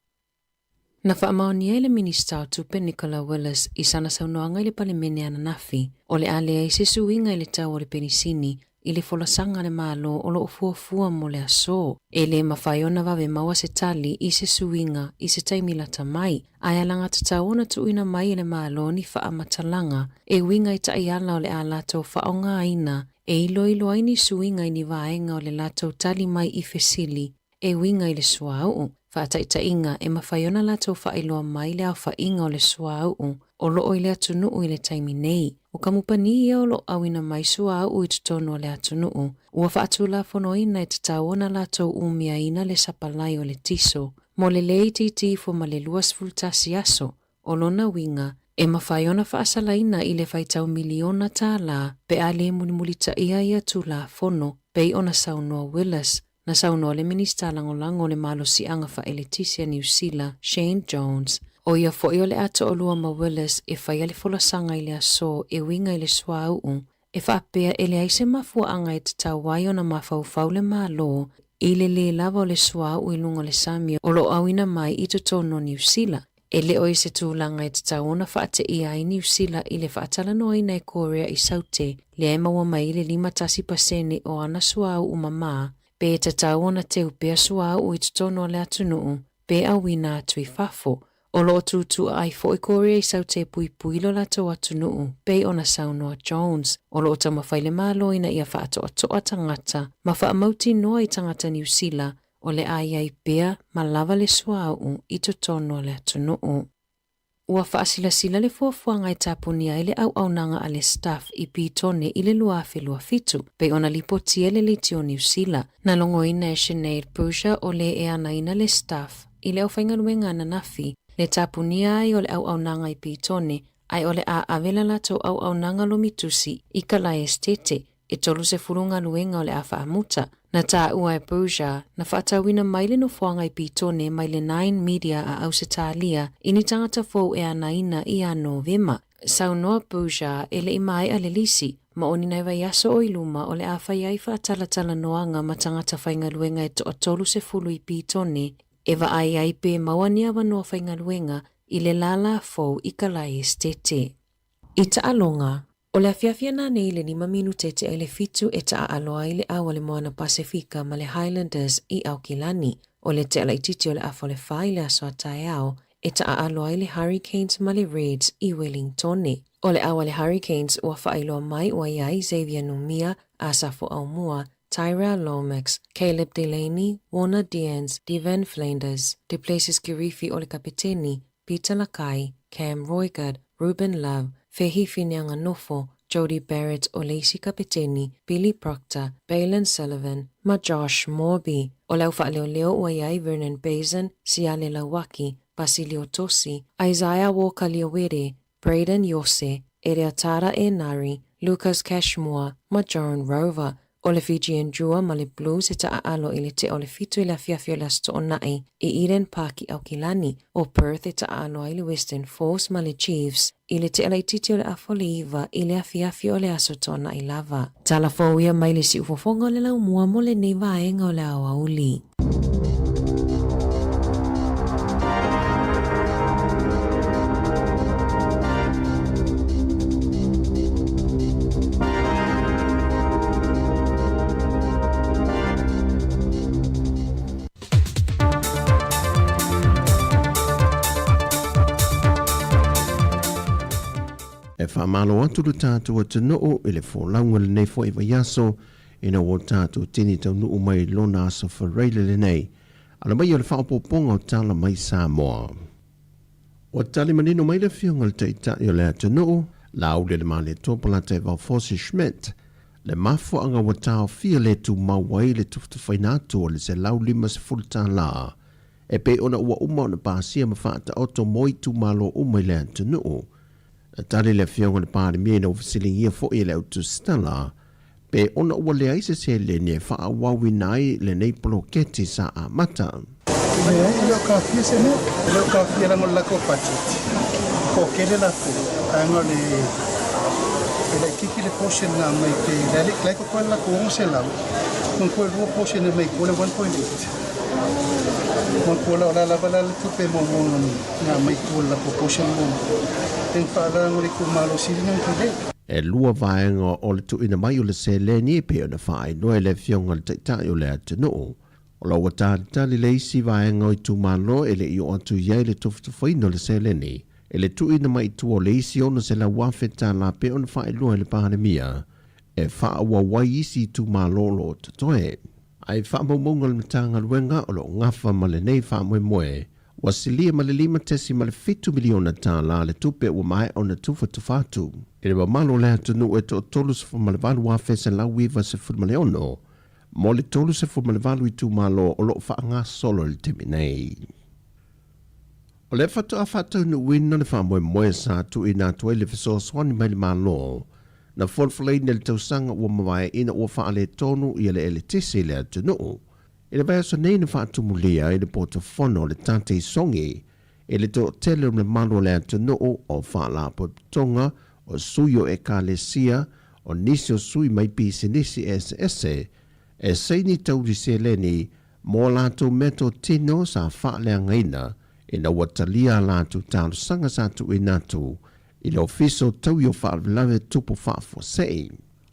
Na whaamaonia le minista o tupe Nicola Willis I sana saunoanga I le palemene ananafi, o le alea I se suinga I le tau o le penisini, I le folasanga le malo o lo ufuafua mo le aso. E le mawhaiona wawe maua se tali I se suinga I se taimilata mai. Ai alanga tataona tuina mai le malo ni whaamatalanga. E winga I taiala o le a lato whaonga aina. E ilo aini suinga I ni vaenga o le lato tali mai I fesili. E winga I le suau. Whaataitainga e mawhaiona lato whailoa mai lea whainga o le sua au o loo i lea tunuu i le taimi nei. O ka mupani ia o lo awina mai sua au i tutono o lea tunuu. Ua whaatula fonoina e tataona lato umia ina le sapalai o le tiso. Mo le lei titi fo ma le luas fultasi aso. O lona winga e mawhaiona whaasalaina i le whaitau miliona tā la pe a le mulimulita ia tula fono pei ona Saunoa Willis. Na saunoa le minista langolango le malo sianga fa Letisia New Zealand, Shane Jones. O ia fo le ato o lua ma Willis e whaia le folasanga i le aso e winga i le sua au e whaapea e le aise mafua anga e tatawai o na mafau le malo i le lava o le sua au i lunga le Samia o lo awina mai i totono New Zealand. E le o se tūlanga e tataona whaate ia i New Zealand i le whaatala noa i Korea i saute le e maua mai le 5% o ana sua au umama. Pe e tataona te upea sua au i tutono le atunuu, pe a wina atu i fafo. O lo tutu ai fo i Korea i saute pui lo lato atunuu, pe ona Saunoa Jones. O lo tama whaile malo ina ia whaato atoa tangata, ma wha amauti noa i tangata New Zealand, o le aia i pea ma lava le sua au i tutono le atunuu. Ua whaasila le fuafuanga i tapunia ele au nanga a le staff i pitone i le luafe luafitu, pe ona lipotia le litio New Zealand, na longoina e Sinead Pusha o le e anaina le staff, i le au whaingaluenga na nafi, le tapunia ai o le au nanga i pitone, ai o le a avela lato au nanga lo mitusi i kalai estete, e tolu se furunga luenga o le a whaamuta, na tā ua e Pusha, na whaatawina maile no fuanga i pitone maile 9 media a au se tālia, ini tangata fōu e anaina i a Novema. Saunoa Pusha ele i mai a le lisi, ma oni nai vai aso o iluma o le a whaiai whaatala noanga ma tangata whaingaluenga e toa tolu se fulu i pitone, e wa ai pe mawani awa noa whaingaluenga i le lala fōu i kalai estete. I ta alonga, o le afiafia na nei le 5 minutete ai le fitu e taa aloa i le awa le moana Pasifika ma le Highlanders i Aukilani. O le te alaititi o le afo le whai le aso ataiao e taa aloa i le Hurricanes ma le Reds i Wellingtone. O le awa le Hurricanes ua whaailoa mai ua iai Xavier Numia, Asafo Aumua, Tyra Lomax, Caleb Delaney, Warner Dians, Devon Flanders, Duplessis Girifi o le kapiteni, Peter Lakai, Cam Roygard, Ruben Love, Fehi Finyanga Nofo, Jody Barrett o Lacey Kapiteni, Billy Proctor, Baylan Sullivan, ma Josh Morby, o lau whaaleo ua iai Vernon Bazin, Siale Lawaki, Basilio Tosi, Isaiah Walker Liawere, Braden Yose, Ereatara Enari, Lucas Cashmore, ma John Rover, o le Fijian Jua ma le Blues e alo i le te o le fitu i le afiafio le asto o nai i Eden Park i Aukilani, o Perth e alo i le Western Force ma le Chiefs, i le te alaititi o le afoliva i le afiafio o le aso tona i lava. Tala fōia mai le si ufofonga o le lau mua mo le nei vaenga o le awauli. Whamalo atu le tātua te noo i le fōlaunga le nei fo i vaiaso ina o tātua tini tau nuu mai lona aso whareile le nei. Ala mai o le whaopoponga o tala mai Sāmoa. O tali manino mai le fionga le teitai o le atu noo, lau le male tōpala te vau Fosi Schmidt, le mafo anga wa tāo fia le tu mawai le tuftu whainatu o le se lau 50 la. E pe ona ua uma o na pāsia mawhaata oto moi tu malo umai le atu noo. Tali le fionga le pāre mie na ufasiling ia fo i le autu stala, pe ona ua le aise se le ne wha wawi nai le nei poloketi sa a mata. Leo ka fia se ne, leo ka fia rango lako pachiti. Ko kere la fu, ango le kiki le portion na mai te lalik laiko kwa la ko se lau. Kung ko ro portion mai ko le 1.8. Mon ko la la bala le tupe mo na mai ko la portion mo. E lua vaenga o le tu ina mai o le se le ni pe o na whae noe le fionga le teitai o le atu noo. O la watata li leisi vaenga o i tu malo e le i o atu iai le toftu whaino le se le ni. E le tu ina mai tu o leisi o na se la wafeta la pe o na whae lua le pandemia. E wha wawai isi tu malo lo tatoe. Ai whaamaumaunga le matanga luenga o lo ngafa ma le nei whaamoemoe. Wasilia ma le 5 ma le 7 miliona tāla le tupe ua mai o na tufa tufatu. E le wamalo le atunu e to tolu se ma le valu a fese la wiva se ma le ono. Mo le tolu se ma le valu i tu malo o lo whaanga solo le temi nei. O le fatu a fatu nu wina le whaamoemoe sa tu ina tu le fiso swani mai le malo. Na folflei nel tausanga ua mawai ina ua whaale tonu i le tisi le atunu. E le vai so nei na whaatumulia i le portofono le tate i songi, e le to tele le malo le atunu o whaala potonga, o suyo e ka le sia, o nisi o sui mai pisi nisi ese, e seini tauri se leni, mo lato meto tino sa whaale angaina, e na watalia lato talo sanga sa tu inatu, i le ofiso tau yo whaalawe tupu whaafo sei.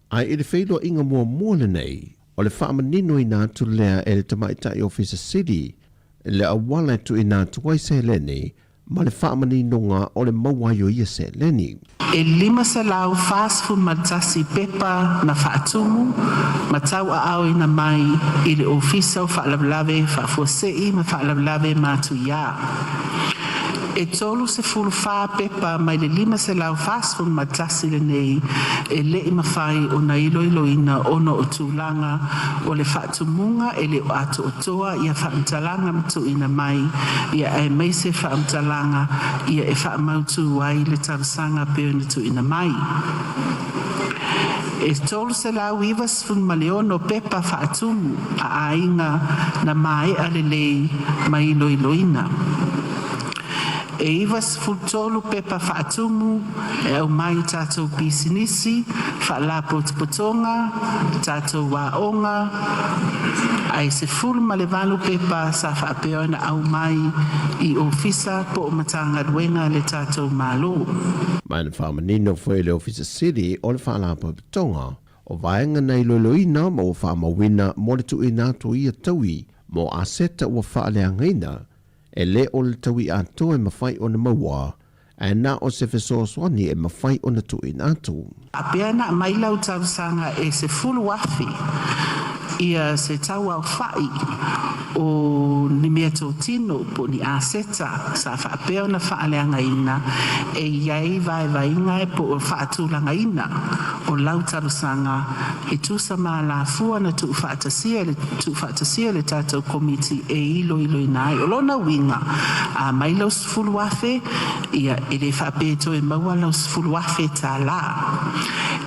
Ai i le whailo inga mua le nei, o le whaamanino i nā tu lea e le tamaitai Officer City, le awala tu i nā tuai se leni, ma le whaamanino ngā o le mauaio ia se leni. E 5 salau fast matasi pepa na whaatumu, matau a au ina mai i le ofisa o whaalawlawe whaafosei ma whaalawlawe mātu ia. E tolu se fulu wha pepa mai le 5 salau fast matasi le nei, e le mawhai o na iloina ono o tūlanga o le whaatumunga e le o ato o toa ia whaamtalanga mtu ina mai, ia e meise whaamtalanga, ia e whaamautu wai le tarasanga peo tu ina mai. E tolu se la wivas fun maleono pepa whaatumu a ainga na mai alelei mai iloina. E ivas fultolu pepa whaatumu e au mai tātou pisinisi, whaala potonga, tātou waonga, ai se fulu ma le valu pepa sa whaapeona au mai i ofisa po o matanga ruenga le tātou malo. Mai na whaamanino fwoi le Officer City o le whaala potonga, o vaenga nei loina mo o whaamawina mo le tu inatu ia taui mo aseta ua whaale angaina, e le o le taui ato e mawhai o na maua, e na o se fesoswani e mawhai o na tu inatu. A pia na mai lau tausanga e se fulu wafi, ia se tau au whai o ni mea tō tino po ni aseta sa whaapeo na whaaleanga ina e iai vai inga e po o whaatulanga ina o lau tarusanga he tusa maa la fua na tu whaatasia le tātou komiti e ilo inai o lona winga a mai lau sifulu wafe ia e le whaapeto e maua lau sifulu wafe tā la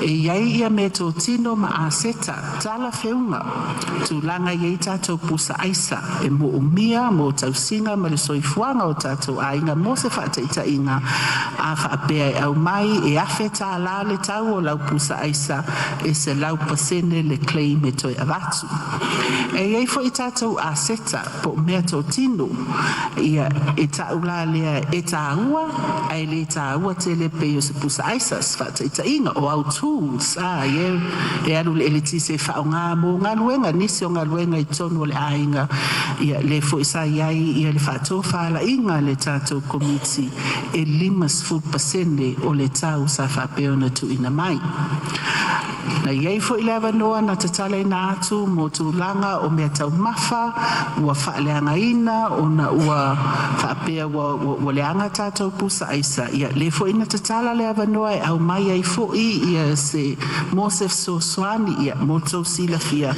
e iai ia mea tō tino ma aseta tala feunga tu langa iei tātou pusa aisa e mo umia, mo tausinga, ma le soifuanga o tātou ainga, mo se whaataita inga a whaapea e au mai e awhe tā la le tau o lau pusa aisa e se lau pasene le claim e toi avatu. E iei fo i tātou a seta po mea tō tino ia e tāu la lea e tāua ai le tāua te le peo se pusa aisa se whaataita inga o au tools e alu le elitise whaonga mo ngā luenga nisi o ngā luenga i tonu le ainga ia le fo isa iai ia le whaato whaala inga le tātou komiti e 5% o le tau sa whapeona tu ina mai. Na iei fo ilewa noa na tatale na atu mo tūlanga o mea tau mawha ua whaaleanga ina o na ua whaapea ua leanga tātou pusa aisa ia le fo ina tatala lewa noa e au mai ai fo ia se Mosef Soswani ia mo tau sila fia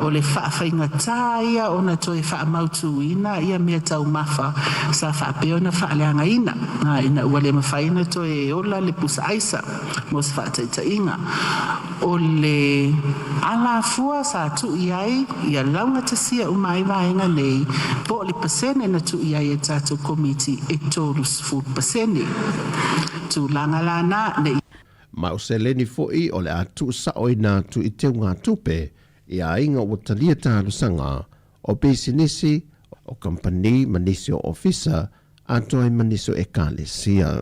o le whaafainga tāia o na toi whaamautu ina ia mea tau mawha sa whaapea o na whaaleanga ina ua le mawhaina toi e ola le pusa aisa mo se whaataita inga o le ala fua sa tu iai ia launga tasia umai vaenga nei po le pasene na tu iai e tātou komiti e tōrus 4% tu langa lana ne ma o se leni fo'i o le atu sa oina tu i teu ngā tupe ia inga o talia tālusanga o bisinisi o company manisio officer ato ai manisio e kālesia.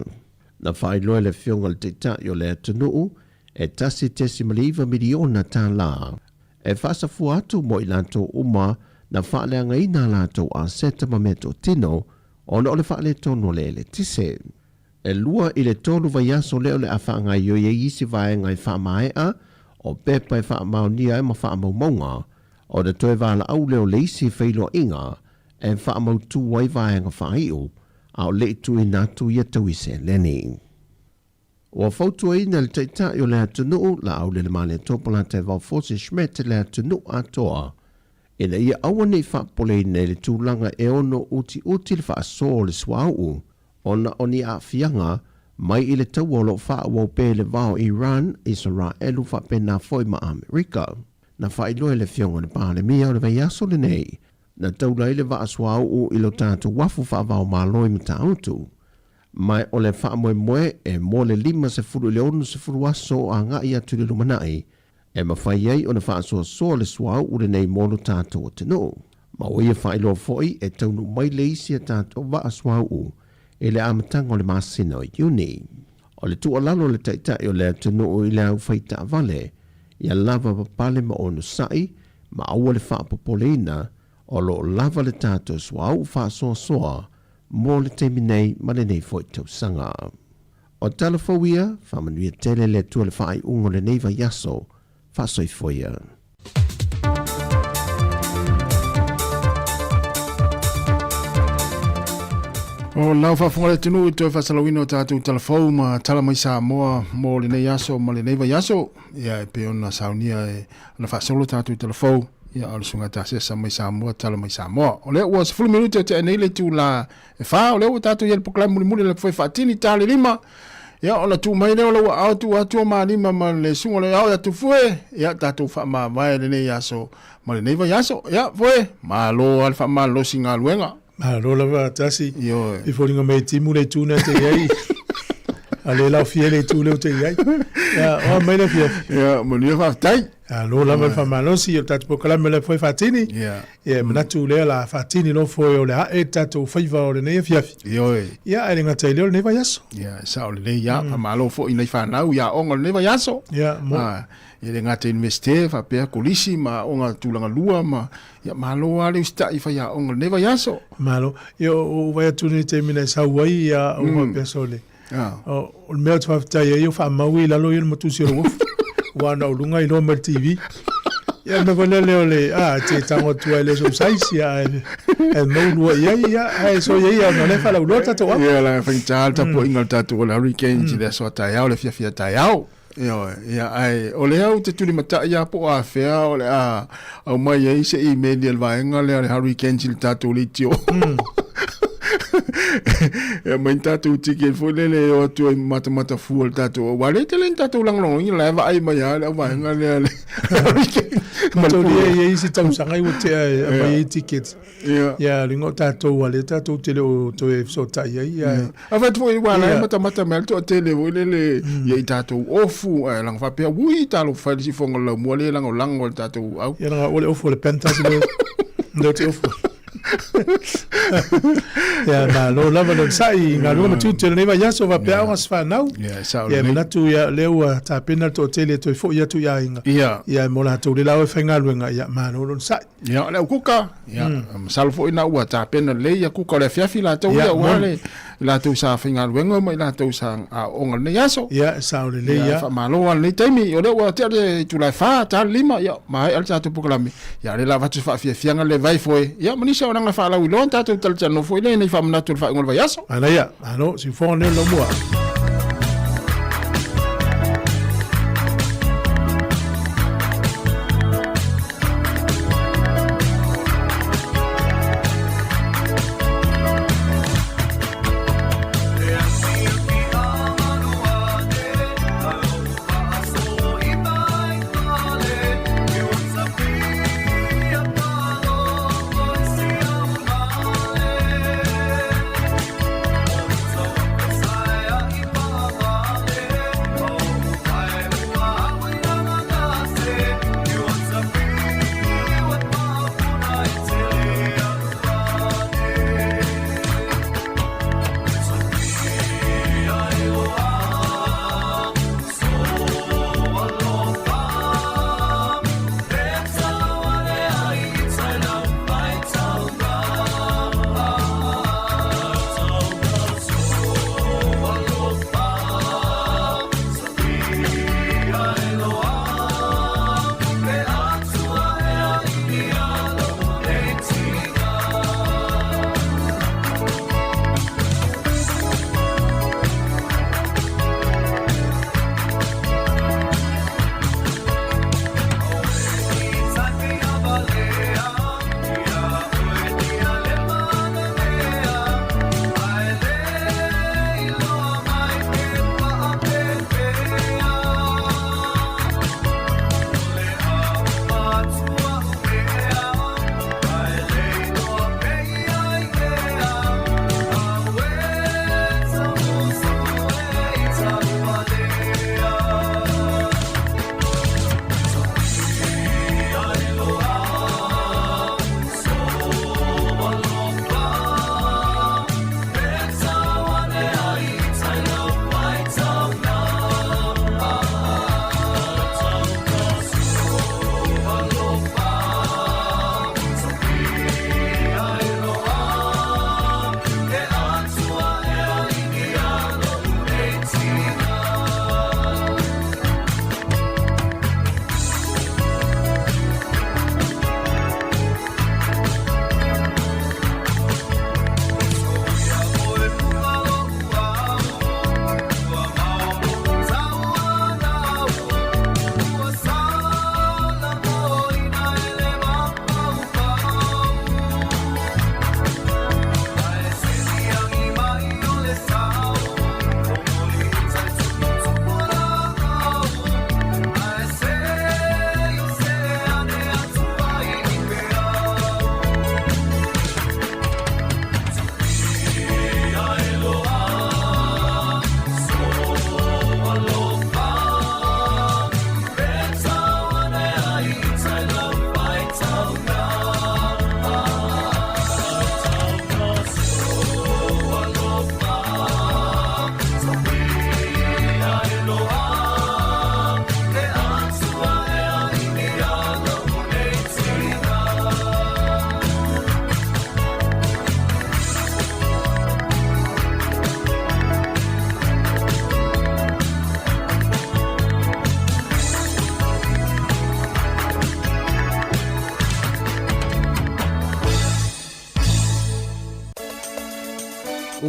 Na whailoa le whionga le teita i o le atunuu e tasi 10 miliona tā la. E whasafu atu mo i lanto uma na whaaleanga ina lanto a seta mameto tino o na ole whaale tono le tise. E lua i le tonu vaiaso leo le awhaanga i isi vaenga i whaamaea o pepa i whaamaunia e ma whaamaumaunga O le toe wala au leo leisi feilo inga, e wha mautu wai vaenga whaiu, au le tu i natu ia tauise leni. Ua fautua ina le taitai o le atunuu la au le male topola te vau fosi shmete le atunuu atoa. Ina ia awa nei whapole ina le tūlanga e ono uti le whaaso le swau. Ona oni a fianga, mai i le tauolo whaawau pe le vau Iran, Israelu whapena foi ma Amerika. Na whailoe le fionga le pāle mia o le veiaso le nei. Na taulai le vaaswau i lo tātu wafu whaavau māloi mta autu. Mai o le whaamoe e mo le 5 le onu se furu aso a ngai atu le lumanai. E mawhai ei o na whaasoa soa le swau ure nei mono tātou o tino. Ma o ia whailo foi e taunu mai le isi a tātou vaaswau e le amatanga o le masina o Iuni. O le tua lalo le taitai o le atino o i le au whaita vale. Ia lava papale ma ono sai, ma aua le whaapopoleina o lo lava le tātou swau whaasoa soa. Mo le teimi nei ma le nei foi tausanga. O talafauia, whamanuia tele le tua le whaai ungo le nei vai yaso, whaasoi foia. O lau whaafunga le tunu i toi whasalawino tātou talafau ma tala mai Sāmoa mo le nei yaso ma le nei vai yaso. Ia e peona saunia e na whaasolo tātou talafau. Ia o le sunga tāsia sa mai Sāmoa tala mai Sāmoa. O le ua 10 minuto te nei le tū la e wha o le ua tātou iel poklai muli le fwoi whaatini tāle 5. Ia o la tū mai leo le ua autu atua maa 5 ma le sunga le au atu fwe. Ia tātou wha maa vai le nei yaso ma le nei vai yaso. Ia fwe maa lo alfa maa lo singa luenga. Maa lo lava tasi. I fōringa mei timu le tūna te iei. A le lau fie le tū leo te iei. Ia o mai le fie. Ia mo nia whaftai. Lo lava le whamalosi o tātou pokalame le fwoi whaatini. Ia manatu lea la whaatini lo fwoi o le hae tātou whaiva o le nei fiafi. Ia e ringa tai leo le nei vai yaso. Ia sa o le nei ia whamalo fo i nei whanau ia onga le nei vai yaso. Ia mo. Ia le ngate universite whapea kolisi ma onga tūlanga lua ma ia malo ale usta i whai ia onga le nei vai yaso. Malo. Ia o vai atuni te mina sa uai ia o pia sole. O le mea tu whaftai ia o whaamaui lalo ia matusi o wofu. Wana o lunga i loma TV. Ia me kone leo le, te tango tua le so saisi ia e maulua ia e so ia o le whala uloa tato wa. Ia la whainta po ingal tato o le hurricane ti le so tai au le fia tai au. Ia ai o le au te tuli mata ia po a fea o le au mai ei se email el vaenga le hurricane ti tato li tio. E mai tātou tiki e fwile le o tu e mata fuol tātou. Wale te len tātou langlong i leva ai mai a le wāinga le ale. Matou lia i si tausanga i o te mai i ticket. Ia ringo tātou wale tātou tele o to e so tai ai. A whai tfo i wala e mata mel to tele wile le ia i tātou ofu lang whapea wui tālo whaile si fonga lau mua le lango lango le tātou au. Ia langa ole ofu le pentasi le no te ofu. Ya na lo lava lo sai nga lo matu te nei vai yaso va pe awas fa nau ya manatu ya leua ta pena to tele to fo ya tu ya inga ya mo la to le la fa nga luenga ya ma no lo sai ya le kuka ya salfo ina ua ta pena le ya kuka le fiafi la to ya wale la to sa fa nga luenga mai la to sa a onga ne yaso ya sa le ya fa malo wa le taimi o le wa te tu la fa ta 5 ya mai al ta to poklami ya le la va tu fa fianga le vai foi ya manisa ona nga fa la wilon ta to tal no foi le nei fa manatu fa ngol vai yaso ana ya ano si fo ne lo mua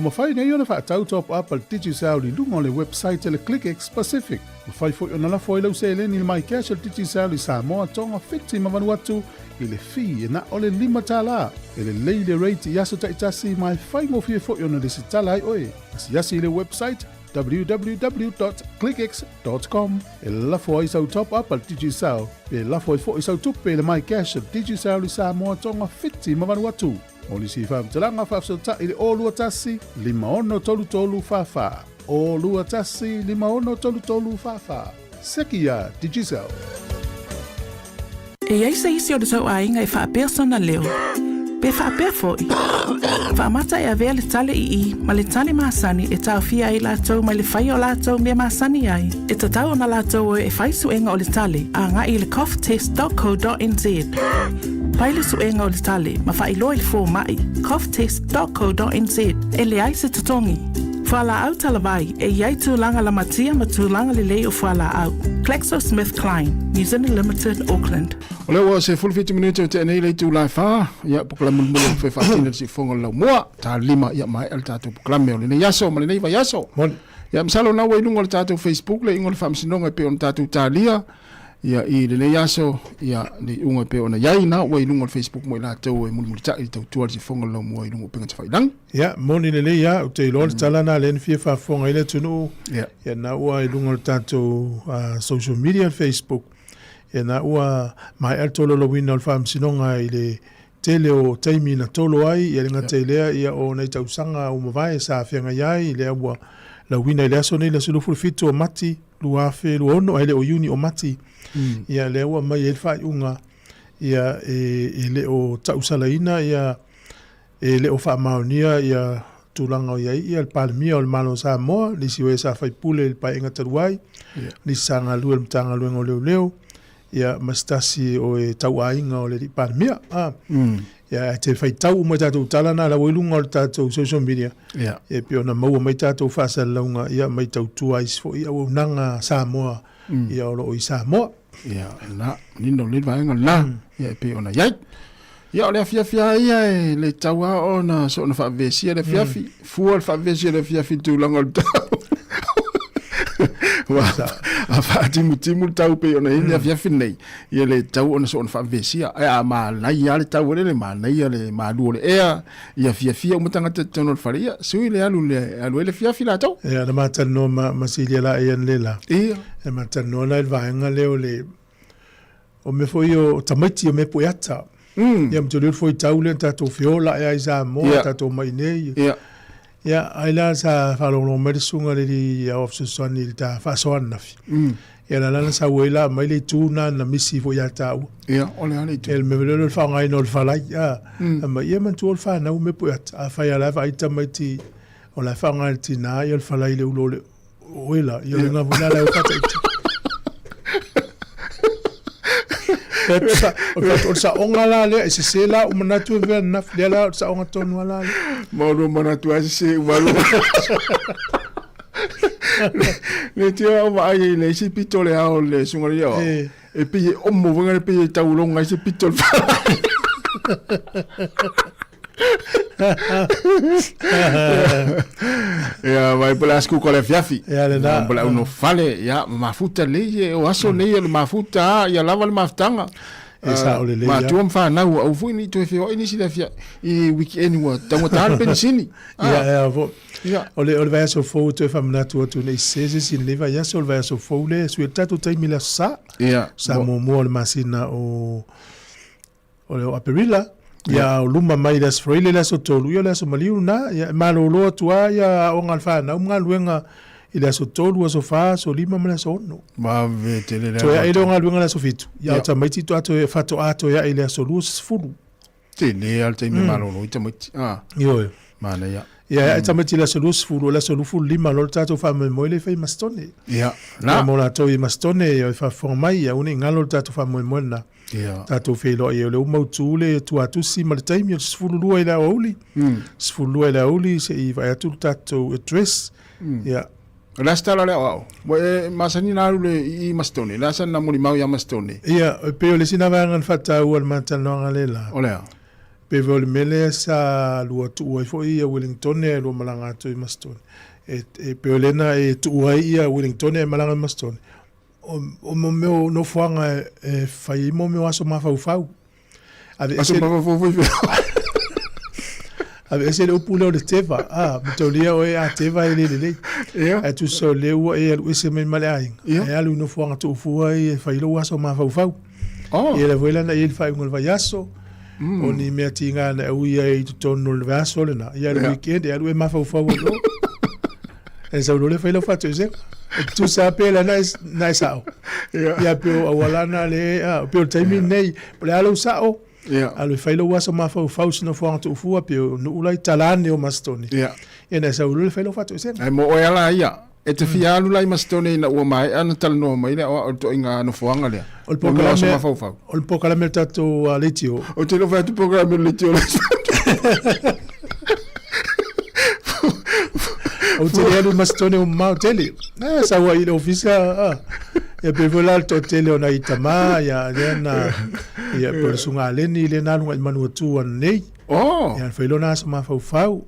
mawhai nei ona whaatau top up al DigiSal li lunga le website le ClickX Pacific. Mawhai fo ona la fo ilau se eleni le mai cash al DigiSal li Sāmoa tonga whiti mawanu atu i le fi e na ole 5 tala. E le leile rate i aso taitasi mai whai mo fie fo ona le se tala ai oe. Asi le website www.clickx.com. E la fo ai sau top up al DigiSal. E la fo i sau tupe le mai cash al DigiSal li Sāmoa tonga whiti mawanu atu. Oli si whamtalanga whafsota i le olua tasi, 5 tolu whawha. Olua tasi, 5 tolu whawha. Sekia, DigiSal. E ai se isi o le tau ainga e whaapea sana leo. Pe whaapea foi. Whaamata e avea le tale i, ma le tale maasani e tau fia i lātou ma le whai o lātou mea maasani ai. E tatau o na lātou e whaisu enga o le tale, a ngā i le coughtest.co.nz. Paile suenga o le tale, ma whailo i le fō mai, coughtest.co.nz, e le ai se tatongi. Whala au talawai, e iai tūlanga la matia ma tūlanga le lei o whala au. GlaxoSmithKline, New Zealand Limited, Auckland. O leo se full 50 minutes o te nei lei tūlai wha, ia pukala mulmulu whai whaatina si whonga lau mua, tā lima ia mai al tātou pukalame o le nei yaso, ma le nei vai yaso. Ia msalo na wainunga le tātou Facebook, le ingo le whamsinonga pe on tātou tālia, ia i le nei yaso, ia le unga pe ona iai na wainunga le Facebook mo i lātou e mulmuli ta i tau tuar si whonga lau mua i lunga penga te whailang. Ia, moni le le ia, o te ilo le talana le nfia whafonga i le tunu, ia na ua i lunga le tātou social media Facebook, ia na ua mai al tolo lo wina le whamsinonga i le tele o taimi na tolo ai, ia le ngata i lea, ia o nei tausanga o mawai sa whianga iai, i lea ua la wina i lea so nei la sulufu fitu o mati, luafe, luono, ai le o uni o mati, ia le ua mai e whai unga, ia e le o tausalaina, ia e le o wha maonia, ia tūlanga o iai, ia le palemia o le malo Sāmoa, li siwe sa whai pule le pai inga taruai, li sanga lua le mtanga luenga o leo leo, ia mastasi o e tau ainga o le di palemia, ia te whai tau mai tātou talana, la wailunga o le tātou social media, ia pio na maua mai tātou whasa launga, ia mai tau tua isfo, ia o nanga Sāmoa, ia o lo i Sāmoa. Ia, na, nino le vaenga na, ia pio na iai. Ia o le fiafia ia e le taua o na so na whavesia le fiafi, fua le whavesia le fiafi tūlanga o le tau. A whaatimu tau pe o na hini a fiafi nei, ia le tau o na so na whavesia, a maa nai a le tau o le maa nai a le maa luo le ea, ia fiafia umatanga te tono le wharia, sui le alu e le fiafi la tau. Ia, na matano masilia la e an lela. Ia. E matano la e vaenga leo le, o me foi o tamaiti o me poiata. Ia mto leo foi taule tato fiola e aiza moa tato mainei. Ia aila sa whalolo merisunga le di ofsosani le ta whasoan nafi. Ia la lana sa wela mai le tūna na misi foi atau. Ia, ole ane tu. El me velo le whaongai no le whalai. Ma ia man tu o le whanau me poiata. A whai ala wha ita mai ti o la whaongai ti nā ia le whalai le ulo le oela. Ia le ngā vuna le o kata ita. O sa onga la le se se la o manatu ve na le la o sa onga tonu la le mauro manatu a se mauro le tio va ai le si pitole a le sungaria e pi o mo venga pi taulonga se pitol ia vai pela sku con le fiafi ia le na pela uno fale ia mafuta le o aso le le mafuta ia lava le maftanga esa o le le ma tu mfa na o fu ni tu fio ini si le fia i weekend wa tango tal pensini ia vo o le vai so fo tu fa na tu nei sese sin le vai so vai so fo le su tato tai mila sa sa mo le masina o le aperilla ia o luma mai das freile la so tolu ia la so maliu na ia malolo tua ia o ngalfa na luenga ila so tolu so fa so lima mana so no ma vetele to ia ilo luenga la so fitu ia ta maiti to ato fato ato ia ila so lus fulu tene alta me malolo ita maiti yo mana ia ita maiti la so lus fulu la so lufu lima lo tato fa me moile fa mastone ia na mo la to i mastone ia fa formai ia uni ngalo tato fa mo na tato felo ia le umautu le tu atusi ma le taimi sfululua ila oli sfululua ila oli se i vai atu tato address ia la stala le au masani na le i mastone la san na muli mau ya mastone ia pe le sina va ngan fata u al matalonga le la ole pe vole mele sa lua tu ai fo ia Wellington e lo malanga tu Mastone e pe olena e tu ai ia Wellington e malanga Mastone o mo meu no fuanga e fai mo meu aso mafau ave aso mafau ave ese le upule o le teva mitolia o e a teva e le e tu so le ua e alu ese me male ai e alu no fuanga tu fua e fai lo aso mafau e le vuela na il fai ngol vayaso o ni mea tinga na uia i tu tono le vaso le na ia le weekend e alu e mafau lo e sa le fai lo fatu e tu sa pela na sao ia pe o walana le pe o taimi nei le alu sao alu fai lo aso mafau no fuanga tu fua pe no ulai talane o Mastone e na sa le fai lo fatu e ai mo o ala ia e te fia alu lai Mastone na ua mai ana tal no mai le o to inga no fuanga le o le pokala tato letio o te lo fai tu programa letio o te alu Mastone o mau tele sa wa ile ofisa e pe vola to tele ona itama ya na ya persunga leni le na no manu tu nei ya felona sama fau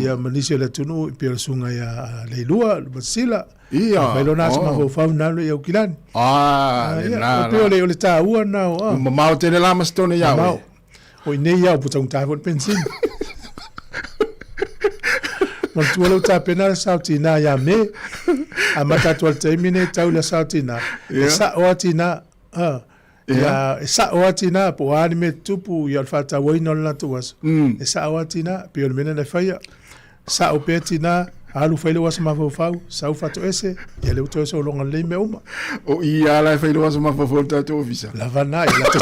ya manisi le tunu persunga ya le lua basila felona sama fau na le ukilani na pe le ta ua na mau tele la Mastone ya o nei ya puta un tafo pensin mon tu lo ta pena sautina ya me a matatu al termine tau la sautina sa oatina ya sa oatina po anime tupu ya fata waino la tuas sa oatina pe el mena na faya sa opetina alu failo was ma fau sa fato ese ya le uto so longa le me uma o ia la failo was ma fau ta to visa la vana la to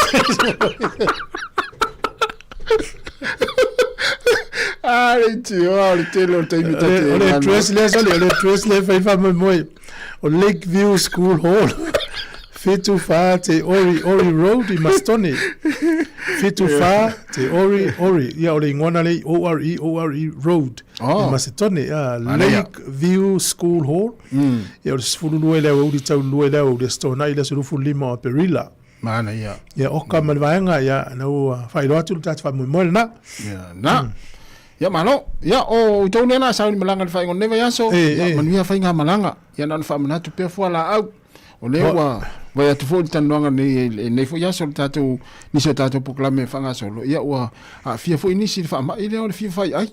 le telo te imitate le Tresle fai fama moi o Lakeview School Hall fitu fa te ori road I Mastone fitu fa te ori ia o le ngona le ore road I Mastone Lakeview School Hall ia o le sfulu lue le o di tau lue le o le stona i le surufu lima o Perila mana ia oka malvaenga ia no fai loatu tatu fa moi na ya malo ya o to nena sa ni malanga fa ngon neva yaso manuia fa nga malanga ya nan fa manatu pe fo la au o le wa ya tu fo tan longa ne fo yaso tatu ni so tatu proclame fa nga solo ya wa a fia fo inisi fa ma ile o fia fa ai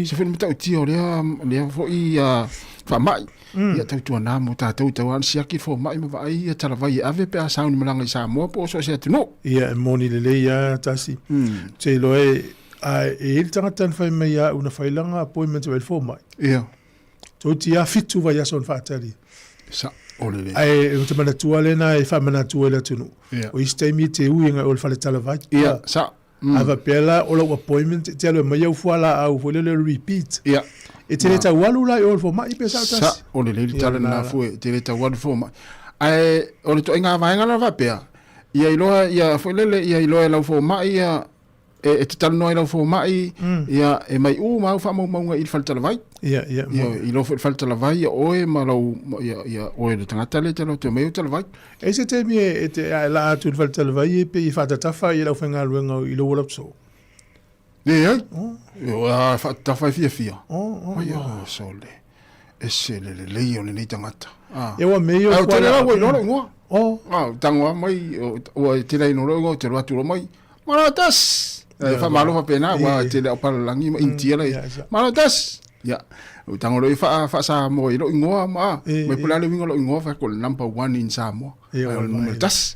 se fe meta ti o le fo I fa mai ya tatu na mo tatu an sia ki fo mai ma ai ya tala vai ave pe sa ni malanga Sāmoa po so se tu no ya moni le ya tasi te lo il tangata fai mai a una failanga appointment wel fo mai to ti a fitu vai son fatali sa ole ai o te mana tuale na e fa mana tuale tunu o istemi te uinga o fale tala vai sa ava pela o lo appointment te lo mai o fala au fo le repeat e te ta walu la o fo mai pe sa ole le tala na fu te le ta walu fo mai ai o le to inga vai ngala va pe ia ilo ia fo le ia ilo la fo mai e te tala noi lau fo mai ia e mai ma fa mau il falta vai ia I lo falta vai o e ma lau ia o e tangata le tala te mai tala vai e se te mi e te la tu falta vai pe I fata tafa I lau fenga luenga I lo wala so ai o fa tafa fia ia sole e se le io ne tangata e wa meio o te la no tangwa mai o te lai no lo te lo tu mai maratas fa malo fa pena wa te le pa langi intia la malotas ya o tango lo fa Sāmoa lo ingoa ma mai pula le wingo lo ingoa fa ko number 1 in Sāmoa malotas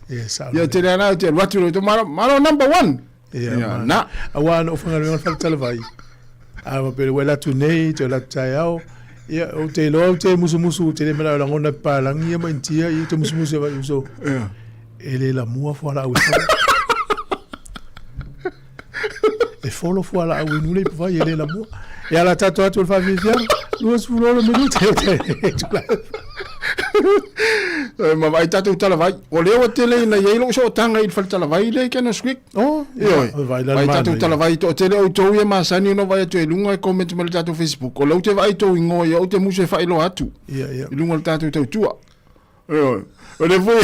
ya te le na te watu lo malo number 1 ya na awan o fanga lo fa tala vai a pe wela tu nei te la taiao ya o te lo te musu te le mala la ngona pa langi ma intia I te musu va so ele la mua fo la e folo fu ala au nule pa ele la mo e ala tato atu fa vivia luas fu lo minuto ma vai tato tala vai o leo tele na yelo so tanga il falta la vai le ke no squik vai tato tala vai to tele o to ye ma sani no vai to lunga comment me tato Facebook o lo te vai to ngo yo te muse fa ilo atu lunga tato to tua o le foi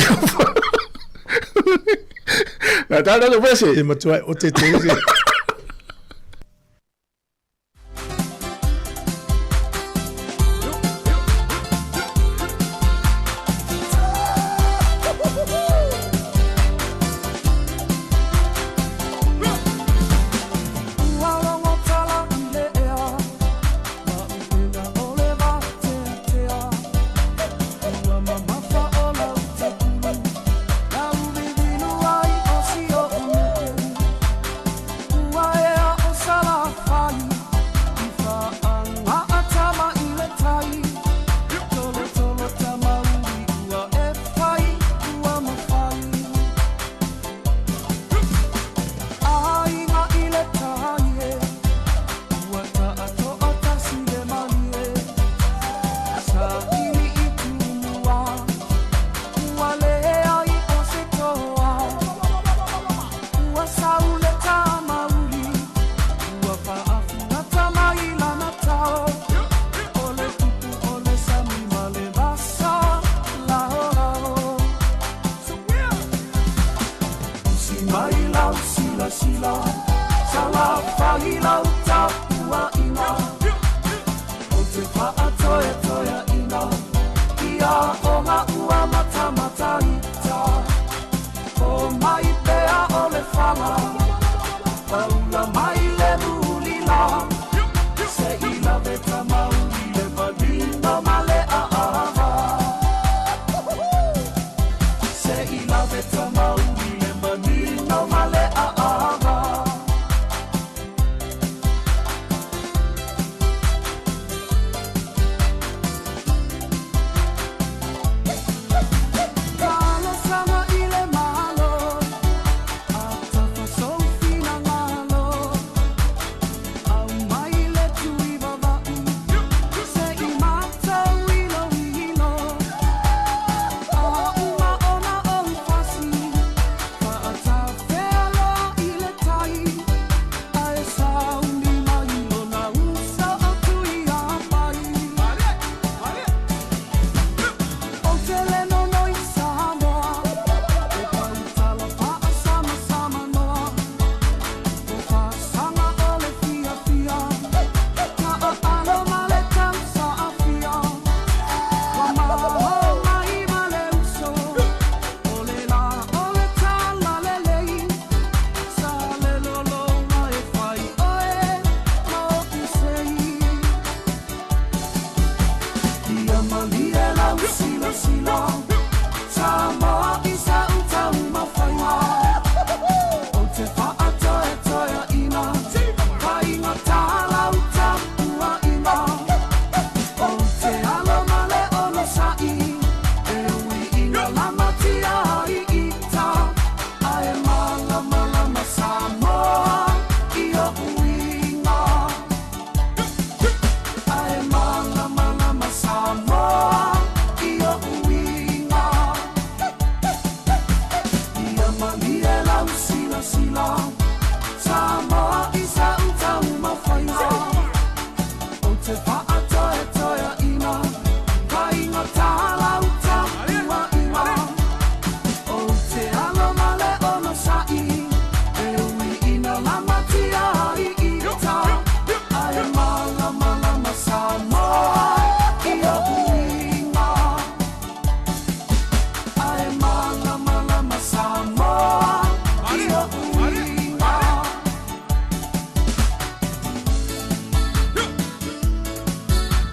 Na tala no pese. E matua o te te.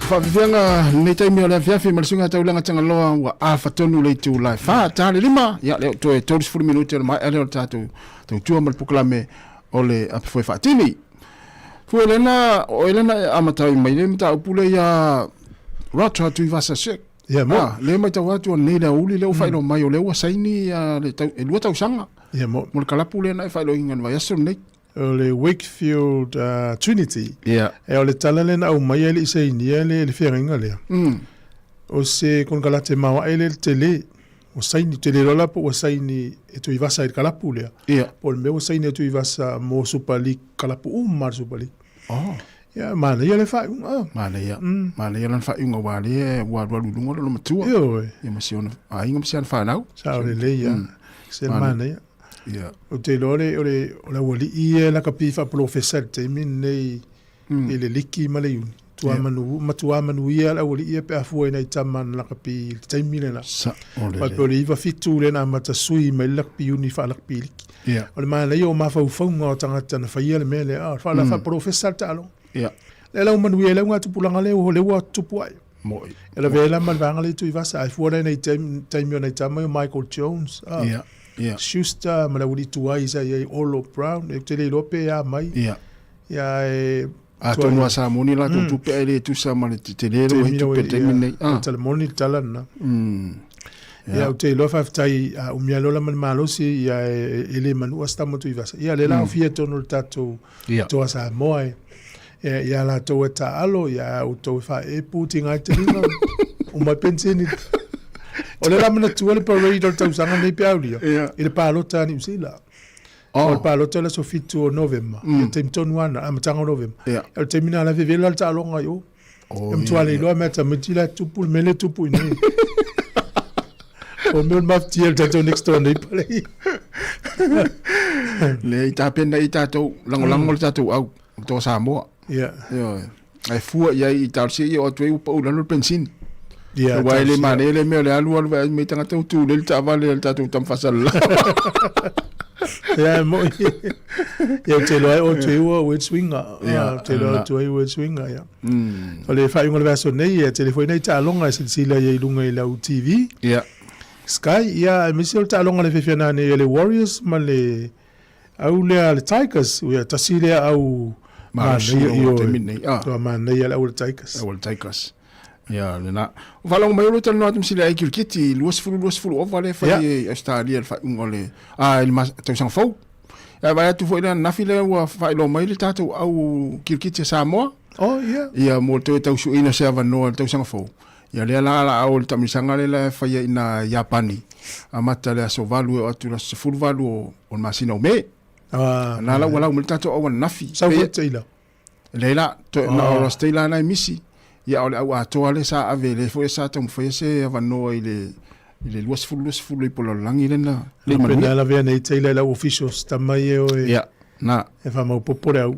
Whawhiwhianga nei taimi o le awhiawhi malasunga taulanga tangaloa ua awhatonu le tu lai wha tāle lima ia leo toe 24 minuti o le mai aleo tātou tau tua malapukalame o le apifoi whaatini fua elena o elena amatai mai le mta upule ia rata tui vasa sek ia mo le mai tau atu o nei le uli leo whaino mai o leo saini le lua tau sanga ia mo le kalapu le nai whaino ingan vai aso nei o le Wakefield Trinity. Yeah. E o le tala le na umai ele isa inia le whianginga lea. O se kon kalate mawa ele tele, o saini tele rola po o saini e tu ivasa i kalapu lea. Yeah. Po le meo saini e tu ivasa mo supali kalapu umar supali. Oh. Ya, mana ia le whaiunga. Mana ia. Mana ia lan whaiunga wale e wadwa lulunga lo matua. Iyo e. Ia masiona. Inga masiana whanau. Sao le le ia. Se mana ia. Yeah. O te lore, o le wali ia la ka pifa professor te min nei le liki ma le uni. Tua manu ia la wali ia pe afua nei taman la ka pi te min la. Pai pe o le iwa fitu le na mata sui mai la pi uni fa la pi liki. Yeah. O le maa lei o mawhauwhaunga o tangata na whaia le mele. Wha la wha professor ta alo. Yeah. Le lau manu ia lau ngā tupulanga leo ho leo a tupu ai. Moi. E la vela man vanga le tui vasa. Ai fuara nei taimio nei tamai o Michael Jones. Yeah. Yeah. Schuster, ma la wuli tuai sa iei Olo Brown. E te le lope ia mai. Yeah. Ia e... A tonu a Sāmoni la tō tupe ai le tusa ma le te lero hei tupe te minei. Tala moni tala na. Ia o te lofa ftai a umia lola man malosi ia e le manu asta mo tui vasa. Ia le la ofia tonu le tatou toa Sāmoa e. Ia la tau e ta alo, ia o tau e wha e puti ngai te rima. O mai penseni. O le ramana tua le parade o tau sanga nei peaulia. I le pālota ni usila. O le pālota le so fitu o novemba. Ia te mtonu ana, a matanga o novemba. Ia le te mina la vevela le ta alonga yo. Ia mtua le iloa mea ta mitila tupu, mele tupu inei. O meu mafti el tatou next door nei pale. Le i tā pena i tātou, langolango le tātou au, tō Sāmoa. Ia. Ai fua ia i tālse i o tuei upa ulalo le pensini. Ia. Wai le mane le mea le alu alu me tanga tau tū le tā vale le tātou tamwhasala. Ia mo. Ia te loai o tuei ua wet swinga. Ia te loai o tuei wet swinga. Ia. O le whaiunga le vaso nei, ia telefoi nei tā alonga e sila i lunga i lau TV. Ia. Sky, ia, misi o le tā alonga le whiwhiana nei le Warriors, ma le au lea le Tigers, ia tasi lea au Marasio o te minei. Toa manei ala au le Tigers. Au le Tigers. Ia, le na. O whalango mai olo tala noatum sile ai kirikiti, luas fulu ofa le whai Australia le whai ungo le, le tausanga fau. Ia, vai atu fo ina nafi le ua whai lo mai le tātou au kirikiti a Sāmoa. Oh, ia. Ia, mo te tausu ina se avanoa le tausanga fau. Ia lea la au le tamisanga le la whai ina Japani. A mata le aso valu e atu la se fulu valu o masina o me. Na la wala umiltato o nafi. Sa teila. Leila to na ora stela na misi. Ya ole au atoa le sa ave le fo sa tam fo se avano ile luas fulu i polo langi le na. Le mena la vea nei teila la officials tamai o e. Ya. Na. E fa mau popore au.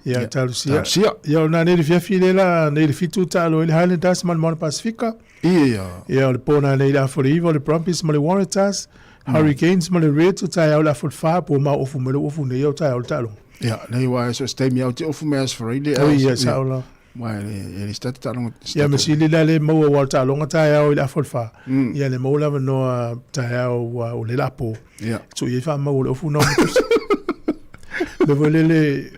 Ya talusia. Ya na nei fia file la nei fitu talo ile Highlanders man Mona Pacifica. Ia. Ya le pona nei la Forivo le Brumbies ma le Waratahs. Hurricanes ma le Reds o tai au la fulfa po ma ofu me le ofu nei o tai au talo. Ja, nei wa so stay me out ofu me as for really. Oh ja, saula. Ma ele stat talo. Ja, me sili la le mo wa talo nga tai au la fulfa. Ja le mo la no tai au o le lapo. Ja. So ye fa ma o ofu no. Le volele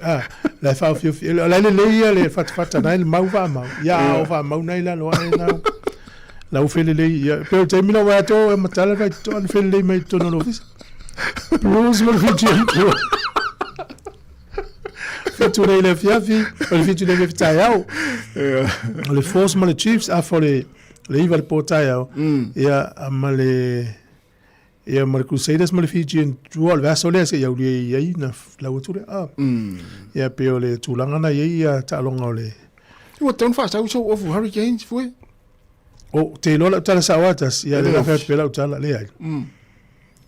la fa fio la le fat na le mau va ma. Ja, o va mau nei la lo na. La ufele le pero termina wa to e matala vai to an fele mai to no office. Blues mo fitu. Fitu le fiafi, o fitu le fitaiao. Le force mo le Chiefs a for le iva le portaiao. Ia amale ia mo Crusaders mo le Fiji en dual vaso le se ia ia na la uture ia pe le tulanga na ia ta longa le. O ton fa sa so of Hurricanes foi. O te lola tala sawatas ia le fa pela tala le ai.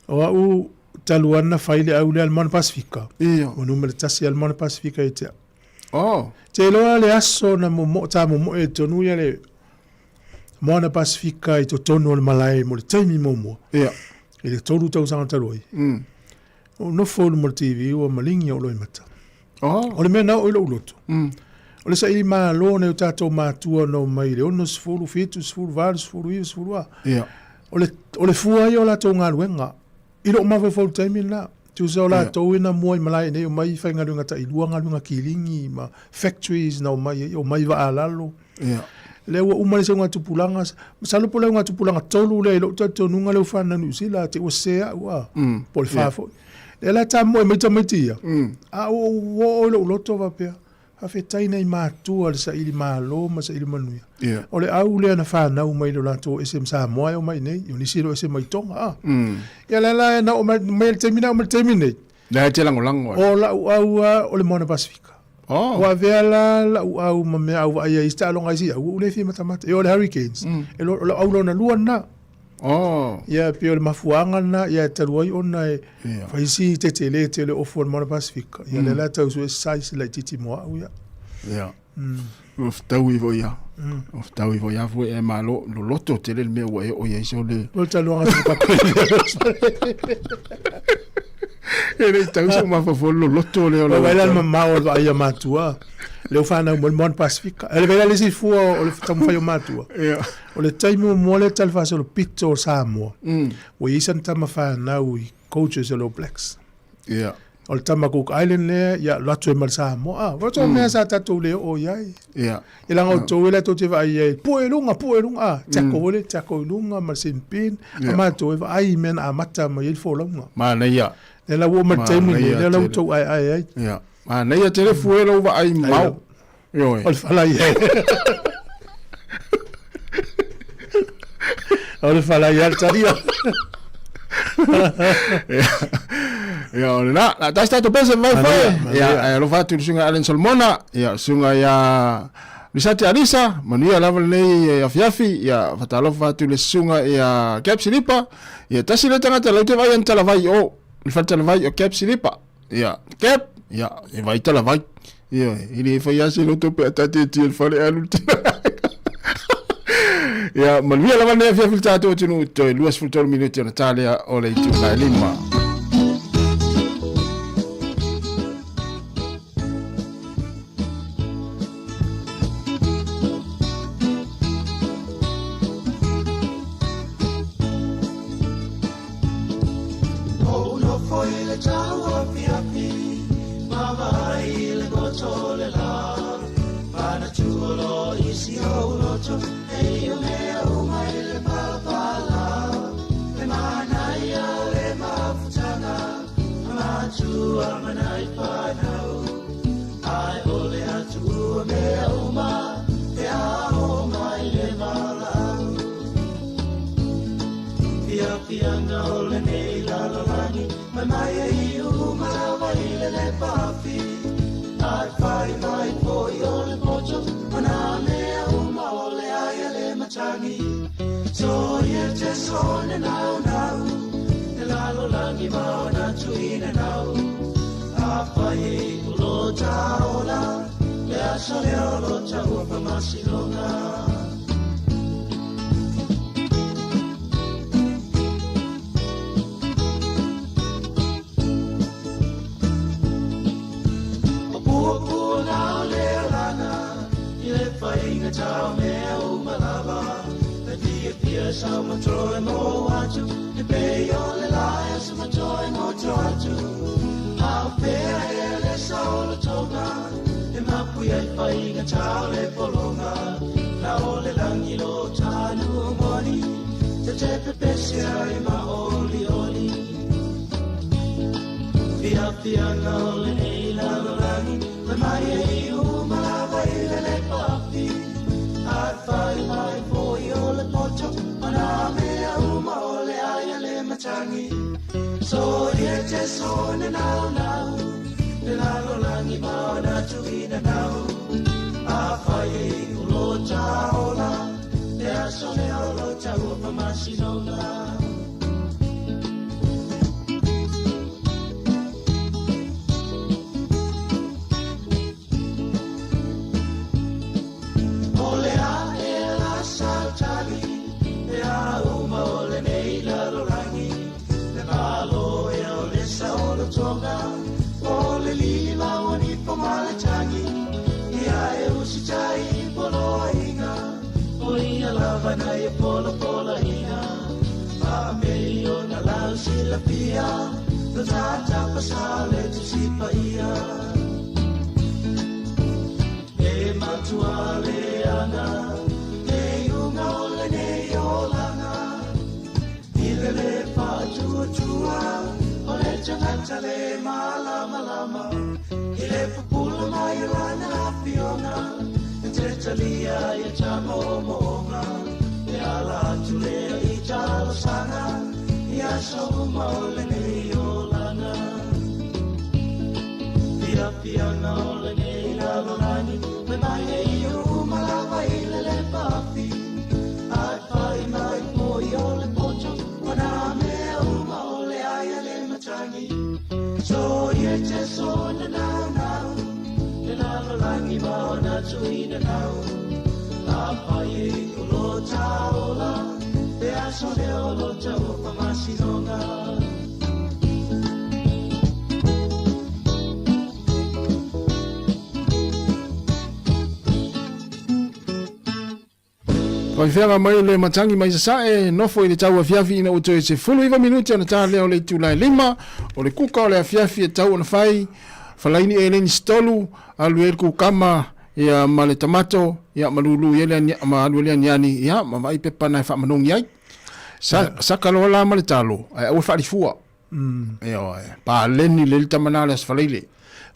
O au taluana faile au le Alman Pacifica. O numero tasi Alman Pacifica ite. Oh. Te lola le aso na mo ta mo e tonu ia le Mona Pacifica i to tonu le malai mo le taimi mo. Ia. Ele tolu tau sanga taloi. O no fonu mo TV o malingi o loi mata. Oh. O le mena o ilo uloto. O le sa ili maa lo ne o tatou mātua no mai le ono sifuru fitu, sifuru valu, sifuru iu, sifuru a. Ia. O le fua i o la tau ngā ruenga. Ilo o mawai fau taimi la. Tu sa o la tau ina mua i malai ne o mai whai ngā ruenga ta i lua ngā ruenga kilingi, ma factories na o mai wa alalo. Ia. Le ua umare se ngā tupulanga. Salupo le ngā tupulanga tolu le ilo tatou nunga le ufana nusila te ua sea ua. Po le fafo. Le la ta mua i maita maitia. A o ilo uloto vapea. Afetai nei mātua le sa ili mālo ma sa ili manuia. Yeah. O le au lea na whanau mai lo lato SM Sāmoa o mai nei. O nisi lo SM mai tonga. Ia la na o mai le temina o mai le temine. La te lango. O la au o le Mona Pacifica. Oh. O avea la au ma mea au aia ista alonga isi au le fi matamata. E o le Hurricanes. E lo au lo na lua na. Ia pe o le mafuanga na ia taruai ona e faisi te le ofu mo Pasifika. Ia le la tau so size la titi mo ia. Ia. Of taui vo ia. Of taui vo ia vo e malo lo loto te le me o ia so le. O talo nga so pa. Ele tau so ma fa lo loto le o. Vai lá ma o ia matua. Le ufana mo Pasifika. Ele vai lá si fu o le tamu fa matua. Ia. O le taimo mo le tal fa so pizza o Sāmoa. O isan tama fa na ui coaches o lo Blacks. Ia. O le tama Cook Island le ya latu e mal Sāmoa. Wa to me sa tatu le o yai. Ia. Ila ngo to le to te va ai poelunga. Tako lunga ma sinpin. Ma to va ai men a mata ma il folonga. Ma na ia. Le la wo ma taimo le la to ai. Ia. Ma na ia te le fuelo va ai mau. Yo. O fala ia. O fala ia taria. Ya, na tasta to pesa vai foi. Ya, lo fatu sunga Alen Solmona, ya sunga ya Risati Alisa, mania level nei ya fiafi, ya fatalo fatu le sunga ya Capsilipa, ya tasile tanga te laute vai anta la vai o, il fata la vai o Capsilipa. Ya, Cap, ya, vai ta la vai. Ya, ili foi ya se lo tope atati ti il fale alu. Ya, mania level nei fiafi tato tinu to luas futol minuti na talia o le tu la lima. te so na na le la langi ma na tui na na a pai ko lo taola te aso de o lo tau pa masinonga Pai whenga mai le matangi mai sa e nofo i le tau a fiafi ina uto e se fulu iwa minuti ana tā leo le tūlai lima o le kuka o le a fiafi e tau ana whai whalaini e leni stolu alu e kukama ia ma le tamato ia malulu ia ma alu le aniani ia ma mai pepa na wha manongi ai sa kaloa la ma le talo ai au whari fua pa leni le tamana le asfaleile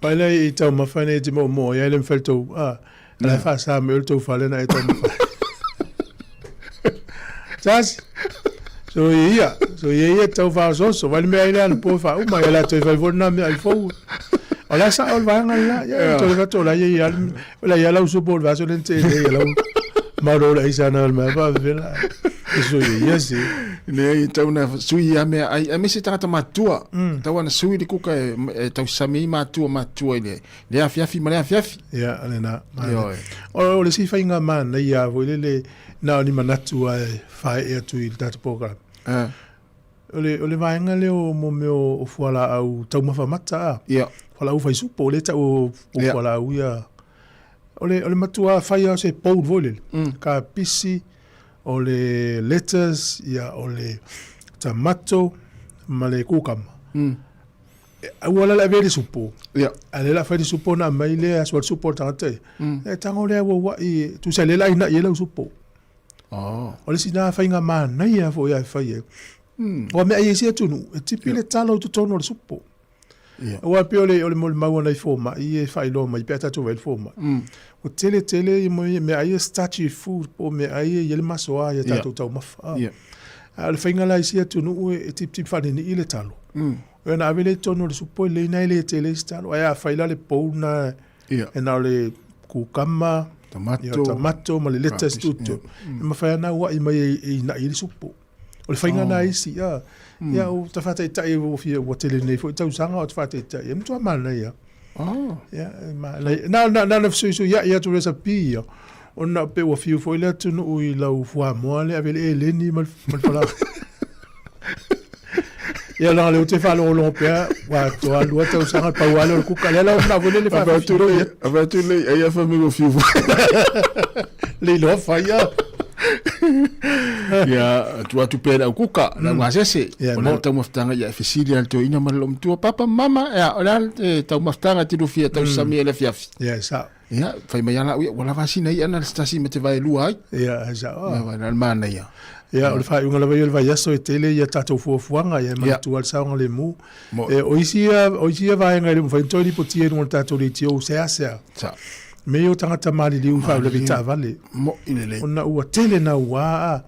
pai le i tau mawhane te mo ia le mwheltou la wha sa me ultou whalena e tau mawhane Sas. So ia tau fa so vale me ile an po fa uma ela toi vai vorna me ai fo. Ola sa ol vai ngala ya to ga to la ia la ia la uso por va so lente ia la maro la isa na me va vela. So ia si ne tau na sui a me ai me se tata matua. Tau na sui di kuka e tau sami matua ile. Le a fiafi ma le a fiafi. Ya alena. O le si fa inga man ia vo le na ni manatu ai fai e tu i data program. Ole vaenga leo mo meo o fuala au tau mawhamata. Yeah. Whala u fai supo le tau o fuala au ia. Ole matua fai au se pou vole. Ka pisi ole letters ia ole tamato ma le kukama. Wala la veri supo. Yeah. Ale la fai supo na mai le aswal supo tangate. E tango le wa i tu se le la ina yela supo. Ole sina fainga man na ia fo ia fai. O me ai sia tunu, e tipi le talo tu tono le supo. O pe ole mo mau na forma, i fai lo mai peta to vel forma. O tele me ai statue food po me ai yel masoa ia tato tau mafa. Al fainga la sia tunu e tip fa ni ile talo. O na avele tono le supo le na ile tele stalo, ai fai la le po na e na le kukama Tomato ma le lettuce tutto. Ma fai na wa i mai i na i supo. O le fainga na isi ya. Ya o ta fata tai o fi o tele nei fo tau sanga o ta fata tai. Em to mal ya. Ya ma na so ya to recipe ya. O na pe o fi fo ile tu no i la fo mo le avec le ni mal fala. Ya la le te fa lo pea wa to a lo te usanga pa wa lo ku kala la na vole le fa tu le ai fa me go fiu le lo fa ya ya tu pera ku ka la wa se ona ta moftanga ya fisilia to ina malo tu papa mama ya ona ta moftanga ti do fia ta sami le fiafi ya sa ya fa me yana wala vasina ya na stasi me te vai lua ya sa wa na mana ya ya o fa unga lava vai yaso e tele ya tato fuanga ya ma tu al saunga le mu e o isia vai ngai mo fa tori poti e no tato le tio se asa sa me o tanga tamali li u fa le vita vale mo ile ona u tele na wa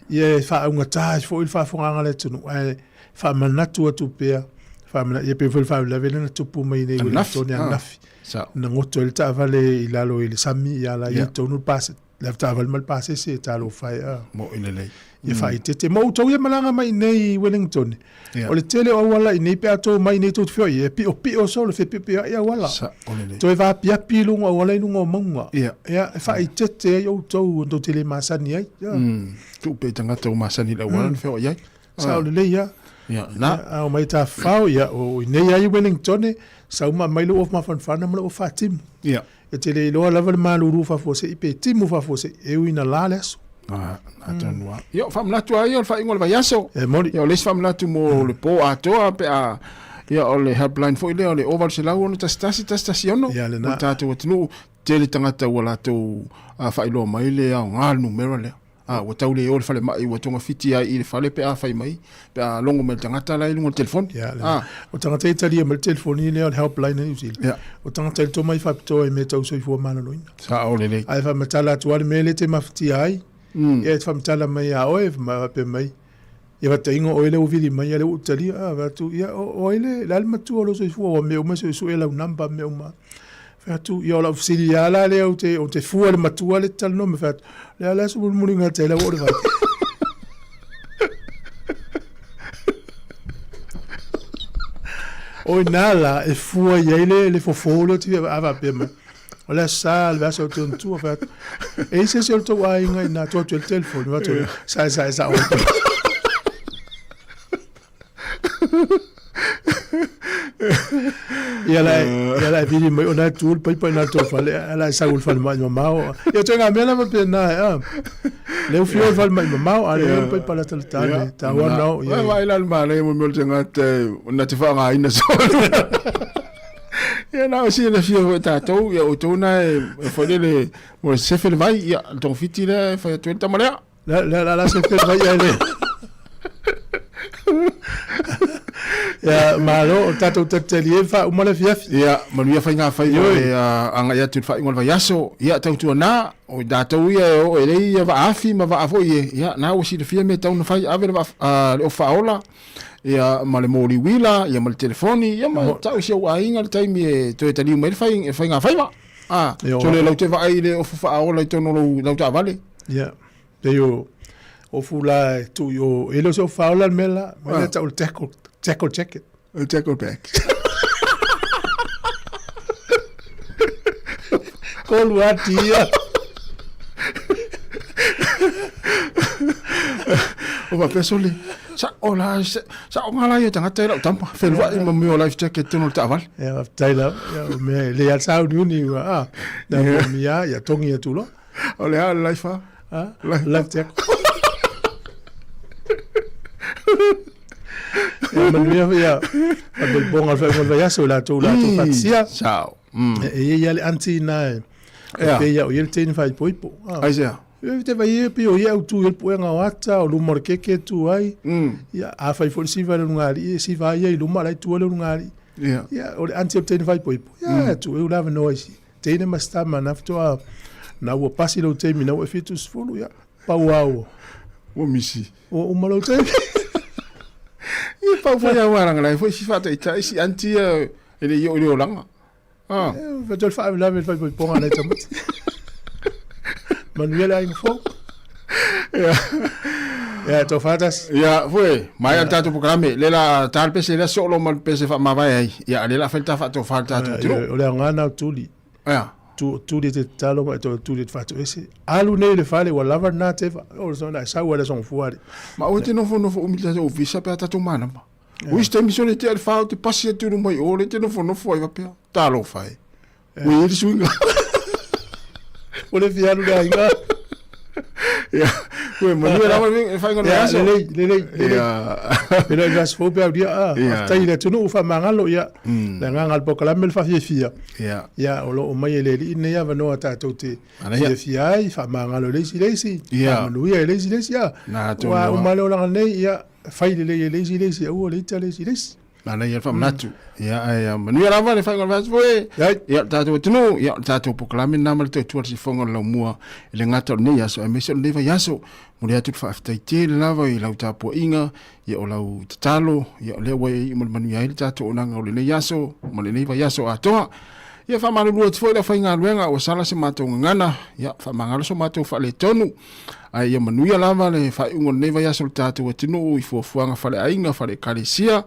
ye fa unga ta fo il fa fuanga le tunu e fa manatu tu pe fa mana ye pe fa le vele tu pu mai nei o toni nafi sa na ngoto il ta vale ilalo il sami ya la ye tonu pas le taval mal passe se talo fai mo ile ye fai te mo to ye malanga mai nei Wellington o le tele o wala nei pe ato mai nei to fio ye pi o so le fe pi ya wala to va pia pilunga wala lunga monga ya fai te yo to tele masani ai tu pe tanga to masani la wala fe ya sa le ya na o mai ta fau ya o nei ai Wellington sa uma mai lo of ma fan mo of fatim e tele lo lava le maluru fa fose i pe timu fa fose e uina lales atanua yo fam la tu yo fa ingol va yaso yo les fam la tu mo le po ato pe a yo le helpline fo ile le over se la ono ta stasiono o tato tinu tele tangata wala to fa ilo mai le a ngal numero le o taule o le fale mai o tonga fiti ai le fale pe a fai mai pe a longo me tangata la lungo telefon o tangata itali me telefon ni le helpline ni usil o tangata to mai fa to e me tau so fo mana loina sa o le ai fa matala tu me le te mafti ai e fa matala mai a o e ma pe mai e va tengo o le uvili mai le utali va tu ya o ile l'alma tu lo so fo me o me so e la namba me o ma tu yo la ofisilia la le o te fu le matua le tal no me fat la so mulinga te la o va o nala e fua yele le fofolo ti ava pema ola sal va so tu tu fa e se se to wa inga na to el telefono va to sa Ia vini mai ona tu pai na to fale ala sa ul fal mai mamao ia tenga mela ma pena le fio fal mai mamao ale pai para tale ta wa no ia vai la male mo mo tenga te na te fa nga ina so ia na si le fio ta to ia o to na e fole le mo se fe vai ia to fiti le fa to ta male la se fe vai ale ya malo tato tateli fa umale fiafi ya manuia fa nga fa anga ya tu fa ngol va yaso ya tau tu na o dato ia o ele ia va afi ma va afo ia ya na o si de fia me tau na fa ave va o fa ola ya male moli wila ya male telefoni ya ma tau si o ainga time e to tali me fa nga fa va so le lo te va ai le o fa ola to no lo ta vale ya te yo o fula tu yo elo so fa ola mela me tau tackle check it. Tackle back. Call what dia. O va pesole. Sa ola sa ngala yo tanga tela tampa. Felwa ma mi o life jacket no taval. Ja, tela. Ja, me le al sa uni wa. Da mi ya tongi ya tulo. O le al life fa. Life jacket. Ya, abel bon al fa ya so la to fatsia. Ciao. E ya le anti na. E ya o yel ten fa poipo. Ai ja. E te vai pe o ya tu el poenga wata o lu morkeke tu ai. Ya a fa fo si va ngari si va ya lu mara tu le ngari. Ya o anti ten fa poipo. Ya tu eu lava noise. Tene masta manafto na o pasi lo te mina o fitus fulu ya. Pa wow. O misi. O malo te. I pa fa ya waranga lai foi si fata ita si anti ele yo le olanga va tol fa la va ponga na tamat manuel ai fo ya to fatas ya foi mai anta to programe le la tal pese la solo mal pese fa ma vai ya le la falta fa to falta to o le ngana tuli ya tu de talo ma to tu de fato ese alu ne le fale wala va na te o so na sa wala son fuari ma o te no fo umita o visa pe ata to mana ma o iste misione te al fa te passi tu no mai o le te no fo va pe talo fai o ir swinga o le fialu da inga ya o ma ni era ma fai ngol ya le pero gas fo pe dia ta ile tu no fa mangalo ya la ngal bokala mel fa fia ya o lo mai le ine ya no ata to te fia fa mangalo le si ya no ya le si ya wa o malo la ne ya fai le si o le tale si Mana ia fam natu. Ya manu era va le fai ngol vas foi. Ya tato tunu ya tato poklame na mal te tuar si fonga la mua le ngata ne ya so e meso le va ya so. Mo le atu fa aftai te la va i lau tapo inga ya o lau tatalo ya le wa i manu ya le tato onanga o le ya so mo le ne va ya so atoa. Ya fa manu lu foi la fai ngalwenga o sala se mato ngana ya fa mangalo so mato fa le tonu. Ai ya manu ya lava le fa ngol ne va ya so tato tunu i fo fuanga fa le ainga fa le kalisia.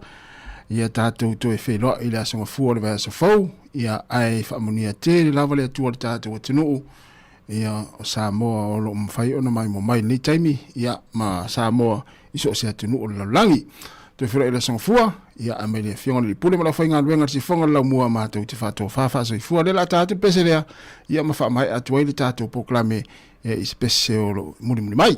Ia tātou to e whelo i la songa fua le vaya so fau, ia ai whaamunia te le lava le atua le tātou atunuu, ia o Sāmoa o lo mwhai ona mai mo mai ni taimi, ia ma Sāmoa iso se atunuu le laulangi. To e whelo i la songa fua, ia a mele whionga li pule ma la whainga luenga si whonga lau mua mātou te whātou whawha so i fua le la tātou pese lea, ia ma whaamai atuai le tātou poklame i spese o lo muri mai.